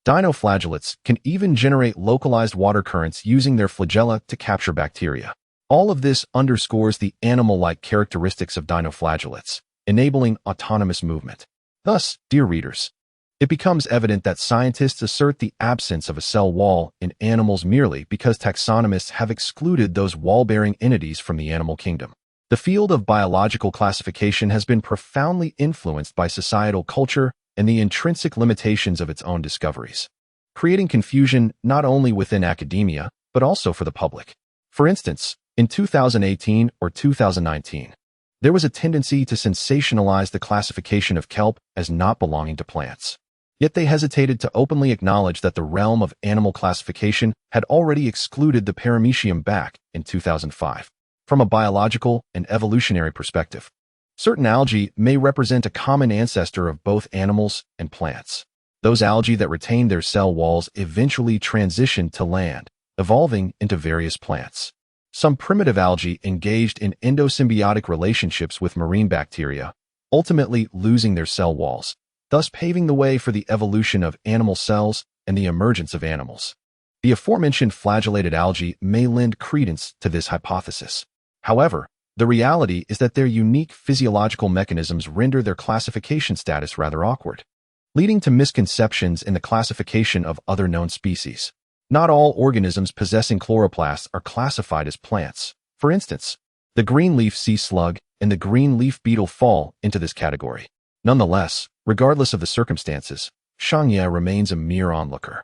dinoflagellates can even generate localized water currents using their flagella to capture bacteria. All of this underscores the animal-like characteristics of dinoflagellates, enabling autonomous movement. Thus, dear readers, it becomes evident that scientists assert the absence of a cell wall in animals merely because taxonomists have excluded those wall-bearing entities from the animal kingdom. The field of biological classification has been profoundly influenced by societal culture and the intrinsic limitations of its own discoveries, creating confusion not only within academia, but also for the public. For instance, in 2018 or 2019, there was a tendency to sensationalize the classification of kelp as not belonging to plants. Yet they hesitated to openly acknowledge that the realm of animal classification had already excluded the paramecium back in 2005. From a biological and evolutionary perspective, certain algae may represent a common ancestor of both animals and plants. Those algae that retain their cell walls eventually transitioned to land, evolving into various plants. Some primitive algae engaged in endosymbiotic relationships with marine bacteria, ultimately losing their cell walls, thus paving the way for the evolution of animal cells and the emergence of animals. The aforementioned flagellated algae may lend credence to this hypothesis. However, the reality is that their unique physiological mechanisms render their classification status rather awkward, leading to misconceptions in the classification of other known species. Not all organisms possessing chloroplasts are classified as plants. For instance, the green leaf sea slug and the green leaf beetle fall into this category. Nonetheless, regardless of the circumstances, Shangye remains a mere onlooker.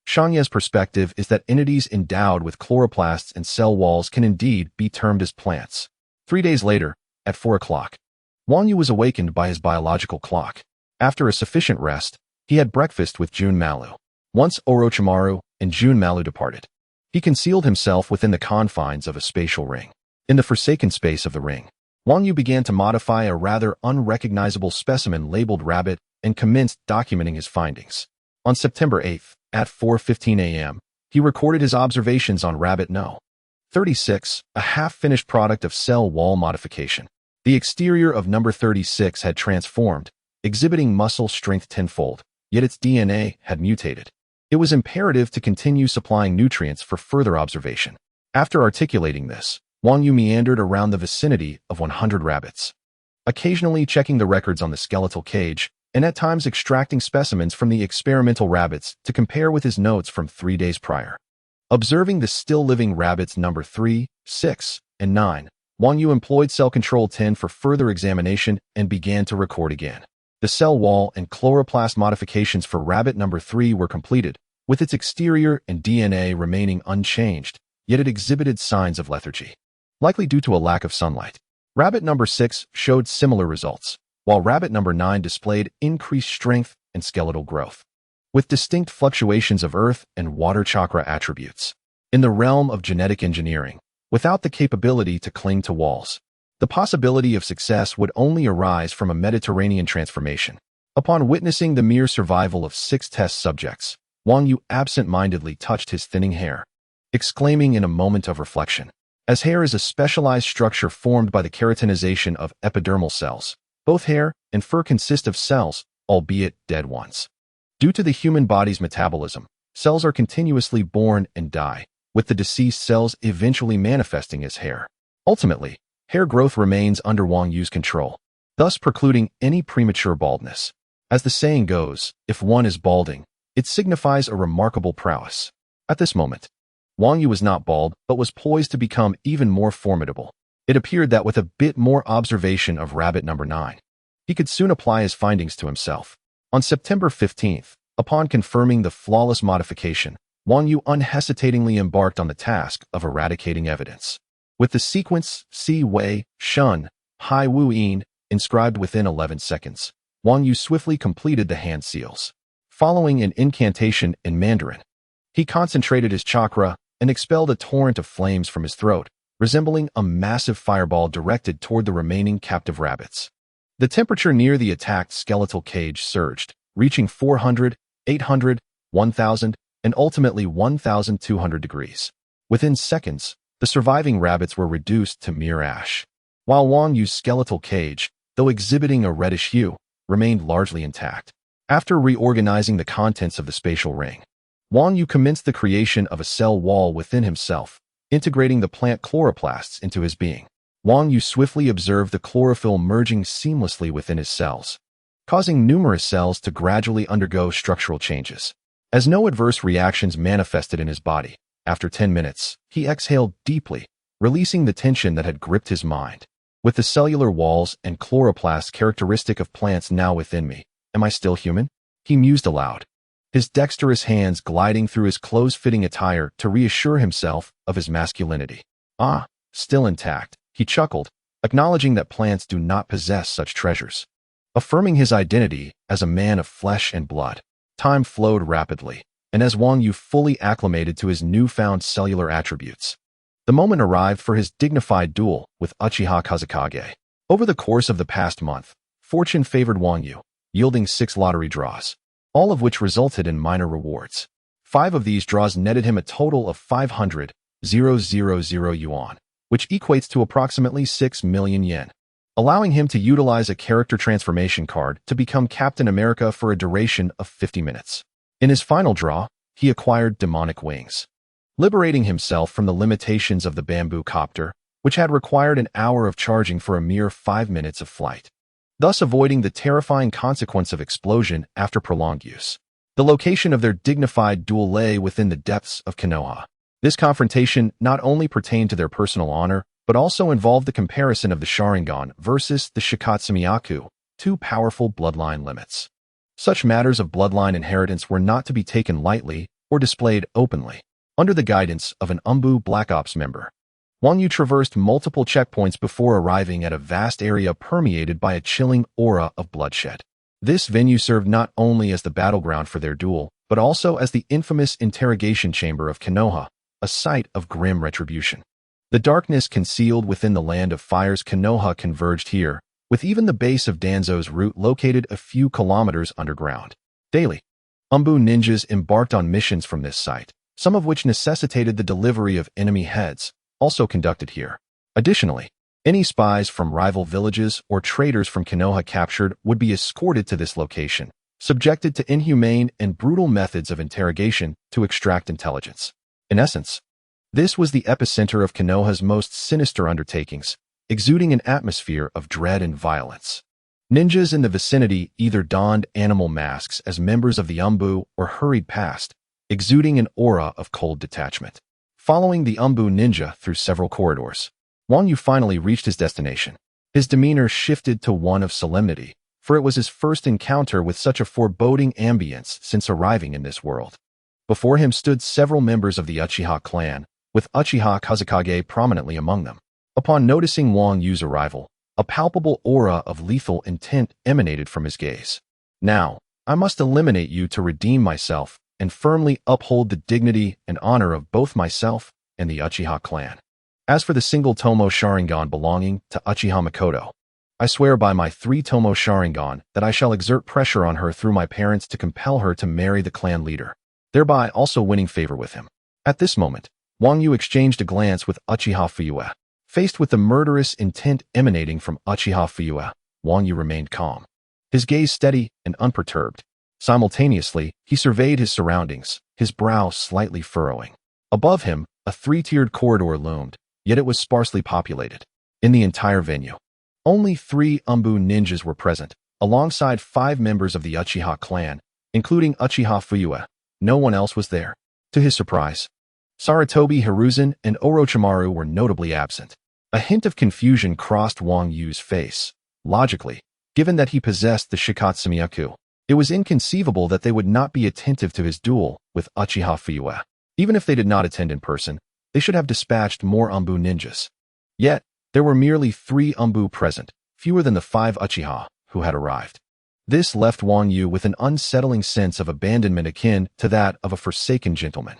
Shangye's perspective is that entities endowed with chloroplasts and cell walls can indeed be termed as plants. 3 days later, at 4 o'clock, Wang Yu was awakened by his biological clock. After a sufficient rest, he had breakfast with Junmalu. Once Orochimaru and Junmalu departed, he concealed himself within the confines of a spatial ring. In the forsaken space of the ring, Wang Yu began to modify a rather unrecognizable specimen labeled rabbit and commenced documenting his findings. On September 8th, at 4:15 a.m., he recorded his observations on rabbit No. 36, a half-finished product of cell wall modification. The exterior of number 36 had transformed, exhibiting muscle strength tenfold, yet its DNA had mutated. It was imperative to continue supplying nutrients for further observation. After articulating this, Wang Yu meandered around the vicinity of 100 rabbits, occasionally checking the records on the skeletal cage, and at times extracting specimens from the experimental rabbits to compare with his notes from 3 days prior. Observing the still-living rabbits number 3, 6, and 9, Wang Yu employed Cell Control 10 for further examination and began to record again. The cell wall and chloroplast modifications for rabbit number 3 were completed, with its exterior and DNA remaining unchanged, yet it exhibited signs of lethargy, likely due to a lack of sunlight. Rabbit number 6 showed similar results, while rabbit number 9 displayed increased strength and skeletal growth, with distinct fluctuations of earth and water chakra attributes. In the realm of genetic engineering, without the capability to cling to walls, the possibility of success would only arise from a Mediterranean transformation. Upon witnessing the mere survival of 6 test subjects, Wang Yu absent-mindedly touched his thinning hair, exclaiming in a moment of reflection, as hair is a specialized structure formed by the keratinization of epidermal cells. Both hair and fur consist of cells, albeit dead ones. Due to the human body's metabolism, cells are continuously born and die, with the deceased cells eventually manifesting as hair. Ultimately, hair growth remains under Wang Yu's control, thus precluding any premature baldness. As the saying goes, if one is balding, it signifies a remarkable prowess. At this moment, Wang Yu was not bald, but was poised to become even more formidable. It appeared that with a bit more observation of rabbit number 9, he could soon apply his findings to himself. On September 15th, upon confirming the flawless modification, Wang Yu unhesitatingly embarked on the task of eradicating evidence. With the sequence Si Wei, Shun, Hai Wu Yin inscribed within 11 seconds, Wang Yu swiftly completed the hand seals. Following an incantation in Mandarin, he concentrated his chakra and expelled a torrent of flames from his throat, resembling a massive fireball directed toward the remaining captive rabbits. The temperature near the attacked skeletal cage surged, reaching 400, 800, 1000, and ultimately 1200 degrees. Within seconds, the surviving rabbits were reduced to mere ash, while Wang Yu's skeletal cage, though exhibiting a reddish hue, remained largely intact. After reorganizing the contents of the spatial ring, Wang Yu commenced the creation of a cell wall within himself, integrating the plant chloroplasts into his being. Wang Yu swiftly observed the chlorophyll merging seamlessly within his cells, causing numerous cells to gradually undergo structural changes. As no adverse reactions manifested in his body, after 10 minutes, he exhaled deeply, releasing the tension that had gripped his mind. With the cellular walls and chloroplasts characteristic of plants now within me, am I still human? He mused aloud, his dexterous hands gliding through his close-fitting attire to reassure himself of his masculinity. Ah, still intact, he chuckled, acknowledging that plants do not possess such treasures. Affirming his identity as a man of flesh and blood, time flowed rapidly, and as Wang Yu fully acclimated to his newfound cellular attributes, the moment arrived for his dignified duel with Uchiha Kazekage. Over the course of the past month, fortune favored Wang Yu, yielding 6 lottery draws, all of which resulted in minor rewards. 5 of these draws netted him a total of 500,000 yuan, which equates to approximately 6 million yen. allowing him to utilize a character transformation card to become Captain America for a duration of 50 minutes. In his final draw, he acquired demonic wings, liberating himself from the limitations of the bamboo copter, which had required an hour of charging for a mere 5 minutes of flight, thus avoiding the terrifying consequence of explosion after prolonged use. The location of their dignified duel lay within the depths of Konoha. This confrontation not only pertained to their personal honor, but also involved the comparison of the Sharingan versus the Shikotsumyaku, two powerful bloodline limits. Such matters of bloodline inheritance were not to be taken lightly or displayed openly. Under the guidance of an UMBU Black Ops member, Wang Yu traversed multiple checkpoints before arriving at a vast area permeated by a chilling aura of bloodshed. This venue served not only as the battleground for their duel, but also as the infamous interrogation chamber of Konoha, a site of grim retribution. The darkness concealed within the land of fire's Konoha converged here, with even the base of Danzo's route located a few kilometers underground. Daily, UMBU ninjas embarked on missions from this site, some of which necessitated the delivery of enemy heads, also conducted here. Additionally, any spies from rival villages or traders from Konoha captured would be escorted to this location, subjected to inhumane and brutal methods of interrogation to extract intelligence. In essence, this was the epicenter of Konoha's most sinister undertakings, exuding an atmosphere of dread and violence. Ninjas in the vicinity either donned animal masks as members of the UMBU or hurried past, exuding an aura of cold detachment. Following the UMBU ninja through several corridors, Wang Yu finally reached his destination. His demeanor shifted to one of solemnity, for it was his first encounter with such a foreboding ambience since arriving in this world. Before him stood several members of the Uchiha clan, with Uchiha Kazekage prominently among them. Upon noticing Wang Yu's arrival, a palpable aura of lethal intent emanated from his gaze. Now, I must eliminate you to redeem myself and firmly uphold the dignity and honor of both myself and the Uchiha clan. As for the single Tomo Sharingan belonging to Uchiha Makoto, I swear by my 3 Tomo Sharingan that I shall exert pressure on her through my parents to compel her to marry the clan leader, thereby also winning favor with him. At this moment, Wang Yu exchanged a glance with Uchiha Fuyue. Faced with the murderous intent emanating from Uchiha Fuyue, Wang Yu remained calm, his gaze steady and unperturbed. Simultaneously, he surveyed his surroundings, his brow slightly furrowing. Above him, a 3-tiered corridor loomed, yet it was sparsely populated. In the entire venue, only 3 UMBU ninjas were present, alongside 5 members of the Uchiha clan, including Uchiha Fuyue. No one else was there. To his surprise, Sarutobi Hiruzen and Orochimaru were notably absent. A hint of confusion crossed Wang Yu's face. Logically, given that he possessed the Shikotsumyaku, it was inconceivable that they would not be attentive to his duel with Uchiha Fuyue. Even if they did not attend in person, they should have dispatched more UMBU ninjas. Yet, there were merely 3 UMBU present, fewer than the 5 Uchiha who had arrived. This left Wang Yu with an unsettling sense of abandonment akin to that of a forsaken gentleman.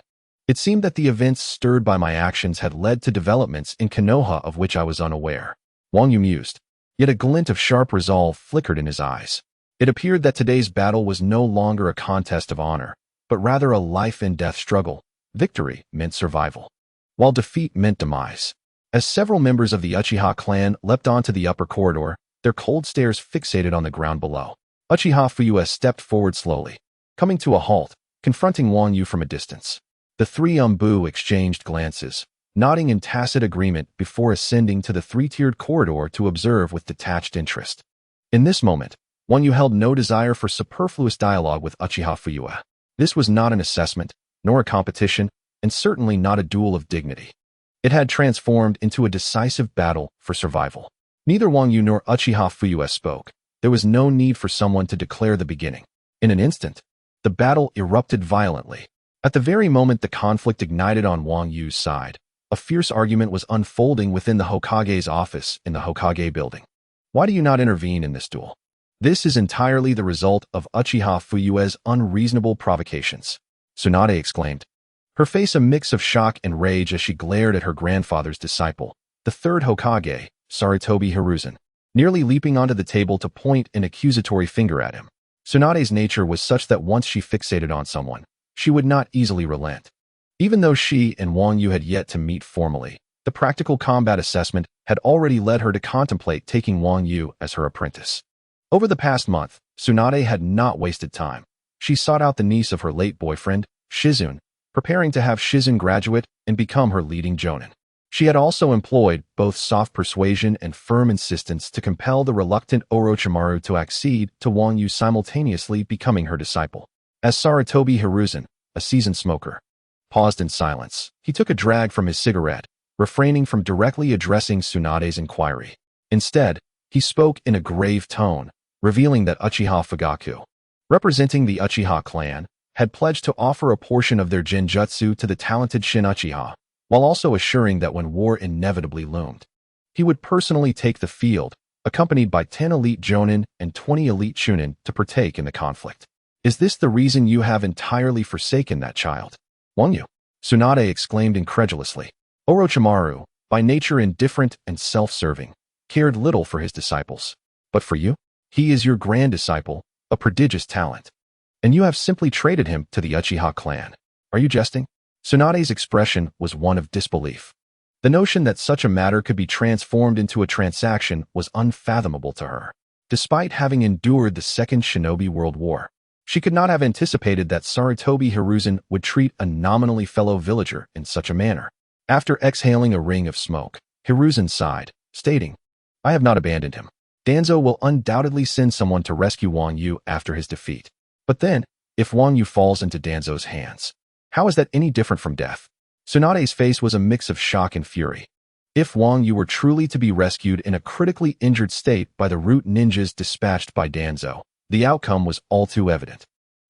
It seemed that the events stirred by my actions had led to developments in Konoha of which I was unaware. Wang Yu mused, yet a glint of sharp resolve flickered in his eyes. It appeared that today's battle was no longer a contest of honor, but rather a life-and-death struggle. Victory meant survival, while defeat meant demise. As several members of the Uchiha clan leapt onto the upper corridor, their cold stares fixated on the ground below. Uchiha Fuyue stepped forward slowly, coming to a halt, confronting Wang Yu from a distance. The 3 UMBU exchanged glances, nodding in tacit agreement before ascending to the 3-tiered corridor to observe with detached interest. In this moment, Wang Yu held no desire for superfluous dialogue with Uchiha Fuyue. This was not an assessment, nor a competition, and certainly not a duel of dignity. It had transformed into a decisive battle for survival. Neither Wang Yu nor Uchiha Fuyue spoke. There was no need for someone to declare the beginning. In an instant, the battle erupted violently. At the very moment the conflict ignited on Wang Yu's side, a fierce argument was unfolding within the Hokage's office in the Hokage building. Why do you not intervene in this duel? This is entirely the result of Uchiha Fuyue's unreasonable provocations, Tsunade exclaimed, her face a mix of shock and rage as she glared at her grandfather's disciple, the 3rd Hokage, Sarutobi Hiruzen, nearly leaping onto the table to point an accusatory finger at him. Tsunade's nature was such that once she fixated on someone, she would not easily relent. Even though she and Wang Yu had yet to meet formally, The practical combat assessment had already led her to contemplate taking Wang Yu as her apprentice. Over the past month, Tsunade had not wasted time. She sought out the niece of her late boyfriend, Shizune, preparing to have Shizune graduate and become her leading jonin. She had also employed both soft persuasion and firm insistence to compel the reluctant Orochimaru to accede to Wang Yu, simultaneously becoming her disciple. As Sarutobi Hiruzen, a seasoned smoker, paused in silence, he took a drag from his cigarette, refraining from directly addressing Tsunade's inquiry. Instead, he spoke in a grave tone, revealing that Uchiha Fugaku, representing the Uchiha clan, had pledged to offer a portion of their genjutsu to the talented Shin Uchiha, while also assuring that when war inevitably loomed, he would personally take the field, accompanied by 10 elite jonin and 20 elite chunin to partake in the conflict. Is this the reason you have entirely forsaken that child, Wang Yu? Tsunade exclaimed incredulously. Orochimaru, by nature indifferent and self-serving, cared little for his disciples. But for you, he is your grand disciple, a prodigious talent. And you have simply traded him to the Uchiha clan. Are you jesting? Tsunade's expression was one of disbelief. The notion that such a matter could be transformed into a transaction was unfathomable to her. Despite having endured the Second Shinobi World War, she could not have anticipated that Sarutobi Hiruzen would treat a nominally fellow villager in such a manner. After exhaling a ring of smoke, Hiruzen sighed, stating, I have not abandoned him. Danzo will undoubtedly send someone to rescue Wang Yu after his defeat. But then, if Wang Yu falls into Danzo's hands, how is that any different from death? Tsunade's face was a mix of shock and fury. If Wang Yu were truly to be rescued in a critically injured state by the root ninjas dispatched by Danzo, the outcome was all too evident.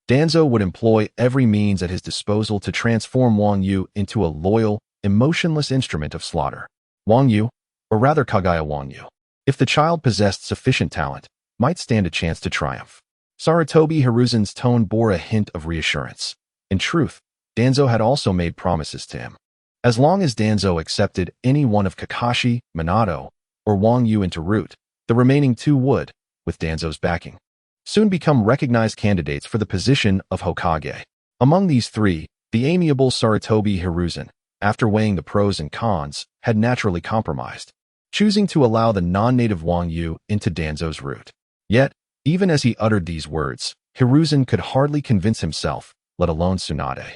Danzo would employ every means at his disposal to transform Wang Yu into a loyal, emotionless instrument of slaughter. Wang Yu, or rather Kaguya Wang Yu, if the child possessed sufficient talent, might stand a chance to triumph. Sarutobi Hiruzen's tone bore a hint of reassurance. In truth, Danzo had also made promises to him. As long as Danzo accepted any one of Kakashi, Minato, or Wang Yu into root, the remaining two would, with Danzo's backing, soon become recognized candidates for the position of Hokage. Among these three, the amiable Sarutobi Hiruzen, after weighing the pros and cons, had naturally compromised, choosing to allow the non-native Wang Yu into Danzo's root. Yet, even as he uttered these words, Hiruzen could hardly convince himself, let alone Tsunade.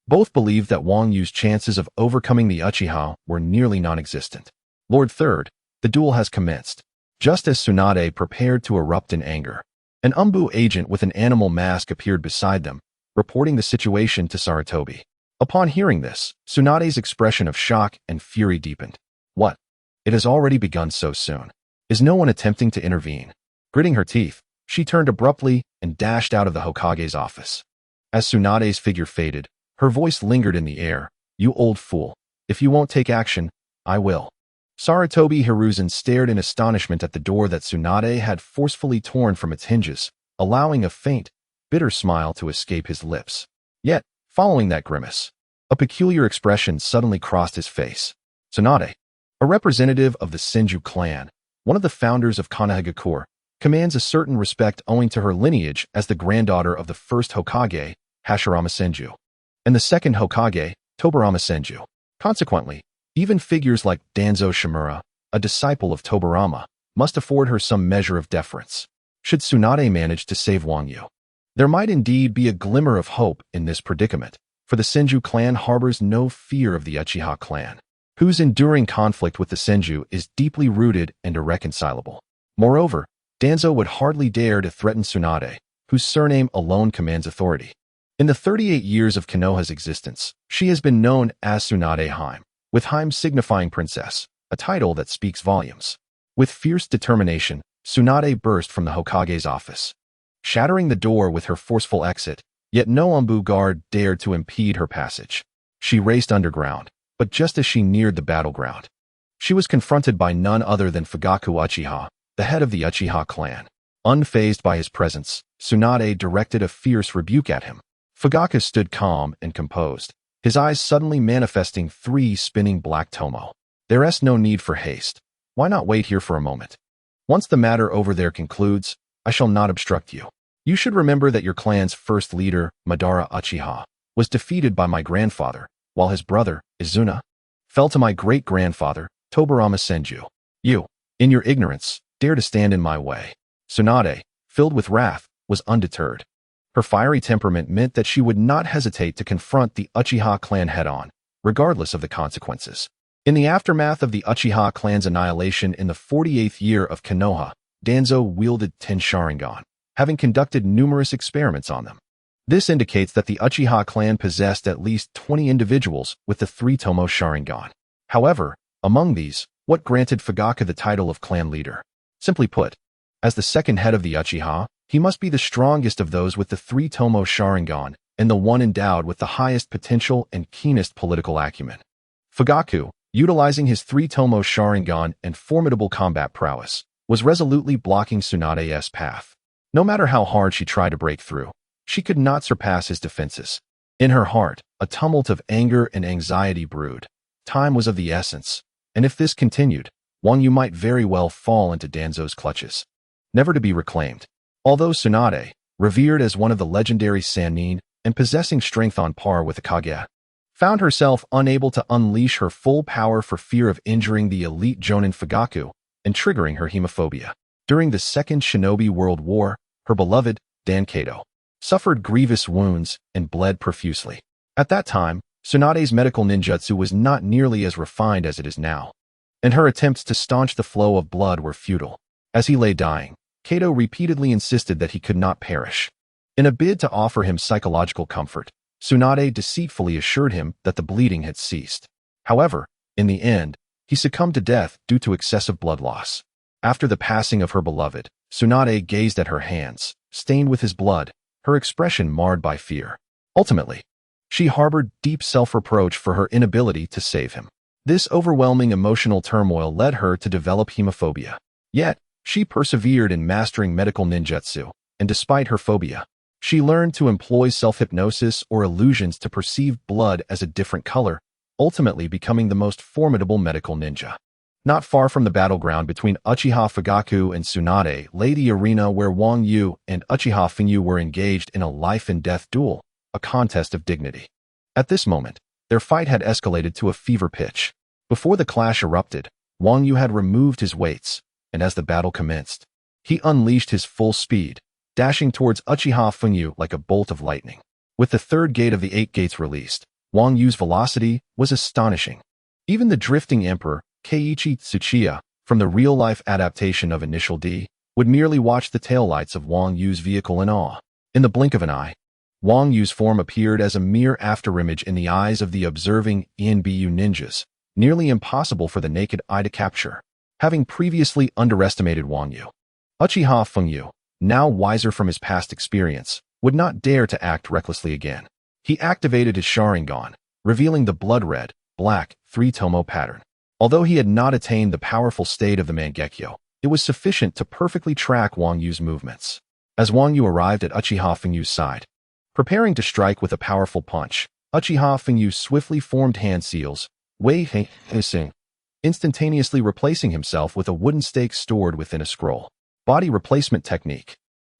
Both believed that Wang Yu's chances of overcoming the Uchiha were nearly non-existent. Lord Third, the duel has commenced. Just as Tsunade prepared to erupt in anger, an Umbu agent with an animal mask appeared beside them, reporting the situation to Sarutobi. Upon hearing this, Tsunade's expression of shock and fury deepened. What? It has already begun so soon. Is no one attempting to intervene? Gritting her teeth, she turned abruptly and dashed out of the Hokage's office. As Tsunade's figure faded, her voice lingered in the air. You old fool. If you won't take action, I will. Sarutobi Hiruzen stared in astonishment at the door that Tsunade had forcefully torn from its hinges, allowing a faint, bitter smile to escape his lips. Yet, following that grimace, a peculiar expression suddenly crossed his face. Tsunade, a representative of the Senju clan, one of the founders of Konohagakure, commands a certain respect owing to her lineage as the granddaughter of the first Hokage, Hashirama Senju, and the second Hokage, Tobarama Senju. Consequently, even figures like Danzo Shimura, a disciple of Tobarama, must afford her some measure of deference. Should Tsunade manage to save Wang Yu, there might indeed be a glimmer of hope in this predicament, for the Senju clan harbors no fear of the Uchiha clan, whose enduring conflict with the Senju is deeply rooted and irreconcilable. Moreover, Danzo would hardly dare to threaten Tsunade, whose surname alone commands authority. In the 38 years of Konoha's existence, she has been known as Tsunade Haim, with Haim signifying princess, a title that speaks volumes. With fierce determination, Tsunade burst from the Hokage's office, shattering the door with her forceful exit, yet no Umbu guard dared to impede her passage. She raced underground, but just as she neared the battleground, she was confronted by none other than Fugaku Uchiha, the head of the Uchiha clan. Unfazed by his presence, Tsunade directed a fierce rebuke at him. Fugaku stood calm and composed, his eyes suddenly manifesting 3 spinning black tomo. There's no need for haste. Why not wait here for a moment? Once the matter over there concludes, I shall not obstruct you. You should remember that your clan's first leader, Madara Uchiha, was defeated by my grandfather, while his brother, Izuna, fell to my great-grandfather, Tobarama Senju. You, in your ignorance, dare to stand in my way. Tsunade, filled with wrath, was undeterred. Her fiery temperament meant that she would not hesitate to confront the Uchiha clan head-on, regardless of the consequences. In the aftermath of the Uchiha clan's annihilation in the 48th year of Konoha, Danzo wielded 10 Sharingan, having conducted numerous experiments on them. This indicates that the Uchiha clan possessed at least 20 individuals with the 3 Tomo Sharingan. However, among these, what granted Fugaku the title of clan leader? Simply put, as the second head of the Uchiha, he must be the strongest of those with the 3 Tomo Sharingan and the one endowed with the highest potential and keenest political acumen. Fugaku, utilizing his 3 Tomo Sharingan and formidable combat prowess, was resolutely blocking Tsunade's path. No matter how hard she tried to break through, she could not surpass his defenses. In her heart, a tumult of anger and anxiety brewed. Time was of the essence, and if this continued, Wang Yu might very well fall into Danzo's clutches, never to be reclaimed. Although Tsunade, revered as one of the legendary Sannin and possessing strength on par with the Kaguya, found herself unable to unleash her full power for fear of injuring the elite Jonin Fugaku and triggering her hemophobia. During the Second Shinobi World War, her beloved, Dankato, suffered grievous wounds and bled profusely. At that time, Tsunade's medical ninjutsu was not nearly as refined as it is now, and her attempts to staunch the flow of blood were futile. As he lay dying, Kato repeatedly insisted that he could not perish. In a bid to offer him psychological comfort, Tsunade deceitfully assured him that the bleeding had ceased. However, in the end, he succumbed to death due to excessive blood loss. After the passing of her beloved, Tsunade gazed at her hands, stained with his blood, her expression marred by fear. Ultimately, she harbored deep self-reproach for her inability to save him. This overwhelming emotional turmoil led her to develop hemophobia. Yet, she persevered in mastering medical ninjutsu, and despite her phobia, she learned to employ self-hypnosis or illusions to perceive blood as a different color, ultimately becoming the most formidable medical ninja. Not far from the battleground between Uchiha Fugaku and Tsunade lay the arena where Wang Yu and Uchiha Fengyu were engaged in a life-and-death duel, a contest of dignity. At this moment, their fight had escalated to a fever pitch. Before the clash erupted, Wang Yu had removed his weights, and as the battle commenced, he unleashed his full speed, dashing towards Uchiha Fengyu like a bolt of lightning. With the third gate of the 8 gates released, Wang Yu's velocity was astonishing. Even the drifting emperor, Keiichi Tsuchiya, from the real-life adaptation of Initial D, would merely watch the taillights of Wang Yu's vehicle in awe. In the blink of an eye, Wang Yu's form appeared as a mere afterimage in the eyes of the observing ENBU ninjas, nearly impossible for the naked eye to capture. Having previously underestimated Wang Yu, Uchiha Fengyu, now wiser from his past experience, would not dare to act recklessly again. He activated his Sharingan, revealing the blood-red, black, 3-tomo pattern. Although he had not attained the powerful state of the Mangekyo, it was sufficient to perfectly track Wang Yu's movements. As Wang Yu arrived at Uchiha Fengyu's side, preparing to strike with a powerful punch, Uchiha Fengyu swiftly formed hand seals, instantaneously replacing himself with a wooden stake stored within a scroll. Body replacement technique.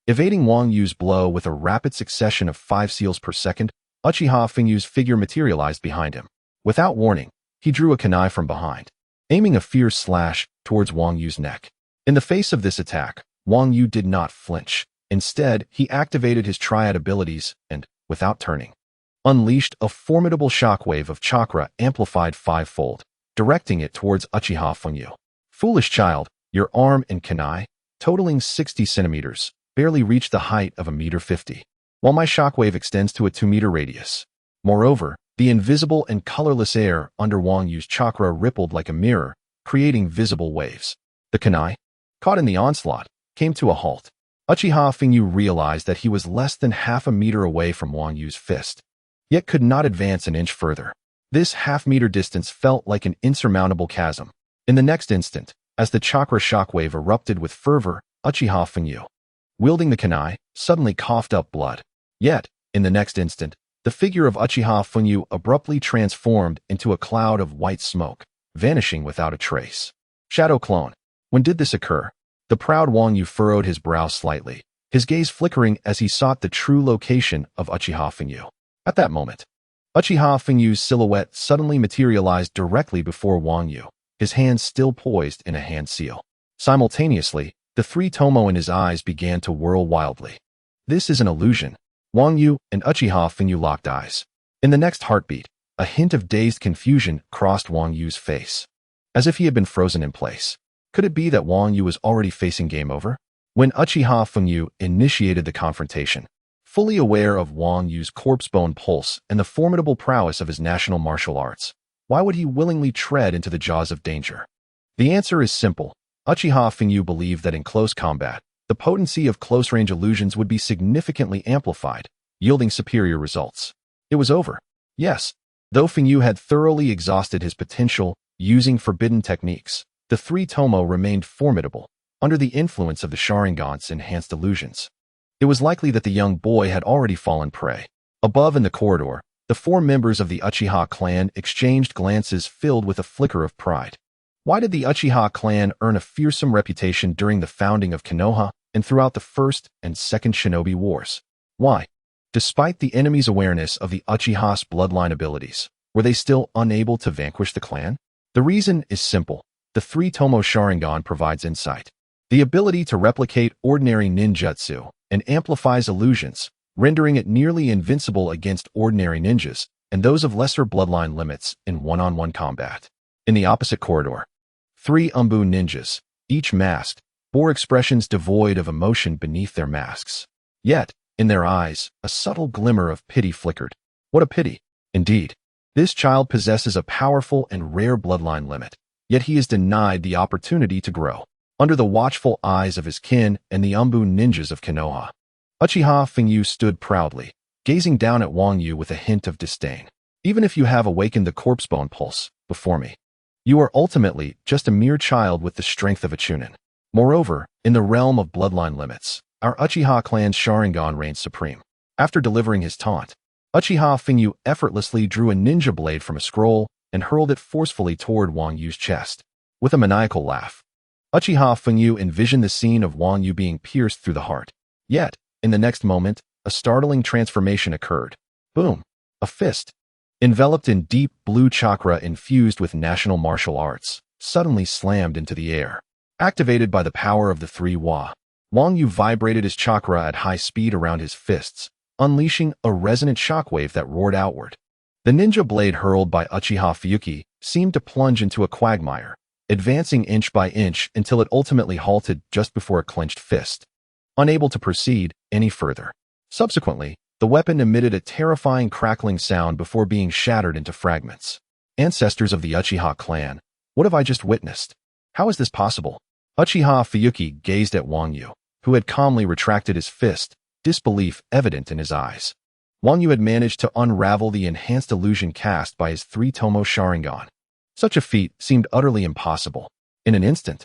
Evading Wang Yu's blow with a rapid succession of 5 seals per second, Uchiha Fengyu's figure materialized behind him. Without warning, he drew a kunai from behind, aiming a fierce slash towards Wang Yu's neck. In the face of this attack, Wang Yu did not flinch. Instead, he activated his triad abilities and, without turning, unleashed a formidable shockwave of chakra amplified 5-fold, directing it towards Uchiha Fengyu. Foolish child, your arm and kunai, totaling 60 centimeters, barely reach the height of 1.50 meters, while my shockwave extends to a 2-meter radius. Moreover, the invisible and colorless air under Wang Yu's chakra rippled like a mirror, creating visible waves. The kunai, caught in the onslaught, came to a halt. Uchiha Fengyu realized that he was less than half a meter away from Wang Yu's fist, yet could not advance an inch further. This half-meter distance felt like an insurmountable chasm. In the next instant, as the chakra shockwave erupted with fervor, Uchiha Fengyu, wielding the kunai, suddenly coughed up blood. Yet, in the next instant, the figure of Uchiha Fengyu abruptly transformed into a cloud of white smoke, vanishing without a trace. Shadow clone. When did this occur? The proud Wang Yu furrowed his brow slightly, his gaze flickering as he sought the true location of Uchiha Fengyu. At that moment, Uchiha Fengyu's silhouette suddenly materialized directly before Wang Yu, his hands still poised in a hand seal. Simultaneously, the three tomo in his eyes began to whirl wildly. This is an illusion. Wang Yu and Uchiha Fengyu locked eyes. In the next heartbeat, a hint of dazed confusion crossed Wang Yu's face, as if he had been frozen in place. Could it be that Wang Yu was already facing game over? When Uchiha Fengyu initiated the confrontation, fully aware of Wang Yu's corpse-bone pulse and the formidable prowess of his national martial arts, why would he willingly tread into the jaws of danger? The answer is simple. Uchiha Fengyu believed that in close combat, the potency of close-range illusions would be significantly amplified, yielding superior results. It was over. Yes. Though Fengyu had thoroughly exhausted his potential using forbidden techniques, the three tomo remained formidable under the influence of the Sharingan's enhanced illusions. It was likely that the young boy had already fallen prey. Above in the corridor, the four members of the Uchiha clan exchanged glances filled with a flicker of pride. Why did the Uchiha clan earn a fearsome reputation during the founding of Konoha and throughout the First and Second Shinobi Wars? Why? Despite the enemy's awareness of the Uchiha's bloodline abilities, were they still unable to vanquish the clan? The reason is simple. The three tomo Sharingan provides insight, the ability to replicate ordinary ninjutsu, and amplifies illusions, rendering it nearly invincible against ordinary ninjas and those of lesser bloodline limits in one-on-one combat. In the opposite corridor, three Umbu ninjas, each masked, bore expressions devoid of emotion beneath their masks. Yet, in their eyes, a subtle glimmer of pity flickered. What a pity! Indeed, this child possesses a powerful and rare bloodline limit, yet he is denied the opportunity to grow. Under the watchful eyes of his kin and the Umbu ninjas of Konoha, Uchiha Fengyu stood proudly, gazing down at Wang Yu with a hint of disdain. Even if you have awakened the corpse-bone pulse before me, you are ultimately just a mere child with the strength of a Chunin. Moreover, in the realm of bloodline limits, our Uchiha clan's Sharingan reigns supreme. After delivering his taunt, Uchiha Fengyu effortlessly drew a ninja blade from a scroll and hurled it forcefully toward Wang Yu's chest. With a maniacal laugh, Uchiha Fengyu envisioned the scene of Wang Yu being pierced through the heart. Yet, in the next moment, a startling transformation occurred. Boom! A fist, enveloped in deep blue chakra infused with national martial arts, suddenly slammed into the air. Activated by the power of the three Wa, Wang Yu vibrated his chakra at high speed around his fists, unleashing a resonant shockwave that roared outward. The ninja blade hurled by Uchiha Fuyuki seemed to plunge into a quagmire, advancing inch by inch until it ultimately halted just before a clenched fist, unable to proceed any further. Subsequently, the weapon emitted a terrifying crackling sound before being shattered into fragments. Ancestors of the Uchiha clan, what have I just witnessed? How is this possible? Uchiha Fuyuki gazed at Wang Yu, who had calmly retracted his fist, disbelief evident in his eyes. Wang Yu had managed to unravel the enhanced illusion cast by his three tomo Sharingan. Such a feat seemed utterly impossible. In an instant,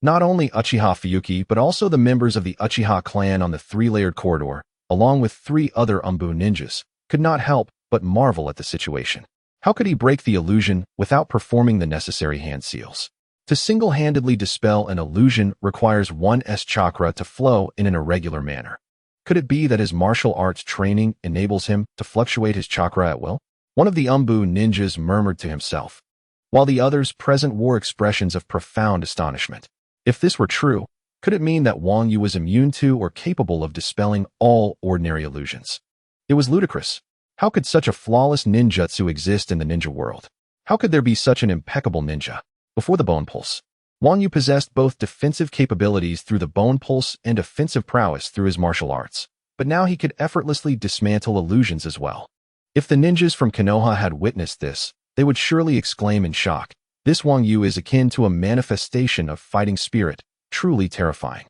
not only Uchiha Fuyuki but also the members of the Uchiha clan on the three-layered corridor, along with three other Umbu ninjas, could not help but marvel at the situation. How could he break the illusion without performing the necessary hand seals? To single-handedly dispel an illusion requires one's chakra to flow in an irregular manner. Could it be that his martial arts training enables him to fluctuate his chakra at will? One of the Umbu ninjas murmured to himself, while the others present wore expressions of profound astonishment. If this were true, could it mean that Wang Yu was immune to or capable of dispelling all ordinary illusions? It was ludicrous. How could such a flawless ninjutsu exist in the ninja world? How could there be such an impeccable ninja? Before the bone pulse, Wang Yu possessed both defensive capabilities through the bone pulse and offensive prowess through his martial arts, but now he could effortlessly dismantle illusions as well. If the ninjas from Konoha had witnessed this, they would surely exclaim in shock. This Wang Yu is akin to a manifestation of fighting spirit, truly terrifying.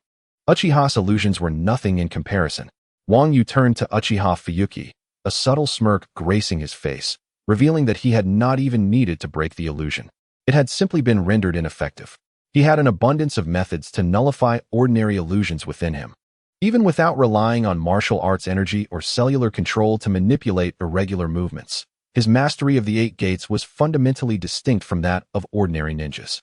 Uchiha's illusions were nothing in comparison. Wang Yu turned to Uchiha Fuyuki, a subtle smirk gracing his face, revealing that he had not even needed to break the illusion. It had simply been rendered ineffective. He had an abundance of methods to nullify ordinary illusions within him, even without relying on martial arts energy or cellular control to manipulate irregular movements. His mastery of the eight gates was fundamentally distinct from that of ordinary ninjas.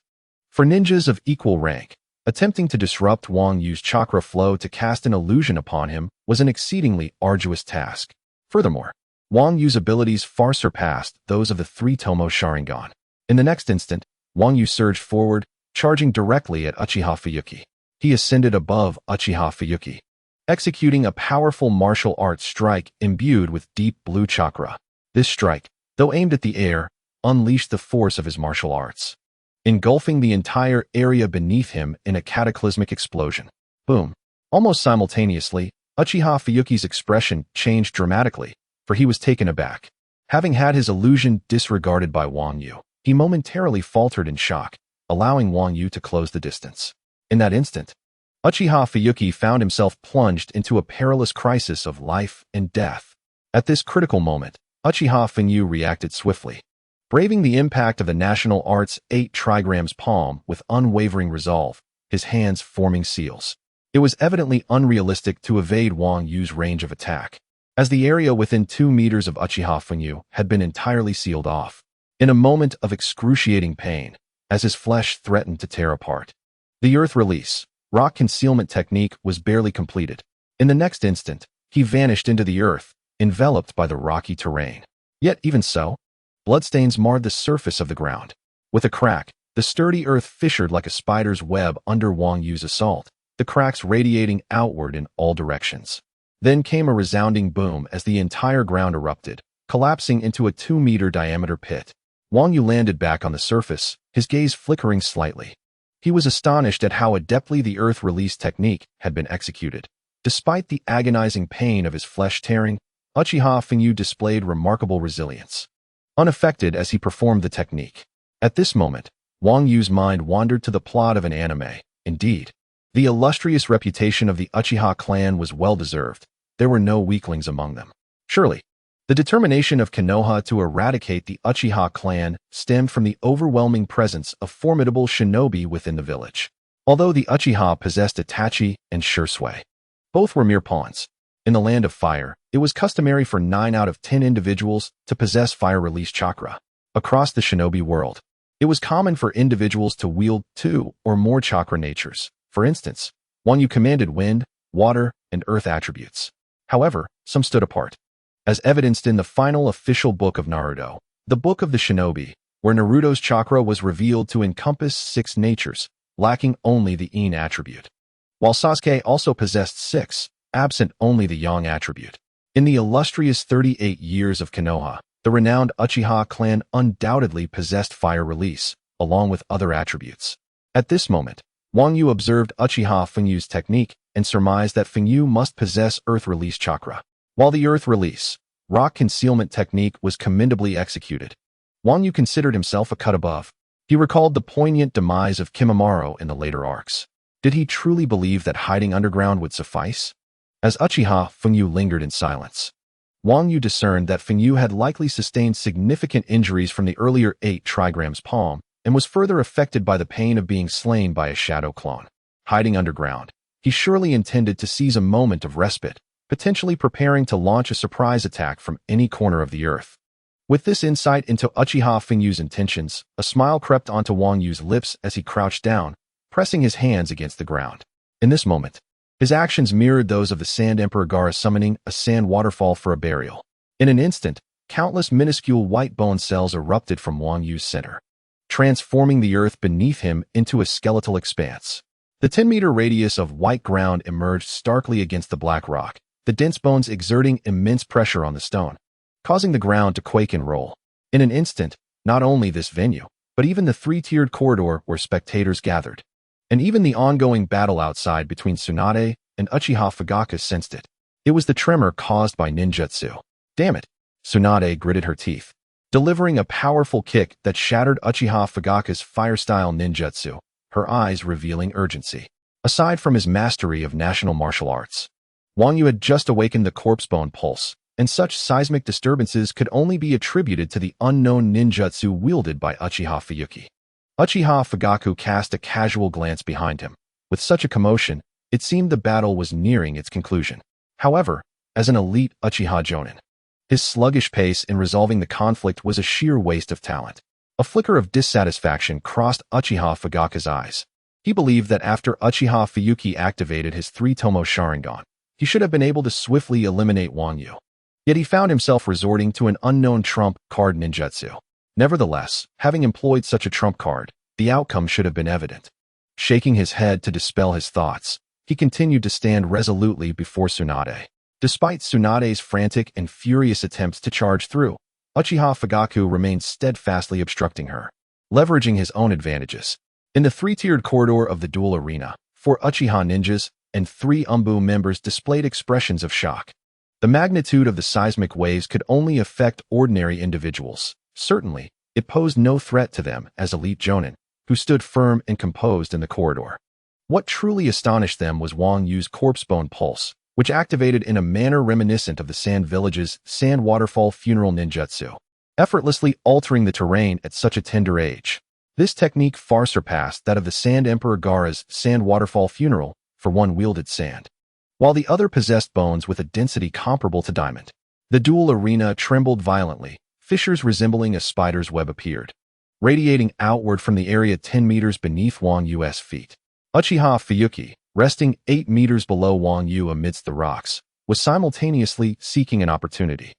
For ninjas of equal rank, attempting to disrupt Wang Yu's chakra flow to cast an illusion upon him was an exceedingly arduous task. Furthermore, Wang Yu's abilities far surpassed those of the three-tomo Sharingan. In the next instant, Wang Yu surged forward, charging directly at Uchiha Fuyuki. He ascended above Uchiha Fuyuki, executing a powerful martial arts strike imbued with deep blue chakra. This strike, though aimed at the air, unleashed the force of his martial arts, engulfing the entire area beneath him in a cataclysmic explosion. Boom! Almost simultaneously, Uchiha Fuyuki's expression changed dramatically, for he was taken aback. Having had his illusion disregarded by Wang Yu, he momentarily faltered in shock, allowing Wang Yu to close the distance. In that instant, Uchiha Fuyuki found himself plunged into a perilous crisis of life and death. At this critical moment, Uchiha Fuyuki reacted swiftly, braving the impact of the National Arts 8 trigrams palm with unwavering resolve, his hands forming seals. It was evidently unrealistic to evade Wang Yu's range of attack, as the area within 2 meters of Uchiha Fuyuki had been entirely sealed off. In a moment of excruciating pain, as his flesh threatened to tear apart, the earth release, rock concealment technique was barely completed. In the next instant, he vanished into the earth, enveloped by the rocky terrain. Yet even so, bloodstains marred the surface of the ground. With a crack, the sturdy earth fissured like a spider's web under Wang Yu's assault, the cracks radiating outward in all directions. Then came a resounding boom as the entire ground erupted, collapsing into a 2-meter diameter pit. Wang Yu landed back on the surface, his gaze flickering slightly. He was astonished at how adeptly the earth release technique had been executed. Despite the agonizing pain of his flesh tearing, Uchiha Fuyuki displayed remarkable resilience, unaffected as he performed the technique. At this moment, Wang Yu's mind wandered to the plot of an anime. Indeed, the illustrious reputation of the Uchiha clan was well-deserved. There were no weaklings among them. Surely, the determination of Konoha to eradicate the Uchiha clan stemmed from the overwhelming presence of formidable shinobi within the village. Although the Uchiha possessed Itachi and Shursui, both were mere pawns. In the Land of Fire, it was customary for 9 out of 10 individuals to possess fire-release chakra. Across the shinobi world, it was common for individuals to wield 2 or more chakra natures. For instance, Wang Yu commanded wind, water, and earth attributes. However, some stood apart, as evidenced in the final official book of Naruto, the Book of the Shinobi, where Naruto's chakra was revealed to encompass 6 natures, lacking only the Yin attribute, while Sasuke also possessed 6, absent only the Yang attribute. In the illustrious 38 years of Konoha, the renowned Uchiha clan undoubtedly possessed fire release, along with other attributes. At this moment, Wang Yu observed Uchiha Fuyuki's technique and surmised that Fuyuki must possess earth release chakra. While the earth release, rock concealment technique was commendably executed, Wang Yu considered himself a cut above. He recalled the poignant demise of Kimimaro in the later arcs. Did he truly believe that hiding underground would suffice? As Uchiha Fuyuki lingered in silence, Wang Yu discerned that Fuyuki had likely sustained significant injuries from the earlier 8 trigrams palm and was further affected by the pain of being slain by a shadow clone. Hiding underground, he surely intended to seize a moment of respite, potentially preparing to launch a surprise attack from any corner of the earth. With this insight into Uchiha Fuyuki's intentions, a smile crept onto Wang Yu's lips as he crouched down, pressing his hands against the ground. In this moment, his actions mirrored those of the Sand Emperor Gaara summoning a sand waterfall for a burial. In an instant, countless minuscule white bone cells erupted from Wang Yu's center, transforming the earth beneath him into a skeletal expanse. The 10-meter radius of white ground emerged starkly against the black rock, the dense bones exerting immense pressure on the stone, causing the ground to quake and roll. In an instant, not only this venue, but even the 3-tiered corridor where spectators gathered, and even the ongoing battle outside between Tsunade and Uchiha Fugaka sensed it. It was the tremor caused by ninjutsu. Damn it! Tsunade gritted her teeth, delivering a powerful kick that shattered Uchiha Fugaka's fire-style ninjutsu, her eyes revealing urgency. Aside from his mastery of national martial arts, Wang Yu had just awakened the corpse-bone pulse, and such seismic disturbances could only be attributed to the unknown ninjutsu wielded by Uchiha Fuyuki. Uchiha Fugaku cast a casual glance behind him. With such a commotion, it seemed the battle was nearing its conclusion. However, as an elite Uchiha Jonin, his sluggish pace in resolving the conflict was a sheer waste of talent. A flicker of dissatisfaction crossed Uchiha Fugaka's eyes. He believed that after Uchiha Fuyuki activated his 3-tomo Sharingan, he should have been able to swiftly eliminate Wang Yu. Yet he found himself resorting to an unknown trump card ninjutsu. Nevertheless, having employed such a trump card, the outcome should have been evident. Shaking his head to dispel his thoughts, he continued to stand resolutely before Tsunade. Despite Tsunade's frantic and furious attempts to charge through, Uchiha Fugaku remained steadfastly obstructing her, leveraging his own advantages. In the three-tiered corridor of the duel arena, 4 Uchiha ninjas and 3 Umbu members displayed expressions of shock. The magnitude of the seismic waves could only affect ordinary individuals. Certainly, it posed no threat to them as elite jonin, who stood firm and composed in the corridor. What truly astonished them was Wang Yu's corpse-bone pulse, which activated in a manner reminiscent of the Sand Village's Sand Waterfall Funeral Ninjutsu, effortlessly altering the terrain at such a tender age. This technique far surpassed that of the Sand Emperor Gaara's Sand Waterfall Funeral, for one wielded sand, while the other possessed bones with a density comparable to diamond. The duel arena trembled violently. Fissures resembling a spider's web appeared, radiating outward from the area 10 meters beneath Wang Yu's feet. Uchiha Fuyuki, resting 8 meters below Wang Yu amidst the rocks, was simultaneously seeking an opportunity,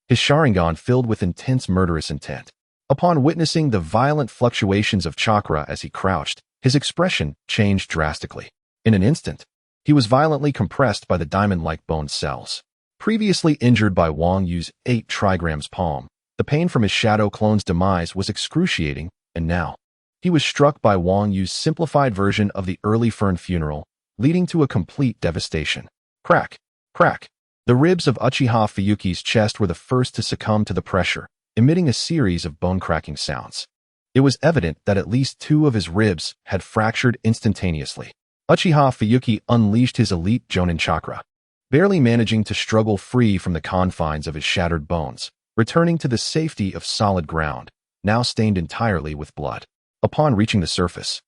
his Sharingan filled with intense murderous intent. Upon witnessing the violent fluctuations of chakra as he crouched, his expression changed drastically. In an instant, he was violently compressed by the diamond-like bone cells. Previously injured by Wang Yu's 8 trigrams palm, the pain from his shadow clone's demise was excruciating, and now, he was struck by Wang Yu's simplified version of the early Fern funeral, leading to a complete devastation. Crack, crack. The ribs of Uchiha Fuyuki's chest were the first to succumb to the pressure, emitting a series of bone-cracking sounds. It was evident that at least 2 of his ribs had fractured instantaneously. Uchiha Fuyuki unleashed his elite Jonin chakra, barely managing to struggle free from the confines of his shattered bones, returning to the safety of solid ground, now stained entirely with blood. Upon reaching the surface,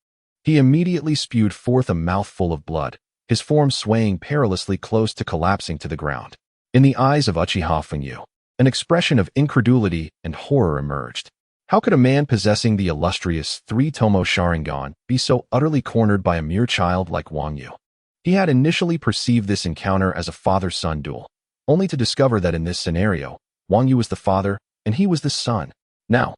he immediately spewed forth a mouthful of blood, his form swaying perilously close to collapsing to the ground. In the eyes of Uchiha Fuyuki, an expression of incredulity and horror emerged. How could a man possessing the illustrious 3-tomo Sharingan be so utterly cornered by a mere child like Wang Yu? He had initially perceived this encounter as a father-son duel, only to discover that in this scenario, Wang Yu was the father, and he was the son. Now,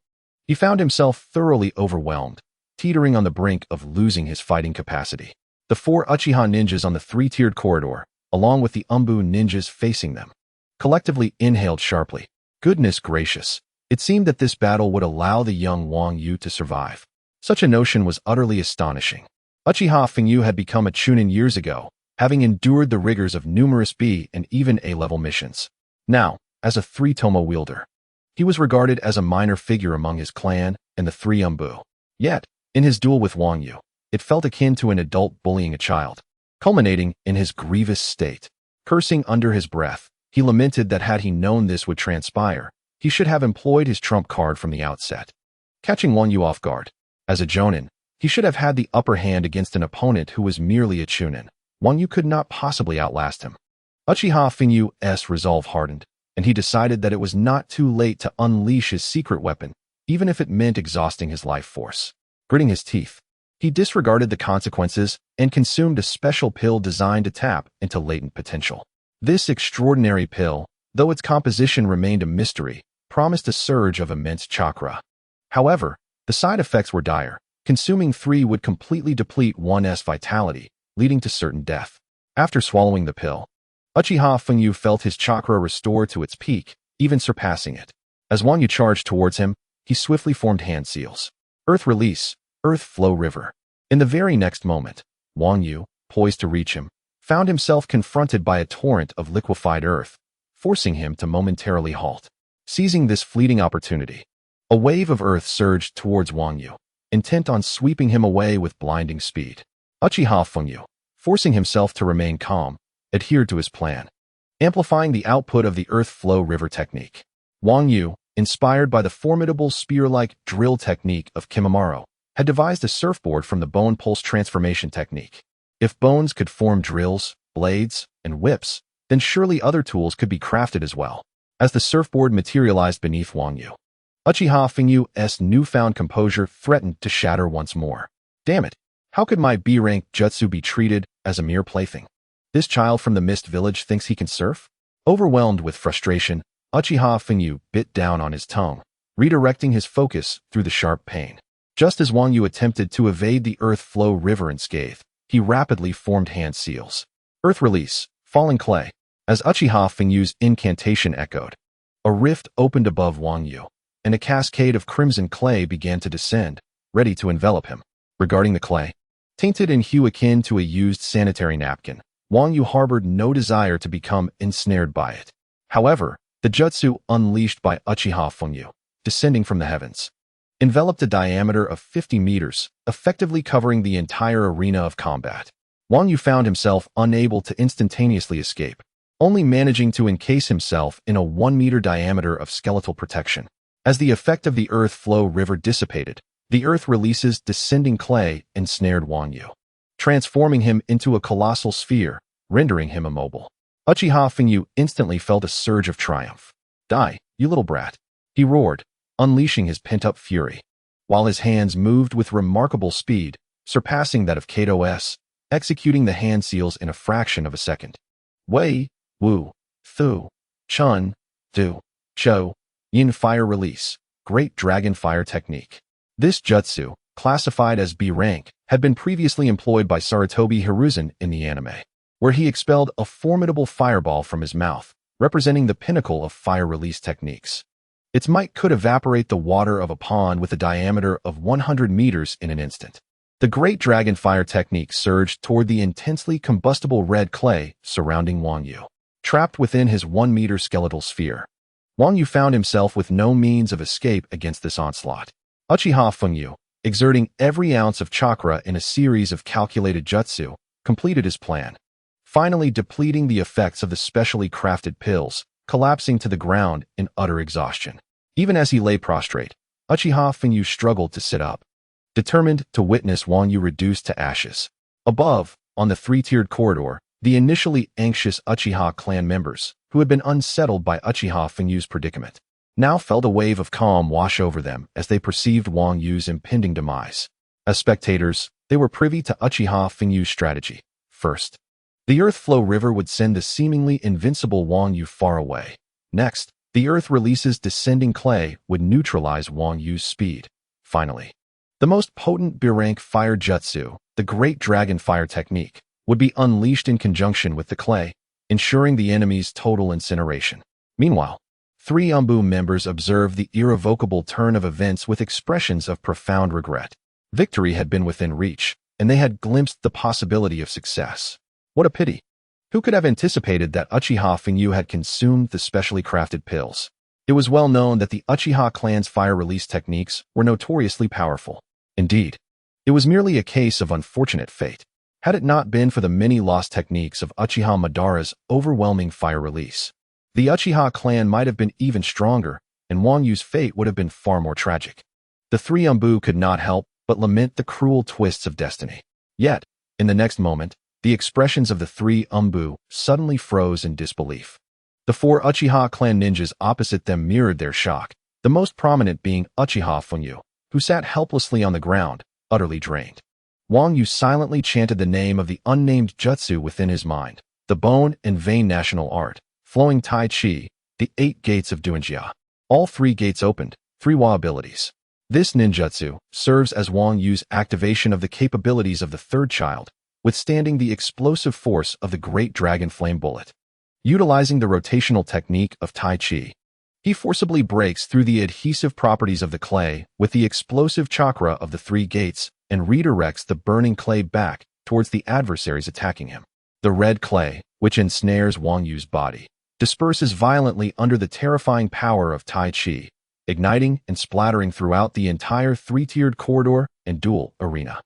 he found himself thoroughly overwhelmed, teetering on the brink of losing his fighting capacity. The 4 Uchiha ninjas on the 3-tiered corridor, along with the Umbu ninjas facing them, collectively inhaled sharply. Goodness gracious, it seemed that this battle would allow the young Wang Yu to survive. Such a notion was utterly astonishing. Uchiha Fuyuki had become a Chunin years ago, having endured the rigors of numerous B and even A-level missions. Now, as a 3-tomo wielder, he was regarded as a minor figure among his clan and the 3 Umbu. Yet, in his duel with Wang Yu, it felt akin to an adult bullying a child, culminating in his grievous state. Cursing under his breath, he lamented that had he known this would transpire, he should have employed his trump card from the outset. Catching Wang Yu off guard, as a Jonin, he should have had the upper hand against an opponent who was merely a Chunin. Wang Yu could not possibly outlast him. Uchiha Fuyuki's resolve hardened, and he decided that it was not too late to unleash his secret weapon, even if it meant exhausting his life force. Gritting his teeth, he disregarded the consequences and consumed a special pill designed to tap into latent potential. This extraordinary pill, though its composition remained a mystery, promised a surge of immense chakra. However, the side effects were dire. Consuming 3 would completely deplete one's vitality, leading to certain death. After swallowing the pill, Uchiha Fuyuki felt his chakra restore to its peak, even surpassing it. As Wang Yu charged towards him, he swiftly formed hand seals. Earth release, earth flow river. In the very next moment, Wang Yu, poised to reach him, found himself confronted by a torrent of liquefied earth, forcing him to momentarily halt. Seizing this fleeting opportunity, a wave of earth surged towards Wang Yu, intent on sweeping him away with blinding speed. Uchiha Fuyuki, forcing himself to remain calm, adhered to his plan, amplifying the output of the earth flow river technique. Wang Yu, inspired by the formidable spear-like drill technique of Kimimaro, had devised a surfboard from the bone pulse transformation technique. If bones could form drills, blades, and whips, then surely other tools could be crafted as well. As the surfboard materialized beneath Wang Yu, Uchiha Fuyuki's newfound composure threatened to shatter once more. Damn it, how could my B-rank jutsu be treated as a mere plaything? This child from the Mist Village thinks he can surf? Overwhelmed with frustration, Uchiha Fengyu bit down on his tongue, redirecting his focus through the sharp pain. Just as Wang Yu attempted to evade the earth flow river unscathed, he rapidly formed hand seals. Earth release, falling clay. As Uchiha Fengyu's incantation echoed, a rift opened above Wang Yu, and a cascade of crimson clay began to descend, ready to envelop him. Regarding the clay, tainted in hue akin to a used sanitary napkin, Wang Yu harbored no desire to become ensnared by it. However, the jutsu unleashed by Uchiha Fengyu, descending from the heavens, enveloped a diameter of 50 meters, effectively covering the entire arena of combat. Wang Yu found himself unable to instantaneously escape, only managing to encase himself in a 1-meter diameter of skeletal protection. As the effect of the earth flow river dissipated, the earth releases descending clay ensnared Wang Yu, transforming him into a colossal sphere, rendering him immobile. Uchiha Fengyu instantly felt a surge of triumph. "Die, you little brat," he roared, unleashing his pent-up fury, while his hands moved with remarkable speed, surpassing that of Kato's, executing the hand seals in a fraction of a second. Wei, Wu, Thu, Chun, Du, Cho, Yin Fire Release, Great Dragon Fire Technique. This jutsu, classified as B rank, had been previously employed by Sarutobi Hiruzen in the anime, where he expelled a formidable fireball from his mouth, representing the pinnacle of fire release techniques. Its might could evaporate the water of a pond with a diameter of 100 meters in an instant. The Great Dragon Fire technique surged toward the intensely combustible red clay surrounding Wang Yu, trapped within his 1-meter skeletal sphere. Wang Yu found himself with no means of escape against this onslaught. Uchiha Fengyu, exerting every ounce of chakra in a series of calculated jutsu, completed his plan, finally depleting the effects of the specially crafted pills, collapsing to the ground in utter exhaustion. Even as he lay prostrate, Uchiha Fengyu struggled to sit up, determined to witness Wang Yu reduced to ashes. Above, on the 3-tiered corridor, the initially anxious Uchiha clan members, who had been unsettled by Uchiha Fengyu's predicament, now felt a wave of calm wash over them as they perceived Wang Yu's impending demise. As spectators, they were privy to Uchiha Fengyu's strategy. First, the earth flow river would send the seemingly invincible Wang Yu far away. Next, the earth releases descending clay would neutralize Wang Yu's speed. Finally, the most potent B-rank fire jutsu, the Great Dragon Fire technique, would be unleashed in conjunction with the clay, ensuring the enemy's total incineration. Meanwhile, 3 Umbu members observed the irrevocable turn of events with expressions of profound regret. Victory had been within reach, and they had glimpsed the possibility of success. What a pity! Who could have anticipated that Uchiha Fengyu had consumed the specially crafted pills? It was well known that the Uchiha clan's fire release techniques were notoriously powerful. Indeed, it was merely a case of unfortunate fate. Had it not been for the many lost techniques of Uchiha Madara's overwhelming fire release, the Uchiha clan might have been even stronger, and Wang Yu's fate would have been far more tragic. The 3 Umbu could not help but lament the cruel twists of destiny. Yet, in the next moment, the expressions of the 3 Umbu suddenly froze in disbelief. The 4 Uchiha clan ninjas opposite them mirrored their shock, the most prominent being Uchiha Fengyu, who sat helplessly on the ground, utterly drained. Wang Yu silently chanted the name of the unnamed jutsu within his mind, the bone and vein national art, flowing Tai Chi, the 8 gates of Duanjia. All 3 gates opened, 3 Wa abilities. This ninjutsu serves as Wang Yu's activation of the capabilities of the 3rd child, withstanding the explosive force of the Great Dragon Flame Bullet. Utilizing the rotational technique of Tai Chi, he forcibly breaks through the adhesive properties of the clay with the explosive chakra of the 3 gates and redirects the burning clay back towards the adversaries attacking him. The red clay, which ensnares Wang Yu's body, disperses violently under the terrifying power of Tai Chi, igniting and splattering throughout the entire 3-tiered corridor and duel arena.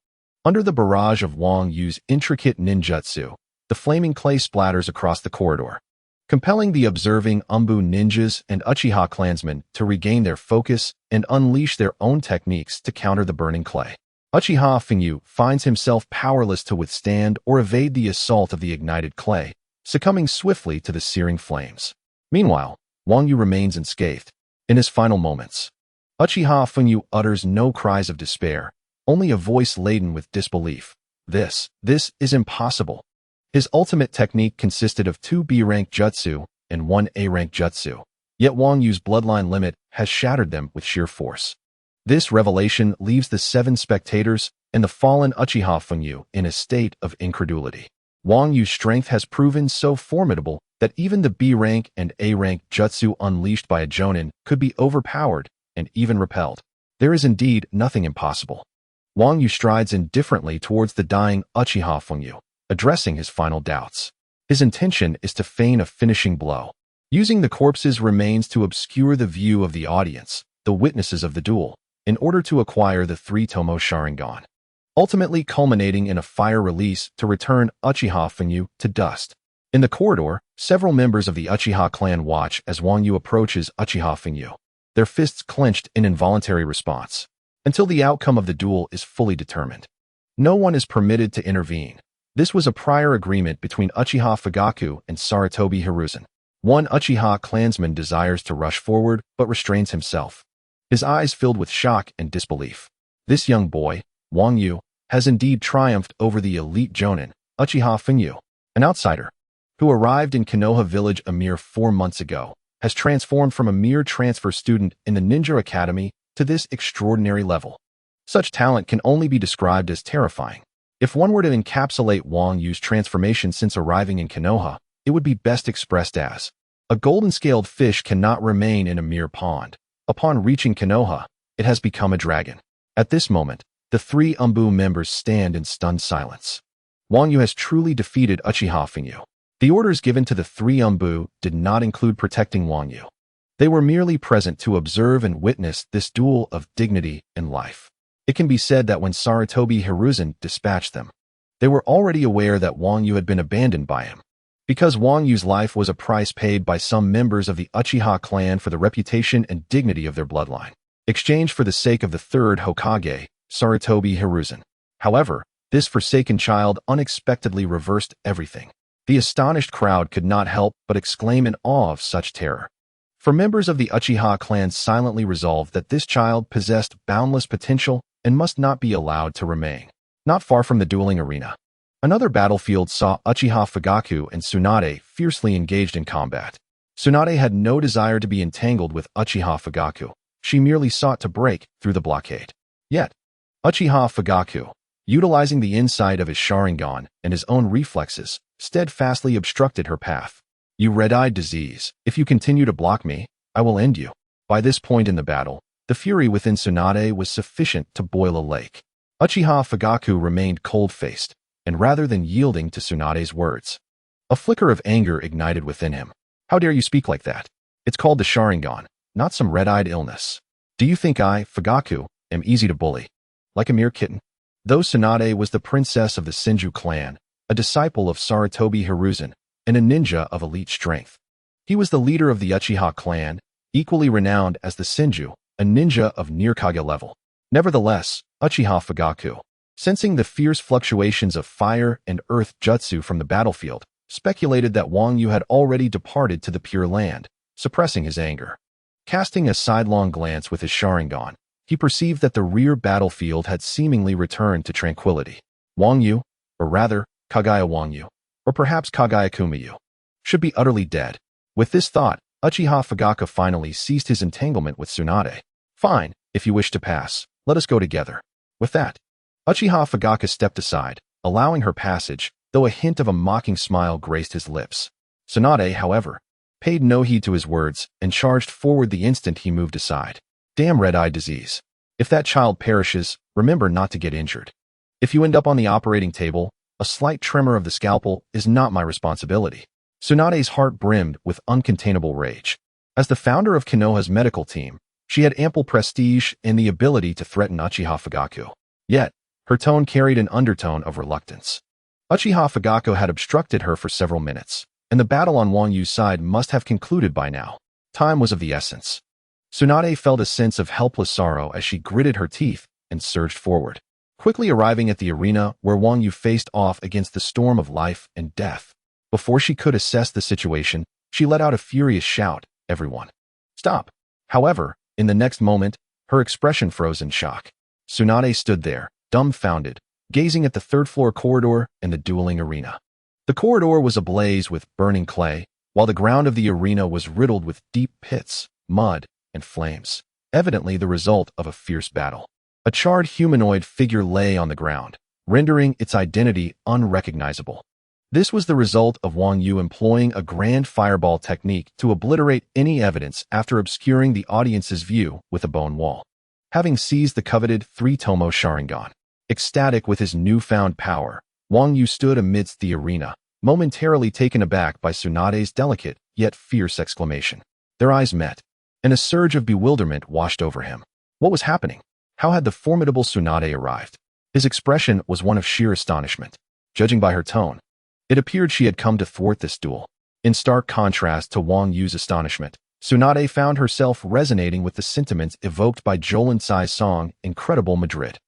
Under the barrage of Wang Yu's intricate ninjutsu, the flaming clay splatters across the corridor, compelling the observing Umbu ninjas and Uchiha clansmen to regain their focus and unleash their own techniques to counter the burning clay. Uchiha Fengyu finds himself powerless to withstand or evade the assault of the ignited clay, succumbing swiftly to the searing flames. Meanwhile, Wang Yu remains unscathed. In his final moments, Uchiha Fengyu utters no cries of despair, only a voice laden with disbelief. This is impossible. His ultimate technique consisted of 2 B-rank jutsu and 1 A-rank jutsu. Yet Wang Yu's bloodline limit has shattered them with sheer force. This revelation leaves the 7 spectators and the fallen Uchiha Fengyu in a state of incredulity. Wang Yu's strength has proven so formidable that even the B-rank and A-rank jutsu unleashed by a jonin could be overpowered and even repelled. There is indeed nothing impossible. Wang Yu strides indifferently towards the dying Uchiha Fengyu, addressing his final doubts. His intention is to feign a finishing blow, using the corpse's remains to obscure the view of the audience, the witnesses of the duel, in order to acquire the 3-tomo Sharingan, ultimately culminating in a fire release to return Uchiha Fengyu to dust. In the corridor, several members of the Uchiha clan watch as Wang Yu approaches Uchiha Fengyu, their fists clenched in involuntary response, until the outcome of the duel is fully determined. No one is permitted to intervene. This was a prior agreement between Uchiha Fugaku and Sarutobi Hiruzen. One Uchiha clansman desires to rush forward but restrains himself, his eyes filled with shock and disbelief. This young boy, Wang Yu, has indeed triumphed over the elite jonin, Uchiha Fengyu. An outsider, who arrived in Konoha village a mere 4 months ago, has transformed from a mere transfer student in the ninja academy to this extraordinary level. Such talent can only be described as terrifying. If one were to encapsulate Wang Yu's transformation since arriving in Konoha, it would be best expressed as, a golden-scaled fish cannot remain in a mere pond. Upon reaching Konoha, it has become a dragon. At this moment, the 3 Umbu members stand in stunned silence. Wang Yu has truly defeated Uchiha Fengyu. The orders given to the 3 Umbu did not include protecting Wang Yu. They were merely present to observe and witness this duel of dignity and life. It can be said that when Sarutobi Hiruzen dispatched them, they were already aware that Wang Yu had been abandoned by him. Because Wang Yu's life was a price paid by some members of the Uchiha clan for the reputation and dignity of their bloodline, exchanged for the sake of the 3rd Hokage, Sarutobi Hiruzen. However, this forsaken child unexpectedly reversed everything. The astonished crowd could not help but exclaim in awe of such terror. For members of the Uchiha clan silently resolved that this child possessed boundless potential and must not be allowed to remain. Not far from the dueling arena, another battlefield saw Uchiha Fugaku and Tsunade fiercely engaged in combat. Tsunade had no desire to be entangled with Uchiha Fugaku. She merely sought to break through the blockade. Yet, Uchiha Fugaku, utilizing the insight of his Sharingan and his own reflexes, steadfastly obstructed her path. You red-eyed disease, if you continue to block me, I will end you. By this point in the battle, the fury within Tsunade was sufficient to boil a lake. Uchiha Fugaku remained cold-faced, and rather than yielding to Tsunade's words, a flicker of anger ignited within him. How dare you speak like that? It's called the Sharingan, not some red-eyed illness. Do you think I, Fugaku, am easy to bully? Like a mere kitten? Though Tsunade was the princess of the Senju clan, a disciple of Sarutobi Hiruzen, and a ninja of elite strength, he was the leader of the Uchiha clan, equally renowned as the Senju, a ninja of near Kage level. Nevertheless, Uchiha Fugaku, sensing the fierce fluctuations of fire and earth jutsu from the battlefield, speculated that Wang Yu had already departed to the Pure Land, suppressing his anger. Casting a sidelong glance with his Sharingan, he perceived that the rear battlefield had seemingly returned to tranquility. Wang Yu, or rather, Kaguya Wang Yu, or perhaps Kaguya Kumayu, should be utterly dead. With this thought, Uchiha Fugaku finally ceased his entanglement with Tsunade. Fine, if you wish to pass, let us go together. With that, Uchiha Fugaku stepped aside, allowing her passage, though a hint of a mocking smile graced his lips. Tsunade, however, paid no heed to his words and charged forward the instant he moved aside. Damn red-eye disease. If that child perishes, remember not to get injured. If you end up on the operating table, a slight tremor of the scalpel is not my responsibility. Tsunade's heart brimmed with uncontainable rage. As the founder of Konoha's medical team, she had ample prestige and the ability to threaten Uchiha Fugaku. Yet, her tone carried an undertone of reluctance. Uchiha Fugaku had obstructed her for several minutes, and the battle on Wang Yu's side must have concluded by now. Time was of the essence. Tsunade felt a sense of helpless sorrow as she gritted her teeth and surged forward, quickly arriving at the arena where Wang Yu faced off against the storm of life and death. Before she could assess the situation, she let out a furious shout, "Everyone, stop!" However, in the next moment, her expression froze in shock. Tsunade stood there, dumbfounded, gazing at the third-floor corridor and the dueling arena. The corridor was ablaze with burning clay, while the ground of the arena was riddled with deep pits, mud, and flames, evidently the result of a fierce battle. A charred humanoid figure lay on the ground, rendering its identity unrecognizable. This was the result of Wang Yu employing a grand fireball technique to obliterate any evidence after obscuring the audience's view with a bone wall. Having seized the coveted three-tomo Sharingan, ecstatic with his newfound power, Wang Yu stood amidst the arena, momentarily taken aback by Tsunade's delicate yet fierce exclamation. Their eyes met, and a surge of bewilderment washed over him. What was happening? How had the formidable Tsunade arrived? His expression was one of sheer astonishment. Judging by her tone, it appeared she had come to thwart this duel. In stark contrast to Wang Yu's astonishment, Tsunade found herself resonating with the sentiments evoked by Jolin Tsai's song, Incredible Madrid.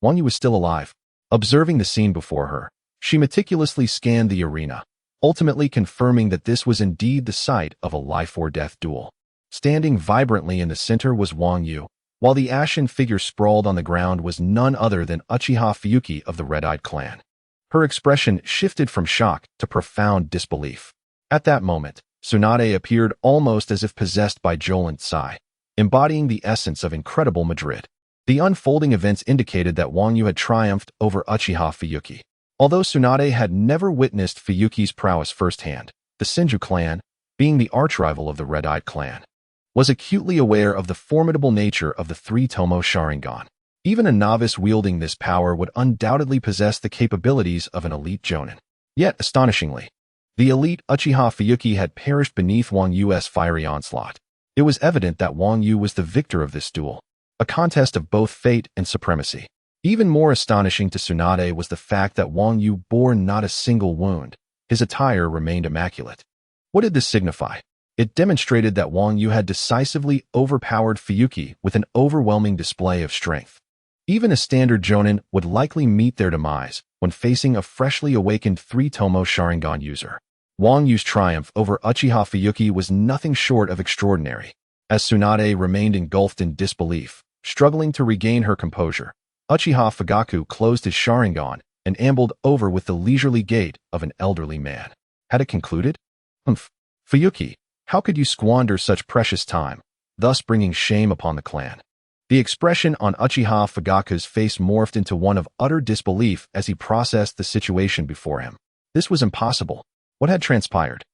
Wang Yu was still alive. Observing the scene before her, she meticulously scanned the arena, ultimately confirming that this was indeed the site of a life-or-death duel. Standing vibrantly in the center was Wang Yu, while the ashen figure sprawled on the ground was none other than Uchiha Phyuki of the Red-Eyed Clan. Her expression shifted from shock to profound disbelief. At that moment, Tsunade appeared almost as if possessed by Jolin Tsai, embodying the essence of Incredible Madrid. The unfolding events indicated that Wang Yu had triumphed over Uchiha Phyuki. Although Tsunade had never witnessed Phyuki's prowess firsthand, the Senju clan, being the archrival of the Red-Eyed Clan, was acutely aware of the formidable nature of the three-tomo Sharingan. Even a novice wielding this power would undoubtedly possess the capabilities of an elite jonin. Yet, astonishingly, the elite Uchiha Phyuki had perished beneath Wang Yu's fiery onslaught. It was evident that Wang Yu was the victor of this duel, a contest of both fate and supremacy. Even more astonishing to Tsunade was the fact that Wang Yu bore not a single wound. His attire remained immaculate. What did this signify? It demonstrated that Wang Yu had decisively overpowered Phyuki with an overwhelming display of strength. Even a standard jonin would likely meet their demise when facing a freshly awakened three-tomo Sharingan user. Wang Yu's triumph over Uchiha Phyuki was nothing short of extraordinary. As Tsunade remained engulfed in disbelief, struggling to regain her composure, Uchiha Fugaku closed his Sharingan and ambled over with the leisurely gait of an elderly man. Had it concluded? Phyuki, how could you squander such precious time, thus bringing shame upon the clan? The expression on Uchiha Fugaku's face morphed into one of utter disbelief as he processed the situation before him. This was impossible. What had transpired?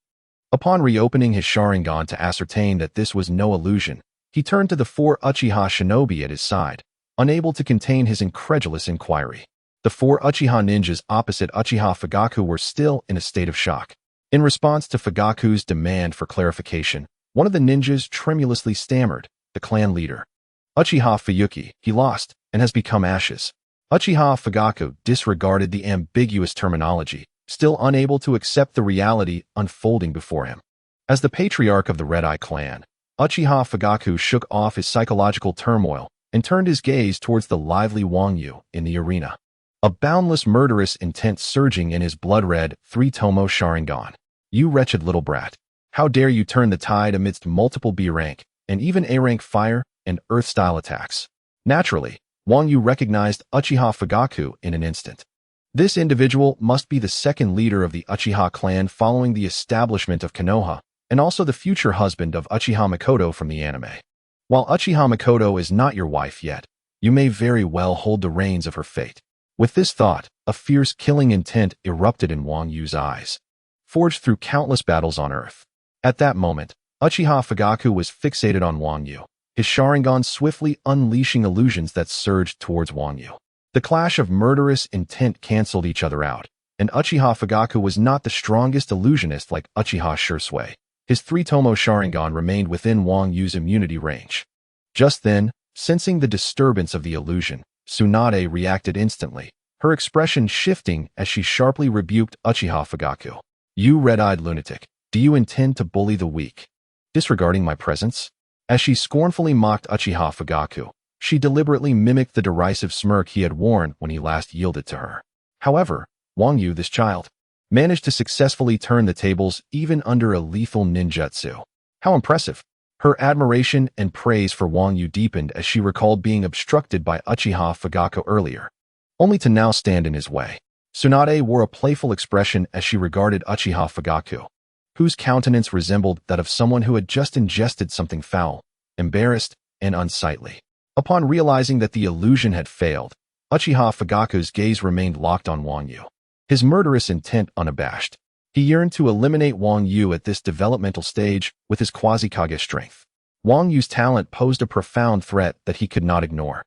Upon reopening his Sharingan to ascertain that this was no illusion, he turned to the four Uchiha shinobi at his side, unable to contain his incredulous inquiry. The four Uchiha ninjas opposite Uchiha Fugaku were still in a state of shock. In response to Fugaku's demand for clarification, one of the ninjas tremulously stammered, the clan leader. Uchiha Phyuki, he lost, and has become ashes. Uchiha Fugaku disregarded the ambiguous terminology, still unable to accept the reality unfolding before him. As the patriarch of the Red-Eye clan, Uchiha Fugaku shook off his psychological turmoil and turned his gaze towards the lively Wang Yu in the arena. A boundless murderous intent surging in his blood-red three-tomo Sharingan. You wretched little brat. How dare you turn the tide amidst multiple B-rank and even A-rank fire and earth-style attacks? Naturally, Wang Yu recognized Uchiha Fugaku in an instant. This individual must be the second leader of the Uchiha clan following the establishment of Konoha, and also the future husband of Uchiha Makoto from the anime. While Uchiha Makoto is not your wife yet, you may very well hold the reins of her fate. With this thought, a fierce killing intent erupted in Wang Yu's eyes, forged through countless battles on Earth. At that moment, Uchiha Fugaku was fixated on Wang Yu, his Sharingan swiftly unleashing illusions that surged towards Wang Yu. The clash of murderous intent canceled each other out, and Uchiha Fugaku was not the strongest illusionist like Uchiha Shursui. His three-tomo Sharingan remained within Wang Yu's immunity range. Just then, sensing the disturbance of the illusion, Tsunade reacted instantly, her expression shifting as she sharply rebuked Uchiha Fugaku. You red-eyed lunatic, do you intend to bully the weak, disregarding my presence? As she scornfully mocked Uchiha Fugaku, she deliberately mimicked the derisive smirk he had worn when he last yielded to her. However, Wang Yu, this child, managed to successfully turn the tables even under a lethal ninjutsu. How impressive! Her admiration and praise for Wang Yu deepened as she recalled being obstructed by Uchiha Fugaku earlier, only to now stand in his way. Tsunade wore a playful expression as she regarded Uchiha Fugaku. whose countenance resembled that of someone who had just ingested something foul, embarrassed, and unsightly. Upon realizing that the illusion had failed, Uchiha Fugaku's gaze remained locked on Wang Yu, his murderous intent unabashed. He yearned to eliminate Wang Yu at this developmental stage with his quasi-Kage strength. Wang Yu's talent posed a profound threat that he could not ignore.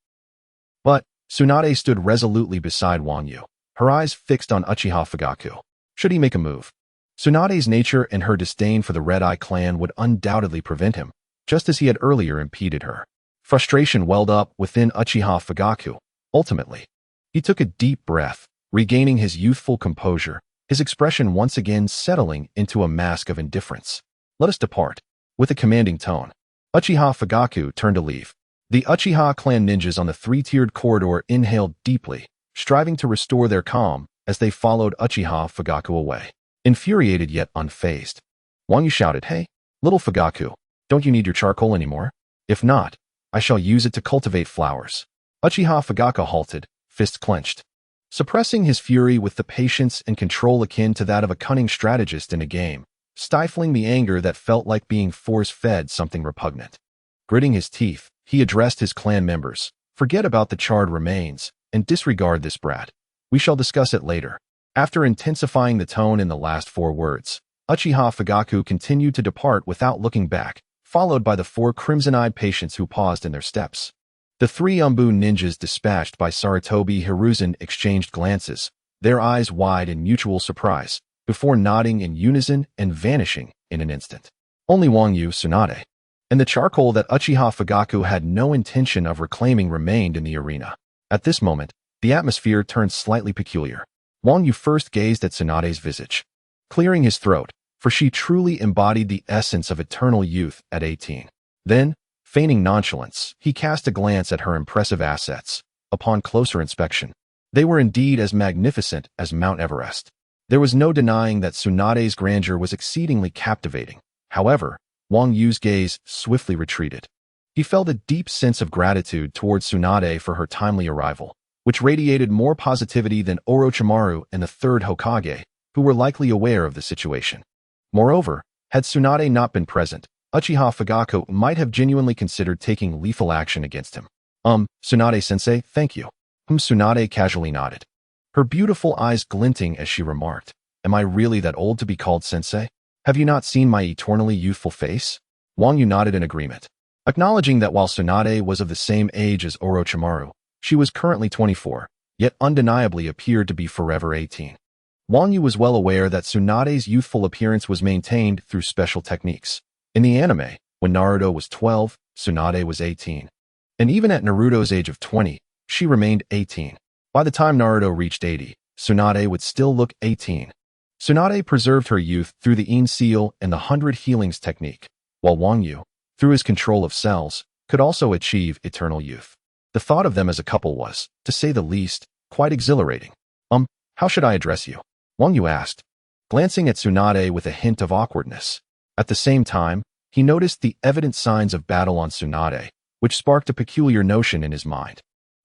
But Tsunade stood resolutely beside Wang Yu, her eyes fixed on Uchiha Fugaku. Should he make a move? Tsunade's nature and her disdain for the Red Eye clan would undoubtedly prevent him, just as he had earlier impeded her. Frustration welled up within Uchiha Fugaku. Ultimately, he took a deep breath, regaining his youthful composure, his expression once again settling into a mask of indifference. Let us depart. With a commanding tone, Uchiha Fugaku turned to leave. The Uchiha clan ninjas on the three-tiered corridor inhaled deeply, striving to restore their calm as they followed Uchiha Fugaku away. Infuriated yet unfazed, Wang Yu shouted, "Hey, little Fugaku, don't you need your charcoal anymore? If not, I shall use it to cultivate flowers." Uchiha Fugaku halted, fists clenched, suppressing his fury with the patience and control akin to that of a cunning strategist in a game, stifling the anger that felt like being force-fed something repugnant. Gritting his teeth, he addressed his clan members. "Forget about the charred remains, and disregard this brat. We shall discuss it later." After intensifying the tone in the last 4 words, Uchiha Fugaku continued to depart without looking back, followed by the 4 crimson-eyed patients who paused in their steps. The 3 Umbu ninjas dispatched by Sarutobi Hiruzen exchanged glances, their eyes wide in mutual surprise, before nodding in unison and vanishing in an instant. Only Wang Yu, Tsunade, and the charcoal that Uchiha Fugaku had no intention of reclaiming remained in the arena. At this moment, the atmosphere turned slightly peculiar. Wang Yu first gazed at Tsunade's visage, clearing his throat, for she truly embodied the essence of eternal youth at 18. Then, feigning nonchalance, he cast a glance at her impressive assets. Upon closer inspection, they were indeed as magnificent as Mount Everest. There was no denying that Tsunade's grandeur was exceedingly captivating. However, Wang Yu's gaze swiftly retreated. He felt a deep sense of gratitude towards Tsunade for her timely arrival, which radiated more positivity than Orochimaru and the 3rd Hokage, who were likely aware of the situation. Moreover, had Tsunade not been present, Uchiha Fugaku might have genuinely considered taking lethal action against him. Tsunade-sensei, thank you." Tsunade casually nodded, her beautiful eyes glinting as she remarked, "Am I really that old to be called sensei? Have you not seen my eternally youthful face?" Wang Yu nodded in agreement, acknowledging that while Tsunade was of the same age as Orochimaru, she was currently 24, yet undeniably appeared to be forever 18. Wang Yu was well aware that Tsunade's youthful appearance was maintained through special techniques. In the anime, when Naruto was 12, Tsunade was 18. And even at Naruto's age of 20, she remained 18. By the time Naruto reached 80, Tsunade would still look 18. Tsunade preserved her youth through the In Seal and the 100 Healings technique, while Wang Yu, through his control of cells, could also achieve eternal youth. The thought of them as a couple was, to say the least, quite exhilarating. How should I address you?" Wang Yu asked, glancing at Tsunade with a hint of awkwardness. At the same time, he noticed the evident signs of battle on Tsunade, which sparked a peculiar notion in his mind.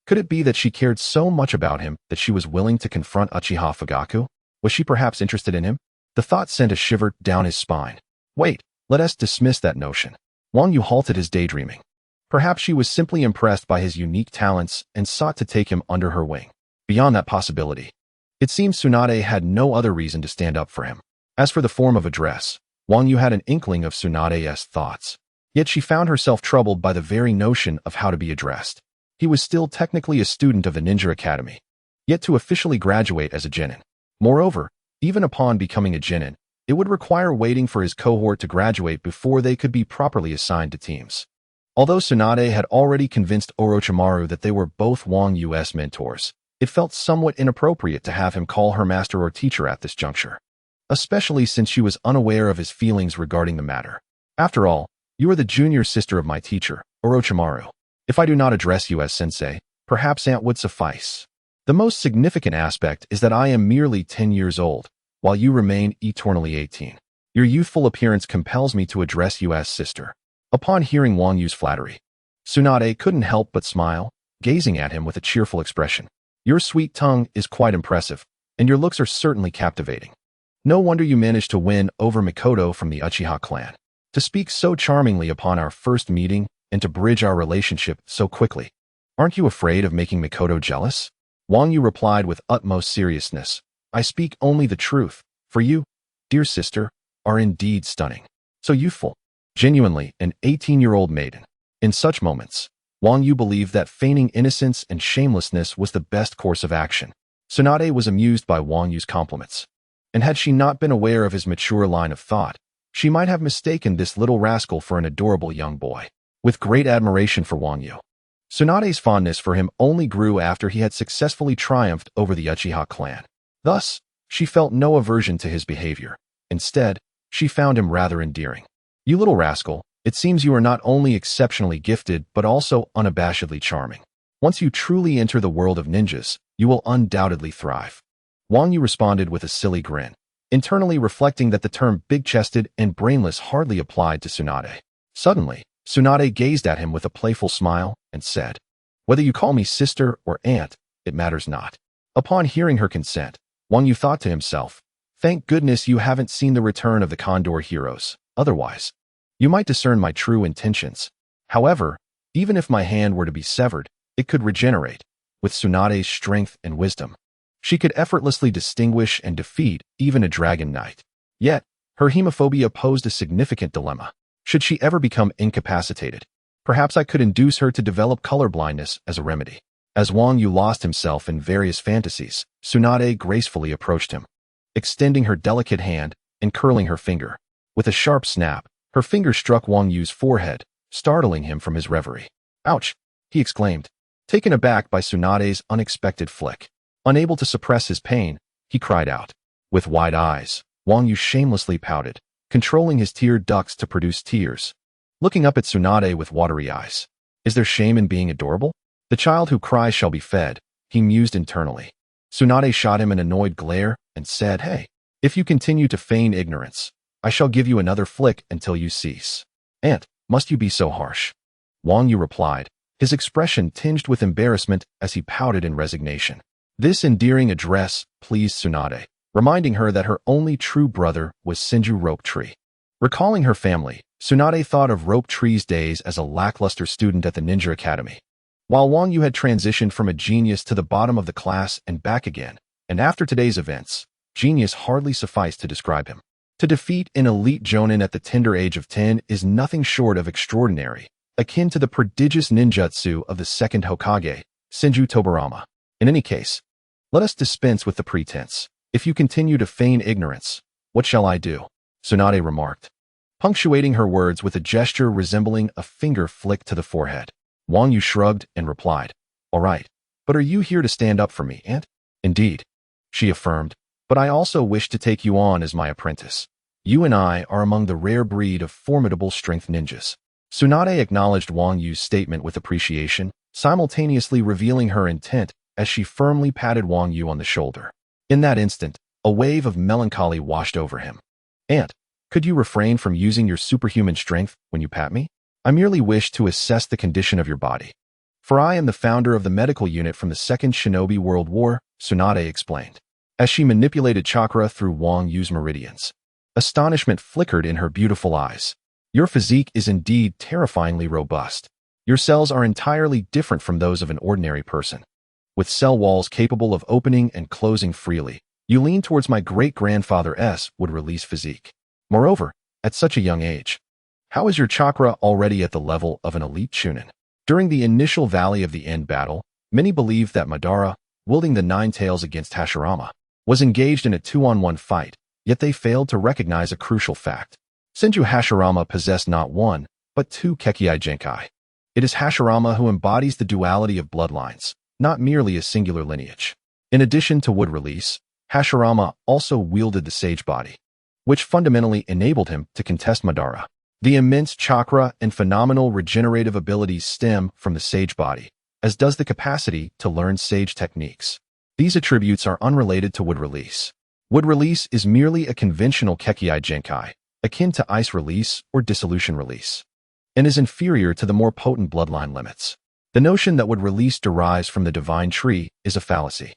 Could it be that she cared so much about him that she was willing to confront Uchiha Fugaku? Was she perhaps interested in him? The thought sent a shiver down his spine. Wait, let us dismiss that notion. Wang Yu halted his daydreaming. Perhaps she was simply impressed by his unique talents and sought to take him under her wing. Beyond that possibility, it seems Tsunade had no other reason to stand up for him. As for the form of address, Wang Yu had an inkling of Tsunade's thoughts. Yet she found herself troubled by the very notion of how to be addressed. He was still technically a student of the Ninja Academy, yet to officially graduate as a genin. Moreover, even upon becoming a genin, it would require waiting for his cohort to graduate before they could be properly assigned to teams. Although Tsunade had already convinced Orochimaru that they were both Wang Yu's mentors, it felt somewhat inappropriate to have him call her master or teacher at this juncture, especially since she was unaware of his feelings regarding the matter. After all, you are the junior sister of my teacher, Orochimaru. If I do not address you as sensei, perhaps aunt would suffice. The most significant aspect is that I am merely 10 years old, while you remain eternally 18. Your youthful appearance compels me to address you as sister. Upon hearing Wang Yu's flattery, Tsunade couldn't help but smile, gazing at him with a cheerful expression. Your sweet tongue is quite impressive, and your looks are certainly captivating. No wonder you managed to win over Mikoto from the Uchiha clan. To speak so charmingly upon our first meeting and to bridge our relationship so quickly. Aren't you afraid of making Mikoto jealous? Wang Yu replied with utmost seriousness. I speak only the truth, for you, dear sister, are indeed stunning. So youthful. Genuinely an 18-year-old maiden. In such moments, Wang Yu believed that feigning innocence and shamelessness was the best course of action. Tsunade was amused by Wang Yu's compliments. And had she not been aware of his mature line of thought, she might have mistaken this little rascal for an adorable young boy. With great admiration for Wang Yu, Tsunade's fondness for him only grew after he had successfully triumphed over the Uchiha clan. Thus, she felt no aversion to his behavior. Instead, she found him rather endearing. You little rascal, it seems you are not only exceptionally gifted but also unabashedly charming. Once you truly enter the world of ninjas, you will undoubtedly thrive. Wang Yu responded with a silly grin, internally reflecting that the term big-chested and brainless hardly applied to Tsunade. Suddenly, Tsunade gazed at him with a playful smile and said, Whether you call me sister or aunt, it matters not. Upon hearing her consent, Wang Yu thought to himself, Thank goodness you haven't seen the return of the Condor heroes, otherwise, you might discern my true intentions. However, even if my hand were to be severed, it could regenerate. With Tsunade's strength and wisdom, she could effortlessly distinguish and defeat even a dragon knight. Yet, her hemophobia posed a significant dilemma. Should she ever become incapacitated, perhaps I could induce her to develop colorblindness as a remedy. As Wang Yu lost himself in various fantasies, Tsunade gracefully approached him, extending her delicate hand and curling her finger. With a sharp snap, her finger struck Wang Yu's forehead, startling him from his reverie. Ouch! He exclaimed, taken aback by Tsunade's unexpected flick. Unable to suppress his pain, he cried out. With wide eyes, Wang Yu shamelessly pouted, controlling his tear ducts to produce tears. Looking up at Tsunade with watery eyes. Is there shame in being adorable? The child who cries shall be fed, he mused internally. Tsunade shot him an annoyed glare and said, Hey, if you continue to feign ignorance, I shall give you another flick until you cease. Aunt, must you be so harsh? Wang Yu replied, his expression tinged with embarrassment as he pouted in resignation. This endearing address pleased Tsunade, reminding her that her only true brother was Senju Rope Tree. Recalling her family, Tsunade thought of Rope Tree's days as a lackluster student at the Ninja Academy. While Wang Yu had transitioned from a genius to the bottom of the class and back again, and after today's events, genius hardly sufficed to describe him. To defeat an elite jonin at the tender age of 10 is nothing short of extraordinary, akin to the prodigious ninjutsu of the second Hokage, Senju Tobarama. In any case, let us dispense with the pretense. If you continue to feign ignorance, what shall I do? Tsunade remarked, punctuating her words with a gesture resembling a finger flick to the forehead. Wang Yu shrugged and replied, All right, but are you here to stand up for me, aunt? Indeed, she affirmed, but I also wish to take you on as my apprentice. You and I are among the rare breed of formidable strength ninjas. Tsunade acknowledged Wang Yu's statement with appreciation, simultaneously revealing her intent as she firmly patted Wang Yu on the shoulder. In that instant, a wave of melancholy washed over him. Aunt, could you refrain from using your superhuman strength when you pat me? I merely wish to assess the condition of your body. For I am the founder of the medical unit from the Second Shinobi World War, Tsunade explained, as she manipulated chakra through Wang Yu's meridians. Astonishment flickered in her beautiful eyes. Your physique is indeed terrifyingly robust. Your cells are entirely different from those of an ordinary person. With cell walls capable of opening and closing freely, you lean towards my great-grandfather would release physique. Moreover, at such a young age, how is your chakra already at the level of an elite chunin? During the initial Valley of the End battle, many believed that Madara, wielding the Nine Tails against Hashirama, was engaged in a 2-on-1 fight, yet they failed to recognize a crucial fact. Senju Hashirama possessed not one, but two Kekkei Genkai. It is Hashirama who embodies the duality of bloodlines, not merely a singular lineage. In addition to wood release, Hashirama also wielded the Sage Body, which fundamentally enabled him to contest Madara. The immense chakra and phenomenal regenerative abilities stem from the Sage Body, as does the capacity to learn Sage techniques. These attributes are unrelated to wood release. Wood release is merely a conventional Kekkei Genkai, akin to ice release or dissolution release, and is inferior to the more potent bloodline limits. The notion that wood release derives from the divine tree is a fallacy.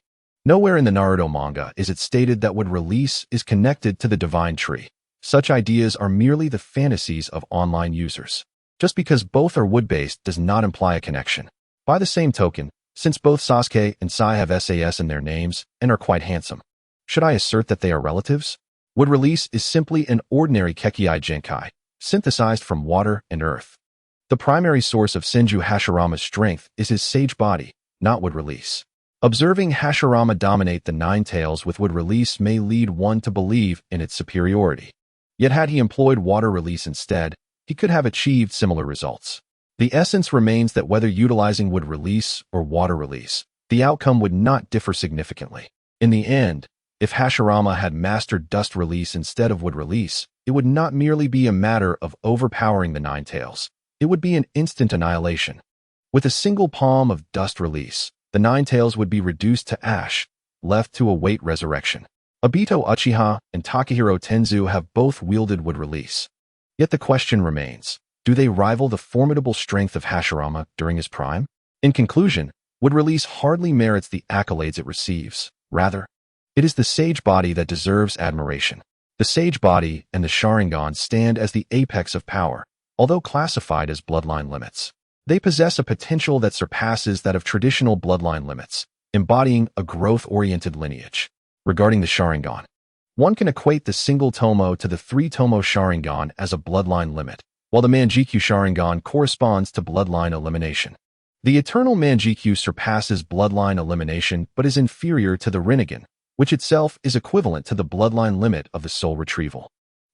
Nowhere in the Naruto manga is it stated that wood release is connected to the divine tree. Such ideas are merely the fantasies of online users. Just because both are wood-based does not imply a connection. By the same token, since both Sasuke and Sai have SAS in their names and are quite handsome, should I assert that they are relatives? Wood release is simply an ordinary Kekkei Genkai, synthesized from water and earth. The primary source of Senju Hashirama's strength is his sage body, not wood release. Observing Hashirama dominate the Nine Tails with wood release may lead one to believe in its superiority. Yet had he employed water release instead, he could have achieved similar results. The essence remains that whether utilizing wood release or water release, the outcome would not differ significantly. In the end, if Hashirama had mastered dust release instead of wood release, it would not merely be a matter of overpowering the Nine Tails. It would be an instant annihilation. With a single palm of dust release, the Nine Tails would be reduced to ash, left to await resurrection. Obito Uchiha and Takahiro Tenzu have both wielded wood release. Yet the question remains, do they rival the formidable strength of Hashirama during his prime? In conclusion, wood release hardly merits the accolades it receives. Rather, it is the sage body that deserves admiration. The sage body and the Sharingan stand as the apex of power, although classified as bloodline limits. They possess a potential that surpasses that of traditional bloodline limits, embodying a growth-oriented lineage. Regarding the Sharingan, one can equate the single Tomo to the three-Tomo Sharingan as a bloodline limit, while the Manjikyu Sharingan corresponds to bloodline elimination. The Eternal Manjikyu surpasses bloodline elimination but is inferior to the Rinnegan, which itself is equivalent to the bloodline limit of the soul retrieval.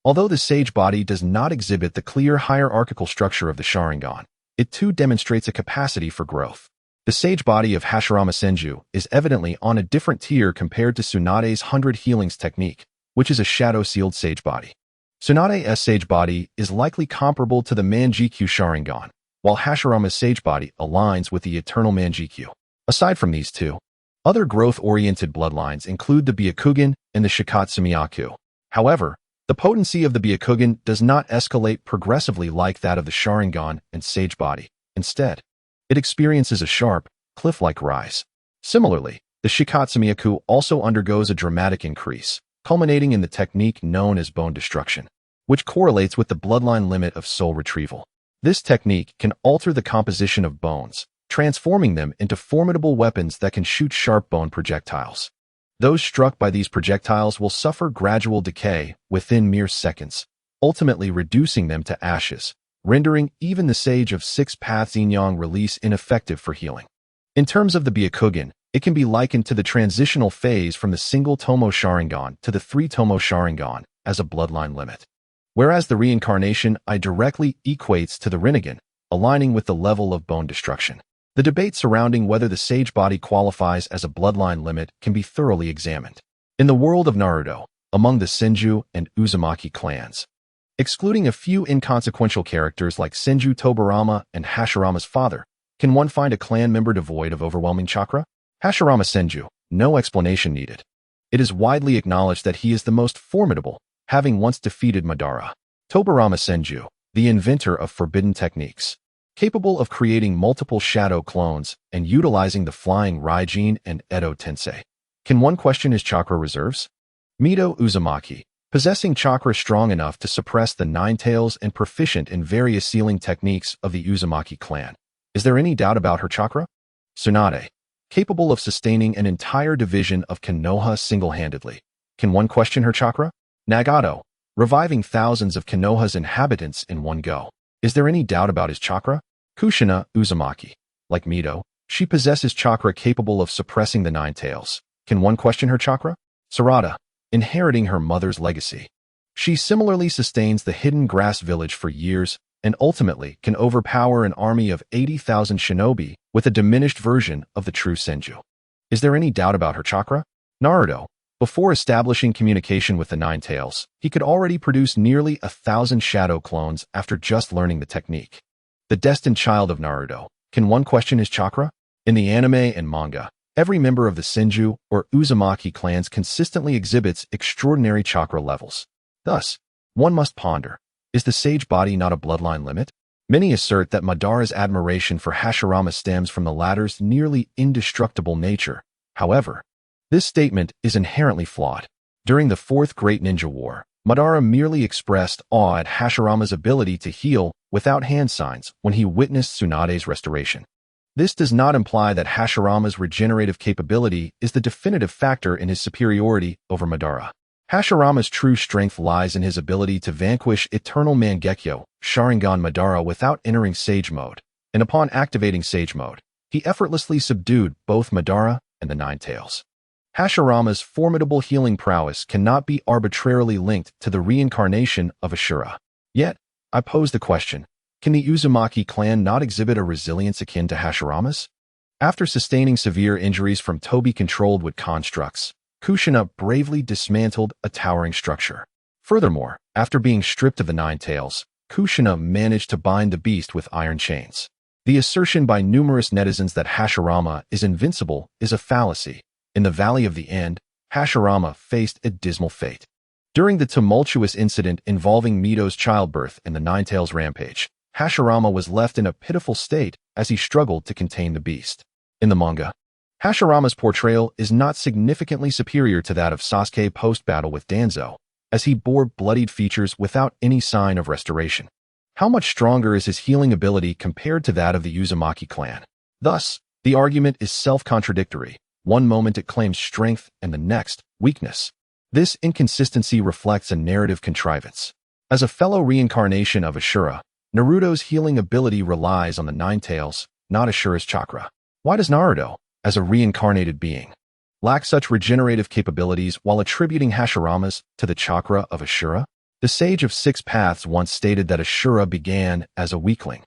Although the sage body does not exhibit the clear hierarchical structure of the Sharingan, it too demonstrates a capacity for growth. The sage body of Hashirama Senju is evidently on a different tier compared to Tsunade's 100 Healings technique, which is a shadow-sealed sage body. Tsunade's sage body is likely comparable to the Manjikyu Sharingan, while Hashirama's sage body aligns with the Eternal Manjikyu. Aside from these two, other growth-oriented bloodlines include the Byakugan and the Shikotsumyaku. However, the potency of the Byakugan does not escalate progressively like that of the Sharingan and sage body. Instead, it experiences a sharp, cliff-like rise. Similarly, the Shikotsumyaku also undergoes a dramatic increase, culminating in the technique known as bone destruction, which correlates with the bloodline limit of soul retrieval. This technique can alter the composition of bones, transforming them into formidable weapons that can shoot sharp bone projectiles. Those struck by these projectiles will suffer gradual decay within mere seconds, ultimately reducing them to ashes, rendering even the Sage of Six Paths Yin-Yang release ineffective for healing. In terms of the Byakugan, it can be likened to the transitional phase from the single Tomo Sharingan to the three-Tomo Sharingan as a bloodline limit. Whereas the reincarnation directly equates to the Rinnegan, aligning with the level of bone destruction. The debate surrounding whether the sage body qualifies as a bloodline limit can be thoroughly examined. In the world of Naruto, among the Senju and Uzumaki clans, excluding a few inconsequential characters like Senju Tobirama and Hashirama's father, can one find a clan member devoid of overwhelming chakra? Hashirama Senju, no explanation needed. It is widely acknowledged that he is the most formidable, having once defeated Madara. Tobirama Senju, the inventor of forbidden techniques, capable of creating multiple shadow clones and utilizing the flying Raijin and Edo Tensei. Can one question his chakra reserves? Mito Uzumaki, possessing chakra strong enough to suppress the Nine Tails and proficient in various sealing techniques of the Uzumaki clan. Is there any doubt about her chakra? Tsunade, capable of sustaining an entire division of Konoha single-handedly. Can one question her chakra? Nagato, reviving thousands of Konoha's inhabitants in one go. Is there any doubt about his chakra? Kushina Uzumaki. Like Mito, she possesses chakra capable of suppressing the Nine Tails. Can one question her chakra? Sarada, inheriting her mother's legacy. She similarly sustains the hidden grass village for years and ultimately can overpower an army of 80,000 shinobi with a diminished version of the true Senju. Is there any doubt about her chakra? Naruto, before establishing communication with the Nine Tails, he could already produce nearly 1,000 shadow clones after just learning the technique. The destined child of Naruto, can one question his chakra? In the anime and manga, every member of the Senju or Uzumaki clans consistently exhibits extraordinary chakra levels. Thus, one must ponder, is the sage body not a bloodline limit? Many assert that Madara's admiration for Hashirama stems from the latter's nearly indestructible nature. However, This statement is inherently flawed. During the Fourth Great Ninja War, Madara merely expressed awe at Hashirama's ability to heal without hand signs when he witnessed Tsunade's restoration. This does not imply that Hashirama's regenerative capability is the definitive factor in his superiority over Madara. Hashirama's true strength lies in his ability to vanquish Eternal Mangekyo Sharingan Madara without entering Sage Mode, and upon activating Sage Mode, he effortlessly subdued both Madara and the Nine Tails. Hashirama's formidable healing prowess cannot be arbitrarily linked to the reincarnation of Ashura. Yet, I pose the question, can the Uzumaki clan not exhibit a resilience akin to Hashirama's? After sustaining severe injuries from Tobi-controlled wood constructs, Kushina bravely dismantled a towering structure. Furthermore, after being stripped of the Nine Tails, Kushina managed to bind the beast with iron chains. The assertion by numerous netizens that Hashirama is invincible is a fallacy. In the Valley of the End, Hashirama faced a dismal fate. During the tumultuous incident involving Mito's childbirth and the Nine Tails rampage, Hashirama was left in a pitiful state as he struggled to contain the beast. In the manga, Hashirama's portrayal is not significantly superior to that of Sasuke post-battle with Danzo, as he bore bloodied features without any sign of restoration. How much stronger is his healing ability compared to that of the Uzumaki clan? Thus, the argument is self-contradictory. One moment it claims strength and the next, weakness. This inconsistency reflects a narrative contrivance. As a fellow reincarnation of Ashura, Naruto's healing ability relies on the Nine Tails, not Ashura's chakra. Why does Naruto, as a reincarnated being, lack such regenerative capabilities while attributing Hashirama's to the chakra of Ashura? The Sage of Six Paths once stated that Ashura began as a weakling,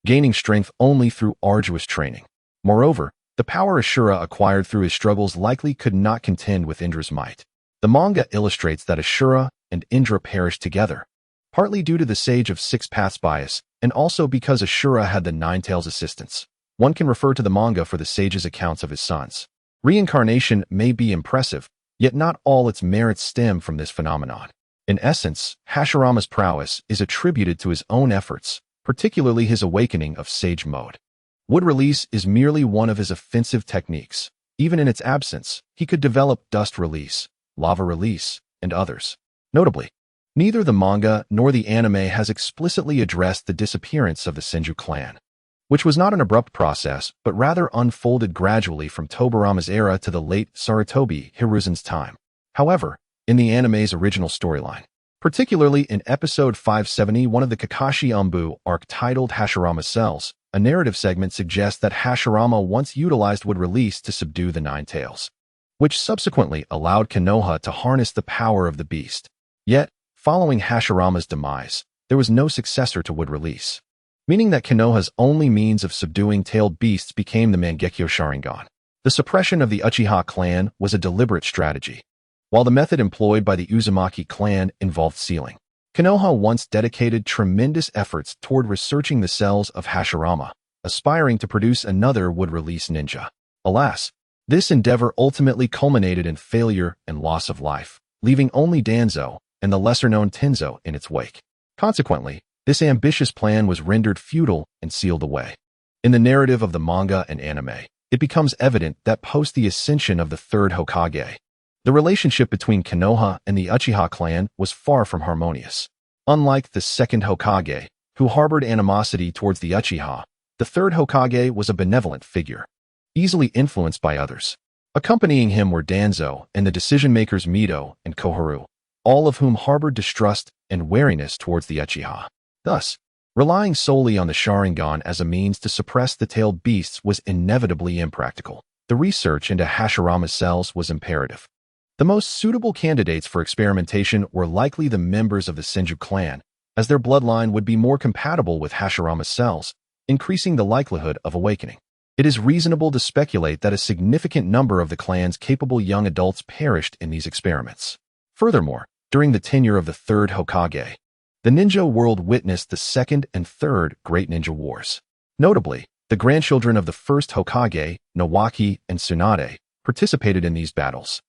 gaining strength only through arduous training. Moreover, the power Ashura acquired through his struggles likely could not contend with Indra's might. The manga illustrates that Ashura and Indra perished together, partly due to the Sage of Six Paths bias, and also because Ashura had the Nine Tails' assistance. One can refer to the manga for the sage's accounts of his sons. Reincarnation may be impressive, yet not all its merits stem from this phenomenon. In essence, Hashirama's prowess is attributed to his own efforts, particularly his awakening of Sage Mode. Wood release is merely one of his offensive techniques. Even in its absence, he could develop dust release, lava release, and others. Notably, neither the manga nor the anime has explicitly addressed the disappearance of the Senju clan, which was not an abrupt process, but rather unfolded gradually from Tobirama's era to the late Sarutobi Hiruzen's time. However, in the anime's original storyline, particularly in episode 571 of the Kakashi Umbu arc titled Hashirama Cells, a narrative segment suggests that Hashirama once utilized wood release to subdue the Nine Tails, which subsequently allowed Konoha to harness the power of the beast. Yet, following Hashirama's demise, there was no successor to wood release, meaning that Konoha's only means of subduing tailed beasts became the Mangekyo Sharingan. The suppression of the Uchiha clan was a deliberate strategy. While the method employed by the Uzumaki clan involved sealing, Konoha once dedicated tremendous efforts toward researching the cells of Hashirama, aspiring to produce another wood-release ninja. Alas, this endeavor ultimately culminated in failure and loss of life, leaving only Danzo and the lesser-known Tenzo in its wake. Consequently, this ambitious plan was rendered futile and sealed away. In the narrative of the manga and anime, it becomes evident that post the ascension of the third Hokage, the relationship between Konoha and the Uchiha clan was far from harmonious. Unlike the second Hokage, who harbored animosity towards the Uchiha, the third Hokage was a benevolent figure, easily influenced by others. Accompanying him were Danzo and the decision-makers Mito and Koharu, all of whom harbored distrust and wariness towards the Uchiha. Thus, relying solely on the Sharingan as a means to suppress the tailed beasts was inevitably impractical. The research into Hashirama's cells was imperative. The most suitable candidates for experimentation were likely the members of the Senju clan, as their bloodline would be more compatible with Hashirama's cells, increasing the likelihood of awakening. It is reasonable to speculate that a significant number of the clan's capable young adults perished in these experiments. Furthermore, during the tenure of the third Hokage, the ninja world witnessed the second and third Great Ninja Wars. Notably, the grandchildren of the first Hokage, Nawaki and Tsunade, participated in these battles,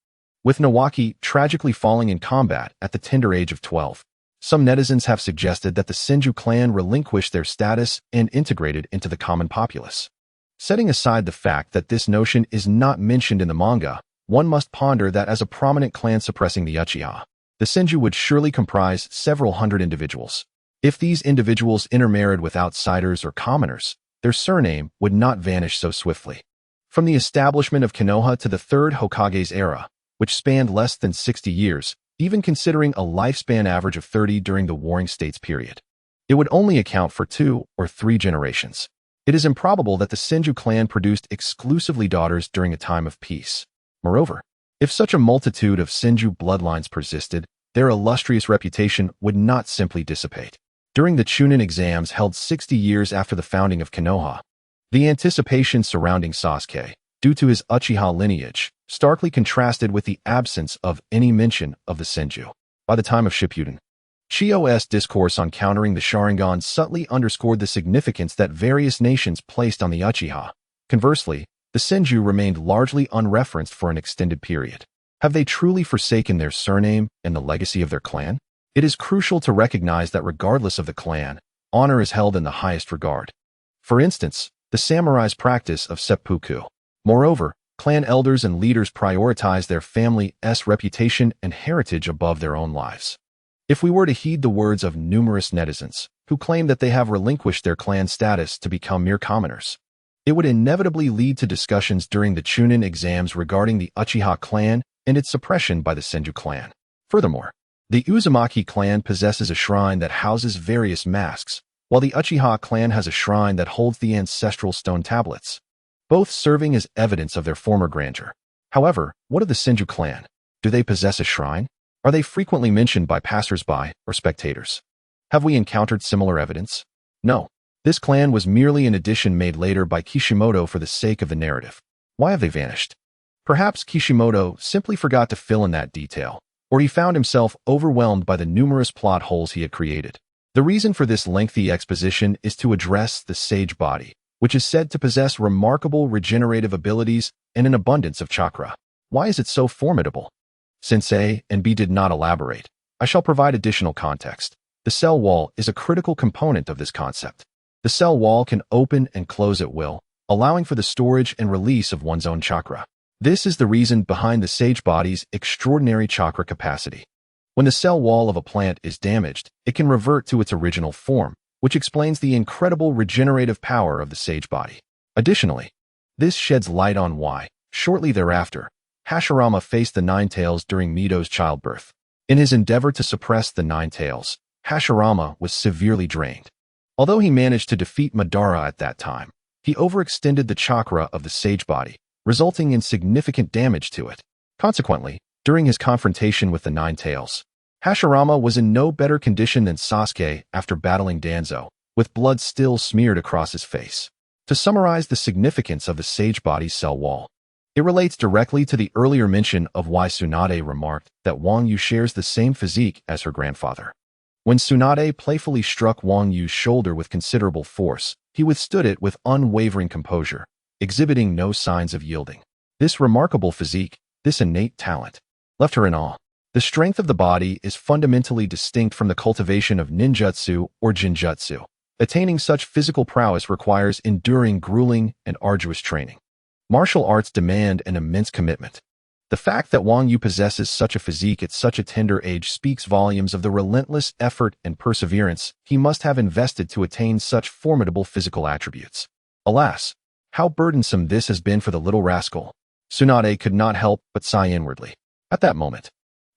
with Nawaki tragically falling in combat at the tender age of 12. Some netizens have suggested that the Senju clan relinquished their status and integrated into the common populace. Setting aside the fact that this notion is not mentioned in the manga, one must ponder that as a prominent clan suppressing the Uchiha, the Senju would surely comprise several hundred individuals. If these individuals intermarried with outsiders or commoners, their surname would not vanish so swiftly. From the establishment of Konoha to the Third Hokage's era, which spanned less than 60 years, even considering a lifespan average of 30 during the Warring States period, it would only account for 2 or 3 generations. It is improbable that the Senju clan produced exclusively daughters during a time of peace. Moreover, if such a multitude of Senju bloodlines persisted, their illustrious reputation would not simply dissipate. During the Chunin exams held 60 years after the founding of Konoha, the anticipation surrounding Sasuke, due to his Uchiha lineage, starkly contrasted with the absence of any mention of the Senju. By the time of Shippuden, Chiyo's discourse on countering the Sharingan subtly underscored the significance that various nations placed on the Uchiha. Conversely, the Senju remained largely unreferenced for an extended period. Have they truly forsaken their surname and the legacy of their clan? It is crucial to recognize that regardless of the clan, honor is held in the highest regard. For instance, the samurai's practice of seppuku. Moreover, clan elders and leaders prioritize their family's reputation and heritage above their own lives. If we were to heed the words of numerous netizens, who claim that they have relinquished their clan status to become mere commoners, it would inevitably lead to discussions during the Chunin exams regarding the Uchiha clan and its suppression by the Senju clan. Furthermore, the Uzumaki clan possesses a shrine that houses various masks, while the Uchiha clan has a shrine that holds the ancestral stone tablets, both serving as evidence of their former grandeur. However, what of the Senju clan? Do they possess a shrine? Are they frequently mentioned by passers-by or spectators? Have we encountered similar evidence? No. This clan was merely an addition made later by Kishimoto for the sake of the narrative. Why have they vanished? Perhaps Kishimoto simply forgot to fill in that detail, or he found himself overwhelmed by the numerous plot holes he had created. The reason for this lengthy exposition is to address the sage body, which is said to possess remarkable regenerative abilities and an abundance of chakra. Why is it so formidable? Since A and B did not elaborate, I shall provide additional context. The cell wall is a critical component of this concept. The cell wall can open and close at will, allowing for the storage and release of one's own chakra. This is the reason behind the sage body's extraordinary chakra capacity. When the cell wall of a plant is damaged, it can revert to its original form, which explains the incredible regenerative power of the sage body. Additionally, this sheds light on why, shortly thereafter, Hashirama faced the Nine Tails during Mito's childbirth. In his endeavor to suppress the Nine Tails, Hashirama was severely drained. Although he managed to defeat Madara at that time, he overextended the chakra of the sage body, resulting in significant damage to it. Consequently, during his confrontation with the Nine Tails, Hashirama was in no better condition than Sasuke after battling Danzo, with blood still smeared across his face. To summarize the significance of the sage body's cell wall, it relates directly to the earlier mention of why Tsunade remarked that Wang Yu shares the same physique as her grandfather. When Tsunade playfully struck Wang Yu's shoulder with considerable force, he withstood it with unwavering composure, exhibiting no signs of yielding. This remarkable physique, this innate talent, left her in awe. The strength of the body is fundamentally distinct from the cultivation of ninjutsu or jinjutsu. Attaining such physical prowess requires enduring, grueling, and arduous training. Martial arts demand an immense commitment. The fact that Wang Yu possesses such a physique at such a tender age speaks volumes of the relentless effort and perseverance he must have invested to attain such formidable physical attributes. Alas, how burdensome this has been for the little rascal. Tsunade could not help but sigh inwardly. At that moment,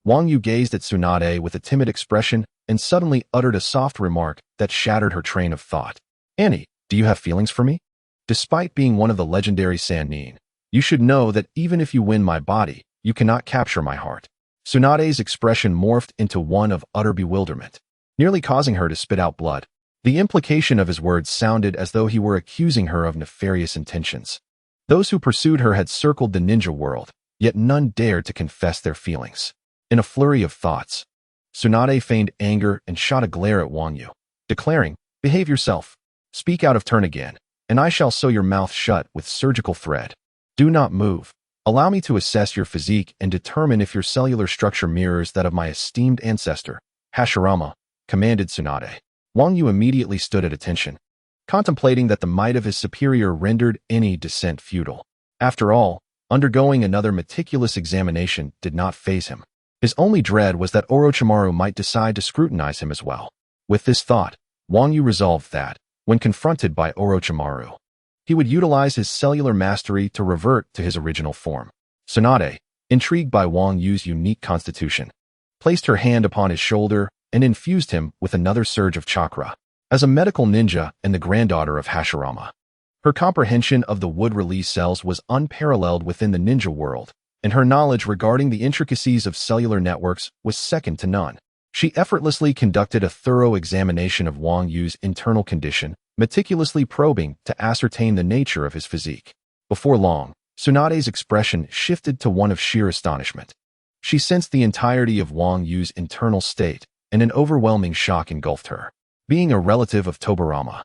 Wang Yu gazed at Tsunade with a timid expression and suddenly uttered a soft remark that shattered her train of thought. "Annie, do you have feelings for me? Despite being one of the legendary Sannin, you should know that even if you win my body, you cannot capture my heart." Tsunade's expression morphed into one of utter bewilderment, nearly causing her to spit out blood. The implication of his words sounded as though he were accusing her of nefarious intentions. Those who pursued her had circled the ninja world, yet none dared to confess their feelings. In a flurry of thoughts, Tsunade feigned anger and shot a glare at Wang Yu, declaring, "Behave yourself. Speak out of turn again, and I shall sew your mouth shut with surgical thread. Do not move. Allow me to assess your physique and determine if your cellular structure mirrors that of my esteemed ancestor, Hashirama," commanded Tsunade. Wang Yu immediately stood at attention, contemplating that the might of his superior rendered any dissent futile. After all, Undergoing another meticulous examination did not faze him. His only dread was that Orochimaru might decide to scrutinize him as well. With this thought, Wang Yu resolved that, when confronted by Orochimaru, he would utilize his cellular mastery to revert to his original form. Tsunade, intrigued by Wang Yu's unique constitution, placed her hand upon his shoulder and infused him with another surge of chakra. As a medical ninja and the granddaughter of Hashirama, her comprehension of the wood-release cells was unparalleled within the ninja world, and her knowledge regarding the intricacies of cellular networks was second to none. She effortlessly conducted a thorough examination of Wang Yu's internal condition, meticulously probing to ascertain the nature of his physique. Before long, Tsunade's expression shifted to one of sheer astonishment. She sensed the entirety of Wang Yu's internal state, and an overwhelming shock engulfed her. Being a relative of Tobirama,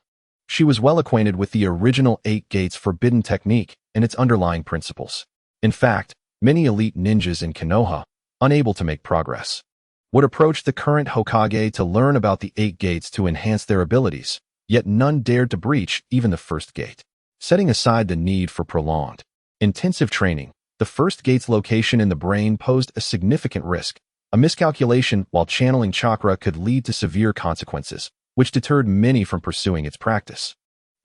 she was well acquainted with the original 8 Gates forbidden technique and its underlying principles. In fact, many elite ninjas in Konoha, unable to make progress, would approach the current Hokage to learn about the 8 Gates to enhance their abilities, yet none dared to breach even the first gate. Setting aside the need for prolonged, intensive training, the first gate's location in the brain posed a significant risk. A miscalculation while channeling chakra could lead to severe consequences, which deterred many from pursuing its practice.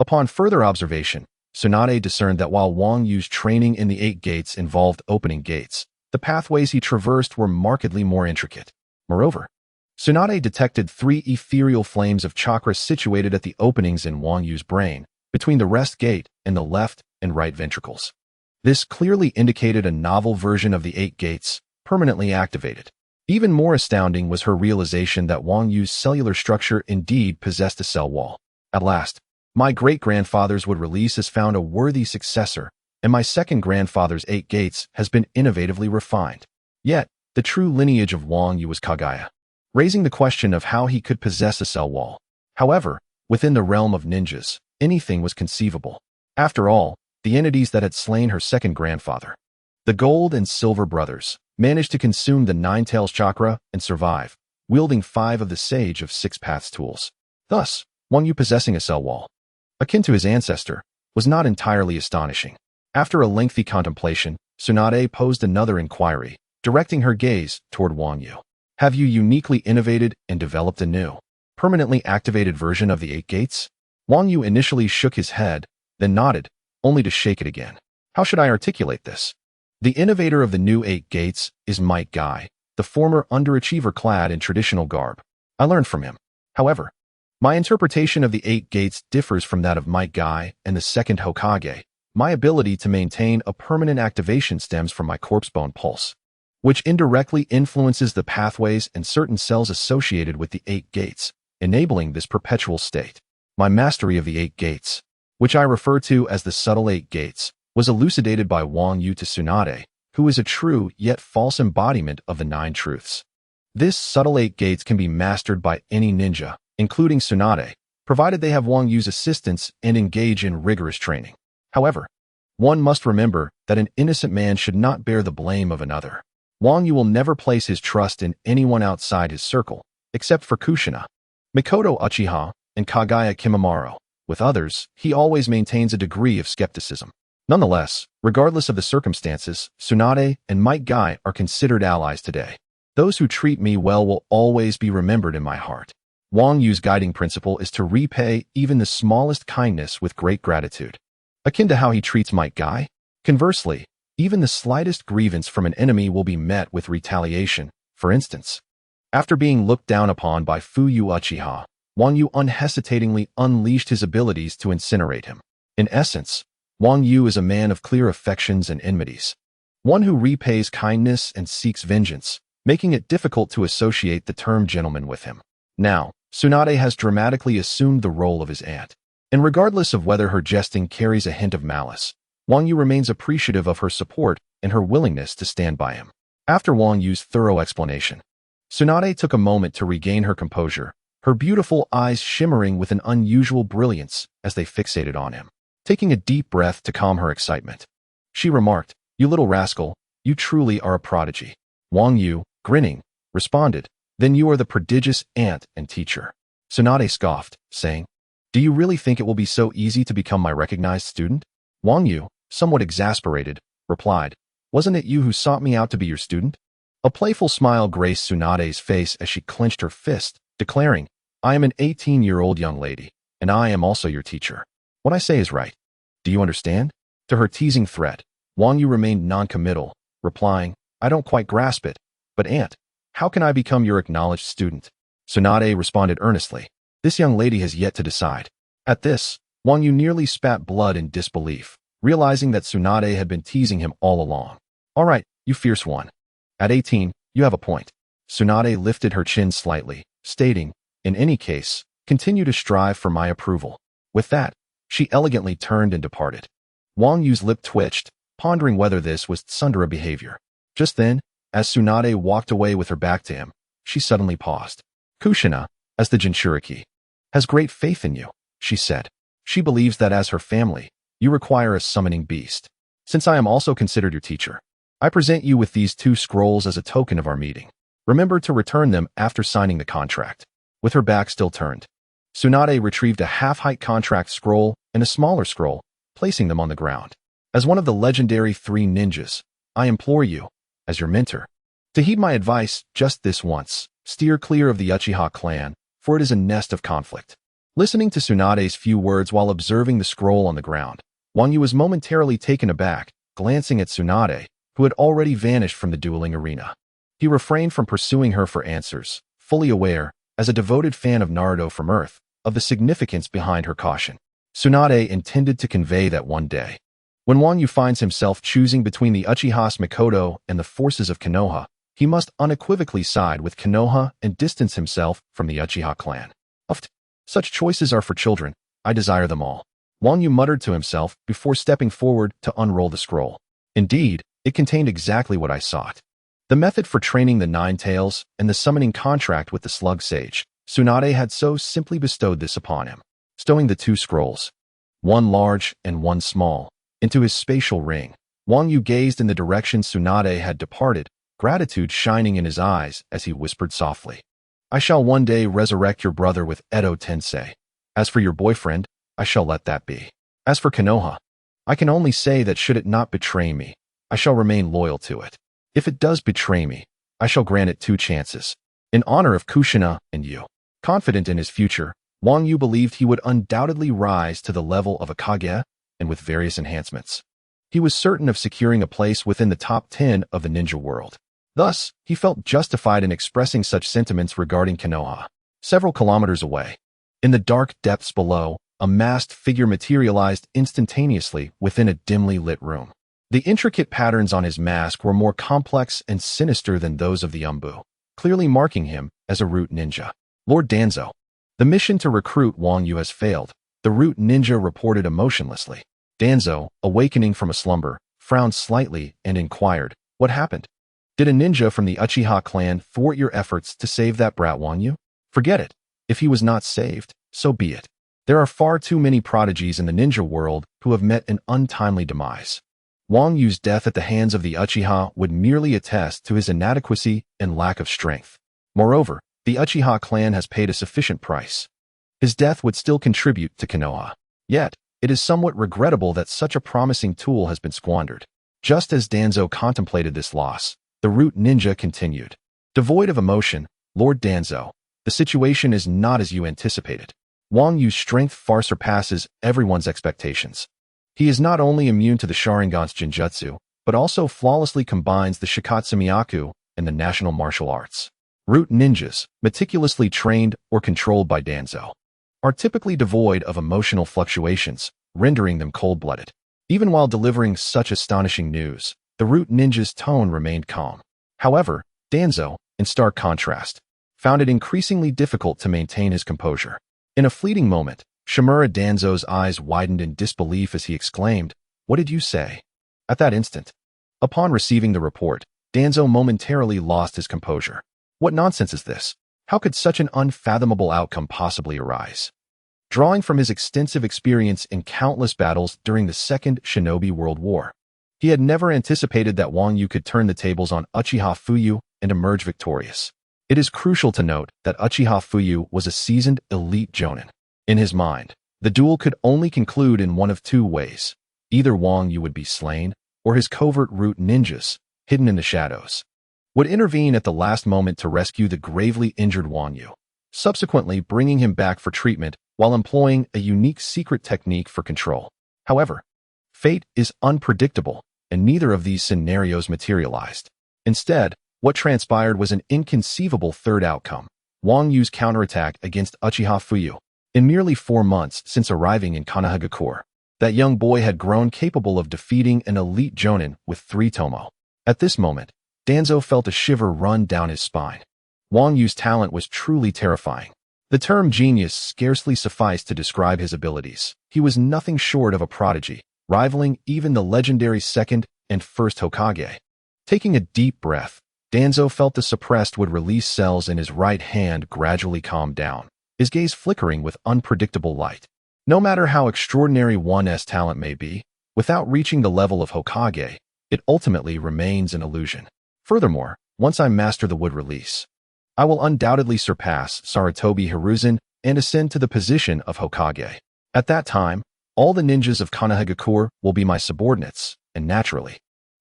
Upon further observation, Tsunade discerned that while Wang Yu's training in the 8 Gates involved opening gates, the pathways he traversed were markedly more intricate. Moreover, Tsunade detected 3 ethereal flames of chakra situated at the openings in Wang Yu's brain, between the rest gate and the left and right ventricles. This clearly indicated a novel version of the 8 Gates, permanently activated. Even more astounding was her realization that Wang Yu's cellular structure indeed possessed a cell wall. At last, my great-grandfather's would release has found a worthy successor, and my second grandfather's 8 Gates has been innovatively refined. Yet, the true lineage of Wang Yu was Kaguya, raising the question of how he could possess a cell wall. However, within the realm of ninjas, anything was conceivable. After all, the entities that had slain her second grandfather, the Gold and Silver Brothers, managed to consume the 9 Tails chakra and survive, wielding 5 of the Sage of 6 Paths tools. Thus, Wang Yu possessing a cell wall, akin to his ancestor, was not entirely astonishing. After a lengthy contemplation, Tsunade posed another inquiry, directing her gaze toward Wang Yu. Have you uniquely innovated and developed a new, permanently activated version of the 8 Gates? Wang Yu initially shook his head, then nodded, only to shake it again. How should I articulate this? The innovator of the new 8 Gates is Might Guy, the former underachiever clad in traditional garb. I learned from him. However, my interpretation of the 8 Gates differs from that of Might Guy and the second Hokage. My ability to maintain a permanent activation stems from my corpse-bone pulse, which indirectly influences the pathways and certain cells associated with the 8 Gates, enabling this perpetual state. My mastery of the 8 Gates, which I refer to as the subtle 8 Gates, was elucidated by Wang Yu to Tsunade, who is a true yet false embodiment of the 9 truths. This subtle 8 Gates can be mastered by any ninja, including Tsunade, provided they have Wang Yu's assistance and engage in rigorous training. However, one must remember that an innocent man should not bear the blame of another. Wang Yu will never place his trust in anyone outside his circle, except for Kushina, Mikoto Uchiha, and Kaguya Kimimaro. With others, he always maintains a degree of skepticism. Nonetheless, regardless of the circumstances, Tsunade and Might Guy are considered allies today. Those who treat me well will always be remembered in my heart. Wang Yu's guiding principle is to repay even the smallest kindness with great gratitude, akin to how he treats Might Guy. Conversely, even the slightest grievance from an enemy will be met with retaliation. For instance, after being looked down upon by Fuyu Uchiha, Wang Yu unhesitatingly unleashed his abilities to incinerate him. In essence, Wang Yu is a man of clear affections and enmities, one who repays kindness and seeks vengeance, making it difficult to associate the term gentleman with him. Now, Tsunade has dramatically assumed the role of his aunt, and regardless of whether her jesting carries a hint of malice, Wang Yu remains appreciative of her support and her willingness to stand by him. After Wang Yu's thorough explanation, Tsunade took a moment to regain her composure, her beautiful eyes shimmering with an unusual brilliance as they fixated on him. Taking a deep breath to calm her excitement, she remarked, "You little rascal, you truly are a prodigy." Wang Yu, grinning, responded, "Then you are the prodigious aunt and teacher." Tsunade scoffed, saying, "Do you really think it will be so easy to become my recognized student?" Wang Yu, somewhat exasperated, replied, "Wasn't it you who sought me out to be your student?" A playful smile graced Tsunade's face as she clenched her fist, declaring, "I am an 18-year-old young lady, and I am also your teacher. What I say is right. Do you understand?" To her teasing threat, Wang Yu remained non-committal, replying, "I don't quite grasp it, but aunt, how can I become your acknowledged student?" Tsunade responded earnestly, "This young lady has yet to decide." At this, Wang Yu nearly spat blood in disbelief, realizing that Tsunade had been teasing him all along. "All right, you fierce one. At 18, you have a point." Tsunade lifted her chin slightly, stating, "In any case, continue to strive for my approval." With that, she elegantly turned and departed. Wang Yu's lip twitched, pondering whether this was tsundere behavior. Just then, as Tsunade walked away with her back to him, she suddenly paused. "Kushina, as the Jinchuriki, has great faith in you," she said. "She believes that as her family, you require a summoning beast. Since I am also considered your teacher, I present you with these 2 scrolls as a token of our meeting. Remember to return them after signing the contract." With her back still turned, Tsunade retrieved a half-height contract scroll and a smaller scroll, placing them on the ground. "As one of the legendary 3 ninjas, I implore you, as your mentor, to heed my advice just this once. Steer clear of the Uchiha clan, for it is a nest of conflict." Listening to Tsunade's few words while observing the scroll on the ground, Wang Yu was momentarily taken aback, glancing at Tsunade, who had already vanished from the dueling arena. He refrained from pursuing her for answers, fully aware, as a devoted fan of Naruto from Earth, of the significance behind her caution. Tsunade intended to convey that one day, when Wang Yu finds himself choosing between the Uchiha's Mikoto and the forces of Konoha, he must unequivocally side with Konoha and distance himself from the Uchiha clan. Such choices are for children. I desire them all," Wang Yu muttered to himself before stepping forward to unroll the scroll. Indeed, it contained exactly what I sought. The method for training the 9 tails and the summoning contract with the slug sage. Tsunade had so simply bestowed this upon him. Stowing the 2 scrolls, one large and one small, into his spatial ring, Wang Yu gazed in the direction Tsunade had departed, gratitude shining in his eyes as he whispered softly, "I shall one day resurrect your brother with Edo Tensei. As for your boyfriend, I shall let that be. As for Konoha, I can only say that should it not betray me, I shall remain loyal to it. If it does betray me, I shall grant it 2 chances, in honor of Kushina and you." Confident in his future, Wang Yu believed he would undoubtedly rise to the level of a Kaguya, and with various enhancements, he was certain of securing a place within the top 10 of the ninja world. Thus, he felt justified in expressing such sentiments regarding Konoha. Several kilometers away, in the dark depths below, a masked figure materialized instantaneously within a dimly lit room. The intricate patterns on his mask were more complex and sinister than those of the Umbu, clearly marking him as a root ninja. "Lord Danzo, the mission to recruit Wang Yu has failed," the root ninja reported emotionlessly. Danzo, awakening from a slumber, frowned slightly and inquired, "What happened? Did a ninja from the Uchiha clan thwart your efforts to save that brat Wang Yu?" "Forget it. If he was not saved, so be it. There are far too many prodigies in the ninja world who have met an untimely demise. Wang Yu's death at the hands of the Uchiha would merely attest to his inadequacy and lack of strength. Moreover, the Uchiha clan has paid a sufficient price. His death would still contribute to Konoha. Yet, it is somewhat regrettable that such a promising tool has been squandered." Just as Danzo contemplated this loss, the root ninja continued, "Devoid of emotion, Lord Danzo, the situation is not as you anticipated. Wang Yu's strength far surpasses everyone's expectations. He is not only immune to the Sharingan's Genjutsu, but also flawlessly combines the Shikotsumyaku and the national martial arts. Root ninjas, meticulously trained or controlled by Danzo, are typically devoid of emotional fluctuations, rendering them cold-blooded." Even while delivering such astonishing news, the root ninja's tone remained calm. However, Danzo, in stark contrast, found it increasingly difficult to maintain his composure. In a fleeting moment, Shimura Danzo's eyes widened in disbelief as he exclaimed, "What did you say?" At that instant, upon receiving the report, Danzo momentarily lost his composure. What nonsense is this? How could such an unfathomable outcome possibly arise? Drawing from his extensive experience in countless battles during the Second Shinobi World War, he had never anticipated that Wang Yu could turn the tables on Uchiha Fuyu and emerge victorious. It is crucial to note that Uchiha Fuyu was a seasoned elite jonin. In his mind, the duel could only conclude in one of 2 ways. Either Wang Yu would be slain, or his covert route ninjas, hidden in the shadows, would intervene at the last moment to rescue the gravely injured Wang Yu, subsequently bringing him back for treatment while employing a unique secret technique for control. However, fate is unpredictable, and neither of these scenarios materialized. Instead, what transpired was an inconceivable third outcome: Wang Yu's counterattack against Uchiha Fuyu. In merely 4 months since arriving in Konohagakure, that young boy had grown capable of defeating an elite jonin with 3 tomo. At this moment, Danzo felt a shiver run down his spine. Wang Yu's talent was truly terrifying. The term genius scarcely sufficed to describe his abilities. He was nothing short of a prodigy, rivaling even the legendary second and first Hokage. Taking a deep breath, Danzo felt the suppressed would-release cells in his right hand gradually calm down, his gaze flickering with unpredictable light. No matter how extraordinary one's talent may be, without reaching the level of Hokage, it ultimately remains an illusion. Furthermore, once I master the wood release, I will undoubtedly surpass Sarutobi Hiruzen and ascend to the position of Hokage. At that time, all the ninjas of Konohagakure will be my subordinates, and naturally,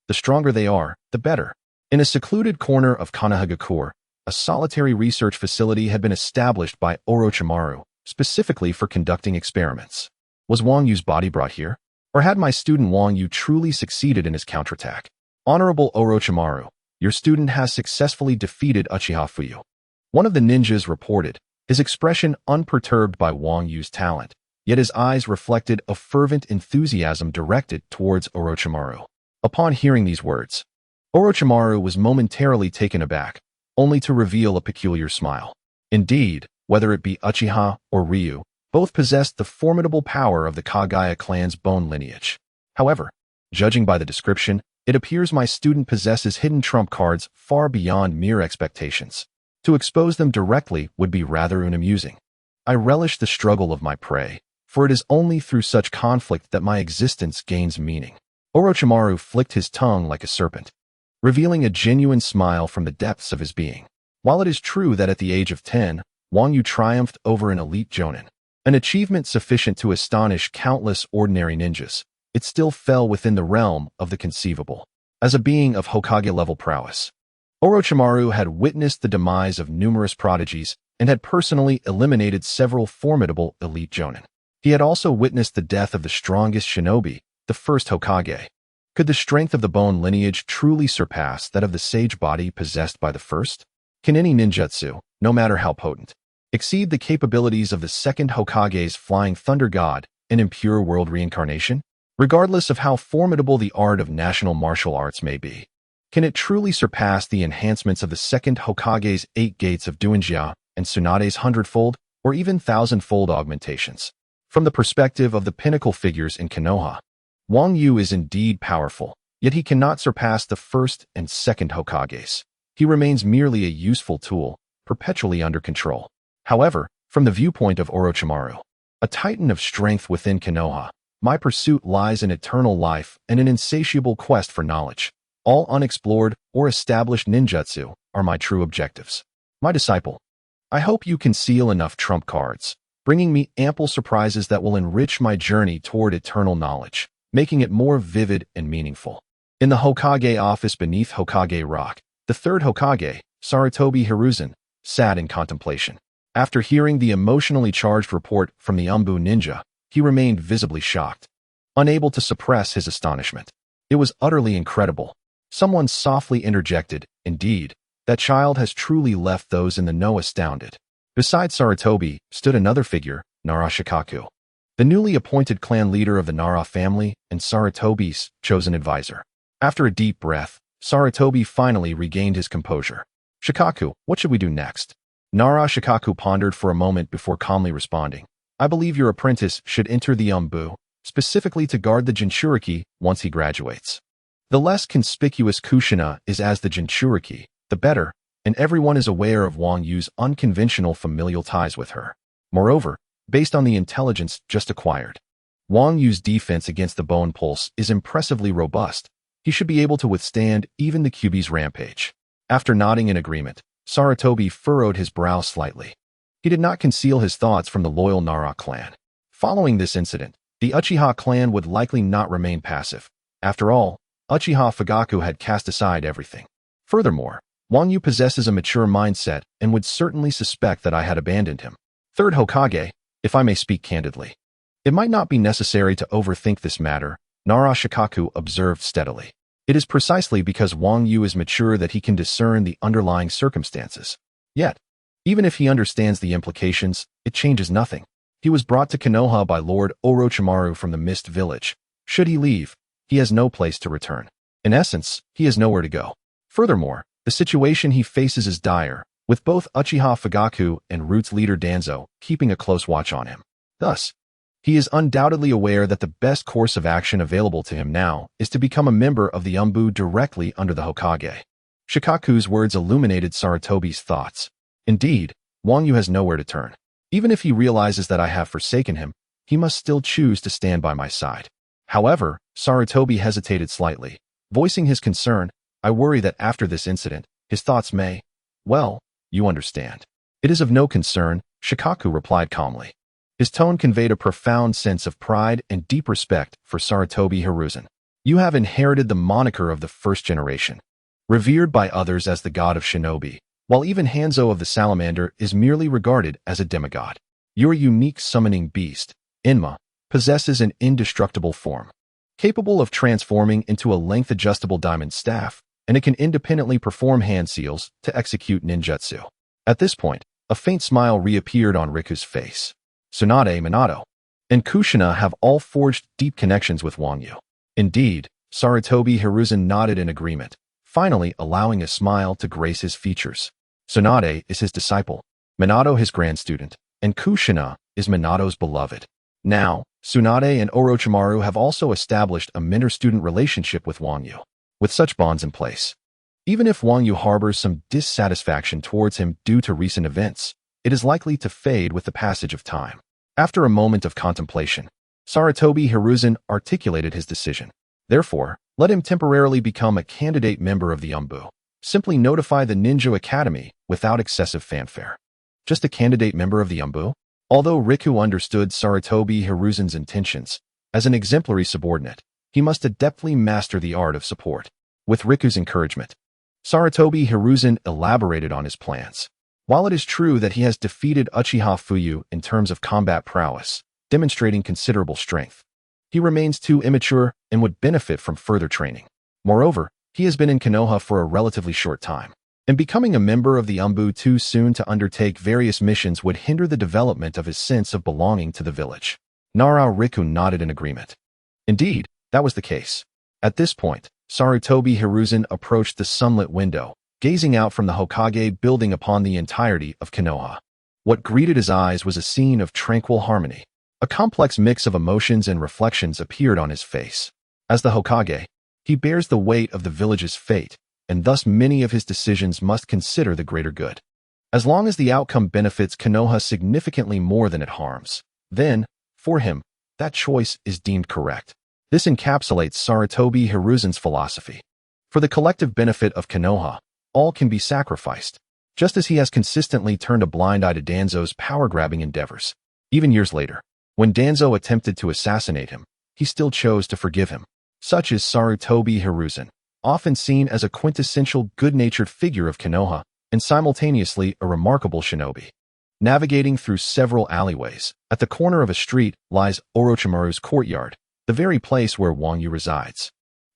the stronger they are, the better. In a secluded corner of Konohagakure, a solitary research facility had been established by Orochimaru, specifically for conducting experiments. Was Wang Yu's body brought here? Or had my student Wang Yu truly succeeded in his counterattack? Honorable Orochimaru, your student has successfully defeated Uchiha Fuyu. One of the ninjas reported, his expression unperturbed by Wang Yu's talent, yet his eyes reflected a fervent enthusiasm directed towards Orochimaru. Upon hearing these words, Orochimaru was momentarily taken aback, only to reveal a peculiar smile. Indeed, whether it be Uchiha or Ryu, both possessed the formidable power of the Kaguya clan's bone lineage. However, judging by the description, it appears my student possesses hidden trump cards far beyond mere expectations. To expose them directly would be rather unamusing. I relish the struggle of my prey, for it is only through such conflict that my existence gains meaning. Orochimaru flicked his tongue like a serpent, revealing a genuine smile from the depths of his being. While it is true that at the age of 10, Wang Yu triumphed over an elite jonin, an achievement sufficient to astonish countless ordinary ninjas, it still fell within the realm of the conceivable. As a being of Hokage-level prowess, Orochimaru had witnessed the demise of numerous prodigies and had personally eliminated several formidable elite jonin. He had also witnessed the death of the strongest shinobi, the first Hokage. Could the strength of the bone lineage truly surpass that of the sage body possessed by the first? Can any ninjutsu, no matter how potent, exceed the capabilities of the second Hokage's flying thunder god, an impure world reincarnation? Regardless of how formidable the art of national martial arts may be, can it truly surpass the enhancements of the second Hokage's 8 gates of Duinjia and Tsunade's 100-fold or even 1,000-fold augmentations? From the perspective of the pinnacle figures in Konoha, Wang Yu is indeed powerful, yet he cannot surpass the first and second Hokages. He remains merely a useful tool, perpetually under control. However, from the viewpoint of Orochimaru, a titan of strength within Konoha, my pursuit lies in eternal life and an insatiable quest for knowledge. All unexplored or established ninjutsu are my true objectives. My disciple, I hope you conceal enough trump cards, bringing me ample surprises that will enrich my journey toward eternal knowledge, making it more vivid and meaningful. In the Hokage office beneath Hokage Rock, the third Hokage, Sarutobi Hiruzen, sat in contemplation. After hearing the emotionally charged report from the Umbu ninja, he remained visibly shocked, unable to suppress his astonishment. It was utterly incredible. Someone softly interjected, "Indeed, that child has truly left those in the know astounded." Beside Sarutobi stood another figure, Nara Shikaku, the newly appointed clan leader of the Nara family and Sarutobi's chosen advisor. After a deep breath, Sarutobi finally regained his composure. "Shikaku, what should we do next?" Nara Shikaku pondered for a moment before calmly responding. "I believe your apprentice should enter the Umbu, specifically to guard the Jinchuriki once he graduates. The less conspicuous Kushina is as the Jinchuriki, the better, and everyone is aware of Wang Yu's unconventional familial ties with her. Moreover, based on the intelligence just acquired, Wang Yu's defense against the bone pulse is impressively robust. He should be able to withstand even the Kyuubi's rampage." After nodding in agreement, Sarutobi furrowed his brow slightly. He did not conceal his thoughts from the loyal Nara clan. Following this incident, the Uchiha clan would likely not remain passive. After all, Uchiha Fugaku had cast aside everything. Furthermore, Wang Yu possesses a mature mindset and would certainly suspect that I had abandoned him. Third Hokage, if I may speak candidly. It might not be necessary to overthink this matter, Nara Shikaku observed steadily. It is precisely because Wang Yu is mature that he can discern the underlying circumstances. Yet, even if he understands the implications, it changes nothing. He was brought to Konoha by Lord Orochimaru from the Mist Village. Should he leave, he has no place to return. In essence, he has nowhere to go. Furthermore, the situation he faces is dire, with both Uchiha Fugaku and Roots leader Danzo keeping a close watch on him. Thus, he is undoubtedly aware that the best course of action available to him now is to become a member of the Umbu directly under the Hokage. Shikaku's words illuminated Sarutobi's thoughts. Indeed, Wang Yu has nowhere to turn. Even if he realizes that I have forsaken him, he must still choose to stand by my side. However, Sarutobi hesitated slightly, voicing his concern. I worry that after this incident, his thoughts may… Well, you understand. It is of no concern, Shikaku replied calmly. His tone conveyed a profound sense of pride and deep respect for Sarutobi Hiruzen. You have inherited the moniker of the first generation. Revered by others as the god of shinobi, while even Hanzo of the Salamander is merely regarded as a demigod. Your unique summoning beast, Inma, possesses an indestructible form, capable of transforming into a length-adjustable diamond staff, and it can independently perform hand seals to execute ninjutsu. At this point, a faint smile reappeared on Riku's face. Tsunade Minato and Kushina have all forged deep connections with Wang Yu. Indeed, Sarutobi Hiruzen nodded in agreement, finally allowing a smile to grace his features. Tsunade is his disciple, Minato his grand student, and Kushina is Minato's beloved. Now, Tsunade and Orochimaru have also established a mentor-student relationship with Wang Yu. With such bonds in place, even if Wang Yu harbors some dissatisfaction towards him due to recent events, it is likely to fade with the passage of time. After a moment of contemplation, Sarutobi Hiruzen articulated his decision. Therefore, let him temporarily become a candidate member of the Umbu. Simply notify the Ninja Academy without excessive fanfare. Just a candidate member of the Umbu? Although Riku understood Sarutobi Hiruzen's intentions, as an exemplary subordinate, he must adeptly master the art of support. With Riku's encouragement, Sarutobi Hiruzen elaborated on his plans. While it is true that he has defeated Uchiha Fuyu in terms of combat prowess, demonstrating considerable strength, he remains too immature and would benefit from further training. Moreover, he has been in Konoha for a relatively short time, and becoming a member of the Umbu too soon to undertake various missions would hinder the development of his sense of belonging to the village. Nara Riku nodded in agreement. Indeed, that was the case. At this point, Sarutobi Hiruzen approached the sunlit window, gazing out from the Hokage building upon the entirety of Konoha. What greeted his eyes was a scene of tranquil harmony. A complex mix of emotions and reflections appeared on his face. As the Hokage, he bears the weight of the village's fate, and thus many of his decisions must consider the greater good. As long as the outcome benefits Konoha significantly more than it harms, then, for him, that choice is deemed correct. This encapsulates Sarutobi Hiruzen's philosophy. For the collective benefit of Konoha, all can be sacrificed, just as he has consistently turned a blind eye to Danzo's power-grabbing endeavors. Even years later, when Danzo attempted to assassinate him, he still chose to forgive him. Such is Sarutobi Hiruzen, often seen as a quintessential good-natured figure of Konoha and simultaneously a remarkable shinobi. Navigating through several alleyways, at the corner of a street lies Orochimaru's courtyard, the very place where Wang Yu resides.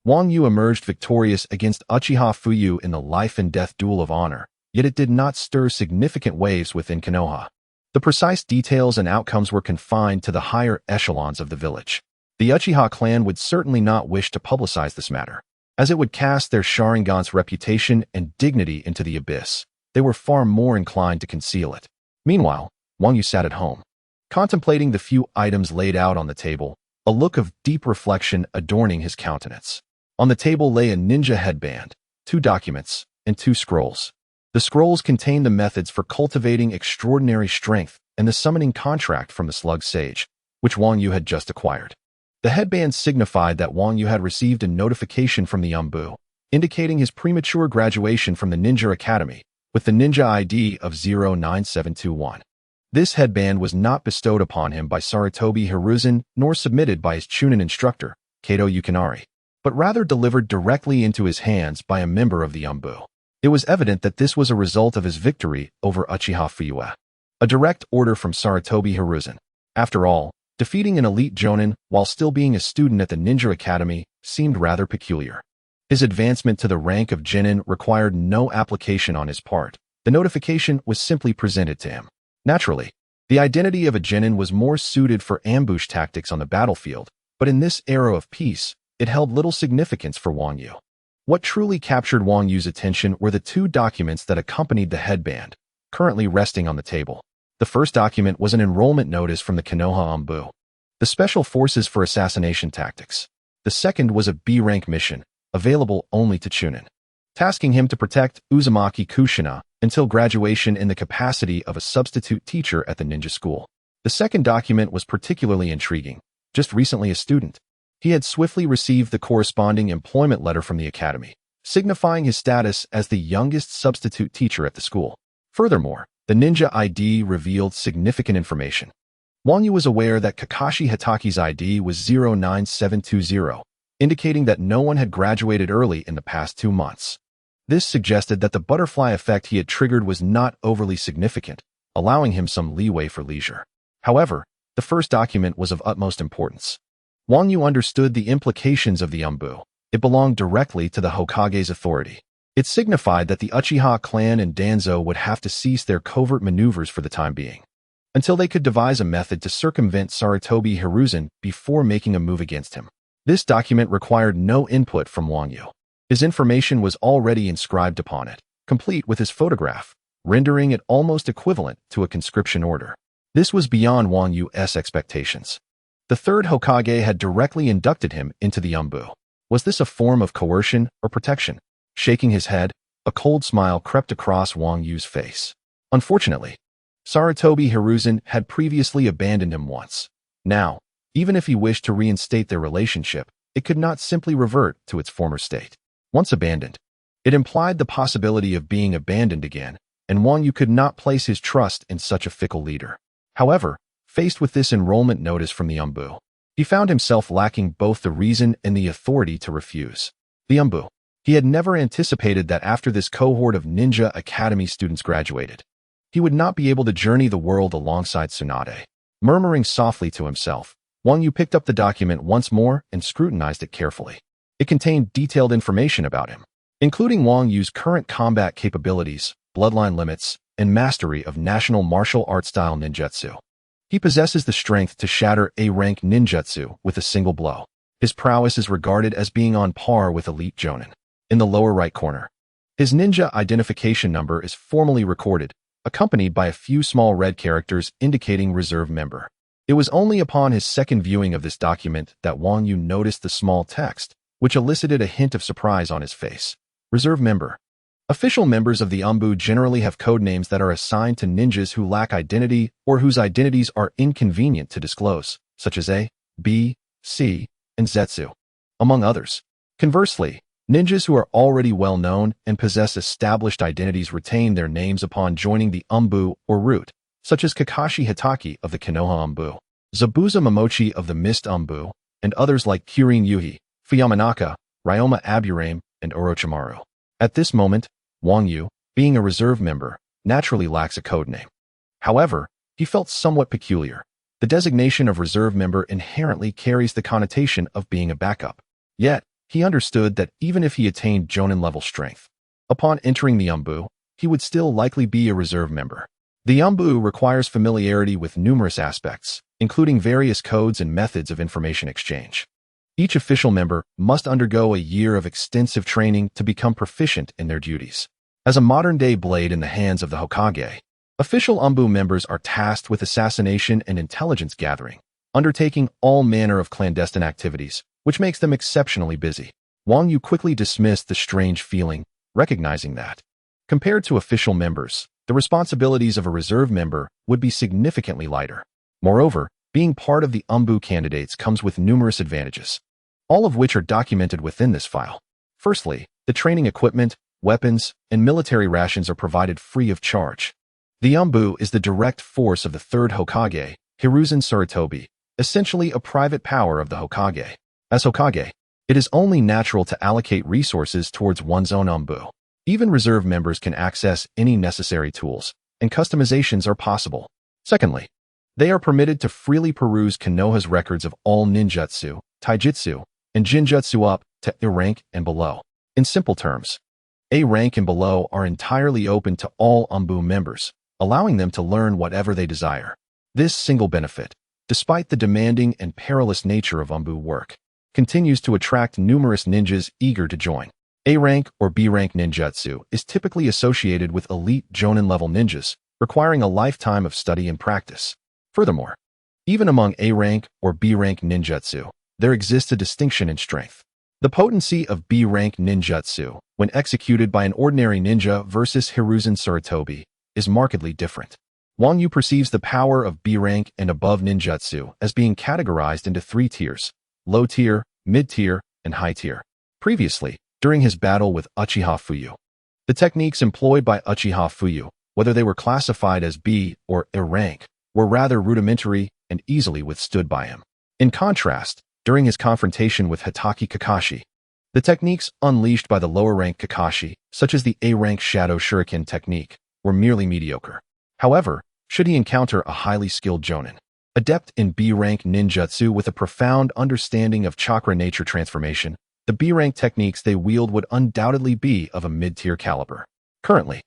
Wang Yu emerged victorious against Uchiha Fuyu in the life-and-death duel of honor, yet it did not stir significant waves within Konoha. The precise details and outcomes were confined to the higher echelons of the village. The Uchiha clan would certainly not wish to publicize this matter, as it would cast their Sharingan's reputation and dignity into the abyss. They were far more inclined to conceal it. Meanwhile, Wang Yu sat at home, contemplating the few items laid out on the table, a look of deep reflection adorning his countenance. On the table lay a ninja headband, 2 documents, and 2 scrolls. The scrolls contained the methods for cultivating extraordinary strength and the summoning contract from the Slug Sage, which Wang Yu had just acquired. The headband signified that Wang Yu had received a notification from the Umbu, indicating his premature graduation from the Ninja Academy, with the ninja ID of 09721. This headband was not bestowed upon him by Sarutobi Hiruzen nor submitted by his Chunin instructor, Kato Yukinari. but rather delivered directly into his hands by a member of the Umbu. It was evident that this was a result of his victory over Uchiha Fuyue, a direct order from Sarutobi Hiruzen. After all, defeating an elite jonin while still being a student at the Ninja Academy seemed rather peculiar. His advancement to the rank of genin required no application on his part. The notification was simply presented to him. Naturally, the identity of a genin was more suited for ambush tactics on the battlefield, but in this era of peace, it held little significance for Wang Yu. What truly captured Wang Yu's attention were the two documents that accompanied the headband, currently resting on the table. The first document was an enrollment notice from the Konoha Umbu, the Special Forces for Assassination Tactics. The second was a B-rank mission, available only to Chunin, tasking him to protect Uzumaki Kushina until graduation in the capacity of a substitute teacher at the ninja school. The second document was particularly intriguing. Just recently a student, he had swiftly received the corresponding employment letter from the academy, signifying his status as the youngest substitute teacher at the school. Furthermore, the ninja ID revealed significant information. Wang Yu was aware that Kakashi Hitaki's ID was 09720, indicating that no one had graduated early in the past 2 months. This suggested that the butterfly effect he had triggered was not overly significant, allowing him some leeway for leisure. However, the first document was of utmost importance. Wang Yu understood the implications of the Umbu. It belonged directly to the Hokage's authority. It signified that the Uchiha clan and Danzo would have to cease their covert maneuvers for the time being, until they could devise a method to circumvent Sarutobi Hiruzen before making a move against him. This document required no input from Wang Yu. His information was already inscribed upon it, complete with his photograph, rendering it almost equivalent to a conscription order. This was beyond Wang Yu's expectations. The third Hokage had directly inducted him into the Umbu. Was this a form of coercion or protection? Shaking his head, a cold smile crept across Wang Yu's face. Unfortunately, Sarutobi Hiruzen had previously abandoned him once. Now, even if he wished to reinstate their relationship, it could not simply revert to its former state. Once abandoned, it implied the possibility of being abandoned again, and Wang Yu could not place his trust in such a fickle leader. However, faced with this enrollment notice from the Umbu, he found himself lacking both the reason and the authority to refuse. The Umbu. He had never anticipated that after this cohort of Ninja Academy students graduated, he would not be able to journey the world alongside Tsunade. Murmuring softly to himself, Wang Yu picked up the document once more and scrutinized it carefully. It contained detailed information about him, including Wang Yu's current combat capabilities, bloodline limits, and mastery of national martial art style ninjutsu. He possesses the strength to shatter A-rank ninjutsu with a single blow. His prowess is regarded as being on par with elite jonin. In the lower right corner, his ninja identification number is formally recorded, accompanied by a few small red characters indicating reserve member. It was only upon his second viewing of this document that Wang Yu noticed the small text, which elicited a hint of surprise on his face. Reserve member. Official members of the Umbu generally have code names that are assigned to ninjas who lack identity or whose identities are inconvenient to disclose, such as A, B, C, and Zetsu, among others. Conversely, ninjas who are already well known and possess established identities retain their names upon joining the Umbu or root, such as Kakashi Hitaki of the Konoha Umbu, Zabuza Momochi of the Mist Umbu, and others like Kirin Yuhi, Fuyamanaka, Ryoma Aburame, and Orochimaru. At this moment, Wang Yu, being a reserve member, naturally lacks a codename. However, he felt somewhat peculiar. The designation of reserve member inherently carries the connotation of being a backup. Yet, he understood that even if he attained Jonin-level strength, upon entering the Umbu, he would still likely be a reserve member. The Umbu requires familiarity with numerous aspects, including various codes and methods of information exchange. Each official member must undergo a year of extensive training to become proficient in their duties. As a modern-day blade in the hands of the Hokage, official Umbu members are tasked with assassination and intelligence gathering, undertaking all manner of clandestine activities, which makes them exceptionally busy. Wang Yu quickly dismissed the strange feeling, recognizing that, compared to official members, the responsibilities of a reserve member would be significantly lighter. Moreover, being part of the Umbu candidates comes with numerous advantages, all of which are documented within this file. Firstly, the training equipment, weapons, and military rations are provided free of charge. The Umbu is the direct force of the third Hokage, Hiruzen Sarutobi, essentially a private power of the Hokage. As Hokage, It is only natural to allocate resources towards one's own umbu. Even reserve members can access any necessary tools, and customizations are possible. Secondly, they are permitted to freely peruse Konoha's records of all ninjutsu, taijutsu, and jinjutsu up to A rank and below. In simple terms, A rank and below are entirely open to all umbu members, allowing them to learn whatever they desire. This single benefit, despite the demanding and perilous nature of umbu work, continues to attract numerous ninjas eager to join. A rank or B rank ninjutsu is typically associated with elite jonin-level ninjas, requiring a lifetime of study and practice. Furthermore, even among A rank or B rank ninjutsu, there exists a distinction in strength. The potency of B rank ninjutsu, when executed by an ordinary ninja versus Hiruzen Sarutobi, is markedly different. Wang Yu perceives the power of B rank and above ninjutsu as being categorized into 3 tiers: low tier, mid tier, and high tier. Previously, during his battle with Uchiha Fuyu, the techniques employed by Uchiha Fuyu, whether they were classified as B or A rank, were rather rudimentary and easily withstood by him. In contrast, during his confrontation with Hitaki Kakashi, the techniques unleashed by the lower rank Kakashi, such as the A rank Shadow Shuriken technique, were merely mediocre. However, should he encounter a highly skilled jonin, adept in B rank ninjutsu with a profound understanding of chakra nature transformation, the B rank techniques they wield would undoubtedly be of a mid-tier caliber. Currently,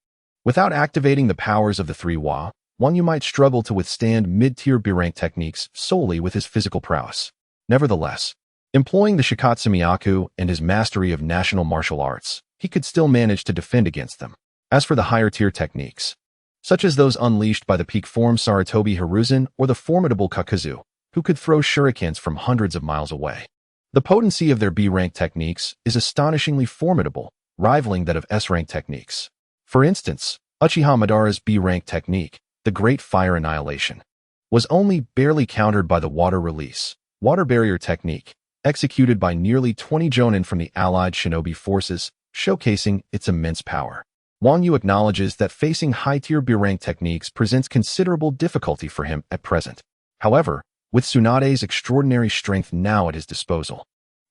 without activating the powers of the 3 Wa, Wang Yu might struggle to withstand mid-tier B rank techniques solely with his physical prowess. Nevertheless, employing the Shikotsumyaku and his mastery of national martial arts, he could still manage to defend against them. As for the higher-tier techniques, such as those unleashed by the peak-form Sarutobi Hiruzen or the formidable Kakuzu, who could throw shurikens from hundreds of miles away, the potency of their B-rank techniques is astonishingly formidable, rivaling that of S-rank techniques. For instance, Uchiha Madara's B-rank technique, the Great Fire Annihilation, was only barely countered by the Water Release, Water Barrier technique, executed by nearly 20 jonin from the allied shinobi forces, showcasing its immense power. Wang Yu acknowledges that facing high-tier B-rank techniques presents considerable difficulty for him at present. However, with Tsunade's extraordinary strength now at his disposal,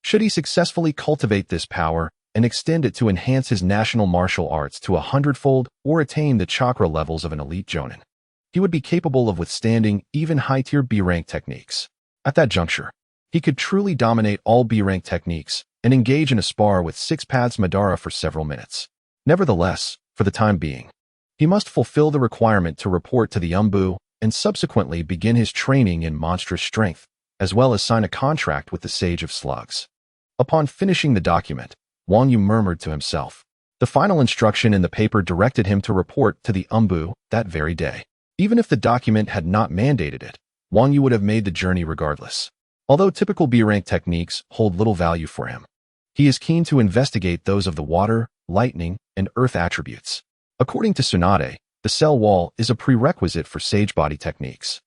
should he successfully cultivate this power and extend it to enhance his national martial arts to 100-fold or attain the chakra levels of an elite jonin, he would be capable of withstanding even high-tier B-rank techniques. At that juncture, he could truly dominate all B-rank techniques and engage in a spar with 6 Paths Madara for several minutes. Nevertheless, for the time being, he must fulfill the requirement to report to the umbu and subsequently begin his training in monstrous strength, as well as sign a contract with the Sage of Slugs. Upon finishing the document, Wang Yu murmured to himself. The final instruction in the paper directed him to report to the umbu that very day. Even if the document had not mandated it, Wang Yu would have made the journey regardless. Although typical B-rank techniques hold little value for him, he is keen to investigate those of the water, lightning, and earth attributes. According to Tsunade, the cell wall is a prerequisite for sage body techniques,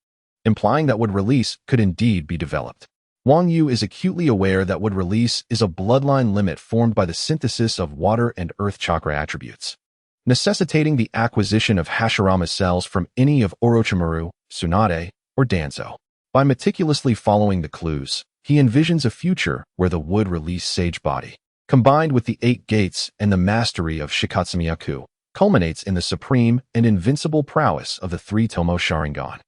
implying that wood release could indeed be developed. Wang Yu is acutely aware that wood release is a bloodline limit formed by the synthesis of water and earth chakra attributes, necessitating the acquisition of Hashirama cells from any of Orochimaru, Tsunade, or Danzo. By meticulously following the clues, he envisions a future where the wood release sage body, combined with the 8 gates and the mastery of Shikotsumyaku, culminates in the supreme and invincible prowess of the 3 Tomo Sharingan.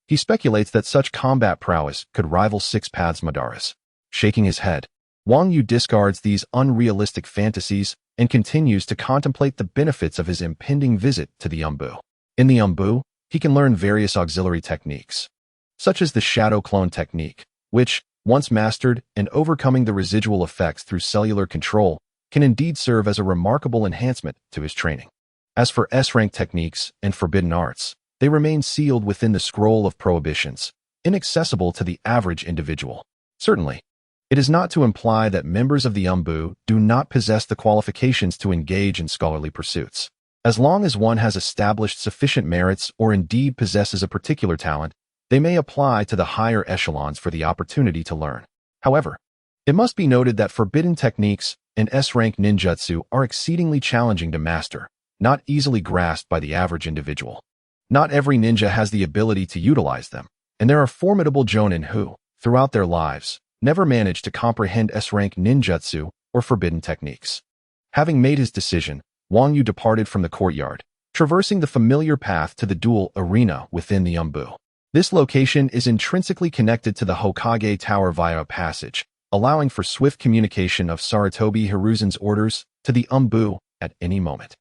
He speculates that such combat prowess could rival 6 Paths Madara's. Shaking his head, Wang Yu discards these unrealistic fantasies and continues to contemplate the benefits of his impending visit to the umbu. In the umbu, he can learn various auxiliary techniques, such as the shadow clone technique, which, once mastered and overcoming the residual effects through cellular control, can indeed serve as a remarkable enhancement to his training. As for S-rank techniques and forbidden arts, they remain sealed within the scroll of prohibitions, inaccessible to the average individual. Certainly, it is not to imply that members of the umbu do not possess the qualifications to engage in scholarly pursuits. As long as one has established sufficient merits or indeed possesses a particular talent, they may apply to the higher echelons for the opportunity to learn. However, it must be noted that forbidden techniques and S-rank ninjutsu are exceedingly challenging to master, not easily grasped by the average individual. Not every ninja has the ability to utilize them, and there are formidable jonin who, throughout their lives, never managed to comprehend S-rank ninjutsu or forbidden techniques. Having made his decision, Wang Yu departed from the courtyard, traversing the familiar path to the duel arena within the Umbu. This location is intrinsically connected to the Hokage Tower via a passage, allowing for swift communication of Sarutobi Hiruzen's orders to the Umbu at any moment.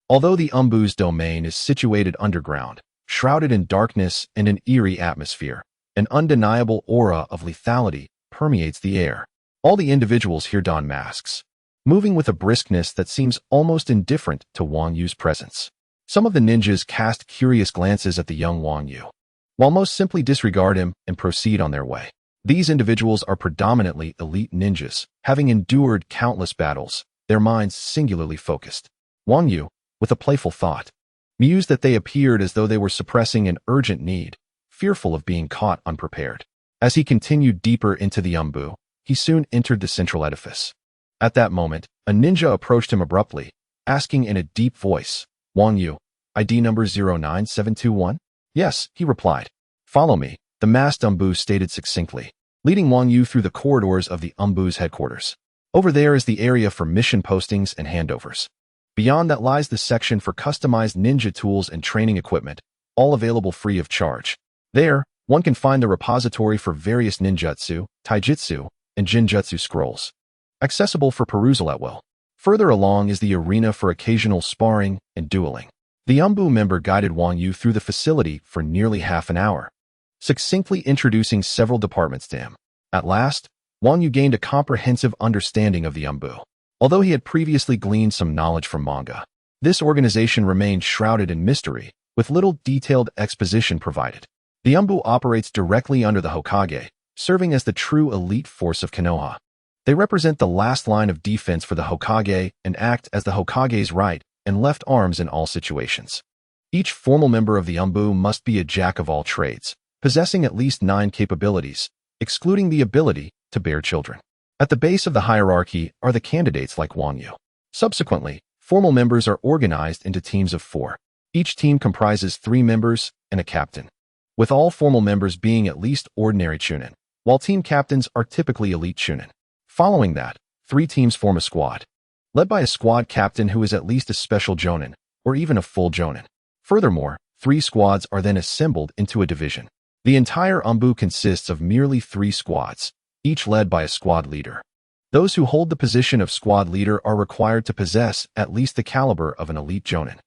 Although the Umbu's domain is situated underground, shrouded in darkness and an eerie atmosphere, an undeniable aura of lethality permeates the air. All the individuals here don masks, moving with a briskness that seems almost indifferent to Wang Yu's presence. Some of the ninjas cast curious glances at the young Wang Yu, while most simply disregard him and proceed on their way. These individuals are predominantly elite ninjas, having endured countless battles, their minds singularly focused. Wang Yu, with a playful thought, mused that they appeared as though they were suppressing an urgent need, fearful of being caught unprepared. As he continued deeper into the Umbu, he soon entered the central edifice. At that moment, a ninja approached him abruptly, asking in a deep voice, "Wang Yu, ID number 09721? Yes, he replied. Follow me, the masked Umbu stated succinctly, leading Wang Yu through the corridors of the Umbu's headquarters. Over there is the area for mission postings and handovers. Beyond that lies the section for customized ninja tools and training equipment, all available free of charge. There, one can find the repository for various ninjutsu, taijutsu, and jinjutsu scrolls, accessible for perusal at will. Further along is the arena for occasional sparring and dueling." The Umbu member guided Wang Yu through the facility for nearly half an hour, succinctly introducing several departments to him. At last, Wang Yu gained a comprehensive understanding of the Umbu. Although he had previously gleaned some knowledge from manga, this organization remained shrouded in mystery, with little detailed exposition provided. The Umbu operates directly under the Hokage, serving as the true elite force of Konoha. They represent the last line of defense for the Hokage and act as the Hokage's right and left arms in all situations. Each formal member of the Umbu must be a jack of all trades, possessing at least 9 capabilities, excluding the ability to bear children. At the base of the hierarchy are the candidates like Wang Yu. Subsequently, formal members are organized into teams of 4. Each team comprises 3 members and a captain, with all formal members being at least ordinary chunin, while team captains are typically elite chunin. Following that, 3 teams form a squad, led by a squad captain who is at least a special jonin, or even a full jonin. Furthermore, 3 squads are then assembled into a division. The entire Umbu consists of merely 3 squads, each led by a squad leader. Those who hold the position of squad leader are required to possess at least the caliber of an elite jonin,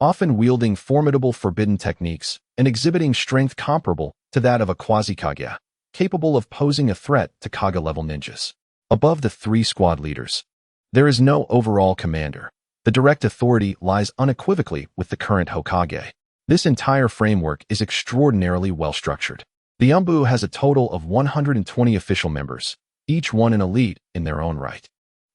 often wielding formidable forbidden techniques and exhibiting strength comparable to that of a quasi-Kaguya, capable of posing a threat to Kaga-level ninjas. Above the 3 squad leaders, there is no overall commander. The direct authority lies unequivocally with the current Hokage. This entire framework is extraordinarily well structured. The Umbu has a total of 120 official members, each one an elite in their own right.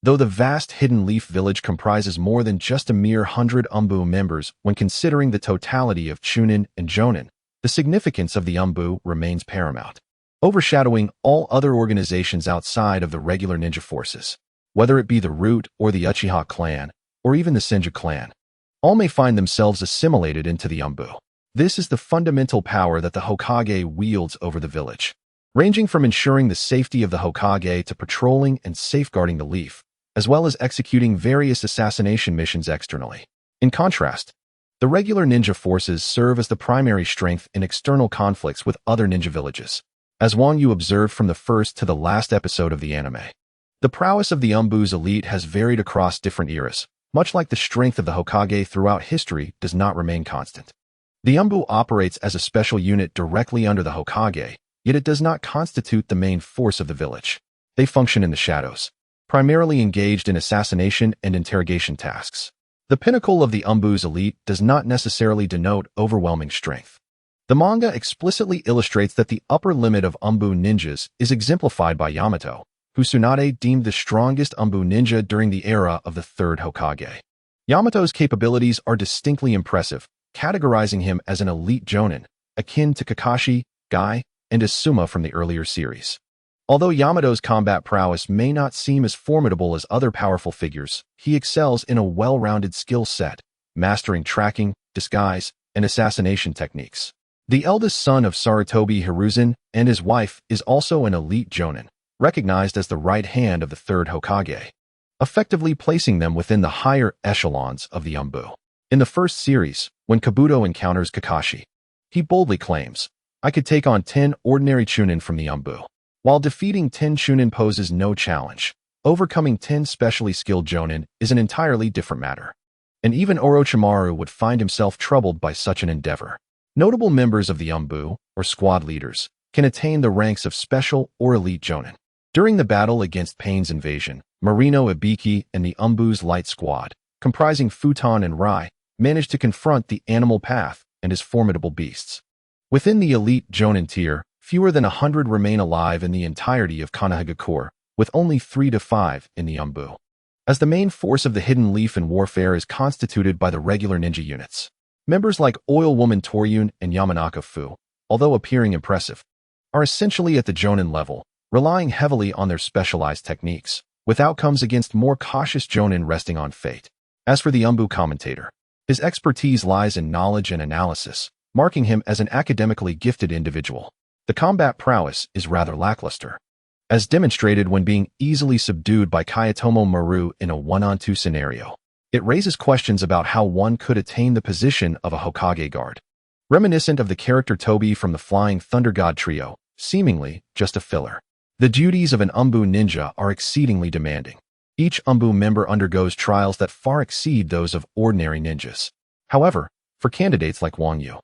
Though the vast Hidden Leaf Village comprises more than just a mere 100 Umbu members when considering the totality of Chunin and Jonin, the significance of the Umbu remains paramount, overshadowing all other organizations outside of the regular ninja forces. Whether it be the Root or the Uchiha clan, or even the Senju clan, all may find themselves assimilated into the Umbu. This is the fundamental power that the Hokage wields over the village, ranging from ensuring the safety of the Hokage to patrolling and safeguarding the leaf, as well as executing various assassination missions externally. In contrast, the regular ninja forces serve as the primary strength in external conflicts with other ninja villages, as Wang Yu observed from the first to the last episode of the anime. The prowess of the Umbu's elite has varied across different eras, much like the strength of the Hokage throughout history does not remain constant. The Umbu operates as a special unit directly under the Hokage, yet it does not constitute the main force of the village. They function in the shadows, primarily engaged in assassination and interrogation tasks. The pinnacle of the Umbu's elite does not necessarily denote overwhelming strength. The manga explicitly illustrates that the upper limit of Umbu ninjas is exemplified by Yamato, who Tsunade deemed the strongest Umbu ninja during the era of the 3rd Hokage. Yamato's capabilities are distinctly impressive, categorizing him as an elite jonin, akin to Kakashi, Guy, and Asuma from the earlier series. Although Yamato's combat prowess may not seem as formidable as other powerful figures, he excels in a well-rounded skill set, mastering tracking, disguise, and assassination techniques. The eldest son of Sarutobi Hiruzen and his wife is also an elite jonin, recognized as the right hand of the third Hokage, effectively placing them within the higher echelons of the Umbu. In the first series, when Kabuto encounters Kakashi, he boldly claims, "I could take on 10 ordinary Chunin from the Umbu." While defeating 10 Chunin poses no challenge, overcoming 10 specially skilled Jonin is an entirely different matter. And even Orochimaru would find himself troubled by such an endeavor. Notable members of the Umbu, or squad leaders, can attain the ranks of special or elite Jonin. During the battle against Pain's invasion, Marino Ibiki and the Umbu's light squad, comprising Futon and Rai, managed to confront the animal path and his formidable beasts. Within the elite Jonin tier, fewer than 100 remain alive in the entirety of Konohagakure, with only 3 to 5 in the Umbu. As the main force of the Hidden Leaf in warfare is constituted by the regular ninja units, members like Oil Woman Toryun and Yamanaka Fu, although appearing impressive, are essentially at the Jonin level, relying heavily on their specialized techniques, with outcomes against more cautious Jonin resting on fate. As for the Umbu commentator, his expertise lies in knowledge and analysis, marking him as an academically gifted individual. The combat prowess is rather lackluster, as demonstrated when being easily subdued by Kayatomo Maru in a 1-on-2 scenario. It raises questions about how one could attain the position of a Hokage guard. Reminiscent of the character Tobi from the Flying Thunder God trio, seemingly just a filler. The duties of an Umbu ninja are exceedingly demanding. Each Umbu member undergoes trials that far exceed those of ordinary ninjas. However, for candidates like Wang Yu,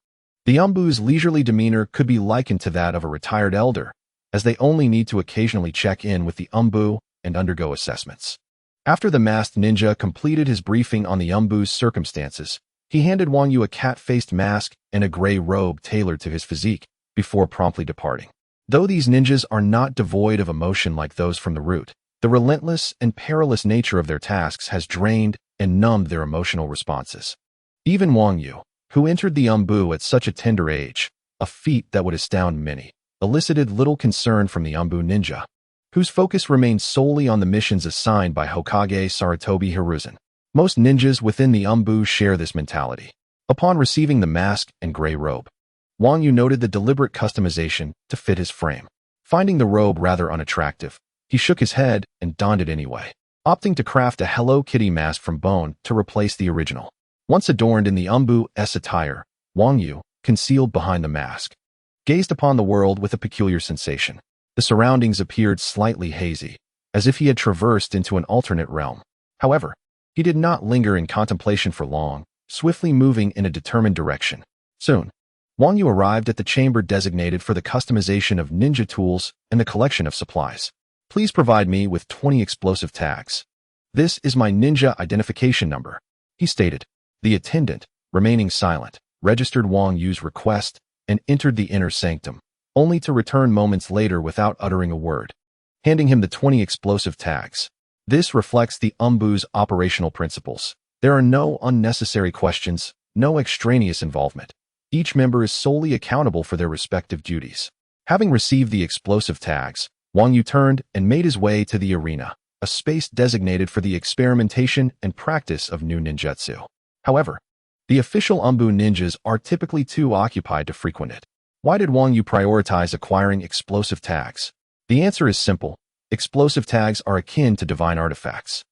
the Umbu's leisurely demeanor could be likened to that of a retired elder, as they only need to occasionally check in with the Umbu and undergo assessments. After the masked ninja completed his briefing on the Umbu's circumstances, he handed Wang Yu a cat-faced mask and a gray robe tailored to his physique, before promptly departing. Though these ninjas are not devoid of emotion like those from the root, the relentless and perilous nature of their tasks has drained and numbed their emotional responses. Even Wang Yu, who entered the Umbu at such a tender age, a feat that would astound many, elicited little concern from the Umbu ninja, whose focus remained solely on the missions assigned by Hokage Sarutobi Hiruzen. Most ninjas within the Umbu share this mentality. Upon receiving the mask and gray robe, Wang Yu noted the deliberate customization to fit his frame. Finding the robe rather unattractive, he shook his head and donned it anyway, opting to craft a Hello Kitty mask from bone to replace the original. Once adorned in the Umbu's attire, Wang Yu, concealed behind the mask, gazed upon the world with a peculiar sensation. The surroundings appeared slightly hazy, as if he had traversed into an alternate realm. However, he did not linger in contemplation for long, swiftly moving in a determined direction. Soon, Wang Yu arrived at the chamber designated for the customization of ninja tools and the collection of supplies. "Please provide me with 20 explosive tags. This is my ninja identification number," he stated. The attendant, remaining silent, registered Wang Yu's request and entered the inner sanctum, only to return moments later without uttering a word, handing him the 20 explosive tags. This reflects the Umbu's operational principles. There are no unnecessary questions, no extraneous involvement. Each member is solely accountable for their respective duties. Having received the explosive tags, Wang Yu turned and made his way to the arena, a space designated for the experimentation and practice of new ninjutsu. However, the official Umbu ninjas are typically too occupied to frequent it. Why did Wang Yu prioritize acquiring explosive tags? The answer is simple. Explosive tags are akin to divine artifacts.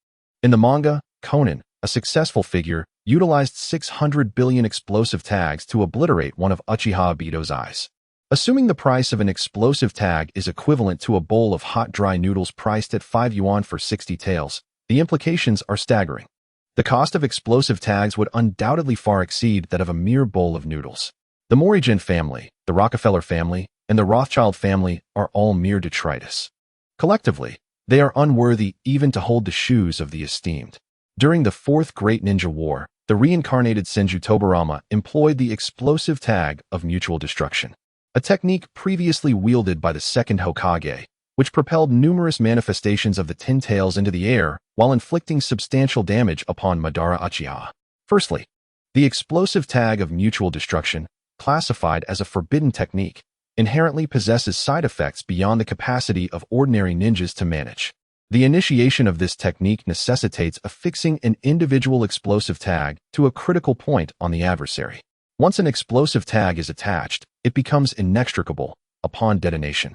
In the manga, Conan, a successful figure, utilized 600 billion explosive tags to obliterate one of Uchiha Obito's eyes. Assuming the price of an explosive tag is equivalent to a bowl of hot dry noodles priced at 5 yuan for 60 taels, the implications are staggering. The cost of explosive tags would undoubtedly far exceed that of a mere bowl of noodles. The Morrigan family, the Rockefeller family, and the Rothschild family are all mere detritus. Collectively, they are unworthy even to hold the shoes of the esteemed. During the Fourth Great Ninja War, the reincarnated Senju Tobarama employed the explosive tag of mutual destruction, a technique previously wielded by the second Hokage, which propelled numerous manifestations of the Ten Tails into the air while inflicting substantial damage upon Madara Uchiha. Firstly, the explosive tag of mutual destruction, classified as a forbidden technique, inherently possesses side effects beyond the capacity of ordinary ninjas to manage. The initiation of this technique necessitates affixing an individual explosive tag to a critical point on the adversary. Once an explosive tag is attached, it becomes inextricable upon detonation.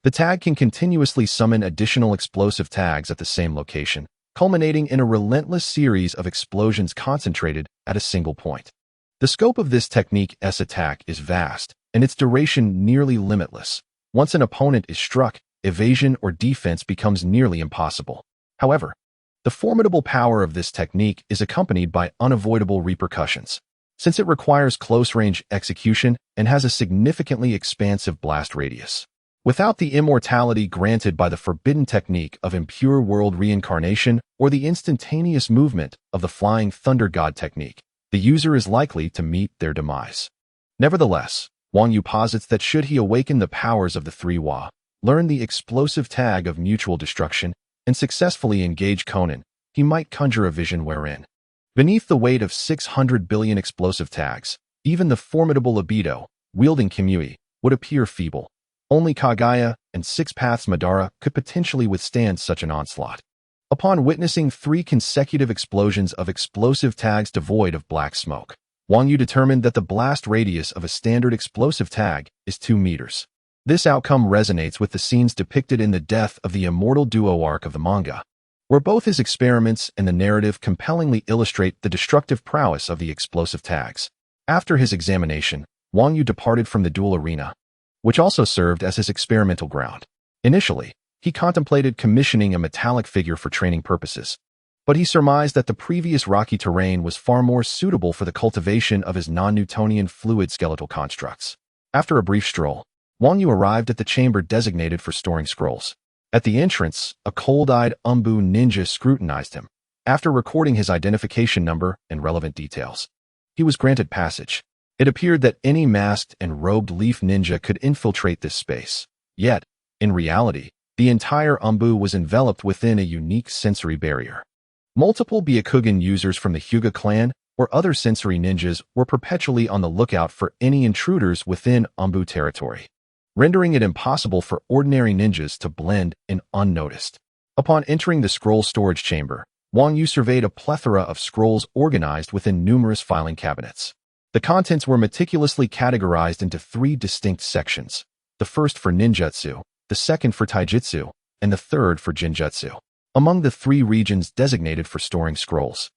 The tag can continuously summon additional explosive tags at the same location, culminating in a relentless series of explosions concentrated at a single point. The scope of this technique's attack is vast, and its duration nearly limitless. Once an opponent is struck, evasion or defense becomes nearly impossible. However, the formidable power of this technique is accompanied by unavoidable repercussions, since it requires close-range execution and has a significantly expansive blast radius. Without the immortality granted by the forbidden technique of impure world reincarnation or the instantaneous movement of the flying thunder god technique, the user is likely to meet their demise. Nevertheless, Wang Yu posits that should he awaken the powers of the three Wa, learn the explosive tag of mutual destruction, and successfully engage Conan, he might conjure a vision wherein, beneath the weight of 600 billion explosive tags, even the formidable libido, wielding Kimimaro, would appear feeble. Only Kaguya and Six Paths Madara could potentially withstand such an onslaught. Upon witnessing 3 consecutive explosions of explosive tags devoid of black smoke, Wang Yu determined that the blast radius of a standard explosive tag is 2 meters. This outcome resonates with the scenes depicted in the Death of the Immortal Duo arc of the manga, where both his experiments and the narrative compellingly illustrate the destructive prowess of the explosive tags. After his examination, Wang Yu departed from the duel arena, which also served as his experimental ground. Initially, he contemplated commissioning a metallic figure for training purposes, but he surmised that the previous rocky terrain was far more suitable for the cultivation of his non-Newtonian fluid skeletal constructs. After a brief stroll, Wang Yu arrived at the chamber designated for storing scrolls. At the entrance, a cold-eyed Umbu ninja scrutinized him. After recording his identification number and relevant details, he was granted passage. It appeared that any masked and robed leaf ninja could infiltrate this space. Yet, in reality, the entire Umbu was enveloped within a unique sensory barrier. Multiple Byakugan users from the Hyuga clan or other sensory ninjas were perpetually on the lookout for any intruders within Umbu territory, rendering it impossible for ordinary ninjas to blend in unnoticed. Upon entering the scroll storage chamber, Wang Yu surveyed a plethora of scrolls organized within numerous filing cabinets. The contents were meticulously categorized into 3 distinct sections, the first for ninjutsu, the second for taijutsu, and the third for jinjutsu. Among the 3 regions designated for storing scrolls,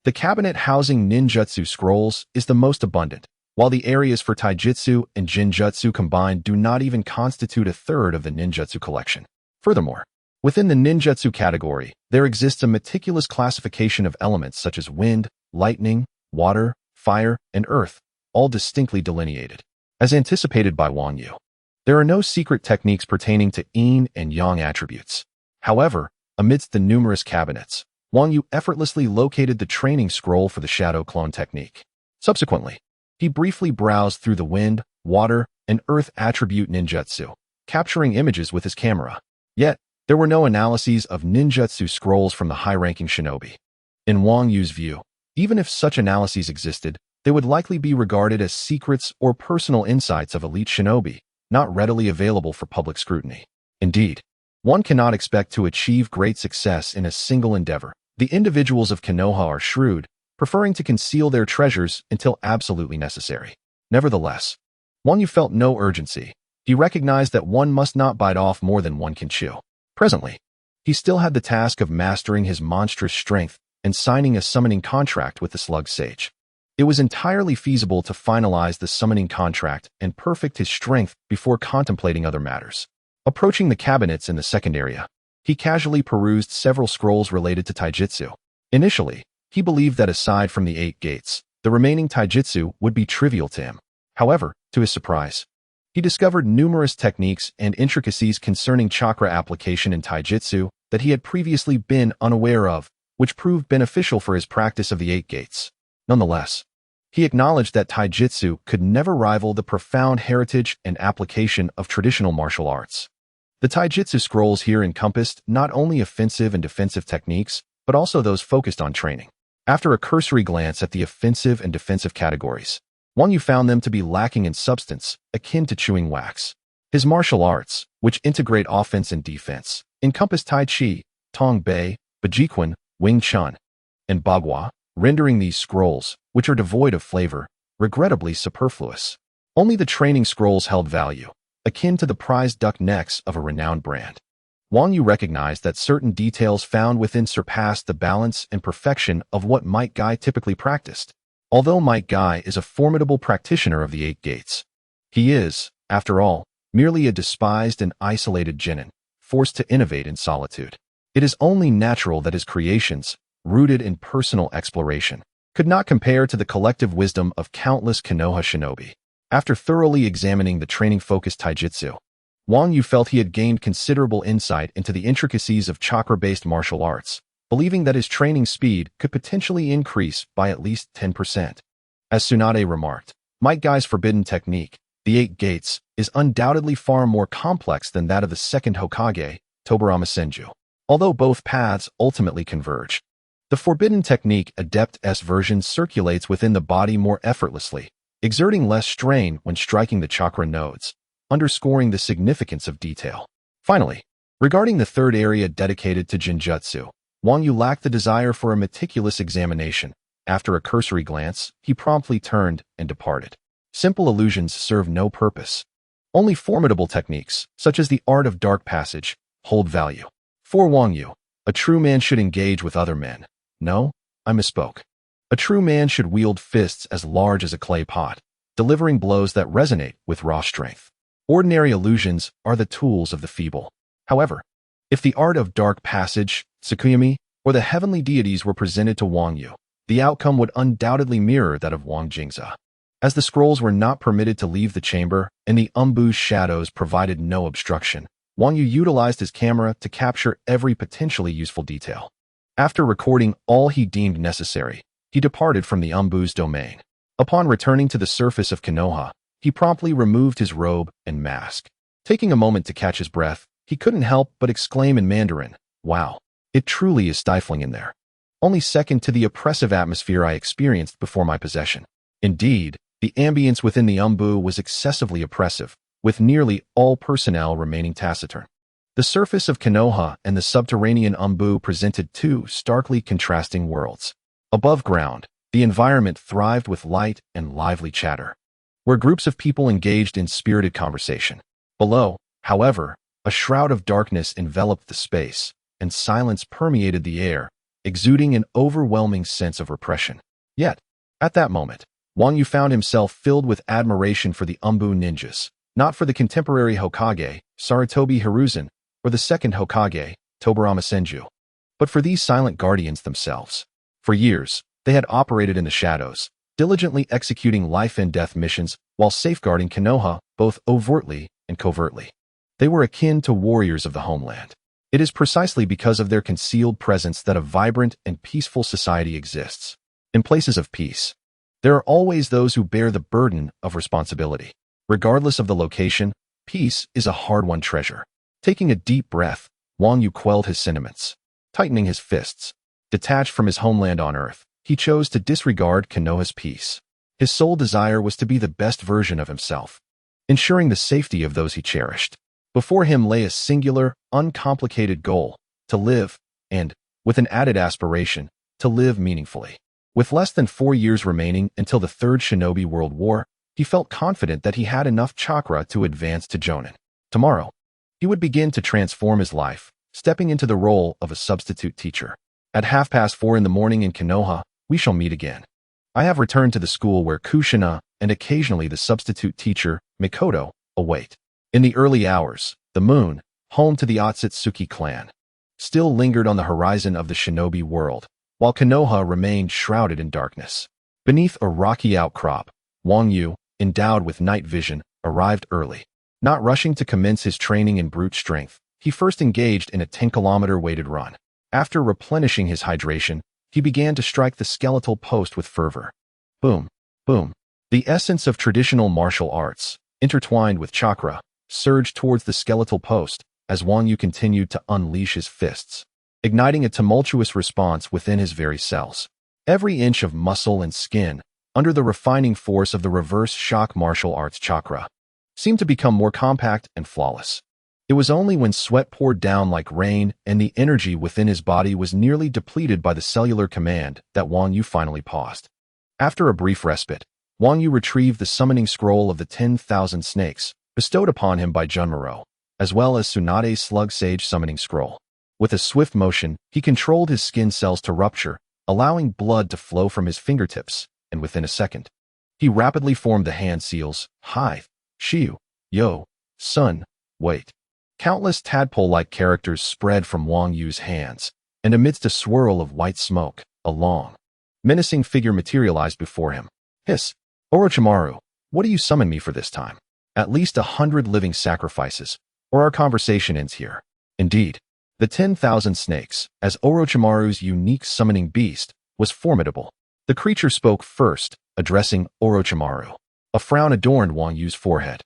the cabinet housing ninjutsu scrolls is the most abundant, while the areas for taijutsu and jinjutsu combined do not even constitute a third of the ninjutsu collection. Furthermore, within the ninjutsu category, there exists a meticulous classification of elements such as wind, lightning, water, fire, and earth, all distinctly delineated. As anticipated by Wang Yu, there are no secret techniques pertaining to yin and yang attributes. However, amidst the numerous cabinets, Wang Yu effortlessly located the training scroll for the shadow clone technique. Subsequently, he briefly browsed through the wind, water, and earth attribute ninjutsu, capturing images with his camera. Yet, there were no analyses of ninjutsu scrolls from the high-ranking shinobi. In Wang Yu's view, even if such analyses existed, they would likely be regarded as secrets or personal insights of elite shinobi, not readily available for public scrutiny. Indeed, one cannot expect to achieve great success in a single endeavor. The individuals of Konoha are shrewd, preferring to conceal their treasures until absolutely necessary. Nevertheless, Wang Yu felt no urgency. He recognized that one must not bite off more than one can chew. Presently, he still had the task of mastering his monstrous strength and signing a summoning contract with the Slug Sage. It was entirely feasible to finalize the summoning contract and perfect his strength before contemplating other matters. Approaching the cabinets in the second area, he casually perused several scrolls related to taijutsu. Initially, he believed that aside from the 8 gates, the remaining taijutsu would be trivial to him. However, to his surprise, he discovered numerous techniques and intricacies concerning chakra application in taijutsu that he had previously been unaware of, which proved beneficial for his practice of the 8 gates. Nonetheless, he acknowledged that taijutsu could never rival the profound heritage and application of traditional martial arts. The taijutsu scrolls here encompassed not only offensive and defensive techniques, but also those focused on training. After a cursory glance at the offensive and defensive categories, Wang Yu found them to be lacking in substance, akin to chewing wax. His martial arts, which integrate offense and defense, encompass Tai Chi, Tong Bei, Bajikun, Wing Chun, and Bagua, rendering these scrolls, which are devoid of flavor, regrettably superfluous. Only the training scrolls held value, akin to the prized duck necks of a renowned brand. Wang Yu recognized that certain details found within surpassed the balance and perfection of what Might Guy typically practiced. Although Might Guy is a formidable practitioner of the Eight Gates, he is, after all, merely a despised and isolated genin, forced to innovate in solitude. It is only natural that his creations, rooted in personal exploration, could not compare to the collective wisdom of countless Konoha shinobi. After thoroughly examining the training-focused taijutsu, Wang Yu felt he had gained considerable insight into the intricacies of chakra-based martial arts, believing that his training speed could potentially increase by at least 10%. As Tsunade remarked, Might Guy's forbidden technique, the Eight Gates, is undoubtedly far more complex than that of the second Hokage, Tobarama Senju. Although both paths ultimately converge, the forbidden technique Adept S version circulates within the body more effortlessly, exerting less strain when striking the chakra nodes, underscoring the significance of detail. Finally, regarding the third area dedicated to Genjutsu, Wang Yu lacked the desire for a meticulous examination. After a cursory glance, he promptly turned and departed. Simple illusions serve no purpose. Only formidable techniques, such as the art of dark passage, hold value. For Wang Yu, a true man should engage with other men. No, I misspoke. A true man should wield fists as large as a clay pot, delivering blows that resonate with raw strength. Ordinary illusions are the tools of the feeble. However, if the art of dark passage, Tsukuyomi, or the heavenly deities were presented to Wang Yu, the outcome would undoubtedly mirror that of Wang Jingza. As the scrolls were not permitted to leave the chamber and the umbu's shadows provided no obstruction, Wang Yu utilized his camera to capture every potentially useful detail. After recording all he deemed necessary, he departed from the umbu's domain. Upon returning to the surface of Konoha, he promptly removed his robe and mask. Taking a moment to catch his breath, he couldn't help but exclaim in Mandarin, "Wow, it truly is stifling in there. Only second to the oppressive atmosphere I experienced before my possession." Indeed, the ambience within the umbu was excessively oppressive, with nearly all personnel remaining taciturn. The surface of Konoha and the subterranean umbu presented two starkly contrasting worlds. Above ground, the environment thrived with light and lively chatter, where groups of people engaged in spirited conversation. Below, however, a shroud of darkness enveloped the space, and silence permeated the air, exuding an overwhelming sense of repression. Yet, at that moment, Wang Yu found himself filled with admiration for the umbu ninjas, not for the contemporary Hokage, Sarutobi Hiruzen, or the second Hokage, Tobarama Senju, but for these silent guardians themselves. For years, they had operated in the shadows, diligently executing life and death missions while safeguarding Konoha both overtly and covertly. They were akin to warriors of the homeland. It is precisely because of their concealed presence that a vibrant and peaceful society exists. In places of peace, there are always those who bear the burden of responsibility. Regardless of the location, peace is a hard-won treasure. Taking a deep breath, Wang Yu quelled his sentiments. Tightening his fists, detached from his homeland on earth, he chose to disregard Konoha's peace. His sole desire was to be the best version of himself, ensuring the safety of those he cherished. Before him lay a singular, uncomplicated goal, to live, and, with an added aspiration, to live meaningfully. With less than 4 years remaining until the Third Shinobi World War, he felt confident that he had enough chakra to advance to Jonin. Tomorrow, he would begin to transform his life, stepping into the role of a substitute teacher. At 4:30 in the morning in Konoha, we shall meet again. I have returned to the school where Kushina and occasionally the substitute teacher, Mikoto, await. In the early hours, the moon, home to the Otsutsuki clan, still lingered on the horizon of the shinobi world, while Konoha remained shrouded in darkness. Beneath a rocky outcrop, Wang Yu, endowed with night vision, arrived early. Not rushing to commence his training in brute strength, he first engaged in a 10-kilometer weighted run. After replenishing his hydration, he began to strike the skeletal post with fervor. Boom, boom. The essence of traditional martial arts, intertwined with chakra, surged towards the skeletal post as Wang Yu continued to unleash his fists, igniting a tumultuous response within his very cells. Every inch of muscle and skin, under the refining force of the reverse shock martial arts chakra, seemed to become more compact and flawless. It was only when sweat poured down like rain and the energy within his body was nearly depleted by the cellular command that Wang Yu finally paused. After a brief respite, Wang Yu retrieved the summoning scroll of the 10,000 snakes, bestowed upon him by Junmaro, as well as Tsunade's Slug Sage summoning scroll. With a swift motion, he controlled his skin cells to rupture, allowing blood to flow from his fingertips, and within a second, he rapidly formed the hand seals, Hai, Shiu, Yo, Sun, Wait. Countless tadpole-like characters spread from Wang Yu's hands, and amidst a swirl of white smoke, a long, menacing figure materialized before him. Hiss! Orochimaru, what do you summon me for this time? At least 100 living sacrifices, or our conversation ends here. Indeed, the 10,000 snakes, as Orochimaru's unique summoning beast, was formidable. The creature spoke first, addressing Orochimaru. A frown adorned Wang Yu's forehead.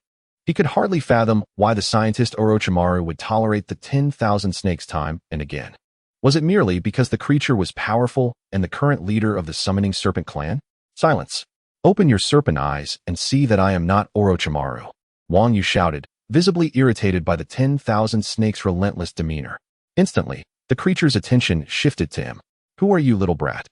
He could hardly fathom why the scientist Orochimaru would tolerate the 10,000 snakes time and again. Was it merely because the creature was powerful and the current leader of the summoning serpent clan? Silence. Open your serpent eyes and see that I am not Orochimaru. Wang Yu shouted, visibly irritated by the 10,000 snakes' relentless demeanor. Instantly, the creature's attention shifted to him. Who are you, little brat?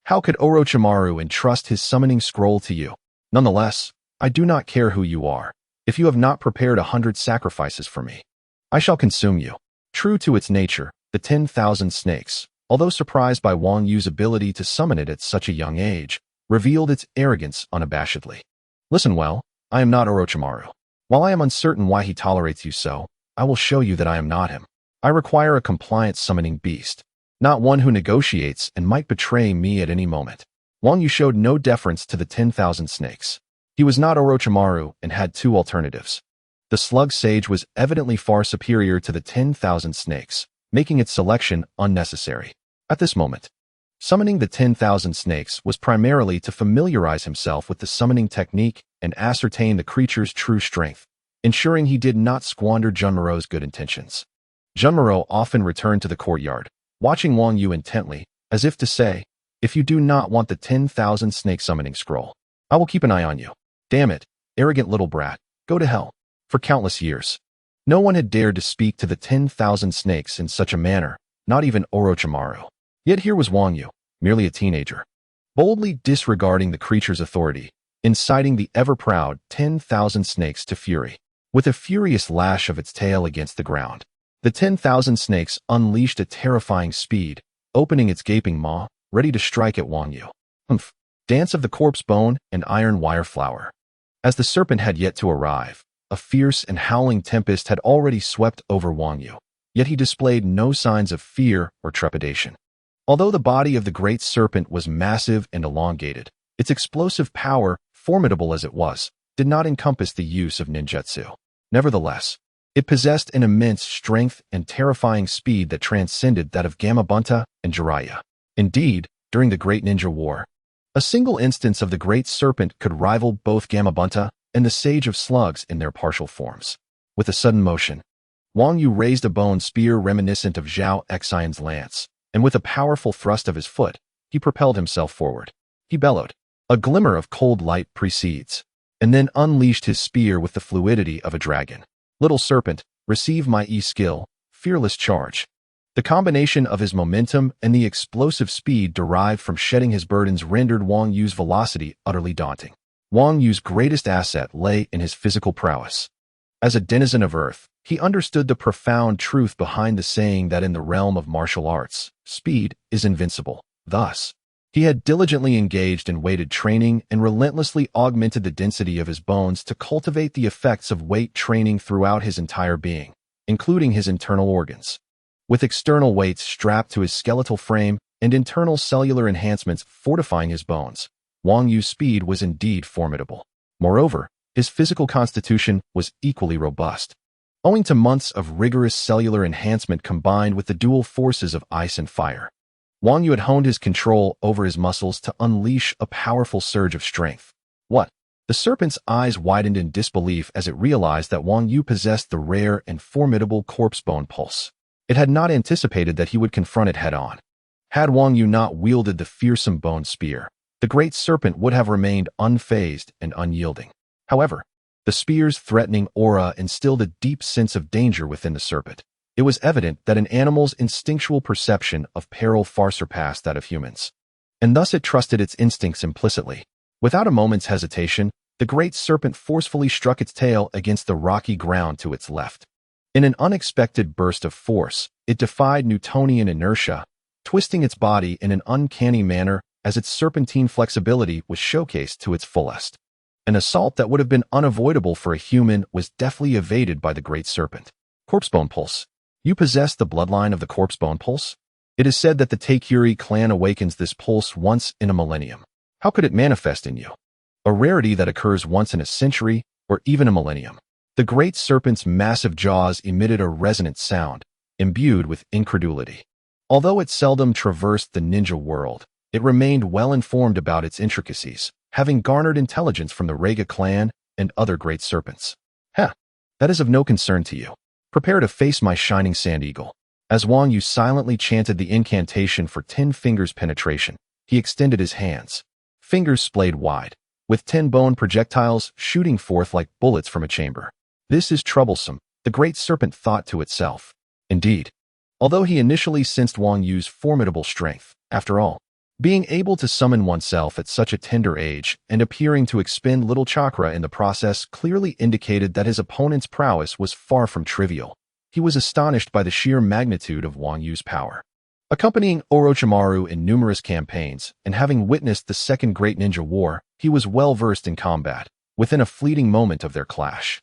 How could Orochimaru entrust his summoning scroll to you? Nonetheless, I do not care who you are. If you have not prepared 100 sacrifices for me, I shall consume you. True to its nature, the 10,000 snakes, although surprised by Wang Yu's ability to summon it at such a young age, revealed its arrogance unabashedly. Listen well, I am not Orochimaru. While I am uncertain why he tolerates you so, I will show you that I am not him. I require a compliant summoning beast, not one who negotiates and might betray me at any moment. Wang Yu showed no deference to the 10,000 snakes. He was not Orochimaru and had two alternatives. The Slug Sage was evidently far superior to the 10,000 snakes, making its selection unnecessary. At this moment, summoning the 10,000 snakes was primarily to familiarize himself with the summoning technique and ascertain the creature's true strength, ensuring he did not squander Junmaro's good intentions. Junmaro often returned to the courtyard, watching Wang Yu intently, as if to say, if you do not want the 10,000 snake summoning scroll, I will keep an eye on you. Damn it, arrogant little brat, go to hell. For countless years, no one had dared to speak to the 10,000 snakes in such a manner, not even Orochimaru. Yet here was Wang Yu, merely a teenager, boldly disregarding the creature's authority, inciting the ever-proud 10,000 snakes to fury. With a furious lash of its tail against the ground, the 10,000 snakes unleashed at terrifying speed, opening its gaping maw, ready to strike at Wang Yu. Humph! Dance of the corpse bone and iron wire flower. As the serpent had yet to arrive, a fierce and howling tempest had already swept over Wang Yu, yet he displayed no signs of fear or trepidation. Although the body of the great serpent was massive and elongated, its explosive power, formidable as it was, did not encompass the use of ninjutsu. Nevertheless, it possessed an immense strength and terrifying speed that transcended that of Gamabunta and Jiraiya. Indeed, during the Great Ninja War, a single instance of the great serpent could rival both Gamabunta and the Sage of Slugs in their partial forms. With a sudden motion, Wang Yu raised a bone spear reminiscent of Zhao Exion's lance, and with a powerful thrust of his foot, he propelled himself forward. He bellowed. A glimmer of cold light precedes, and then unleashed his spear with the fluidity of a dragon. Little serpent, receive my E-skill, fearless charge. The combination of his momentum and the explosive speed derived from shedding his burdens rendered Wang Yu's velocity utterly daunting. Wang Yu's greatest asset lay in his physical prowess. As a denizen of Earth, he understood the profound truth behind the saying that in the realm of martial arts, speed is invincible. Thus, he had diligently engaged in weighted training and relentlessly augmented the density of his bones to cultivate the effects of weight training throughout his entire being, including his internal organs. With external weights strapped to his skeletal frame and internal cellular enhancements fortifying his bones, Wang Yu's speed was indeed formidable. Moreover, his physical constitution was equally robust. Owing to months of rigorous cellular enhancement combined with the dual forces of ice and fire, Wang Yu had honed his control over his muscles to unleash a powerful surge of strength. What? The serpent's eyes widened in disbelief as it realized that Wang Yu possessed the rare and formidable corpse bone pulse. It had not anticipated that he would confront it head-on. Had Wang Yu not wielded the fearsome bone spear, the great serpent would have remained unfazed and unyielding. However, the spear's threatening aura instilled a deep sense of danger within the serpent. It was evident that an animal's instinctual perception of peril far surpassed that of humans, and thus it trusted its instincts implicitly. Without a moment's hesitation, the great serpent forcefully struck its tail against the rocky ground to its left. In an unexpected burst of force, it defied Newtonian inertia, twisting its body in an uncanny manner as its serpentine flexibility was showcased to its fullest. An assault that would have been unavoidable for a human was deftly evaded by the great serpent. Corpsebone Pulse. You possess the bloodline of the Corpsebone Pulse? It is said that the Taikuri clan awakens this pulse once in a millennium. How could it manifest in you? A rarity that occurs once in a century or even a millennium. The great serpent's massive jaws emitted a resonant sound, imbued with incredulity. Although it seldom traversed the ninja world, it remained well-informed about its intricacies, having garnered intelligence from the Reiga clan and other great serpents. That is of no concern to you. Prepare to face my shining sand eagle. As Wang Yu silently chanted the incantation for 10 fingers penetration, he extended his hands. Fingers splayed wide, with 10 bone projectiles shooting forth like bullets from a chamber. This is troublesome, the great serpent thought to itself. Indeed, although he initially sensed Wang Yu's formidable strength, after all, being able to summon oneself at such a tender age and appearing to expend little chakra in the process clearly indicated that his opponent's prowess was far from trivial. He was astonished by the sheer magnitude of Wang Yu's power. Accompanying Orochimaru in numerous campaigns and having witnessed the Second Great Ninja War, he was well-versed in combat, within a fleeting moment of their clash.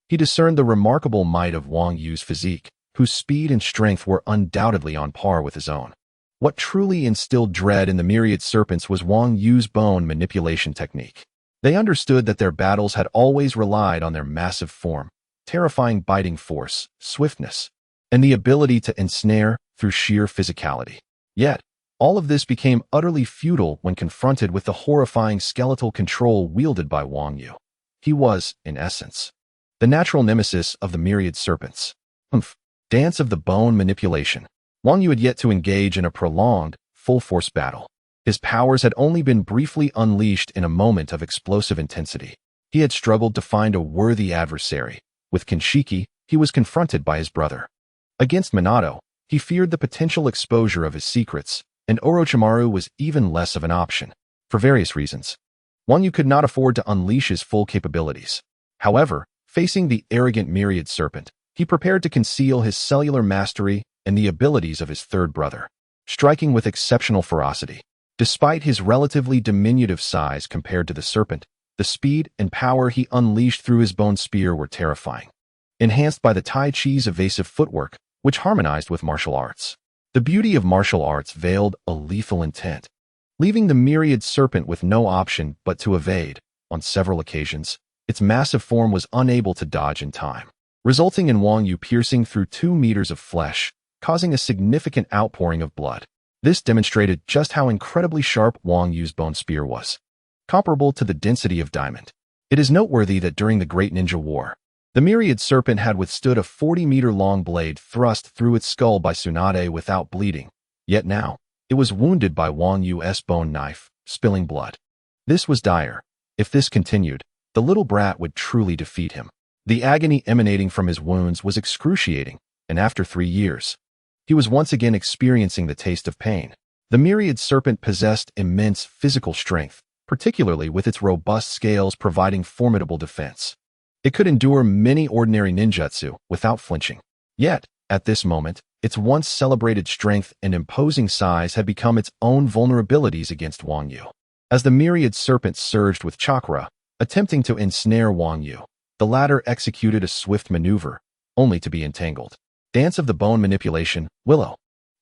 He discerned the remarkable might of Wang Yu's physique, whose speed and strength were undoubtedly on par with his own. What truly instilled dread in the myriad serpents was Wang Yu's bone manipulation technique. They understood that their battles had always relied on their massive form, terrifying biting force, swiftness, and the ability to ensnare through sheer physicality. Yet, all of this became utterly futile when confronted with the horrifying skeletal control wielded by Wang Yu. He was, in essence, the natural nemesis of the myriad serpents. Dance of the bone manipulation. Wang Yu had yet to engage in a prolonged, full-force battle. His powers had only been briefly unleashed in a moment of explosive intensity. He had struggled to find a worthy adversary. With Kinshiki, he was confronted by his brother. Against Minato, he feared the potential exposure of his secrets, and Orochimaru was even less of an option. For various reasons, Wang Yu could not afford to unleash his full capabilities. However, facing the arrogant myriad serpent, he prepared to conceal his cellular mastery and the abilities of his third brother, striking with exceptional ferocity. Despite his relatively diminutive size compared to the serpent, the speed and power he unleashed through his bone spear were terrifying, enhanced by the Tai Chi's evasive footwork, which harmonized with martial arts. The beauty of martial arts veiled a lethal intent, leaving the myriad serpent with no option but to evade. On several occasions, its massive form was unable to dodge in time, resulting in Wang Yu piercing through 2 meters of flesh, causing a significant outpouring of blood. This demonstrated just how incredibly sharp Wang Yu's bone spear was, comparable to the density of diamond. It is noteworthy that during the Great Ninja War, the myriad serpent had withstood a 40-meter-long blade thrust through its skull by Tsunade without bleeding, yet now, it was wounded by Wang Yu's bone knife, spilling blood. This was dire. If this continued, the little brat would truly defeat him. The agony emanating from his wounds was excruciating, and after 3 years, he was once again experiencing the taste of pain. The myriad serpent possessed immense physical strength, particularly with its robust scales providing formidable defense. It could endure many ordinary ninjutsu without flinching. Yet, at this moment, its once celebrated strength and imposing size had become its own vulnerabilities against Wang Yu. As the myriad serpent surged with chakra, attempting to ensnare Wang Yu, the latter executed a swift maneuver, only to be entangled. Dance of the bone manipulation, Willow.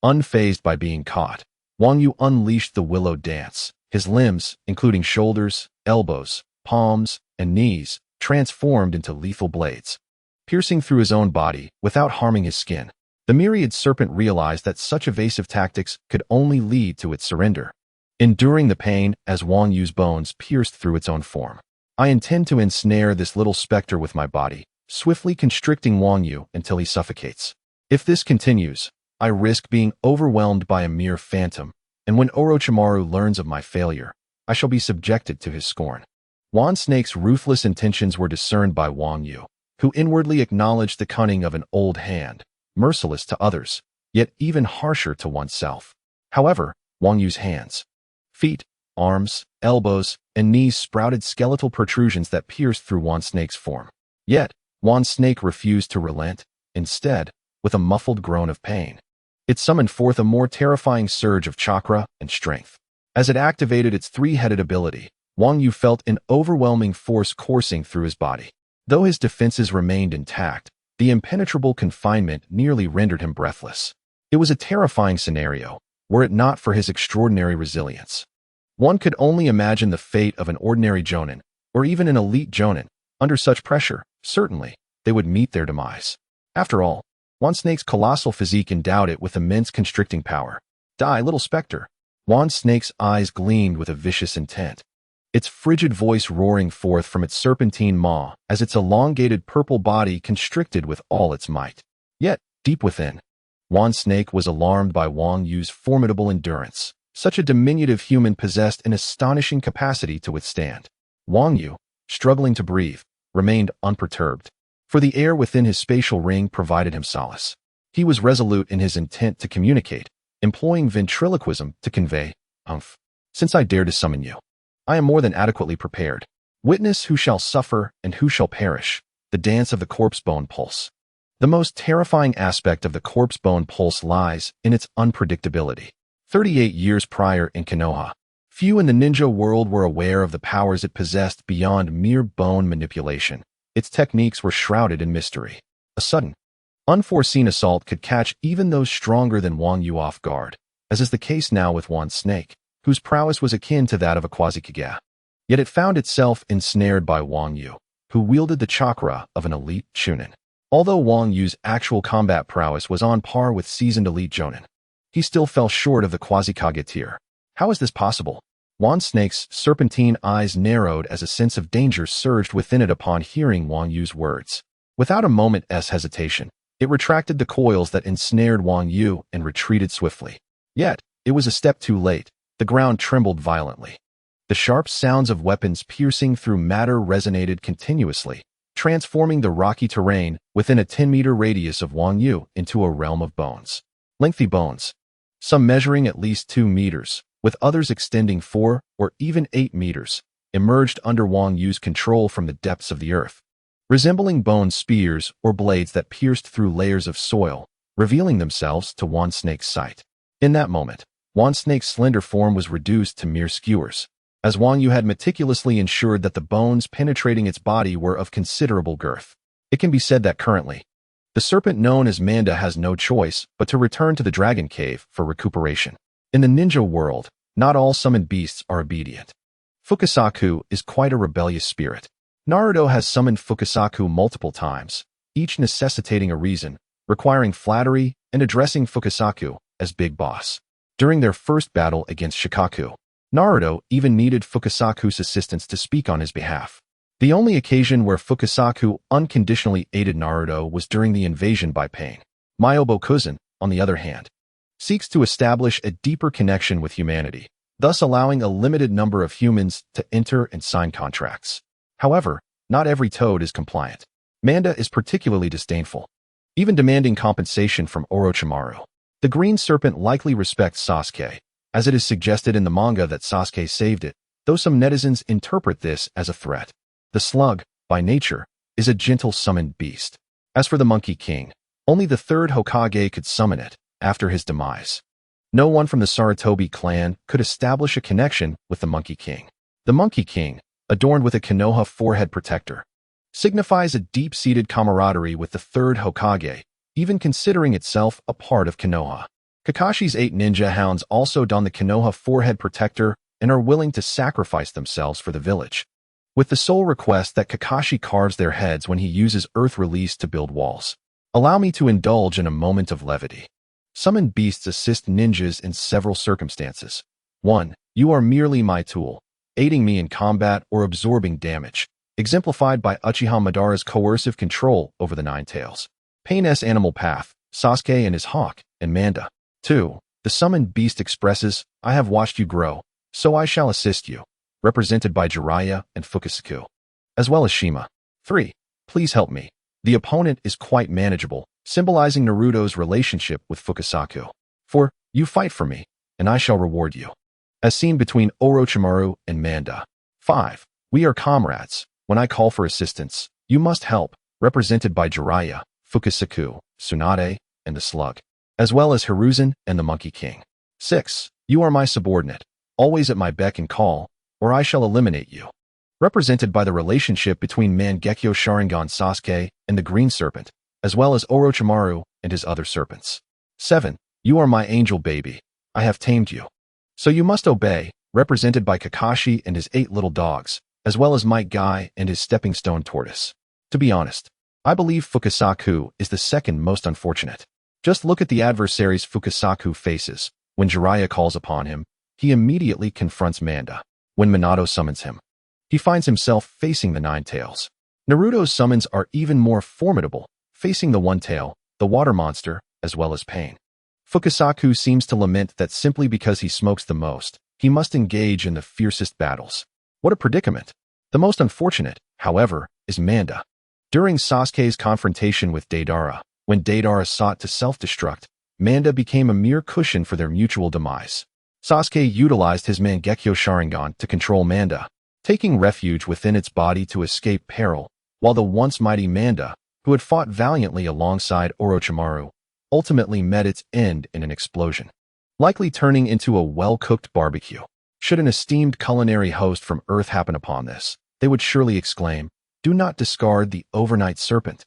Unfazed by being caught, Wang Yu unleashed the Willow dance. His limbs, including shoulders, elbows, palms, and knees, transformed into lethal blades, piercing through his own body without harming his skin. The myriad serpent realized that such evasive tactics could only lead to its surrender, enduring the pain as Wang Yu's bones pierced through its own form. I intend to ensnare this little specter with my body, swiftly constricting Wang Yu until he suffocates. If this continues, I risk being overwhelmed by a mere phantom, and when Orochimaru learns of my failure, I shall be subjected to his scorn. Wan Snake's ruthless intentions were discerned by Wang Yu, who inwardly acknowledged the cunning of an old hand, merciless to others, yet even harsher to oneself. However, Wang Yu's hands, feet, arms, elbows, and knees sprouted skeletal protrusions that pierced through Wan Snake's form. Yet, Wan Snake refused to relent. Instead, with a muffled groan of pain, it summoned forth a more terrifying surge of chakra and strength. As it activated its three-headed ability, Wang Yu felt an overwhelming force coursing through his body. Though his defenses remained intact, the impenetrable confinement nearly rendered him breathless. It was a terrifying scenario, were it not for his extraordinary resilience. One could only imagine the fate of an ordinary jonin, or even an elite jonin. Under such pressure, certainly, they would meet their demise. After all, Wan Snake's colossal physique endowed it with immense constricting power. Die, little specter. Wan Snake's eyes gleamed with a vicious intent, its frigid voice roaring forth from its serpentine maw as its elongated purple body constricted with all its might. Yet, deep within, Wan Snake was alarmed by Wang Yu's formidable endurance. Such a diminutive human possessed an astonishing capacity to withstand. Wang Yu, struggling to breathe, remained unperturbed, for the air within his spatial ring provided him solace. He was resolute in his intent to communicate, employing ventriloquism to convey, since I dare to summon you, I am more than adequately prepared. Witness who shall suffer and who shall perish, the dance of the corpse-bone pulse. The most terrifying aspect of the corpse-bone pulse lies in its unpredictability. 38 years prior in Konoha, few in the ninja world were aware of the powers it possessed beyond mere bone manipulation. Its techniques were shrouded in mystery. A sudden, unforeseen assault could catch even those stronger than Wang Yu off guard, as is the case now with Wan Snake, whose prowess was akin to that of a quasi-Kaguya. Yet it found itself ensnared by Wang Yu, who wielded the chakra of an elite chunin. Although Wang Yu's actual combat prowess was on par with seasoned elite jonin, he still fell short of the quasi-Kaguya tier. How is this possible? Wan Snake's serpentine eyes narrowed as a sense of danger surged within it upon hearing Wang Yu's words. Without a moment's hesitation, it retracted the coils that ensnared Wang Yu and retreated swiftly. Yet, it was a step too late. The ground trembled violently. The sharp sounds of weapons piercing through matter resonated continuously, transforming the rocky terrain within a 10-meter radius of Wang Yu into a realm of bones. Lengthy bones, some measuring at least 2 meters, with others extending 4 or even 8 meters, emerged under Wang Yu's control from the depths of the earth, resembling bone spears or blades that pierced through layers of soil, revealing themselves to Wan Snake's sight. In that moment, Wan Snake's slender form was reduced to mere skewers, as Wang Yu had meticulously ensured that the bones penetrating its body were of considerable girth. It can be said that currently, the serpent known as Manda has no choice but to return to the dragon cave for recuperation. In the ninja world, not all summoned beasts are obedient. Fukasaku is quite a rebellious spirit. Naruto has summoned Fukasaku multiple times, each necessitating a reason, requiring flattery and addressing Fukasaku as Big Boss. During their first battle against Shikaku, Naruto even needed Fukasaku's assistance to speak on his behalf. The only occasion where Fukasaku unconditionally aided Naruto was during the invasion by Pain. Myobo-Kuzan, on the other hand, seeks to establish a deeper connection with humanity, thus allowing a limited number of humans to enter and sign contracts. However, not every toad is compliant. Manda is particularly disdainful, even demanding compensation from Orochimaru. The green serpent likely respects Sasuke, as it is suggested in the manga that Sasuke saved it, though some netizens interpret this as a threat. The slug, by nature, is a gentle summoned beast. As for the Monkey King, only the third Hokage could summon it after his demise. No one from the Sarutobi clan could establish a connection with the Monkey King. The Monkey King, adorned with a Konoha forehead protector, signifies a deep-seated camaraderie with the third Hokage, even considering itself a part of Konoha. Kakashi's 8 ninja hounds also don the Konoha forehead protector and are willing to sacrifice themselves for the village, with the sole request that Kakashi carves their heads when he uses earth release to build walls. Allow me to indulge in a moment of levity. Summoned beasts assist ninjas in several circumstances. 1. You are merely my tool, aiding me in combat or absorbing damage, exemplified by Uchiha Madara's coercive control over the Nine Tails, Pain's animal path, Sasuke and his hawk, and Manda. 2. The summoned beast expresses, I have watched you grow, so I shall assist you, represented by Jiraiya and Fukasaku, as well as Shima. 3. Please help me. The opponent is quite manageable, symbolizing Naruto's relationship with Fukasaku. 4. You fight for me, and I shall reward you. as seen between Orochimaru and Manda. 5. We are comrades. When I call for assistance, you must help, represented by Jiraiya, Fukasaku, Tsunade, and the Slug, as well as Hiruzen and the Monkey King. 6. You are my subordinate, always at my beck and call, or I shall eliminate you, represented by the relationship between Mangekyo Sharingan Sasuke and the Green Serpent, as well as Orochimaru and his other serpents. 7. You are my angel baby. I have tamed you, so you must obey, represented by Kakashi and his 8 little dogs, as well as Might Guy and his stepping stone tortoise. To be honest, I believe Fukasaku is the second most unfortunate. Just look at the adversaries Fukasaku faces. When Jiraiya calls upon him, he immediately confronts Manda. When Minato summons him, he finds himself facing the 9 tails. Naruto's summons are even more formidable, facing the 1 tail, the water monster, as well as Pain. Fukasaku seems to lament that simply because he smokes the most, he must engage in the fiercest battles. What a predicament. The most unfortunate, however, is Manda. During Sasuke's confrontation with Deidara, when Deidara sought to self-destruct, Manda became a mere cushion for their mutual demise. Sasuke utilized his Mangekyo Sharingan to control Manda, taking refuge within its body to escape peril, while the once mighty Manda, who had fought valiantly alongside Orochimaru, ultimately met its end in an explosion, likely turning into a well-cooked barbecue. Should an esteemed culinary host from Earth happen upon this, they would surely exclaim, "Do not discard the overnight serpent.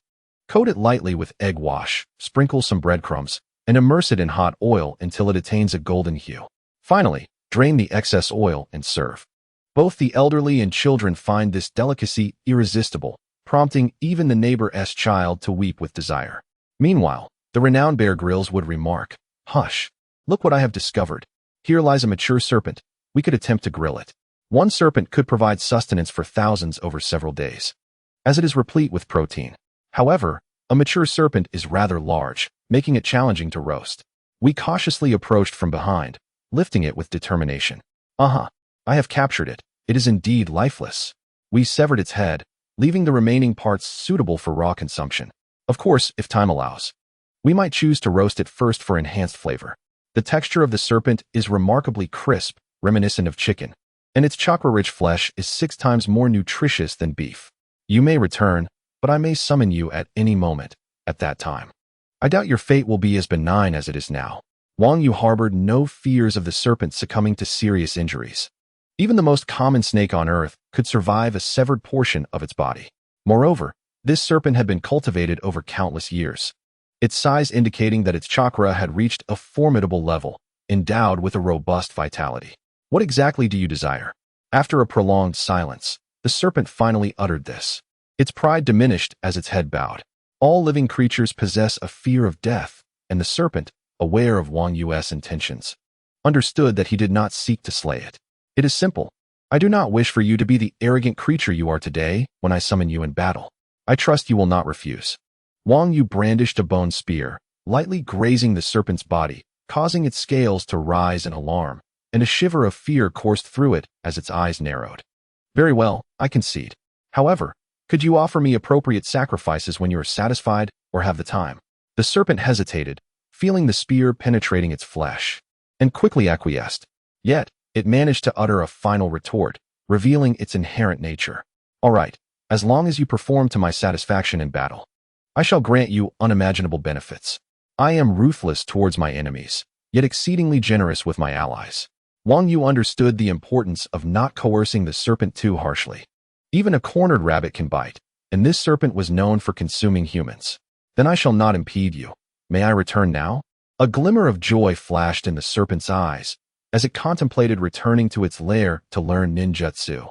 Coat it lightly with egg wash, sprinkle some breadcrumbs, and immerse it in hot oil until it attains a golden hue. Finally, drain the excess oil and serve." Both the elderly and children find this delicacy irresistible, prompting even the neighbor's child to weep with desire. Meanwhile, the renowned Bear Grylls would remark, "Hush, look what I have discovered. Here lies a mature serpent. We could attempt to grill it." One serpent could provide sustenance for thousands over several days, as it is replete with protein. However, a mature serpent is rather large, making it challenging to roast. We cautiously approached from behind, lifting it with determination. I have captured it. It is indeed lifeless. We severed its head, leaving the remaining parts suitable for raw consumption. Of course, if time allows, we might choose to roast it first for enhanced flavor. The texture of the serpent is remarkably crisp, reminiscent of chicken, and its chakra-rich flesh is 6 times more nutritious than beef. You may return, but I may summon you at any moment. At that time, I doubt your fate will be as benign as it is now. Wang Yu harbored no fears of the serpent succumbing to serious injuries. Even the most common snake on Earth could survive a severed portion of its body. Moreover, this serpent had been cultivated over countless years, its size indicating that its chakra had reached a formidable level, endowed with a robust vitality. What exactly do you desire? After a prolonged silence, the serpent finally uttered this. Its pride diminished as its head bowed. All living creatures possess a fear of death, and the serpent, aware of Wang Yu's intentions, understood that he did not seek to slay it. It is simple. I do not wish for you to be the arrogant creature you are today when I summon you in battle. I trust you will not refuse. Wang Yu brandished a bone spear, lightly grazing the serpent's body, causing its scales to rise in alarm, and a shiver of fear coursed through it as its eyes narrowed. Very well, I concede. However, could you offer me appropriate sacrifices when you are satisfied or have the time? The serpent hesitated, feeling the spear penetrating its flesh, and quickly acquiesced. Yet, it managed to utter a final retort, revealing its inherent nature. All right, as long as you perform to my satisfaction in battle, I shall grant you unimaginable benefits. I am ruthless towards my enemies, yet exceedingly generous with my allies. Wang Yu understood the importance of not coercing the serpent too harshly. Even a cornered rabbit can bite, and this serpent was known for consuming humans. Then I shall not impede you. May I return now? A glimmer of joy flashed in the serpent's eyes as it contemplated returning to its lair to learn ninjutsu,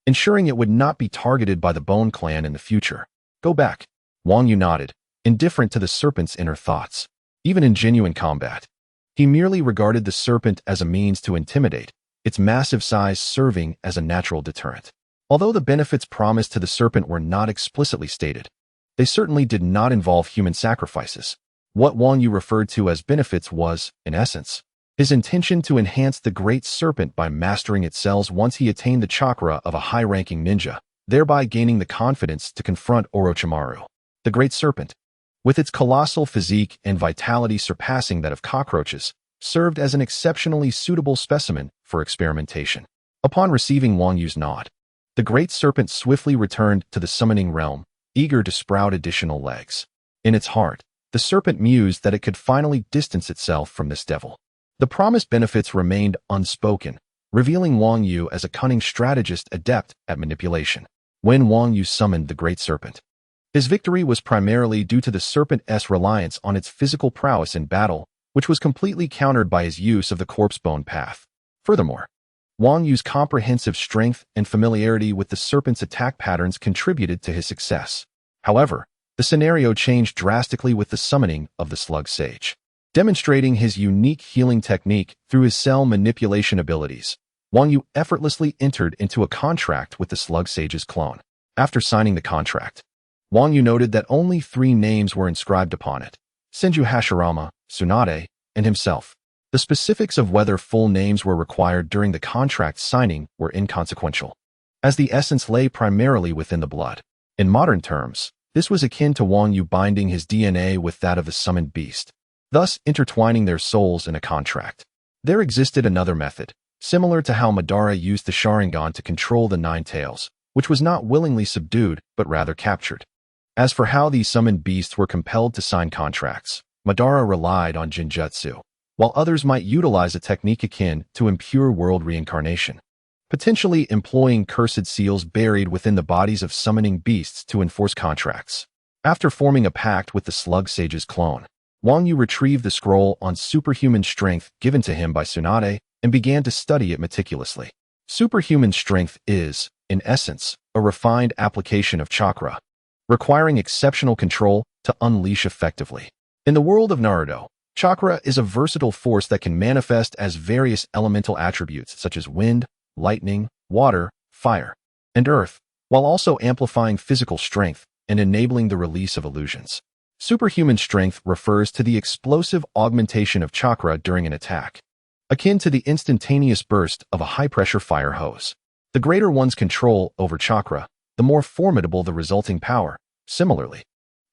ensuring it would not be targeted by the Bone Clan in the future. Go back. Wang Yu nodded, indifferent to the serpent's inner thoughts. Even in genuine combat, he merely regarded the serpent as a means to intimidate, its massive size serving as a natural deterrent. Although the benefits promised to the serpent were not explicitly stated, they certainly did not involve human sacrifices. What Wang Yu referred to as benefits was, in essence, his intention to enhance the great serpent by mastering its cells once he attained the chakra of a high-ranking ninja, thereby gaining the confidence to confront Orochimaru. The great serpent, with its colossal physique and vitality surpassing that of cockroaches, served as an exceptionally suitable specimen for for experimentation. Upon receiving Wang Yu's nod, the great serpent swiftly returned to the summoning realm, eager to sprout additional legs. In its heart, the serpent mused that it could finally distance itself from this devil. The promised benefits remained unspoken, revealing Wang Yu as a cunning strategist adept at manipulation. When Wang Yu summoned the great serpent, his victory was primarily due to the serpent's reliance on its physical prowess in battle, which was completely countered by his use of the corpse-bone path. Furthermore, Wang Yu's comprehensive strength and familiarity with the serpent's attack patterns contributed to his success. However, the scenario changed drastically with the summoning of the Slug Sage. Demonstrating his unique healing technique through his cell manipulation abilities, Wang Yu effortlessly entered into a contract with the Slug Sage's clone. After signing the contract, Wang Yu noted that only 3 names were inscribed upon it: Senju Hashirama, Tsunade, and himself. The specifics of whether full names were required during the contract signing were inconsequential, as the essence lay primarily within the blood. In modern terms, this was akin to Wang Yu binding his DNA with that of the summoned beast, thus intertwining their souls in a contract. There existed another method, similar to how Madara used the Sharingan to control the 9 tails, which was not willingly subdued but rather captured. As for how these summoned beasts were compelled to sign contracts, Madara relied on Jinjutsu, while others might utilize a technique akin to impure world reincarnation, potentially employing cursed seals buried within the bodies of summoning beasts to enforce contracts. After forming a pact with the Slug Sage's clone, Wang Yu retrieved the scroll on superhuman strength given to him by Tsunade and began to study it meticulously. Superhuman strength is, in essence, a refined application of chakra, requiring exceptional control to unleash effectively. In the world of Naruto, chakra is a versatile force that can manifest as various elemental attributes such as wind, lightning, water, fire, and earth, while also amplifying physical strength and enabling the release of illusions. Superhuman strength refers to the explosive augmentation of chakra during an attack, akin to the instantaneous burst of a high-pressure fire hose. The greater one's control over chakra, the more formidable the resulting power. Similarly,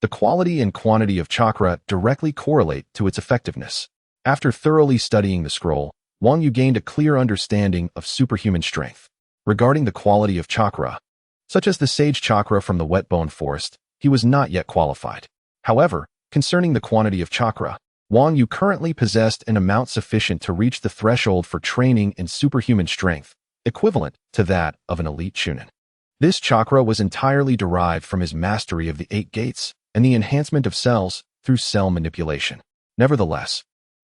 the quality and quantity of chakra directly correlate to its effectiveness. After thoroughly studying the scroll, Wang Yu gained a clear understanding of superhuman strength. Regarding the quality of chakra, such as the sage chakra from the Wetbone Forest, he was not yet qualified. However, concerning the quantity of chakra, Wang Yu currently possessed an amount sufficient to reach the threshold for training in superhuman strength, equivalent to that of an elite chunin. This chakra was entirely derived from his mastery of the 8 gates and the enhancement of cells through cell manipulation. Nevertheless,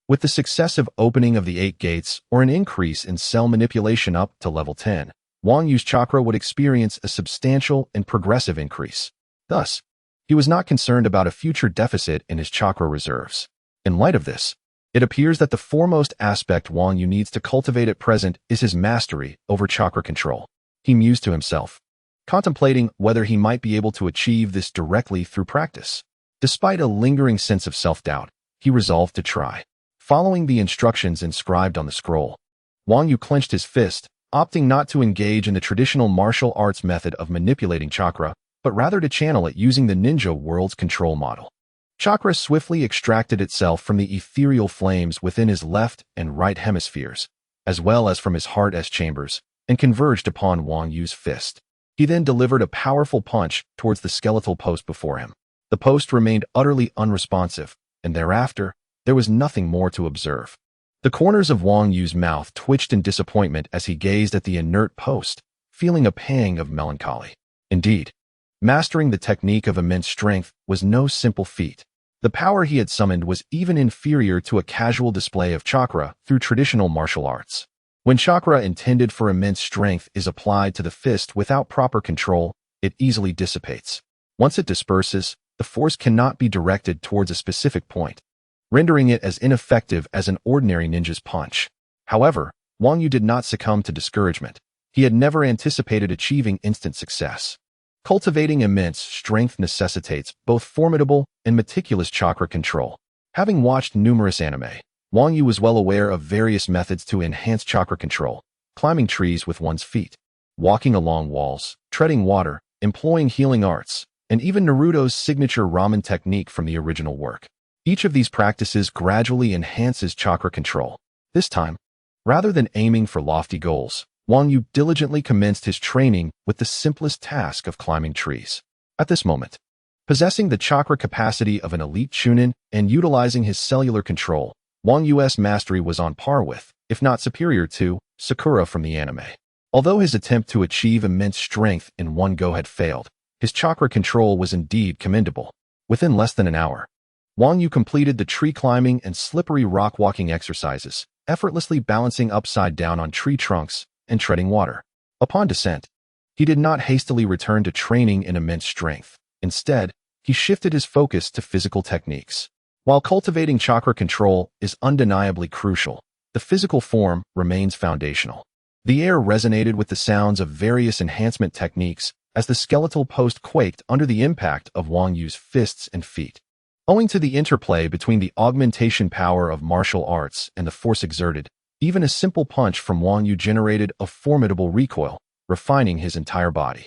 with the successive opening of the 8 gates or an increase in cell manipulation up to level 10, Wang Yu's chakra would experience a substantial and progressive increase. Thus, he was not concerned about a future deficit in his chakra reserves. In light of this, it appears that the foremost aspect Wang Yu needs to cultivate at present is his mastery over chakra control. He mused to himself, contemplating whether he might be able to achieve this directly through practice. Despite a lingering sense of self-doubt, he resolved to try. Following the instructions inscribed on the scroll, Wang Yu clenched his fist, opting not to engage in the traditional martial arts method of manipulating chakra, but rather to channel it using the ninja world's control model. Chakra swiftly extracted itself from the ethereal flames within his left and right hemispheres, as well as from his heart's chambers, and converged upon Wang Yu's fist. He then delivered a powerful punch towards the skeletal post before him. The post remained utterly unresponsive, and thereafter, there was nothing more to observe. The corners of Wang Yu's mouth twitched in disappointment as he gazed at the inert post, feeling a pang of melancholy. Indeed, mastering the technique of immense strength was no simple feat. The power he had summoned was even inferior to a casual display of chakra through traditional martial arts. When chakra intended for immense strength is applied to the fist without proper control, it easily dissipates. Once it disperses, the force cannot be directed towards a specific point, rendering it as ineffective as an ordinary ninja's punch. However, Wang Yu did not succumb to discouragement. He had never anticipated achieving instant success. Cultivating immense strength necessitates both formidable and meticulous chakra control. Having watched numerous anime, Wang Yu was well aware of various methods to enhance chakra control: climbing trees with one's feet, walking along walls, treading water, employing healing arts, and even Naruto's signature ramen technique from the original work. Each of these practices gradually enhances chakra control. This time, Rather than aiming for lofty goals, Wang Yu diligently commenced his training with the simplest task of climbing trees. At this moment, possessing the chakra capacity of an elite Chunin and utilizing his cellular control, Wang Yu's mastery was on par with, if not superior to, Sakura from the anime. Although his attempt to achieve immense strength in one go had failed, his chakra control was indeed commendable. Within less than an hour, Wang Yu completed the tree climbing and slippery rock walking exercises, effortlessly balancing upside down on tree trunks and treading water. Upon descent, he did not hastily return to training in immense strength. Instead, he shifted his focus to physical techniques. While cultivating chakra control is undeniably crucial, the physical form remains foundational. The air resonated with the sounds of various enhancement techniques as the skeletal post quaked under the impact of Wang Yu's fists and feet. Owing to the interplay between the augmentation power of martial arts and the force exerted, even a simple punch from Wang Yu generated a formidable recoil, refining his entire body.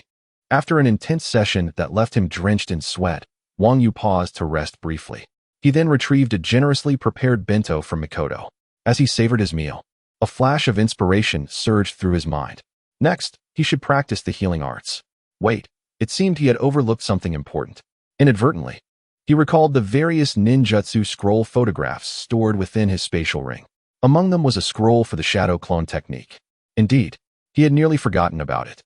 After an intense session that left him drenched in sweat, Wang Yu paused to rest briefly. He then retrieved a generously prepared bento from Mikoto. As he savored his meal, a flash of inspiration surged through his mind. Next, he should practice the healing arts. Wait, it seemed he had overlooked something important. Inadvertently, he recalled the various ninjutsu scroll photographs stored within his spatial ring. Among them was a scroll for the shadow clone technique. Indeed, he had nearly forgotten about it.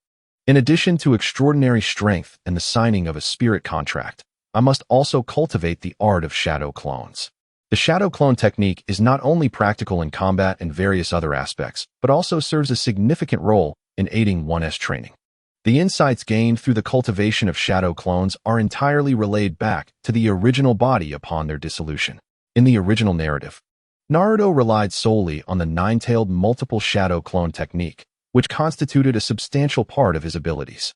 In addition to extraordinary strength and the signing of a spirit contract, I must also cultivate the art of shadow clones. The shadow clone technique is not only practical in combat and various other aspects, but also serves a significant role in aiding one's training. The insights gained through the cultivation of shadow clones are entirely relayed back to the original body upon their dissolution. In the original narrative, Naruto relied solely on the nine-tailed multiple shadow clone technique, which constituted a substantial part of his abilities.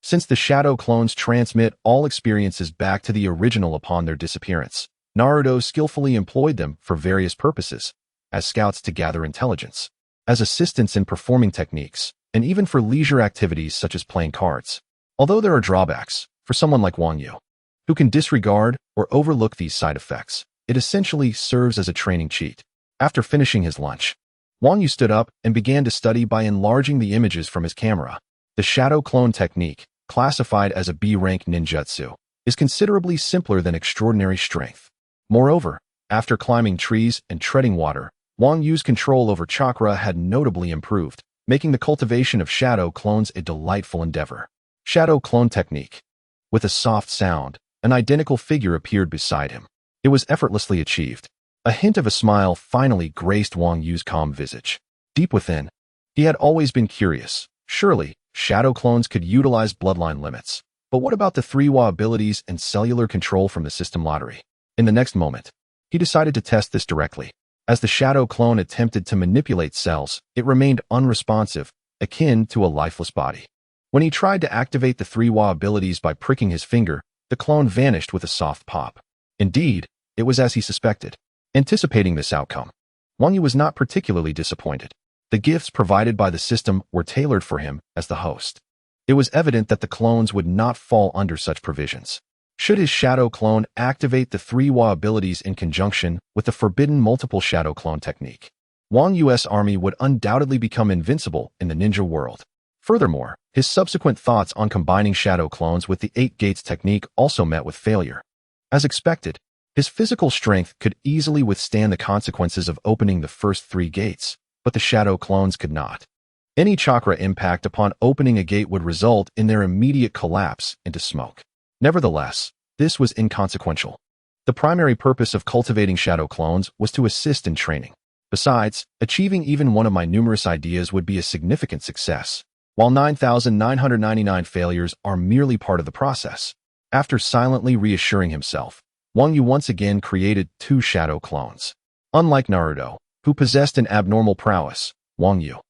Since the shadow clones transmit all experiences back to the original upon their disappearance, Naruto skillfully employed them for various purposes, as scouts to gather intelligence, as assistants in performing techniques, and even for leisure activities such as playing cards. Although there are drawbacks, for someone like Wang Yu, who can disregard or overlook these side effects, it essentially serves as a training cheat. After finishing his lunch, Wang Yu stood up and began to study by enlarging the images from his camera. The shadow clone technique, classified as a B-rank ninjutsu, is considerably simpler than extraordinary strength. Moreover, after climbing trees and treading water, Wang Yu's control over chakra had notably improved, making the cultivation of shadow clones a delightful endeavor. Shadow clone technique. With a soft sound, an identical figure appeared beside him. It was effortlessly achieved. A hint of a smile finally graced Wang Yu's calm visage. Deep within, he had always been curious. Surely, shadow clones could utilize bloodline limits. But what about the 3-Wa abilities and cellular control from the system lottery? In the next moment, he decided to test this directly. As the shadow clone attempted to manipulate cells, it remained unresponsive, akin to a lifeless body. When he tried to activate the 3-Wa abilities by pricking his finger, the clone vanished with a soft pop. Indeed, it was as he suspected. Anticipating this outcome, Wang Yu was not particularly disappointed. The gifts provided by the system were tailored for him as the host. It was evident that the clones would not fall under such provisions. Should his shadow clone activate the 3-Wa abilities in conjunction with the forbidden multiple shadow clone technique, Wang Yu's army would undoubtedly become invincible in the ninja world. Furthermore, his subsequent thoughts on combining shadow clones with the 8 gates technique also met with failure. As expected, his physical strength could easily withstand the consequences of opening the first 3 gates, but the shadow clones could not. Any chakra impact upon opening a gate would result in their immediate collapse into smoke. Nevertheless, this was inconsequential. The primary purpose of cultivating shadow clones was to assist in training. Besides, achieving even one of my numerous ideas would be a significant success, while 9,999 failures are merely part of the process. After silently reassuring himself, Wang Yu once again created 2 shadow clones. Unlike Naruto, who possessed an abnormal prowess, Wang Yu,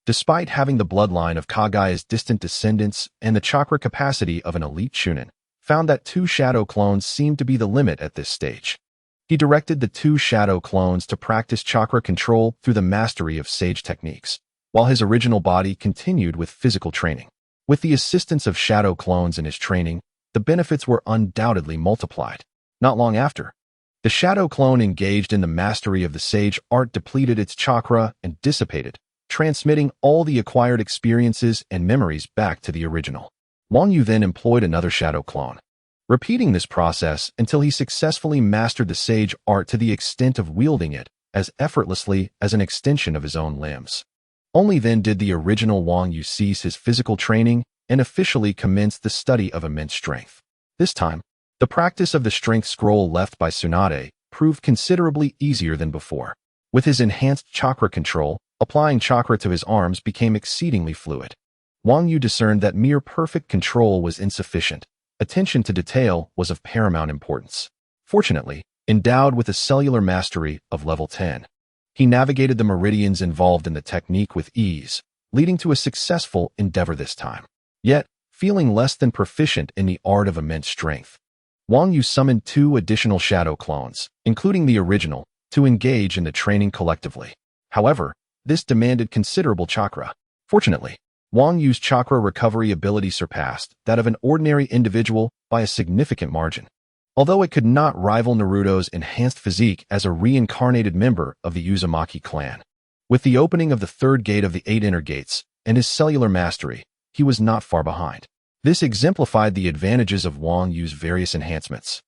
despite having the bloodline of Kaguya's distant descendants and the chakra capacity of an elite Chunin, found that 2 shadow clones seemed to be the limit at this stage. He directed the 2 shadow clones to practice chakra control through the mastery of sage techniques, while his original body continued with physical training. With the assistance of shadow clones in his training, the benefits were undoubtedly multiplied. Not long after, The shadow clone engaged in the mastery of the sage art depleted its chakra and dissipated, transmitting all the acquired experiences and memories back to the original. Wang Yu then employed another shadow clone, repeating this process until he successfully mastered the sage art to the extent of wielding it as effortlessly as an extension of his own limbs. Only then did the original Wang Yu cease his physical training and officially commence the study of immense strength. This time, the practice of the strength scroll left by Tsunade proved considerably easier than before. With his enhanced chakra control, applying chakra to his arms became exceedingly fluid. Wang Yu discerned that mere perfect control was insufficient. Attention to detail was of paramount importance. Fortunately, endowed with a cellular mastery of level 10, he navigated the meridians involved in the technique with ease, leading to a successful endeavor this time. Yet, feeling less than proficient in the art of immense strength, Wang Yu summoned 2 additional shadow clones, including the original, to engage in the training collectively. However, this demanded considerable chakra. Fortunately, Wang Yu's chakra recovery ability surpassed that of an ordinary individual by a significant margin. Although it could not rival Naruto's enhanced physique as a reincarnated member of the Uzumaki clan. With the opening of the 3rd gate of the 8 inner gates and his cellular mastery, he was not far behind. This exemplified the advantages of Wang Yu's various enhancements,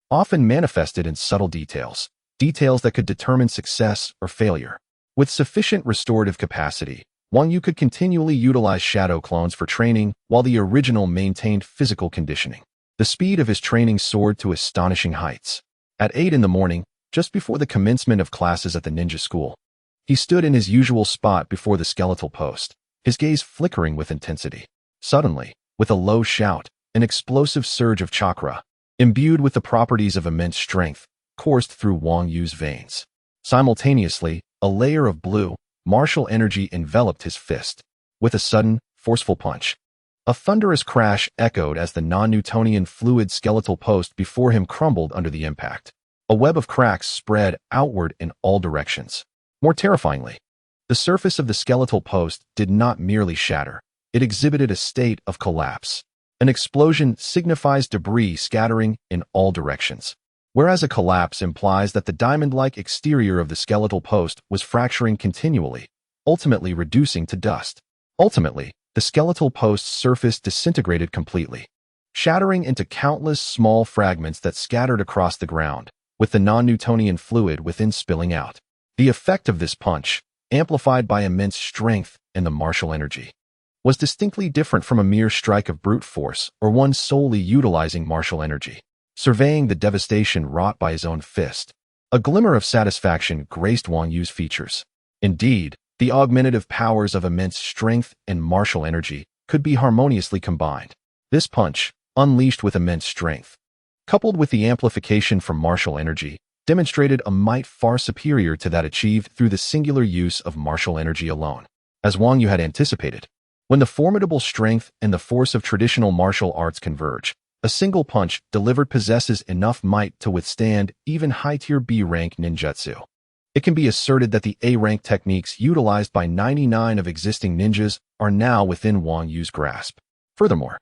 often manifested in subtle details that could determine success or failure. With sufficient restorative capacity, Wang Yu could continually utilize shadow clones for training while the original maintained physical conditioning. The speed of his training soared to astonishing heights. At 8 in the morning, just before the commencement of classes at the ninja school, he stood in his usual spot before the skeletal post, his gaze flickering with intensity. Suddenly, with a low shout, an explosive surge of chakra, imbued with the properties of immense strength, coursed through Wang Yu's veins. Simultaneously, a layer of blue, martial energy enveloped his fist. With a sudden, forceful punch, a thunderous crash echoed as the non-Newtonian fluid skeletal post before him crumbled under the impact. A web of cracks spread outward in all directions. More terrifyingly, the surface of the skeletal post did not merely shatter. It exhibited a state of collapse. An explosion signifies debris scattering in all directions, whereas a collapse implies that the diamond-like exterior of the skeletal post was fracturing continually, ultimately reducing to dust. Ultimately, the skeletal post's surface disintegrated completely, shattering into countless small fragments that scattered across the ground, with the non-Newtonian fluid within spilling out. The effect of this punch, amplified by immense strength and the martial energy, was distinctly different from a mere strike of brute force or one solely utilizing martial energy. Surveying the devastation wrought by his own fist, a glimmer of satisfaction graced Wang Yu's features. Indeed, the augmentative powers of immense strength and martial energy could be harmoniously combined. This punch, unleashed with immense strength, coupled with the amplification from martial energy, demonstrated a might far superior to that achieved through the singular use of martial energy alone. As Wang Yu had anticipated, when the formidable strength and the force of traditional martial arts converge, a single punch delivered possesses enough might to withstand even high-tier B-rank ninjutsu. It can be asserted that the A-rank techniques utilized by 99 of existing ninjas are now within Wang Yu's grasp. Furthermore,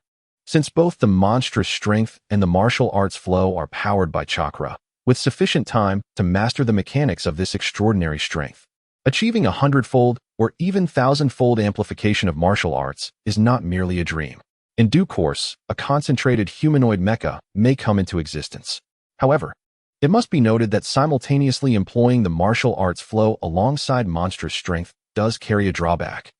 since both the monstrous strength and the martial arts flow are powered by chakra, with sufficient time to master the mechanics of this extraordinary strength, achieving 100-fold or even 1,000-fold amplification of martial arts is not merely a dream. In due course, a concentrated humanoid mecha may come into existence. However, it must be noted that simultaneously employing the martial arts flow alongside monstrous strength does carry a drawback.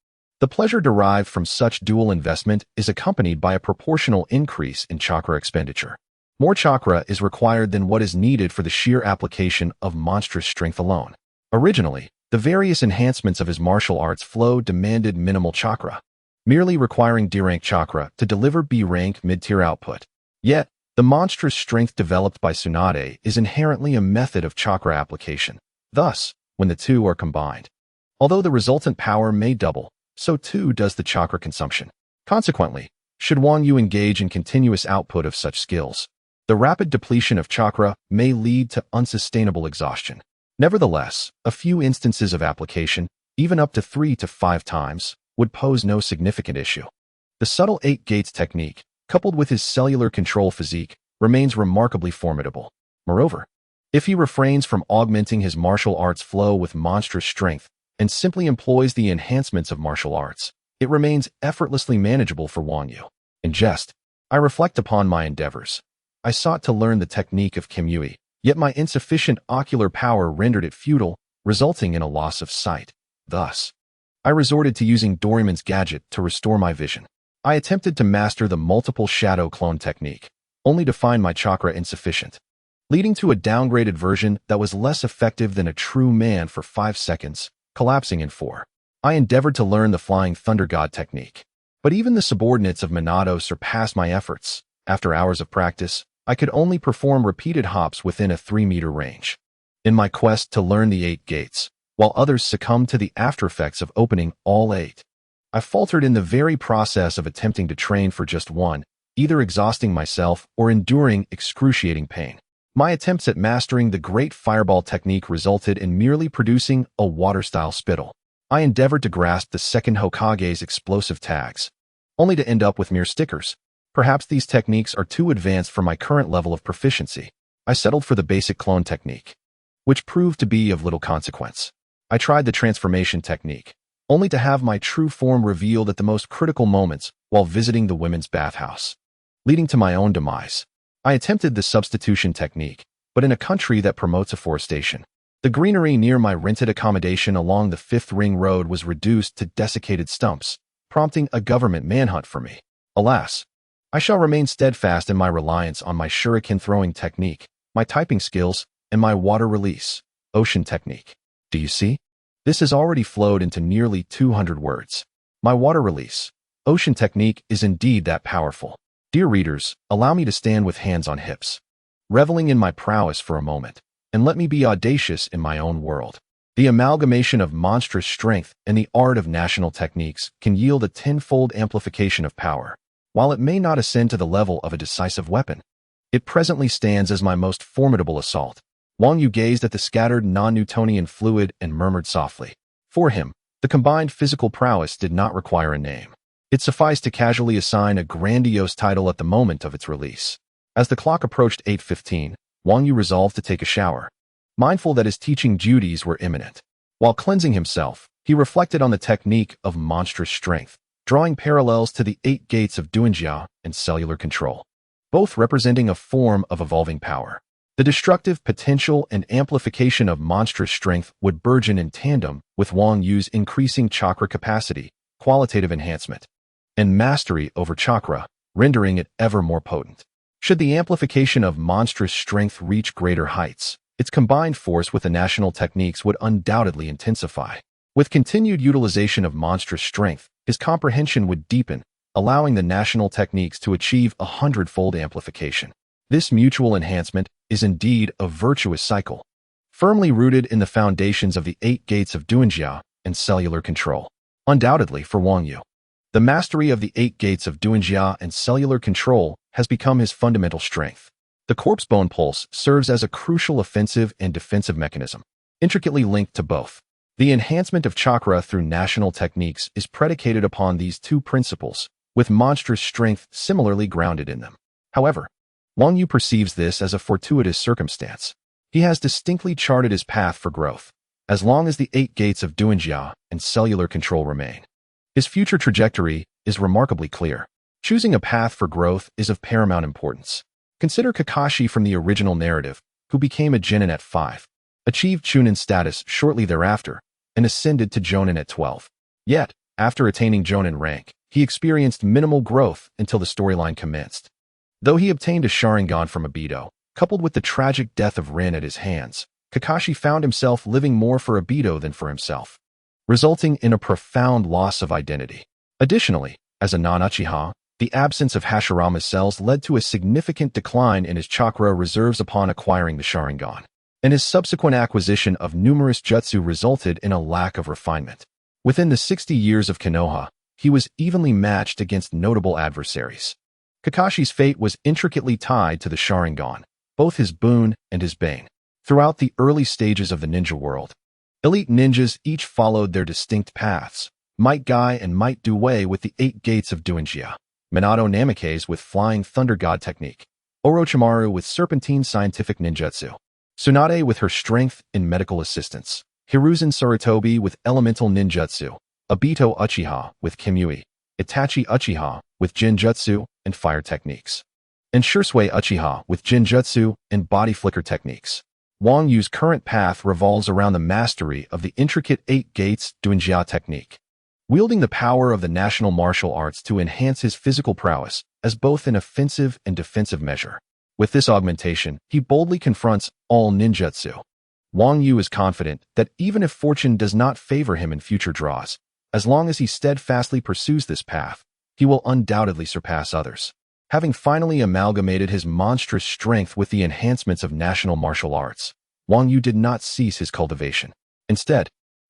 The pleasure derived from such dual investment is accompanied by a proportional increase in chakra expenditure. More chakra is required than what is needed for the sheer application of monstrous strength alone. Originally, the various enhancements of his martial arts flow demanded minimal chakra, merely requiring D-rank chakra to deliver B-rank mid-tier output. Yet, the monstrous strength developed by Tsunade is inherently a method of chakra application. Thus, when the two are combined, although the resultant power may double, so too does the chakra consumption. Consequently, should Wang Yu engage in continuous output of such skills, the rapid depletion of chakra may lead to unsustainable exhaustion. Nevertheless, a few instances of application, even up to 3 to 5 times, would pose no significant issue. The subtle 8 gates technique, coupled with his cellular control physique, remains remarkably formidable. Moreover, If he refrains from augmenting his martial arts flow with monstrous strength and simply employs the enhancements of martial arts, it remains effortlessly manageable for Wang Yu. In jest, I reflect upon my endeavors. I sought to learn the technique of Kimimaro, yet my insufficient ocular power rendered it futile, resulting in a loss of sight. Thus, I resorted to using Doraemon's gadget to restore my vision. I attempted to master the multiple shadow clone technique, only to find my chakra insufficient, leading to a downgraded version that was less effective than a true man for 5 seconds, collapsing in 4. I endeavored to learn the Flying Thunder God technique, but even the subordinates of Minato surpassed my efforts. After hours of practice, I could only perform repeated hops within a 3-meter range. In my quest to learn the 8 gates, while others succumbed to the aftereffects of opening all 8, I faltered in the very process of attempting to train for just one, either exhausting myself or enduring excruciating pain. My attempts at mastering the Great Fireball technique resulted in merely producing a water-style spittle. I endeavored to grasp the second Hokage's explosive tags, only to end up with mere stickers. Perhaps these techniques are too advanced for my current level of proficiency. I settled for the basic clone technique, which proved to be of little consequence. I tried the transformation technique, only to have my true form revealed at the most critical moments while visiting the women's bathhouse, leading to my own demise. I attempted the substitution technique, but in a country that promotes afforestation. The greenery near my rented accommodation along the 5th Ring Road was reduced to desiccated stumps, prompting a government manhunt for me. Alas, I shall remain steadfast in my reliance on my shuriken-throwing technique, my typing skills, and my water release, ocean technique. Do you see? This has already flowed into nearly 200 words. My water release, ocean technique is indeed that powerful. Dear readers, allow me to stand with hands on hips, reveling in my prowess for a moment, and let me be audacious in my own world. The amalgamation of monstrous strength and the art of national techniques can yield a 10-fold amplification of power. While it may not ascend to the level of a decisive weapon, it presently stands as my most formidable assault. Wang Yu gazed at the scattered non-Newtonian fluid and murmured softly. For him, the combined physical prowess did not require a name. It sufficed to casually assign a grandiose title at the moment of its release. As the clock approached 8:15, Wang Yu resolved to take a shower, mindful that his teaching duties were imminent. While cleansing himself, he reflected on the technique of monstrous strength, drawing parallels to the 8 gates of Duanjia and cellular control, both representing a form of evolving power. The destructive potential and amplification of monstrous strength would burgeon in tandem with Wang Yu's increasing chakra capacity, qualitative enhancement, and mastery over chakra, rendering it ever more potent. Should the amplification of monstrous strength reach greater heights, its combined force with the national techniques would undoubtedly intensify. With continued utilization of monstrous strength, his comprehension would deepen, allowing the national techniques to achieve 100-fold amplification. This mutual enhancement is indeed a virtuous cycle, firmly rooted in the foundations of the 8 gates of Duanjia and cellular control. Undoubtedly, for Wang Yu, the mastery of the 8 gates of Duanjia and cellular control has become his fundamental strength. The corpse bone pulse serves as a crucial offensive and defensive mechanism, intricately linked to both. The enhancement of chakra through national techniques is predicated upon these 2 principles, with monstrous strength similarly grounded in them. However, Wang Yu perceives this as a fortuitous circumstance. He has distinctly charted his path for growth, as long as the 8 gates of Duanjia and cellular control remain. His future trajectory is remarkably clear. Choosing a path for growth is of paramount importance. Consider Kakashi from the original narrative, who became a Genin at 5, achieved Chunin status shortly thereafter, and ascended to Jonin at 12. Yet, after attaining Jonin rank, he experienced minimal growth until the storyline commenced. Though he obtained a Sharingan from Obito, coupled with the tragic death of Rin at his hands, Kakashi found himself living more for Obito than for himself, resulting in a profound loss of identity. Additionally, as a non-Uchiha, the absence of Hashirama's cells led to a significant decline in his chakra reserves upon acquiring the Sharingan, and his subsequent acquisition of numerous jutsu resulted in a lack of refinement. Within the 60 years of Konoha, he was evenly matched against notable adversaries. Kakashi's fate was intricately tied to the Sharingan, both his boon and his bane. Throughout the early stages of the ninja world, elite ninjas each followed their distinct paths. Might Guy and Might Do Wei with the 8 gates of Duanjia, Minato Namikaze with Flying Thunder God technique, Orochimaru with Serpentine scientific ninjutsu. Tsunade with her strength and medical assistance, Hiruzen Sarutobi with elemental ninjutsu, Obito Uchiha with Kimui, Itachi Uchiha with Genjutsu and fire techniques, and Shursui Uchiha with Genjutsu and body flicker techniques. Wang Yu's current path revolves around the mastery of the intricate 8 gates Duinjia technique, wielding the power of the national martial arts to enhance his physical prowess as both an offensive and defensive measure. With this augmentation, he boldly confronts all ninjutsu. Wang Yu is confident that even if fortune does not favor him in future draws, as long as he steadfastly pursues this path, he will undoubtedly surpass others. Having finally amalgamated his monstrous strength with the enhancements of national martial arts, Wang Yu did not cease his cultivation. Instead,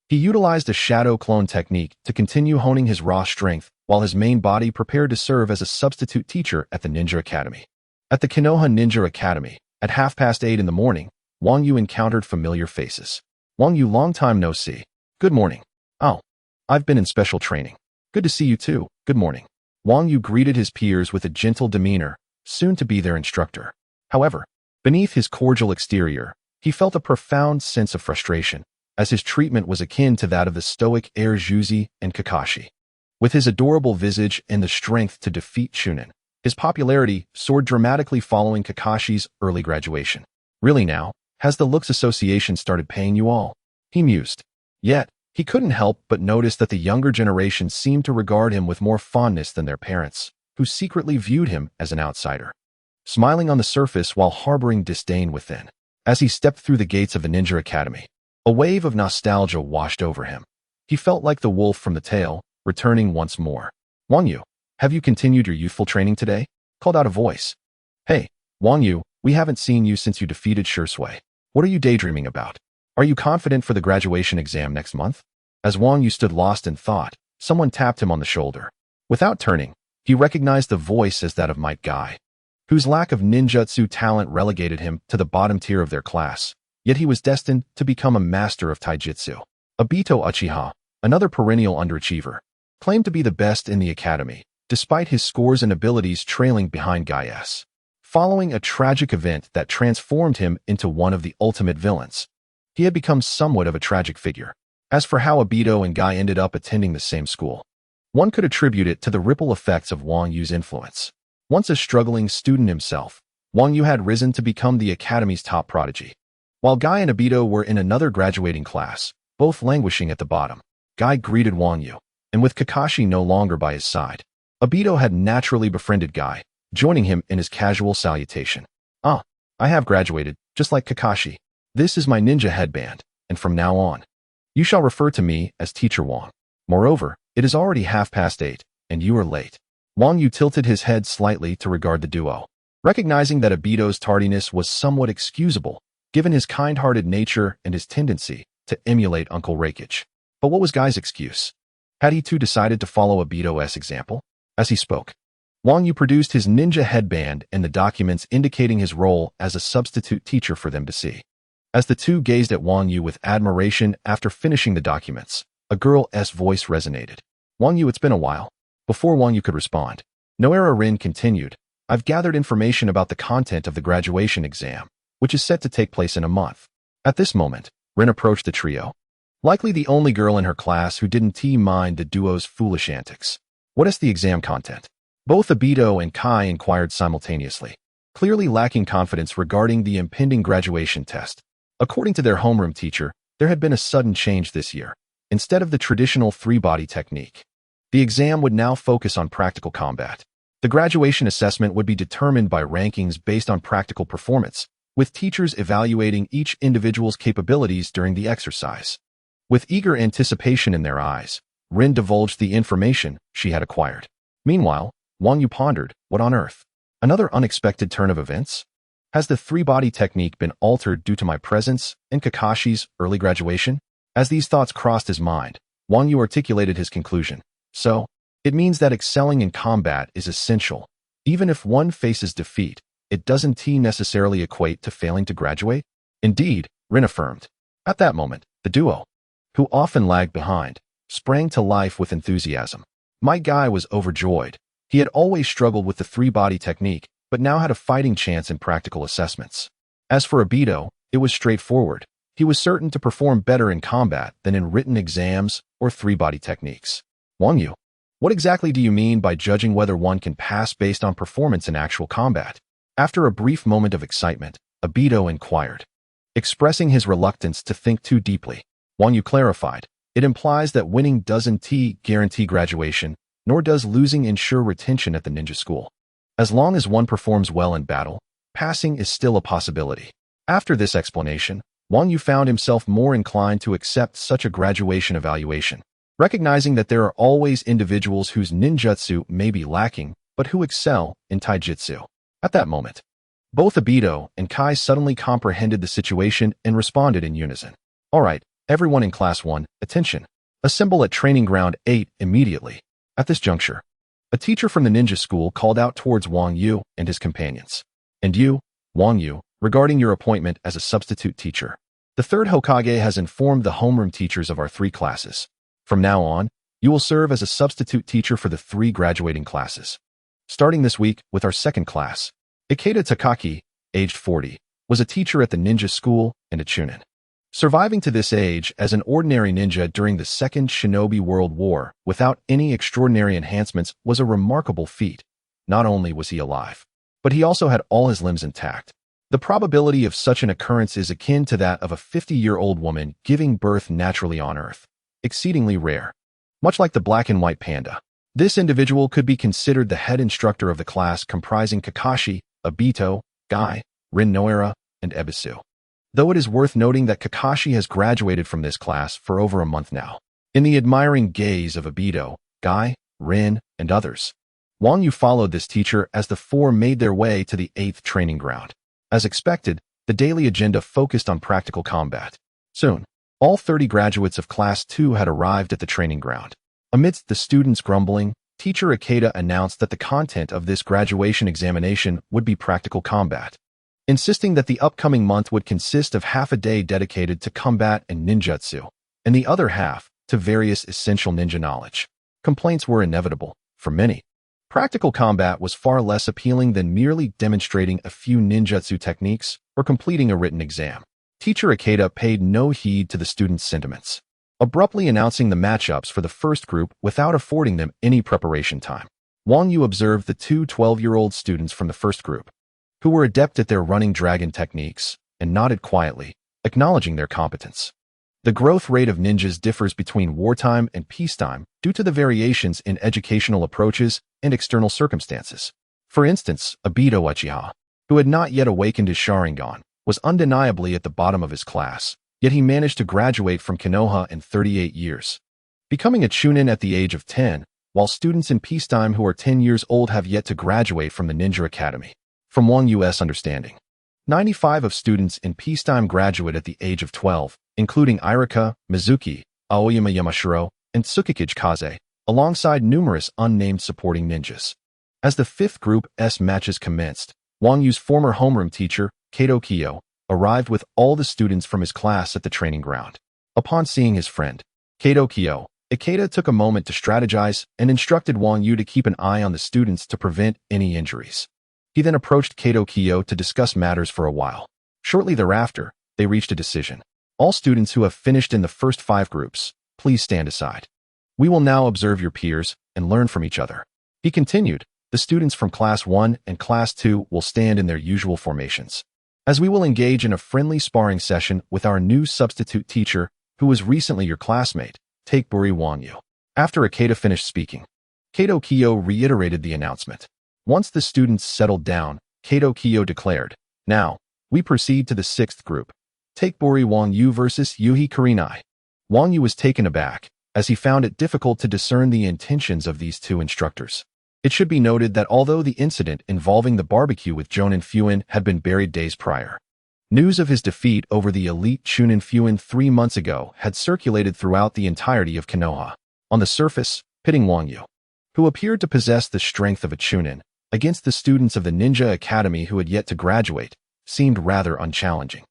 he utilized a shadow clone technique to continue honing his raw strength while his main body prepared to serve as a substitute teacher at the Ninja Academy. At the Konoha Ninja Academy, at 8:30 in the morning, Wang Yu encountered familiar faces. Wang Yu, long time no see. Good morning. Oh, I've been in special training. Good to see you too. Good morning. Wang Yu greeted his peers with a gentle demeanor, soon to be their instructor. However, beneath his cordial exterior, he felt a profound sense of frustration, as his treatment was akin to that of the stoic heirs Juzi and Kakashi. With his adorable visage and the strength to defeat Chunin, his popularity soared dramatically following Kakashi's early graduation. Really now, has the looks association started paying you all? He mused. Yet, he couldn't help but notice that the younger generation seemed to regard him with more fondness than their parents, who secretly viewed him as an outsider, smiling on the surface while harboring disdain within. As he stepped through the gates of the Ninja Academy, a wave of nostalgia washed over him. He felt like the wolf from the tale, returning once more. Wang Yu, have you continued your youthful training today? Called out a voice. Hey, Wang Yu, we haven't seen you since you defeated Shursui. What are you daydreaming about? Are you confident for the graduation exam next month? As Wang Yu stood lost in thought, someone tapped him on the shoulder. Without turning, he recognized the voice as that of Might Guy, whose lack of ninjutsu talent relegated him to the bottom tier of their class, yet he was destined to become a master of taijutsu. Obito Uchiha, another perennial underachiever, claimed to be the best in the academy, despite his scores and abilities trailing behind Gaius. Following a tragic event that transformed him into one of the ultimate villains, he had become somewhat of a tragic figure. As for how Obito and Guy ended up attending the same school, one could attribute it to the ripple effects of Wang Yu's influence. Once a struggling student himself, Wang Yu had risen to become the academy's top prodigy. While Guy and Obito were in another graduating class, both languishing at the bottom, Guy greeted Wang Yu, and with Kakashi no longer by his side, Obito had naturally befriended Guy, joining him in his casual salutation. Ah, I have graduated, just like Kakashi. This is my ninja headband, and from now on, you shall refer to me as Teacher Wang. Moreover, it is already 8:30, and you are late. Wang Yu tilted his head slightly to regard the duo, recognizing that Obito's tardiness was somewhat excusable, given his kind-hearted nature and his tendency to emulate Uncle Rakage. But what was Guy's excuse? Had he too decided to follow Obito's example? As he spoke, Wang Yu produced his ninja headband and the documents indicating his role as a substitute teacher for them to see. As the two gazed at Wang Yu with admiration after finishing the documents, a girl's voice resonated. Wang Yu, it's been a while. Before Wang Yu could respond, Noera Rin continued, I've gathered information about the content of the graduation exam, which is set to take place in a month. At this moment, Rin approached the trio, likely the only girl in her class who didn't mind the duo's foolish antics. What is the exam content? Both Obito and Kai inquired simultaneously, clearly lacking confidence regarding the impending graduation test. According to their homeroom teacher, there had been a sudden change this year. Instead of the traditional three-body technique, the exam would now focus on practical combat. The graduation assessment would be determined by rankings based on practical performance, with teachers evaluating each individual's capabilities during the exercise. With eager anticipation in their eyes, Rin divulged the information she had acquired. Meanwhile, Wang Yu pondered, what on earth? Another unexpected turn of events? Has the three-body technique been altered due to my presence in Kakashi's early graduation? As these thoughts crossed his mind, Wang Yu articulated his conclusion. So, it means that excelling in combat is essential. Even if one faces defeat, it doesn't necessarily equate to failing to graduate? Indeed, Rin affirmed. At that moment, the duo, who often lagged behind, sprang to life with enthusiasm. My guy was overjoyed. He had always struggled with the three-body technique, but now had a fighting chance in practical assessments. As for Obito, It was straightforward. He was certain to perform better in combat than in written exams or three-body techniques. Wang Yu, what exactly do you mean by judging whether one can pass based on performance in actual combat? After a brief moment of excitement, Obito inquired. Expressing his reluctance to think too deeply, Wang Yu clarified, it implies that winning doesn't guarantee graduation, nor does losing ensure retention at the ninja school. As long as one performs well in battle, passing is still a possibility. After this explanation, Wang Yu found himself more inclined to accept such a graduation evaluation, recognizing that there are always individuals whose ninjutsu may be lacking, but who excel in taijutsu. At that moment, both Obito and Kai suddenly comprehended the situation and responded in unison. All right, everyone in Class 1, attention. Assemble at Training Ground 8 immediately. At this juncture, a teacher from the ninja school called out towards Wang Yu and his companions. And you, Wang Yu, regarding your appointment as a substitute teacher. The third Hokage has informed the homeroom teachers of our 3 classes. From now on, you will serve as a substitute teacher for the 3 graduating classes. Starting this week with our second class, Ikeda Takaki, aged 40, was a teacher at the ninja school and a chunin. Surviving to this age as an ordinary ninja during the Second Shinobi World War without any extraordinary enhancements was a remarkable feat. Not only was he alive, but he also had all his limbs intact. The probability of such an occurrence is akin to that of a 50-year-old woman giving birth naturally on Earth, exceedingly rare. Much like the black and white panda, this individual could be considered the head instructor of the class comprising Kakashi, Obito, Guy, Rin Noara, and Ebisu. Though it is worth noting that Kakashi has graduated from this class for over a month now. In the admiring gaze of Obito, Guy, Rin, and others, Wang Yu followed this teacher as the 4 made their way to the 8th training ground. As expected, the daily agenda focused on practical combat. Soon, all 30 graduates of Class 2 had arrived at the training ground. Amidst the students' grumbling, Teacher Ikeda announced that the content of this graduation examination would be practical combat, insisting that the upcoming month would consist of half a day dedicated to combat and ninjutsu, and the other half to various essential ninja knowledge. Complaints were inevitable, for many. Practical combat was far less appealing than merely demonstrating a few ninjutsu techniques or completing a written exam. Teacher Ikeda paid no heed to the students' sentiments, abruptly announcing the matchups for the first group without affording them any preparation time. Wang Yu observed the 2 12-year-old students from the first group, who were adept at their running dragon techniques, and nodded quietly, acknowledging their competence. The growth rate of ninjas differs between wartime and peacetime due to the variations in educational approaches and external circumstances. For instance, Obito Uchiha, who had not yet awakened his Sharingan, was undeniably at the bottom of his class, yet he managed to graduate from Konoha in 38 years, becoming a chunin at the age of 10, while students in peacetime who are 10 years old have yet to graduate from the Ninja Academy. From Wang Yu's understanding, 95 of students in peacetime graduate at the age of 12, including Irika, Mizuki, Aoyama Yamashiro, and Tsukikage Kaze, alongside numerous unnamed supporting ninjas. As the 5th group's matches commenced, Wang Yu's former homeroom teacher, Kato Kiyo, arrived with all the students from his class at the training ground. Upon seeing his friend, Kato Kiyo, Ikeda took a moment to strategize and instructed Wang Yu to keep an eye on the students to prevent any injuries. He then approached Kato Kiyo to discuss matters for a while. Shortly thereafter, they reached a decision. All students who have finished in the first 5 groups, please stand aside. We will now observe your peers and learn from each other. He continued, the students from Class 1 and Class 2 will stand in their usual formations, as we will engage in a friendly sparring session with our new substitute teacher, who was recently your classmate, Takeburi Wang Yu. After Ikeda finished speaking, Kato Kiyo reiterated the announcement. Once the students settled down, Kato Kiyo declared, now, we proceed to the 6th group. Takeburi Wang Yu versus Yuhi Kurenai. Wang Yu was taken aback, as he found it difficult to discern the intentions of these 2 instructors. It should be noted that although the incident involving the barbecue with Jonin Fuin had been buried days prior, news of his defeat over the elite Chunin Fuin 3 months ago had circulated throughout the entirety of Konoha. On the surface, pitting Wang Yu, who appeared to possess the strength of a Chunin, against the students of the Ninja Academy who had yet to graduate, seemed rather unchallenging.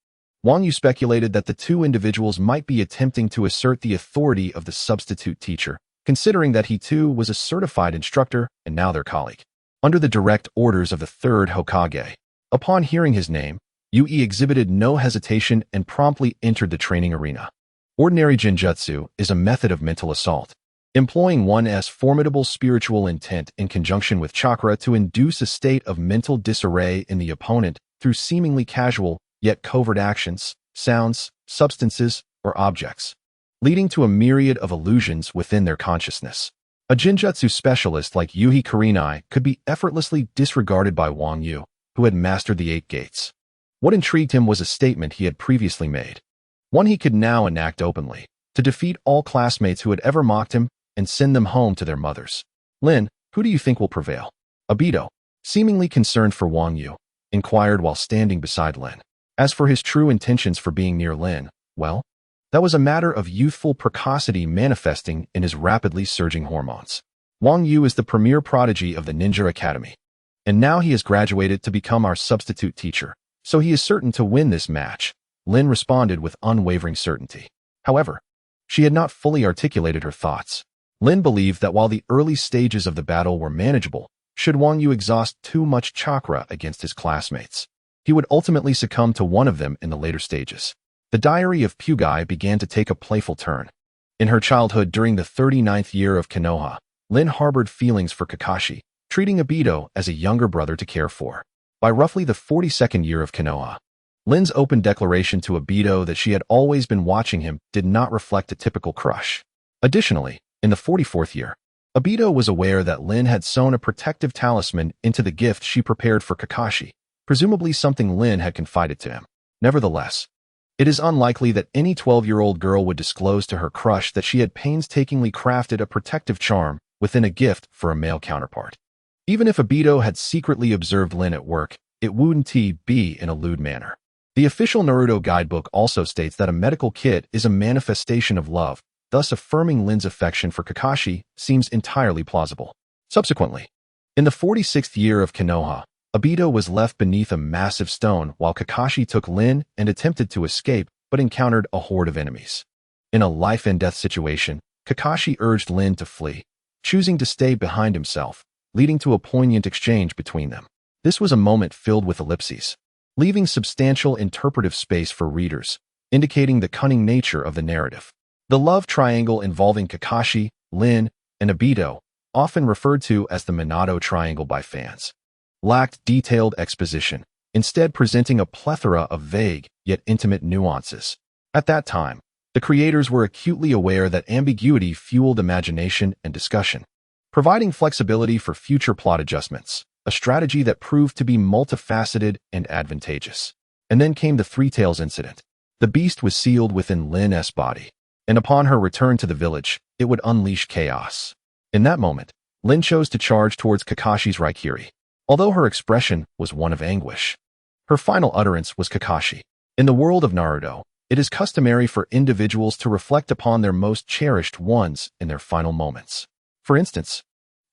Wang Yu speculated that the 2 individuals might be attempting to assert the authority of the substitute teacher, considering that he too was a certified instructor and now their colleague. Under the direct orders of the 3rd Hokage, upon hearing his name, Yui exhibited no hesitation and promptly entered the training arena. Ordinary Genjutsu is a method of mental assault, employing one's formidable spiritual intent in conjunction with chakra to induce a state of mental disarray in the opponent through seemingly casual yet covert actions, sounds, substances, or objects, leading to a myriad of illusions within their consciousness. A Genjutsu specialist like Yui Kurenai could be effortlessly disregarded by Wang Yu, who had mastered the 8 gates. What intrigued him was a statement he had previously made, one he could now enact openly, to defeat all classmates who had ever mocked him and send them home to their mothers. Lin, who do you think will prevail? Abito, seemingly concerned for Wang Yu, inquired while standing beside Lin. As for his true intentions for being near Lin, well, that was a matter of youthful precocity manifesting in his rapidly surging hormones. Wang Yu is the premier prodigy of the Ninja Academy, and now he has graduated to become our substitute teacher, so he is certain to win this match, Lin responded with unwavering certainty. However, she had not fully articulated her thoughts. Lin believed that while the early stages of the battle were manageable, should Wang Yu exhaust too much chakra against his classmates, he would ultimately succumb to one of them in the later stages. The diary of Pugai began to take a playful turn. In her childhood during the 39th year of Konoha, Lin harbored feelings for Kakashi, treating Obito as a younger brother to care for. By roughly the 42nd year of Konoha, Lin's open declaration to Obito that she had always been watching him did not reflect a typical crush. Additionally, in the 44th year, Obito was aware that Lin had sewn a protective talisman into the gift she prepared for Kakashi, presumably something Lin had confided to him. Nevertheless, it is unlikely that any 12-year-old girl would disclose to her crush that she had painstakingly crafted a protective charm within a gift for a male counterpart. Even if Obito had secretly observed Lin at work, it wouldn't be in a lewd manner. The official Naruto guidebook also states that a medical kit is a manifestation of love, thus affirming Lin's affection for Kakashi seems entirely plausible. Subsequently, in the 46th year of Konoha, Obito was left beneath a massive stone while Kakashi took Lin and attempted to escape but encountered a horde of enemies. In a life-and-death situation, Kakashi urged Lin to flee, choosing to stay behind himself, leading to a poignant exchange between them. This was a moment filled with ellipses, leaving substantial interpretive space for readers, indicating the cunning nature of the narrative. The love triangle involving Kakashi, Lin, and Obito, often referred to as the Minato Triangle by fans, lacked detailed exposition, instead presenting a plethora of vague yet intimate nuances. At that time, the creators were acutely aware that ambiguity fueled imagination and discussion, providing flexibility for future plot adjustments, a strategy that proved to be multifaceted and advantageous. And then came the Three Tails incident. The beast was sealed within Lin's body, and upon her return to the village, it would unleash chaos. In that moment, Lin chose to charge towards Kakashi's Raikiri, although her expression was one of anguish. Her final utterance was Kakashi. In the world of Naruto, it is customary for individuals to reflect upon their most cherished ones in their final moments. For instance,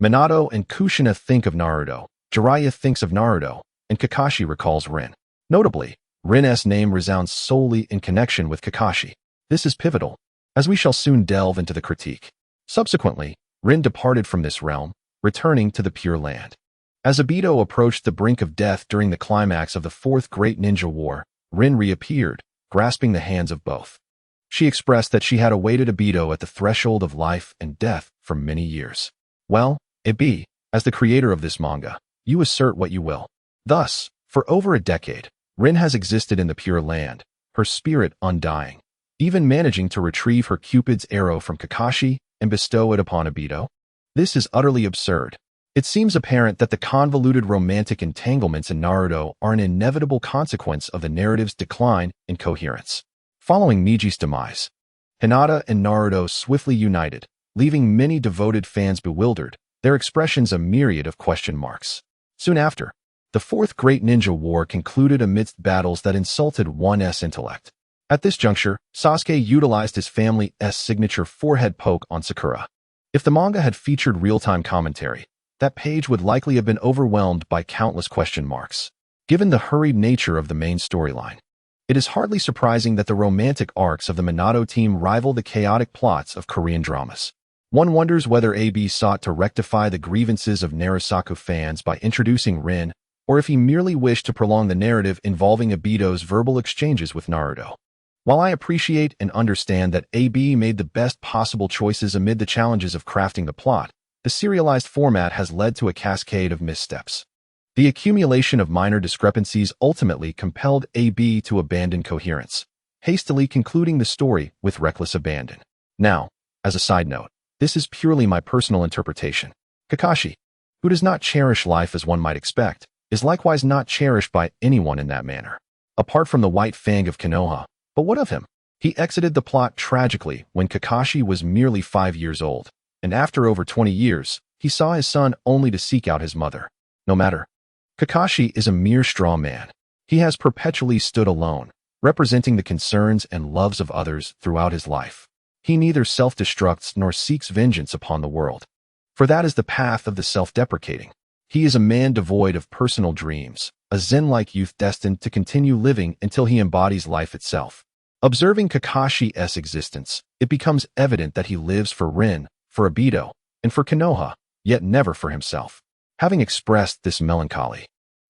Minato and Kushina think of Naruto, Jiraiya thinks of Naruto, and Kakashi recalls Rin. Notably, Rin's name resounds solely in connection with Kakashi. This is pivotal, as we shall soon delve into the critique. Subsequently, Rin departed from this realm, returning to the Pure Land. As Obito approached the brink of death during the climax of the Fourth Great Ninja War, Rin reappeared, grasping the hands of both. She expressed that she had awaited Obito at the threshold of life and death for many years. Well, as the creator of this manga, you assert what you will. Thus, for over a decade, Rin has existed in the Pure Land, her spirit undying, even managing to retrieve her Cupid's arrow from Kakashi and bestow it upon Obito. This is utterly absurd. It seems apparent that the convoluted romantic entanglements in Naruto are an inevitable consequence of the narrative's decline in coherence. Following Niji's demise, Hinata and Naruto swiftly united, leaving many devoted fans bewildered, their expressions a myriad of question marks. Soon after, the Fourth Great Ninja War concluded amidst battles that insulted one's intellect. At this juncture, Sasuke utilized his family's signature forehead poke on Sakura. If the manga had featured real-time commentary, that page would likely have been overwhelmed by countless question marks. Given the hurried nature of the main storyline, it is hardly surprising that the romantic arcs of the Minato team rival the chaotic plots of Korean dramas. One wonders whether AB sought to rectify the grievances of Narasaku fans by introducing Rin, or if he merely wished to prolong the narrative involving Obito's verbal exchanges with Naruto. While I appreciate and understand that AB made the best possible choices amid the challenges of crafting the plot, the serialized format has led to a cascade of missteps. The accumulation of minor discrepancies ultimately compelled AB to abandon coherence, hastily concluding the story with reckless abandon. Now, as a side note, this is purely my personal interpretation. Kakashi, who does not cherish life as one might expect, is likewise not cherished by anyone in that manner. Apart from the White Fang of Konoha, but what of him? He exited the plot tragically when Kakashi was merely 5 years old, and after over 20 years, he saw his son only to seek out his mother. No matter. Kakashi is a mere straw man. He has perpetually stood alone, representing the concerns and loves of others throughout his life. He neither self-destructs nor seeks vengeance upon the world. For that is the path of the self-deprecating. He is a man devoid of personal dreams, a zen-like youth destined to continue living until he embodies life itself. Observing Kakashi's existence, it becomes evident that he lives for Rin, for Obito, and for Konoha, yet never for himself. Having expressed this melancholy,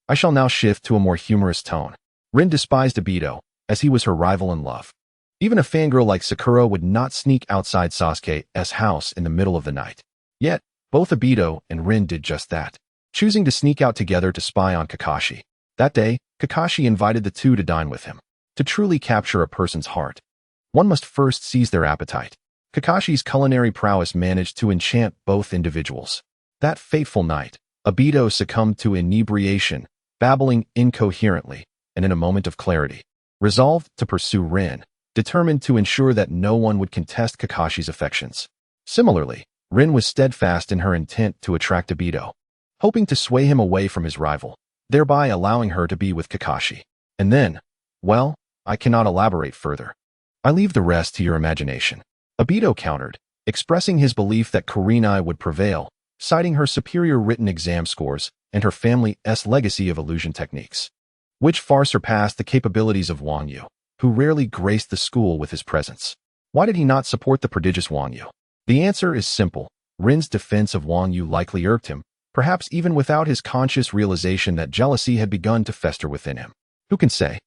I shall now shift to a more humorous tone. Rin despised Obito, as he was her rival in love. Even a fangirl like Sakura would not sneak outside Sasuke's house in the middle of the night. Yet, both Obito and Rin did just that, choosing to sneak out together to spy on Kakashi. That day, Kakashi invited the two to dine with him. To truly capture a person's heart, one must first seize their appetite. Kakashi's culinary prowess managed to enchant both individuals. That fateful night, Obito succumbed to inebriation, babbling incoherently, and in a moment of clarity, resolved to pursue Rin, determined to ensure that no one would contest Kakashi's affections. Similarly, Rin was steadfast in her intent to attract Obito, hoping to sway him away from his rival, thereby allowing her to be with Kakashi. And then, well, I cannot elaborate further. I leave the rest to your imagination. Obito countered, expressing his belief that Kurenai would prevail, citing her superior written exam scores and her family's legacy of illusion techniques, which far surpassed the capabilities of Wang Yu, who rarely graced the school with his presence. Why did he not support the prodigious Wang Yu? The answer is simple. Rin's defense of Wang Yu likely irked him, perhaps even without his conscious realization that jealousy had begun to fester within him. Who can say?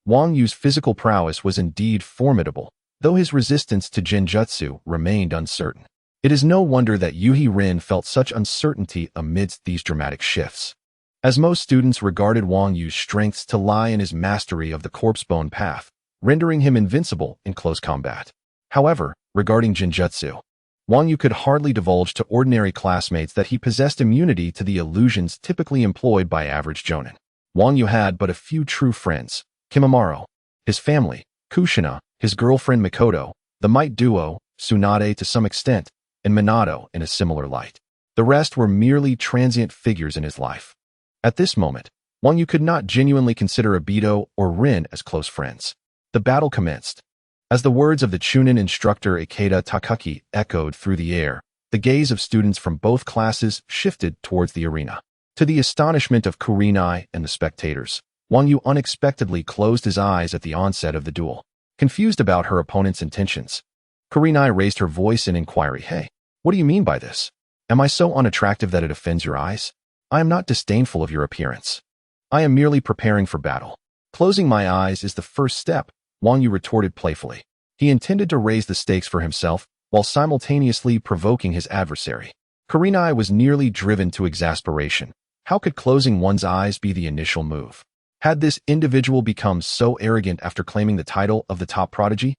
Wang Yu's physical prowess was indeed formidable, though his resistance to genjutsu remained uncertain. It is no wonder that Yuhi Rin felt such uncertainty amidst these dramatic shifts, as most students regarded Wang Yu's strengths to lie in his mastery of the corpse-bone path, rendering him invincible in close combat. However, regarding genjutsu, Wang Yu could hardly divulge to ordinary classmates that he possessed immunity to the illusions typically employed by average jonin. Wang Yu had but a few true friends: Kimimaro, his family, Kushina, his girlfriend Mikoto, the Might Duo, Tsunade to some extent, and Minato in a similar light. The rest were merely transient figures in his life. At this moment, Wang Yu could not genuinely consider Obito or Rin as close friends. The battle commenced. As the words of the Chunin instructor Ikeda Takaki echoed through the air, the gaze of students from both classes shifted towards the arena. To the astonishment of Kurenai and the spectators, Wang Yu unexpectedly closed his eyes at the onset of the duel. Confused about her opponent's intentions, Kurenai raised her voice in inquiry. Hey, what do you mean by this? Am I so unattractive that it offends your eyes? I am not disdainful of your appearance. I am merely preparing for battle. Closing my eyes is the first step, Wang Yu retorted playfully. He intended to raise the stakes for himself while simultaneously provoking his adversary. Kurenai was nearly driven to exasperation. How could closing one's eyes be the initial move? Had this individual become so arrogant after claiming the title of the top prodigy?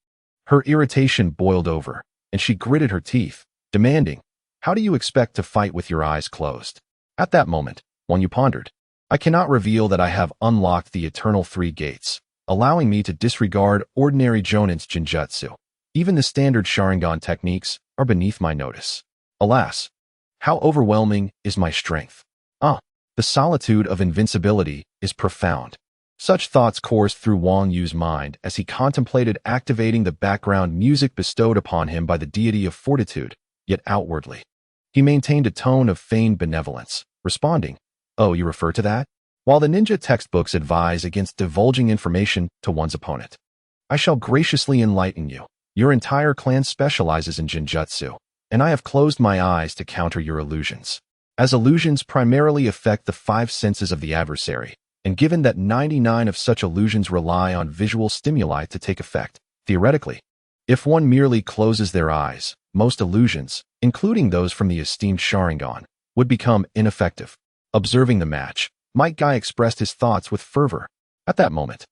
Her irritation boiled over, and she gritted her teeth, demanding, "How do you expect to fight with your eyes closed?" At that moment, Wang Yu pondered, "I cannot reveal that I have unlocked the eternal 3 gates, allowing me to disregard ordinary Jonin's genjutsu. Even the standard Sharingan techniques are beneath my notice. Alas, how overwhelming is my strength. The solitude of invincibility is profound." Such thoughts coursed through Wang Yu's mind as he contemplated activating the background music bestowed upon him by the deity of fortitude, yet outwardly, he maintained a tone of feigned benevolence, responding, "Oh, you refer to that? While the ninja textbooks advise against divulging information to one's opponent, I shall graciously enlighten you. Your entire clan specializes in genjutsu, and I have closed my eyes to counter your illusions." As illusions primarily affect the five senses of the adversary, and given that 99 of such illusions rely on visual stimuli to take effect, theoretically, if one merely closes their eyes, most illusions, including those from the esteemed Sharingan, would become ineffective. Observing the match, Might Guy expressed his thoughts with fervor. At that moment,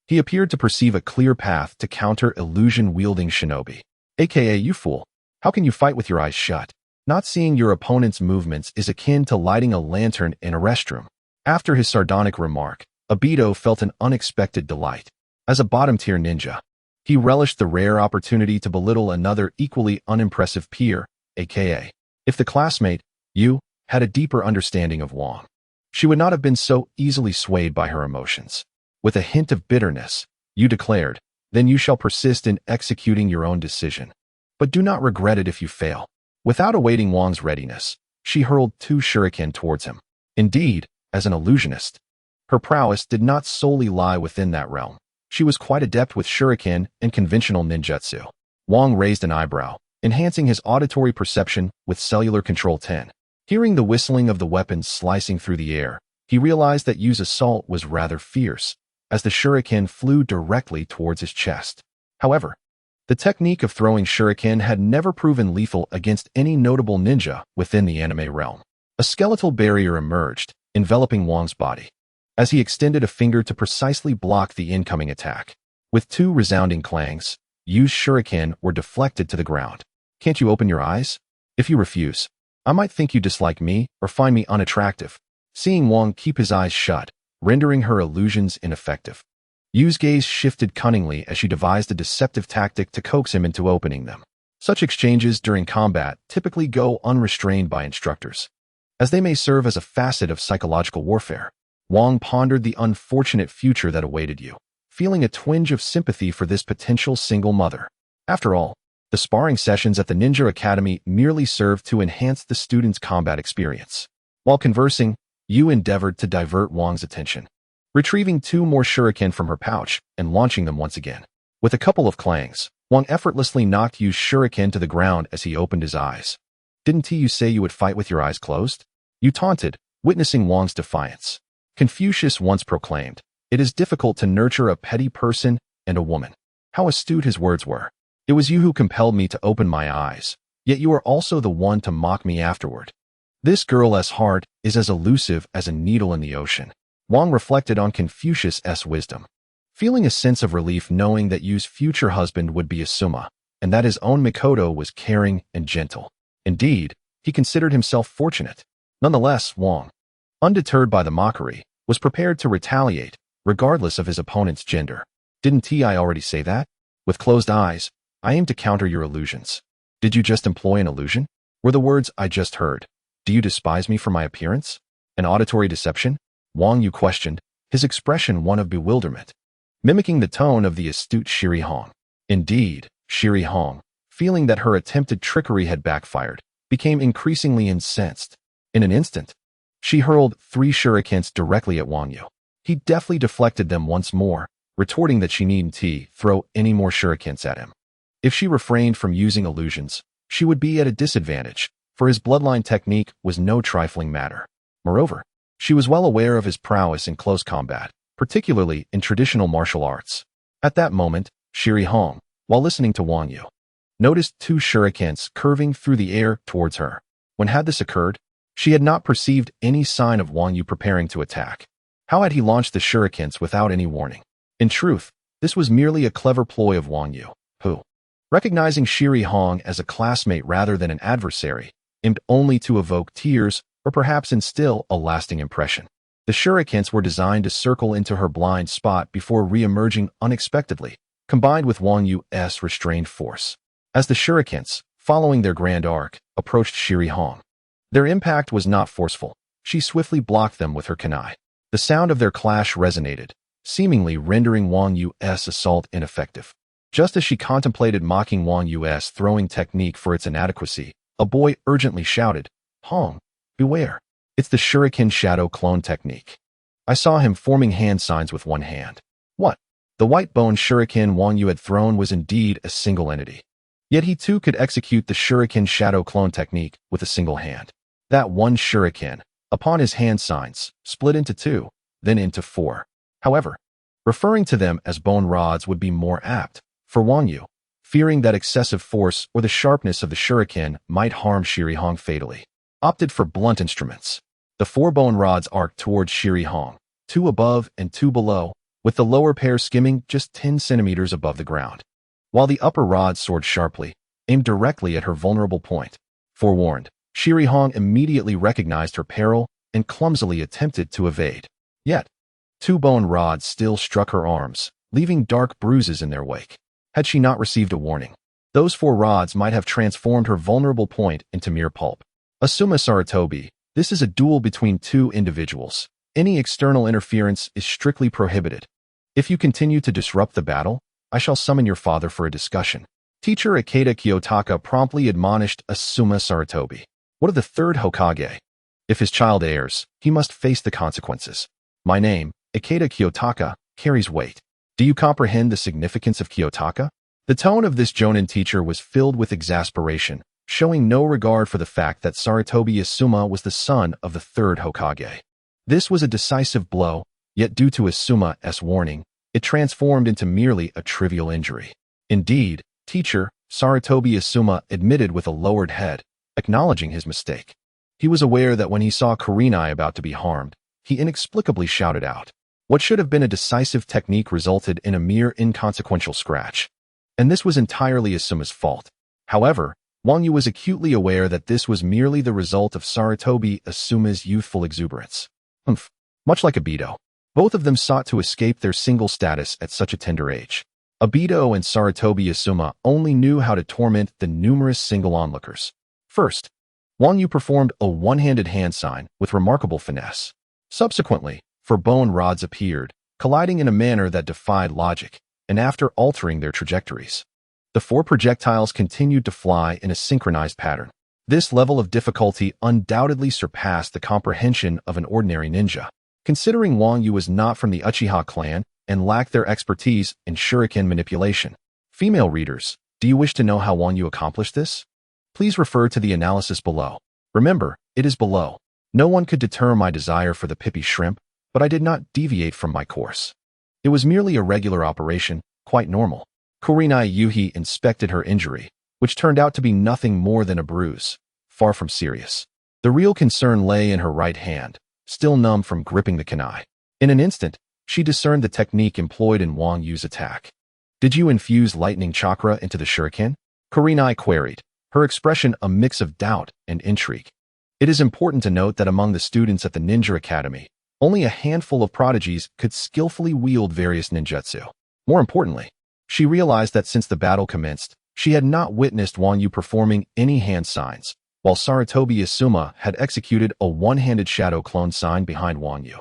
he appeared to perceive a clear path to counter illusion-wielding shinobi. AKA, you fool. How can you fight with your eyes shut? Not seeing your opponent's movements is akin to lighting a lantern in a restroom. After his sardonic remark, Obito felt an unexpected delight. As a bottom-tier ninja, he relished the rare opportunity to belittle another equally unimpressive peer, aka, if the classmate, Yu, had a deeper understanding of Wang, she would not have been so easily swayed by her emotions. With a hint of bitterness, Yu declared, then you shall persist in executing your own decision. But do not regret it if you fail. Without awaiting Wang's readiness, she hurled 2 shuriken towards him. Indeed, as an illusionist, her prowess did not solely lie within that realm. She was quite adept with shuriken and conventional ninjutsu. Wang raised an eyebrow, enhancing his auditory perception with cellular control 10. Hearing the whistling of the weapons slicing through the air, he realized that Yu's assault was rather fierce, as the shuriken flew directly towards his chest. However, the technique of throwing shuriken had never proven lethal against any notable ninja within the anime realm. A skeletal barrier emerged, enveloping Wang's body, as he extended a finger to precisely block the incoming attack. With 2 resounding clangs, Yu's shuriken were deflected to the ground. Can't you open your eyes? If you refuse, I might think you dislike me or find me unattractive. Seeing Wang keep his eyes shut, rendering her illusions ineffective, Yu's gaze shifted cunningly as she devised a deceptive tactic to coax him into opening them. Such exchanges during combat typically go unrestrained by instructors, as they may serve as a facet of psychological warfare. Wang pondered the unfortunate future that awaited Yu, feeling a twinge of sympathy for this potential single mother. After all, the sparring sessions at the Ninja Academy merely served to enhance the students' combat experience. While conversing, Yu endeavored to divert Wang's attention, retrieving 2 more shuriken from her pouch and launching them once again. With a couple of clangs, Wang effortlessly knocked Yu's shuriken to the ground as he opened his eyes. Didn't you say you would fight with your eyes closed? Yu taunted, witnessing Wang's defiance. Confucius once proclaimed, it is difficult to nurture a petty person and a woman. How astute his words were. It was you who compelled me to open my eyes, yet you are also the one to mock me afterward. This girl's heart is as elusive as a needle in the ocean. Wang reflected on Confucius' wisdom, feeling a sense of relief knowing that Yu's future husband would be a Suma, and that his own Mikoto was caring and gentle. Indeed, he considered himself fortunate. Nonetheless, Wang, undeterred by the mockery, was prepared to retaliate, regardless of his opponent's gender. Didn't I already say that? With closed eyes, I aim to counter your illusions. Did you just employ an illusion? Were the words I just heard. Do you despise me for my appearance? An auditory deception? Wang Yu questioned, his expression one of bewilderment, mimicking the tone of the astute Shiri Hong. Indeed, Shiri Hong, feeling that her attempted trickery had backfired, became increasingly incensed. In an instant, she hurled 3 shurikens directly at Wang Yu. He deftly deflected them once more, retorting that she needn't throw any more shurikens at him. If she refrained from using illusions, she would be at a disadvantage, for his bloodline technique was no trifling matter. Moreover, she was well aware of his prowess in close combat, particularly in traditional martial arts. At that moment, Shiri Hong, while listening to Wang Yu, noticed 2 shurikens curving through the air towards her. When had this occurred, she had not perceived any sign of Wang Yu preparing to attack. How had he launched the shurikens without any warning? In truth, this was merely a clever ploy of Wang Yu, who, recognizing Shiri Hong as a classmate rather than an adversary, aimed only to evoke tears or perhaps instill a lasting impression. The shurikens were designed to circle into her blind spot before re-emerging unexpectedly, combined with Wang Yu's restrained force. As the shurikens, following their grand arc, approached Shiri Hong, their impact was not forceful. She swiftly blocked them with her kunai. The sound of their clash resonated, seemingly rendering Wang Yu's assault ineffective. Just as she contemplated mocking Wang Yu's throwing technique for its inadequacy, a boy urgently shouted, Hong, beware. It's the shuriken shadow clone technique. I saw him forming hand signs with one hand. What? The white bone shuriken Wang Yu had thrown was indeed a single entity. Yet he too could execute the shuriken shadow clone technique with a single hand. That one shuriken, upon his hand signs, split into 2, then into 4. However, referring to them as bone rods would be more apt, for Wang Yu, fearing that excessive force or the sharpness of the shuriken might harm Shirihong fatally, opted for blunt instruments. The 4 bone rods arced towards Shirihong, 2 above and 2 below, with the lower pair skimming just 10 centimeters above the ground, while the upper rods soared sharply, aimed directly at her vulnerable point. Forewarned, Shirihong immediately recognized her peril and clumsily attempted to evade. Yet, 2 bone rods still struck her arms, leaving dark bruises in their wake. Had she not received a warning, those 4 rods might have transformed her vulnerable point into mere pulp. Asuma Sarutobi, this is a duel between 2 individuals. Any external interference is strictly prohibited. If you continue to disrupt the battle, I shall summon your father for a discussion. Teacher Ikeda Kiyotaka promptly admonished Asuma Sarutobi. What of the 3rd Hokage? If his child errs, he must face the consequences. My name, Ikeda Kiyotaka, carries weight. Do you comprehend the significance of Kiyotaka? The tone of this Jonin teacher was filled with exasperation, showing no regard for the fact that Sarutobi Asuma was the son of the 3rd Hokage. This was a decisive blow, yet due to Asuma's warning, it transformed into merely a trivial injury. Indeed, teacher Sarutobi Asuma admitted with a lowered head, acknowledging his mistake. He was aware that when he saw Kurenai about to be harmed, he inexplicably shouted out. What should have been a decisive technique resulted in a mere inconsequential scratch. And this was entirely Asuma's fault. However, Wang Yu was acutely aware that this was merely the result of Sarutobi Asuma's youthful exuberance. Much like Obito, both of them sought to escape their single status at such a tender age. Obito and Sarutobi Asuma only knew how to torment the numerous single onlookers. First, Wang Yu performed a one-handed hand sign with remarkable finesse. Subsequently, 4 bone rods appeared, colliding in a manner that defied logic, and after altering their trajectories, the 4 projectiles continued to fly in a synchronized pattern. This level of difficulty undoubtedly surpassed the comprehension of an ordinary ninja. Considering Wang Yu was not from the Uchiha clan and lacked their expertise in shuriken manipulation. Female readers, do you wish to know how Wang Yu accomplished this? Please refer to the analysis below. Remember, it is below. No one could deter my desire for the pippy shrimp, but I did not deviate from my course. It was merely a regular operation, quite normal. Kurenai Yuhi inspected her injury, which turned out to be nothing more than a bruise, far from serious. The real concern lay in her right hand, still numb from gripping the kunai. In an instant, she discerned the technique employed in Wang Yu's attack. Did you infuse lightning chakra into the shuriken? Kurenai queried, her expression a mix of doubt and intrigue. It is important to note that among the students at the Ninja Academy, only a handful of prodigies could skillfully wield various ninjutsu. More importantly, she realized that since the battle commenced, she had not witnessed Wang Yu performing any hand signs, while Sarutobi Asuma had executed a one-handed shadow clone sign behind Wang Yu.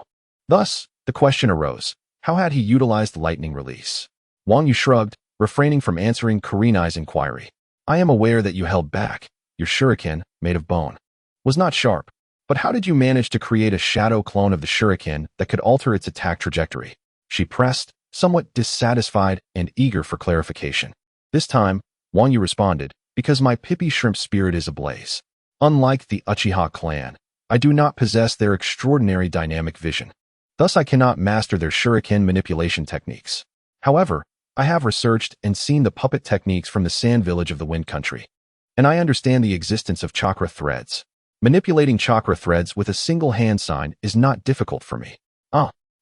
Thus, the question arose, how had he utilized lightning release? Wang Yu shrugged, refraining from answering Kurenai's inquiry. I am aware that you held back. Your shuriken, made of bone, was not sharp, but how did you manage to create a shadow clone of the shuriken that could alter its attack trajectory? She pressed, somewhat dissatisfied and eager for clarification. This time, Wang Yu responded, because my pippy shrimp spirit is ablaze. Unlike the Uchiha clan, I do not possess their extraordinary dynamic vision. Thus I cannot master their shuriken manipulation techniques. However, I have researched and seen the puppet techniques from the Sand Village of the Wind Country, and I understand the existence of chakra threads. Manipulating chakra threads with a single hand sign is not difficult for me.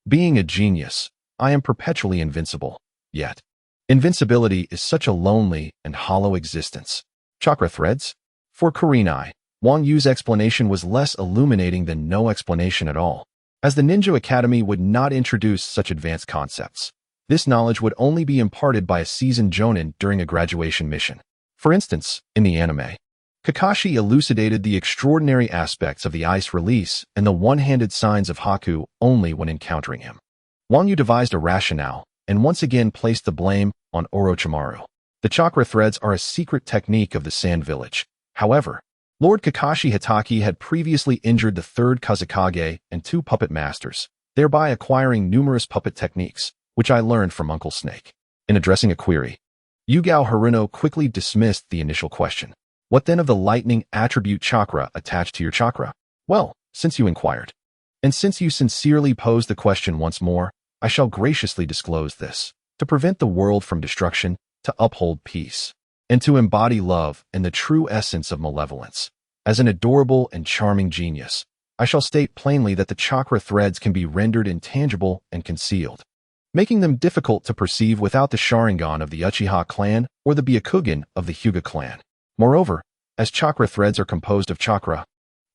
Being a genius, I am perpetually invincible. Yet, invincibility is such a lonely and hollow existence. Chakra threads? For Kurenai, Wang Yu's explanation was less illuminating than no explanation at all. As the Ninja Academy would not introduce such advanced concepts, this knowledge would only be imparted by a seasoned jonin during a graduation mission. For instance, in the anime, Kakashi elucidated the extraordinary aspects of the ice release and the one-handed signs of Haku only when encountering him. Wang Yu devised a rationale and once again placed the blame on Orochimaru. The chakra threads are a secret technique of the Sand Village. However, Lord Kakashi Hitaki had previously injured the 3rd Kazekage and 2 puppet masters, thereby acquiring numerous puppet techniques, which I learned from Uncle Snake. In addressing a query, Yugao Haruno quickly dismissed the initial question. What then of the lightning attribute chakra attached to your chakra? Well, since you inquired, and since you sincerely posed the question once more, I shall graciously disclose this, to prevent the world from destruction, to uphold peace, and to embody love and the true essence of malevolence. As an adorable and charming genius, I shall state plainly that the chakra threads can be rendered intangible and concealed, making them difficult to perceive without the Sharingan of the Uchiha clan or the Byakugan of the Hyuga clan. Moreover, as chakra threads are composed of chakra,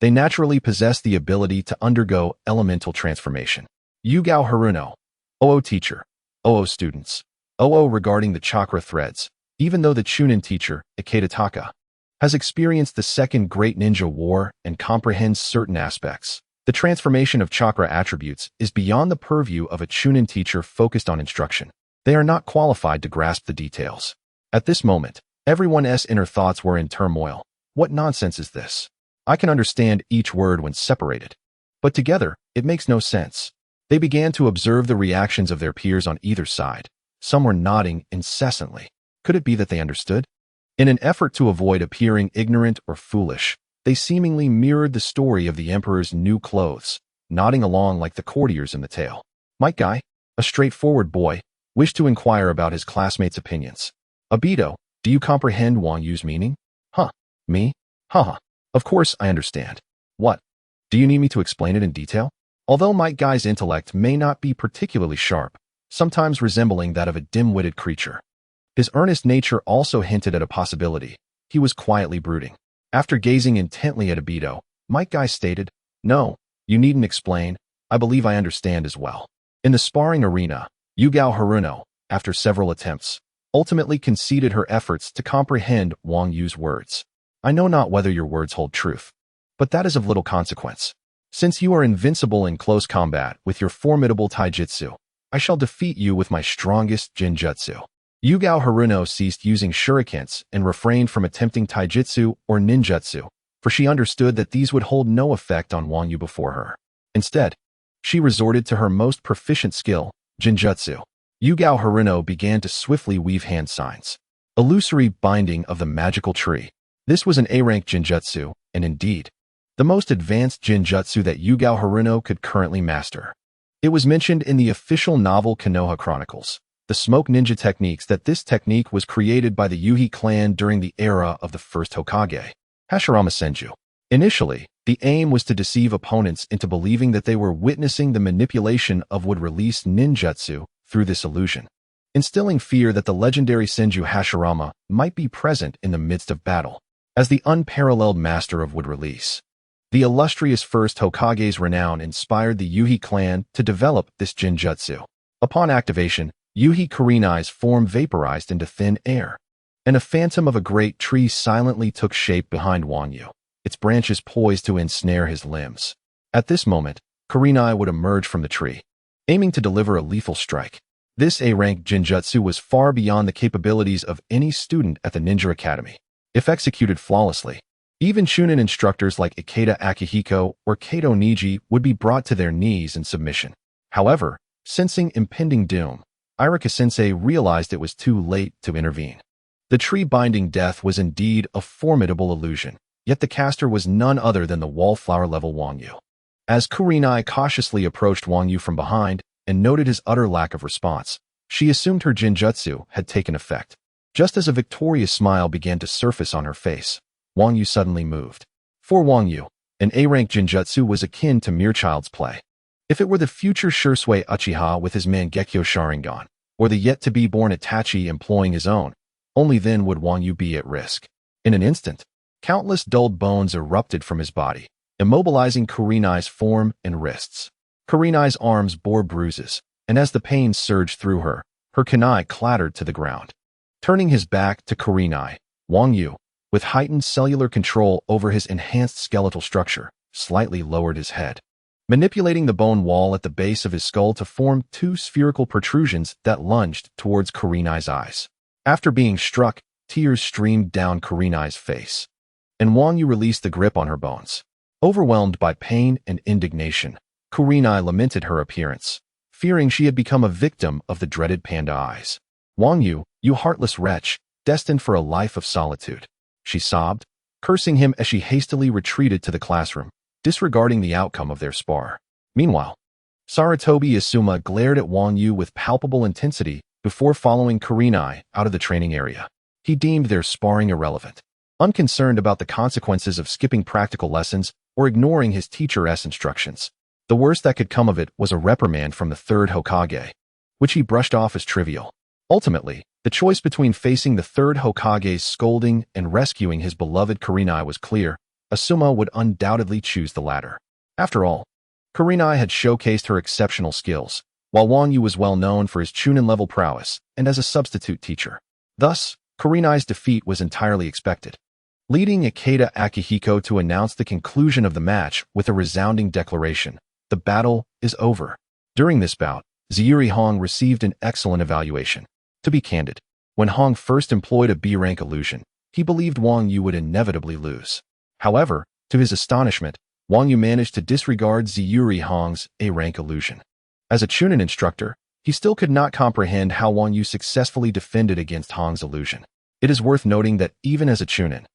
they naturally possess the ability to undergo elemental transformation. Yugao Haruno, OO teacher, OO students, OO regarding the chakra threads, even though the Chunin teacher, Ikeda Taka, has experienced the Second Great Ninja War and comprehends certain aspects. The transformation of chakra attributes is beyond the purview of a Chunin teacher focused on instruction. They are not qualified to grasp the details. At this moment, everyone's inner thoughts were in turmoil. What nonsense is this? I can understand each word when separated, but together, it makes no sense. They began to observe the reactions of their peers on either side. Some were nodding incessantly. Could it be that they understood? In an effort to avoid appearing ignorant or foolish, they seemingly mirrored the story of the emperor's new clothes, nodding along like the courtiers in the tale. Might Guy, a straightforward boy, wished to inquire about his classmates' opinions. Abito, do you comprehend Wang Yu's meaning? Huh. Me? Haha. Of course I understand. What? Do you need me to explain it in detail? Although Might Guy's intellect may not be particularly sharp, sometimes resembling that of a dim-witted creature, his earnest nature also hinted at a possibility. He was quietly brooding. After gazing intently at Abito, Might Guy stated, "No, you needn't explain. I believe I understand as well." In the sparring arena, Yugao Haruno, after several attempts, ultimately conceded her efforts to comprehend Wang Yu's words. "I know not whether your words hold truth, but that is of little consequence. Since you are invincible in close combat with your formidable taijutsu, I shall defeat you with my strongest jinjutsu." Yugao Haruno ceased using shurikens and refrained from attempting taijutsu or ninjutsu, for she understood that these would hold no effect on Wang Yu before her. Instead, she resorted to her most proficient skill, jinjutsu. Yugao Haruno began to swiftly weave hand signs. Illusory binding of the magical tree. This was an A-rank jinjutsu, and indeed, the most advanced jinjutsu that Yugao Haruno could currently master. It was mentioned in the official novel Konoha Chronicles, the smoke ninja techniques, that this technique was created by the Yuhi clan during the era of the first Hokage, Hashirama Senju. Initially, the aim was to deceive opponents into believing that they were witnessing the manipulation of wood-release ninjutsu through this illusion, instilling fear that the legendary Senju Hashirama might be present in the midst of battle. As the unparalleled master of wood-release, the illustrious first Hokage's renown inspired the Yuhi clan to develop this jinjutsu. Upon activation, Yuhi Kurenai's form vaporized into thin air, and a phantom of a great tree silently took shape behind Wang Yu, its branches poised to ensnare his limbs. At this moment, Kurenai would emerge from the tree, aiming to deliver a lethal strike. This A-rank jinjutsu was far beyond the capabilities of any student at the Ninja Academy. If executed flawlessly, even Chunin instructors like Ikeda Akihiko or Kato Niji would be brought to their knees in submission. However, sensing impending doom, Irika-sensei realized it was too late to intervene. The tree-binding death was indeed a formidable illusion, yet the caster was none other than the wallflower-level Wang Yu. As Kurenai cautiously approached Wang Yu from behind and noted his utter lack of response, she assumed her jinjutsu had taken effect. Just as a victorious smile began to surface on her face, Wang Yu suddenly moved. For Wang Yu, an A-rank jinjutsu was akin to mere child's play. If it were the future Shursui Uchiha with his Mangekyo Sharingan, or the yet-to-be-born Itachi employing his own, only then would Wang Yu be at risk. In an instant, countless dulled bones erupted from his body, immobilizing Kurenai's form and wrists. Kurenai's arms bore bruises, and as the pain surged through her, her kunai clattered to the ground. Turning his back to Kurenai, Wang Yu, with heightened cellular control over his enhanced skeletal structure, slightly lowered his head, manipulating the bone wall at the base of his skull to form two spherical protrusions that lunged towards Kurenai's eyes. After being struck, tears streamed down Kurenai's face, and Wang Yu released the grip on her bones. Overwhelmed by pain and indignation, Kurenai lamented her appearance, fearing she had become a victim of the dreaded panda eyes. "Wang Yu, you heartless wretch, destined for a life of solitude," she sobbed, cursing him as she hastily retreated to the classroom, disregarding the outcome of their spar. Meanwhile, Sarutobi Asuma glared at Wang Yu with palpable intensity before following Kurenai out of the training area. He deemed their sparring irrelevant, unconcerned about the consequences of skipping practical lessons or ignoring his teacher's instructions. The worst that could come of it was a reprimand from the third Hokage, which he brushed off as trivial. Ultimately, the choice between facing the third Hokage's scolding and rescuing his beloved Kurenai was clear. Asuma would undoubtedly choose the latter. After all, Kurenai had showcased her exceptional skills, while Wang Yu was well known for his Chunin-level prowess and as a substitute teacher. Thus, Kurenai's defeat was entirely expected, leading Ikeda Akihiko to announce the conclusion of the match with a resounding declaration: "The battle is over." During this bout, Ziyuri Hong received an excellent evaluation. To be candid, when Hong first employed a B-rank illusion, he believed Wang Yu would inevitably lose. However, to his astonishment, Wang Yu managed to disregard Ziyuri Hong's A-rank illusion. As a Chunin instructor, he still could not comprehend how Wang Yu successfully defended against Hong's illusion. It is worth noting that even as a Chunin,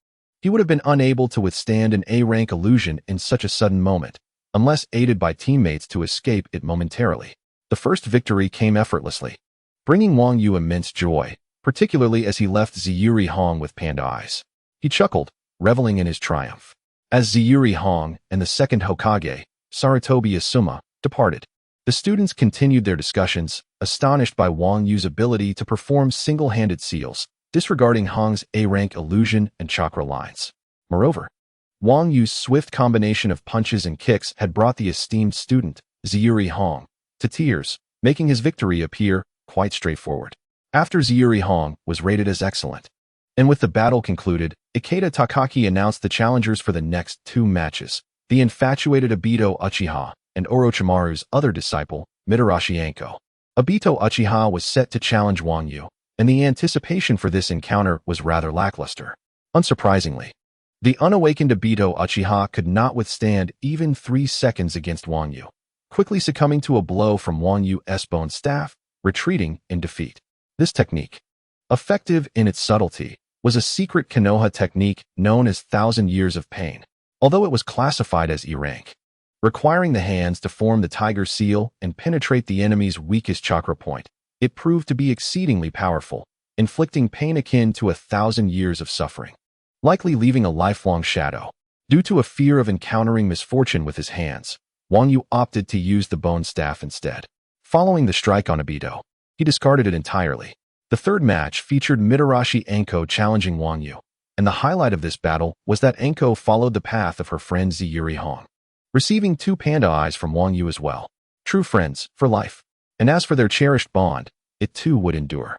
he would have been unable to withstand an A-rank illusion in such a sudden moment, unless aided by teammates to escape it momentarily. The first victory came effortlessly, bringing Wang Yu immense joy, particularly as he left Ziyuri Hong with panda eyes. He chuckled, reveling in his triumph. As Ziyuri Hong and the second Hokage, Sarutobi Asuma, departed, the students continued their discussions, astonished by Wang Yu's ability to perform single-handed seals, disregarding Hong's A-rank illusion and chakra lines. Moreover, Wang Yu's swift combination of punches and kicks had brought the esteemed student, Ziyuri Hong, to tears, making his victory appear quite straightforward. After Ziyuri Hong was rated as excellent, and with the battle concluded, Ikeda Takaki announced the challengers for the next 2 matches: the infatuated Obito Uchiha and Orochimaru's other disciple, Mitarashi Anko. Obito Uchiha was set to challenge Wang Yu, and the anticipation for this encounter was rather lackluster. Unsurprisingly, the unawakened Obito Uchiha could not withstand even 3 seconds against Wang Yu, quickly succumbing to a blow from Wang Yu's bone staff, retreating in defeat. This technique, effective in its subtlety, was a secret Konoha technique known as 1,000 Years of Pain, although it was classified as E-rank, requiring the hands to form the tiger seal and penetrate the enemy's weakest chakra point. It proved to be exceedingly powerful, inflicting pain akin to 1,000 years of suffering, likely leaving a lifelong shadow. Due to a fear of encountering misfortune with his hands, Wang Yu opted to use the bone staff instead. Following the strike on Obito, he discarded it entirely. The third match featured Mitarashi Anko challenging Wang Yu, and the highlight of this battle was that Anko followed the path of her friend Ziyuri Hong, receiving 2 panda eyes from Wang Yu as well. True friends for life. And as for their cherished bond, it too would endure.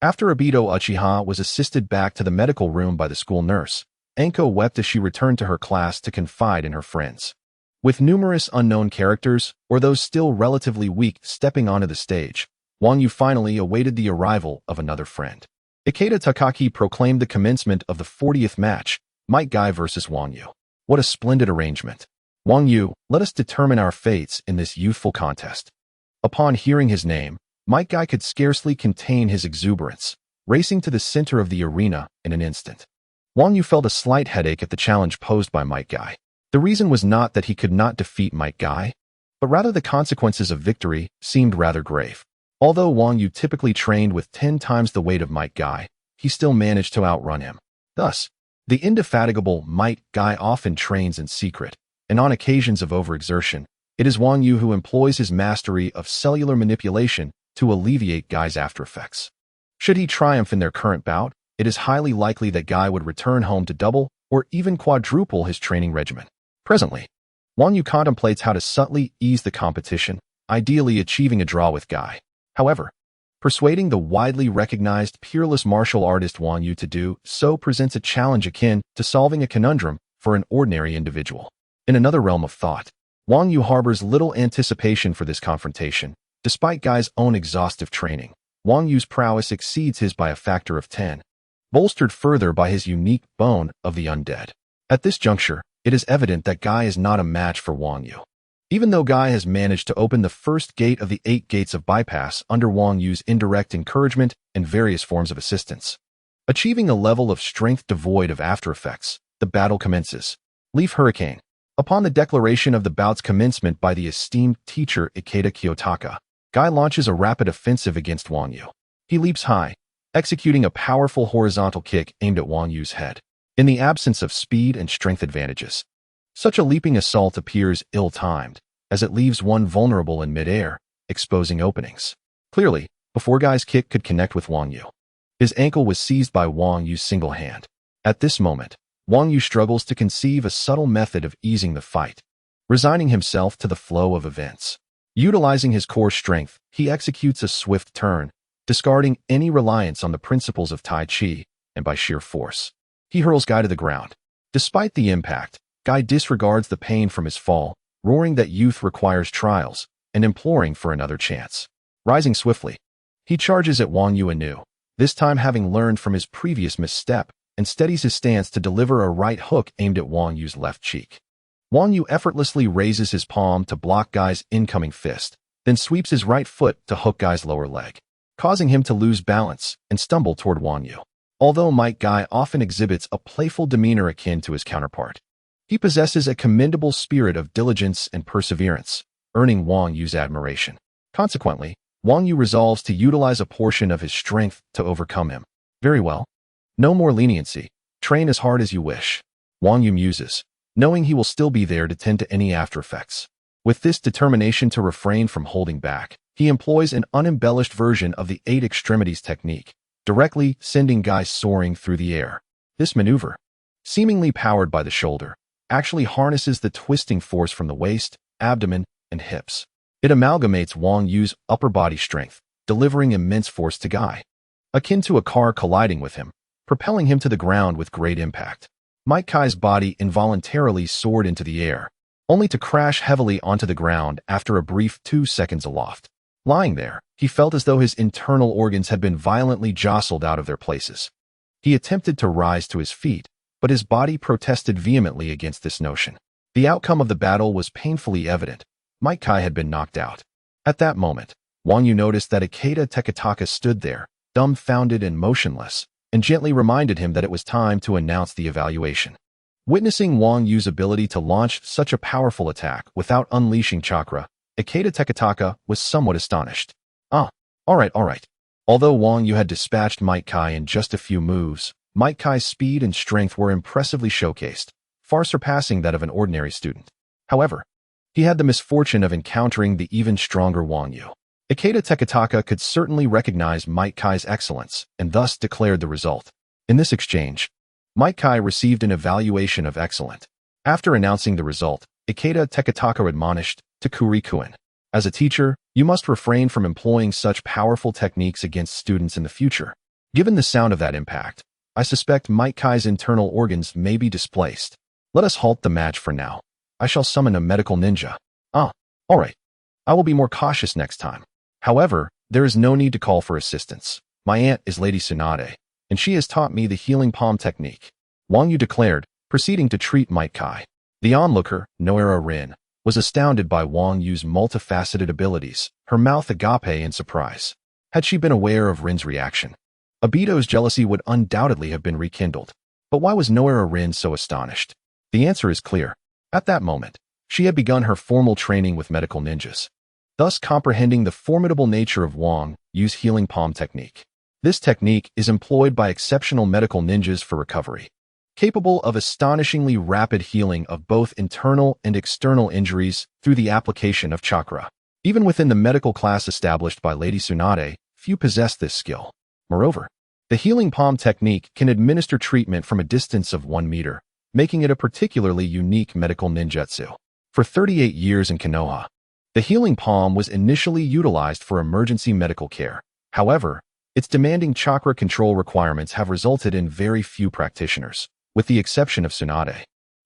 After Obito Uchiha was assisted back to the medical room by the school nurse, Anko wept as she returned to her class to confide in her friends. With numerous unknown characters, or those still relatively weak, stepping onto the stage, Wang Yu finally awaited the arrival of another friend. Ikeda Takaki proclaimed the commencement of the 40th match, Might Guy versus Wang Yu. What a splendid arrangement. Wang Yu, let us determine our fates in this youthful contest. Upon hearing his name, Might Guy could scarcely contain his exuberance, racing to the center of the arena in an instant. Wang Yu felt a slight headache at the challenge posed by Might Guy. The reason was not that he could not defeat Might Guy, but rather the consequences of victory seemed rather grave. Although Wang Yu typically trained with 10 times the weight of Might Guy, he still managed to outrun him. Thus, the indefatigable Might Guy often trains in secret, and on occasions of overexertion, it is Wang Yu who employs his mastery of cellular manipulation to alleviate Guy's aftereffects. Should he triumph in their current bout, it is highly likely that Guy would return home to double or even quadruple his training regimen. Presently, Wang Yu contemplates how to subtly ease the competition, ideally achieving a draw with Guy. However, persuading the widely recognized peerless martial artist Wang Yu to do so presents a challenge akin to solving a conundrum for an ordinary individual. In another realm of thought, Wang Yu harbors little anticipation for this confrontation. Despite Guy's own exhaustive training, Wang Yu's prowess exceeds his by a factor of 10, bolstered further by his unique bone of the undead. At this juncture, it is evident that Guy is not a match for Wang Yu. Even though Guy has managed to open the first gate of the 8 gates of bypass under Wang Yu's indirect encouragement and various forms of assistance, achieving a level of strength devoid of after effects, the battle commences. Leaf Hurricane. Upon the declaration of the bout's commencement by the esteemed teacher Ikeda Kiyotaka, Guy launches a rapid offensive against Wang Yu. He leaps high, executing a powerful horizontal kick aimed at Wang Yu's head. In the absence of speed and strength advantages, such a leaping assault appears ill-timed, as it leaves one vulnerable in midair, exposing openings. Clearly, before Guy's kick could connect with Wang Yu, his ankle was seized by Wang Yu's single hand. At this moment, Wang Yu struggles to conceive a subtle method of easing the fight, resigning himself to the flow of events. Utilizing his core strength, he executes a swift turn, discarding any reliance on the principles of Tai Chi, and by sheer force, he hurls Guy to the ground. Despite the impact, Guy disregards the pain from his fall, roaring that youth requires trials, and imploring for another chance. Rising swiftly, he charges at Wang Yu anew, this time having learned from his previous misstep, and steadies his stance to deliver a right hook aimed at Wang Yu's left cheek. Wang Yu effortlessly raises his palm to block Guy's incoming fist, then sweeps his right foot to hook Guy's lower leg, causing him to lose balance and stumble toward Wang Yu. Although Guy often exhibits a playful demeanor akin to his counterpart, he possesses a commendable spirit of diligence and perseverance, earning Wang Yu's admiration. Consequently, Wang Yu resolves to utilize a portion of his strength to overcome him. Very well. No more leniency. Train as hard as you wish. Wang Yu muses, knowing he will still be there to tend to any after-effects. With this determination to refrain from holding back, he employs an unembellished version of the 8 extremities technique, directly sending Guy soaring through the air. This maneuver, seemingly powered by the shoulder, actually harnesses the twisting force from the waist, abdomen, and hips. It amalgamates Wang Yu's upper body strength, delivering immense force to Guy, akin to a car colliding with him, propelling him to the ground with great impact. Guy's body involuntarily soared into the air, only to crash heavily onto the ground after a brief 2 seconds aloft. Lying there, he felt as though his internal organs had been violently jostled out of their places. He attempted to rise to his feet, but his body protested vehemently against this notion. The outcome of the battle was painfully evident. Guy had been knocked out. At that moment, Wang Yu noticed that Ikeda Tekataka stood there, dumbfounded and motionless, and gently reminded him that it was time to announce the evaluation. Witnessing Wang Yu's ability to launch such a powerful attack without unleashing chakra, Ikeda Tekataka was somewhat astonished. All right. Although Wang Yu had dispatched Kai in just a few moves, Kai's speed and strength were impressively showcased, far surpassing that of an ordinary student. However, he had the misfortune of encountering the even stronger Wang Yu. Ikeda Tekataka could certainly recognize Kai's excellence, and thus declared the result. In this exchange, Kai received an evaluation of excellent. After announcing the result, Ikeda Tekataka admonished, Takuri-kun, as a teacher, you must refrain from employing such powerful techniques against students in the future. Given the sound of that impact, I suspect Kai's internal organs may be displaced. Let us halt the match for now. I shall summon a medical ninja. All right. I will be more cautious next time. However, there is no need to call for assistance. My aunt is Lady Tsunade, and she has taught me the healing palm technique, Wang Yu declared, proceeding to treat Kai. The onlooker, Noera Rin, was astounded by Wang Yu's multifaceted abilities, her mouth agape in surprise. Had she been aware of Rin's reaction, Obito's jealousy would undoubtedly have been rekindled. But why was Noera Rin so astonished? The answer is clear. At that moment, she had begun her formal training with medical ninjas, thus comprehending the formidable nature of Wang Yu's healing palm technique. This technique is employed by exceptional medical ninjas for recovery, capable of astonishingly rapid healing of both internal and external injuries through the application of chakra. Even within the medical class established by Lady Tsunade, few possess this skill. Moreover, the healing palm technique can administer treatment from a distance of 1 meter, making it a particularly unique medical ninjutsu. For 38 years in Konoha, the healing palm was initially utilized for emergency medical care. However, its demanding chakra control requirements have resulted in very few practitioners, with the exception of Tsunade,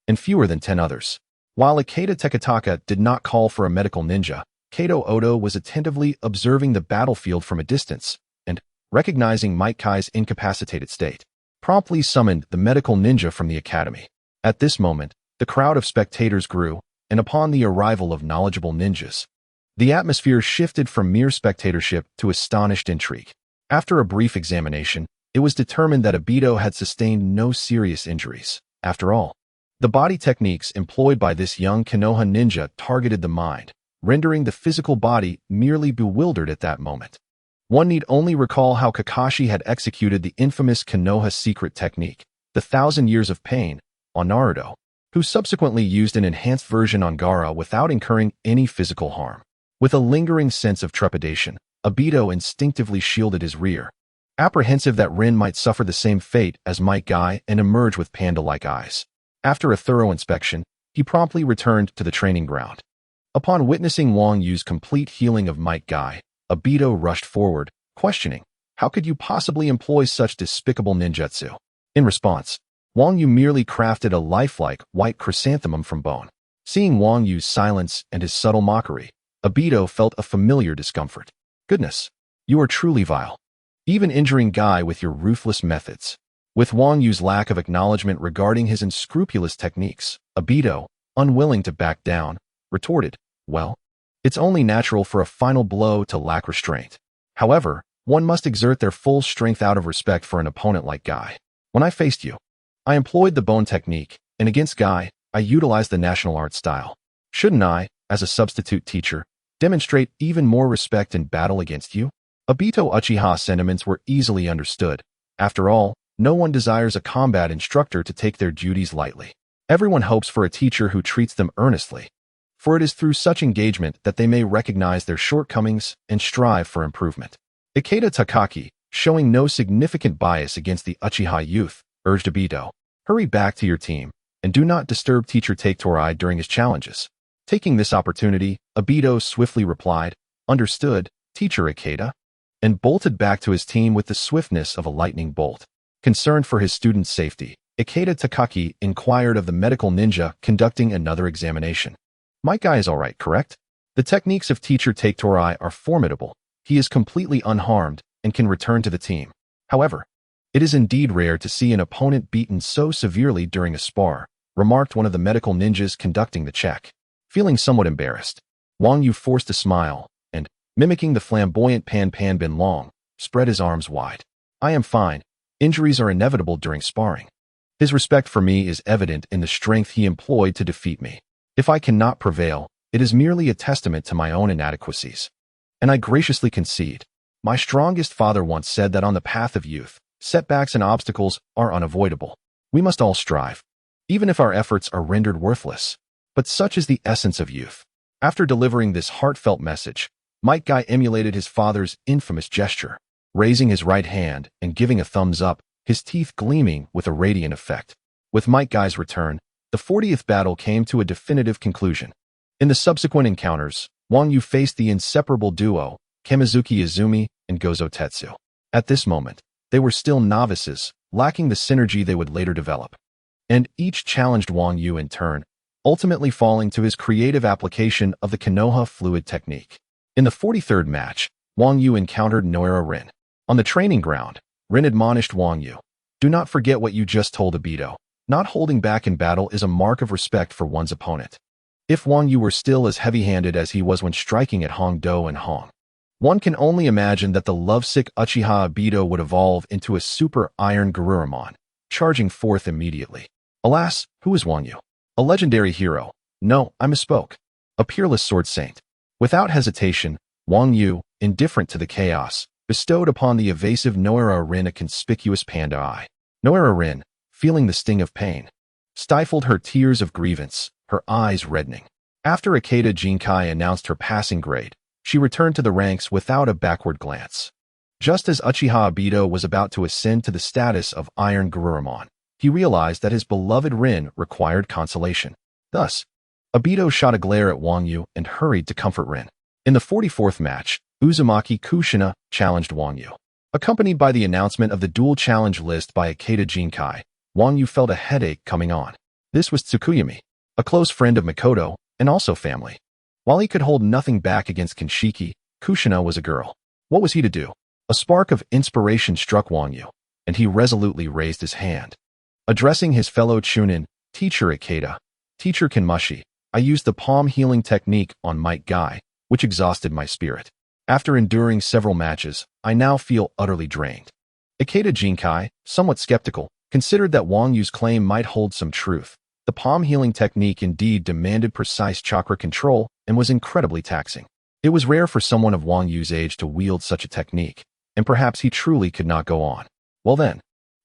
and fewer than 10 others. While Ikeda Tekataka did not call for a medical ninja, Kato Odo was attentively observing the battlefield from a distance, and, recognizing Kai's incapacitated state, promptly summoned the medical ninja from the academy. At this moment, the crowd of spectators grew, and upon the arrival of knowledgeable ninjas, the atmosphere shifted from mere spectatorship to astonished intrigue. After a brief examination, it was determined that Obito had sustained no serious injuries. After all, The body techniques employed by this young Konoha ninja targeted the mind, rendering the physical body merely bewildered at that moment. One need only recall how Kakashi had executed the infamous Konoha secret technique, the 1,000 Years of Pain, on Naruto, who subsequently used an enhanced version on Gaara without incurring any physical harm. With a lingering sense of trepidation, Obito instinctively shielded his rear, apprehensive that Rin might suffer the same fate as Might Guy and emerge with panda-like eyes. After a thorough inspection, he promptly returned to the training ground. Upon witnessing Wang Yu's complete healing of Might Guy, Obito rushed forward, questioning, "How could you possibly employ such despicable ninjutsu?" In response, Wang Yu merely crafted a lifelike white chrysanthemum from bone. Seeing Wang Yu's silence and his subtle mockery, Obito felt a familiar discomfort. "Goodness, you are truly vile. Even injuring Guy with your ruthless methods." With Wang Yu's lack of acknowledgement regarding his unscrupulous techniques, Obito, unwilling to back down, retorted, "Well, it's only natural for a final blow to lack restraint. However, one must exert their full strength out of respect for an opponent like Guy. When I faced you, I employed the bone technique, and against Guy, I utilized the national art style. Shouldn't I, as a substitute teacher, demonstrate even more respect in battle against you?" Obito Uchiha's sentiments were easily understood. After all, no one desires a combat instructor to take their duties lightly. Everyone hopes for a teacher who treats them earnestly, for it is through such engagement that they may recognize their shortcomings and strive for improvement. Ikeda Takaki, showing no significant bias against the Uchiha youth, urged Obito, "Hurry back to your team, and do not disturb Teacher Taketorai during his challenges." Taking this opportunity, Obito swiftly replied, "Understood, Teacher Ikeda," and bolted back to his team with the swiftness of a lightning bolt. Concerned for his students' safety, Ikeda Takaki inquired of the medical ninja conducting another examination. "Might Guy is all right, correct? The techniques of Teacher Taketorai are formidable. He is completely unharmed and can return to the team. However, it is indeed rare to see an opponent beaten so severely during a spar," remarked one of the medical ninjas conducting the check. Feeling somewhat embarrassed, Wang Yu forced a smile and, mimicking the flamboyant Pan Bin Long, spread his arms wide. "I am fine. Injuries are inevitable during sparring." His respect for me is evident in the strength he employed to defeat me. If I cannot prevail, it is merely a testament to my own inadequacies. And I graciously concede. My strongest father once said that on the path of youth, setbacks and obstacles are unavoidable. We must all strive, even if our efforts are rendered worthless. But such is the essence of youth. After delivering this heartfelt message, Might Guy emulated his father's infamous gesture, raising his right hand and giving a thumbs up, his teeth gleaming with a radiant effect. With Might Guy's return, the 40th battle came to a definitive conclusion. In the subsequent encounters, Wang Yu faced the inseparable duo, Kamizuki Izumi and Gozo Tetsu. At this moment, they were still novices, lacking the synergy they would later develop. And each challenged Wang Yu in turn, ultimately falling to his creative application of the Konoha fluid technique. In the 43rd match, Wang Yu encountered Noira Rin. On the training ground, Rin admonished Wang Yu, "Do not forget what you just told Obito. Not holding back in battle is a mark of respect for one's opponent." If Wang Yu were still as heavy-handed as he was when striking at Hongdo and Hong, one can only imagine that the lovesick Uchiha Obito would evolve into a super iron Garurumon, charging forth immediately. Alas, who is Wang Yu? A legendary hero. No, I misspoke. A peerless sword saint. Without hesitation, Wang Yu, indifferent to the chaos, bestowed upon the evasive Noira Rin a conspicuous panda eye. Noira Rin, feeling the sting of pain, stifled her tears of grievance, her eyes reddening. After Kekkei Genkai announced her passing grade, she returned to the ranks without a backward glance. Just as Uchiha Obito was about to ascend to the status of Iron Garurumon, he realized that his beloved Rin required consolation. Thus, Obito shot a glare at Wang Yu and hurried to comfort Rin. In the 44th match, Uzumaki Kushina challenged Wang Yu. Accompanied by the announcement of the dual challenge list by Kekkei Genkai, Wang Yu felt a headache coming on. This was Tsukuyami, a close friend of Mikoto, and also family. While he could hold nothing back against Kinshiki, Kushina was a girl. What was he to do? A spark of inspiration struck Wang Yu, and he resolutely raised his hand. Addressing his fellow Chunin, "Teacher Ikeda, Teacher Kinmushi, I used the palm healing technique on Might Guy, which exhausted my spirit. After enduring several matches, I now feel utterly drained." Kekkei Genkai, somewhat skeptical, considered that Wang Yu's claim might hold some truth, The palm healing technique indeed demanded precise chakra control and was incredibly taxing. It was rare for someone of Wang Yu's age to wield such a technique, and perhaps he truly could not go on. Well then,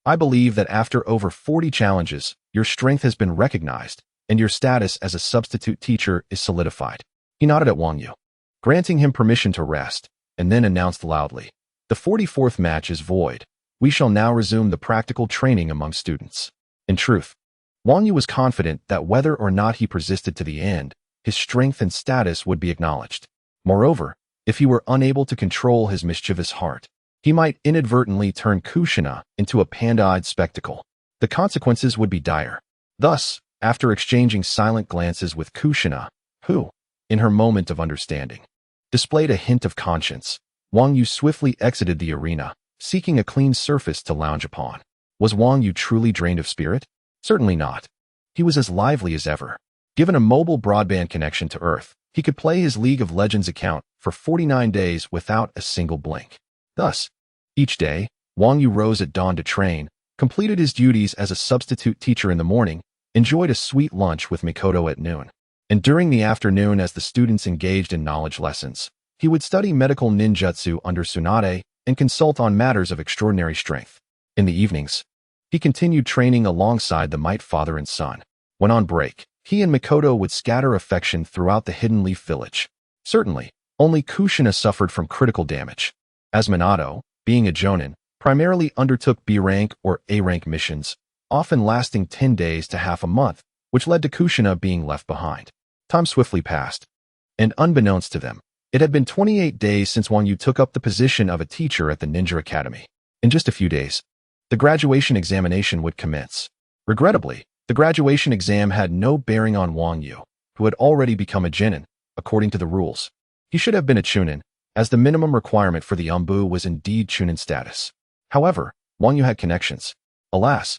I believe that after over 40 challenges, your strength has been recognized, and your status as a substitute teacher is solidified. He nodded at Wang Yu, granting him permission to rest, and then announced loudly, "The 44th match is void. We shall now resume the practical training among students." In truth, Wang Yu was confident that whether or not he persisted to the end, his strength and status would be acknowledged. Moreover, if he were unable to control his mischievous heart, he might inadvertently turn Kushina into a panda-eyed spectacle. The consequences would be dire. Thus, after exchanging silent glances with Kushina, who, in her moment of understanding, displayed a hint of conscience, Wang Yu swiftly exited the arena, seeking a clean surface to lounge upon. Was Wang Yu truly drained of spirit? Certainly not. He was as lively as ever. Given a mobile broadband connection to Earth, he could play his League of Legends account for 49 days without a single blink. Thus, each day, Wang Yu rose at dawn to train, completed his duties as a substitute teacher in the morning, enjoyed a sweet lunch with Mikoto at noon, and during the afternoon as the students engaged in knowledge lessons, he would study medical ninjutsu under Tsunade and consult on matters of extraordinary strength. In the evenings, he continued training alongside the Might father and son. When on break, he and Mikoto would scatter affection throughout the Hidden Leaf village. Certainly, only Kushina suffered from critical damage, as Minato, being a jonin, primarily undertook B-rank or A-rank missions, often lasting 10 days to half a month, which led to Kushina being left behind. Time swiftly passed, and unbeknownst to them, it had been 28 days since Wang Yu took up the position of a teacher at the Ninja Academy. In just a few days, the graduation examination would commence. Regrettably, the graduation exam had no bearing on Wang Yu, who had already become a genin, according to the rules. He should have been a chunin, as the minimum requirement for the Umbu was indeed chunin status. However, Wang Yu had connections. Alas,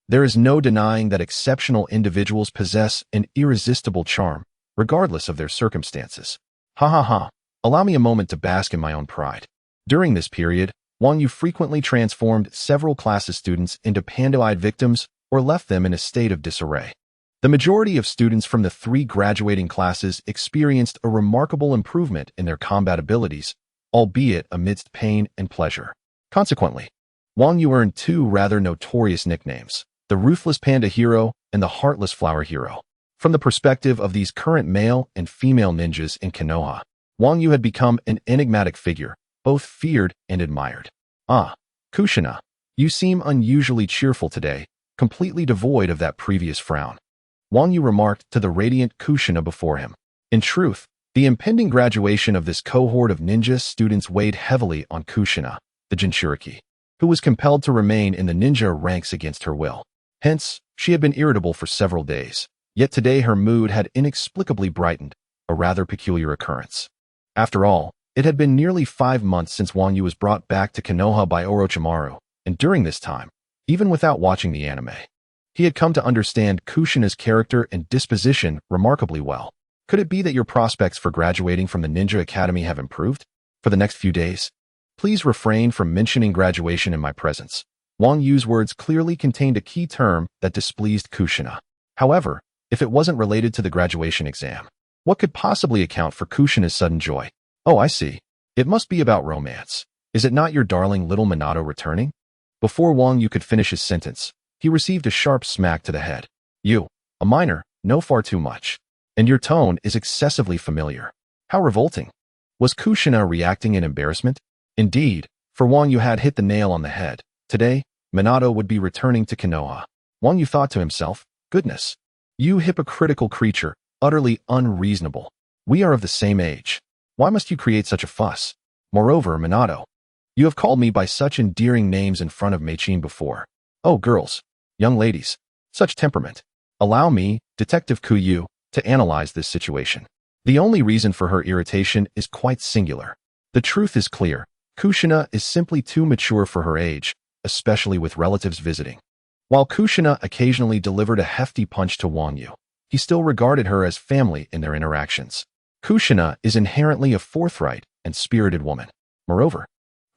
there is no denying that exceptional individuals possess an irresistible charm, regardless of their circumstances. Ha ha ha, allow me a moment to bask in my own pride. During this period, Wang Yu frequently transformed several classes' students into panda-eyed victims or left them in a state of disarray. The majority of students from the 3 graduating classes experienced a remarkable improvement in their combat abilities, albeit amidst pain and pleasure. Consequently, Wang Yu earned 2 rather notorious nicknames, the Ruthless Panda Hero and the Heartless Flower Hero. From the perspective of these current male and female ninjas in Konoha, Wang Yu had become an enigmatic figure, both feared and admired. "Ah, Kushina, you seem unusually cheerful today, completely devoid of that previous frown," Wang Yu remarked to the radiant Kushina before him. In truth, the impending graduation of this cohort of ninja students weighed heavily on Kushina, the Jinchuriki, who was compelled to remain in the ninja ranks against her will. Hence, she had been irritable for several days, yet today her mood had inexplicably brightened, a rather peculiar occurrence. After all, it had been nearly 5 months since Wang Yu was brought back to Konoha by Orochimaru, and during this time, even without watching the anime, he had come to understand Kushina's character and disposition remarkably well. Could it be that your prospects for graduating from the Ninja Academy have improved? For the next few days, please refrain from mentioning graduation in my presence. Wang Yu's words clearly contained a key term that displeased Kushina. However, if it wasn't related to the graduation exam, what could possibly account for Kushina's sudden joy? Oh, I see. It must be about romance. Is it not your darling little Minato returning? Before Wang Yu could finish his sentence, he received a sharp smack to the head. You, a minor, know far too much. And your tone is excessively familiar. How revolting. Was Kushina reacting in embarrassment? Indeed, for Wang Yu had hit the nail on the head. Today, Minato would be returning to Konoha. Wang Yu thought to himself, goodness. You hypocritical creature, utterly unreasonable. We are of the same age. Why must you create such a fuss? Moreover, Minato, you have called me by such endearing names in front of Meichin before. Oh, girls, young ladies, such temperament. Allow me, Detective Kuyu, to analyze this situation. The only reason for her irritation is quite singular. The truth is clear. Kushina is simply too mature for her age, especially with relatives visiting. While Kushina occasionally delivered a hefty punch to Wang Yu, he still regarded her as family in their interactions. Kushina is inherently a forthright and spirited woman. Moreover,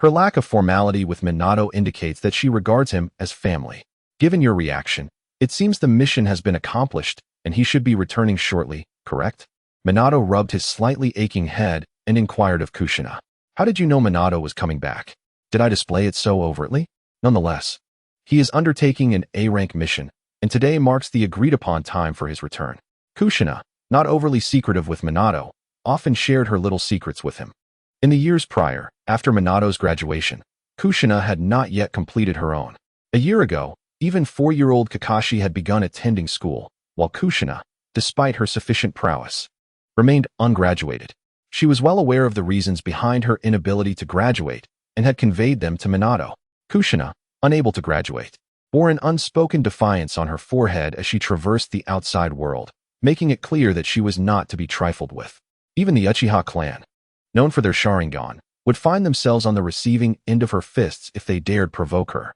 her lack of formality with Minato indicates that she regards him as family. Given your reaction, It seems the mission has been accomplished, and he should be returning shortly, correct? Minato rubbed his slightly aching head and inquired of Kushina. How did you know Minato was coming back? Did I display it so overtly? Nonetheless, he is undertaking an A-rank mission, and today marks the agreed-upon time for his return. Kushina, not overly secretive with Minato, often shared her little secrets with him. In the years prior, after Minato's graduation, Kushina had not yet completed her own. A year ago, even 4-year-old Kakashi had begun attending school, while Kushina, despite her sufficient prowess, remained ungraduated. She was well aware of the reasons behind her inability to graduate and had conveyed them to Minato. Kushina, unable to graduate, bore an unspoken defiance on her forehead as she traversed the outside world, making it clear that she was not to be trifled with. Even the Uchiha clan, known for their Sharingan, would find themselves on the receiving end of her fists if they dared provoke her.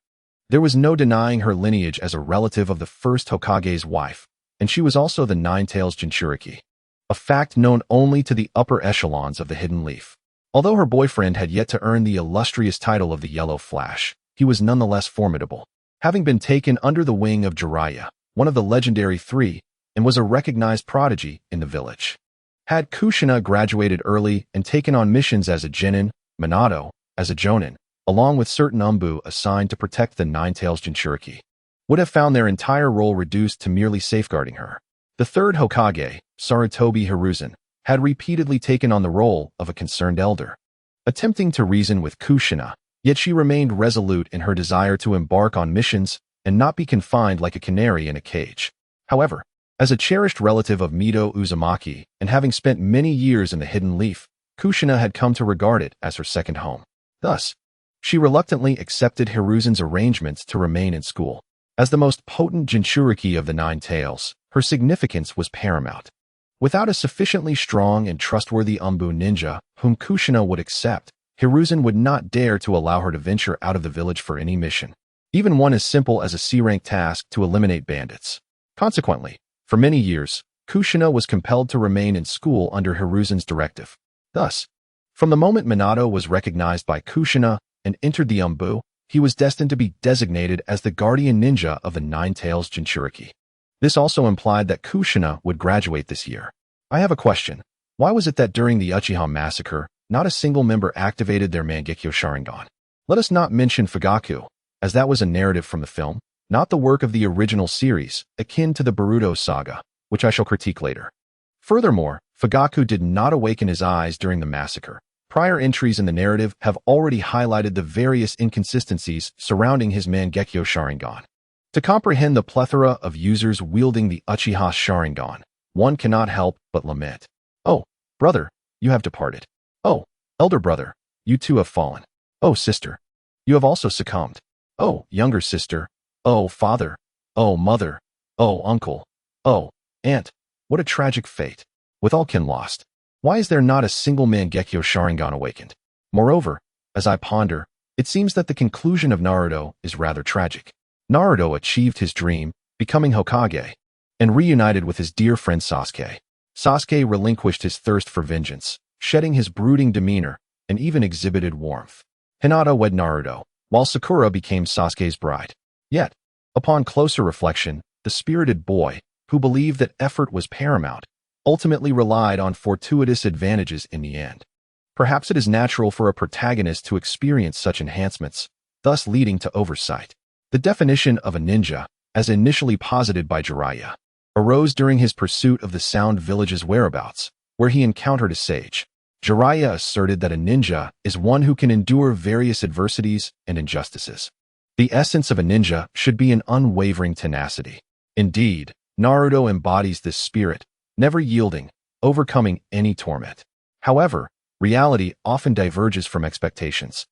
There was no denying her lineage as a relative of the first Hokage's wife, and she was also the Nine-Tails Jinchuriki, a fact known only to the upper echelons of the Hidden Leaf. Although her boyfriend had yet to earn the illustrious title of the Yellow Flash, he was nonetheless formidable, having been taken under the wing of Jiraiya, one of the legendary three, and was a recognized prodigy in the village. Had Kushina graduated early and taken on missions as a genin, Minato, as a jonin, along with certain Umbu assigned to protect the Nine-Tails Jinchuriki, would have found their entire role reduced to merely safeguarding her. The third Hokage, Sarutobi Hiruzen, had repeatedly taken on the role of a concerned elder, attempting to reason with Kushina, yet she remained resolute in her desire to embark on missions and not be confined like a canary in a cage. However, as a cherished relative of Mito Uzumaki and having spent many years in the Hidden Leaf, Kushina had come to regard it as her second home. Thus, she reluctantly accepted Hiruzen's arrangements to remain in school. As the most potent Jinchuriki of the Nine Tails, her significance was paramount. Without a sufficiently strong and trustworthy Umbu ninja whom Kushina would accept, Hiruzen would not dare to allow her to venture out of the village for any mission, even one as simple as a C-rank task to eliminate bandits. Consequently, for many years, Kushina was compelled to remain in school under Hiruzen's directive. Thus, from the moment Minato was recognized by Kushina and entered the Umbu, he was destined to be designated as the guardian ninja of the Nine-Tails Jinchuriki. This also implied that Kushina would graduate this year. I have a question. Why was it that during the Uchiha massacre, not a single member activated their Mangekyo Sharingan? Let us not mention Fugaku, as that was a narrative from the film, not the work of the original series, akin to the Boruto saga, which I shall critique later. Furthermore, Fugaku did not awaken his eyes during the massacre. Prior entries in the narrative have already highlighted the various inconsistencies surrounding his Mangekyo Sharingan. To comprehend the plethora of users wielding the Uchiha Sharingan, one cannot help but lament. Oh, brother, you have departed. Oh, elder brother, you too have fallen. Oh, sister, you have also succumbed. Oh, younger sister. Oh, father. Oh, mother. Oh, uncle. Oh, aunt. What a tragic fate. With all kin lost, why is there not a single Mangekyo Sharingan awakened? Moreover, as I ponder, it seems that the conclusion of Naruto is rather tragic. Naruto achieved his dream, becoming Hokage, and reunited with his dear friend Sasuke. Sasuke relinquished his thirst for vengeance, shedding his brooding demeanor, and even exhibited warmth. Hinata wed Naruto, while Sakura became Sasuke's bride. Yet, upon closer reflection, the spirited boy, who believed that effort was paramount, ultimately relied on fortuitous advantages in the end. Perhaps it is natural for a protagonist to experience such enhancements, thus leading to oversight. The definition of a ninja, as initially posited by Jiraiya, arose during his pursuit of the Sound Village's whereabouts, where he encountered a sage. Jiraiya asserted that a ninja is one who can endure various adversities and injustices. The essence of a ninja should be an unwavering tenacity. Indeed, Naruto embodies this spirit, never yielding, overcoming any torment. However, reality often diverges from expectations.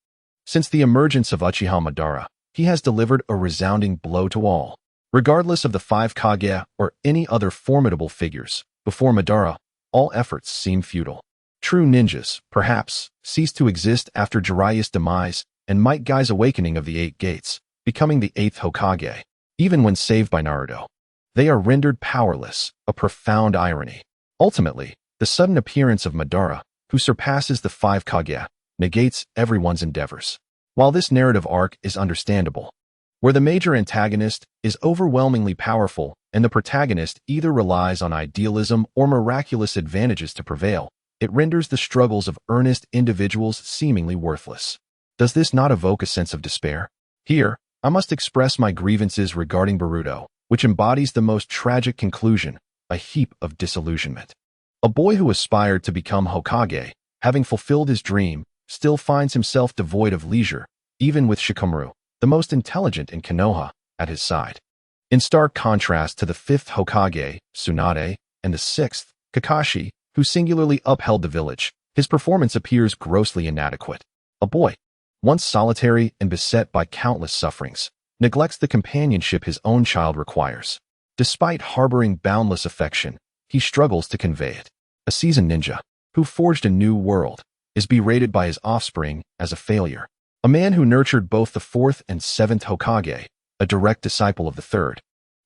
Since the emergence of Uchiha Madara, he has delivered a resounding blow to all. Regardless of the 5 Kaguya or any other formidable figures, before Madara, all efforts seem futile. True ninjas, perhaps, cease to exist after Jiraiya's demise and Might Guy's awakening of the 8 gates, becoming the 8th Hokage. Even when saved by Naruto, they are rendered powerless, a profound irony. Ultimately, the sudden appearance of Madara, who surpasses the 5 Kaguya, negates everyone's endeavors. While this narrative arc is understandable, where the major antagonist is overwhelmingly powerful and the protagonist either relies on idealism or miraculous advantages to prevail, it renders the struggles of earnest individuals seemingly worthless. Does this not evoke a sense of despair? Here, I must express my grievances regarding Boruto, which embodies the most tragic conclusion, a heap of disillusionment. A boy who aspired to become Hokage, having fulfilled his dream, still finds himself devoid of leisure, even with Shikamaru, the most intelligent in Konoha, at his side. In stark contrast to the fifth Hokage, Tsunade, and the sixth, Kakashi, who singularly upheld the village, his performance appears grossly inadequate. A boy, once solitary and beset by countless sufferings, neglects the companionship his own child requires. Despite harboring boundless affection, he struggles to convey it. A seasoned ninja, who forged a new world, is berated by his offspring as a failure. A man who nurtured both the fourth and seventh Hokage, a direct disciple of the third,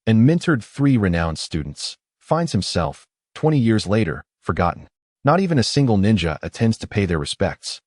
and mentored 3 renowned students, finds himself, 20 years later, forgotten. Not even a single ninja attends to pay their respects.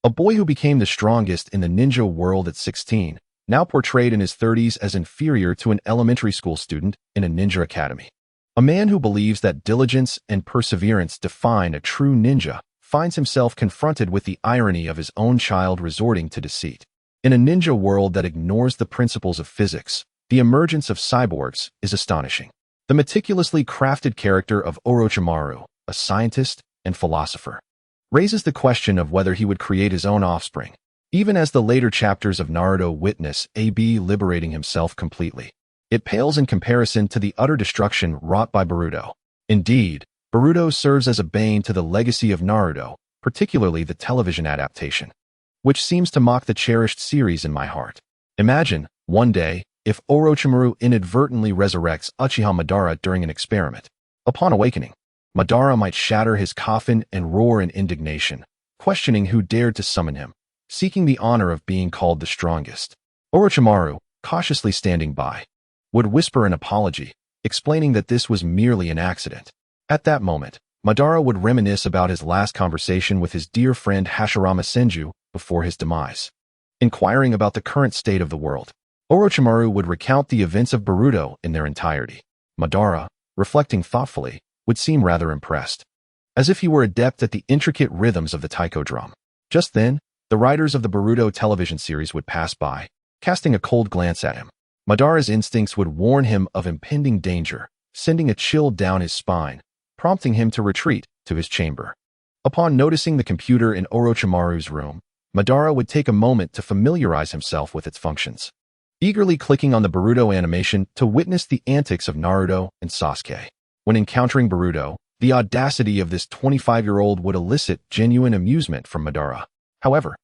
A boy who became the strongest in the ninja world at 16, now portrayed in his 30s as inferior to an elementary school student in a ninja academy. A man who believes that diligence and perseverance define a true ninja finds himself confronted with the irony of his own child resorting to deceit. In a ninja world that ignores the principles of physics, the emergence of cyborgs is astonishing. The meticulously crafted character of Orochimaru, a scientist and philosopher, raises the question of whether he would create his own offspring, even as the later chapters of Naruto witness AB liberating himself completely. It pales in comparison to the utter destruction wrought by Boruto. Indeed, Boruto serves as a bane to the legacy of Naruto, particularly the television adaptation, which seems to mock the cherished series in my heart. Imagine, one day, if Orochimaru inadvertently resurrects Uchiha Madara during an experiment. Upon awakening, Madara might shatter his coffin and roar in indignation, questioning who dared to summon him, seeking the honor of being called the strongest. Orochimaru, cautiously standing by, would whisper an apology, explaining that this was merely an accident. At that moment, Madara would reminisce about his last conversation with his dear friend Hashirama Senju before his demise. Inquiring about the current state of the world, Orochimaru would recount the events of Boruto in their entirety. Madara, reflecting thoughtfully, would seem rather impressed, as if he were adept at the intricate rhythms of the taiko drum. Just then, the writers of the Boruto television series would pass by, casting a cold glance at him. Madara's instincts would warn him of impending danger, sending a chill down his spine, prompting him to retreat to his chamber. Upon noticing the computer in Orochimaru's room, Madara would take a moment to familiarize himself with its functions, eagerly clicking on the Boruto animation to witness the antics of Naruto and Sasuke. When encountering Boruto, the audacity of this 25-year-old would elicit genuine amusement from Madara. However,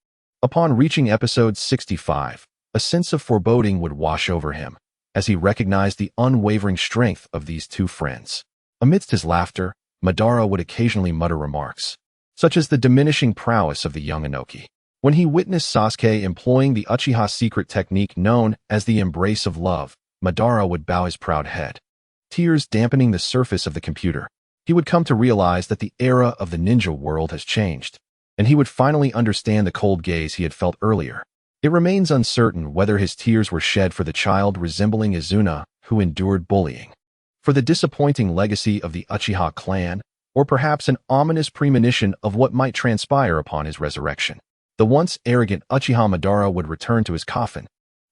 upon reaching episode 65, a sense of foreboding would wash over him, as he recognized the unwavering strength of these two friends. Amidst his laughter, Madara would occasionally mutter remarks, such as the diminishing prowess of the young Inoki. When he witnessed Sasuke employing the Uchiha secret technique known as the embrace of love, Madara would bow his proud head, tears dampening the surface of the computer. He would come to realize that the era of the ninja world has changed, and he would finally understand the cold gaze he had felt earlier. It remains uncertain whether his tears were shed for the child resembling Izuna who endured bullying, for the disappointing legacy of the Uchiha clan, or perhaps an ominous premonition of what might transpire upon his resurrection. The once arrogant Uchiha Madara would return to his coffin,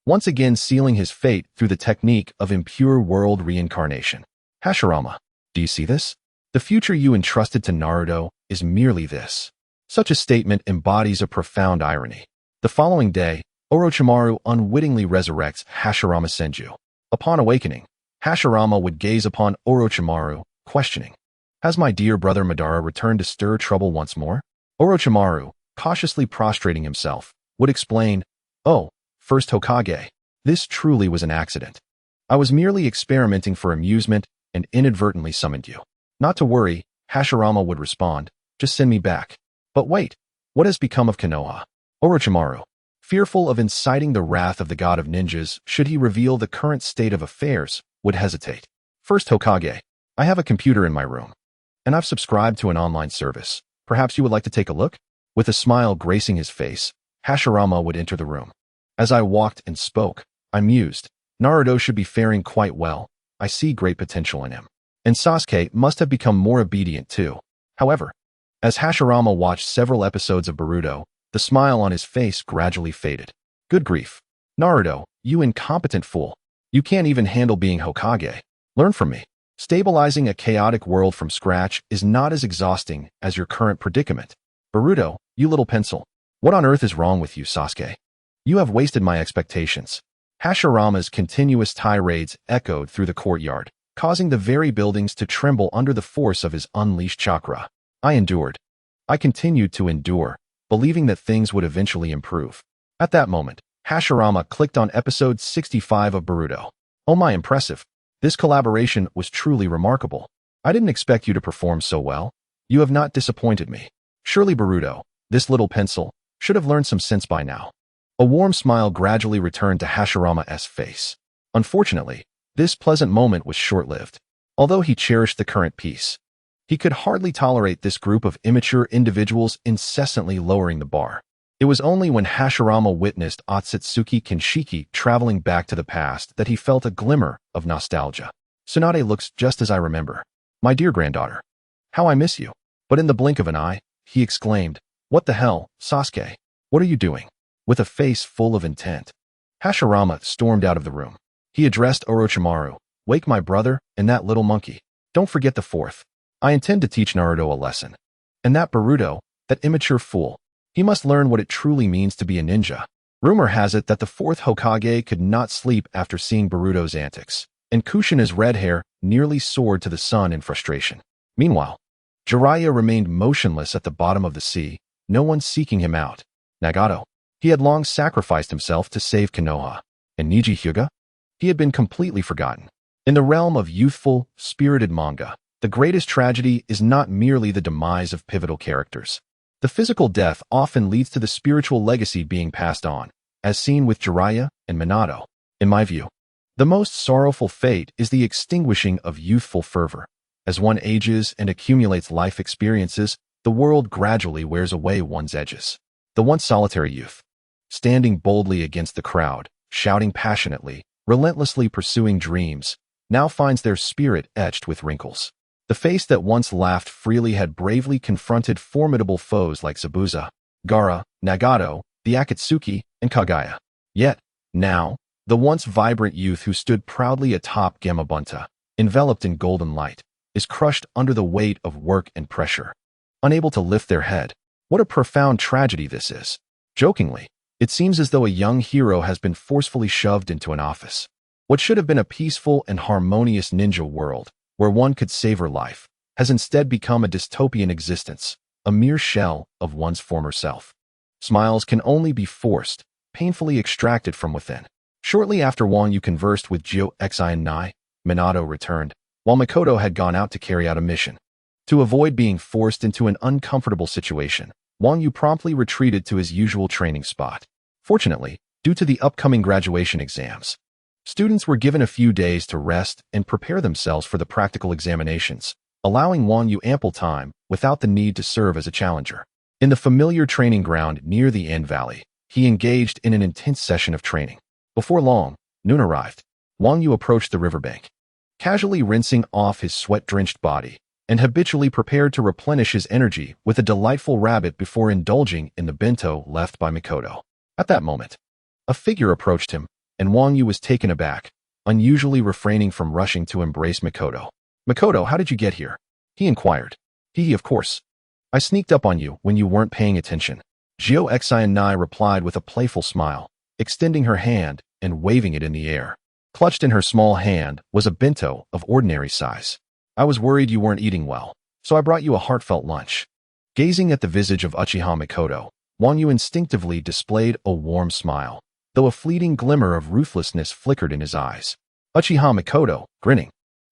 once again sealing his fate through the technique of impure world reincarnation. Hashirama, do you see this? The future you entrusted to Naruto is merely this. Such a statement embodies a profound irony. The following day, Orochimaru unwittingly resurrects Hashirama Senju. Upon awakening, Hashirama would gaze upon Orochimaru, questioning, "Has my dear brother Madara returned to stir trouble once more?" Orochimaru, cautiously prostrating himself, would explain, "Oh, first Hokage, this truly was an accident. I was merely experimenting for amusement and inadvertently summoned you." "Not to worry," Hashirama would respond, "just send me back." But wait, what has become of Konoha? Orochimaru, fearful of inciting the wrath of the god of ninjas should he reveal the current state of affairs, would hesitate. "First Hokage, I have a computer in my room, and I've subscribed to an online service. Perhaps you would like to take a look?" With a smile gracing his face, Hashirama would enter the room. "As I walked and spoke, I mused. Naruto should be faring quite well. I see great potential in him. And Sasuke must have become more obedient too. However, as Hashirama watched several episodes of Boruto, the smile on his face gradually faded. Good grief. Naruto, you incompetent fool. You can't even handle being Hokage. Learn from me. Stabilizing a chaotic world from scratch is not as exhausting as your current predicament. Boruto, you little pencil. What on earth is wrong with you, Sasuke? You have wasted my expectations. Hashirama's continuous tirades echoed through the courtyard, causing the very buildings to tremble under the force of his unleashed chakra. I endured. I continued to endure, believing that things would eventually improve. At that moment, Hashirama clicked on episode 65 of Boruto. Oh my, impressive. This collaboration was truly remarkable. I didn't expect you to perform so well. You have not disappointed me. Surely Boruto, this little pencil, should have learned some sense by now. A warm smile gradually returned to Hashirama's face. Unfortunately, this pleasant moment was short-lived. Although he cherished the current peace, he could hardly tolerate this group of immature individuals incessantly lowering the bar. It was only when Hashirama witnessed Otsutsuki Kinshiki traveling back to the past that he felt a glimmer of nostalgia. Tsunade looks just as I remember. My dear granddaughter. How I miss you. But in the blink of an eye, he exclaimed, What the hell, Sasuke? What are you doing? With a face full of intent, Hashirama stormed out of the room. He addressed Orochimaru, Wake my brother and that little monkey. Don't forget the fourth. I intend to teach Naruto a lesson. And that Boruto, that immature fool, he must learn what it truly means to be a ninja. Rumor has it that the fourth Hokage could not sleep after seeing Boruto's antics, and Kushina's red hair nearly soared to the sun in frustration. Meanwhile, Jiraiya remained motionless at the bottom of the sea, no one seeking him out. Nagato. He had long sacrificed himself to save Konoha. And Niji Hyuga? He had been completely forgotten. In the realm of youthful, spirited manga, the greatest tragedy is not merely the demise of pivotal characters. The physical death often leads to the spiritual legacy being passed on, as seen with Jiraiya and Minato. In my view, the most sorrowful fate is the extinguishing of youthful fervor. As one ages and accumulates life experiences, the world gradually wears away one's edges. The once solitary youth, standing boldly against the crowd, shouting passionately, relentlessly pursuing dreams, now finds their spirit etched with wrinkles. The face that once laughed freely had bravely confronted formidable foes like Zabuza, Gaara, Nagato, the Akatsuki, and Kaguya. Yet, now, the once vibrant youth who stood proudly atop Gamabunta, enveloped in golden light, is crushed under the weight of work and pressure. Unable to lift their head. What a profound tragedy this is. Jokingly, it seems as though a young hero has been forcefully shoved into an office. What should have been a peaceful and harmonious ninja world, where one could savor life, has instead become a dystopian existence, a mere shell of one's former self. Smiles can only be forced, painfully extracted from within. Shortly after Wang Yu conversed with Kekkei and Nai, Minato returned, while Mikoto had gone out to carry out a mission. To avoid being forced into an uncomfortable situation, Wang Yu promptly retreated to his usual training spot. Fortunately, due to the upcoming graduation exams, students were given a few days to rest and prepare themselves for the practical examinations, allowing Wang Yu ample time without the need to serve as a challenger. In the familiar training ground near the End Valley, he engaged in an intense session of training. Before long, noon arrived. Wang Yu approached the riverbank, casually rinsing off his sweat-drenched body, and habitually prepared to replenish his energy with a delightful rabbit before indulging in the bento left by Mikoto. At that moment, a figure approached him, and Wang Yu was taken aback, unusually refraining from rushing to embrace Mikoto. Mikoto, how did you get here? He inquired. Of course. I sneaked up on you when you weren't paying attention. Kekkei and Nai replied with a playful smile, extending her hand and waving it in the air. Clutched in her small hand was a bento of ordinary size. I was worried you weren't eating well, so I brought you a heartfelt lunch. Gazing at the visage of Uchiha Mikoto, Wang Yu instinctively displayed a warm smile, though a fleeting glimmer of ruthlessness flickered in his eyes. Uchiha Mikoto, grinning,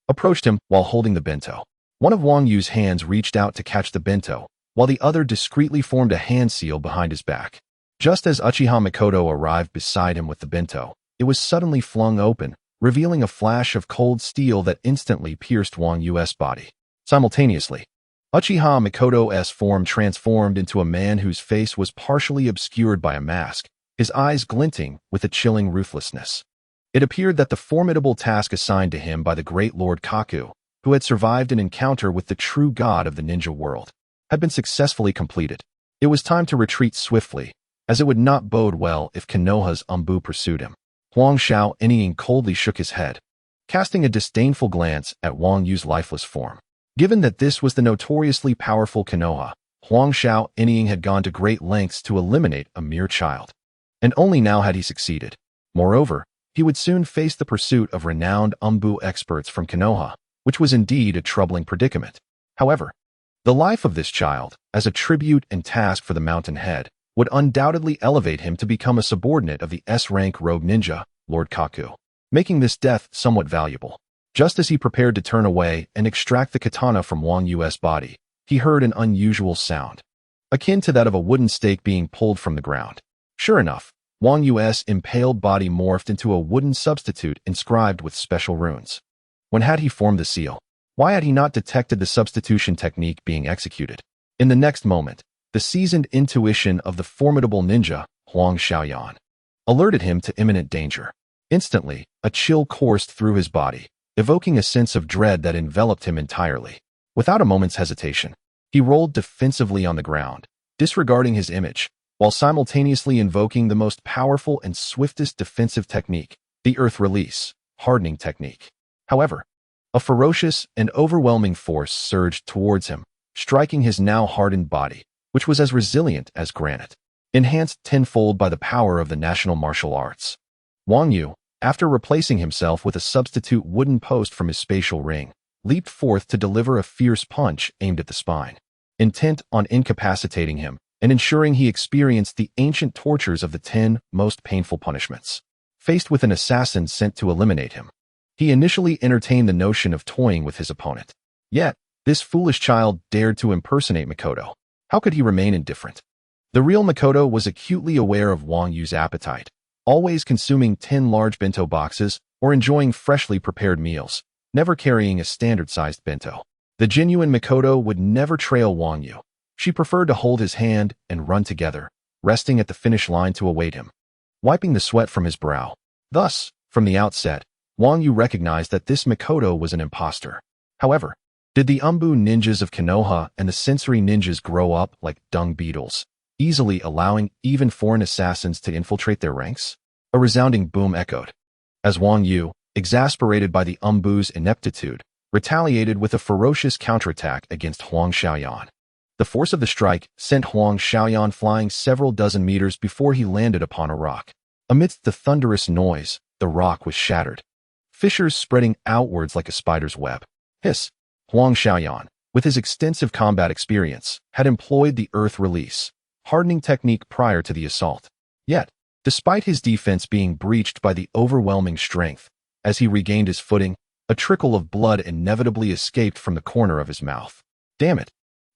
approached him while holding the bento. One of Wang Yu's hands reached out to catch the bento, while the other discreetly formed a hand seal behind his back. Just as Uchiha Mikoto arrived beside him with the bento, it was suddenly flung open, revealing a flash of cold steel that instantly pierced Wang Yu's body. Simultaneously, Uchiha Mikoto's form transformed into a man whose face was partially obscured by a mask, his eyes glinting with a chilling ruthlessness. It appeared that the formidable task assigned to him by the great Lord Kaku, who had survived an encounter with the true god of the ninja world, had been successfully completed. It was time to retreat swiftly, as it would not bode well if Konoha's Umbu pursued him. Huang Xiaoying coldly shook his head, casting a disdainful glance at Wang Yu's lifeless form. Given that this was the notoriously powerful Konoha, Huang Xiaoying had gone to great lengths to eliminate a mere child. And only now had he succeeded. Moreover, he would soon face the pursuit of renowned Umbu experts from Konoha, which was indeed a troubling predicament. However, the life of this child, as a tribute and task for the mountain head, would undoubtedly elevate him to become a subordinate of the S-rank rogue ninja, Lord Kaku, making this death somewhat valuable. Just as he prepared to turn away and extract the katana from Wang Yu's body, he heard an unusual sound, akin to that of a wooden stake being pulled from the ground. Sure enough, Wang Yu's impaled body morphed into a wooden substitute inscribed with special runes. When had he formed the seal? Why had he not detected the substitution technique being executed? In the next moment, the seasoned intuition of the formidable ninja, Huang Xiaoyan, alerted him to imminent danger. Instantly, a chill coursed through his body, evoking a sense of dread that enveloped him entirely. Without a moment's hesitation, he rolled defensively on the ground, disregarding his image, while simultaneously invoking the most powerful and swiftest defensive technique, the Earth Release, hardening technique. However, a ferocious and overwhelming force surged towards him, striking his now hardened body, which was as resilient as granite, enhanced tenfold by the power of the national martial arts. Wang Yu, after replacing himself with a substitute wooden post from his spatial ring, leaped forth to deliver a fierce punch aimed at the spine, intent on incapacitating him and ensuring he experienced the ancient tortures of the 10 most painful punishments. Faced with an assassin sent to eliminate him, he initially entertained the notion of toying with his opponent. Yet, this foolish child dared to impersonate Makoto. How could he remain indifferent? The real Makoto was acutely aware of Wang Yu's appetite, always consuming 10 large bento boxes or enjoying freshly prepared meals, never carrying a standard-sized bento. The genuine Makoto would never trail Wang Yu. She preferred to hold his hand and run together, resting at the finish line to await him, wiping the sweat from his brow. Thus, from the outset, Wang Yu recognized that this Makoto was an imposter. However, did the Umbu ninjas of Konoha and the sensory ninjas grow up like dung beetles, easily allowing even foreign assassins to infiltrate their ranks? A resounding boom echoed, as Wang Yu, exasperated by the Umbu's ineptitude, retaliated with a ferocious counterattack against Huang Xiaoyan. The force of the strike sent Huang Xiaoyan flying several dozen meters before he landed upon a rock. Amidst the thunderous noise, the rock was shattered, fissures spreading outwards like a spider's web. Hiss! Huang Xiaoyan, with his extensive combat experience, had employed the Earth Release, hardening technique prior to the assault. Yet, despite his defense being breached by the overwhelming strength, as he regained his footing, a trickle of blood inevitably escaped from the corner of his mouth. Damn it!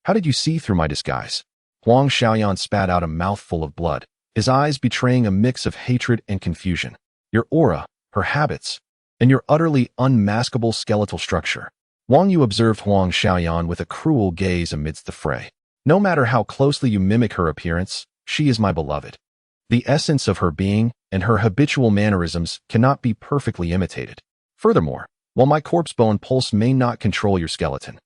How did you see through my disguise? Huang Xiaoyan spat out a mouthful of blood, his eyes betraying a mix of hatred and confusion. Your aura, her habits, and your utterly unmaskable skeletal structure. Wang Yu observed Huang Xiaoyan with a cruel gaze amidst the fray. No matter how closely you mimic her appearance, she is my beloved. The essence of her being and her habitual mannerisms cannot be perfectly imitated. Furthermore, while my corpse bone pulse may not control your skeleton,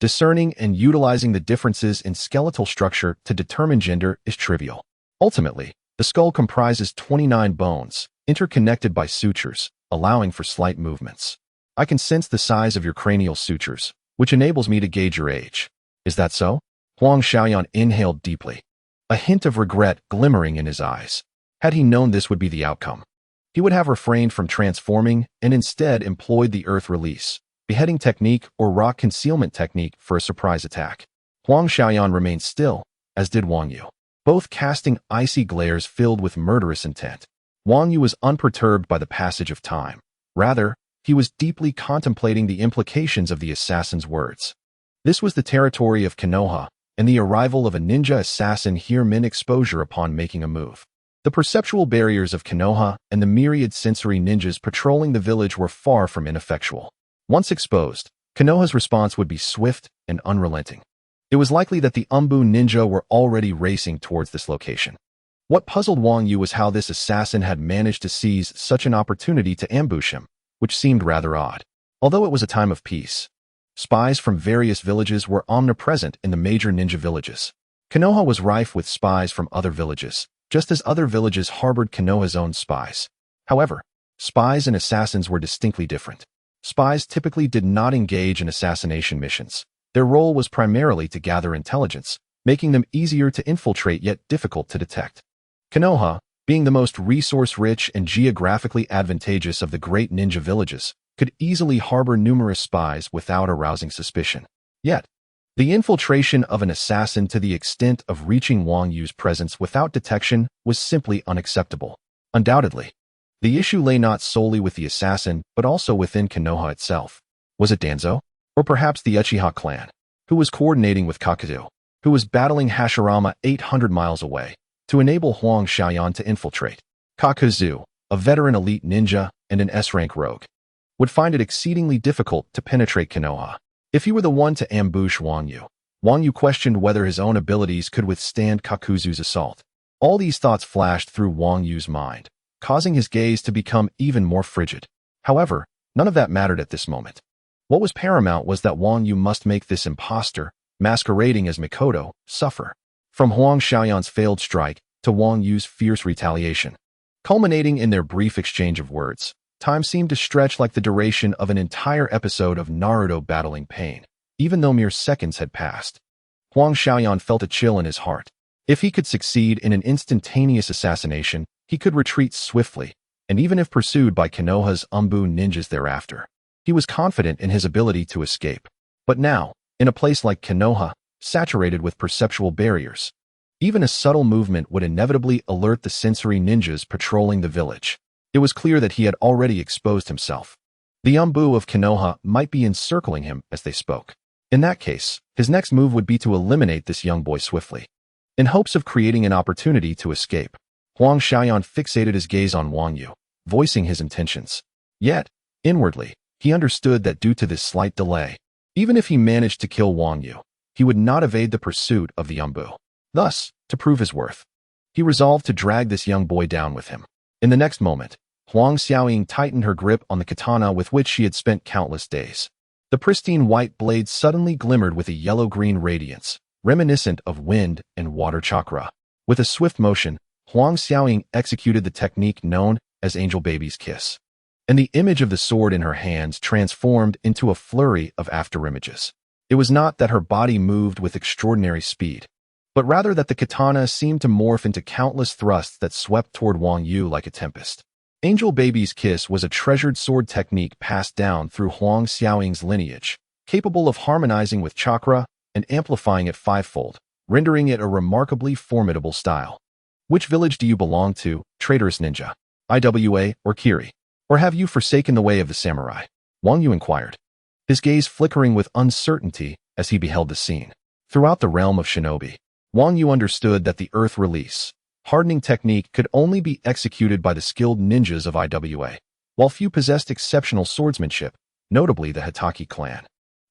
discerning and utilizing the differences in skeletal structure to determine gender is trivial. Ultimately, the skull comprises 29 bones, interconnected by sutures, allowing for slight movements. I can sense the size of your cranial sutures, which enables me to gauge your age. Is that so? Huang Xiaoyan inhaled deeply, a hint of regret glimmering in his eyes. Had he known this would be the outcome, he would have refrained from transforming and instead employed the Earth Release, beheading technique or rock concealment technique for a surprise attack. Huang Xiaoyan remained still, as did Wang Yu, both casting icy glares filled with murderous intent. Wang Yu was unperturbed by the passage of time. Rather, he was deeply contemplating the implications of the assassin's words. This was the territory of Konoha, and the arrival of a ninja assassin here meant exposure upon making a move. The perceptual barriers of Konoha and the myriad sensory ninjas patrolling the village were far from ineffectual. Once exposed, Konoha's response would be swift and unrelenting. It was likely that the Umbu ninja were already racing towards this location. What puzzled Wang Yu was how this assassin had managed to seize such an opportunity to ambush him, which seemed rather odd. Although it was a time of peace, spies from various villages were omnipresent in the major ninja villages. Konoha was rife with spies from other villages, just as other villages harbored Konoha's own spies. However, spies and assassins were distinctly different. Spies typically did not engage in assassination missions. Their role was primarily to gather intelligence, making them easier to infiltrate yet difficult to detect. Konoha, being the most resource-rich and geographically advantageous of the great ninja villages, could easily harbor numerous spies without arousing suspicion. Yet, the infiltration of an assassin to the extent of reaching Wang Yu's presence without detection was simply unacceptable. Undoubtedly, the issue lay not solely with the assassin, but also within Konoha itself. Was it Danzo? Or perhaps the Uchiha clan, who was coordinating with Kakuya, who was battling Hashirama 800 miles away, to enable Huang Xiaoyan to infiltrate? Kakuya, a veteran elite ninja and an S-rank rogue, would find it exceedingly difficult to penetrate Konoha. If he were the one to ambush Wang Yu questioned whether his own abilities could withstand Kakuzu's assault. All these thoughts flashed through Wang Yu's mind, causing his gaze to become even more frigid. However, none of that mattered at this moment. What was paramount was that Wang Yu must make this impostor, masquerading as Mikoto, suffer. From Huang Xiaoyan's failed strike to Wang Yu's fierce retaliation, culminating in their brief exchange of words, time seemed to stretch like the duration of an entire episode of Naruto battling pain. Even though mere seconds had passed, Huang Xiaoyan felt a chill in his heart. If he could succeed in an instantaneous assassination, he could retreat swiftly, and even if pursued by Konoha's Umbu ninjas thereafter, he was confident in his ability to escape. But now, in a place like Konoha, saturated with perceptual barriers, even a subtle movement would inevitably alert the sensory ninjas patrolling the village. It was clear that he had already exposed himself. The Umbu of Konoha might be encircling him as they spoke. In that case, his next move would be to eliminate this young boy swiftly. In hopes of creating an opportunity to escape, Huang Xiaoyan fixated his gaze on Wang Yu, voicing his intentions. Yet, inwardly, he understood that due to this slight delay, even if he managed to kill Wang Yu, he would not evade the pursuit of the Umbu. Thus, to prove his worth, he resolved to drag this young boy down with him. In the next moment, Huang Xiaoying tightened her grip on the katana with which she had spent countless days. The pristine white blade suddenly glimmered with a yellow-green radiance, reminiscent of wind and water chakra. With a swift motion, Huang Xiaoying executed the technique known as Angel Baby's Kiss, and the image of the sword in her hands transformed into a flurry of afterimages. It was not that her body moved with extraordinary speed, but rather that the katana seemed to morph into countless thrusts that swept toward Wang Yu like a tempest. Angel Baby's Kiss was a treasured sword technique passed down through Huang Xiaoying's lineage, capable of harmonizing with chakra and amplifying it fivefold, rendering it a remarkably formidable style. Which village do you belong to, traitorous ninja? Iwa or Kiri? Or have you forsaken the way of the samurai? Wang Yu inquired, his gaze flickering with uncertainty as he beheld the scene. Throughout the realm of shinobi, Wang Yu understood that the earth release, hardening technique could only be executed by the skilled ninjas of Iwa, while few possessed exceptional swordsmanship, notably the Hitaki clan.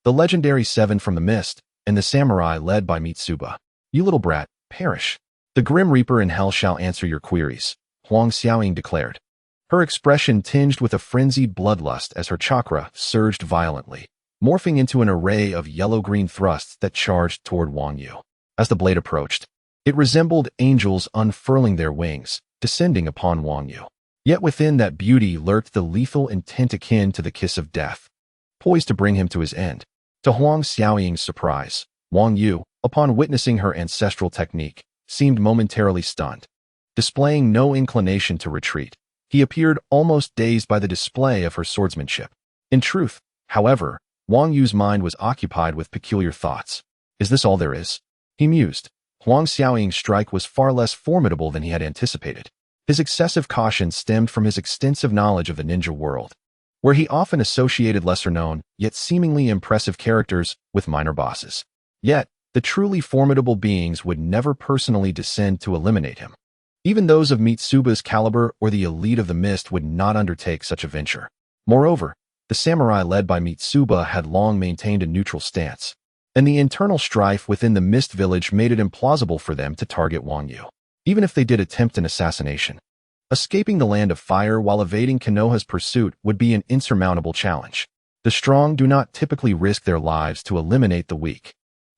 The legendary Seven from the Mist, and the samurai led by Mitsuba. You little brat, perish. The Grim Reaper in hell shall answer your queries, Huang Xiaoying declared, her expression tinged with a frenzied bloodlust as her chakra surged violently, morphing into an array of yellow-green thrusts that charged toward Wang Yu. As the blade approached, it resembled angels unfurling their wings, descending upon Wang Yu. Yet within that beauty lurked the lethal intent akin to the kiss of death, poised to bring him to his end. To Huang Xiaoying's surprise, Wang Yu, upon witnessing her ancestral technique, seemed momentarily stunned. Displaying no inclination to retreat, he appeared almost dazed by the display of her swordsmanship. In truth, however, Wang Yu's mind was occupied with peculiar thoughts. Is this all there is? He mused. Huang Xiaoying's strike was far less formidable than he had anticipated. His excessive caution stemmed from his extensive knowledge of the ninja world, where he often associated lesser-known, yet seemingly impressive characters with minor bosses. Yet, the truly formidable beings would never personally descend to eliminate him. Even those of Mitsuba's caliber or the elite of the mist would not undertake such a venture. Moreover, the samurai led by Mitsuba had long maintained a neutral stance, and the internal strife within the mist village made it implausible for them to target Wang Yu. even if they did attempt an assassination. Escaping the land of fire while evading Konoha's pursuit would be an insurmountable challenge. The strong do not typically risk their lives to eliminate the weak.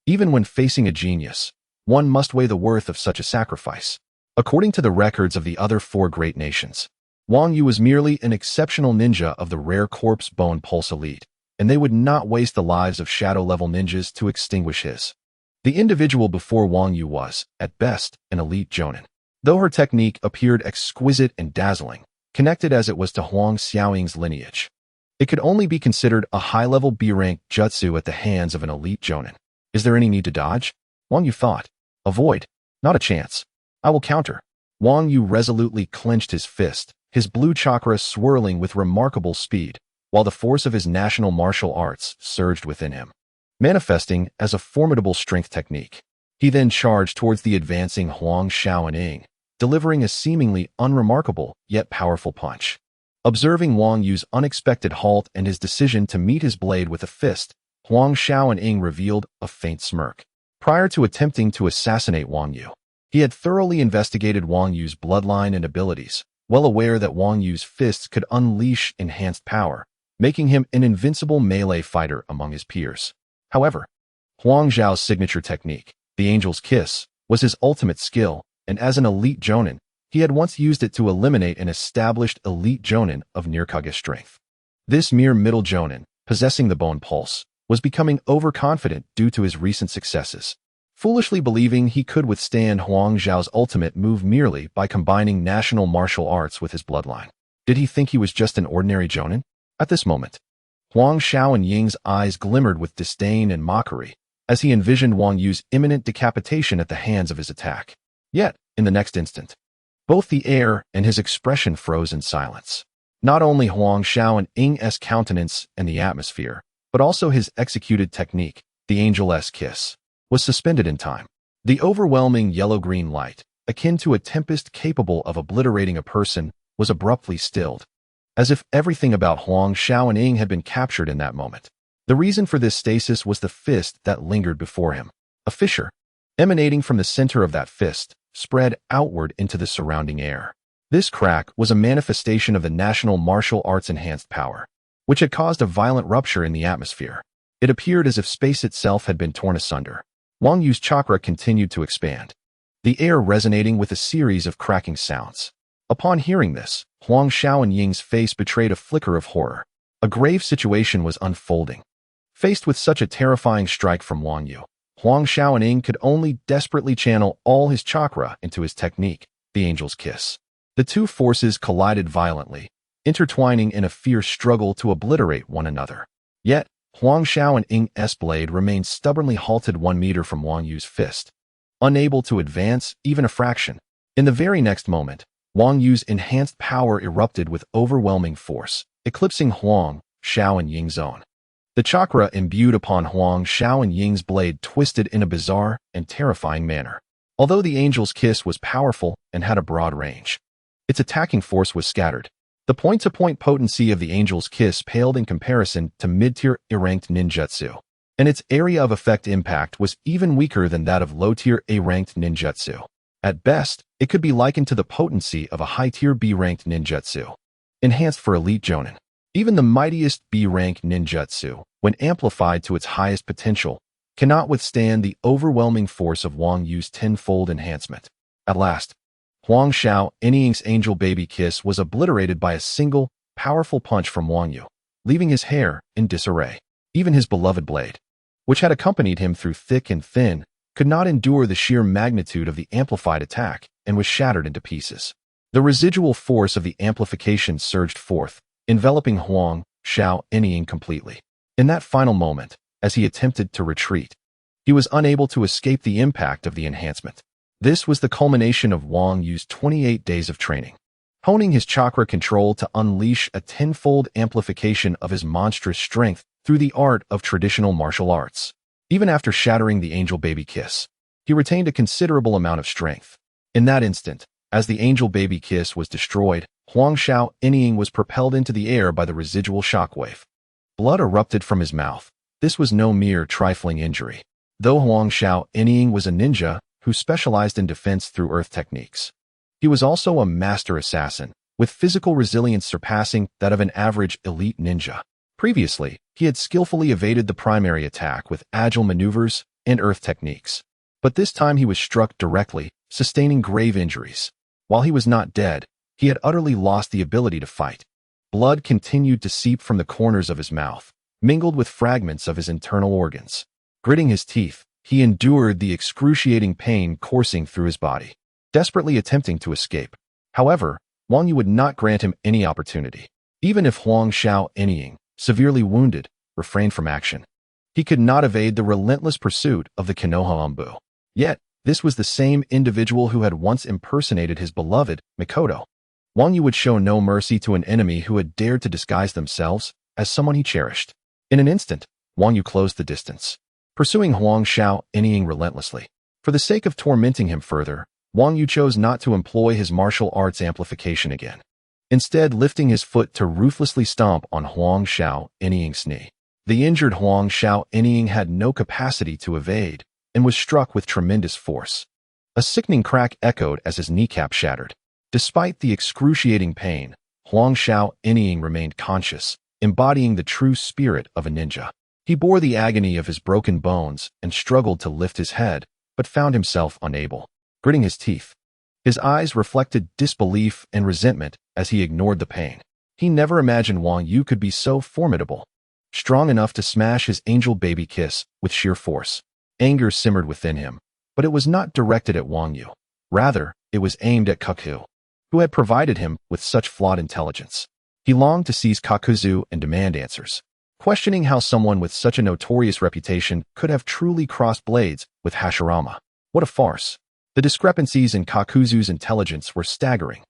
Even when facing a genius, one must weigh the worth of such a sacrifice. According to the records of the other 4 great nations, Wang Yu was merely an exceptional ninja of the rare corpse bone pulse elite, and they would not waste the lives of shadow-level ninjas to extinguish his. The individual before Wang Yu was, at best, an elite jonin. Though her technique appeared exquisite and dazzling, connected as it was to Huang Xiaoying's lineage, it could only be considered a high-level B-rank jutsu at the hands of an elite jonin. Is there any need to dodge? Wang Yu thought. Avoid. Not a chance. I will counter. Wang Yu resolutely clenched his fist, his blue chakra swirling with remarkable speed, while the force of his national martial arts surged within him, manifesting as a formidable strength technique. He then charged towards the advancing Huang Xiaoning, delivering a seemingly unremarkable yet powerful punch. Observing Wang Yu's unexpected halt and his decision to meet his blade with a fist, Huang Xiaoning revealed a faint smirk. Prior to attempting to assassinate Wang Yu, he had thoroughly investigated Wang Yu's bloodline and abilities, well aware that Wang Yu's fists could unleash enhanced power, making him an invincible melee fighter among his peers. However, Huang Zhao's signature technique, the Angel's Kiss, was his ultimate skill, and as an elite jonin, he had once used it to eliminate an established elite jonin of near-Kage strength. This mere middle jonin, possessing the bone pulse, was becoming overconfident due to his recent successes, foolishly believing he could withstand Huang Zhao's ultimate move merely by combining national martial arts with his bloodline. Did he think he was just an ordinary jonin? At this moment, Huang Xiaoying's eyes glimmered with disdain and mockery as he envisioned Wang Yu's imminent decapitation at the hands of his attack. Yet, in the next instant, both the air and his expression froze in silence. Not only Huang Xiaoying's countenance and the atmosphere, but also his executed technique, the Angel's Kiss, was suspended in time. The overwhelming yellow-green light, akin to a tempest capable of obliterating a person, was abruptly stilled, as if everything about Huang Xiaoning had been captured in that moment. The reason for this stasis was the fist that lingered before him. A fissure, emanating from the center of that fist, spread outward into the surrounding air. This crack was a manifestation of the national martial arts' enhanced power, which had caused a violent rupture in the atmosphere. It appeared as if space itself had been torn asunder. Wang Yu's chakra continued to expand, the air resonating with a series of cracking sounds. Upon hearing this, Huang Xiaoying's face betrayed a flicker of horror. A grave situation was unfolding. Faced with such a terrifying strike from Wang Yu, Huang Xiaoning could only desperately channel all his chakra into his technique, the Angel's Kiss. The two forces collided violently, intertwining in a fierce struggle to obliterate one another. Yet, Huang Xiaoying's blade remained stubbornly halted 1 meter from Wang Yu's fist, unable to advance even a fraction. In the very next moment, Wang Yu's enhanced power erupted with overwhelming force, eclipsing Huang Xiaoying's own. The chakra imbued upon Huang Xiaoying's blade twisted in a bizarre and terrifying manner. Although the Angel's Kiss was powerful and had a broad range, its attacking force was scattered. The point-to-point potency of the Angel's Kiss paled in comparison to mid-tier A-ranked ninjutsu, and its area of effect impact was even weaker than that of low-tier A-ranked ninjutsu. At best, it could be likened to the potency of a high-tier B-ranked ninjutsu, enhanced for elite jonin. Even the mightiest B-rank ninjutsu, when amplified to its highest potential, cannot withstand the overwhelming force of Wang Yu's tenfold enhancement. At last, Huang Xiaoying's angel baby kiss was obliterated by a single, powerful punch from Wang Yu, leaving his hair in disarray. Even his beloved blade, which had accompanied him through thick and thin, could not endure the sheer magnitude of the amplified attack and was shattered into pieces. The residual force of the amplification surged forth, enveloping Huang Xiaoning completely. In that final moment, as he attempted to retreat, he was unable to escape the impact of the enhancement. This was the culmination of Wang Yu's 28 days of training, honing his chakra control to unleash a tenfold amplification of his monstrous strength through the art of traditional martial arts. Even after shattering the angel baby kiss, he retained a considerable amount of strength. In that instant, as the angel baby kiss was destroyed, Huang Xiaoning was propelled into the air by the residual shockwave. Blood erupted from his mouth. This was no mere trifling injury. Though Huang Xiaoning was a ninja, who specialized in defense through earth techniques. He was also a master assassin, with physical resilience surpassing that of an average elite ninja. Previously, he had skillfully evaded the primary attack with agile maneuvers and earth techniques. But this time he was struck directly, sustaining grave injuries. While he was not dead, he had utterly lost the ability to fight. Blood continued to seep from the corners of his mouth, mingled with fragments of his internal organs. Gritting his teeth, he endured the excruciating pain coursing through his body, desperately attempting to escape. However, Wang Yu would not grant him any opportunity. Even if Huang Xiao Enying, severely wounded, refrained from action, he could not evade the relentless pursuit of the Konoha Anbu. Yet, this was the same individual who had once impersonated his beloved Mikoto. Wang Yu would show no mercy to an enemy who had dared to disguise themselves as someone he cherished. In an instant, Wang Yu closed the distance, pursuing Huang Xiao Enying relentlessly. For the sake of tormenting him further, Wang Yu chose not to employ his martial arts amplification again, instead lifting his foot to ruthlessly stomp on Huang Xiao Enying's knee. The injured Huang Xiao Enying had no capacity to evade and was struck with tremendous force. A sickening crack echoed as his kneecap shattered. Despite the excruciating pain, Huang Xiao Enying remained conscious, embodying the true spirit of a ninja. He bore the agony of his broken bones and struggled to lift his head, but found himself unable. Gritting his teeth, his eyes reflected disbelief and resentment as he ignored the pain. He never imagined Wang Yu could be so formidable, strong enough to smash his angel baby kiss with sheer force. Anger simmered within him, but it was not directed at Wang Yu. Rather, it was aimed at Kakuya, who had provided him with such flawed intelligence. He longed to seize Kakuya and demand answers, questioning how someone with such a notorious reputation could have truly crossed blades with Hashirama. What a farce. The discrepancies in Kakuya's intelligence were staggering.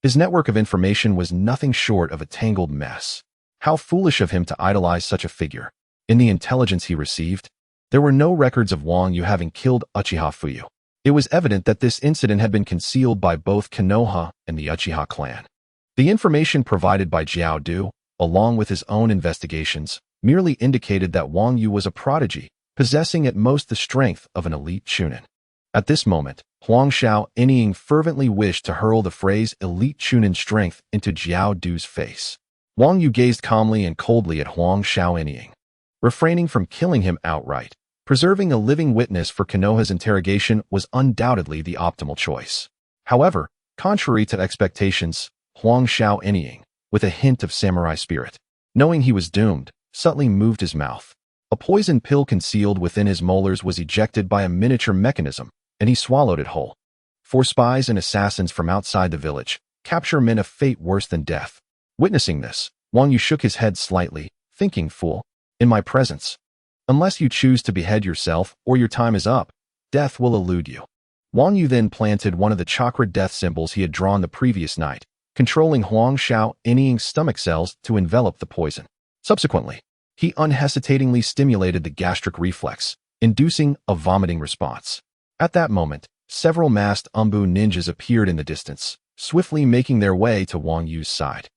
His network of information was nothing short of a tangled mess. How foolish of him to idolize such a figure. In the intelligence he received, there were no records of Wang Yu having killed Uchiha Fuyu. It was evident that this incident had been concealed by both Konoha and the Uchiha clan. The information provided by Jiao Du, along with his own investigations, merely indicated that Wang Yu was a prodigy, possessing at most the strength of an elite Chunin. At this moment, Huang Xiao Enying fervently wished to hurl the phrase elite Chunin strength into Jiao Du's face. Wang Yu gazed calmly and coldly at Huang Xiao Enying, refraining from killing him outright. Preserving a living witness for Konoha's interrogation was undoubtedly the optimal choice. However, contrary to expectations, Huang Xiao Enying, with a hint of samurai spirit, knowing he was doomed, subtly moved his mouth. A poison pill concealed within his molars was ejected by a miniature mechanism, and he swallowed it whole. For spies and assassins from outside the village, capture meant a fate worse than death. Witnessing this, Wang Yu shook his head slightly, thinking, "Fool, in my presence. Unless you choose to behead yourself or your time is up, death will elude you." Wang Yu then planted one of the chakra death symbols he had drawn the previous night, controlling Huang Xiao Enying's stomach cells to envelop the poison. Subsequently, he unhesitatingly stimulated the gastric reflex, inducing a vomiting response. At that moment, several masked Anbu ninjas appeared in the distance, swiftly making their way to Wang Yu's side.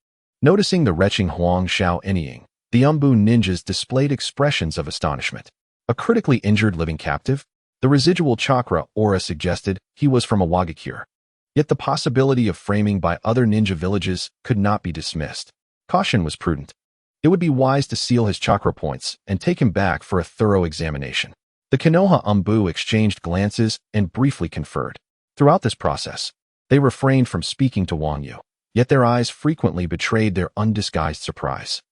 Noticing the retching Huang Xiao Enying, the Anbu ninjas displayed expressions of astonishment. A critically injured living captive? The residual chakra aura suggested he was from a Wagakure. Yet the possibility of framing by other ninja villages could not be dismissed. Caution was prudent. It would be wise to seal his chakra points and take him back for a thorough examination. The Konoha Anbu exchanged glances and briefly conferred. Throughout this process, they refrained from speaking to Wang Yu, yet their eyes frequently betrayed their undisguised surprise.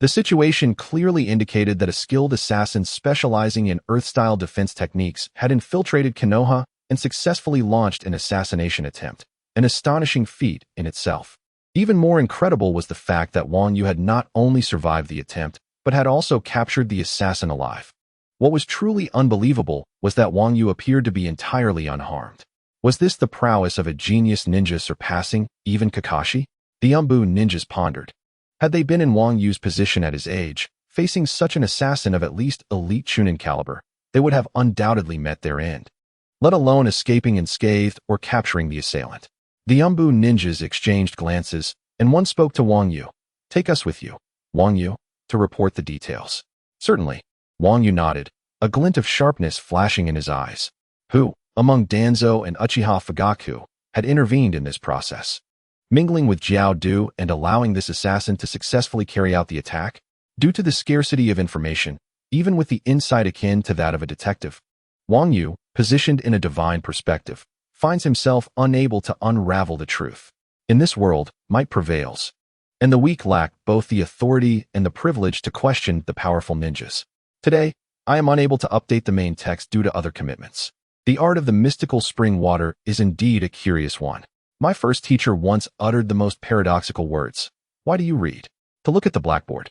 The situation clearly indicated that a skilled assassin specializing in Earth-style defense techniques had infiltrated Konoha and successfully launched an assassination attempt, an astonishing feat in itself. Even more incredible was the fact that Wang Yu had not only survived the attempt, but had also captured the assassin alive. What was truly unbelievable was that Wang Yu appeared to be entirely unharmed. Was this the prowess of a genius ninja surpassing even Kakashi? The Anbu ninjas pondered. Had they been in Wang Yu's position at his age, facing such an assassin of at least elite Chunin caliber, they would have undoubtedly met their end, let alone escaping unscathed or capturing the assailant. The Anbu ninjas exchanged glances, and one spoke to Wang Yu. "Take us with you, Wang Yu, to report the details." "Certainly." Wang Yu nodded, a glint of sharpness flashing in his eyes. "Who?" among Danzo and Uchiha Fugaku, had intervened in this process, mingling with Jiao Du and allowing this assassin to successfully carry out the attack. Due to the scarcity of information, even with the insight akin to that of a detective, Wang Yu, positioned in a divine perspective, finds himself unable to unravel the truth. In this world, might prevails, and the weak lack both the authority and the privilege to question the powerful ninjas. Today, I am unable to update the main text due to other commitments. The art of the mystical spring water is indeed a curious one. My first teacher once uttered the most paradoxical words. Why do you read? To look at the blackboard.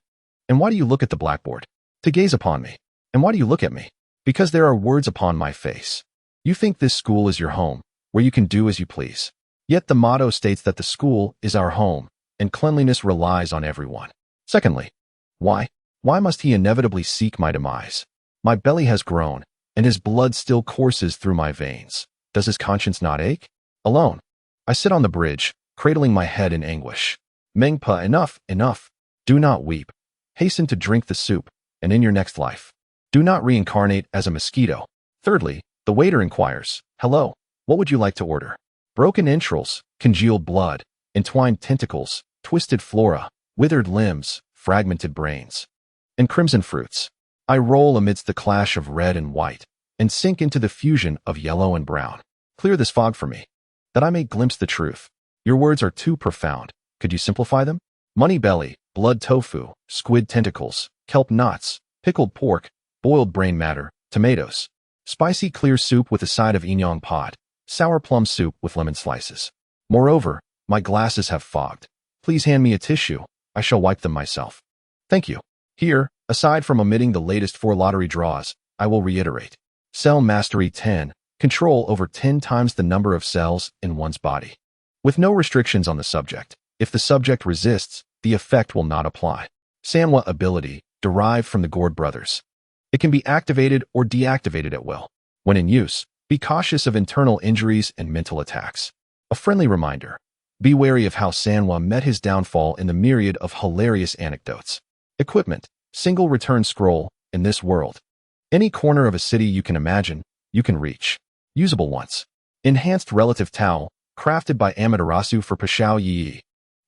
And why do you look at the blackboard? To gaze upon me. And why do you look at me? Because there are words upon my face. You think this school is your home, where you can do as you please. Yet the motto states that the school is our home, and cleanliness relies on everyone. Secondly, why? Why must he inevitably seek my demise? My belly has grown, and his blood still courses through my veins. Does his conscience not ache? Alone, I sit on the bridge, cradling my head in anguish. Mengpa, enough, enough. Do not weep. Hasten to drink the soup, and in your next life, do not reincarnate as a mosquito. Thirdly, the waiter inquires, hello, what would you like to order? Broken entrails, congealed blood, entwined tentacles, twisted flora, withered limbs, fragmented brains, and crimson fruits. I roll amidst the clash of red and white, and sink into the fusion of yellow and brown. Clear this fog for me, that I may glimpse the truth. Your words are too profound. Could you simplify them? Money belly, blood tofu, squid tentacles, kelp knots, pickled pork, boiled brain matter, tomatoes, spicy clear soup with a side of inyong pod, sour plum soup with lemon slices. Moreover, my glasses have fogged. Please hand me a tissue. I shall wipe them myself. Thank you. Here, aside from omitting the latest 4 lottery draws, I will reiterate. Cell Mastery 10, control over 10 times the number of cells in one's body. With no restrictions on the subject. If the subject resists, the effect will not apply. Sanwa ability, derived from the Gord brothers. It can be activated or deactivated at will. When in use, be cautious of internal injuries and mental attacks. A friendly reminder. Be wary of how Sanwa met his downfall in the myriad of hilarious anecdotes. Equipment, single return scroll, in this world. Any corner of a city you can imagine, you can reach. Usable once. Enhanced relative towel, crafted by Amaterasu for Pashao Yi.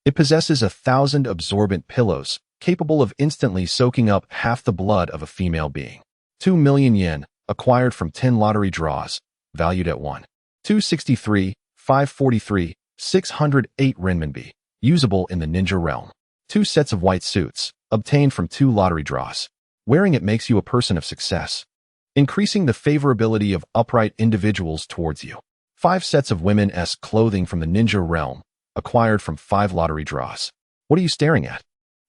It possesses 1,000 absorbent pillows, capable of instantly soaking up half the blood of a female being. 2 million yen, acquired from 10 lottery draws, valued at 263, 543, 608 renminbi, usable in the ninja realm. 2 sets of white suits, obtained from 2 lottery draws. Wearing it makes you a person of success, increasing the favorability of upright individuals towards you. 5 sets of women-esque clothing from the ninja realm, acquired from 5 lottery draws. What are you staring at?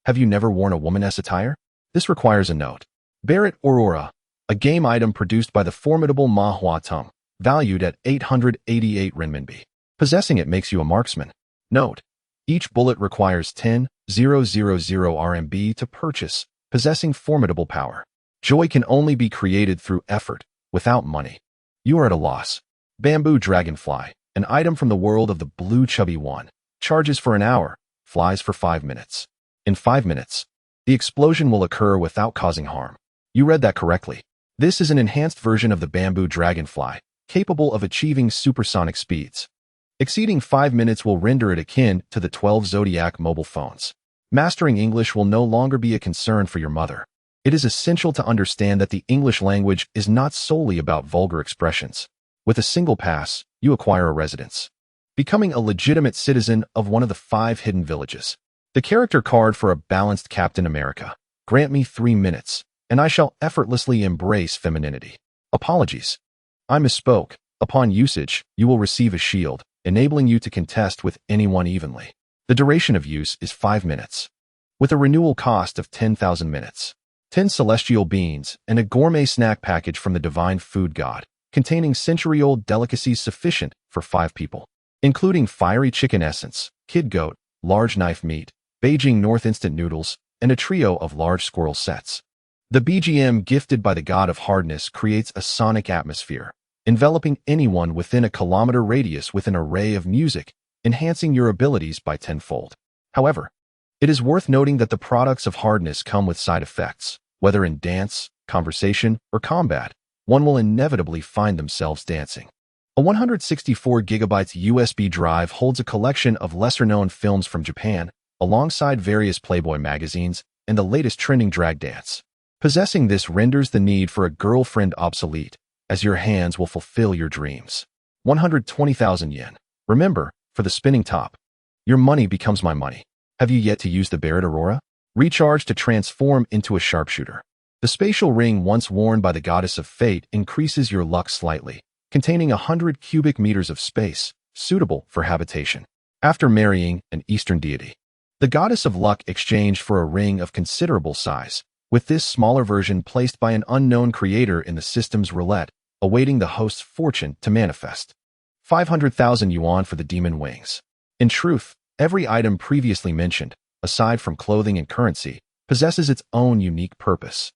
Have you never worn a woman-esque attire? This requires a note. Barret Aurora, a game item produced by the formidable Ma Hua Tung, valued at 888 renminbi. Possessing it makes you a marksman. Note. Each bullet requires 10,000 RMB to purchase, possessing formidable power. Joy can only be created through effort, without money. You are at a loss. Bamboo Dragonfly, an item from the world of the blue chubby one, charges for an hour, flies for 5 minutes. In 5 minutes, the explosion will occur without causing harm. You read that correctly. This is an enhanced version of the Bamboo Dragonfly, capable of achieving supersonic speeds. Exceeding 5 minutes will render it akin to the 12 Zodiac mobile phones. Mastering English will no longer be a concern for your mother. It is essential to understand that the English language is not solely about vulgar expressions. With a single pass, you acquire a residence, becoming a legitimate citizen of one of the 5 hidden villages. The character card for a balanced Captain America. Grant me 3 minutes, and I shall effortlessly embrace femininity. Apologies. I misspoke. Upon usage, you will receive a shield, enabling you to contest with anyone evenly. The duration of use is 5 minutes, with a renewal cost of 10,000 minutes. 10 celestial beans and a gourmet snack package from the divine food god, containing century-old delicacies sufficient for 5 people, including fiery chicken essence, kid goat, large knife meat, Beijing North instant noodles, and a trio of large squirrel sets. The BGM gifted by the god of hardness creates a sonic atmosphere, enveloping anyone within a kilometer radius with an array of music, enhancing your abilities by tenfold. However, it is worth noting that the products of hardness come with side effects. Whether in dance, conversation, or combat, one will inevitably find themselves dancing. A 164 GB USB drive holds a collection of lesser-known films from Japan, alongside various Playboy magazines and the latest trending drag dance. Possessing this renders the need for a girlfriend obsolete, as your hands will fulfill your dreams. 120,000 yen. Remember, for the spinning top. Your money becomes my money. Have you yet to use the Barrett Aurora? Recharge to transform into a sharpshooter. The spatial ring once worn by the goddess of fate increases your luck slightly, containing 100 cubic meters of space, suitable for habitation. After marrying an Eastern deity, the goddess of luck exchanged for a ring of considerable size, with this smaller version placed by an unknown creator in the system's roulette, awaiting the host's fortune to manifest. 500,000 yuan for the demon wings. In truth, every item previously mentioned, aside from clothing and currency, possesses its own unique purpose.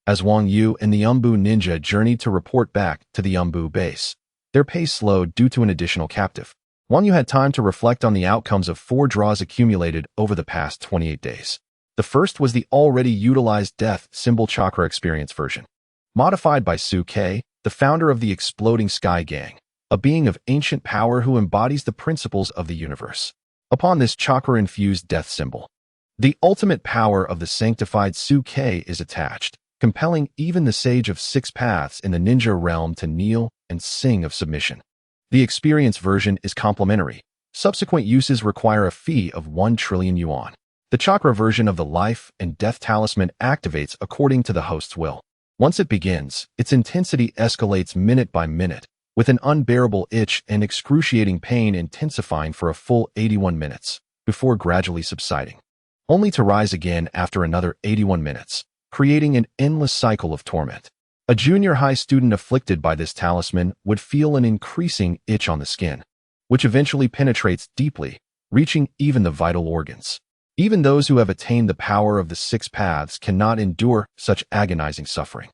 As Wang Yu and the Umbu ninja journeyed to report back to the Umbu base, their pace slowed due to an additional captive. Wang Yu had time to reflect on the outcomes of 4 draws accumulated over the past 28 days. The first was the already utilized Death Symbol Chakra Experience version, modified by Kekkei, the founder of the Exploding Sky Gang, a being of ancient power who embodies the principles of the universe. Upon this chakra-infused death symbol, the ultimate power of the sanctified Kekkei is attached, compelling even the Sage of Six Paths in the ninja realm to kneel and sing of submission. The experience version is complementary. Subsequent uses require a fee of 1 trillion yuan. The chakra version of the life and death talisman activates according to the host's will. Once it begins, its intensity escalates minute by minute, with an unbearable itch and excruciating pain intensifying for a full 81 minutes, before gradually subsiding, only to rise again after another 81 minutes, creating an endless cycle of torment. A junior high student afflicted by this talisman would feel an increasing itch on the skin, which eventually penetrates deeply, reaching even the vital organs. Even those who have attained the power of the 6 paths cannot endure such agonizing suffering.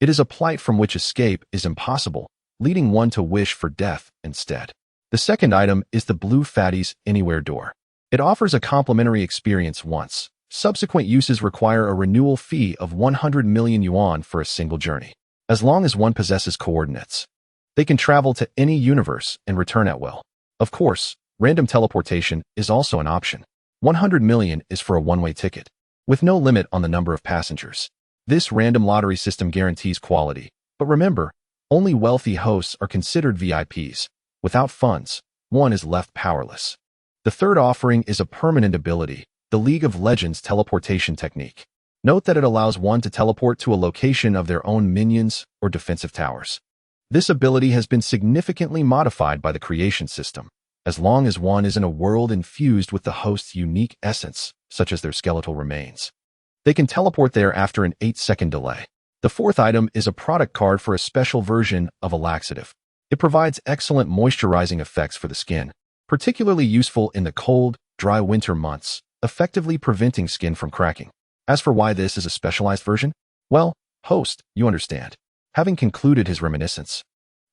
It is a plight from which escape is impossible, leading one to wish for death instead. The second item is the Blue Fatty's Anywhere door. It offers a complimentary experience once. Subsequent uses require a renewal fee of 100 million yuan for a single journey. As long as one possesses coordinates, they can travel to any universe and return at will. Of course, random teleportation is also an option. 100 million is for a one-way ticket, with no limit on the number of passengers. This random lottery system guarantees quality, but remember, only wealthy hosts are considered VIPs. Without funds, one is left powerless. The third offering is a permanent ability, the League of Legends teleportation technique. Note that it allows one to teleport to a location of their own minions or defensive towers. This ability has been significantly modified by the creation system, as long as one is in a world infused with the host's unique essence, such as their skeletal remains. They can teleport there after an 8-second delay. The fourth item is a product card for a special version of a laxative. It provides excellent moisturizing effects for the skin, particularly useful in the cold, dry winter months, effectively preventing skin from cracking. As for why this is a specialized version, well, host, you understand. Having concluded his reminiscence,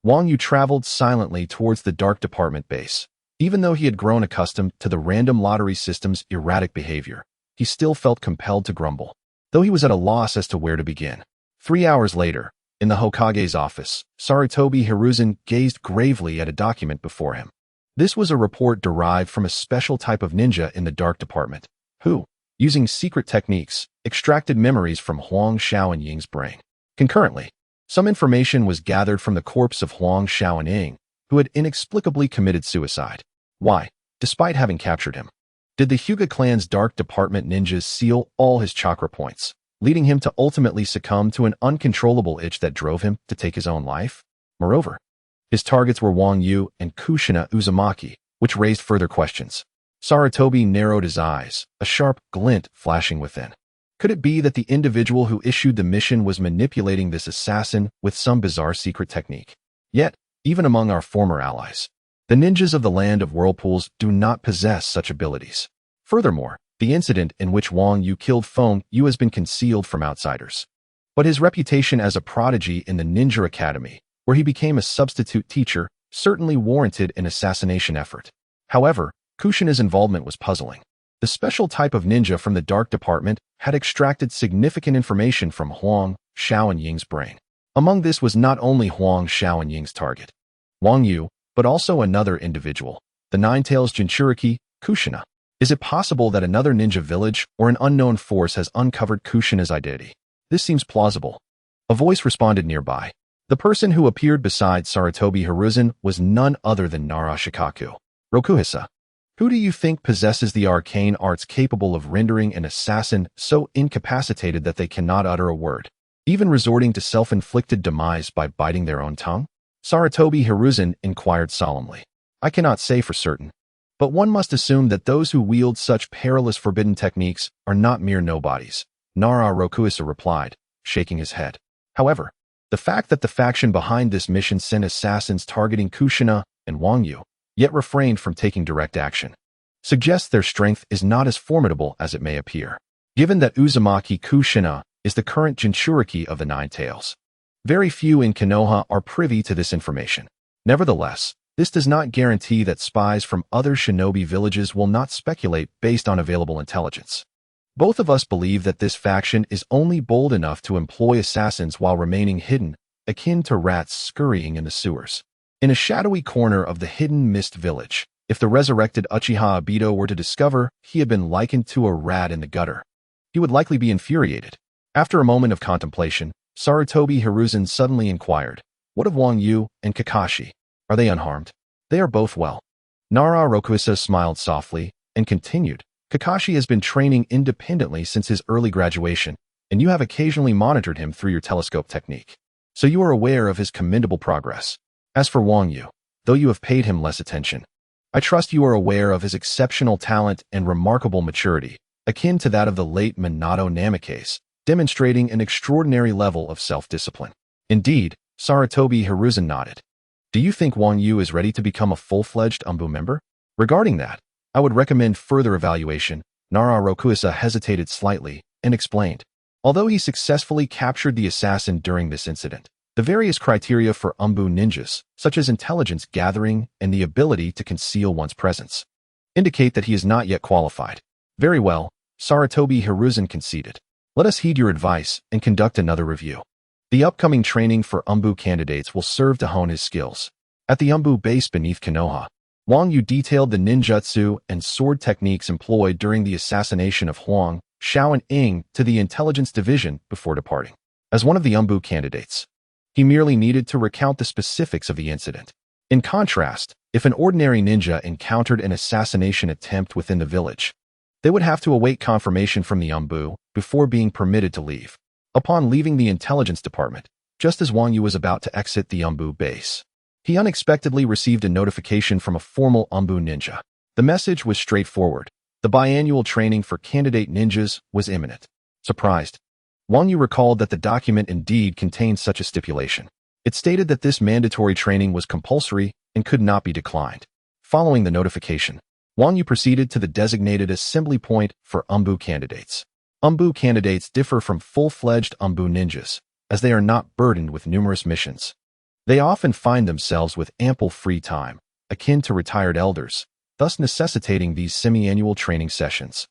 Wang Yu traveled silently towards the dark department base. Even though he had grown accustomed to the random lottery system's erratic behavior, he still felt compelled to grumble, though he was at a loss as to where to begin. 3 hours later, in the Hokage's office, Sarutobi Hiruzen gazed gravely at a document before him. This was a report derived from a special type of ninja in the dark department, who, using secret techniques, extracted memories from Huang Xiaoying's brain. Concurrently, some information was gathered from the corpse of Huang Xiaoying, who had inexplicably committed suicide. Why, despite having captured him, did the Hyuga clan's dark department ninjas seal all his chakra points, leading him to ultimately succumb to an uncontrollable itch that drove him to take his own life? Moreover, his targets were Wang Yu and Kushina Uzumaki, which raised further questions. Sarutobi narrowed his eyes, a sharp glint flashing within. Could it be that the individual who issued the mission was manipulating this assassin with some bizarre secret technique? Yet, even among our former allies, the ninjas of the Land of Whirlpools do not possess such abilities. Furthermore, the incident in which Wang Yu killed Feng Yu has been concealed from outsiders. But his reputation as a prodigy in the Ninja Academy, where he became a substitute teacher, certainly warranted an assassination effort. However, Kushina's involvement was puzzling. The special type of ninja from the dark department had extracted significant information from Huang Xiaoying's brain. Among this was not only Huang Xiaoying's target, Wang Yu, but also another individual, the Nine-Tails Jinchuriki, Kushina. Is it possible that another ninja village or an unknown force has uncovered Kushina's identity? This seems plausible. A voice responded nearby. The person who appeared beside Sarutobi Hiruzen was none other than Nara Shikaku. Rokuhisa. Who do you think possesses the arcane arts capable of rendering an assassin so incapacitated that they cannot utter a word, even resorting to self-inflicted demise by biting their own tongue? Sarutobi Hiruzen inquired solemnly. I cannot say for certain, but one must assume that those who wield such perilous forbidden techniques are not mere nobodies, Nara Rokuhisa replied, shaking his head. However, the fact that the faction behind this mission sent assassins targeting Kushina and Wang Yu, yet refrained from taking direct action, suggests their strength is not as formidable as it may appear. Given that Uzumaki Kushina is the current Jinchuriki of the Nine-Tails, very few in Konoha are privy to this information. Nevertheless, this does not guarantee that spies from other shinobi villages will not speculate based on available intelligence. Both of us believe that this faction is only bold enough to employ assassins while remaining hidden, akin to rats scurrying in the sewers. In a shadowy corner of the hidden mist village, if the resurrected Uchiha Obito were to discover he had been likened to a rat in the gutter, he would likely be infuriated. After a moment of contemplation, Sarutobi Hiruzen suddenly inquired, what of Wang Yu and Kakashi? Are they unharmed? They are both well. Nara Rokuhisa smiled softly and continued, Kakashi has been training independently since his early graduation, and you have occasionally monitored him through your telescope technique. So you are aware of his commendable progress. As for Wang Yu, though you have paid him less attention, I trust you are aware of his exceptional talent and remarkable maturity, akin to that of the late Minato Namikaze, demonstrating an extraordinary level of self-discipline. Indeed, Sarutobi Hiruzen nodded. Do you think Wang Yu is ready to become a full-fledged Umbu member? Regarding that, I would recommend further evaluation. Nara Rokuhisa hesitated slightly and explained. Although he successfully captured the assassin during this incident, the various criteria for Umbu ninjas, such as intelligence gathering and the ability to conceal one's presence, indicate that he is not yet qualified. Very well, Sarutobi Hiruzen conceded. Let us heed your advice and conduct another review. The upcoming training for Umbu candidates will serve to hone his skills. At the Umbu base beneath Konoha, Wang Yu detailed the ninjutsu and sword techniques employed during the assassination of Huang, Xiao and Ing to the intelligence division before departing. As one of the Umbu candidates, he merely needed to recount the specifics of the incident. In contrast, if an ordinary ninja encountered an assassination attempt within the village, they would have to await confirmation from the Umbu before being permitted to leave. Upon leaving the intelligence department, just as Wang Yu was about to exit the Umbu base, he unexpectedly received a notification from a formal Umbu ninja. The message was straightforward. The biannual training for candidate ninjas was imminent. Surprised, Wang Yu recalled that the document indeed contained such a stipulation. It stated that this mandatory training was compulsory and could not be declined. Following the notification, Wang Yu proceeded to the designated assembly point for Umbu candidates. Umbu candidates differ from full-fledged Umbu ninjas, as they are not burdened with numerous missions. They often find themselves with ample free time, akin to retired elders, thus necessitating these semi-annual training sessions.